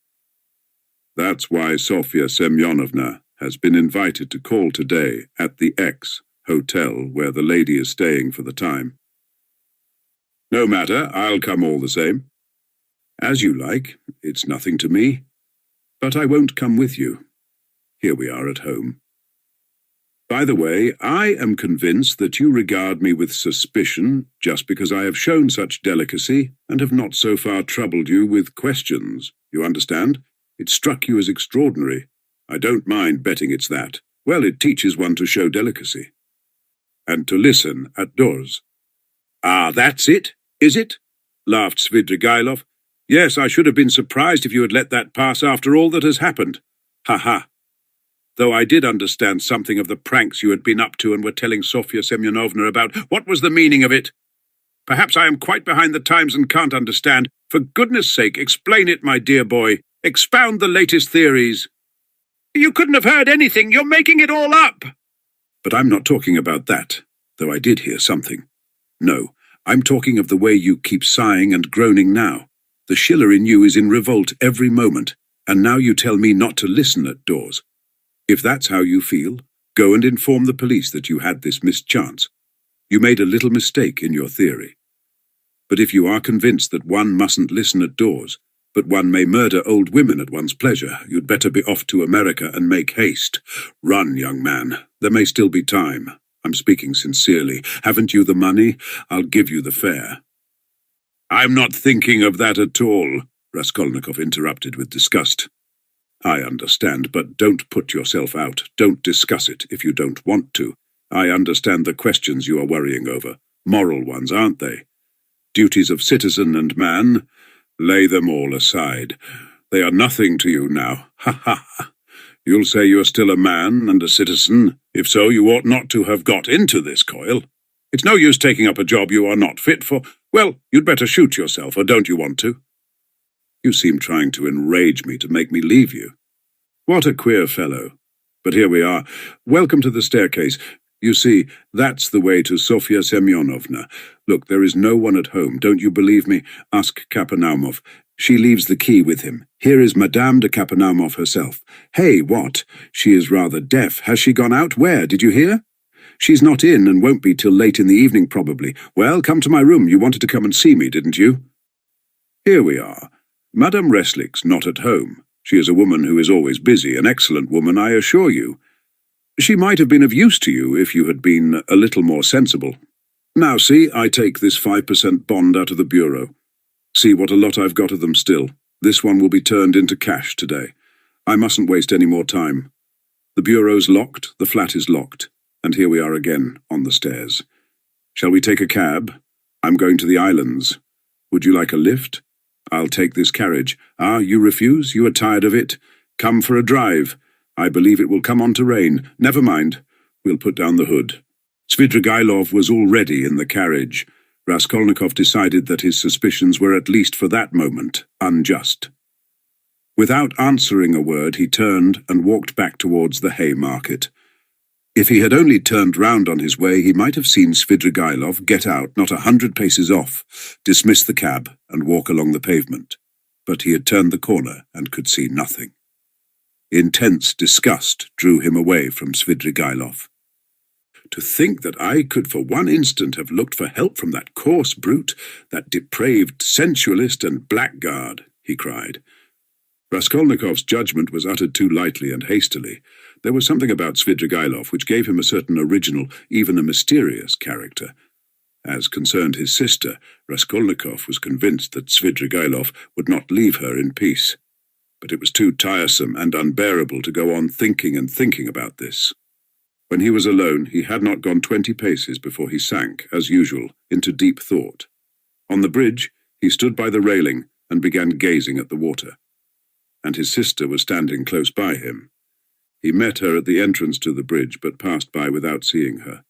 That's why Sofya Semyonovna has been invited to call today at the X hotel where the lady is staying for the time. No matter, I'll come all the same. As you like, it's nothing to me. But I won't come with you. Here we are at home. By the way, I am convinced that you regard me with suspicion just because I have shown such delicacy and have not so far troubled you with questions. You understand? It struck you as extraordinary. I don't mind betting it's that. Well, it teaches one to show delicacy. And to listen at doors. Ah, that's it, is it? Laughed Svidrigailov. Yes, I should have been surprised if you had let that pass after all that has happened. Ha ha. Though I did understand something of the pranks you had been up to and were telling Sofya Semyonovna about. What was the meaning of it? Perhaps I am quite behind the times and can't understand. For goodness sake, explain it, my dear boy. Expound the latest theories. You couldn't have heard anything. You're making it all up. But I'm not talking about that, though I did hear something. No, I'm talking of the way you keep sighing and groaning now. The Schiller in you is in revolt every moment, and now you tell me not to listen at doors. If that's how you feel, go and inform the police that you had this mischance. You made a little mistake in your theory. But if you are convinced that one mustn't listen at doors, but one may murder old women at one's pleasure, you'd better be off to America and make haste. Run, young man. There may still be time. I'm speaking sincerely. Haven't you the money? I'll give you the fare. I'm not thinking of that at all, Raskolnikov interrupted with disgust. I understand, but don't put yourself out. Don't discuss it if you don't want to. I understand the questions you are worrying over. Moral ones, aren't they? Duties of citizen and man? Lay them all aside. They are nothing to you now. Ha ha ha. You'll say you're still a man and a citizen. If so, you ought not to have got into this coil. It's no use taking up a job you are not fit for. Well, you'd better shoot yourself, or don't you want to? You seem trying to enrage me to make me leave you. What a queer fellow. But here we are. Welcome to the staircase. You see, that's the way to Sofya Semyonovna. Look, there is no one at home. Don't you believe me? Ask Kapernaumov. She leaves the key with him. Here is Madame de Kapernaumov herself. Hey, what? She is rather deaf. Has she gone out? Where? Did you hear? She's not in and won't be till late in the evening, probably. Well, come to my room. You wanted to come and see me, didn't you? Here we are. Madame Reslick's not at home. She is a woman who is always busy, an excellent woman, I assure you. She might have been of use to you if you had been a little more sensible. Now see, I take this 5% bond out of the bureau. See what a lot I've got of them still. This one will be turned into cash today. I mustn't waste any more time. The bureau's locked, the flat is locked, and here we are again, on the stairs. Shall we take a cab? I'm going to the islands. Would you like a lift? I'll take this carriage. Ah, you refuse? You are tired of it? Come for a drive. I believe it will come on to rain. Never mind. We'll put down the hood. Svidrigailov was already in the carriage. Raskolnikov decided that his suspicions were, at least for that moment, unjust. Without answering a word, he turned and walked back towards the Haymarket. If he had only turned round on his way, he might have seen Svidrigailov get out not 100 paces off, dismiss the cab, and walk along the pavement. But he had turned the corner and could see nothing. Intense disgust drew him away from Svidrigailov. To think that I could for one instant have looked for help from that coarse brute, that depraved sensualist and blackguard, he cried. Raskolnikov's judgment was uttered too lightly and hastily. There was something about Svidrigailov which gave him a certain original, even a mysterious character. As concerned his sister, Raskolnikov was convinced that Svidrigailov would not leave her in peace. But it was too tiresome and unbearable to go on thinking and thinking about this. When he was alone, he had not gone 20 paces before he sank, as usual, into deep thought. On the bridge, he stood by the railing and began gazing at the water. And his sister was standing close by him. He met her at the entrance to the bridge, but passed by without seeing her.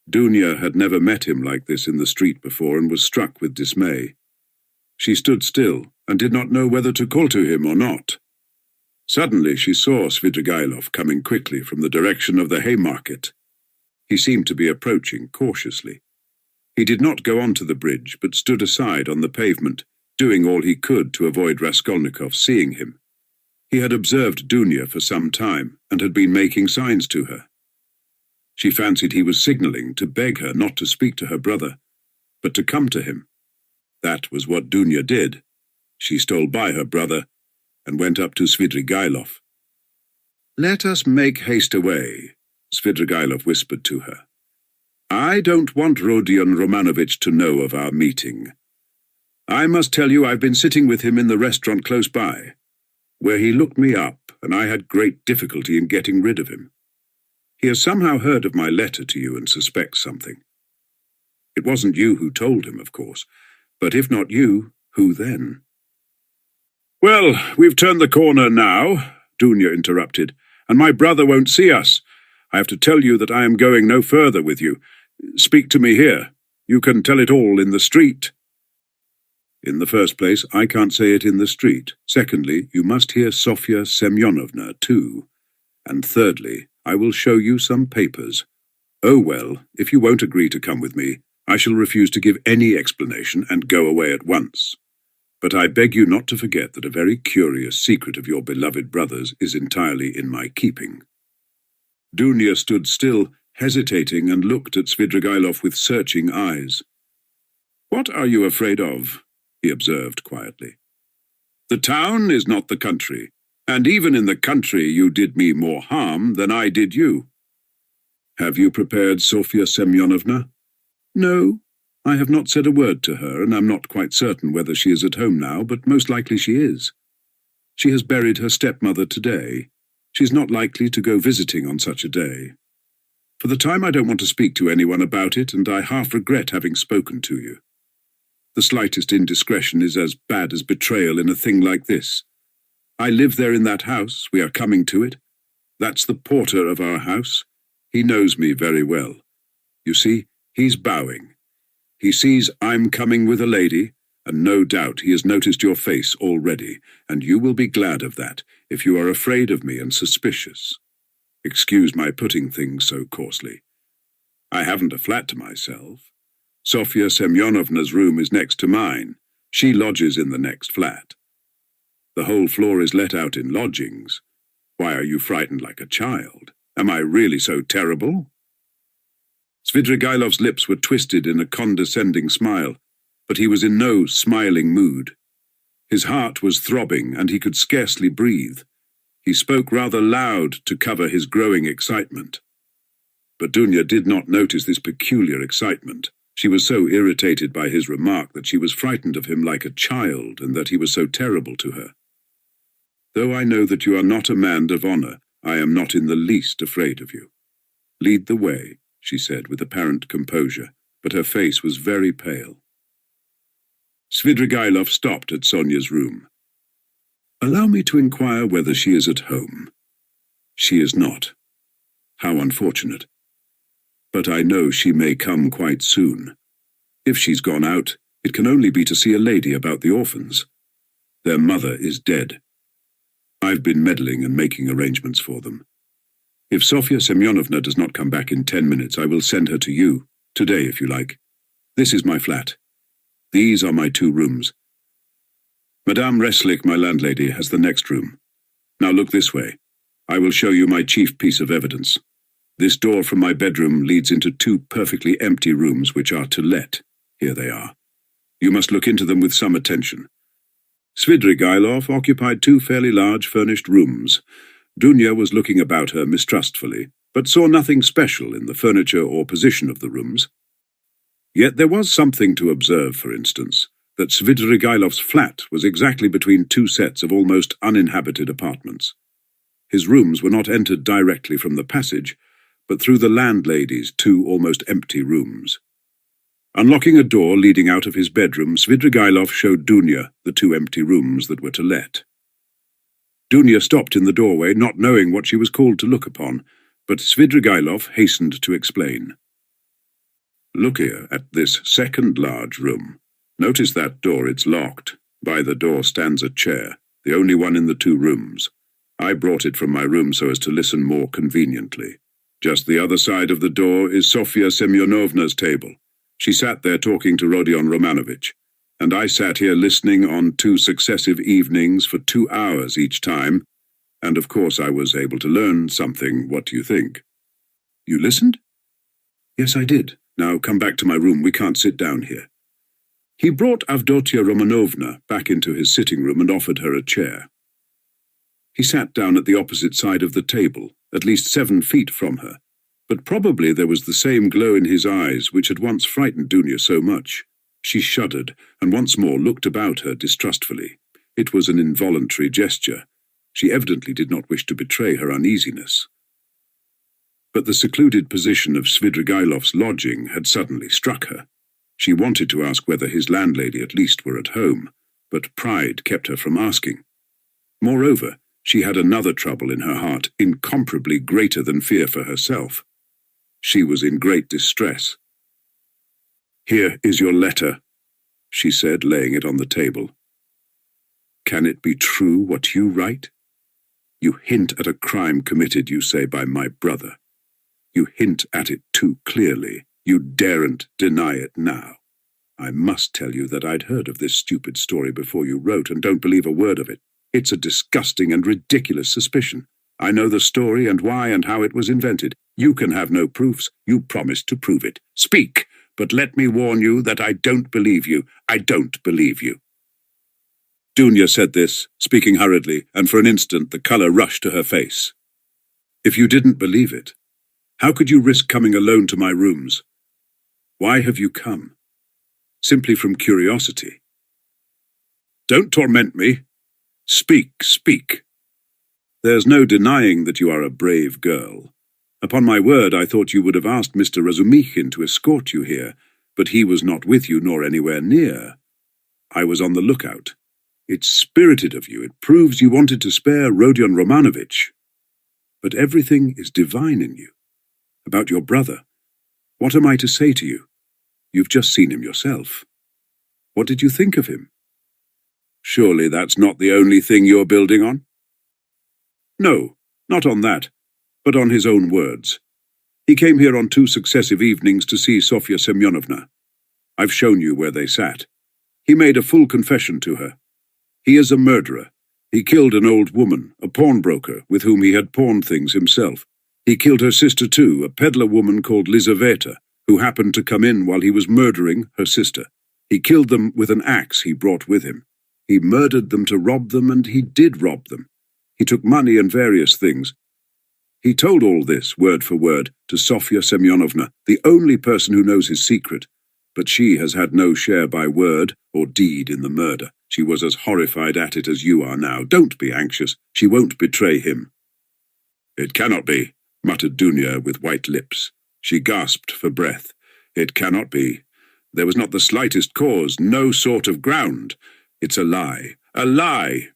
Dunya had never met him like this in the street before and was struck with dismay. She stood still and did not know whether to call to him or not. Suddenly she saw Svidrigailov coming quickly from the direction of the Haymarket. He seemed to be approaching cautiously. He did not go on to the bridge, but stood aside on the pavement, doing all he could to avoid Raskolnikov seeing him. He had observed Dunya for some time, and had been making signs to her. She fancied he was signalling to beg her not to speak to her brother, but to come to him. That was what Dunya did. She stole by her brother, and went up to Svidrigailov. "Let us make haste away," Svidrigailov whispered to her. "I don't want Rodion Romanovich to know of our meeting. I must tell you I've been sitting with him in the restaurant close by, where he looked me up, and I had great difficulty in getting rid of him. He has somehow heard of my letter to you and suspects something. It wasn't you who told him, of course, but if not you, who then?" "Well, we've turned the corner now," Dunya interrupted, "and my brother won't see us. I have to tell you that I am going no further with you. Speak to me here. You can tell it all in the street." "In the first place, I can't say it in the street. Secondly, you must hear Sofya Semyonovna, too. And thirdly, I will show you some papers. Oh, well, if you won't agree to come with me, I shall refuse to give any explanation and go away at once. But I beg you not to forget that a very curious secret of your beloved brother's is entirely in my keeping." Dunya stood still, hesitating, and looked at Svidrigailov with searching eyes. "What are you afraid of?" he observed quietly. "The town is not the country, and even in the country you did me more harm than I did you." "Have you prepared Sofya Semyonovna?" "No, I have not said a word to her, and I'm not quite certain whether she is at home now, but most likely she is. She has buried her stepmother today. She's not likely to go visiting on such a day. For the time I don't want to speak to anyone about it, and I half regret having spoken to you. The slightest indiscretion is as bad as betrayal in a thing like this. I live there in that house, we are coming to it. That's the porter of our house. He knows me very well. You see, he's bowing. He sees I'm coming with a lady, and no doubt he has noticed your face already, and you will be glad of that, if you are afraid of me and suspicious. Excuse my putting things so coarsely. I haven't a flat to myself. Sofya Semyonovna's room is next to mine. She lodges in the next flat. The whole floor is let out in lodgings. Why are you frightened like a child? Am I really so terrible?" Svidrigailov's lips were twisted in a condescending smile, but he was in no smiling mood. His heart was throbbing, and he could scarcely breathe. He spoke rather loud to cover his growing excitement. But Dunya did not notice this peculiar excitement. She was so irritated by his remark that she was frightened of him like a child, and that he was so terrible to her. "Though I know that you are not a man of honor, I am not in the least afraid of you. Lead the way," she said with apparent composure, but her face was very pale. Svidrigailov stopped at Sonia's room. "Allow me to inquire whether she is at home." "She is not. How unfortunate. But I know she may come quite soon. If she's gone out, it can only be to see a lady about the orphans. Their mother is dead. I've been meddling and making arrangements for them. If Sofya Semyonovna does not come back in 10 minutes, I will send her to you, today if you like. This is my flat. These are my 2 rooms. Madame Reslik, my landlady, has the next room. Now look this way. I will show you my chief piece of evidence. This door from my bedroom leads into 2 perfectly empty rooms which are to let. Here they are. You must look into them with some attention." Svidrigailov occupied 2 fairly large furnished rooms. Dunya was looking about her mistrustfully, but saw nothing special in the furniture or position of the rooms. Yet there was something to observe, for instance, that Svidrigailov's flat was exactly between 2 sets of almost uninhabited apartments. His rooms were not entered directly from the passage, but through the landlady's 2 almost empty rooms. Unlocking a door leading out of his bedroom, Svidrigailov showed Dunya the 2 empty rooms that were to let. Dunya stopped in the doorway, not knowing what she was called to look upon, but Svidrigailov hastened to explain. "Look here at this second large room. Notice that door, it's locked. By the door stands a chair, the only one in the 2 rooms. I brought it from my room so as to listen more conveniently. Just the other side of the door is Sofya Semyonovna's table. She sat there talking to Rodion Romanovich, and I sat here listening on 2 successive evenings for 2 hours each time, and of course I was able to learn something. What do you think?" "You listened?" "Yes, I did. Now come back to my room. We can't sit down here." He brought Avdotia Romanovna back into his sitting room and offered her a chair. He sat down at the opposite side of the table, at least 7 feet from her, But probably there was the same glow in his eyes which had once frightened Dunya so much. She shuddered, and once more looked about her distrustfully. It was an involuntary gesture. She evidently did not wish to betray her uneasiness. But the secluded position of Svidrigailov's lodging had suddenly struck her. She wanted to ask whether his landlady at least were at home, but pride kept her from asking. Moreover, she had another trouble in her heart, incomparably greater than fear for herself. She was in great distress. "Here is your letter," she said, laying it on the table. "Can it be true what you write? You hint at a crime committed, you say, by my brother. You hint at it too clearly. You daren't deny it now. I must tell you that I'd heard of this stupid story before you wrote, and don't believe a word of it. It's a disgusting and ridiculous suspicion. I know the story and why and how it was invented. You can have no proofs. You promised to prove it. Speak, but let me warn you that I don't believe you. I don't believe you." Dunya said this, speaking hurriedly, and for an instant the colour rushed to her face. "If you didn't believe it, how could you risk coming alone to my rooms? Why have you come? Simply from curiosity. Don't torment me. Speak, speak. There's no denying that you are a brave girl. Upon my word, I thought you would have asked Mr. Razumikhin to escort you here, but he was not with you nor anywhere near. I was on the lookout. It's spirited of you. It proves you wanted to spare Rodion Romanovich. But everything is divine in you. About your brother, what am I to say to you? You've just seen him yourself. What did you think of him? Surely that's not the only thing you're building on? No, not on that, but on his own words. He came here on 2 successive evenings to see Sofya Semyonovna. I've shown you where they sat. He made a full confession to her. He is a murderer. He killed an old woman, a pawnbroker, with whom he had pawned things himself. He killed her sister too, a peddler woman called Lizaveta, who happened to come in while he was murdering her sister. He killed them with an axe he brought with him. He murdered them to rob them, and he did rob them. He took money and various things. He told all this, word for word, to Sofya Semyonovna, the only person who knows his secret, but she has had no share by word or deed in the murder. She was as horrified at it as you are now. Don't be anxious. She won't betray him. It cannot be, muttered Dunya with white lips. She gasped for breath. It cannot be. There was not the slightest cause, no sort of ground. It's a lie. A lie!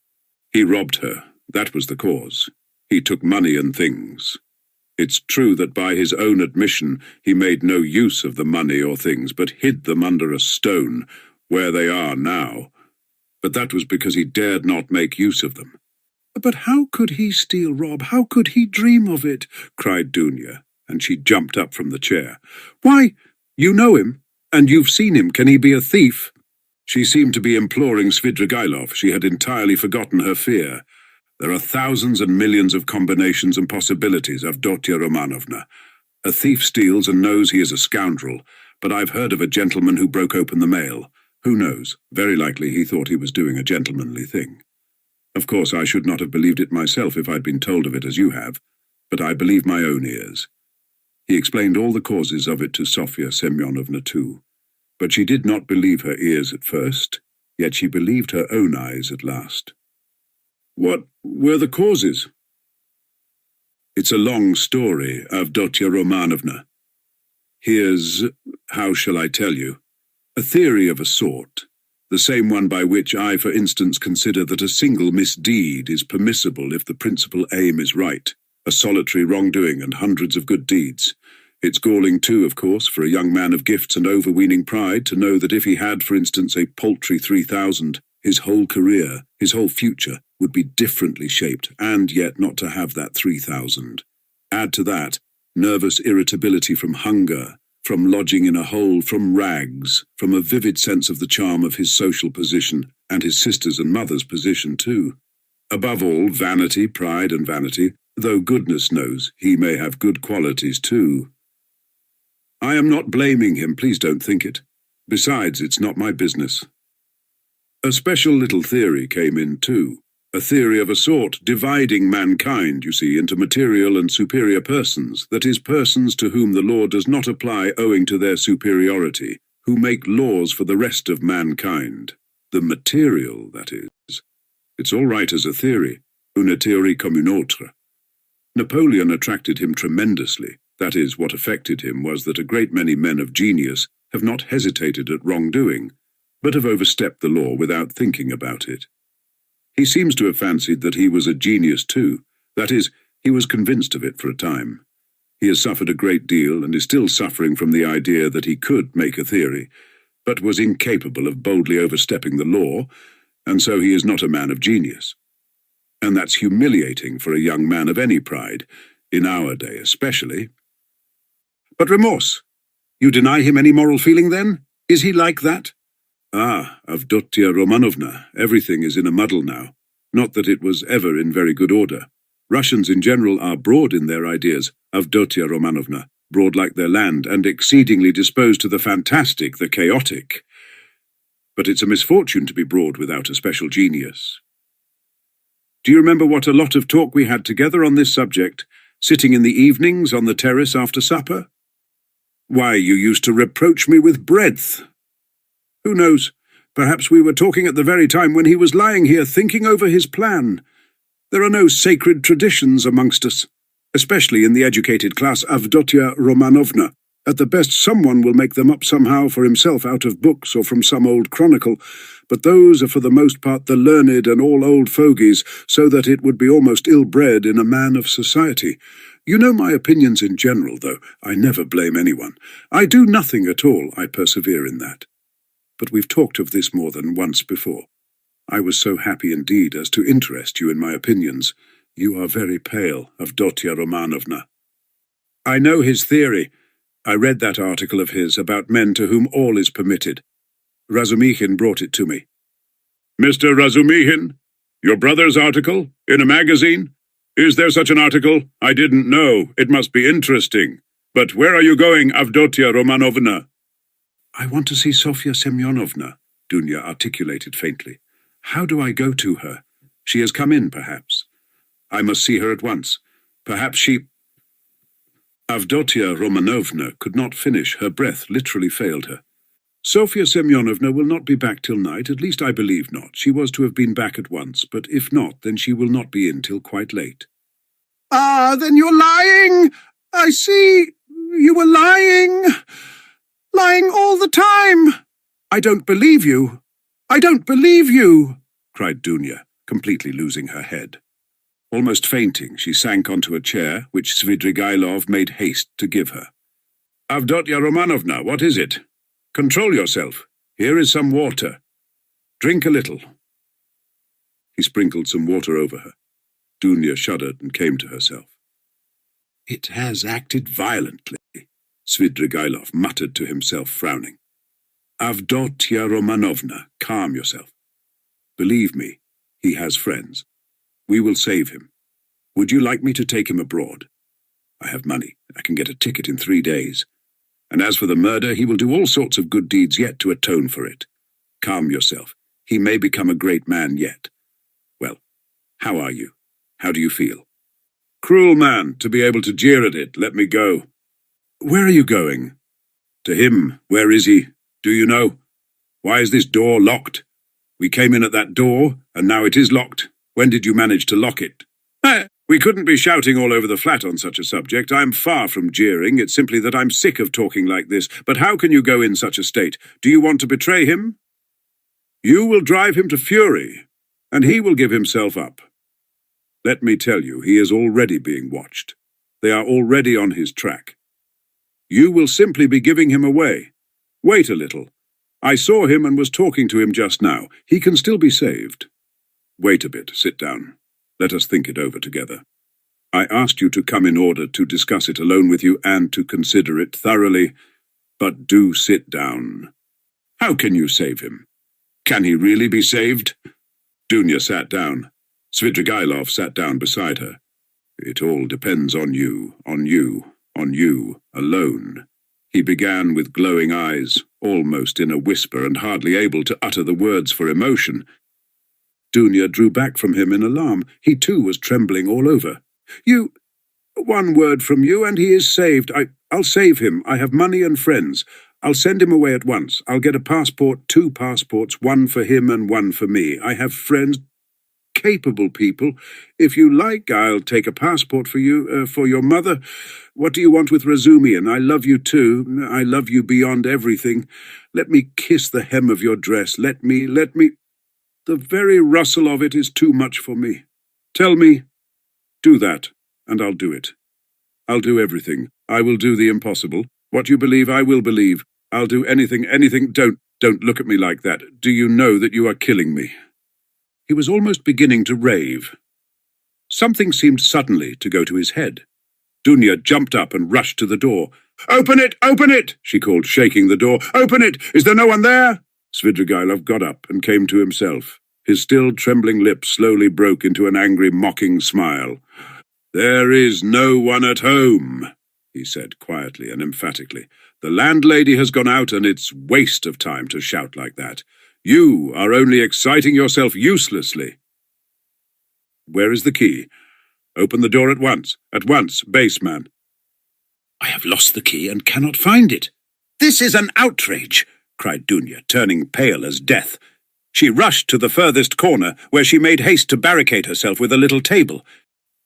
He robbed her. That was the cause. He took money and things. It's true that by his own admission he made no use of the money or things, but hid them under a stone, where they are now. But that was because he dared not make use of them. But how could he steal, Rob? How could he dream of it? Cried Dunya, and she jumped up from the chair. Why, you know him, and you've seen him. Can he be a thief? She seemed to be imploring Svidrigailov. She had entirely forgotten her fear. There are thousands and millions of combinations and possibilities, Avdotia Romanovna. A thief steals and knows he is a scoundrel, but I've heard of a gentleman who broke open the mail. Who knows? Very likely he thought he was doing a gentlemanly thing. Of course, I should not have believed it myself if I'd been told of it as you have, but I believe my own ears. He explained all the causes of it to Sofya Semyonovna too, but she did not believe her ears at first, yet she believed her own eyes at last. What were the causes? It's a long story, Avdotia Romanovna. Here's, how shall I tell you, a theory of a sort, the same one by which I, for instance, consider that a single misdeed is permissible if the principal aim is right, a solitary wrongdoing and hundreds of good deeds. It's galling too, of course, for a young man of gifts and overweening pride to know that if he had, for instance, a paltry 3,000, his whole career, his whole future, would be differently shaped, and yet not to have that 3,000. Add to that nervous irritability from hunger, from lodging in a hole, from rags, from a vivid sense of the charm of his social position, and his sister's and mother's position too. Above all, vanity, pride and vanity, though goodness knows he may have good qualities too. I am not blaming him, please don't think it. Besides, it's not my business. A special little theory came in too. A theory of a sort, dividing mankind, you see, into material and superior persons, that is, persons to whom the law does not apply owing to their superiority, who make laws for the rest of mankind. The material, that is. It's all right as a theory, une théorie comme une autre. Napoleon attracted him tremendously. That is, what affected him was that a great many men of genius have not hesitated at wrongdoing, but have overstepped the law without thinking about it. He seems to have fancied that he was a genius too. That is, he was convinced of it for a time. He has suffered a great deal and is still suffering from the idea that he could make a theory, but was incapable of boldly overstepping the law, and so he is not a man of genius. And that's humiliating for a young man of any pride, in our day especially. But remorse? You deny him any moral feeling then? Is he like that? Ah, Avdotia Romanovna, everything is in a muddle now. Not that it was ever in very good order. Russians in general are broad in their ideas, Avdotia Romanovna, broad like their land, and exceedingly disposed to the fantastic, the chaotic. But it's a misfortune to be broad without a special genius. Do you remember what a lot of talk we had together on this subject, sitting in the evenings on the terrace after supper? Why, you used to reproach me with breadth. Who knows? Perhaps we were talking at the very time when he was lying here thinking over his plan. There are no sacred traditions amongst us, especially in the educated class, Avdotia Romanovna. At the best, someone will make them up somehow for himself out of books or from some old chronicle, but those are for the most part the learned and all old fogies, so that it would be almost ill-bred in a man of society. You know my opinions in general, though. I never blame anyone. I do nothing at all, I persevere in that. But we've talked of this more than once before. I was so happy indeed as to interest you in my opinions. You are very pale, Avdotia Romanovna. I know his theory. I read that article of his about men to whom all is permitted. Razumikhin brought it to me. Mr. Razumikhin? Your brother's article? In a magazine? Is there such an article? I didn't know. It must be interesting. But where are you going, Avdotia Romanovna? I want to see Sofya Semyonovna, Dunya articulated faintly. How do I go to her? She has come in, perhaps. I must see her at once. Perhaps she... Avdotia Romanovna could not finish. Her breath literally failed her. Sofya Semyonovna will not be back till night, at least I believe not. She was to have been back at once, but if not, then she will not be in till quite late. Ah, then you're lying! I see. You were lying. Lying all the time. I don't believe you. I don't believe you, cried Dunya, completely losing her head. Almost fainting, she sank onto a chair, which Svidrigailov made haste to give her. Avdotia Romanovna, what is it? Control yourself. Here is some water. Drink a little. He sprinkled some water over her. Dunya shuddered and came to herself. It has acted violently, Svidrigailov muttered to himself, frowning. Avdotia Romanovna, calm yourself. Believe me, he has friends. We will save him. Would you like me to take him abroad? I have money. I can get a ticket in 3 days. And as for the murder, he will do all sorts of good deeds yet to atone for it. Calm yourself. He may become a great man yet. Well, how are you? How do you feel? Cruel man, to be able to jeer at it. Let me go. Where are you going? To him. Where is he? Do you know? Why is this door locked? We came in at that door, and now it is locked. When did you manage to lock it? We couldn't be shouting all over the flat on such a subject. I'm far from jeering. It's simply that I'm sick of talking like this. But how can you go in such a state? Do you want to betray him? You will drive him to fury, and he will give himself up. Let me tell you, he is already being watched. They are already on his track. You will simply be giving him away. Wait a little. I saw him and was talking to him just now. He can still be saved. Wait a bit. Sit down. Let us think it over together. I asked you to come in order to discuss it alone with you and to consider it thoroughly, but do sit down. How can you save him? Can he really be saved? Dunya sat down. Svidrigailov sat down beside her. It all depends on you, on you, on you, alone. He began with glowing eyes, almost in a whisper and hardly able to utter the words for emotion. Dunya drew back from him in alarm. He too was trembling all over. One word from you and he is saved. I'll save him. I have money and friends. I'll send him away at once. I'll get a passport, 2 passports, one for him and one for me. I have friends, capable people. If you like, I'll take a passport for you, for your mother. What do you want with Razumian? I love you too. I love you beyond everything. Let me kiss the hem of your dress. Let me. The very rustle of it is too much for me. Tell me, do that, and I'll do it. I'll do everything. I will do the impossible. What you believe, I will believe. I'll do anything. Don't look at me like that. Do you know that you are killing me? He was almost beginning to rave. Something seemed suddenly to go to his head. Dunya jumped up and rushed to the door. Open it! Open it! She called, shaking the door. Open it! Is there no one there? Svidrigailov got up and came to himself. His still trembling lips slowly broke into an angry, mocking smile. There is no one at home, he said quietly and emphatically. The landlady has gone out, and it's waste of time to shout like that. You are only exciting yourself uselessly. Where is the key? Open the door at once. At once, baseman. I have lost the key and cannot find it. This is an outrage, cried Dunya, turning pale as death. She rushed to the furthest corner, where she made haste to barricade herself with a little table.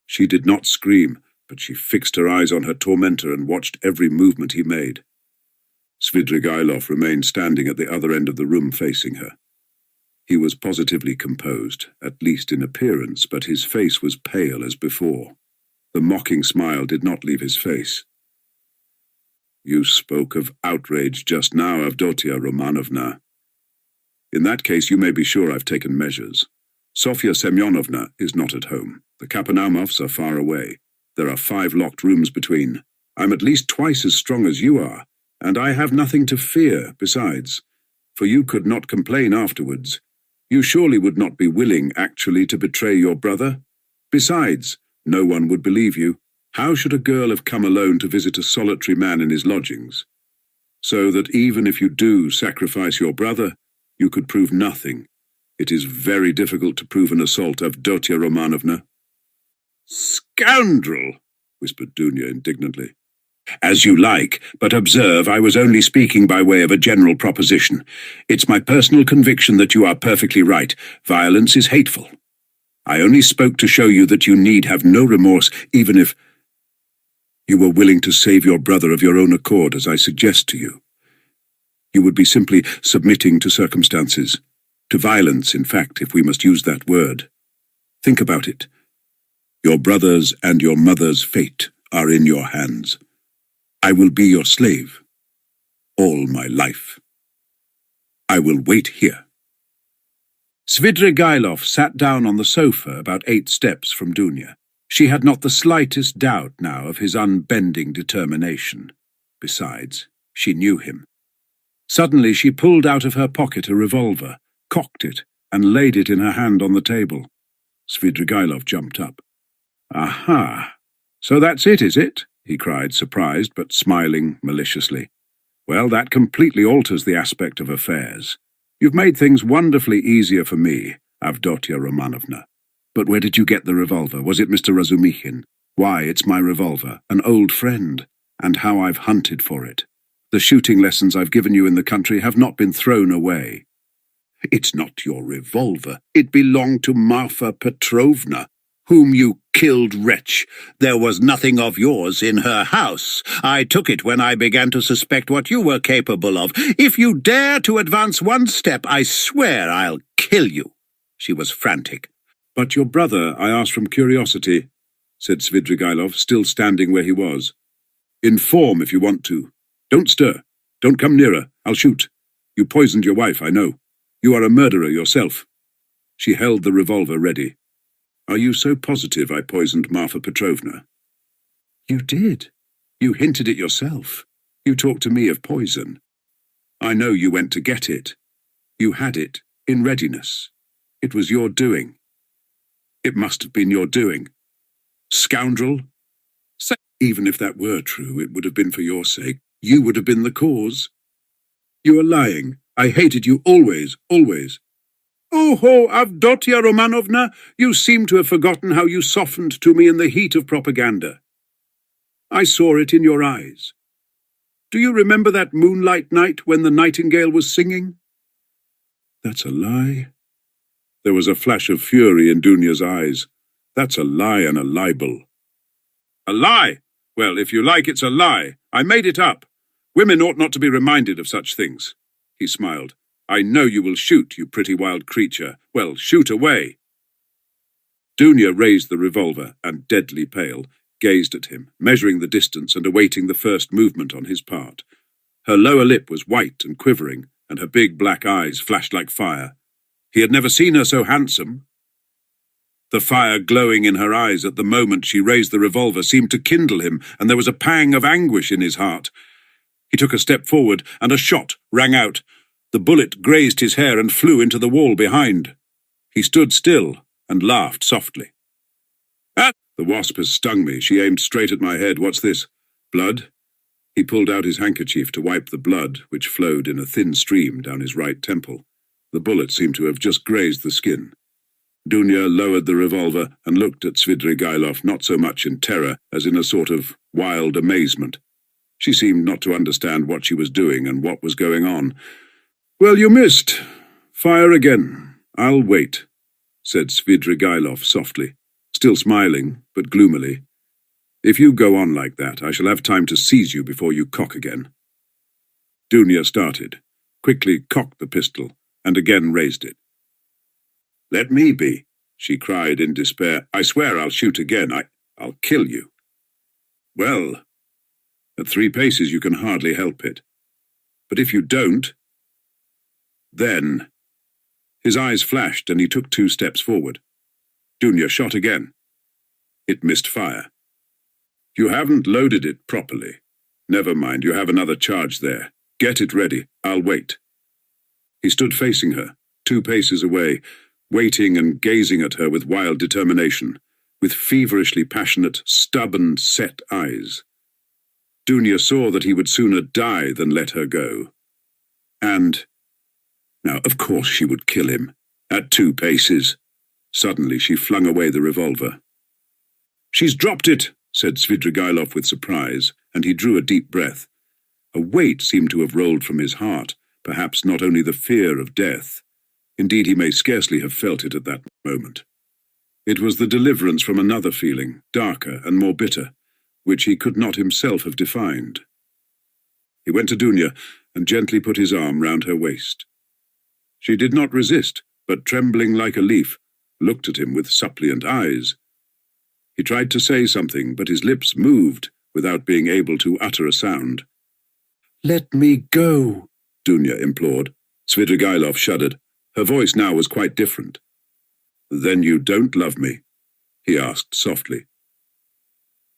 She did not scream, but she fixed her eyes on her tormentor and watched every movement he made. Svidrigailov remained standing at the other end of the room facing her. He was positively composed, at least in appearance, but his face was pale as before. The mocking smile did not leave his face. You spoke of outrage just now, Avdotia Romanovna. In that case, you may be sure I've taken measures. Sofya Semyonovna is not at home. The Kapanaumovs are far away. There are 5 locked rooms between. I'm at least twice as strong as you are, and I have nothing to fear besides, for you could not complain afterwards. You surely would not be willing actually to betray your brother? Besides, no one would believe you. How should a girl have come alone to visit a solitary man in his lodgings? So that even if you do sacrifice your brother, you could prove nothing. It is very difficult to prove an assault, Avdotia Romanovna. Scoundrel! Whispered Dunya indignantly. As you like, but observe I was only speaking by way of a general proposition. It's my personal conviction that you are perfectly right. Violence is hateful. I only spoke to show you that you need have no remorse, even if you were willing to save your brother of your own accord, as I suggest to you. You would be simply submitting to circumstances, to violence, in fact, if we must use that word. Think about it. Your brother's and your mother's fate are in your hands. I will be your slave, all my life. I will wait here. Svidrigailov sat down on the sofa about 8 steps from Dunya. She had not the slightest doubt now of his unbending determination. Besides, she knew him. Suddenly she pulled out of her pocket a revolver, cocked it, and laid it in her hand on the table. Svidrigailov jumped up. Aha! So that's it, is it? He cried, surprised, but smiling maliciously. Well, that completely alters the aspect of affairs. You've made things wonderfully easier for me, Avdotia Romanovna. But where did you get the revolver? Was it Mr. Razumikhin? Why, it's my revolver, an old friend, and how I've hunted for it. The shooting lessons I've given you in the country have not been thrown away. It's not your revolver. It belonged to Marfa Petrovna, whom you killed, wretch. There was nothing of yours in her house. I took it when I began to suspect what you were capable of. If you dare to advance one step, I swear I'll kill you. She was frantic. But your brother, I asked from curiosity, said Svidrigailov, still standing where he was. Inform if you want to. Don't stir. Don't come nearer. I'll shoot. You poisoned your wife, I know. You are a murderer yourself. She held the revolver ready. Are you so positive I poisoned Marfa Petrovna? You did. You hinted it yourself. You talked to me of poison. I know you went to get it. You had it, in readiness. It was your doing. It must have been your doing. Scoundrel! Even if that were true, it would have been for your sake. You would have been the cause. You are lying. I hated you always, always. "Oh, Avdotia Romanovna, you seem to have forgotten how you softened to me in the heat of propaganda. I saw it in your eyes. Do you remember that moonlight night when the nightingale was singing?" "That's a lie." There was a flash of fury in Dunya's eyes. "That's a lie and a libel." "A lie? Well, if you like, it's a lie. I made it up. Women ought not to be reminded of such things." He smiled. "I know you will shoot, you pretty wild creature. Well, shoot away." Dunya raised the revolver and, deadly pale, gazed at him, measuring the distance and awaiting the first movement on his part. Her lower lip was white and quivering, and her big black eyes flashed like fire. He had never seen her so handsome. The fire glowing in her eyes at the moment she raised the revolver seemed to kindle him, and there was a pang of anguish in his heart. He took a step forward, and a shot rang out. The bullet grazed his hair and flew into the wall behind. He stood still and laughed softly. "Ah! The wasp has stung me. She aimed straight at my head. What's this? Blood?" He pulled out his handkerchief to wipe the blood, which flowed in a thin stream down his right temple. The bullet seemed to have just grazed the skin. Dunya lowered the revolver and looked at Svidrigailov not so much in terror as in a sort of wild amazement. She seemed not to understand what she was doing and what was going on. "Well, you missed. Fire again. I'll wait," said Svidrigailov softly, still smiling, but gloomily. "If you go on like that, I shall have time to seize you before you cock again." Dunya started, quickly cocked the pistol, and again raised it. "Let me be," she cried in despair. "I swear I'll shoot again. I'll kill you." "Well, at 3 paces you can hardly help it. But if you don't, then—" His eyes flashed and he took 2 steps forward. Dunya shot again. It missed fire. "You haven't loaded it properly. Never mind, you have another charge there. Get it ready. I'll wait." He stood facing her, 2 paces away, waiting and gazing at her with wild determination, with feverishly passionate, stubborn, set eyes. Dunya saw that he would sooner die than let her go. And now, of course she would kill him, at 2 paces. Suddenly she flung away the revolver. "She's dropped it," said Svidrigailov with surprise, and he drew a deep breath. A weight seemed to have rolled from his heart, perhaps not only the fear of death. Indeed, he may scarcely have felt it at that moment. It was the deliverance from another feeling, darker and more bitter, which he could not himself have defined. He went to Dunya and gently put his arm round her waist. She did not resist, but trembling like a leaf, looked at him with suppliant eyes. He tried to say something, but his lips moved without being able to utter a sound. "Let me go," Dunya implored. Svidrigailov shuddered. Her voice now was quite different. "Then you don't love me?" he asked softly.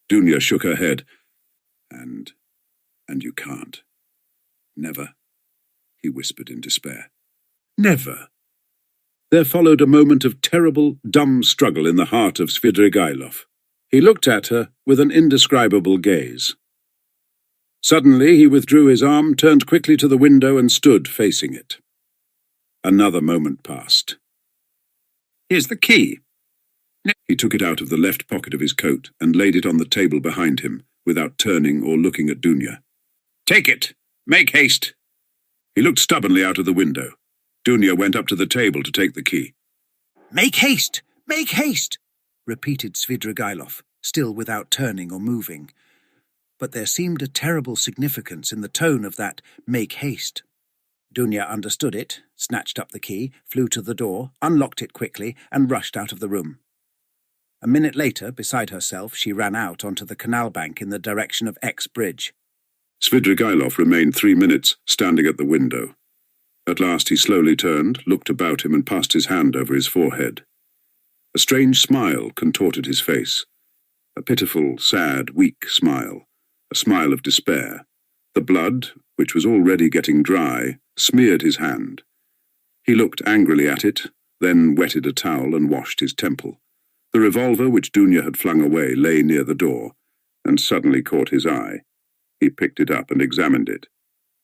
Dunya shook her head. And you can't. Never," he whispered in despair. "Never." There followed a moment of terrible, dumb struggle in the heart of Svidrigailov. He looked at her with an indescribable gaze. Suddenly he withdrew his arm, turned quickly to the window and stood facing it. Another moment passed. "Here's the key." He took it out of the left pocket of his coat and laid it on the table behind him, without turning or looking at Dunya. "Take it! Make haste!" He looked stubbornly out of the window. Dunya went up to the table to take the key. "Make haste! Make haste!" repeated Svidrigailov, still without turning or moving. But there seemed a terrible significance in the tone of that "make haste." Dunya understood it, snatched up the key, flew to the door, unlocked it quickly, and rushed out of the room. A minute later, beside herself, she ran out onto the canal bank in the direction of X Bridge. Svidrigailov remained 3 minutes, standing at the window. At last he slowly turned, looked about him and passed his hand over his forehead. A strange smile contorted his face. A pitiful, sad, weak smile. A smile of despair. The blood, which was already getting dry, smeared his hand. He looked angrily at it, then wetted a towel and washed his temple. The revolver which Dunya had flung away lay near the door, and suddenly caught his eye. He picked it up and examined it.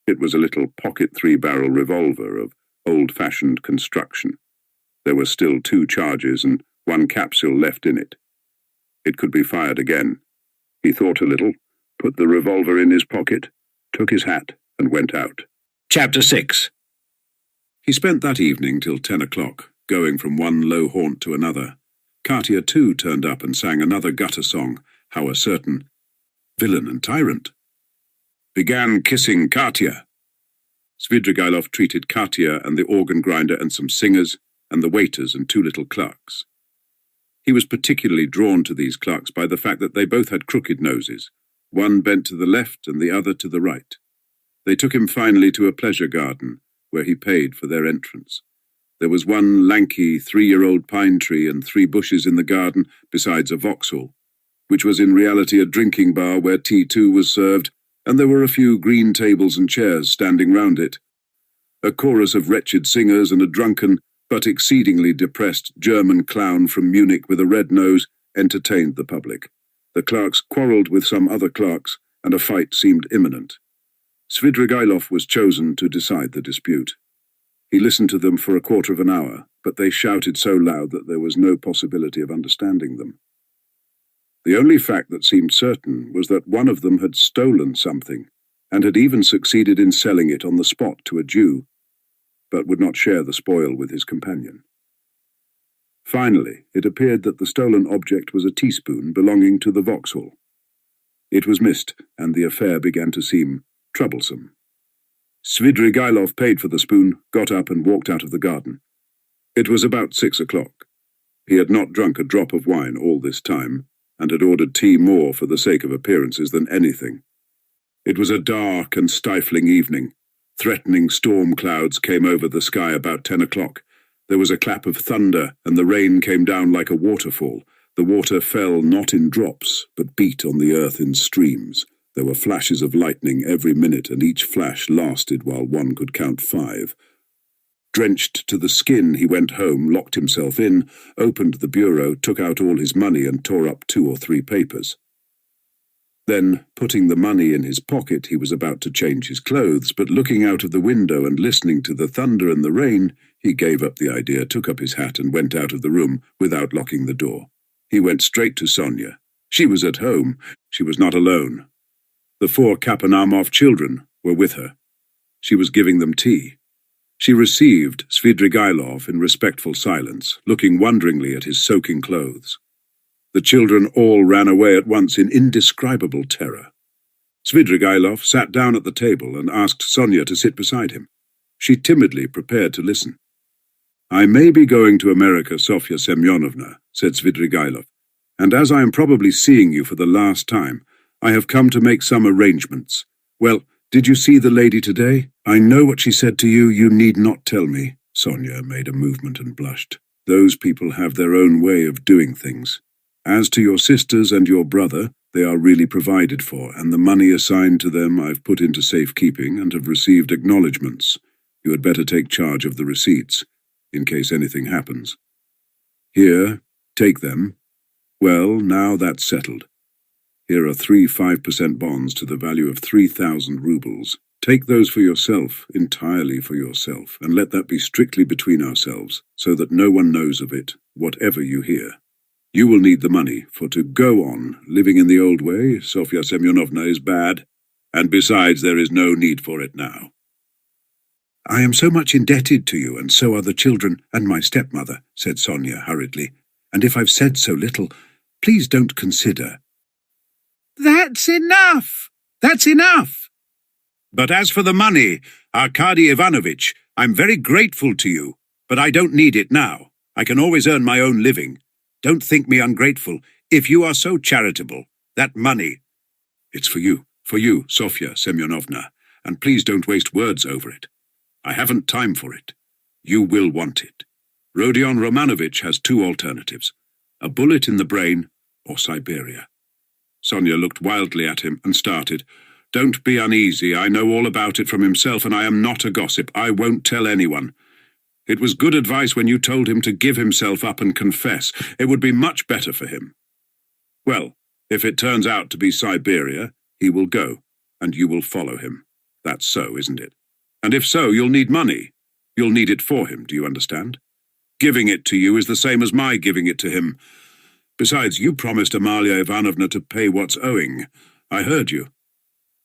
It was a little pocket 3-barrel revolver of old-fashioned construction. There were still 2 charges and 1 capsule left in it. It could be fired again. He thought a little, put the revolver in his pocket, took his hat, and went out. Chapter 6. He spent that evening till 10 o'clock, going from one low haunt to another. Katia too turned up and sang another gutter song, how a certain villain and tyrant began kissing Katia. Svidrigailov treated Katia and the organ grinder and some singers, and the waiters and 2 little clerks. He was particularly drawn to these clerks by the fact that they both had crooked noses, one bent to the left and the other to the right. They took him finally to a pleasure garden, where he paid for their entrance. There was one lanky 3-year-old pine tree and 3 bushes in the garden, besides a vauxhall, which was in reality a drinking bar where tea too was served, and there were a few green tables and chairs standing round it. A chorus of wretched singers and a drunken, but exceedingly depressed German clown from Munich with a red nose entertained the public. The clerks quarrelled with some other clerks, and a fight seemed imminent. Svidrigailov was chosen to decide the dispute. He listened to them for a quarter of an hour, but they shouted so loud that there was no possibility of understanding them. The only fact that seemed certain was that one of them had stolen something, and had even succeeded in selling it on the spot to a Jew, but would not share the spoil with his companion. Finally, it appeared that the stolen object was a teaspoon belonging to the Vauxhall. It was missed, and the affair began to seem troublesome. Svidrigailov paid for the spoon, got up and walked out of the garden. It was about 6 o'clock. He had not drunk a drop of wine all this time, and had ordered tea more for the sake of appearances than anything. It was a dark and stifling evening. Threatening storm clouds came over the sky about 10 o'clock. There was a clap of thunder, and the rain came down like a waterfall. The water fell not in drops, but beat on the earth in streams. There were flashes of lightning every minute, and each flash lasted while one could count 5. Drenched to the skin, he went home, locked himself in, opened the bureau, took out all his money, and tore up 2 or 3 papers. Then, putting the money in his pocket, he was about to change his clothes, but looking out of the window and listening to the thunder and the rain, he gave up the idea, took up his hat, and went out of the room without locking the door. He went straight to Sonia. She was at home. She was not alone. The 4 Kapanamov children were with her. She was giving them tea. She received Svidrigailov in respectful silence, looking wonderingly at his soaking clothes. The children all ran away at once in indescribable terror. Svidrigailov sat down at the table and asked Sonia to sit beside him. She timidly prepared to listen. "I may be going to America, Sofya Semyonovna," said Svidrigailov, "and as I am probably seeing you for the last time, I have come to make some arrangements. Well, did you see the lady today? I know what she said to you. You need not tell me." Sonia made a movement and blushed. "Those people have their own way of doing things. As to your sisters and your brother, they are really provided for, and the money assigned to them I've put into safekeeping and have received acknowledgments. You had better take charge of the receipts, in case anything happens. Here, take them. Well, now that's settled. Here are 3 5% bonds to the value of 3,000 rubles. Take those for yourself, entirely for yourself, and let that be strictly between ourselves, so that no one knows of it, whatever you hear. You will need the money, for to go on living in the old way, Sofya Semyonovna, is bad, and besides there is no need for it now." "I am so much indebted to you, and so are the children and my stepmother," said Sonia hurriedly, "and if I've said so little, please don't consider—" "That's enough! That's enough!" "But as for the money, Arkady Ivanovitch, I'm very grateful to you, but I don't need it now. I can always earn my own living. Don't think me ungrateful. If you are so charitable, that money—" "It's for you, Sofya Semyonovna, and please don't waste words over it. I haven't time for it. You will want it. Rodion Romanovich has 2 alternatives, a bullet in the brain or Siberia." Sonia looked wildly at him and started. "Don't be uneasy. I know all about it from himself, and I am not a gossip. I won't tell anyone. It was good advice when you told him to give himself up and confess. It would be much better for him. Well, if it turns out to be Siberia, he will go, and you will follow him. That's so, isn't it? And if so, you'll need money. You'll need it for him, do you understand? Giving it to you is the same as my giving it to him. Besides, you promised Amalia Ivanovna to pay what's owing. I heard you.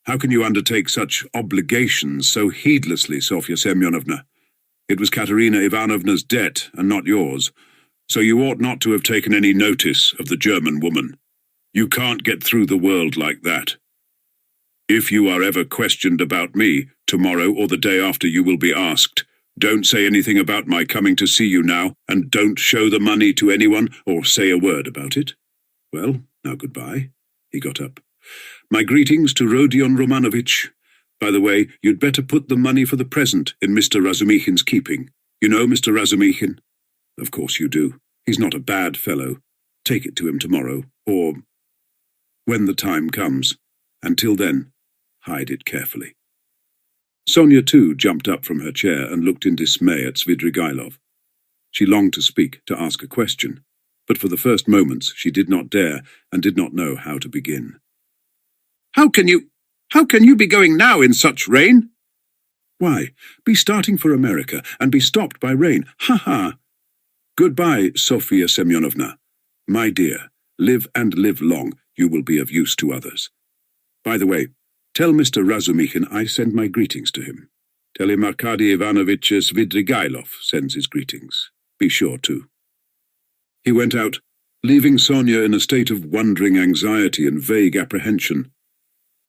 How can you undertake such obligations so heedlessly, Sofya Semyonovna? It was Katerina Ivanovna's debt, and not yours, so you ought not to have taken any notice of the German woman. You can't get through the world like that. If you are ever questioned about me, tomorrow or the day after you will be asked. Don't say anything about my coming to see you now, and don't show the money to anyone or say a word about it. Well, now goodbye. He got up. My greetings to Rodion Romanovich. By the way, you'd better put the money for the present in Mr. Razumikhin's keeping. You know Mr. Razumikhin? Of course you do. He's not a bad fellow. Take it to him tomorrow, or when the time comes. Until then, hide it carefully. Sonia, too, jumped up from her chair and looked in dismay at Svidrigailov. She longed to speak, to ask a question, but for the first moments she did not dare and did not know how to begin. How can you be going now in such rain? Why, be starting for America and be stopped by rain. Ha! Goodbye, Sofya Semyonovna. My dear, live and live long. You will be of use to others. By the way, tell Mr. Razumikhin I send my greetings to him. Tell him Arkady Ivanovich Svidrigailov sends his greetings. Be sure to. He went out, leaving Sonia in a state of wondering anxiety and vague apprehension.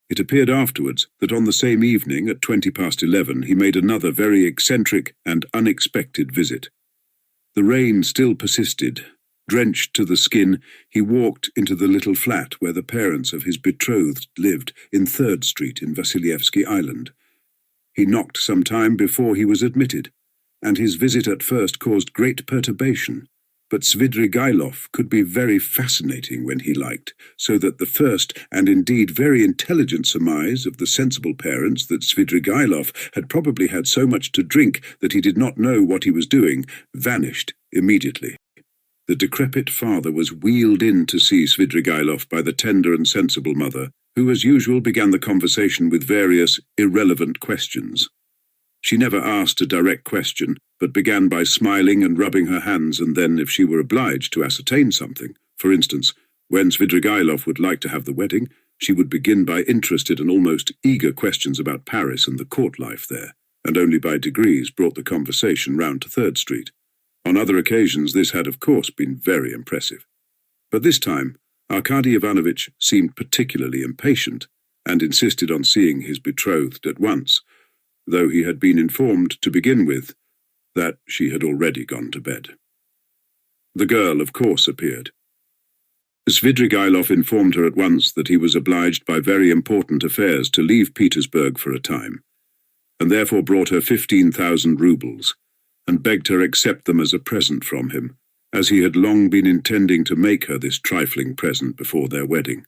It appeared afterwards that on the same evening, at 11:20, he made another very eccentric and unexpected visit. The rain still persisted. Drenched to the skin, he walked into the little flat where the parents of his betrothed lived in 3rd Street in Vasilyevsky Island. He knocked some time before he was admitted, and his visit at first caused great perturbation. But Svidrigailov could be very fascinating when he liked, so that the first and indeed very intelligent surmise of the sensible parents that Svidrigailov had probably had so much to drink that he did not know what he was doing vanished immediately. The decrepit father was wheeled in to see Svidrigailov by the tender and sensible mother, who as usual began the conversation with various irrelevant questions. She never asked a direct question, but began by smiling and rubbing her hands, and then, if she were obliged to ascertain something, for instance, when Svidrigailov would like to have the wedding, she would begin by interested and almost eager questions about Paris and the court life there, and only by degrees brought the conversation round to 3rd Street. On other occasions this had, of course, been very impressive. But this time, Arkady Ivanovich seemed particularly impatient, and insisted on seeing his betrothed at once, though he had been informed, to begin with, that she had already gone to bed. The girl, of course, appeared. Svidrigailov informed her at once that he was obliged by very important affairs to leave Petersburg for a time, and therefore brought her 15,000 roubles, and begged her accept them as a present from him, as he had long been intending to make her this trifling present before their wedding.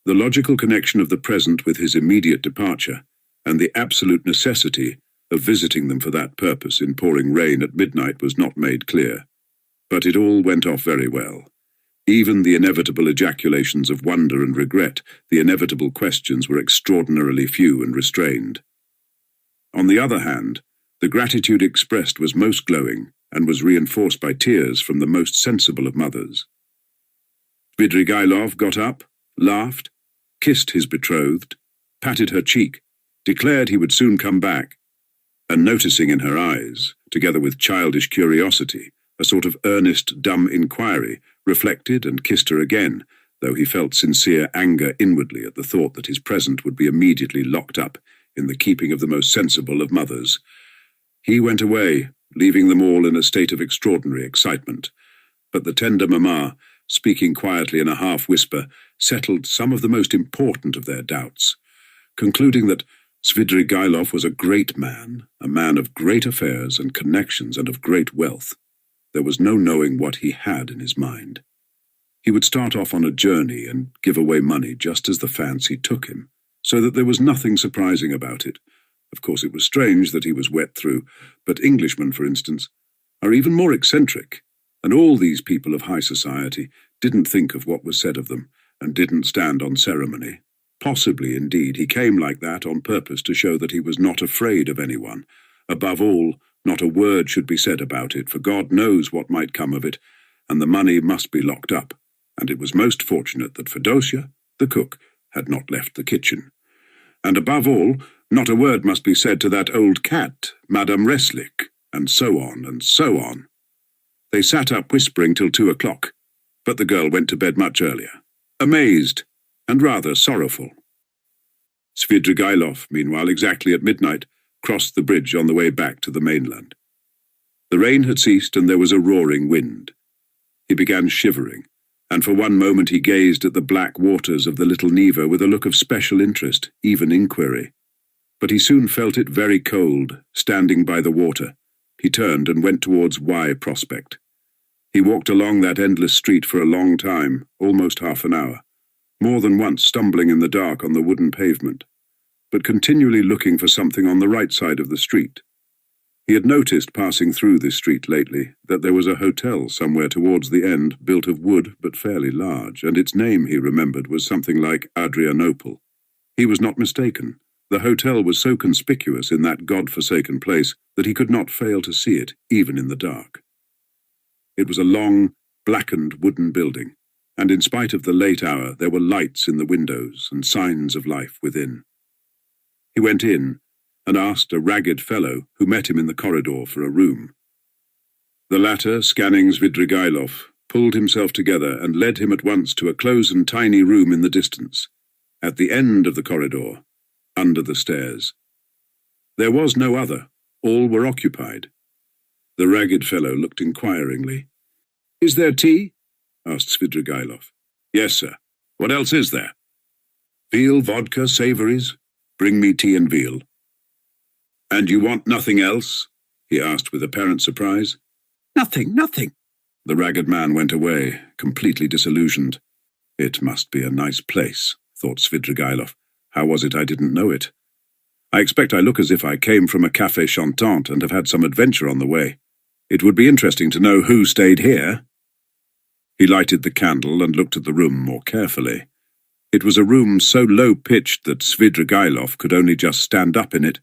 The logical connection of the present with his immediate departure, and the absolute necessity of visiting them for that purpose in pouring rain at midnight was not made clear. But it all went off very well. Even the inevitable ejaculations of wonder and regret, the inevitable questions were extraordinarily few and restrained. On the other hand, the gratitude expressed was most glowing, and was reinforced by tears from the most sensible of mothers. Svidrigailov got up, laughed, kissed his betrothed, patted her cheek, declared he would soon come back, and noticing in her eyes, together with childish curiosity, a sort of earnest, dumb inquiry, reflected and kissed her again, though he felt sincere anger inwardly at the thought that his present would be immediately locked up in the keeping of the most sensible of mothers. He went away, leaving them all in a state of extraordinary excitement, but the tender mamma, speaking quietly in a half-whisper, settled some of the most important of their doubts, concluding that Svidrigailov was a great man, a man of great affairs and connections and of great wealth. There was no knowing what he had in his mind. He would start off on a journey and give away money just as the fancy took him, so that there was nothing surprising about it. Of course, it was strange that he was wet through, but Englishmen, for instance, are even more eccentric, and all these people of high society didn't think of what was said of them, and didn't stand on ceremony. Possibly, indeed, he came like that on purpose to show that he was not afraid of anyone, above all, Not a word should be said about it, for God knows what might come of it, and the money must be locked up, and it was most fortunate that Fedosia, the cook, had not left the kitchen. And above all, not a word must be said to that old cat, Madame Reslik, and so on and so on. They sat up whispering till 2 o'clock, but the girl went to bed much earlier, amazed and rather sorrowful. Svidrigailov, meanwhile, exactly at midnight, crossed the bridge on the way back to the mainland. The rain had ceased and there was a roaring wind. He began shivering, and for one moment he gazed at the black waters of the little Neva with a look of special interest, even inquiry. But he soon felt it very cold, standing by the water. He turned and went towards Y Prospect. He walked along that endless street for a long time, almost half an hour, more than once stumbling in the dark on the wooden pavement, but continually looking for something on the right side of the street. He had noticed, passing through this street lately, that there was a hotel somewhere towards the end, built of wood but fairly large, and its name, he remembered, was something like Adrianople. He was not mistaken. The hotel was so conspicuous in that God-forsaken place that he could not fail to see it, even in the dark. It was a long, blackened wooden building, and in spite of the late hour there were lights in the windows and signs of life within. He went in and asked a ragged fellow who met him in the corridor for a room. The latter, scanning Svidrigailov, pulled himself together and led him at once to a close and tiny room in the distance, at the end of the corridor, under the stairs. There was no other. All were occupied. The ragged fellow looked inquiringly. "Is there tea?" asked Svidrigailov. "Yes, sir. What else is there?" "Veal, vodka, savouries. Bring me tea and veal." "And you want nothing else?" he asked with apparent surprise. Nothing, nothing." The ragged man went away, completely disillusioned. It must be a nice place, thought Svidrigailov. How was it I didn't know it? I expect I look as if I came from a café chantant and have had some adventure on the way. It would be interesting to know who stayed here. He lighted the candle and looked at the room more carefully. It was a room so low-pitched that Svidrigailov could only just stand up in it.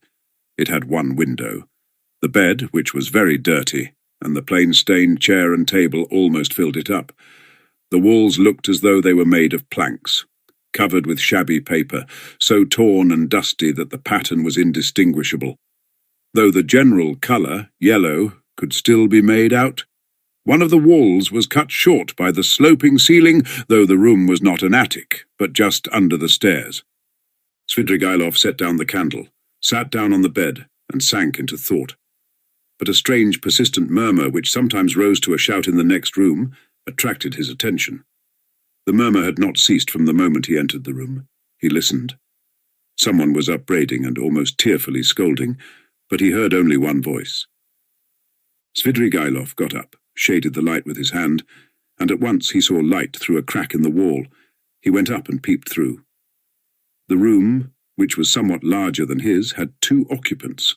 It had one window. The bed, which was very dirty, and the plain-stained chair and table almost filled it up. The walls looked as though they were made of planks, covered with shabby paper, so torn and dusty that the pattern was indistinguishable. Though the general colour, yellow, could still be made out. One of the walls was cut short by the sloping ceiling, though the room was not an attic, but just under the stairs. Svidrigailov set down the candle, sat down on the bed, and sank into thought. But a strange, persistent murmur, which sometimes rose to a shout in the next room, attracted his attention. The murmur had not ceased from the moment he entered the room. He listened. Someone was upbraiding and almost tearfully scolding, but he heard only one voice. Svidrigailov got up, shaded the light with his hand, and at once he saw light through a crack in the wall. He went up and peeped through. The room, which was somewhat larger than his, had 2 occupants.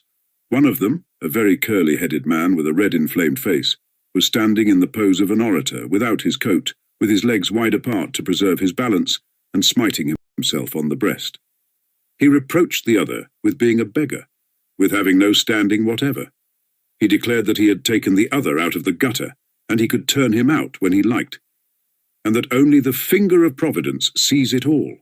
One of them, a very curly-headed man with a red inflamed face, was standing in the pose of an orator, without his coat, with his legs wide apart to preserve his balance, and smiting himself on the breast. He reproached the other with being a beggar, with having no standing whatever. He declared that he had taken the other out of the gutter, and he could turn him out when he liked, and that only the finger of Providence sees it all.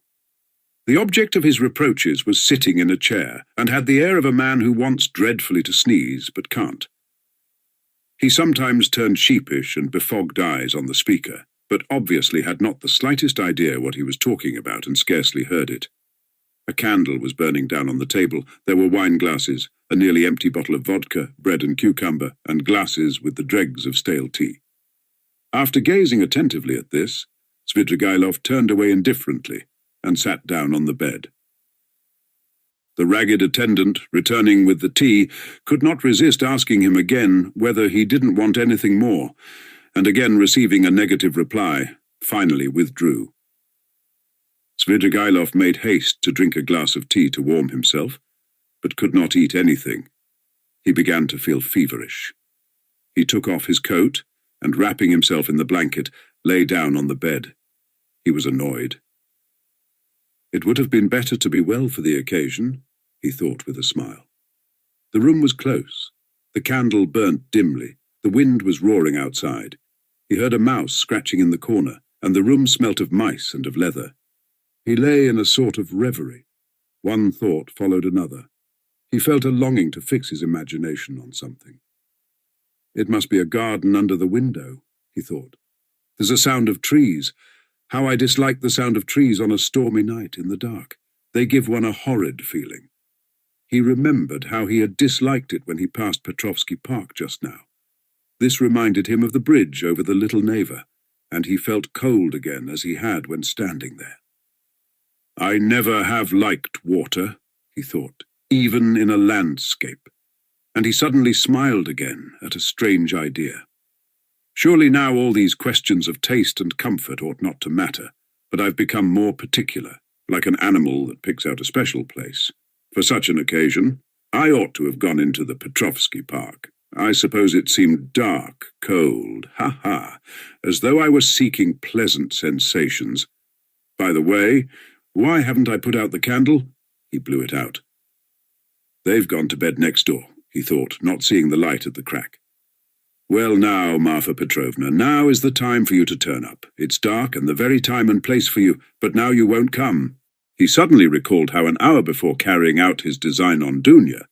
The object of his reproaches was sitting in a chair, and had the air of a man who wants dreadfully to sneeze, but can't. He sometimes turned sheepish and befogged eyes on the speaker, but obviously had not the slightest idea what he was talking about and scarcely heard it. A candle was burning down on the table. There were wine glasses, a nearly empty bottle of vodka, bread and cucumber, and glasses with the dregs of stale tea. After gazing attentively at this, Svidrigailov turned away indifferently and sat down on the bed. The ragged attendant, returning with the tea, could not resist asking him again whether he didn't want anything more, and again receiving a negative reply, finally withdrew. Svidrigailov made haste to drink a glass of tea to warm himself, but could not eat anything. He began to feel feverish. He took off his coat, and wrapping himself in the blanket, lay down on the bed. He was annoyed. It would have been better to be well for the occasion, he thought with a smile. The room was close. The candle burnt dimly. The wind was roaring outside. He heard a mouse scratching in the corner, and the room smelt of mice and of leather. He lay in a sort of reverie. One thought followed another. He felt a longing to fix his imagination on something. It must be a garden under the window, he thought. There's a sound of trees. How I dislike the sound of trees on a stormy night in the dark. They give one a horrid feeling. He remembered how he had disliked it when he passed Petrovsky Park just now. This reminded him of the bridge over the Little Neva, and he felt cold again as he had when standing there. I never have liked water, he thought, even in a landscape, and he suddenly smiled again at a strange idea. Surely now all these questions of taste and comfort ought not to matter, but I've become more particular, like an animal that picks out a special place. For such an occasion, I ought to have gone into the Petrovsky Park. I suppose it seemed dark, cold, ha-ha, as though I was seeking pleasant sensations. By the way, why haven't I put out the candle? He blew it out. They've gone to bed next door, he thought, not seeing the light at the crack. Well now, Marfa Petrovna, now is the time for you to turn up. It's dark and the very time and place for you, but now you won't come. He suddenly recalled how an hour before carrying out his design on Dunya,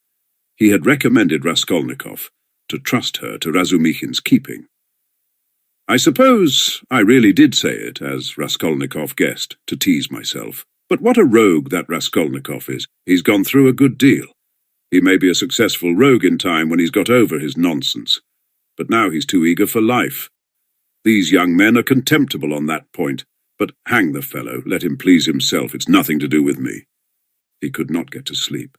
he had recommended Raskolnikov to trust her to Razumikhin's keeping. I suppose I really did say it, as Raskolnikov guessed, to tease myself. But what a rogue that Raskolnikov is. He's gone through a good deal. He may be a successful rogue in time when he's got over his nonsense. But now he's too eager for life. These young men are contemptible on that point. But hang the fellow, let him please himself, it's nothing to do with me. He could not get to sleep.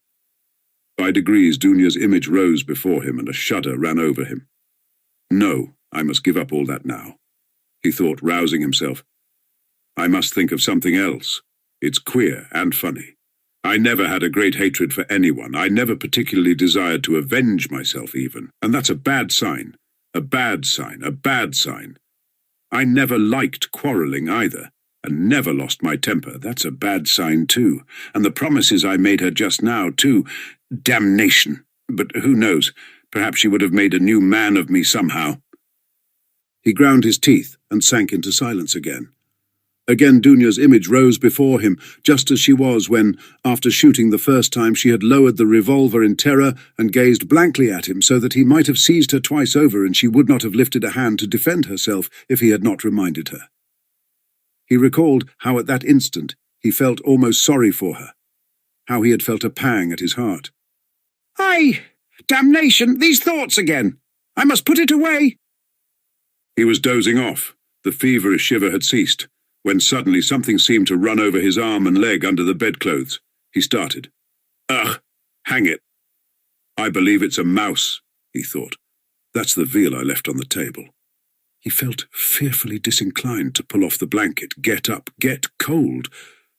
By degrees, Dunya's image rose before him, and a shudder ran over him. No, I must give up all that now, he thought, rousing himself. I must think of something else. It's queer and funny. I never had a great hatred for anyone. I never particularly desired to avenge myself even, and that's a bad sign. A bad sign, a bad sign. I never liked quarrelling either, and never lost my temper. That's a bad sign too. And the promises I made her just now too. Damnation! But who knows? Perhaps she would have made a new man of me somehow. He ground his teeth and sank into silence again. Again Dunya's image rose before him, just as she was when, after shooting the first time, she had lowered the revolver in terror and gazed blankly at him so that he might have seized her twice over and she would not have lifted a hand to defend herself if he had not reminded her. He recalled how at that instant he felt almost sorry for her, how he had felt a pang at his heart. Aye! Damnation! These thoughts again! I must put it away! He was dozing off. The feverish shiver had ceased, when suddenly something seemed to run over his arm and leg under the bedclothes. He started. Ugh! Hang it! I believe it's a mouse, he thought. That's the veal I left on the table. He felt fearfully disinclined to pull off the blanket, get up, get cold.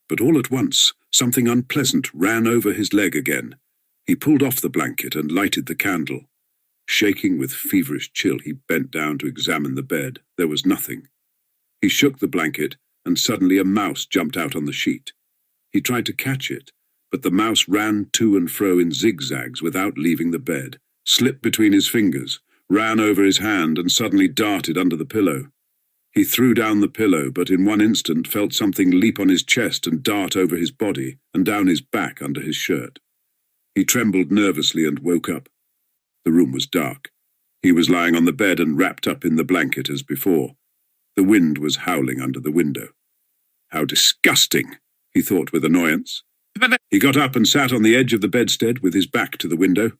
But all at once, something unpleasant ran over his leg again. He pulled off the blanket and lighted the candle. Shaking with feverish chill, he bent down to examine the bed. There was nothing. He shook the blanket, and suddenly a mouse jumped out on the sheet. He tried to catch it, but the mouse ran to and fro in zigzags without leaving the bed, slipped between his fingers, ran over his hand, and suddenly darted under the pillow. He threw down the pillow, but in one instant felt something leap on his chest and dart over his body and down his back under his shirt. He trembled nervously and woke up. The room was dark. He was lying on the bed and wrapped up in the blanket as before. The wind was howling under the window. How disgusting, he thought with annoyance. He got up and sat on the edge of the bedstead with his back to the window.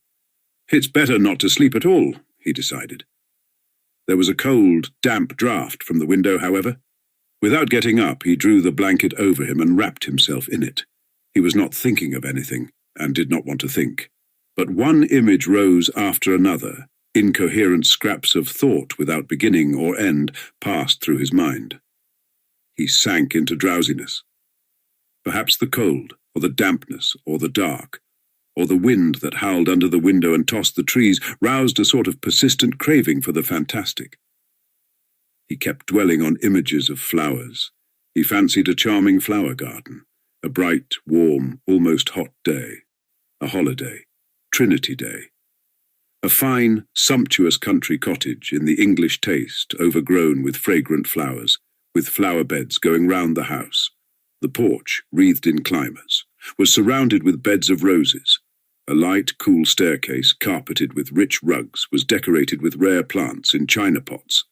It's better not to sleep at all, he decided. There was a cold, damp draught from the window, however. Without getting up, he drew the blanket over him and wrapped himself in it. He was not thinking of anything, and did not want to think. But one image rose after another. Incoherent scraps of thought without beginning or end passed through his mind. He sank into drowsiness. Perhaps the cold, or the dampness, or the dark, or the wind that howled under the window and tossed the trees roused a sort of persistent craving for the fantastic. He kept dwelling on images of flowers. He fancied a charming flower garden, a bright, warm, almost hot day, a holiday, Trinity Day. A fine, sumptuous country cottage in the English taste, overgrown with fragrant flowers, with flower beds going round the house. The porch, wreathed in climbers, was surrounded with beds of roses. A light, cool staircase, carpeted with rich rugs, was decorated with rare plants in china pots.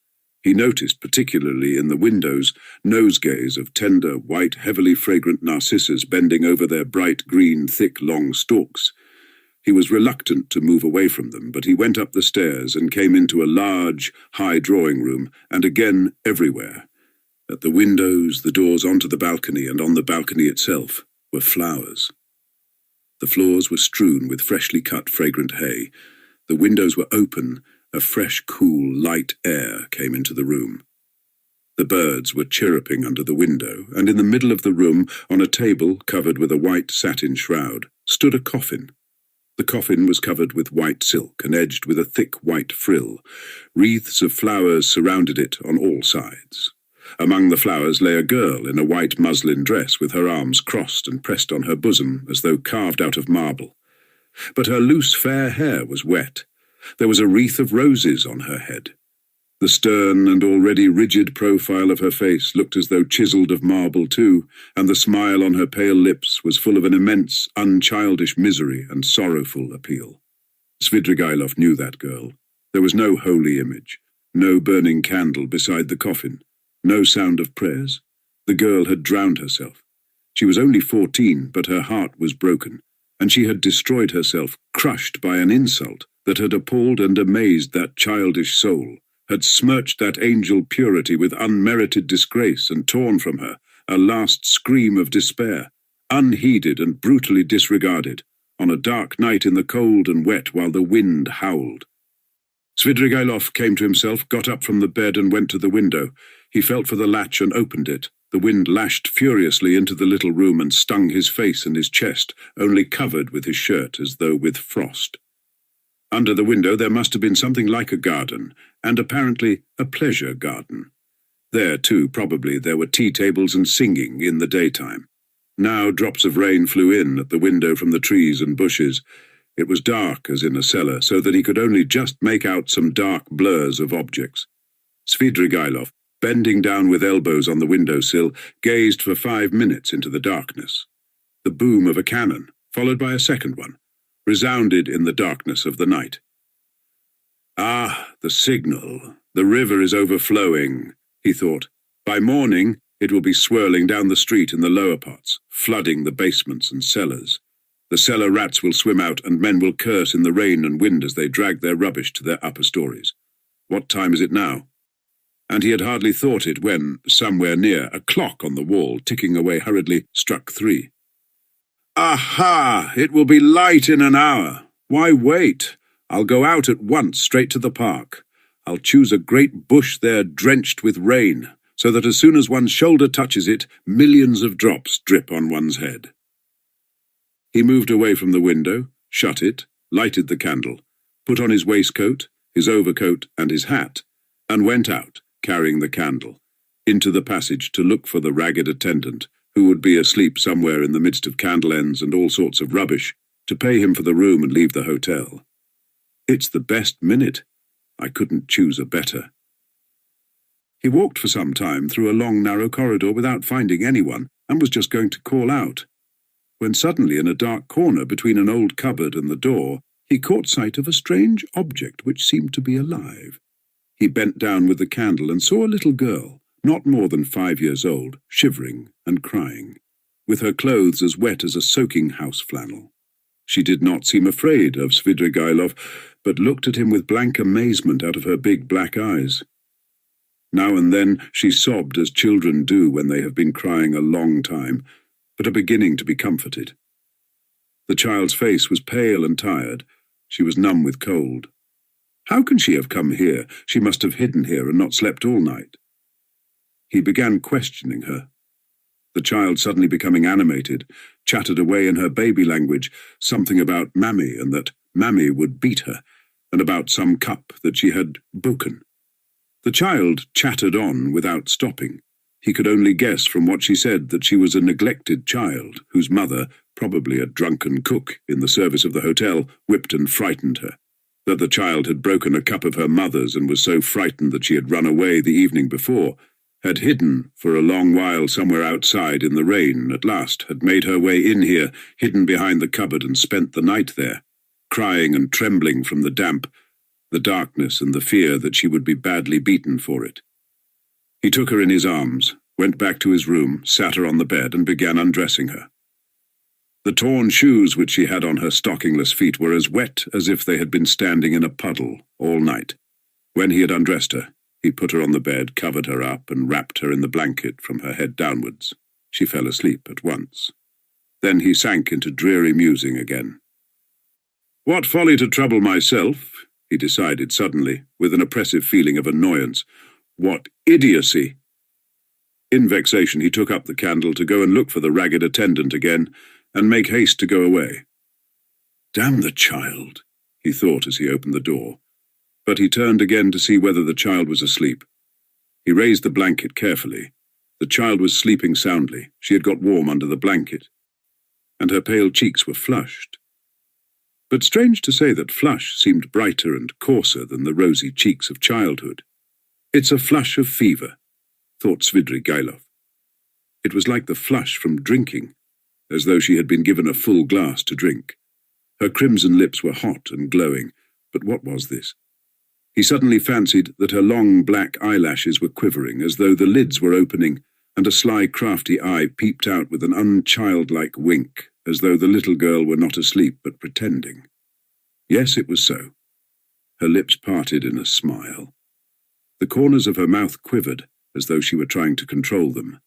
He noticed, particularly in the windows, nosegays of tender, white, heavily fragrant narcissus bending over their bright green, thick, long stalks. He was reluctant to move away from them, but he went up the stairs and came into a large, high drawing room, and again everywhere. At the windows, the doors onto the balcony, and on the balcony itself, were flowers. The floors were strewn with freshly cut, fragrant hay. The windows were open. A fresh, cool, light air came into the room. The birds were chirruping under the window, and in the middle of the room, on a table covered with a white satin shroud, stood a coffin. The coffin was covered with white silk and edged with a thick white frill. Wreaths of flowers surrounded it on all sides. Among the flowers lay a girl in a white muslin dress with her arms crossed and pressed on her bosom as though carved out of marble. But her loose fair hair was wet. There was a wreath of roses on her head. The stern and already rigid profile of her face looked as though chiselled of marble too, and the smile on her pale lips was full of an immense, unchildish misery and sorrowful appeal. Svidrigailov knew that girl. There was no holy image, no burning candle beside the coffin, no sound of prayers. The girl had drowned herself. She was only 14, but her heart was broken, and she had destroyed herself, crushed by an insult that had appalled and amazed that childish soul, had smirched that angel purity with unmerited disgrace and torn from her a last scream of despair, unheeded and brutally disregarded, on a dark night in the cold and wet while the wind howled. Svidrigailov came to himself, got up from the bed and went to the window. He felt for the latch and opened it. The wind lashed furiously into the little room and stung his face and his chest, only covered with his shirt as though with frost. Under the window there must have been something like a garden, and apparently a pleasure garden. There, too, probably, there were tea-tables and singing in the daytime. Now drops of rain flew in at the window from the trees and bushes. It was dark as in a cellar, so that he could only just make out some dark blurs of objects. Svidrigailov, bending down with elbows on the window-sill, gazed for 5 minutes into the darkness. The boom of a cannon, followed by a second one, resounded in the darkness of the night. Ah, the signal. The river is overflowing, he thought. By morning, it will be swirling down the street in the lower parts, flooding the basements and cellars. The cellar rats will swim out, and men will curse in the rain and wind as they drag their rubbish to their upper stories. What time is it now? And he had hardly thought it when, somewhere near, a clock on the wall, ticking away hurriedly, struck 3. Aha! It will be light in an hour. Why wait? I'll go out at once, straight to the park. I'll choose a great bush there drenched with rain, so that as soon as one's shoulder touches it, millions of drops drip on one's head. He moved away from the window, shut it, lighted the candle, put on his waistcoat, his overcoat, and his hat, and went out, carrying the candle, into the passage to look for the ragged attendant, who would be asleep somewhere in the midst of candle ends and all sorts of rubbish, to pay him for the room and leave the hotel. It's the best minute. I couldn't choose a better. He walked for some time through a long, narrow corridor without finding anyone, and was just going to call out, when suddenly in a dark corner between an old cupboard and the door, he caught sight of a strange object which seemed to be alive. He bent down with the candle and saw a little girl, not more than 5 years old, shivering and crying, with her clothes as wet as a soaking house flannel. She did not seem afraid of Svidrigailov, but looked at him with blank amazement out of her big black eyes. Now and then she sobbed as children do when they have been crying a long time, but are beginning to be comforted. The child's face was pale and tired. She was numb with cold. How can she have come here? She must have hidden here and not slept all night. He began questioning her. The child, suddenly becoming animated, chattered away in her baby language, something about Mammy and that Mammy would beat her, and about some cup that she had broken. The child chattered on without stopping. He could only guess from what she said that she was a neglected child, whose mother, probably a drunken cook in the service of the hotel, whipped and frightened her. That the child had broken a cup of her mother's and was so frightened that she had run away the evening before, had hidden for a long while somewhere outside in the rain, at last had made her way in here, hidden behind the cupboard, and spent the night there, crying and trembling from the damp, the darkness and the fear that she would be badly beaten for it. He took her in his arms, went back to his room, sat her on the bed, and began undressing her. The torn shoes which she had on her stockingless feet were as wet as if they had been standing in a puddle all night. When he had undressed her, he put her on the bed, covered her up, and wrapped her in the blanket from her head downwards. She fell asleep at once. Then he sank into dreary musing again. What folly to trouble myself, he decided suddenly, with an oppressive feeling of annoyance. What idiocy! In vexation he took up the candle to go and look for the ragged attendant again, and make haste to go away. Damn the child, he thought as he opened the door. But he turned again to see whether the child was asleep. He raised the blanket carefully. The child was sleeping soundly. She had got warm under the blanket, and her pale cheeks were flushed. But strange to say that flush seemed brighter and coarser than the rosy cheeks of childhood. It's a flush of fever, thought Svidrigailov. It was like the flush from drinking, as though she had been given a full glass to drink. Her crimson lips were hot and glowing, but what was this? He suddenly fancied that her long black eyelashes were quivering, as though the lids were opening, and a sly, crafty eye peeped out with an unchildlike wink, as though the little girl were not asleep but pretending. Yes, it was so. Her lips parted in a smile. The corners of her mouth quivered, as though she were trying to control them.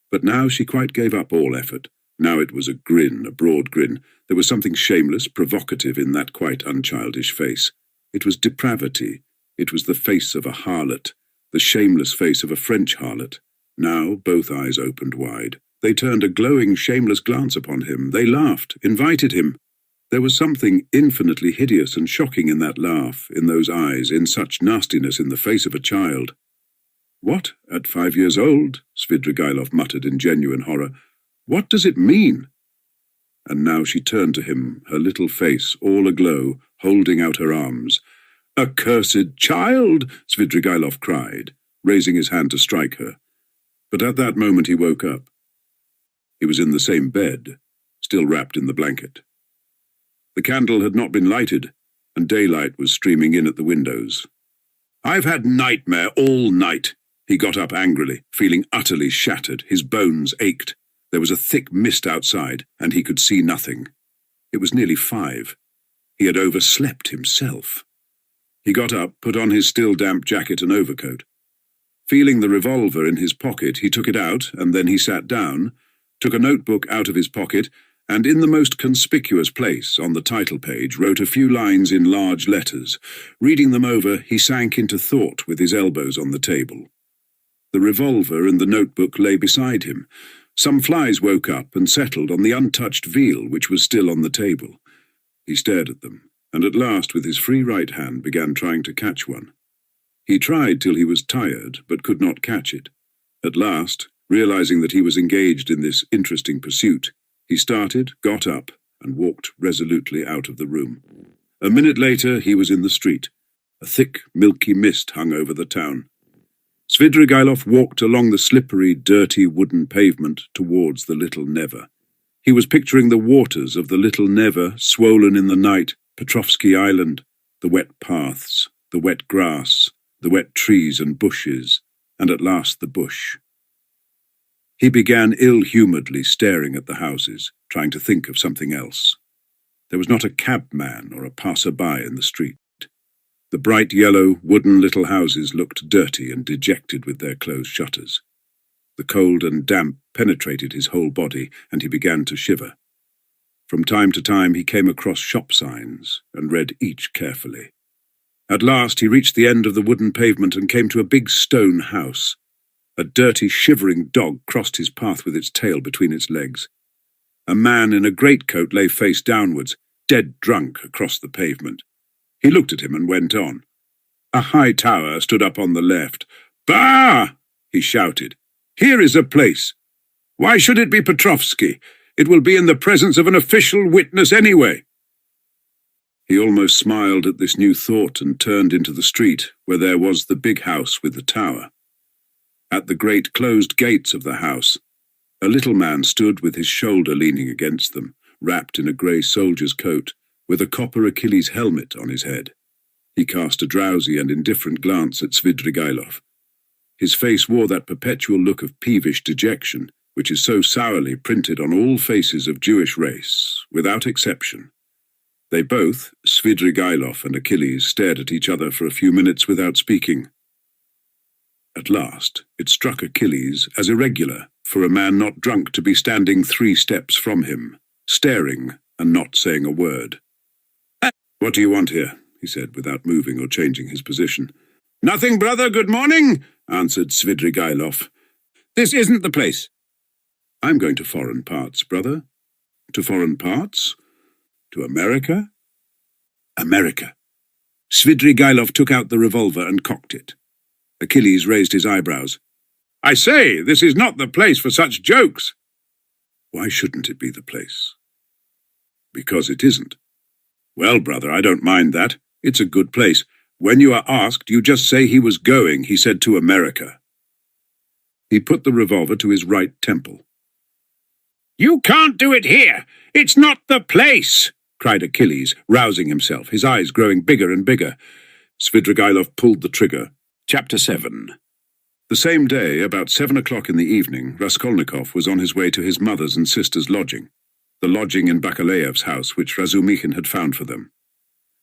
But now she quite gave up all effort. Now it was a grin, a broad grin. There was something shameless, provocative in that quite unchildish face. It was depravity. It was the face of a harlot, the shameless face of a French harlot. Now both eyes opened wide. They turned a glowing, shameless glance upon him. They laughed, invited him. There was something infinitely hideous and shocking in that laugh, in those eyes, in such nastiness in the face of a child. What, at 5 years old? Svidrigailov muttered in genuine horror. What does it mean? And now she turned to him, her little face all aglow, holding out her arms. Accursed child! Svidrigailov cried, raising his hand to strike her. But at that moment he woke up. He was in the same bed, still wrapped in the blanket. The candle had not been lighted, and daylight was streaming in at the windows. I've had nightmare all night. He got up angrily, feeling utterly shattered. His bones ached. There was a thick mist outside, and he could see nothing. It was nearly 5. He had overslept himself. He got up, put on his still damp jacket and overcoat. Feeling the revolver in his pocket, he took it out, and then he sat down, took a notebook out of his pocket, and in the most conspicuous place on the title page wrote a few lines in large letters. Reading them over, he sank into thought with his elbows on the table. The revolver and the notebook lay beside him. Some flies woke up and settled on the untouched veal which was still on the table. He stared at them, and at last with his free right hand began trying to catch one. He tried till he was tired, but could not catch it. At last, realizing that he was engaged in this interesting pursuit, he started, got up, and walked resolutely out of the room. A minute later he was in the street. A thick, milky mist hung over the town. Svidrigailov walked along the slippery, dirty wooden pavement towards the Little Never. He was picturing the waters of the Little Never, swollen in the night, Petrovsky Island, the wet paths, the wet grass, the wet trees and bushes, and at last the bush. He began ill-humouredly staring at the houses, trying to think of something else. There was not a cabman or a passer-by in the street. The bright yellow, wooden little houses looked dirty and dejected with their closed shutters. The cold and damp penetrated his whole body, and he began to shiver. From time to time he came across shop signs, and read each carefully. At last he reached the end of the wooden pavement and came to a big stone house. A dirty, shivering dog crossed his path with its tail between its legs. A man in a greatcoat lay face downwards, dead drunk, across the pavement. He looked at him and went on. A high tower stood up on the left. Bah! He shouted. Here is a place. Why should it be Petrovsky? It will be in the presence of an official witness anyway. He almost smiled at this new thought and turned into the street, where there was the big house with the tower. At the great closed gates of the house, a little man stood with his shoulder leaning against them, wrapped in a grey soldier's coat, with a copper Achilles helmet on his head. He cast a drowsy and indifferent glance at Svidrigailov. His face wore that perpetual look of peevish dejection, which is so sourly printed on all faces of Jewish race, without exception. They both, Svidrigailov and Achilles, stared at each other for a few minutes without speaking. At last, it struck Achilles as irregular for a man not drunk to be standing 3 steps from him, staring and not saying a word. "What do you want here?" he said, without moving or changing his position. "Nothing, brother, good morning," answered Svidrigailov. "This isn't the place." "I'm going to foreign parts, brother." "To foreign parts? To America?" "America." Svidrigailov took out the revolver and cocked it. Achilles raised his eyebrows. "I say, this is not the place for such jokes." "Why shouldn't it be the place?" "Because it isn't." "Well, brother, I don't mind that. It's a good place. When you are asked, you just say he was going, he said, to America." He put the revolver to his right temple. "You can't do it here! It's not the place!" cried Achilles, rousing himself, his eyes growing bigger and bigger. Svidrigailov pulled the trigger. Chapter 7. The same day, about 7 o'clock in the evening, Raskolnikov was on his way to his mother's and sister's lodging, the lodging in Bakalayev's house which Razumikhin had found for them.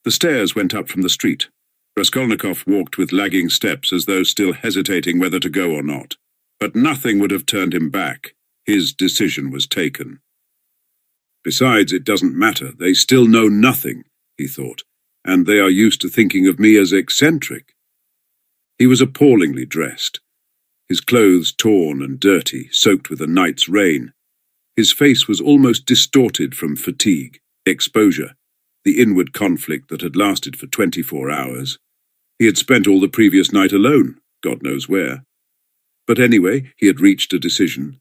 The stairs went up from the street. Raskolnikov walked with lagging steps as though still hesitating whether to go or not. But nothing would have turned him back. His decision was taken. "Besides, it doesn't matter. They still know nothing," he thought, "and they are used to thinking of me as eccentric." He was appallingly dressed, his clothes torn and dirty, soaked with a night's rain. His face was almost distorted from fatigue, exposure, the inward conflict that had lasted for 24 hours. He had spent all the previous night alone, God knows where. But anyway, he had reached a decision.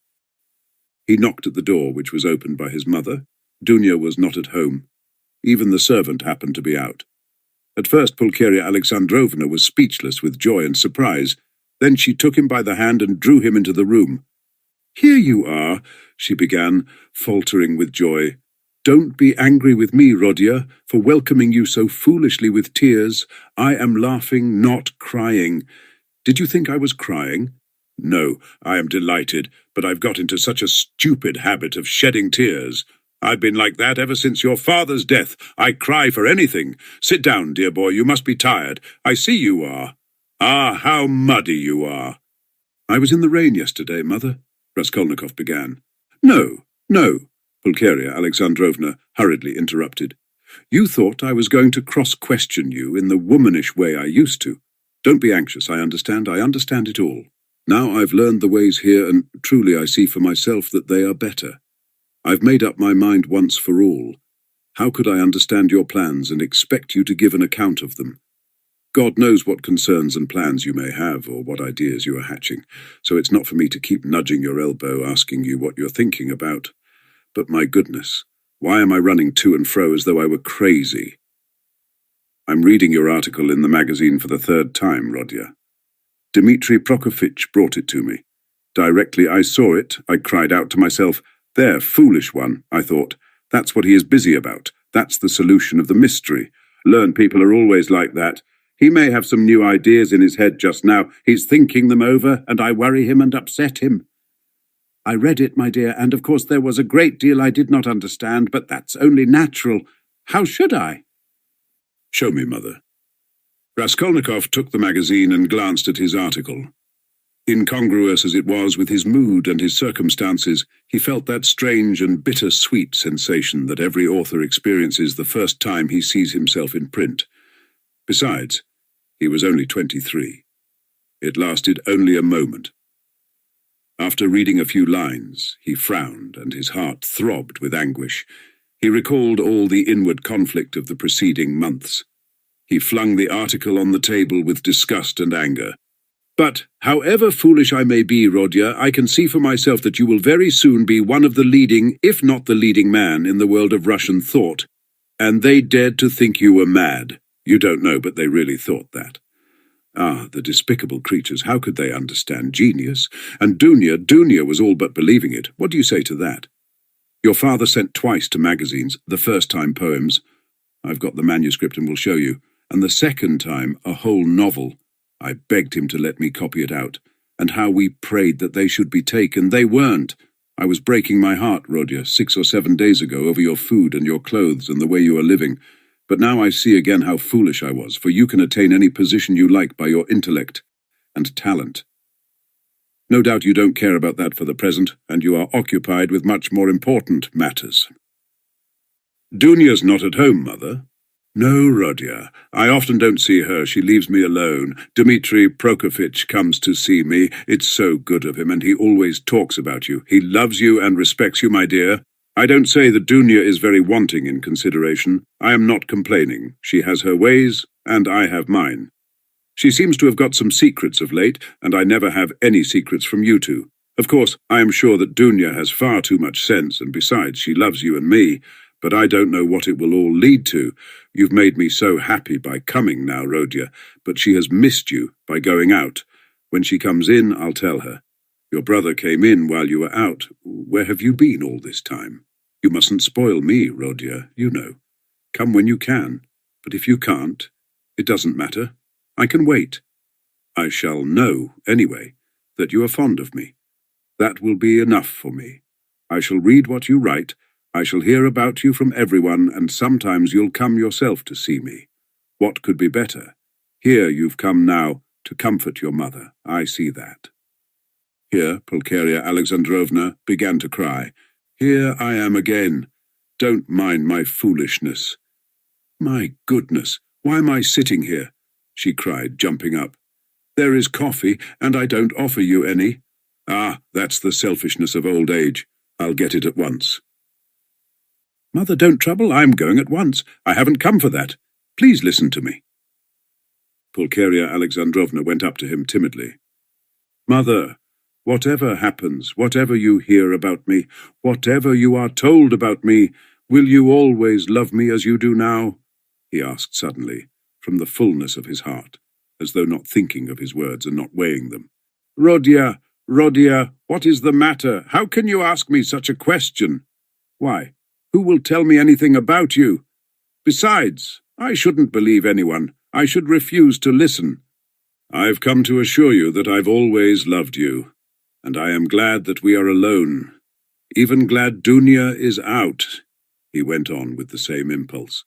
He knocked at the door, which was opened by his mother. Dunya was not at home. Even the servant happened to be out. At first Pulcheria Alexandrovna was speechless with joy and surprise. Then she took him by the hand and drew him into the room. "Here you are," she began, faltering with joy. "Don't be angry with me, Rodia, for welcoming you so foolishly with tears. I am laughing, not crying. Did you think I was crying?" "No, I am delighted, but I've got into such a stupid habit of shedding tears. I've been like that ever since your father's death. I cry for anything. Sit down, dear boy, you must be tired. I see you are. Ah, how muddy you are." "I was in the rain yesterday, Mother," Raskolnikov began. No, Pulcheria Alexandrovna hurriedly interrupted. "You thought I was going to cross-question you in the womanish way I used to. Don't be anxious, I understand it all. Now I've learned the ways here, and truly I see for myself that they are better. I've made up my mind once for all. How could I understand your plans and expect you to give an account of them? God knows what concerns and plans you may have, or what ideas you are hatching, so it's not for me to keep nudging your elbow asking you what you're thinking about. But my goodness, why am I running to and fro as though I were crazy? I'm reading your article in the magazine for the 3rd time, Rodya. Dmitri Prokofitch brought it to me. Directly I saw it, I cried out to myself, 'There, foolish one,' I thought. 'That's what he is busy about. That's the solution of the mystery. Learned people are always like that. He may have some new ideas in his head just now. He's thinking them over, and I worry him and upset him.' I read it, my dear, and of course there was a great deal I did not understand, but that's only natural. How should I?" "Show me, Mother." Raskolnikov took the magazine and glanced at his article. Incongruous as it was with his mood and his circumstances, he felt that strange and bitter-sweet sensation that every author experiences the first time he sees himself in print. Besides, he was only 23. It lasted only a moment. After reading a few lines, he frowned and his heart throbbed with anguish. He recalled all the inward conflict of the preceding months. He flung the article on the table with disgust and anger. "But, however foolish I may be, Rodya, I can see for myself that you will very soon be one of the leading, if not the leading man, in the world of Russian thought. And they dared to think you were mad. You don't know, but they really thought that. Ah, the despicable creatures, how could they understand genius? And Dunya was all but believing it. What do you say to that? Your father sent twice to magazines, the first time poems. I've got the manuscript and will show you. And the second time, a whole novel. I begged him to let me copy it out. And how we prayed that they should be taken. They weren't. I was breaking my heart, Rodya, 6 or 7 days ago, over your food and your clothes and the way you are living. But now I see again how foolish I was, for you can attain any position you like by your intellect and talent. No doubt you don't care about that for the present, and you are occupied with much more important matters. Dunya's not at home, Mother. No, Rodya. I often don't see her. She leaves me alone. Dmitri Prokofitch comes to see me. It's so good of him, and he always talks about you. He loves you and respects you, my dear. I don't say that Dunya is very wanting in consideration. I am not complaining. She has her ways, and I have mine. She seems to have got some secrets of late, and I never have any secrets from you two. Of course, I am sure that Dunya has far too much sense, and besides, she loves you and me. But I don't know what it will all lead to. You've made me so happy by coming now, Rodya, but she has missed you by going out. When she comes in, I'll tell her. Your brother came in while you were out. Where have you been all this time? You mustn't spoil me, Rodya, you know. Come when you can, but if you can't, it doesn't matter. I can wait. I shall know, anyway, that you are fond of me. That will be enough for me. I shall read what you write. I shall hear about you from everyone, and sometimes you'll come yourself to see me. What could be better? Here you've come now to comfort your mother. I see that. Here Pulcheria Alexandrovna began to cry. Here I am again. Don't mind my foolishness. My goodness, why am I sitting here? She cried, jumping up. There is coffee, and I don't offer you any. Ah, that's the selfishness of old age. I'll get it at once. Mother, don't trouble. I'm going at once. I haven't come for that. Please listen to me. Pulcheria Alexandrovna went up to him timidly. Mother, whatever happens, whatever you hear about me, whatever you are told about me, will you always love me as you do now? He asked suddenly, from the fullness of his heart, as though not thinking of his words and not weighing them. Rodya, what is the matter? How can you ask me such a question? Why? Who will tell me anything about you? Besides, I shouldn't believe anyone. I should refuse to listen. I've come to assure you that I've always loved you, and I am glad that we are alone. Even glad Dunya is out, he went on with the same impulse.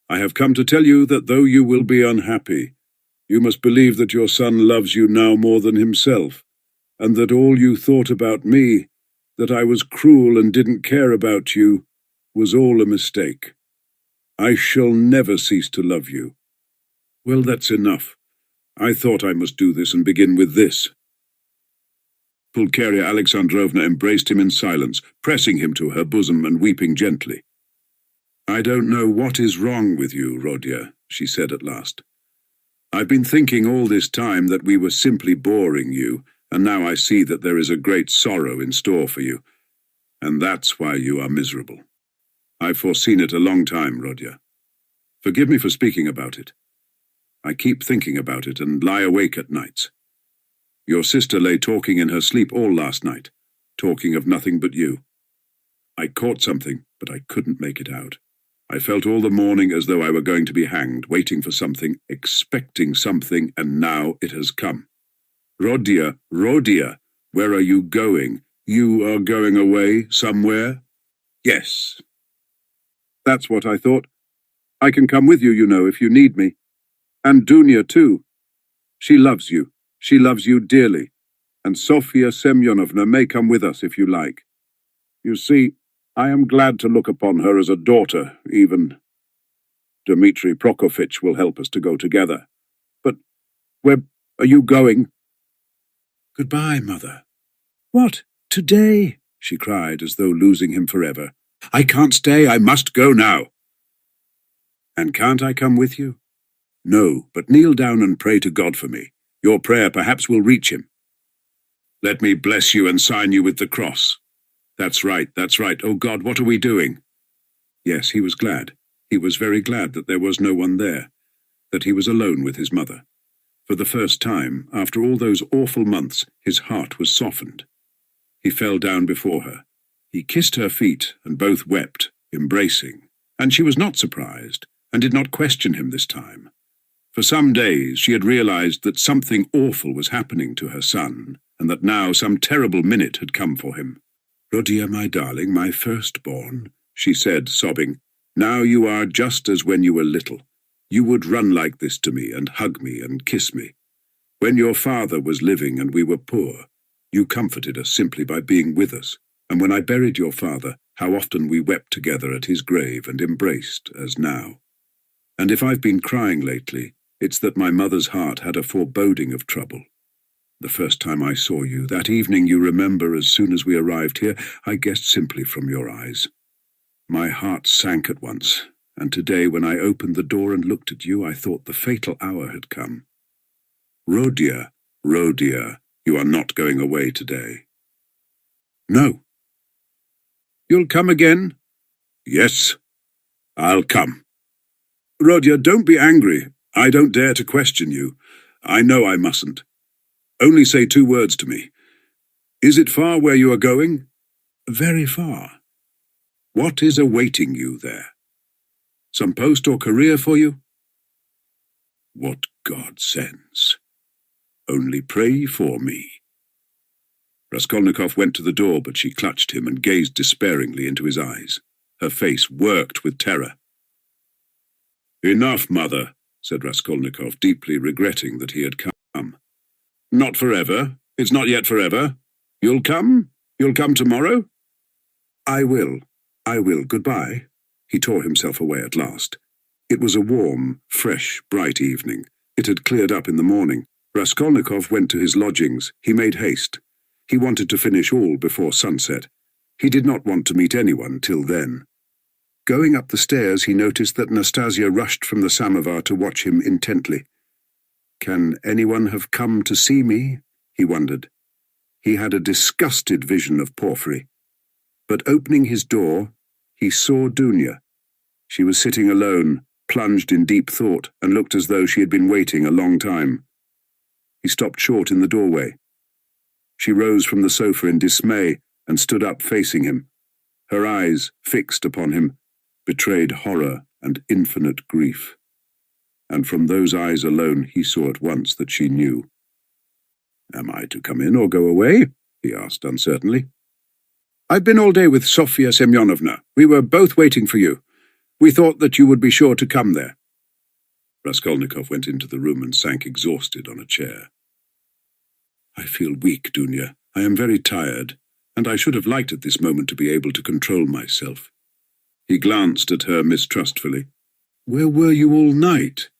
I have come to tell you that though you will be unhappy, you must believe that your son loves you now more than himself, and that all you thought about me, that I was cruel and didn't care about you, was all a mistake. I shall never cease to love you. Well, that's enough. I thought I must do this and begin with this. Pulcheria Alexandrovna embraced him in silence, pressing him to her bosom and weeping gently. I don't know what is wrong with you, Rodya, she said at last. I've been thinking all this time that we were simply boring you, and now I see that there is a great sorrow in store for you, and that's why you are miserable. I've foreseen it a long time, Rodya. Forgive me for speaking about it. I keep thinking about it and lie awake at nights. Your sister lay talking in her sleep all last night, talking of nothing but you. I caught something, but I couldn't make it out. I felt all the morning as though I were going to be hanged, waiting for something, expecting something, and now it has come. Rodya, where are you going? You are going away somewhere? Yes. That's what I thought. I can come with you, you know, if you need me. And Dunya, too. She loves you. She loves you dearly. And Sofia Semyonovna may come with us if you like. You see, I am glad to look upon her as a daughter, even. Dmitri Prokofitch will help us to go together. But where are you going? Goodbye, Mother. What? Today? She cried, as though losing him forever. I can't stay. I must go now. And can't I come with you? No, but kneel down and pray to God for me. Your prayer perhaps will reach him. Let me bless you and sign you with the cross. That's right. Oh God, what are we doing? Yes, he was glad. He was very glad that there was no one there, that he was alone with his mother. For the first time, after all those awful months, his heart was softened. He fell down before her. He kissed her feet, and both wept, embracing, and she was not surprised, and did not question him this time. For some days she had realized that something awful was happening to her son, and that now some terrible minute had come for him. "Rodia, my darling, my firstborn," she said, sobbing, "now you are just as when you were little. You would run like this to me and hug me and kiss me. When your father was living and we were poor, you comforted us simply by being with us, and when I buried your father, how often we wept together at his grave and embraced, as now. And if I've been crying lately, it's that my mother's heart had a foreboding of trouble. The first time I saw you, that evening you remember as soon as we arrived here, I guessed simply from your eyes. My heart sank at once, and today when I opened the door and looked at you, I thought the fatal hour had come. Rodia, Rodia, you are not going away today." "No." "You'll come again?" "Yes, I'll come." "Rodia, don't be angry. I don't dare to question you. I know I mustn't. Only say 2 words to me. Is it far where you are going?" "Very far." "What is awaiting you there? Some post or career for you?" "What God sends. Only pray for me." Raskolnikov went to the door, but she clutched him and gazed despairingly into his eyes. Her face worked with terror. "Enough, mother," said Raskolnikov, deeply regretting that he had come. "Not forever. It's not yet forever. You'll come? You'll come tomorrow?" I will. Goodbye." He tore himself away at last. It was a warm, fresh, bright evening. It had cleared up in the morning. Raskolnikov went to his lodgings. He made haste. He wanted to finish all before sunset. He did not want to meet anyone till then. Going up the stairs, he noticed that Nastasia rushed from the samovar to watch him intently. "Can anyone have come to see me?" he wondered. He had a disgusted vision of Porfiry. But opening his door, he saw Dunya. She was sitting alone, plunged in deep thought, and looked as though she had been waiting a long time. He stopped short in the doorway. She rose from the sofa in dismay and stood up facing him. Her eyes, fixed upon him, betrayed horror and infinite grief. And from those eyes alone he saw at once that she knew. "Am I to come in or go away?" he asked uncertainly. "I've been all day with Sofya Semyonovna. We were both waiting for you. We thought that you would be sure to come there." Raskolnikov went into the room and sank exhausted on a chair. "I feel weak, Dunya. I am very tired, and I should have liked at this moment to be able to control myself." He glanced at her mistrustfully. "Where were you all night?"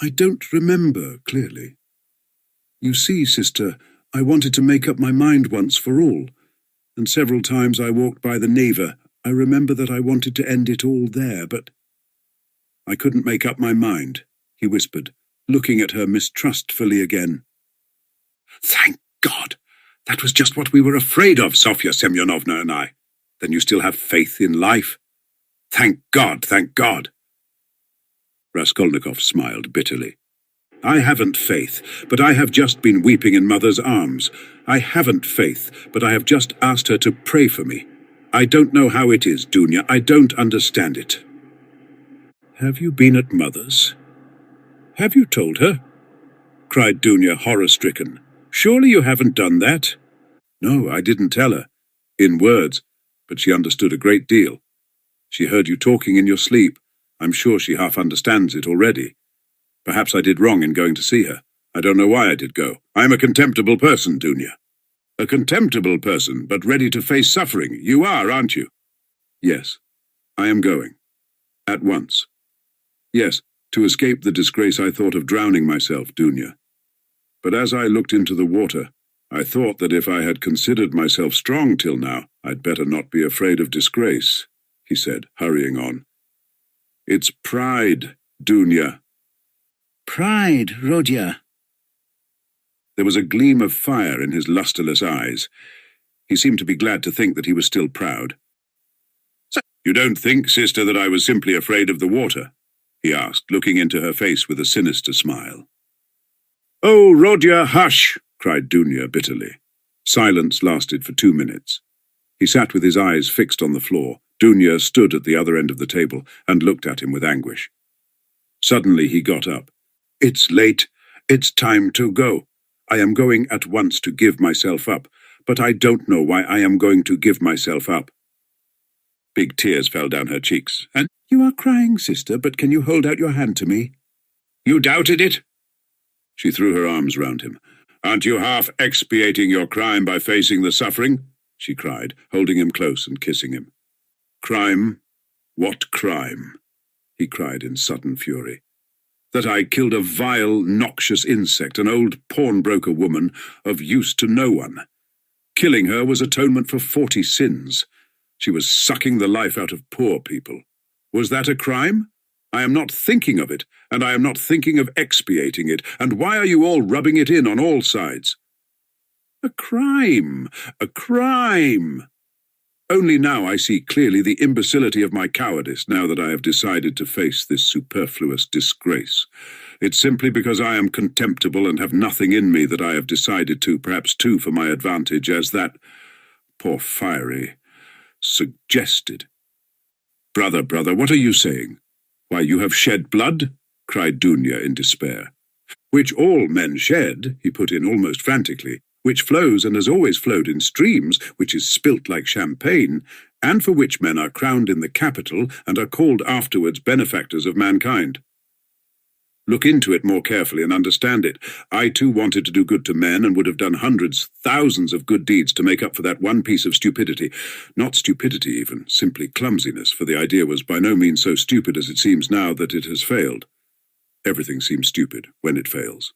"I don't remember clearly. You see, sister, I wanted to make up my mind once for all, and several times I walked by the Neva. I remember that I wanted to end it all there, but—" "I couldn't make up my mind," he whispered, looking at her mistrustfully again. "Thank God! That was just what we were afraid of, Sofya Semyonovna and I. Then you still have faith in life? Thank God, thank God!" Raskolnikov smiled bitterly. "I haven't faith, but I have just been weeping in Mother's arms. I haven't faith, but I have just asked her to pray for me. I don't know how it is, Dunya. I don't understand it." "Have you been at Mother's? Have you told her?" cried Dunya, horror-stricken. "Surely you haven't done that?" "No, I didn't tell her. In words, but she understood a great deal. She heard you talking in your sleep. I'm sure she half understands it already. Perhaps I did wrong in going to see her. I don't know why I did go. I'm a contemptible person, Dunya." "A contemptible person, but ready to face suffering. You are, aren't you?" "Yes, I am going. At once. Yes, to escape the disgrace I thought of drowning myself, Dunya. But as I looked into the water, I thought that if I had considered myself strong till now, I'd better not be afraid of disgrace," he said, hurrying on. "It's pride, Dunya." "Pride, Rodia." There was a gleam of fire in his lustreless eyes. He seemed to be glad to think that he was still proud. You don't think, sister, that I was simply afraid of the water? He asked, looking into her face with a sinister smile. Oh, Rodya, hush! Cried Dunya bitterly. Silence lasted for 2 minutes. He sat with his eyes fixed on the floor. Dunya stood at the other end of the table and looked at him with anguish. Suddenly he got up. It's late. It's time to go. I am going at once to give myself up, but I don't know why I am going to give myself up. Big tears fell down her cheeks. And you are crying, sister, but can you hold out your hand to me? You doubted it? She threw her arms round him. Aren't you half expiating your crime by facing the suffering? She cried, holding him close and kissing him. Crime? What crime? He cried in sudden fury. That I killed a vile, noxious insect, an old pawnbroker woman of use to no one. Killing her was atonement for 40 sins. She was sucking the life out of poor people. Was that a crime? I am not thinking of it, and I am not thinking of expiating it, and why are you all rubbing it in on all sides? A crime! A crime! Only now I see clearly the imbecility of my cowardice, now that I have decided to face this superfluous disgrace. It's simply because I am contemptible and have nothing in me that I have decided to, perhaps too for my advantage, as that porphyry suggested. Brother, what are you saying? Why, you have shed blood? Cried Dunya in despair. Which all men shed, he put in almost frantically, which flows and has always flowed in streams, which is spilt like champagne, and for which men are crowned in the capital and are called afterwards benefactors of mankind. Look into it more carefully and understand it. I too wanted to do good to men and would have done hundreds, thousands of good deeds to make up for that one piece of stupidity. Not stupidity even, simply clumsiness, for the idea was by no means so stupid as it seems now that it has failed. Everything seems stupid when it fails.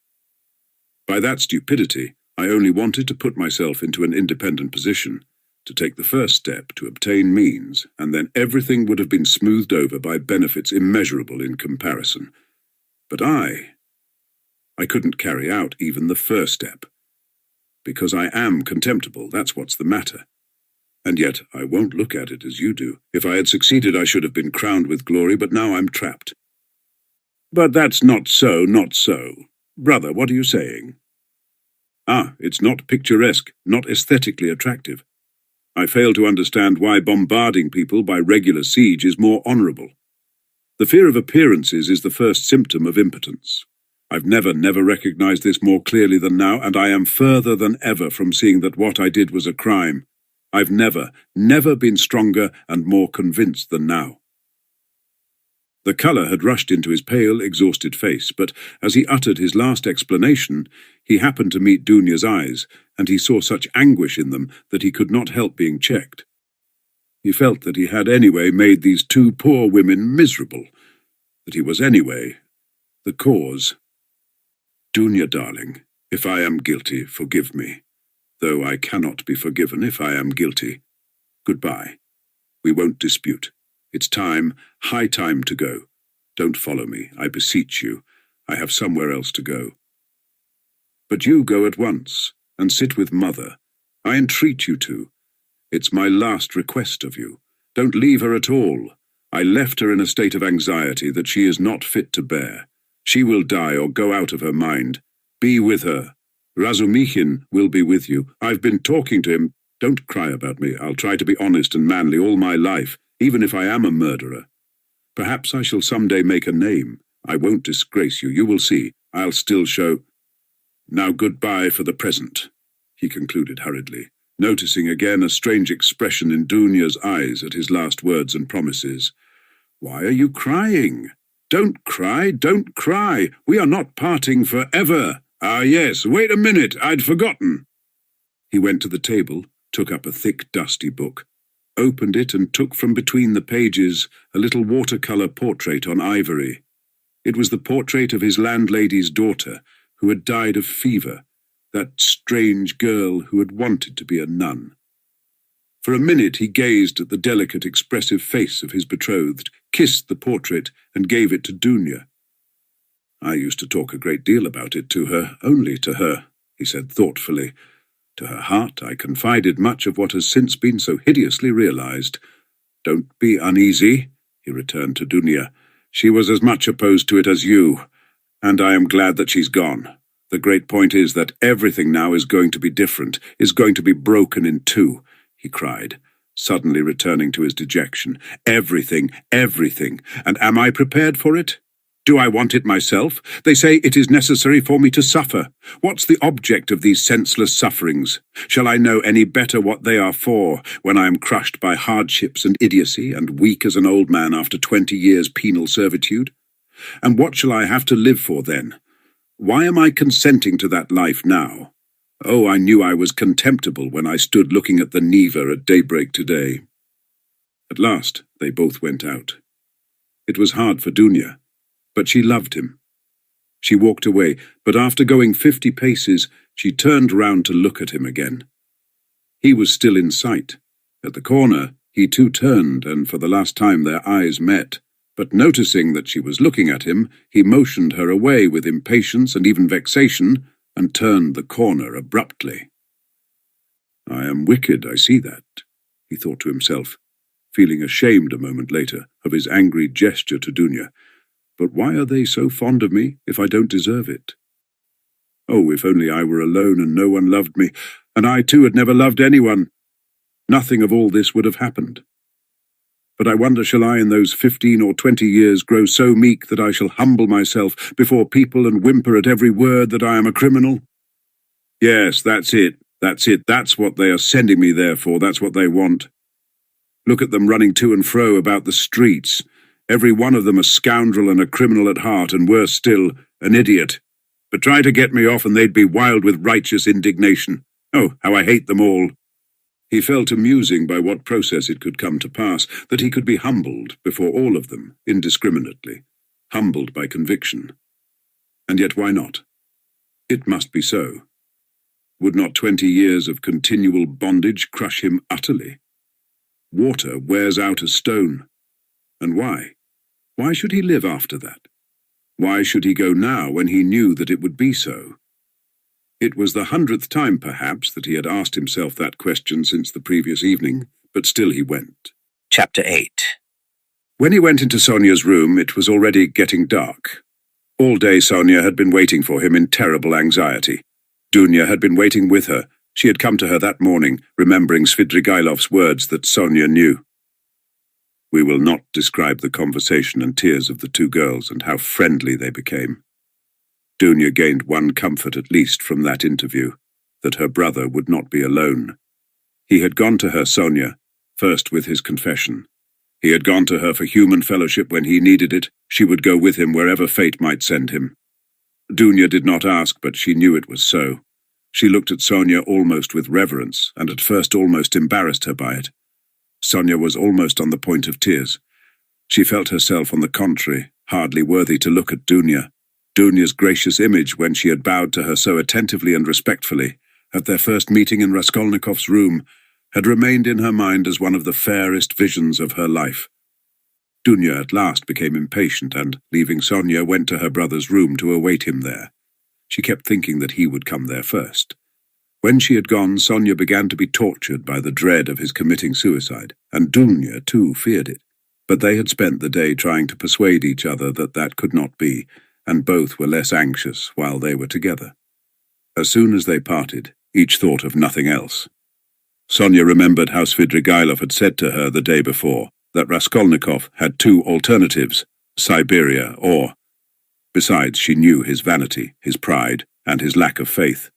By that stupidity, I only wanted to put myself into an independent position, to take the first step to obtain means, and then everything would have been smoothed over by benefits immeasurable in comparison. But I couldn't carry out even the first step. Because I am contemptible, that's what's the matter. And yet I won't look at it as you do. If I had succeeded, I should have been crowned with glory, but now I'm trapped. But that's not so, not so. Brother, what are you saying? It's not picturesque, not aesthetically attractive. I fail to understand why bombarding people by regular siege is more honourable. The fear of appearances is the first symptom of impotence. I've never recognized this more clearly than now, and I am further than ever from seeing that what I did was a crime. I've never been stronger and more convinced than now. The colour had rushed into his pale, exhausted face, but as he uttered his last explanation, he happened to meet Dunya's eyes, and he saw such anguish in them that he could not help being checked. He felt that he had anyway made these 2 poor women miserable, that he was anyway the cause. Dunya, darling, if I am guilty, forgive me, though I cannot be forgiven if I am guilty. Goodbye. We won't dispute. It's time, high time to go. Don't follow me, I beseech you. I have somewhere else to go. But you go at once, and sit with Mother. I entreat you to. It's my last request of you. Don't leave her at all. I left her in a state of anxiety that she is not fit to bear. She will die or go out of her mind. Be with her. Razumikhin will be with you. I've been talking to him. Don't cry about me. I'll try to be honest and manly all my life, even if I am a murderer. Perhaps I shall someday make a name. I won't disgrace you. You will see. I'll still show. Now goodbye for the present, he concluded hurriedly, noticing again a strange expression in Dunya's eyes at his last words and promises. Why are you crying? Don't cry, don't cry. We are not parting forever. Ah, yes, wait a minute, I'd forgotten. He went to the table, took up a thick, dusty book, opened it and took from between the pages a little watercolour portrait on ivory. It was the portrait of his landlady's daughter, who had died of fever, that strange girl who had wanted to be a nun. For a minute he gazed at the delicate, expressive face of his betrothed, kissed the portrait, and gave it to Dunya. I used to talk a great deal about it to her, only to her, he said thoughtfully. To her heart I confided much of what has since been so hideously realized. Don't be uneasy, he returned to Dunya. She was as much opposed to it as you, and I am glad that she's gone. The great point is that everything now is going to be different, is going to be broken in two, he cried, suddenly returning to his dejection. Everything, everything. And am I prepared for it? Do I want it myself? They say it is necessary for me to suffer. What's the object of these senseless sufferings? Shall I know any better what they are for, when I am crushed by hardships and idiocy, and weak as an old man after 20 years' penal servitude? And what shall I have to live for then? Why am I consenting to that life now? Oh, I knew I was contemptible when I stood looking at the Neva at daybreak today. At last they both went out. It was hard for Dunya, but she loved him. She walked away, but after going 50 paces, she turned round to look at him again. He was still in sight. At the corner, he too turned, and for the last time their eyes met. But noticing that she was looking at him, he motioned her away with impatience and even vexation, and turned the corner abruptly. I am wicked, I see that, he thought to himself, feeling ashamed a moment later of his angry gesture to Dunya. But why are they so fond of me if I don't deserve it? Oh, if only I were alone and no one loved me, and I too had never loved anyone. Nothing of all this would have happened. But I wonder, shall I in those 15 or 20 years grow so meek that I shall humble myself before people and whimper at every word that I am a criminal? Yes, that's it, that's what they are sending me there for, that's what they want. Look at them running to and fro about the streets, every one of them a scoundrel and a criminal at heart, and worse still, an idiot. But try to get me off and they'd be wild with righteous indignation. Oh, how I hate them all. He fell to musing by what process it could come to pass that he could be humbled before all of them, indiscriminately, humbled by conviction. And yet why not? It must be so. Would not 20 years of continual bondage crush him utterly? Water wears out a stone. And why? Why should he live after that? Why should he go now when he knew that it would be so? It was the 100th time, perhaps, that he had asked himself that question since the previous evening, but still he went. Chapter 8. When he went into Sonia's room, it was already getting dark. All day Sonia had been waiting for him in terrible anxiety. Dunya had been waiting with her. She had come to her that morning, remembering Svidrigailov's words that Sonia knew. We will not describe the conversation and tears of the two girls and how friendly they became. Dunya gained one comfort at least from that interview, that her brother would not be alone. He had gone to her, Sonia, first with his confession. He had gone to her for human fellowship when he needed it. She would go with him wherever fate might send him. Dunya did not ask, but she knew it was so. She looked at Sonia almost with reverence, and at first almost embarrassed her by it. Sonia was almost on the point of tears. She felt herself, on the contrary, hardly worthy to look at Dunya. Dunya's gracious image when she had bowed to her so attentively and respectfully, at their first meeting in Raskolnikov's room, had remained in her mind as one of the fairest visions of her life. Dunya at last became impatient and, leaving Sonia, went to her brother's room to await him there. She kept thinking that he would come there first. When she had gone, Sonia began to be tortured by the dread of his committing suicide, and Dunya, too, feared it. But they had spent the day trying to persuade each other that that could not be, and both were less anxious while they were together. As soon as they parted, each thought of nothing else. Sonia remembered how Svidrigailov had said to her the day before that Raskolnikov had two alternatives, Siberia or... Besides, she knew his vanity, his pride, and his lack of faith.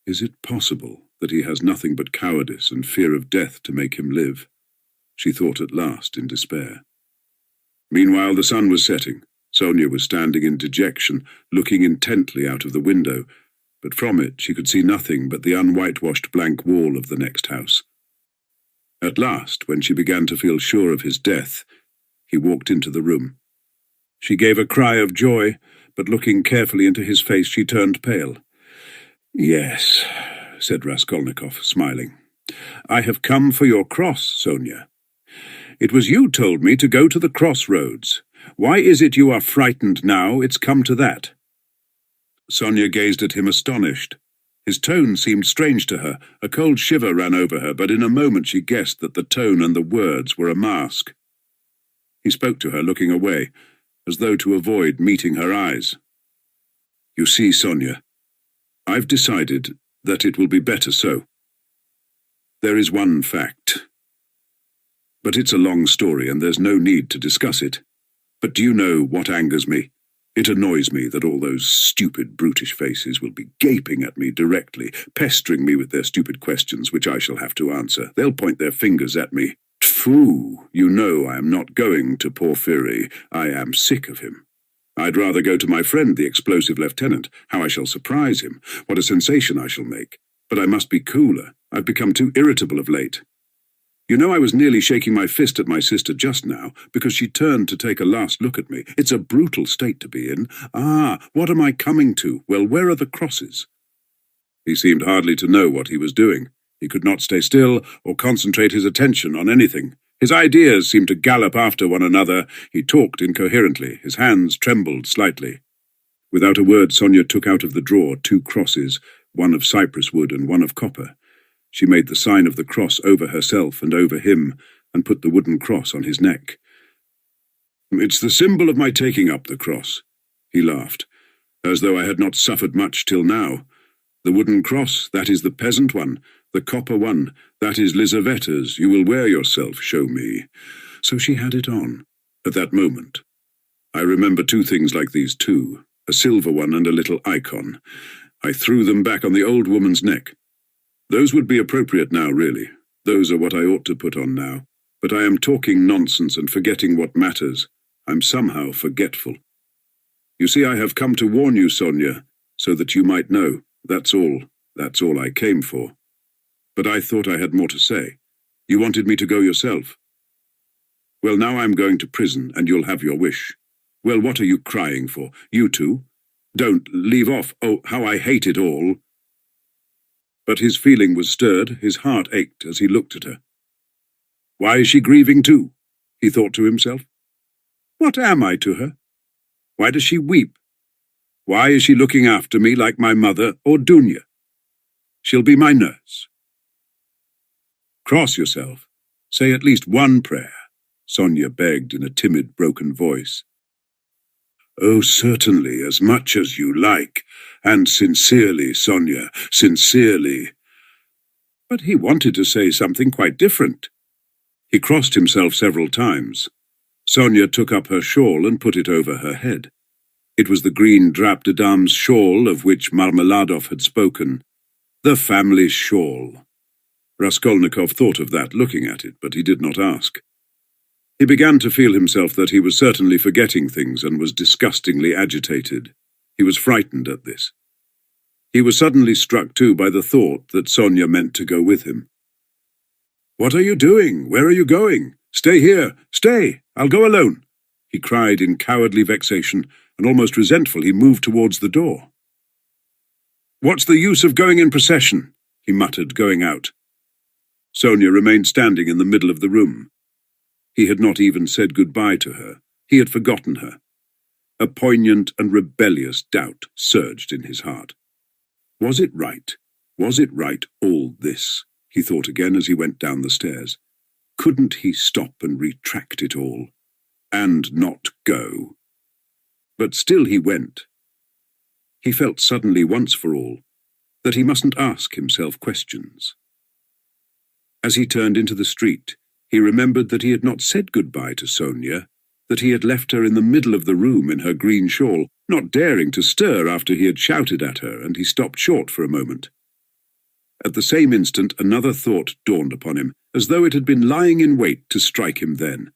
Is it possible that he has nothing but cowardice and fear of death to make him live? She thought at last in despair. Meanwhile the sun was setting. Sonia was standing in dejection, looking intently out of the window, but from it she could see nothing but the unwhitewashed blank wall of the next house. At last, when she began to feel sure of his death, he walked into the room. She gave a cry of joy, but looking carefully into his face she turned pale. Yes, said Raskolnikov, smiling. I have come for your cross, Sonia. It was you told me to go to the crossroads. Why is it you are frightened now it's come to that? Sonia gazed at him astonished. His tone seemed strange to her. A cold shiver ran over her, but in a moment she guessed that the tone and the words were a mask. He spoke to her, looking away, as though to avoid meeting her eyes. "You see, Sonia, I've decided that it will be better so. There is one fact. But it's a long story, and there's no need to discuss it. But do you know what angers me? It annoys me that all those stupid, brutish faces will be gaping at me directly, pestering me with their stupid questions, which I shall have to answer. They'll point their fingers at me. Tfu! You know I am not going to Porphyry. I am sick of him. I'd rather go to my friend, the explosive lieutenant. How I shall surprise him. What a sensation I shall make. But I must be cooler. I've become too irritable of late. You know, I was nearly shaking my fist at my sister just now, because she turned to take a last look at me. It's a brutal state to be in. Ah, what am I coming to? Well, where are the crosses?" He seemed hardly to know what he was doing. He could not stay still or concentrate his attention on anything. His ideas seemed to gallop after one another. He talked incoherently. His hands trembled slightly. Without a word, Sonia took out of the drawer 2 crosses, one of cypress wood and one of copper. She made the sign of the cross over herself and over him, and put the wooden cross on his neck. "It's the symbol of my taking up the cross," he laughed, "as though I had not suffered much till now. The wooden cross, that is the peasant one. The copper one, that is Lizavetta's. You will wear yourself, show me." So she had it on, at that moment. I remember 2 things like these too, a silver one and a little icon. I threw them back on the old woman's neck. Those would be appropriate now, really. Those are what I ought to put on now. But I am talking nonsense and forgetting what matters. I'm somehow forgetful. You see, I have come to warn you, Sonia, so that you might know. That's all. That's all I came for. But I thought I had more to say. You wanted me to go yourself. Well, now I'm going to prison, and you'll have your wish. Well, what are you crying for? You too? Don't leave off. Oh, how I hate it all. But his feeling was stirred, his heart ached as he looked at her. Why is she grieving too? He thought to himself. What am I to her? Why does she weep? Why is she looking after me like my mother or Dunya? She'll be my nurse. Cross yourself. Say at least one prayer, Sonia begged in a timid, broken voice. Oh, certainly, as much as you like, and sincerely, Sonia, sincerely. But he wanted to say something quite different. He crossed himself several times. Sonia took up her shawl and put it over her head. It was the green drap de dame's shawl of which Marmeladov had spoken. The family shawl. Raskolnikov thought of that, looking at it, but he did not ask. He began to feel himself that he was certainly forgetting things and was disgustingly agitated. He was frightened at this. He was suddenly struck, too, by the thought that Sonia meant to go with him. What are you doing? Where are you going? Stay here. Stay. I'll go alone. He cried in cowardly vexation, and almost resentful he moved towards the door. What's the use of going in procession? He muttered, going out. Sonia remained standing in the middle of the room. He had not even said goodbye to her. He had forgotten her. A poignant and rebellious doubt surged in his heart. Was it right? Was it right, all this? He thought again as he went down the stairs. Couldn't he stop and retract it all? And not go? But still he went. He felt suddenly, once for all, that he mustn't ask himself questions. As he turned into the street, he remembered that he had not said goodbye to Sonia, that he had left her in the middle of the room in her green shawl, not daring to stir after he had shouted at her, and he stopped short for a moment. At the same instant another thought dawned upon him, as though it had been lying in wait to strike him then.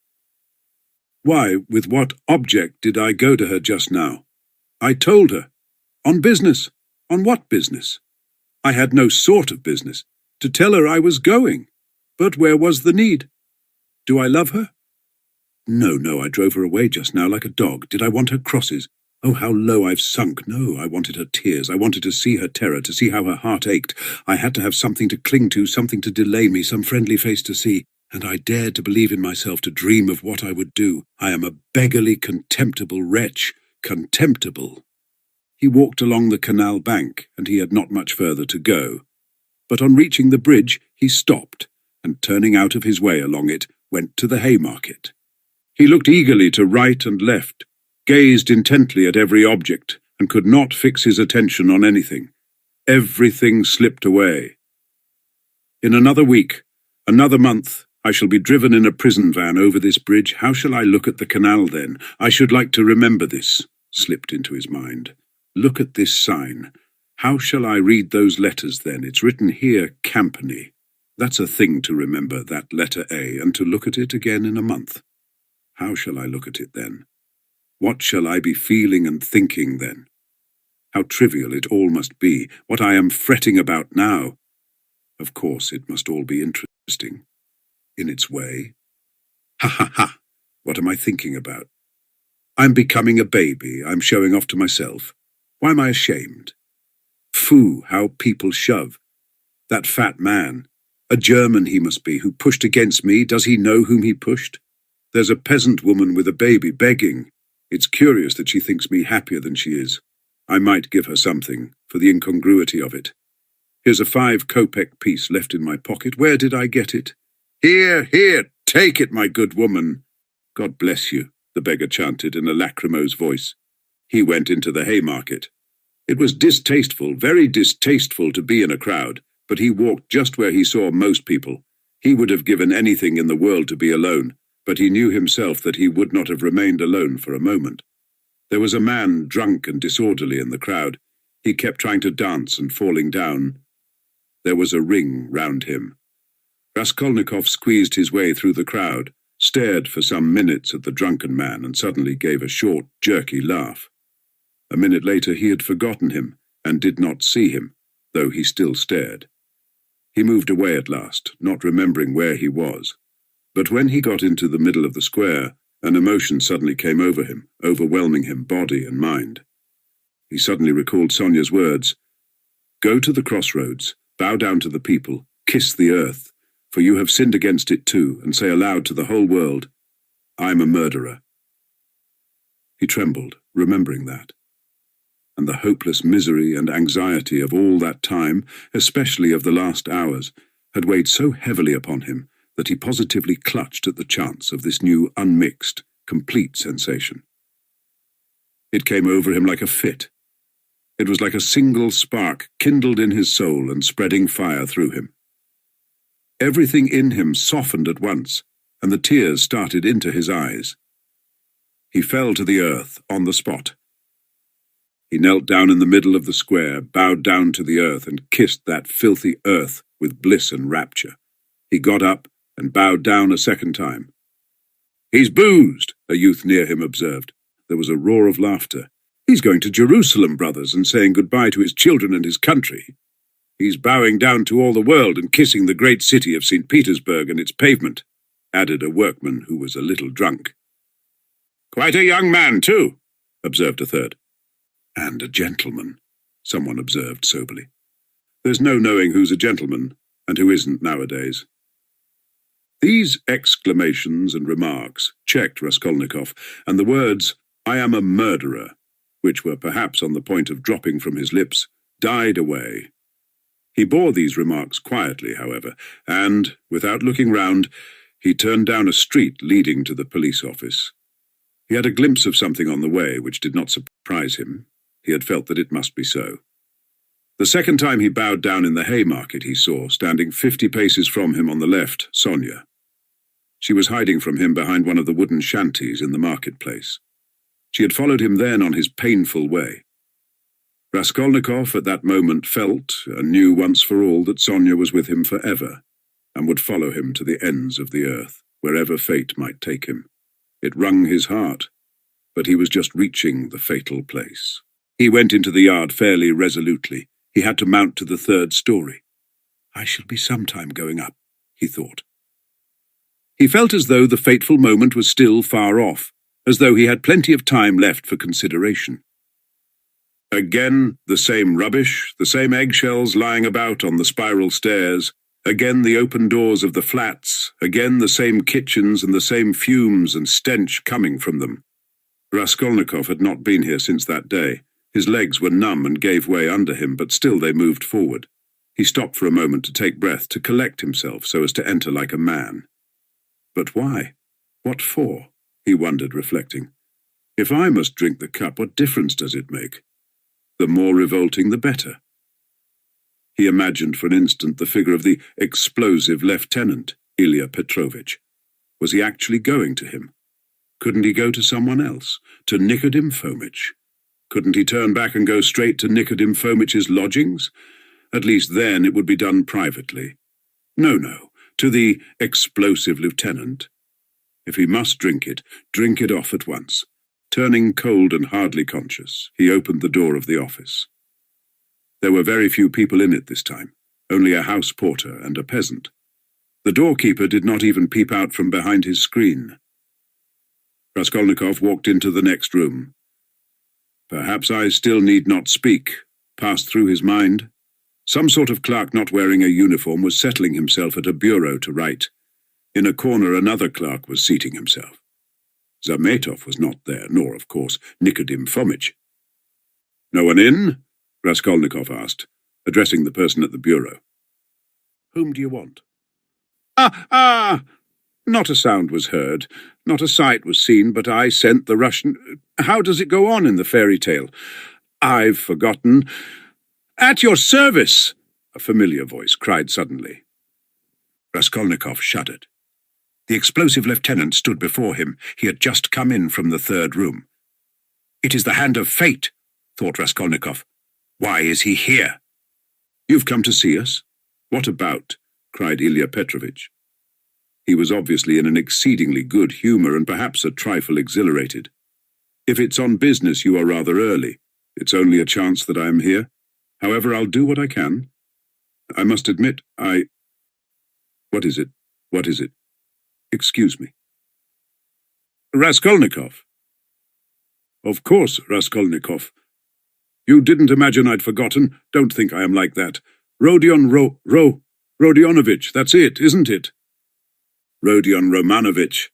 Why, with what object did I go to her just now? I told her. On business. On what business? I had no sort of business. To tell her I was going. But where was the need? Do I love her? No, I drove her away just now like a dog. Did I want her crosses? Oh, how low I've sunk. No, I wanted her tears. I wanted to see her terror, to see how her heart ached. I had to have something to cling to, something to delay me, some friendly face to see. And I dared to believe in myself, to dream of what I would do. I am a beggarly, contemptible wretch. Contemptible. He walked along the canal bank, and he had not much further to go. But on reaching the bridge, he stopped, and turning out of his way along it, went to the Haymarket. He looked eagerly to right and left, gazed intently at every object, and could not fix his attention on anything. Everything slipped away. In another week, another month, I shall be driven in a prison van over this bridge. How shall I look at the canal then? I should like to remember this, slipped into his mind. Look at this sign. How shall I read those letters then? It's written here, Campany. That's a thing to remember, that letter A, and to look at it again in a month. How shall I look at it then? What shall I be feeling and thinking then? How trivial it all must be, what I am fretting about now. Of course, it must all be interesting. In its way. Ha ha ha! What am I thinking about? I'm becoming a baby, I'm showing off to myself. Why am I ashamed? Phoo, how people shove. That fat man, a German he must be, who pushed against me, does he know whom he pushed? There's a peasant woman with a baby begging. It's curious that she thinks me happier than she is. I might give her something, for the incongruity of it. Here's a 5-kopeck piece left in my pocket. Where did I get it? Here, here, take it, my good woman. God bless you, the beggar chanted in a lachrymose voice. He went into the Haymarket. It was distasteful, very distasteful to be in a crowd, but he walked just where he saw most people. He would have given anything in the world to be alone, but he knew himself that he would not have remained alone for a moment. There was a man drunk and disorderly in the crowd. He kept trying to dance and falling down. There was a ring round him. Raskolnikov squeezed his way through the crowd, stared for some minutes at the drunken man, and suddenly gave a short, jerky laugh. A minute later he had forgotten him, and did not see him, though he still stared. He moved away at last, not remembering where he was. But when he got into the middle of the square, an emotion suddenly came over him, overwhelming him body and mind. He suddenly recalled Sonia's words. Go to the crossroads, bow down to the people, kiss the earth, for you have sinned against it too, and say aloud to the whole world, I'm a murderer. He trembled, remembering that. And the hopeless misery and anxiety of all that time, especially of the last hours, had weighed so heavily upon him that he positively clutched at the chance of this new unmixed, complete sensation. It came over him like a fit. It was like a single spark kindled in his soul and spreading fire through him. Everything in him softened at once, and the tears started into his eyes. He fell to the earth on the spot. He knelt down in the middle of the square, bowed down to the earth, and kissed that filthy earth with bliss and rapture. He got up and bowed down a second time. He's boozed, a youth near him observed. There was a roar of laughter. He's going to Jerusalem, brothers, and saying goodbye to his children and his country. He's bowing down to all the world and kissing the great city of Saint Petersburg and its pavement, added a workman who was a little drunk. Quite a young man, too, observed a third. And a gentleman, someone observed soberly. There's no knowing who's a gentleman and who isn't nowadays. These exclamations and remarks checked Raskolnikov, and the words, I am a murderer, which were perhaps on the point of dropping from his lips, died away. He bore these remarks quietly, however, and, without looking round, he turned down a street leading to the police office. He had a glimpse of something on the way which did not surprise him. He had felt that it must be so. The second time he bowed down in the Haymarket, he saw, standing 50 paces from him on the left, Sonia. She was hiding from him behind one of the wooden shanties in the marketplace. She had followed him then on his painful way. Raskolnikov at that moment felt, and knew once for all, that Sonia was with him forever, and would follow him to the ends of the earth, wherever fate might take him. It wrung his heart, but he was just reaching the fatal place. He went into the yard fairly resolutely. He had to mount to the 3rd story. I shall be sometime going up, he thought. He felt as though the fateful moment was still far off, as though he had plenty of time left for consideration. Again the same rubbish, the same eggshells lying about on the spiral stairs, again the open doors of the flats, again the same kitchens and the same fumes and stench coming from them. Raskolnikov had not been here since that day, His legs were numb and gave way under him, but still they moved forward. He stopped for a moment to take breath, to collect himself so as to enter like a man. But why? What for? He wondered, reflecting. If I must drink the cup, what difference does it make? The more revolting, the better. He imagined for an instant the figure of the explosive lieutenant, Ilya Petrovich. Was he actually going to him? Couldn't he go to someone else? To Nikodim Fomitch? Couldn't he turn back and go straight to Nikodim Fomitch's lodgings? At least then it would be done privately. No, to the explosive lieutenant. If he must drink it off at once. Turning cold and hardly conscious, he opened the door of the office. There were very few people in it this time, only a house porter and a peasant. The doorkeeper did not even peep out from behind his screen. Raskolnikov walked into the next room. Perhaps I still need not speak, passed through his mind. Some sort of clerk not wearing a uniform was settling himself at a bureau to write. In a corner another clerk was seating himself. Zametov was not there, nor, of course, Nikodim Fomitch. "No one in?" Raskolnikov asked, addressing the person at the bureau. "Whom do you want?" Ah! Not a sound was heard, not a sight was seen, but I sent the Russian— How does it go on in the fairy tale? I've forgotten. "At your service!" a familiar voice cried suddenly. Raskolnikov shuddered. The explosive lieutenant stood before him. He had just come in from the third room. "It is the hand of fate," thought Raskolnikov. "Why is he here?" "You've come to see us? What about?" cried Ilya Petrovich. He was obviously in an exceedingly good humour and perhaps a trifle exhilarated. "If it's on business, you are rather early. It's only a chance that I am here. However, I'll do what I can. I must admit, What is it? What is it? Excuse me." "Raskolnikov." "Of course, Raskolnikov. You didn't imagine I'd forgotten. Don't think I am like that. Rodion Rodionovich, that's it, isn't it?" "Rodion Romanovich."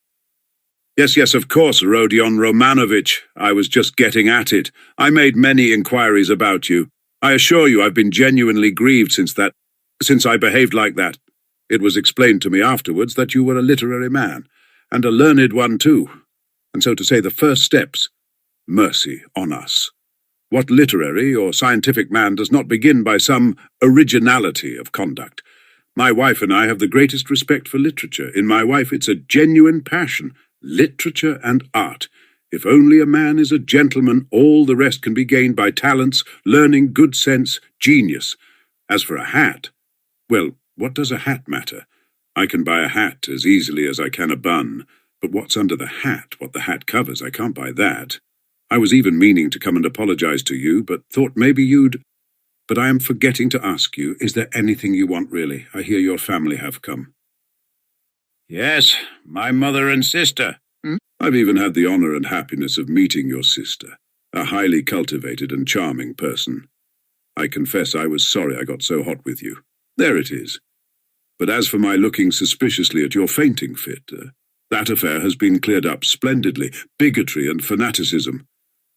Yes, of course, Rodion Romanovich. I was just getting at it. I made many inquiries about you. I assure you I've been genuinely grieved since I behaved like that. It was explained to me afterwards that you were a literary man, and a learned one too. And so to say the first steps— mercy on us. What literary or scientific man does not begin by some originality of conduct? My wife and I have the greatest respect for literature. In my wife it's a genuine passion. Literature and art. If only a man is a gentleman, all the rest can be gained by talents, learning, good sense, genius. As for a hat, well, what does a hat matter? I can buy a hat as easily as I can a bun, but what's under the hat, what the hat covers, I can't buy that. I was even meaning to come and apologize to you, but thought maybe you'd— But I am forgetting to ask you, is there anything you want really? I hear your family have come." "Yes, my mother and sister." "I've even had the honor and happiness of meeting your sister, a highly cultivated and charming person. I confess I was sorry I got so hot with you. There it is. But as for my looking suspiciously at your fainting fit, that affair has been cleared up splendidly. Bigotry and fanaticism.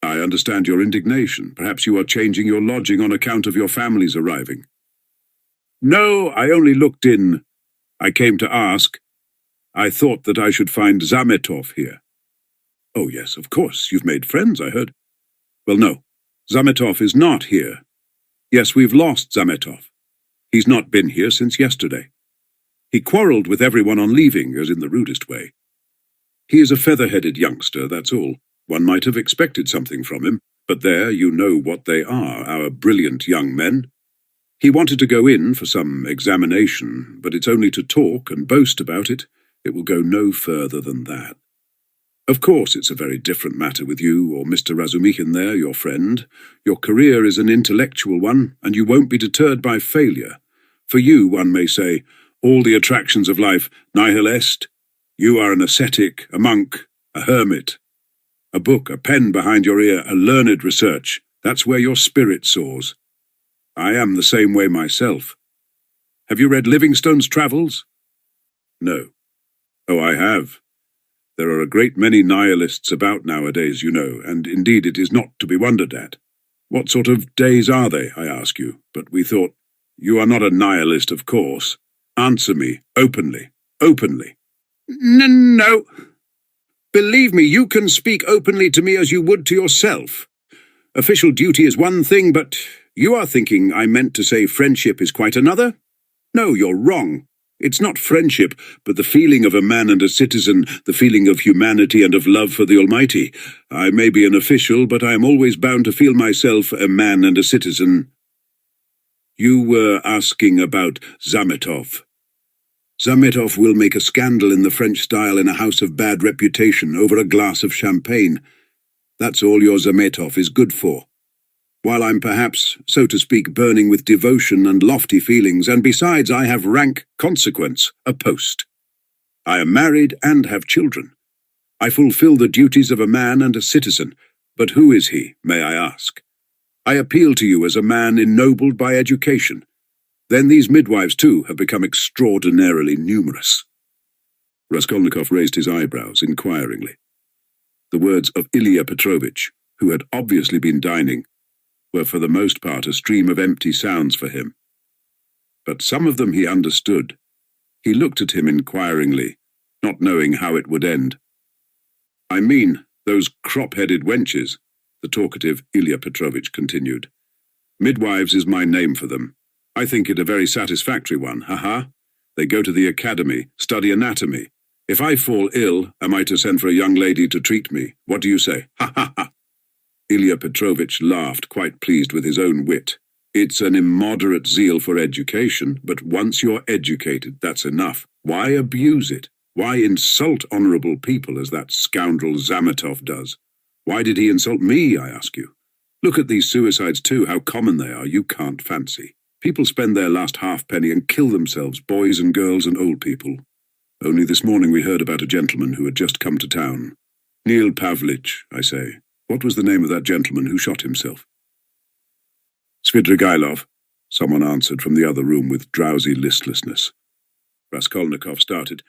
I understand your indignation. Perhaps you are changing your lodging on account of your family's arriving." "No, I only looked in. I came to ask. I thought that I should find Zametov here." "Oh, yes, of course. You've made friends, I heard." "Well, no. Zametov is not here. Yes, we've lost Zametov. He's not been here since yesterday. He quarrelled with everyone on leaving, as in the rudest way. He is a feather-headed youngster, that's all. One might have expected something from him, but there you know what they are, our brilliant young men. He wanted to go in for some examination, but it's only to talk and boast about it. It will go no further than that. Of course, it's a very different matter with you or Mr. Razumikhin there, your friend. Your career is an intellectual one, and you won't be deterred by failure. For you, one may say, all the attractions of life nihil est. You are an ascetic, a monk, a hermit. A book, a pen behind your ear, a learned research. That's where your spirit soars. I am the same way myself. Have you read Livingstone's Travels?" "No." "Oh, I have. There are a great many nihilists about nowadays, you know, and indeed it is not to be wondered at. What sort of days are they, I ask you? But we thought, you are not a nihilist, of course. Answer me, openly, openly. No. Believe me, you can speak openly to me as you would to yourself. Official duty is one thing, but you are thinking I meant to say friendship is quite another? No, you're wrong. It's not friendship, but the feeling of a man and a citizen, the feeling of humanity and of love for the Almighty. I may be an official, but I am always bound to feel myself a man and a citizen. You were asking about Zametov. Zametov will make a scandal in the French style in a house of bad reputation over a glass of champagne. That's all your Zametov is good for. While I'm perhaps, so to speak, burning with devotion and lofty feelings, and besides I have rank consequence, a post. I am married and have children. I fulfill the duties of a man and a citizen, but who is he, may I ask? I appeal to you as a man ennobled by education. Then these midwives, too, have become extraordinarily numerous. Raskolnikov raised his eyebrows inquiringly. The words of Ilya Petrovitch, who had obviously been dining, were for the most part a stream of empty sounds for him. But some of them he understood. He looked at him inquiringly, not knowing how it would end. I mean, those crop-headed wenches, the talkative Ilya Petrovitch continued. Midwives is my name for them. I think it a very satisfactory one, ha-ha. They go to the academy, study anatomy. If I fall ill, am I to send for a young lady to treat me? What do you say? Ha-ha-ha! Ilya Petrovitch laughed, quite pleased with his own wit. It's an immoderate zeal for education, but once you're educated, that's enough. Why abuse it? Why insult honourable people as that scoundrel Zametov does? Why did he insult me, I ask you? Look at these suicides too, how common they are, you can't fancy. People spend their last halfpenny and kill themselves, boys and girls and old people. Only this morning we heard about a gentleman who had just come to town. Neil Pavlich, I say. What was the name of that gentleman who shot himself? Svidrigailov, someone answered from the other room with drowsy listlessness. Raskolnikov started.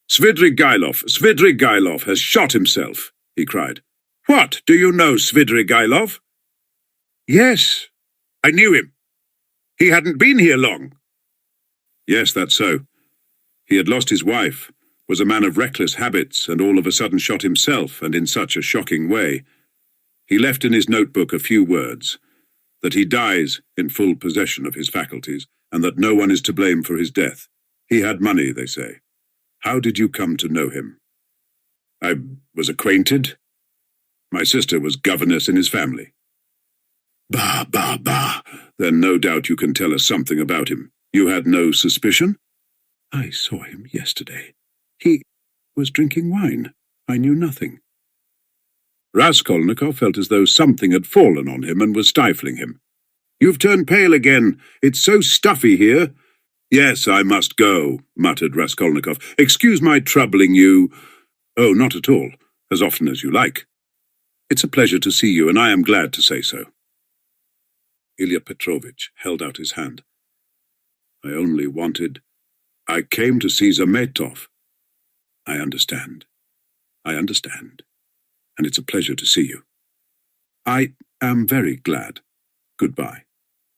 Svidrigailov has shot himself, he cried. What, do you know Svidrigailov? Yes, I knew him. He hadn't been here long. Yes, that's so. He had lost his wife, was a man of reckless habits, and all of a sudden shot himself, and in such a shocking way. He left in his notebook a few words, that he dies in full possession of his faculties, and that no one is to blame for his death. He had money, they say. How did you come to know him? I was acquainted. My sister was governess in his family. Bah, bah, bah. Then no doubt you can tell us something about him. You had no suspicion? I saw him yesterday. He was drinking wine. I knew nothing. Raskolnikov felt as though something had fallen on him and was stifling him. You've turned pale again. It's so stuffy here. Yes, I must go, muttered Raskolnikov. Excuse my troubling you. Oh, not at all. As often as you like. It's a pleasure to see you, and I am glad to say so. Ilya Petrovitch held out his hand. I came to see Zametov. I understand. And it's a pleasure to see you. I am very glad. Goodbye.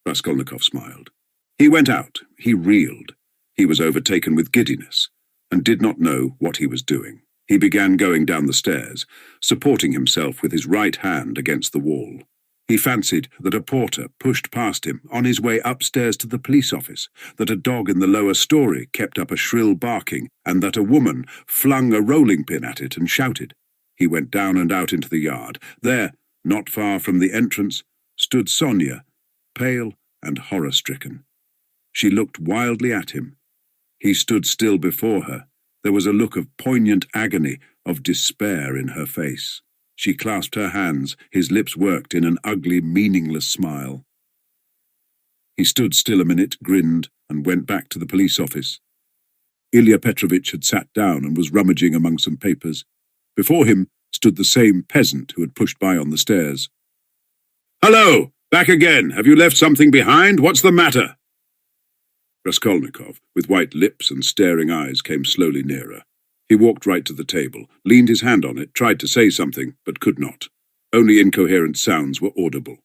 Raskolnikov smiled. He went out. He reeled. He was overtaken with giddiness, and did not know what he was doing. He began going down the stairs, supporting himself with his right hand against the wall. He fancied that a porter pushed past him on his way upstairs to the police office, that a dog in the lower story kept up a shrill barking, and that a woman flung a rolling pin at it and shouted. He went down and out into the yard. There, not far from the entrance, stood Sonia, pale and horror-stricken. She looked wildly at him. He stood still before her. There was a look of poignant agony, of despair in her face. She clasped her hands, his lips worked in an ugly, meaningless smile. He stood still a minute, grinned, and went back to the police office. Ilya Petrovitch had sat down and was rummaging among some papers. Before him stood the same peasant who had pushed by on the stairs. "Hello! Back again! Have you left something behind? What's the matter?" Raskolnikov, with white lips and staring eyes, came slowly nearer. He walked right to the table, leaned his hand on it, tried to say something, but could not. Only incoherent sounds were audible.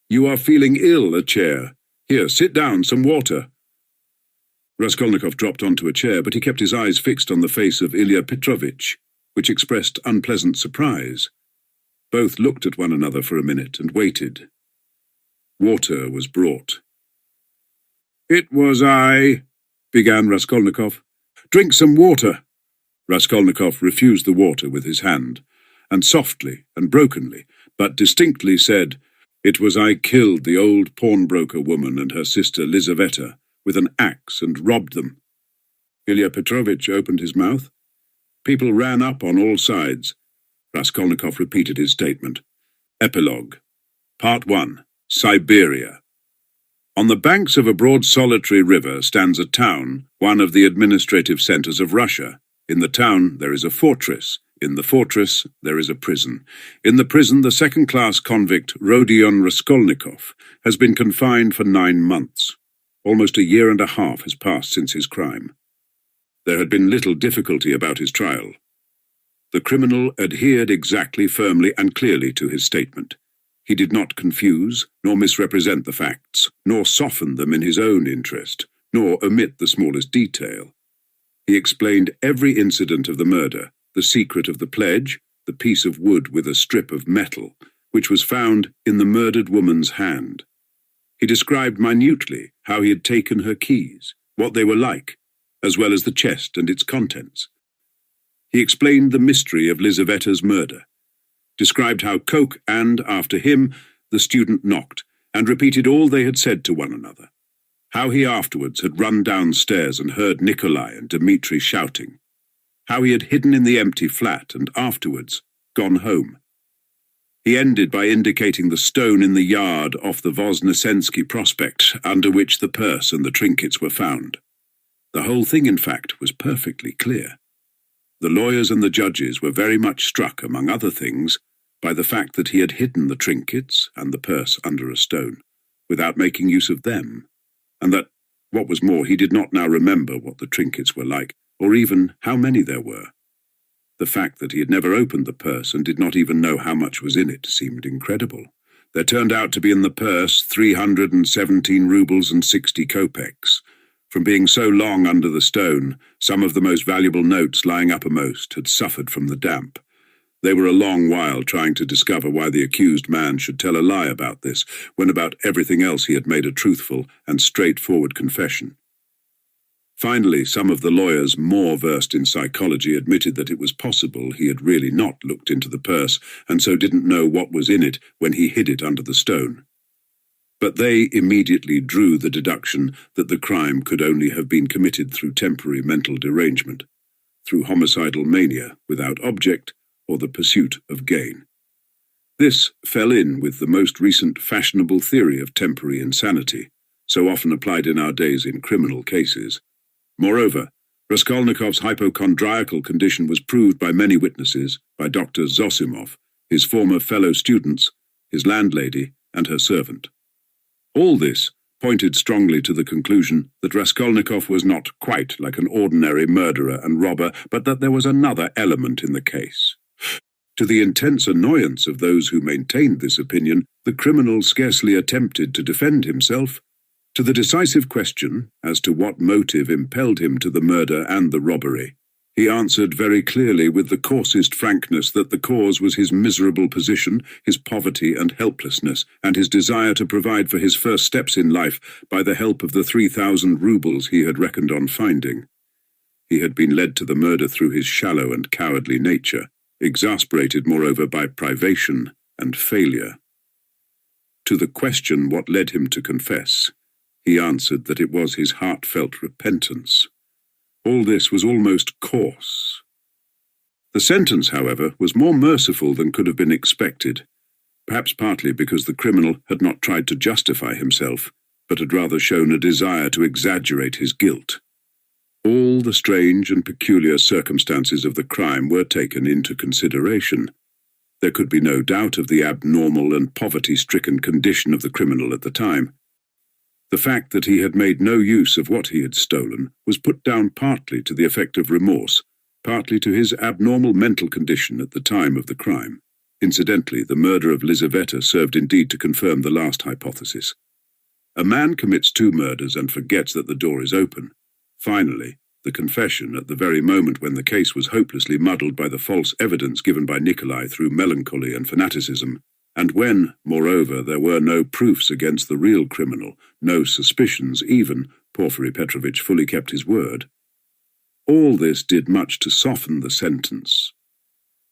You are feeling ill, a chair. Here, sit down, some water. Raskolnikov dropped onto a chair, but he kept his eyes fixed on the face of Ilya Petrovitch, which expressed unpleasant surprise. Both looked at one another for a minute and waited. Water was brought. "It was I," began Raskolnikov. "Drink some water." Raskolnikov refused the water with his hand, and softly and brokenly, but distinctly said, "It was I killed the old pawnbroker woman and her sister Lizaveta with an axe and robbed them." Ilya Petrovitch opened his mouth. People ran up on all sides. Raskolnikov repeated his statement. Epilogue. Part 1. Siberia. On the banks of a broad solitary river stands a town, one of the administrative centres of Russia. In the town there is a fortress. In the fortress there is a prison. In the prison the second-class convict Rodion Raskolnikov has been confined for 9 months. Almost a year and a half has passed since his crime. There had been little difficulty about his trial. The criminal adhered exactly, firmly and clearly to his statement. He did not confuse, nor misrepresent the facts, nor soften them in his own interest, nor omit the smallest detail. He explained every incident of the murder, the secret of the pledge, the piece of wood with a strip of metal, which was found in the murdered woman's hand. He described minutely how he had taken her keys, what they were like, as well as the chest and its contents. He explained the mystery of Lizaveta's murder, described how Koch and, after him, the student knocked, and repeated all they had said to one another, how he afterwards had run downstairs and heard Nikolai and Dmitri shouting, how he had hidden in the empty flat and afterwards gone home. He ended by indicating the stone in the yard off the Voznesensky Prospect under which the purse and the trinkets were found. The whole thing, in fact, was perfectly clear. The lawyers and the judges were very much struck, among other things, by the fact that he had hidden the trinkets and the purse under a stone, without making use of them, and that, what was more, he did not now remember what the trinkets were like, or even how many there were. The fact that he had never opened the purse and did not even know how much was in it seemed incredible. There turned out to be in the purse 317 roubles and 60 kopecks. From being so long under the stone, some of the most valuable notes lying uppermost had suffered from the damp. They were a long while trying to discover why the accused man should tell a lie about this, when about everything else he had made a truthful and straightforward confession. Finally, some of the lawyers more versed in psychology admitted that it was possible he had really not looked into the purse, and so didn't know what was in it when he hid it under the stone. But they immediately drew the deduction that the crime could only have been committed through temporary mental derangement, through homicidal mania without object or the pursuit of gain. This fell in with the most recent fashionable theory of temporary insanity, so often applied in our days in criminal cases. Moreover, Raskolnikov's hypochondriacal condition was proved by many witnesses, by Dr. Zosimov, his former fellow students, his landlady, and her servant. All this pointed strongly to the conclusion that Raskolnikov was not quite like an ordinary murderer and robber, but that there was another element in the case. To the intense annoyance of those who maintained this opinion, the criminal scarcely attempted to defend himself. To the decisive question as to what motive impelled him to the murder and the robbery, he answered very clearly with the coarsest frankness that the cause was his miserable position, his poverty and helplessness, and his desire to provide for his first steps in life by the help of the 3,000 roubles he had reckoned on finding. He had been led to the murder through his shallow and cowardly nature, exasperated moreover by privation and failure. To the question what led him to confess, he answered that it was his heartfelt repentance. All this was almost coarse. The sentence, however, was more merciful than could have been expected, perhaps partly because the criminal had not tried to justify himself, but had rather shown a desire to exaggerate his guilt. All the strange and peculiar circumstances of the crime were taken into consideration. There could be no doubt of the abnormal and poverty-stricken condition of the criminal at the time. The fact that he had made no use of what he had stolen was put down partly to the effect of remorse, partly to his abnormal mental condition at the time of the crime. Incidentally, the murder of Lizaveta served indeed to confirm the last hypothesis. A man commits 2 murders and forgets that the door is open. Finally, the confession at the very moment when the case was hopelessly muddled by the false evidence given by Nikolai through melancholy and fanaticism, and when, moreover, there were no proofs against the real criminal, no suspicions even, Porfiry Petrovitch fully kept his word. All this did much to soften the sentence.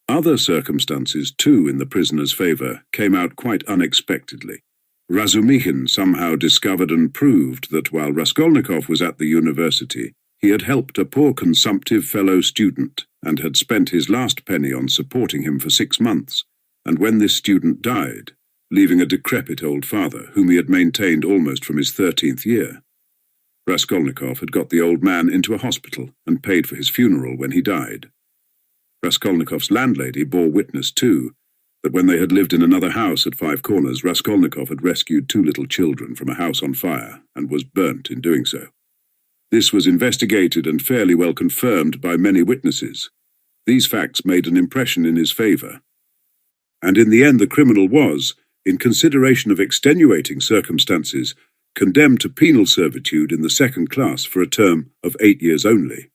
Other circumstances, too, in the prisoner's favour came out quite unexpectedly. Razumikhin somehow discovered and proved that while Raskolnikov was at the university, he had helped a poor consumptive fellow student and had spent his last penny on supporting him for 6 months, and when this student died, leaving a decrepit old father whom he had maintained almost from his 13th year, Raskolnikov had got the old man into a hospital and paid for his funeral when he died. Raskolnikov's landlady bore witness, too, that when they had lived in another house at 5 Corners, Raskolnikov had rescued 2 little children from a house on fire and was burnt in doing so. This was investigated and fairly well confirmed by many witnesses. These facts made an impression in his favour. And in the end the criminal was, in consideration of extenuating circumstances, condemned to penal servitude in the 2nd class for a term of 8 years only.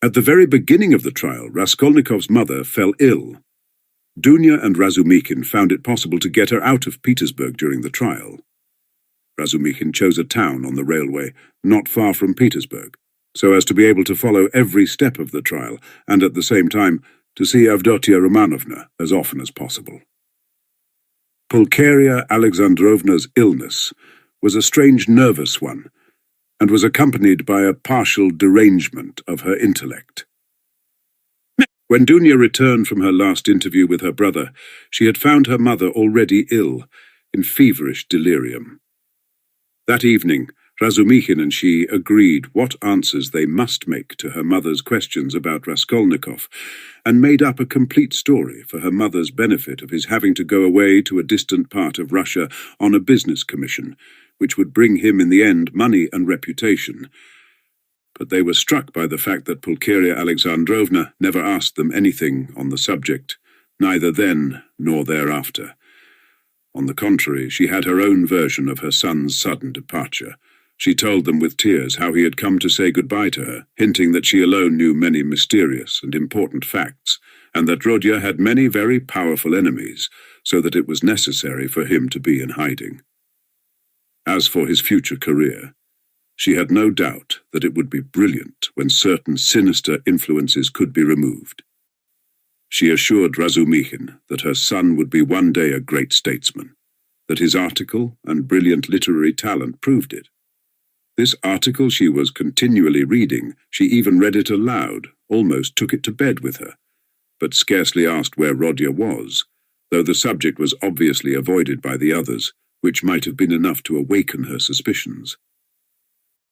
At the very beginning of the trial, Raskolnikov's mother fell ill. Dunya and Razumikhin found it possible to get her out of Petersburg during the trial. Razumikhin chose a town on the railway, not far from Petersburg, so as to be able to follow every step of the trial, and at the same time to see Avdotia Romanovna as often as possible. Pulcheria Alexandrovna's illness was a strange nervous one, and was accompanied by a partial derangement of her intellect. When Dunya returned from her last interview with her brother, she had found her mother already ill, in feverish delirium. That evening, Razumikhin and she agreed what answers they must make to her mother's questions about Raskolnikov, and made up a complete story for her mother's benefit of his having to go away to a distant part of Russia on a business commission, which would bring him in the end money and reputation. But they were struck by the fact that Pulcheria Alexandrovna never asked them anything on the subject, neither then nor thereafter. On the contrary, she had her own version of her son's sudden departure. She told them with tears how he had come to say goodbye to her, hinting that she alone knew many mysterious and important facts, and that Rodya had many very powerful enemies, so that it was necessary for him to be in hiding. As for his future career, she had no doubt that it would be brilliant when certain sinister influences could be removed. She assured Razumikhin that her son would be one day a great statesman, that his article and brilliant literary talent proved it. This article she was continually reading, she even read it aloud, almost took it to bed with her, but scarcely asked where Rodya was, though the subject was obviously avoided by the others, which might have been enough to awaken her suspicions.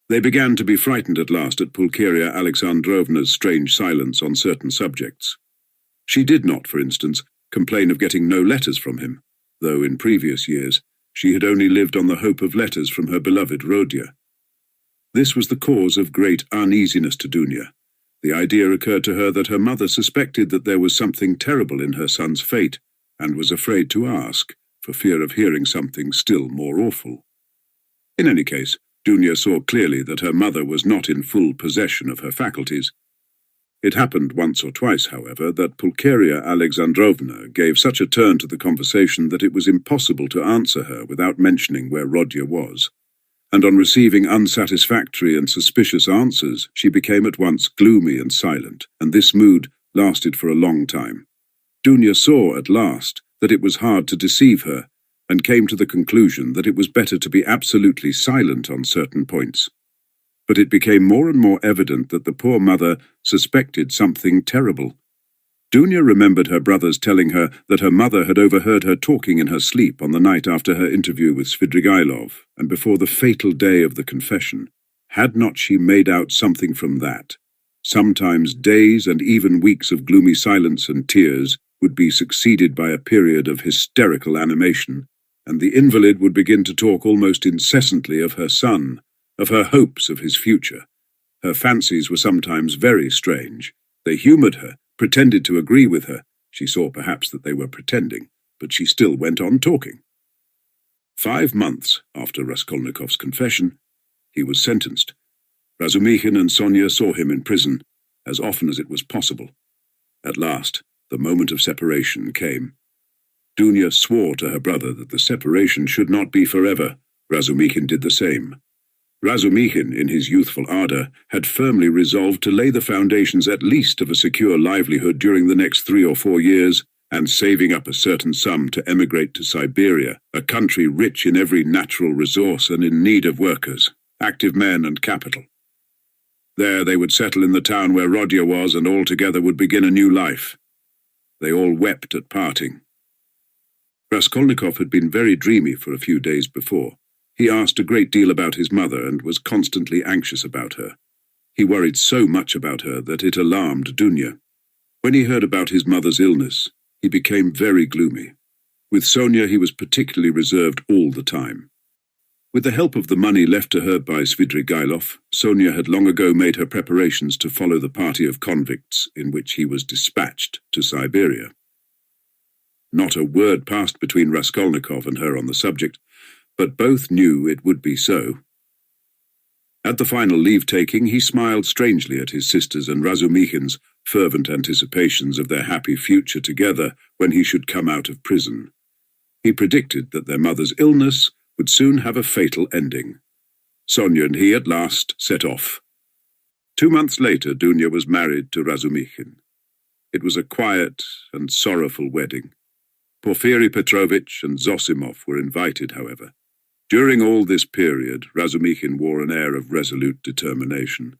They began to be frightened at last at Pulcheria Alexandrovna's strange silence on certain subjects. She did not, for instance, complain of getting no letters from him, though in previous years she had only lived on the hope of letters from her beloved Rodya. This was the cause of great uneasiness to Dunya. The idea occurred to her that her mother suspected that there was something terrible in her son's fate, and was afraid to ask, for fear of hearing something still more awful. In any case, Dunya saw clearly that her mother was not in full possession of her faculties. It happened once or twice, however, that Pulcheria Alexandrovna gave such a turn to the conversation that it was impossible to answer her without mentioning where Rodya was, and on receiving unsatisfactory and suspicious answers, she became at once gloomy and silent, and this mood lasted for a long time. Dunya saw at last that it was hard to deceive her, and came to the conclusion that it was better to be absolutely silent on certain points. But it became more and more evident that the poor mother suspected something terrible. Dunya remembered her brothers telling her that her mother had overheard her talking in her sleep on the night after her interview with Svidrigailov, and before the fatal day of the confession. Had not she made out something from that? Sometimes days and even weeks of gloomy silence and tears would be succeeded by a period of hysterical animation, and the invalid would begin to talk almost incessantly of her son, of her hopes of his future. Her fancies were sometimes very strange. They humoured her, pretended to agree with her. She saw perhaps that they were pretending, but she still went on talking. 5 months after Raskolnikov's confession, he was sentenced. Razumikhin and Sonia saw him in prison as often as it was possible. At last, the moment of separation came. Dunya swore to her brother that the separation should not be forever. Razumikhin did the same. Razumikhin, in his youthful ardour, had firmly resolved to lay the foundations at least of a secure livelihood during the next 3 or 4 years, and saving up a certain sum to emigrate to Siberia, a country rich in every natural resource and in need of workers, active men and capital. There they would settle in the town where Rodion was, and all together would begin a new life. They all wept at parting. Raskolnikov had been very dreamy for a few days before. He asked a great deal about his mother and was constantly anxious about her. He worried so much about her that it alarmed Dunya. When he heard about his mother's illness, he became very gloomy. With Sonia he was particularly reserved all the time. With the help of the money left to her by Svidrigailov, Sonia had long ago made her preparations to follow the party of convicts in which he was dispatched to Siberia. Not a word passed between Raskolnikov and her on the subject, but both knew it would be so. At the final leave-taking, he smiled strangely at his sisters and Razumikhin's fervent anticipations of their happy future together when he should come out of prison. He predicted that their mother's illness would soon have a fatal ending. Sonia and he at last set off. 2 months later, Dunya was married to Razumikhin. It was a quiet and sorrowful wedding. Porfiry Petrovitch and Zosimov were invited, however. During all this period, Razumikhin wore an air of resolute determination.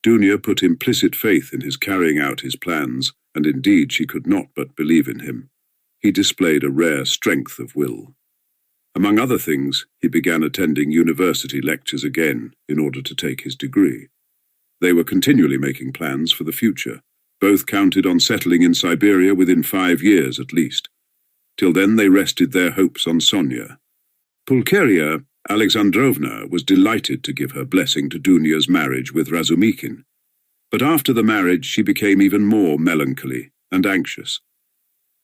Dunya put implicit faith in his carrying out his plans, and indeed she could not but believe in him. He displayed a rare strength of will. Among other things, he began attending university lectures again in order to take his degree. They were continually making plans for the future. Both counted on settling in Siberia within 5 years at least. Till then they rested their hopes on Sonia. Pulcheria Alexandrovna was delighted to give her blessing to Dunya's marriage with Razumikhin. But after the marriage she became even more melancholy and anxious.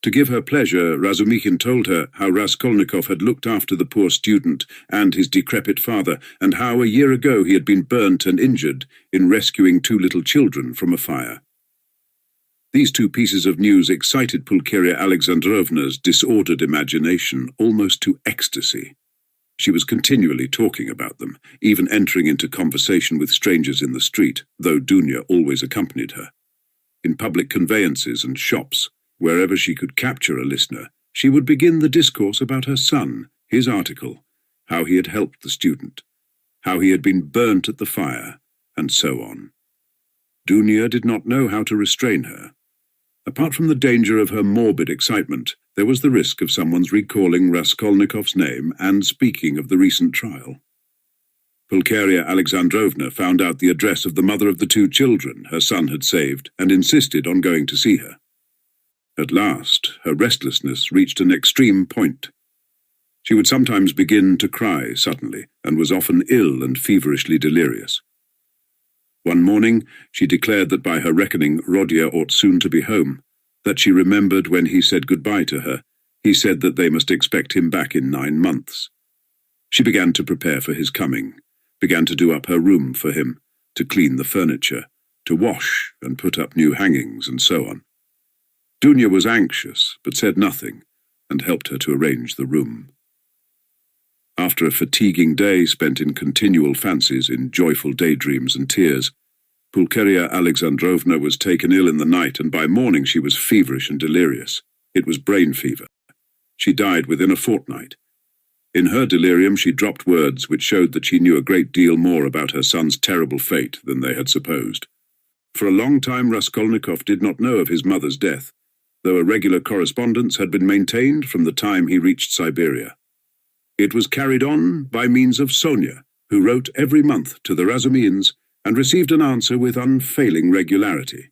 To give her pleasure, Razumikhin told her how Raskolnikov had looked after the poor student and his decrepit father, and how a year ago he had been burnt and injured in rescuing 2 little children from a fire. These 2 pieces of news excited Pulcheria Alexandrovna's disordered imagination almost to ecstasy. She was continually talking about them, even entering into conversation with strangers in the street, though Dunya always accompanied her. In public conveyances and shops, wherever she could capture a listener, she would begin the discourse about her son, his article, how he had helped the student, how he had been burnt at the fire, and so on. Dunya did not know how to restrain her. Apart from the danger of her morbid excitement, there was the risk of someone's recalling Raskolnikov's name and speaking of the recent trial. Pulcheria Alexandrovna found out the address of the mother of the 2 children her son had saved and insisted on going to see her. At last, her restlessness reached an extreme point. She would sometimes begin to cry suddenly, and was often ill and feverishly delirious. One morning, she declared that by her reckoning Rodion ought soon to be home, that she remembered when he said goodbye to her. He said that they must expect him back in 9 months. She began to prepare for his coming, began to do up her room for him, to clean the furniture, to wash and put up new hangings, and so on. Dunya was anxious, but said nothing, and helped her to arrange the room. After a fatiguing day spent in continual fancies, in joyful daydreams and tears, Pulcheria Alexandrovna was taken ill in the night, and by morning she was feverish and delirious. It was brain fever. She died within a fortnight. In her delirium she dropped words which showed that she knew a great deal more about her son's terrible fate than they had supposed. For a long time Raskolnikov did not know of his mother's death, though a regular correspondence had been maintained from the time he reached Siberia. It was carried on by means of Sonia, who wrote every month to the Razumians and received an answer with unfailing regularity.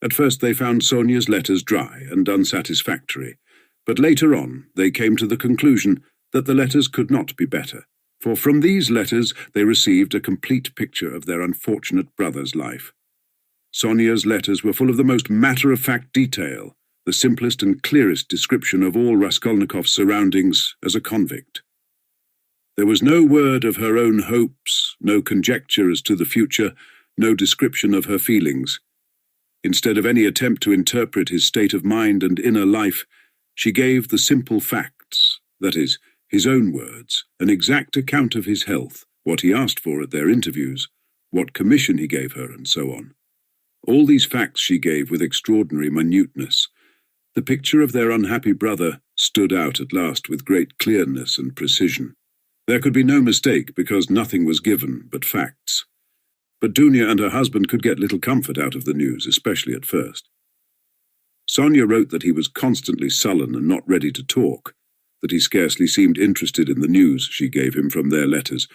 At first they found Sonia's letters dry and unsatisfactory, but later on they came to the conclusion that the letters could not be better, for from these letters they received a complete picture of their unfortunate brother's life. Sonia's letters were full of the most matter-of-fact detail, the simplest and clearest description of all Raskolnikov's surroundings as a convict. There was no word of her own hopes, no conjecture as to the future, no description of her feelings. Instead of any attempt to interpret his state of mind and inner life, she gave the simple facts, that is, his own words, an exact account of his health, what he asked for at their interviews, what commission he gave her, and so on. All these facts she gave with extraordinary minuteness. The picture of their unhappy brother stood out at last with great clearness and precision. There could be no mistake because nothing was given but facts. But Dunya and her husband could get little comfort out of the news, especially at first. Sonia wrote that he was constantly sullen and not ready to talk, that he scarcely seemed interested in the news she gave him from their letters,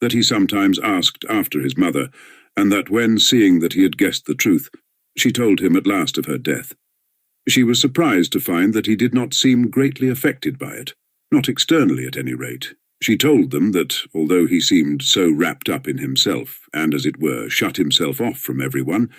that he sometimes asked after his mother, and that when, seeing that he had guessed the truth, she told him at last of her death. She was surprised to find that he did not seem greatly affected by it, not externally at any rate. She told them that, although he seemed so wrapped up in himself, and as it were shut himself off from everyone,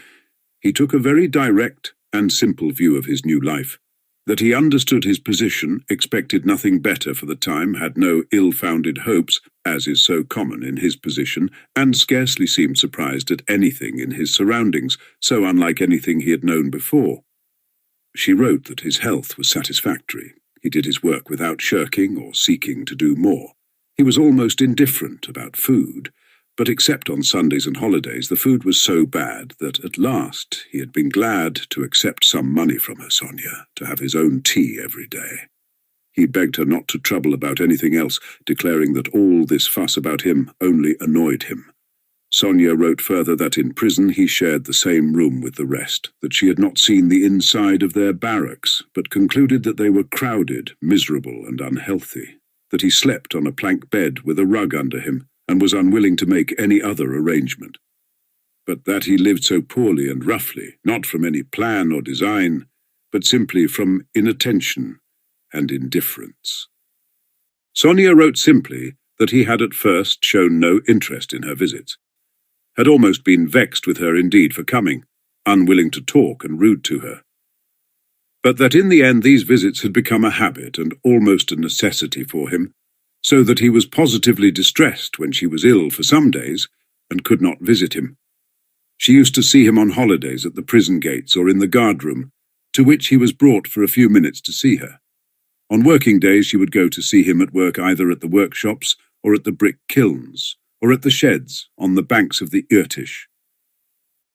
he took a very direct and simple view of his new life, that he understood his position, expected nothing better for the time, had no ill-founded hopes, as is so common in his position, and scarcely seemed surprised at anything in his surroundings, so unlike anything he had known before. She wrote that his health was satisfactory. He did his work without shirking or seeking to do more. He was almost indifferent about food, but except on Sundays and holidays, the food was so bad that at last he had been glad to accept some money from her, Sonia, to have his own tea every day. He begged her not to trouble about anything else, declaring that all this fuss about him only annoyed him. Sonia wrote further that in prison he shared the same room with the rest, that she had not seen the inside of their barracks, but concluded that they were crowded, miserable, and unhealthy, that he slept on a plank bed with a rug under him, and was unwilling to make any other arrangement, but that he lived so poorly and roughly, not from any plan or design, but simply from inattention and indifference. Sonia wrote simply that he had at first shown no interest in her visits, had almost been vexed with her indeed for coming, unwilling to talk and rude to her, but that in the end these visits had become a habit and almost a necessity for him, so that he was positively distressed when she was ill for some days and could not visit him. She used to see him on holidays at the prison gates or in the guard-room, to which he was brought for a few minutes to see her. On working days she would go to see him at work either at the workshops or at the brick kilns, or at the sheds on the banks of the Irtish.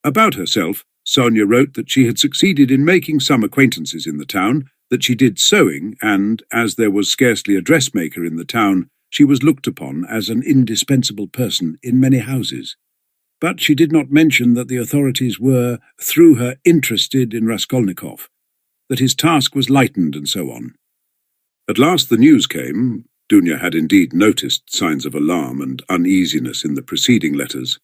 About herself, Sonia wrote that she had succeeded in making some acquaintances in the town, that she did sewing, and, as there was scarcely a dressmaker in the town, she was looked upon as an indispensable person in many houses. But she did not mention that the authorities were, through her, interested in Raskolnikov, that his task was lightened, and so on. At last the news came. Dunya had indeed noticed signs of alarm and uneasiness in the preceding letters,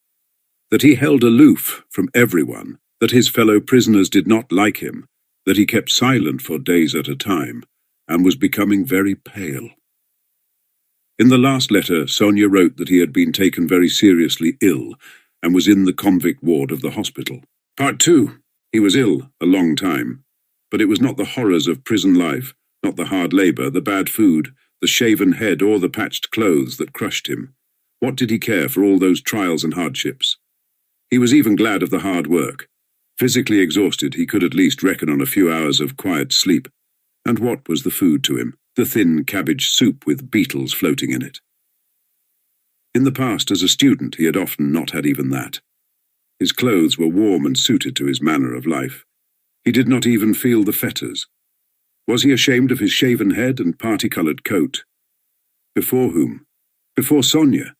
that he held aloof from everyone, that his fellow prisoners did not like him, that he kept silent for days at a time, and was becoming very pale. In the last letter, Sonia wrote that he had been taken very seriously ill, and was in the convict ward of the hospital. Part 2. He was ill a long time, but it was not the horrors of prison life, not the hard labour, the bad food, the shaven head, or the patched clothes that crushed him. What did he care for all those trials and hardships? He was even glad of the hard work. Physically exhausted, he could at least reckon on a few hours of quiet sleep. And what was the food to him? The thin cabbage soup with beetles floating in it. In the past, as a student, he had often not had even that. His clothes were warm and suited to his manner of life. He did not even feel the fetters. Was he ashamed of his shaven head and party-coloured coat? Before whom? Before Sonia.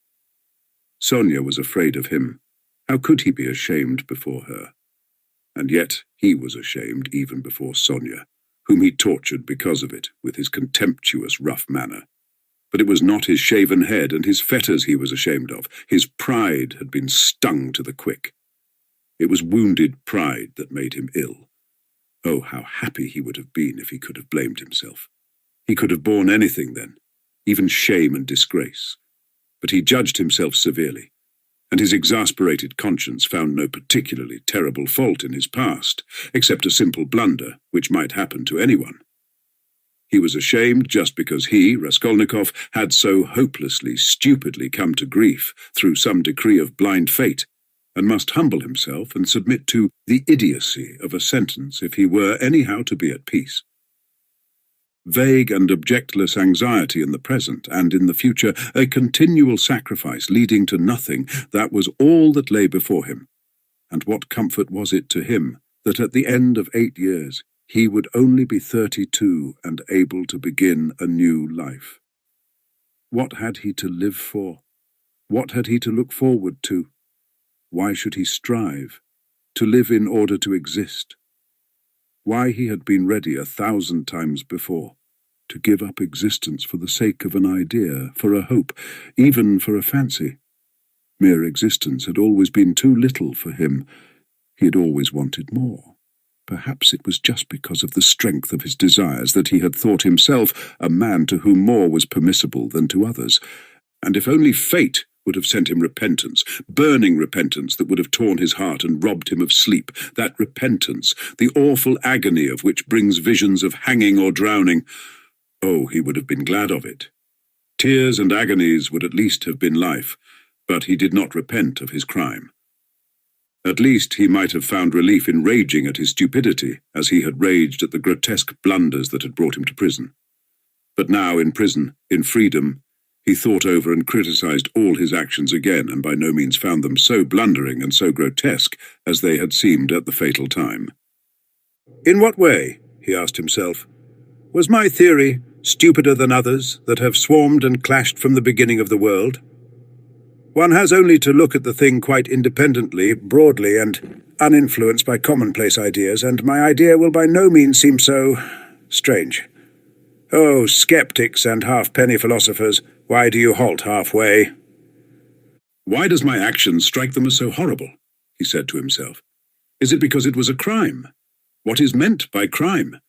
Sonia was afraid of him. How could he be ashamed before her? And yet he was ashamed even before Sonia, whom he tortured because of it, with his contemptuous rough manner. But it was not his shaven head and his fetters he was ashamed of. His pride had been stung to the quick. It was wounded pride that made him ill. Oh, how happy he would have been if he could have blamed himself. He could have borne anything then, even shame and disgrace. But he judged himself severely. and his exasperated conscience found no particularly terrible fault in his past, except a simple blunder which might happen to anyone. He was ashamed just because he, Raskolnikov, had so hopelessly, stupidly come to grief through some decree of blind fate, and must humble himself and submit to the idiocy of a sentence if he were anyhow to be at peace. Vague and objectless anxiety in the present and in the future, a continual sacrifice leading to nothing, that was all that lay before him. And what comfort was it to him that at the end of 8 years he would only be 32 and able to begin a new life? What had he to live for? What had he to look forward to? Why should he strive? To live in order to exist. Why he had been ready 1,000 times before, to give up existence for the sake of an idea, for a hope, even for a fancy. Mere existence had always been too little for him. He had always wanted more. Perhaps it was just because of the strength of his desires that he had thought himself a man to whom more was permissible than to others. And if only fate would have sent him repentance, burning repentance that would have torn his heart and robbed him of sleep, that repentance, the awful agony of which brings visions of hanging or drowning, oh, he would have been glad of it. Tears and agonies would at least have been life, but he did not repent of his crime. At least he might have found relief in raging at his stupidity, as he had raged at the grotesque blunders that had brought him to prison. But now, in prison, in freedom, he thought over and criticized all his actions again, and by no means found them so blundering and so grotesque as they had seemed at the fatal time. In what way, he asked himself, was my theory stupider than others that have swarmed and clashed from the beginning of the world? One has only to look at the thing quite independently, broadly, and uninfluenced by commonplace ideas, and my idea will by no means seem so strange. Oh, skeptics and halfpenny philosophers, why do you halt halfway? Why does my action strike them as so horrible? He said to himself. Is it because it was a crime? What is meant by crime?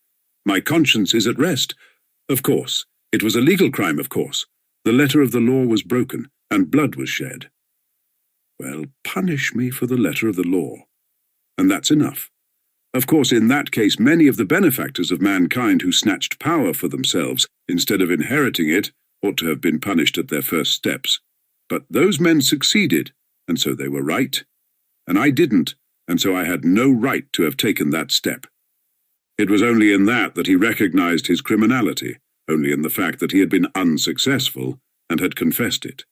My conscience is at rest. Of course. It was a legal crime, of course. The letter of the law was broken, and blood was shed. Well, punish me for the letter of the law. And that's enough. Of course, in that case, many of the benefactors of mankind who snatched power for themselves, instead of inheriting it, ought to have been punished at their first steps. But those men succeeded, and so they were right. And I didn't, and so I had no right to have taken that step. It was only in that he recognized his criminality, only in the fact that he had been unsuccessful and had confessed it.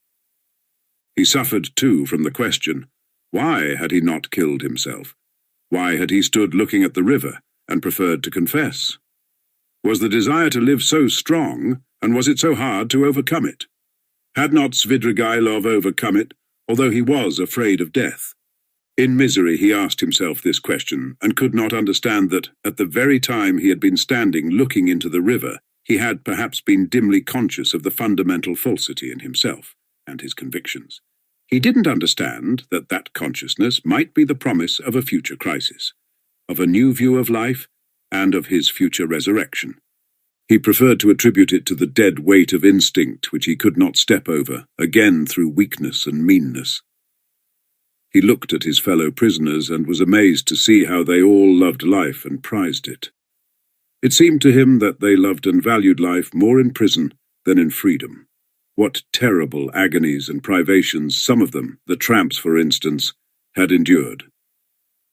He suffered, too, from the question, why had he not killed himself? Why had he stood looking at the river and preferred to confess? Was the desire to live so strong, and was it so hard to overcome it? Had not Svidrigailov overcome it, although he was afraid of death? In misery he asked himself this question, and could not understand that, at the very time he had been standing looking into the river, he had perhaps been dimly conscious of the fundamental falsity in himself and his convictions. He didn't understand that that consciousness might be the promise of a future crisis, of a new view of life, and of his future resurrection. He preferred to attribute it to the dead weight of instinct which he could not step over, again through weakness and meanness. He looked at his fellow prisoners and was amazed to see how they all loved life and prized it. It seemed to him that they loved and valued life more in prison than in freedom. What terrible agonies and privations some of them, the tramps for instance, had endured.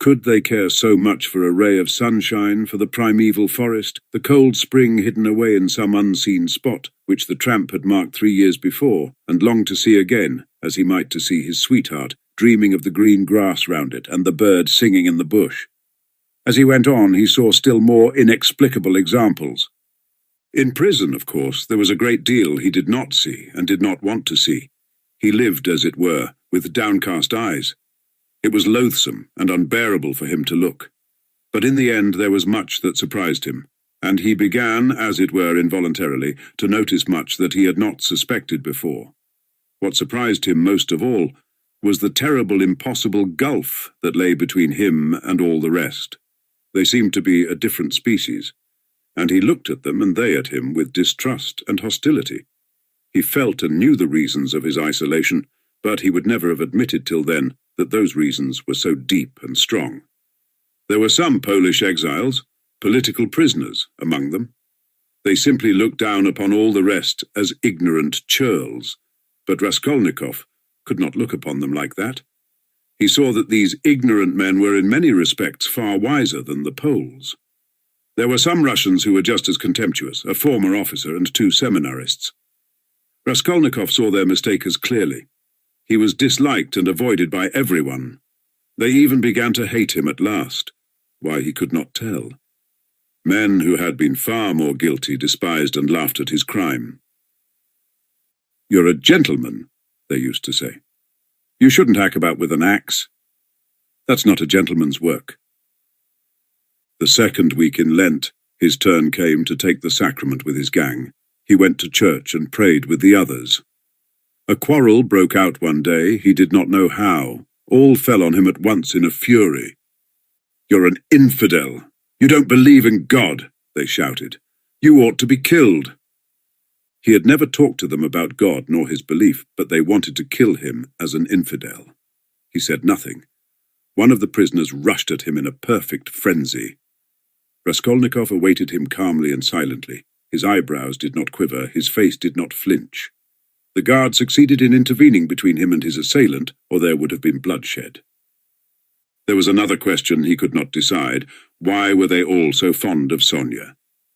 Could they care so much for a ray of sunshine, for the primeval forest, the cold spring hidden away in some unseen spot, which the tramp had marked 3 years before, and longed to see again, as he might to see his sweetheart, dreaming of the green grass round it and the birds singing in the bush? As he went on, he saw still more inexplicable examples. In prison, of course, there was a great deal he did not see and did not want to see. He lived, as it were, with downcast eyes. It was loathsome and unbearable for him to look. But in the end there was much that surprised him, and he began, as it were involuntarily, to notice much that he had not suspected before. What surprised him most of all was the terrible, impossible gulf that lay between him and all the rest. They seemed to be a different species, and he looked at them and they at him with distrust and hostility. He felt and knew the reasons of his isolation, but he would never have admitted till then that those reasons were so deep and strong. There were some Polish exiles, political prisoners, among them. They simply looked down upon all the rest as ignorant churls, but Raskolnikov could not look upon them like that. He saw that these ignorant men were in many respects far wiser than the Poles. There were some Russians who were just as contemptuous, a former officer and 2 seminarists. Raskolnikov saw their mistake as clearly. He was disliked and avoided by everyone. They even began to hate him at last. Why, he could not tell. Men who had been far more guilty despised and laughed at his crime. "You're a gentleman," they used to say. "You shouldn't hack about with an axe. That's not a gentleman's work." The second week in Lent, his turn came to take the sacrament with his gang. He went to church and prayed with the others. A quarrel broke out one day, he did not know how. All fell on him at once in a fury. "You're an infidel. You don't believe in God," they shouted. "You ought to be killed." He had never talked to them about God nor his belief, but they wanted to kill him as an infidel. He said nothing. One of the prisoners rushed at him in a perfect frenzy. Raskolnikov awaited him calmly and silently. His eyebrows did not quiver, his face did not flinch. The guard succeeded in intervening between him and his assailant, or there would have been bloodshed. There was another question he could not decide. Why were they all so fond of Sonia?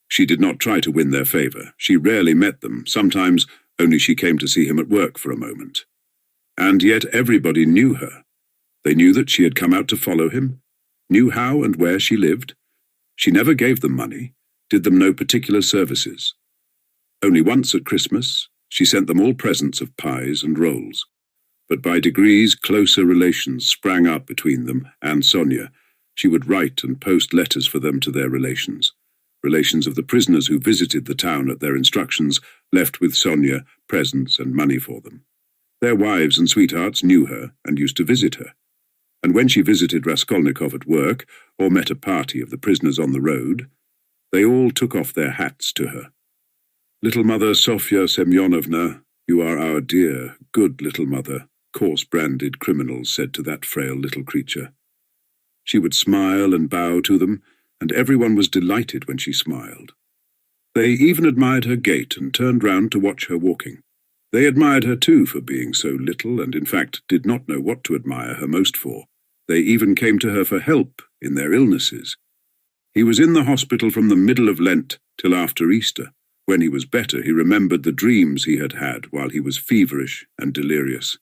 She did not try to win their favor. She rarely met them. Sometimes only she came to see him at work for a moment. And yet everybody knew her. They knew that she had come out to follow him, knew how and where she lived. She never gave them money, did them no particular services. Only once at Christmas, she sent them all presents of pies and rolls. But by degrees closer relations sprang up between them and Sonia. She would write and post letters for them to their relations. Relations of the prisoners who visited the town at their instructions, left with Sonia presents and money for them. Their wives and sweethearts knew her and used to visit her. And when she visited Raskolnikov at work, or met a party of the prisoners on the road, they all took off their hats to her. "Little Mother Sofya Semyonovna, you are our dear, good little mother," coarse-branded criminals said to that frail little creature. She would smile and bow to them, and everyone was delighted when she smiled. They even admired her gait and turned round to watch her walking. They admired her too for being so little, and in fact did not know what to admire her most for. They even came to her for help in their illnesses. He was in the hospital from the middle of Lent till after Easter. When he was better, he remembered the dreams he had had while he was feverish and delirious.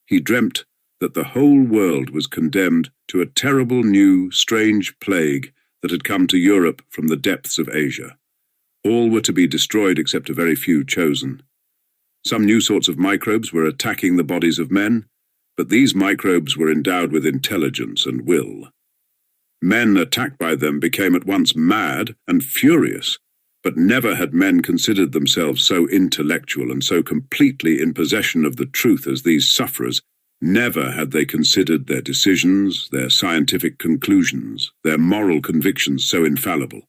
He dreamt that the whole world was condemned to a terrible new, strange plague that had come to Europe from the depths of Asia. All were to be destroyed except a very few chosen. Some new sorts of microbes were attacking the bodies of men, but these microbes were endowed with intelligence and will. Men attacked by them became at once mad and furious, but never had men considered themselves so intellectual and so completely in possession of the truth as these sufferers. Never had they considered their decisions, their scientific conclusions, their moral convictions so infallible.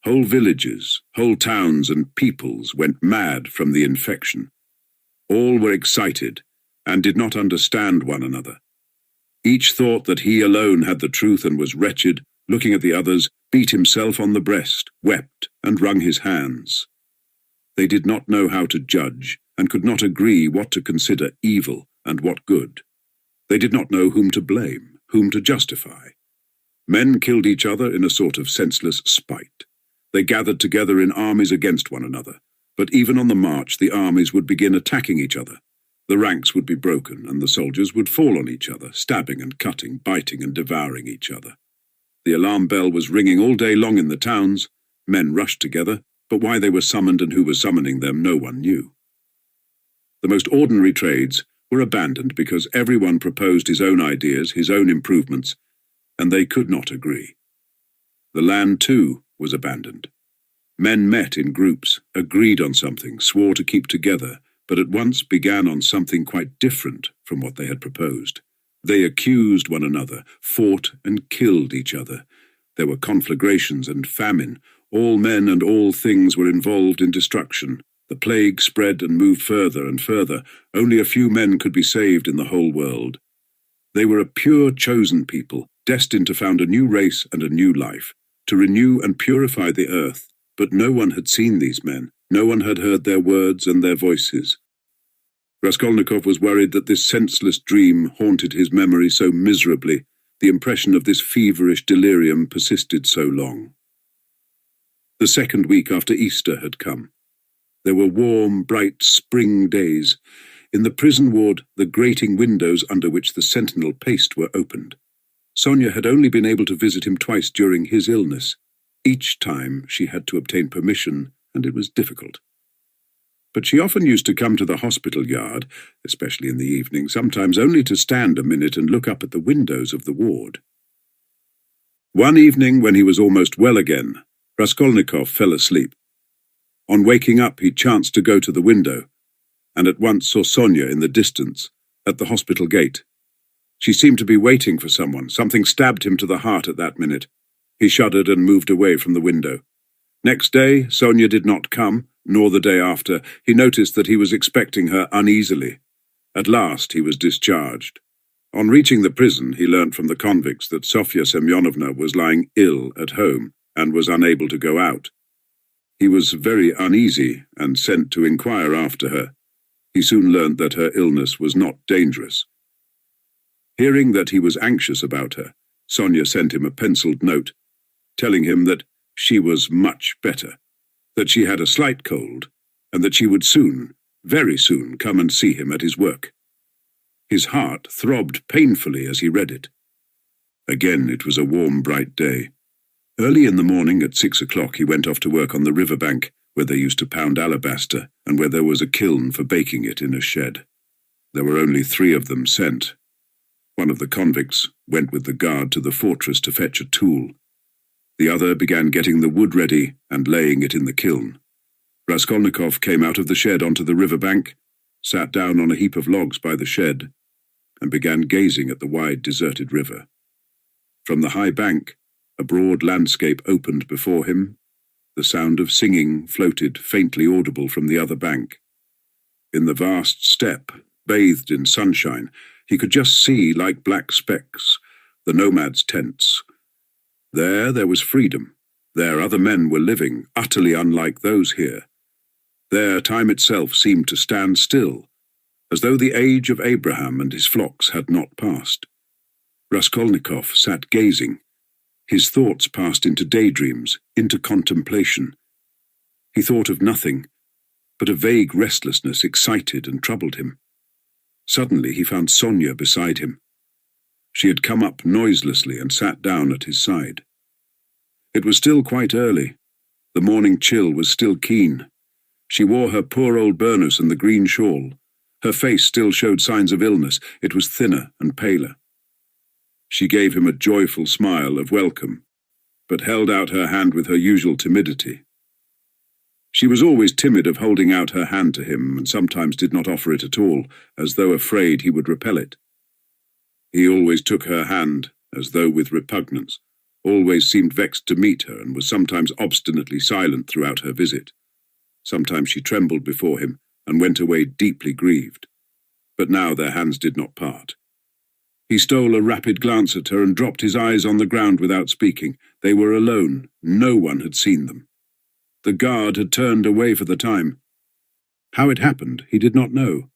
Whole villages, whole towns and peoples went mad from the infection. All were excited and did not understand one another. Each thought that he alone had the truth and was wretched, looking at the others, beat himself on the breast, wept, and wrung his hands. They did not know how to judge, and could not agree what to consider evil and what good. They did not know whom to blame, whom to justify. Men killed each other in a sort of senseless spite. They gathered together in armies against one another, but even on the march the armies would begin attacking each other. The ranks would be broken, and the soldiers would fall on each other, stabbing and cutting, biting and devouring each other. The alarm bell was ringing all day long in the towns. Men rushed together, but why they were summoned and who was summoning them no one knew. The most ordinary trades were abandoned because everyone proposed his own ideas, his own improvements, and they could not agree. The land, too, was abandoned. Men met in groups, agreed on something, swore to keep together, but at once began on something quite different from what they had proposed. They accused one another, fought and killed each other. There were conflagrations and famine. All men and all things were involved in destruction. The plague spread and moved further and further. Only a few men could be saved in the whole world. They were a pure, chosen people, destined to found a new race and a new life, to renew and purify the earth. But no one had seen these men. No one had heard their words and their voices. Raskolnikov was worried that this senseless dream haunted his memory so miserably. The impression of this feverish delirium persisted so long. The second week after Easter had come. There were warm, bright spring days. In the prison ward, the grating windows under which the sentinel paced were opened. Sonia had only been able to visit him twice during his illness. Each time she had to obtain permission, and it was difficult. But she often used to come to the hospital yard, especially in the evening, sometimes only to stand a minute and look up at the windows of the ward. One evening, when he was almost well again, Raskolnikov fell asleep. On waking up, he chanced to go to the window, and at once saw Sonia in the distance, at the hospital gate. She seemed to be waiting for someone. Something stabbed him to the heart at that minute. He shuddered and moved away from the window. Next day, Sonia did not come, nor the day after. He noticed that he was expecting her uneasily. At last he was discharged. On reaching the prison, he learnt from the convicts that Sofya Semyonovna was lying ill at home and was unable to go out. He was very uneasy and sent to inquire after her. He soon learnt that her illness was not dangerous. Hearing that he was anxious about her, Sonia sent him a penciled note, telling him that she was much better, that she had a slight cold, and that she would soon, very soon, come and see him at his work. His heart throbbed painfully as he read it. Again it was a warm, bright day. Early in the morning at 6 o'clock he went off to work on the river bank, where they used to pound alabaster, and where there was a kiln for baking it in a shed. There were only 3 of them sent. One of the convicts went with the guard to the fortress to fetch a tool. The other began getting the wood ready and laying it in the kiln. Raskolnikov came out of the shed onto the river bank, sat down on a heap of logs by the shed, and began gazing at the wide, deserted river. From the high bank, a broad landscape opened before him. The sound of singing floated faintly audible from the other bank. In the vast steppe, bathed in sunshine, he could just see, like black specks, the nomads' tents. There was freedom. There other men were living, utterly unlike those here. There time itself seemed to stand still, as though the age of Abraham and his flocks had not passed. Raskolnikov sat gazing. His thoughts passed into daydreams, into contemplation. He thought of nothing, but a vague restlessness excited and troubled him. Suddenly he found Sonia beside him. She had come up noiselessly and sat down at his side. It was still quite early. The morning chill was still keen. She wore her poor old burnous and the green shawl. Her face still showed signs of illness. It was thinner and paler. She gave him a joyful smile of welcome, but held out her hand with her usual timidity. She was always timid of holding out her hand to him, and sometimes did not offer it at all, as though afraid he would repel it. He always took her hand, as though with repugnance, always seemed vexed to meet her, and was sometimes obstinately silent throughout her visit. Sometimes she trembled before him, and went away deeply grieved. But now their hands did not part. He stole a rapid glance at her and dropped his eyes on the ground without speaking. They were alone. No one had seen them. The guard had turned away for the time. How it happened, he did not know.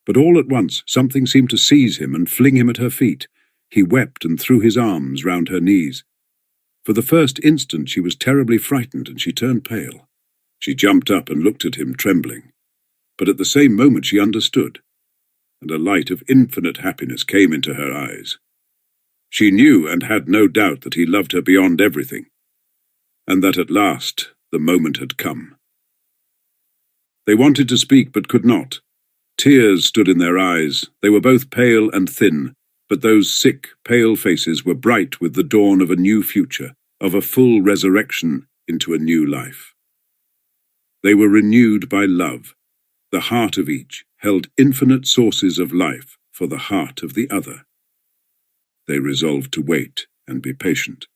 But all at once something seemed to seize him and fling him at her feet. He wept and threw his arms round her knees. For the first instant she was terribly frightened, and she turned pale. She jumped up and looked at him, trembling. But at the same moment she understood, and a light of infinite happiness came into her eyes. She knew and had no doubt that he loved her beyond everything, and that at last the moment had come. They wanted to speak but could not. Tears stood in their eyes. They were both pale and thin, but those sick, pale faces were bright with the dawn of a new future, of a full resurrection into a new life. They were renewed by love. The heart of each held infinite sources of life for the heart of the other. They resolved to wait and be patient.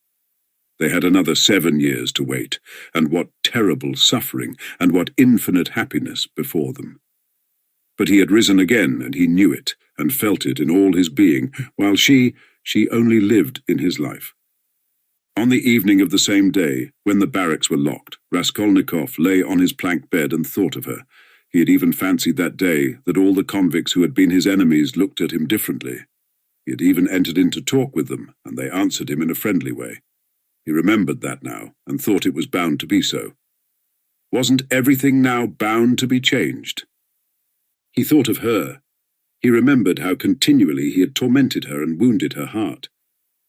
They had another 7 years to wait, and what terrible suffering and what infinite happiness before them. But he had risen again, and he knew it, and felt it in all his being, while she only lived in his life. On the evening of the same day, when the barracks were locked, Raskolnikov lay on his plank bed and thought of her. He had even fancied that day that all the convicts who had been his enemies looked at him differently. He had even entered into talk with them, and they answered him in a friendly way. He remembered that now, and thought it was bound to be so. Wasn't everything now bound to be changed? He thought of her. He remembered how continually he had tormented her and wounded her heart.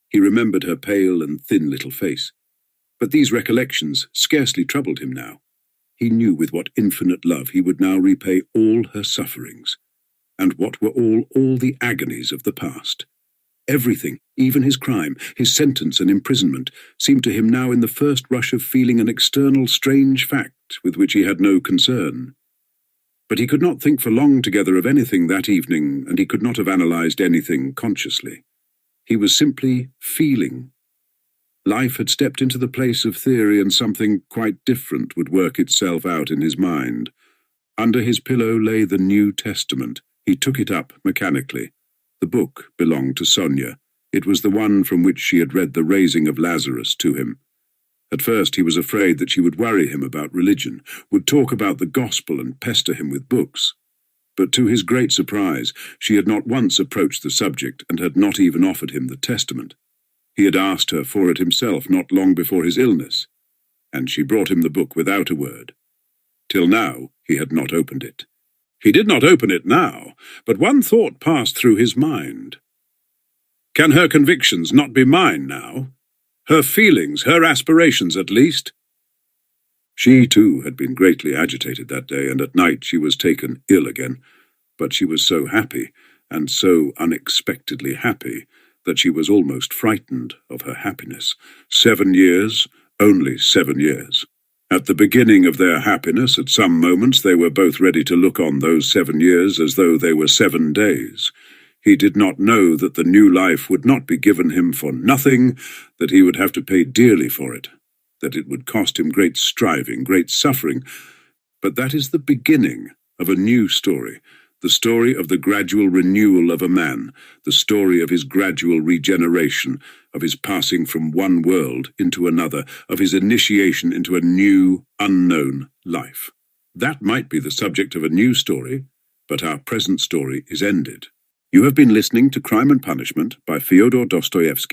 He remembered her pale and thin little face. But these recollections scarcely troubled him now. He knew with what infinite love he would now repay all her sufferings. And what were all the agonies of the past? Everything, even his crime, his sentence and imprisonment, seemed to him now in the first rush of feeling an external strange fact with which he had no concern. But he could not think for long together of anything that evening, and he could not have analysed anything consciously. He was simply feeling. Life had stepped into the place of theory, and something quite different would work itself out in his mind. Under his pillow lay the New Testament. He took it up mechanically. The book belonged to Sonia. It was the one from which she had read the raising of Lazarus to him. At first he was afraid that she would worry him about religion, would talk about the gospel and pester him with books. But to his great surprise, she had not once approached the subject and had not even offered him the Testament. He had asked her for it himself not long before his illness, and she brought him the book without a word. Till now he had not opened it. He did not open it now, but one thought passed through his mind. Can her convictions not be mine now? Her feelings, her aspirations at least? She, too, had been greatly agitated that day, and at night she was taken ill again. But she was so happy, and so unexpectedly happy, that she was almost frightened of her happiness. 7 years, only 7 years. At the beginning of their happiness, at some moments, they were both ready to look on those 7 years as though they were 7 days. He did not know that the new life would not be given him for nothing, that he would have to pay dearly for it, that it would cost him great striving, great suffering. But that is the beginning of a new story, the story of the gradual renewal of a man, the story of his gradual regeneration, of his passing from one world into another, of his initiation into a new, unknown life. That might be the subject of a new story, but our present story is ended. You have been listening to Crime and Punishment by Fyodor Dostoevsky.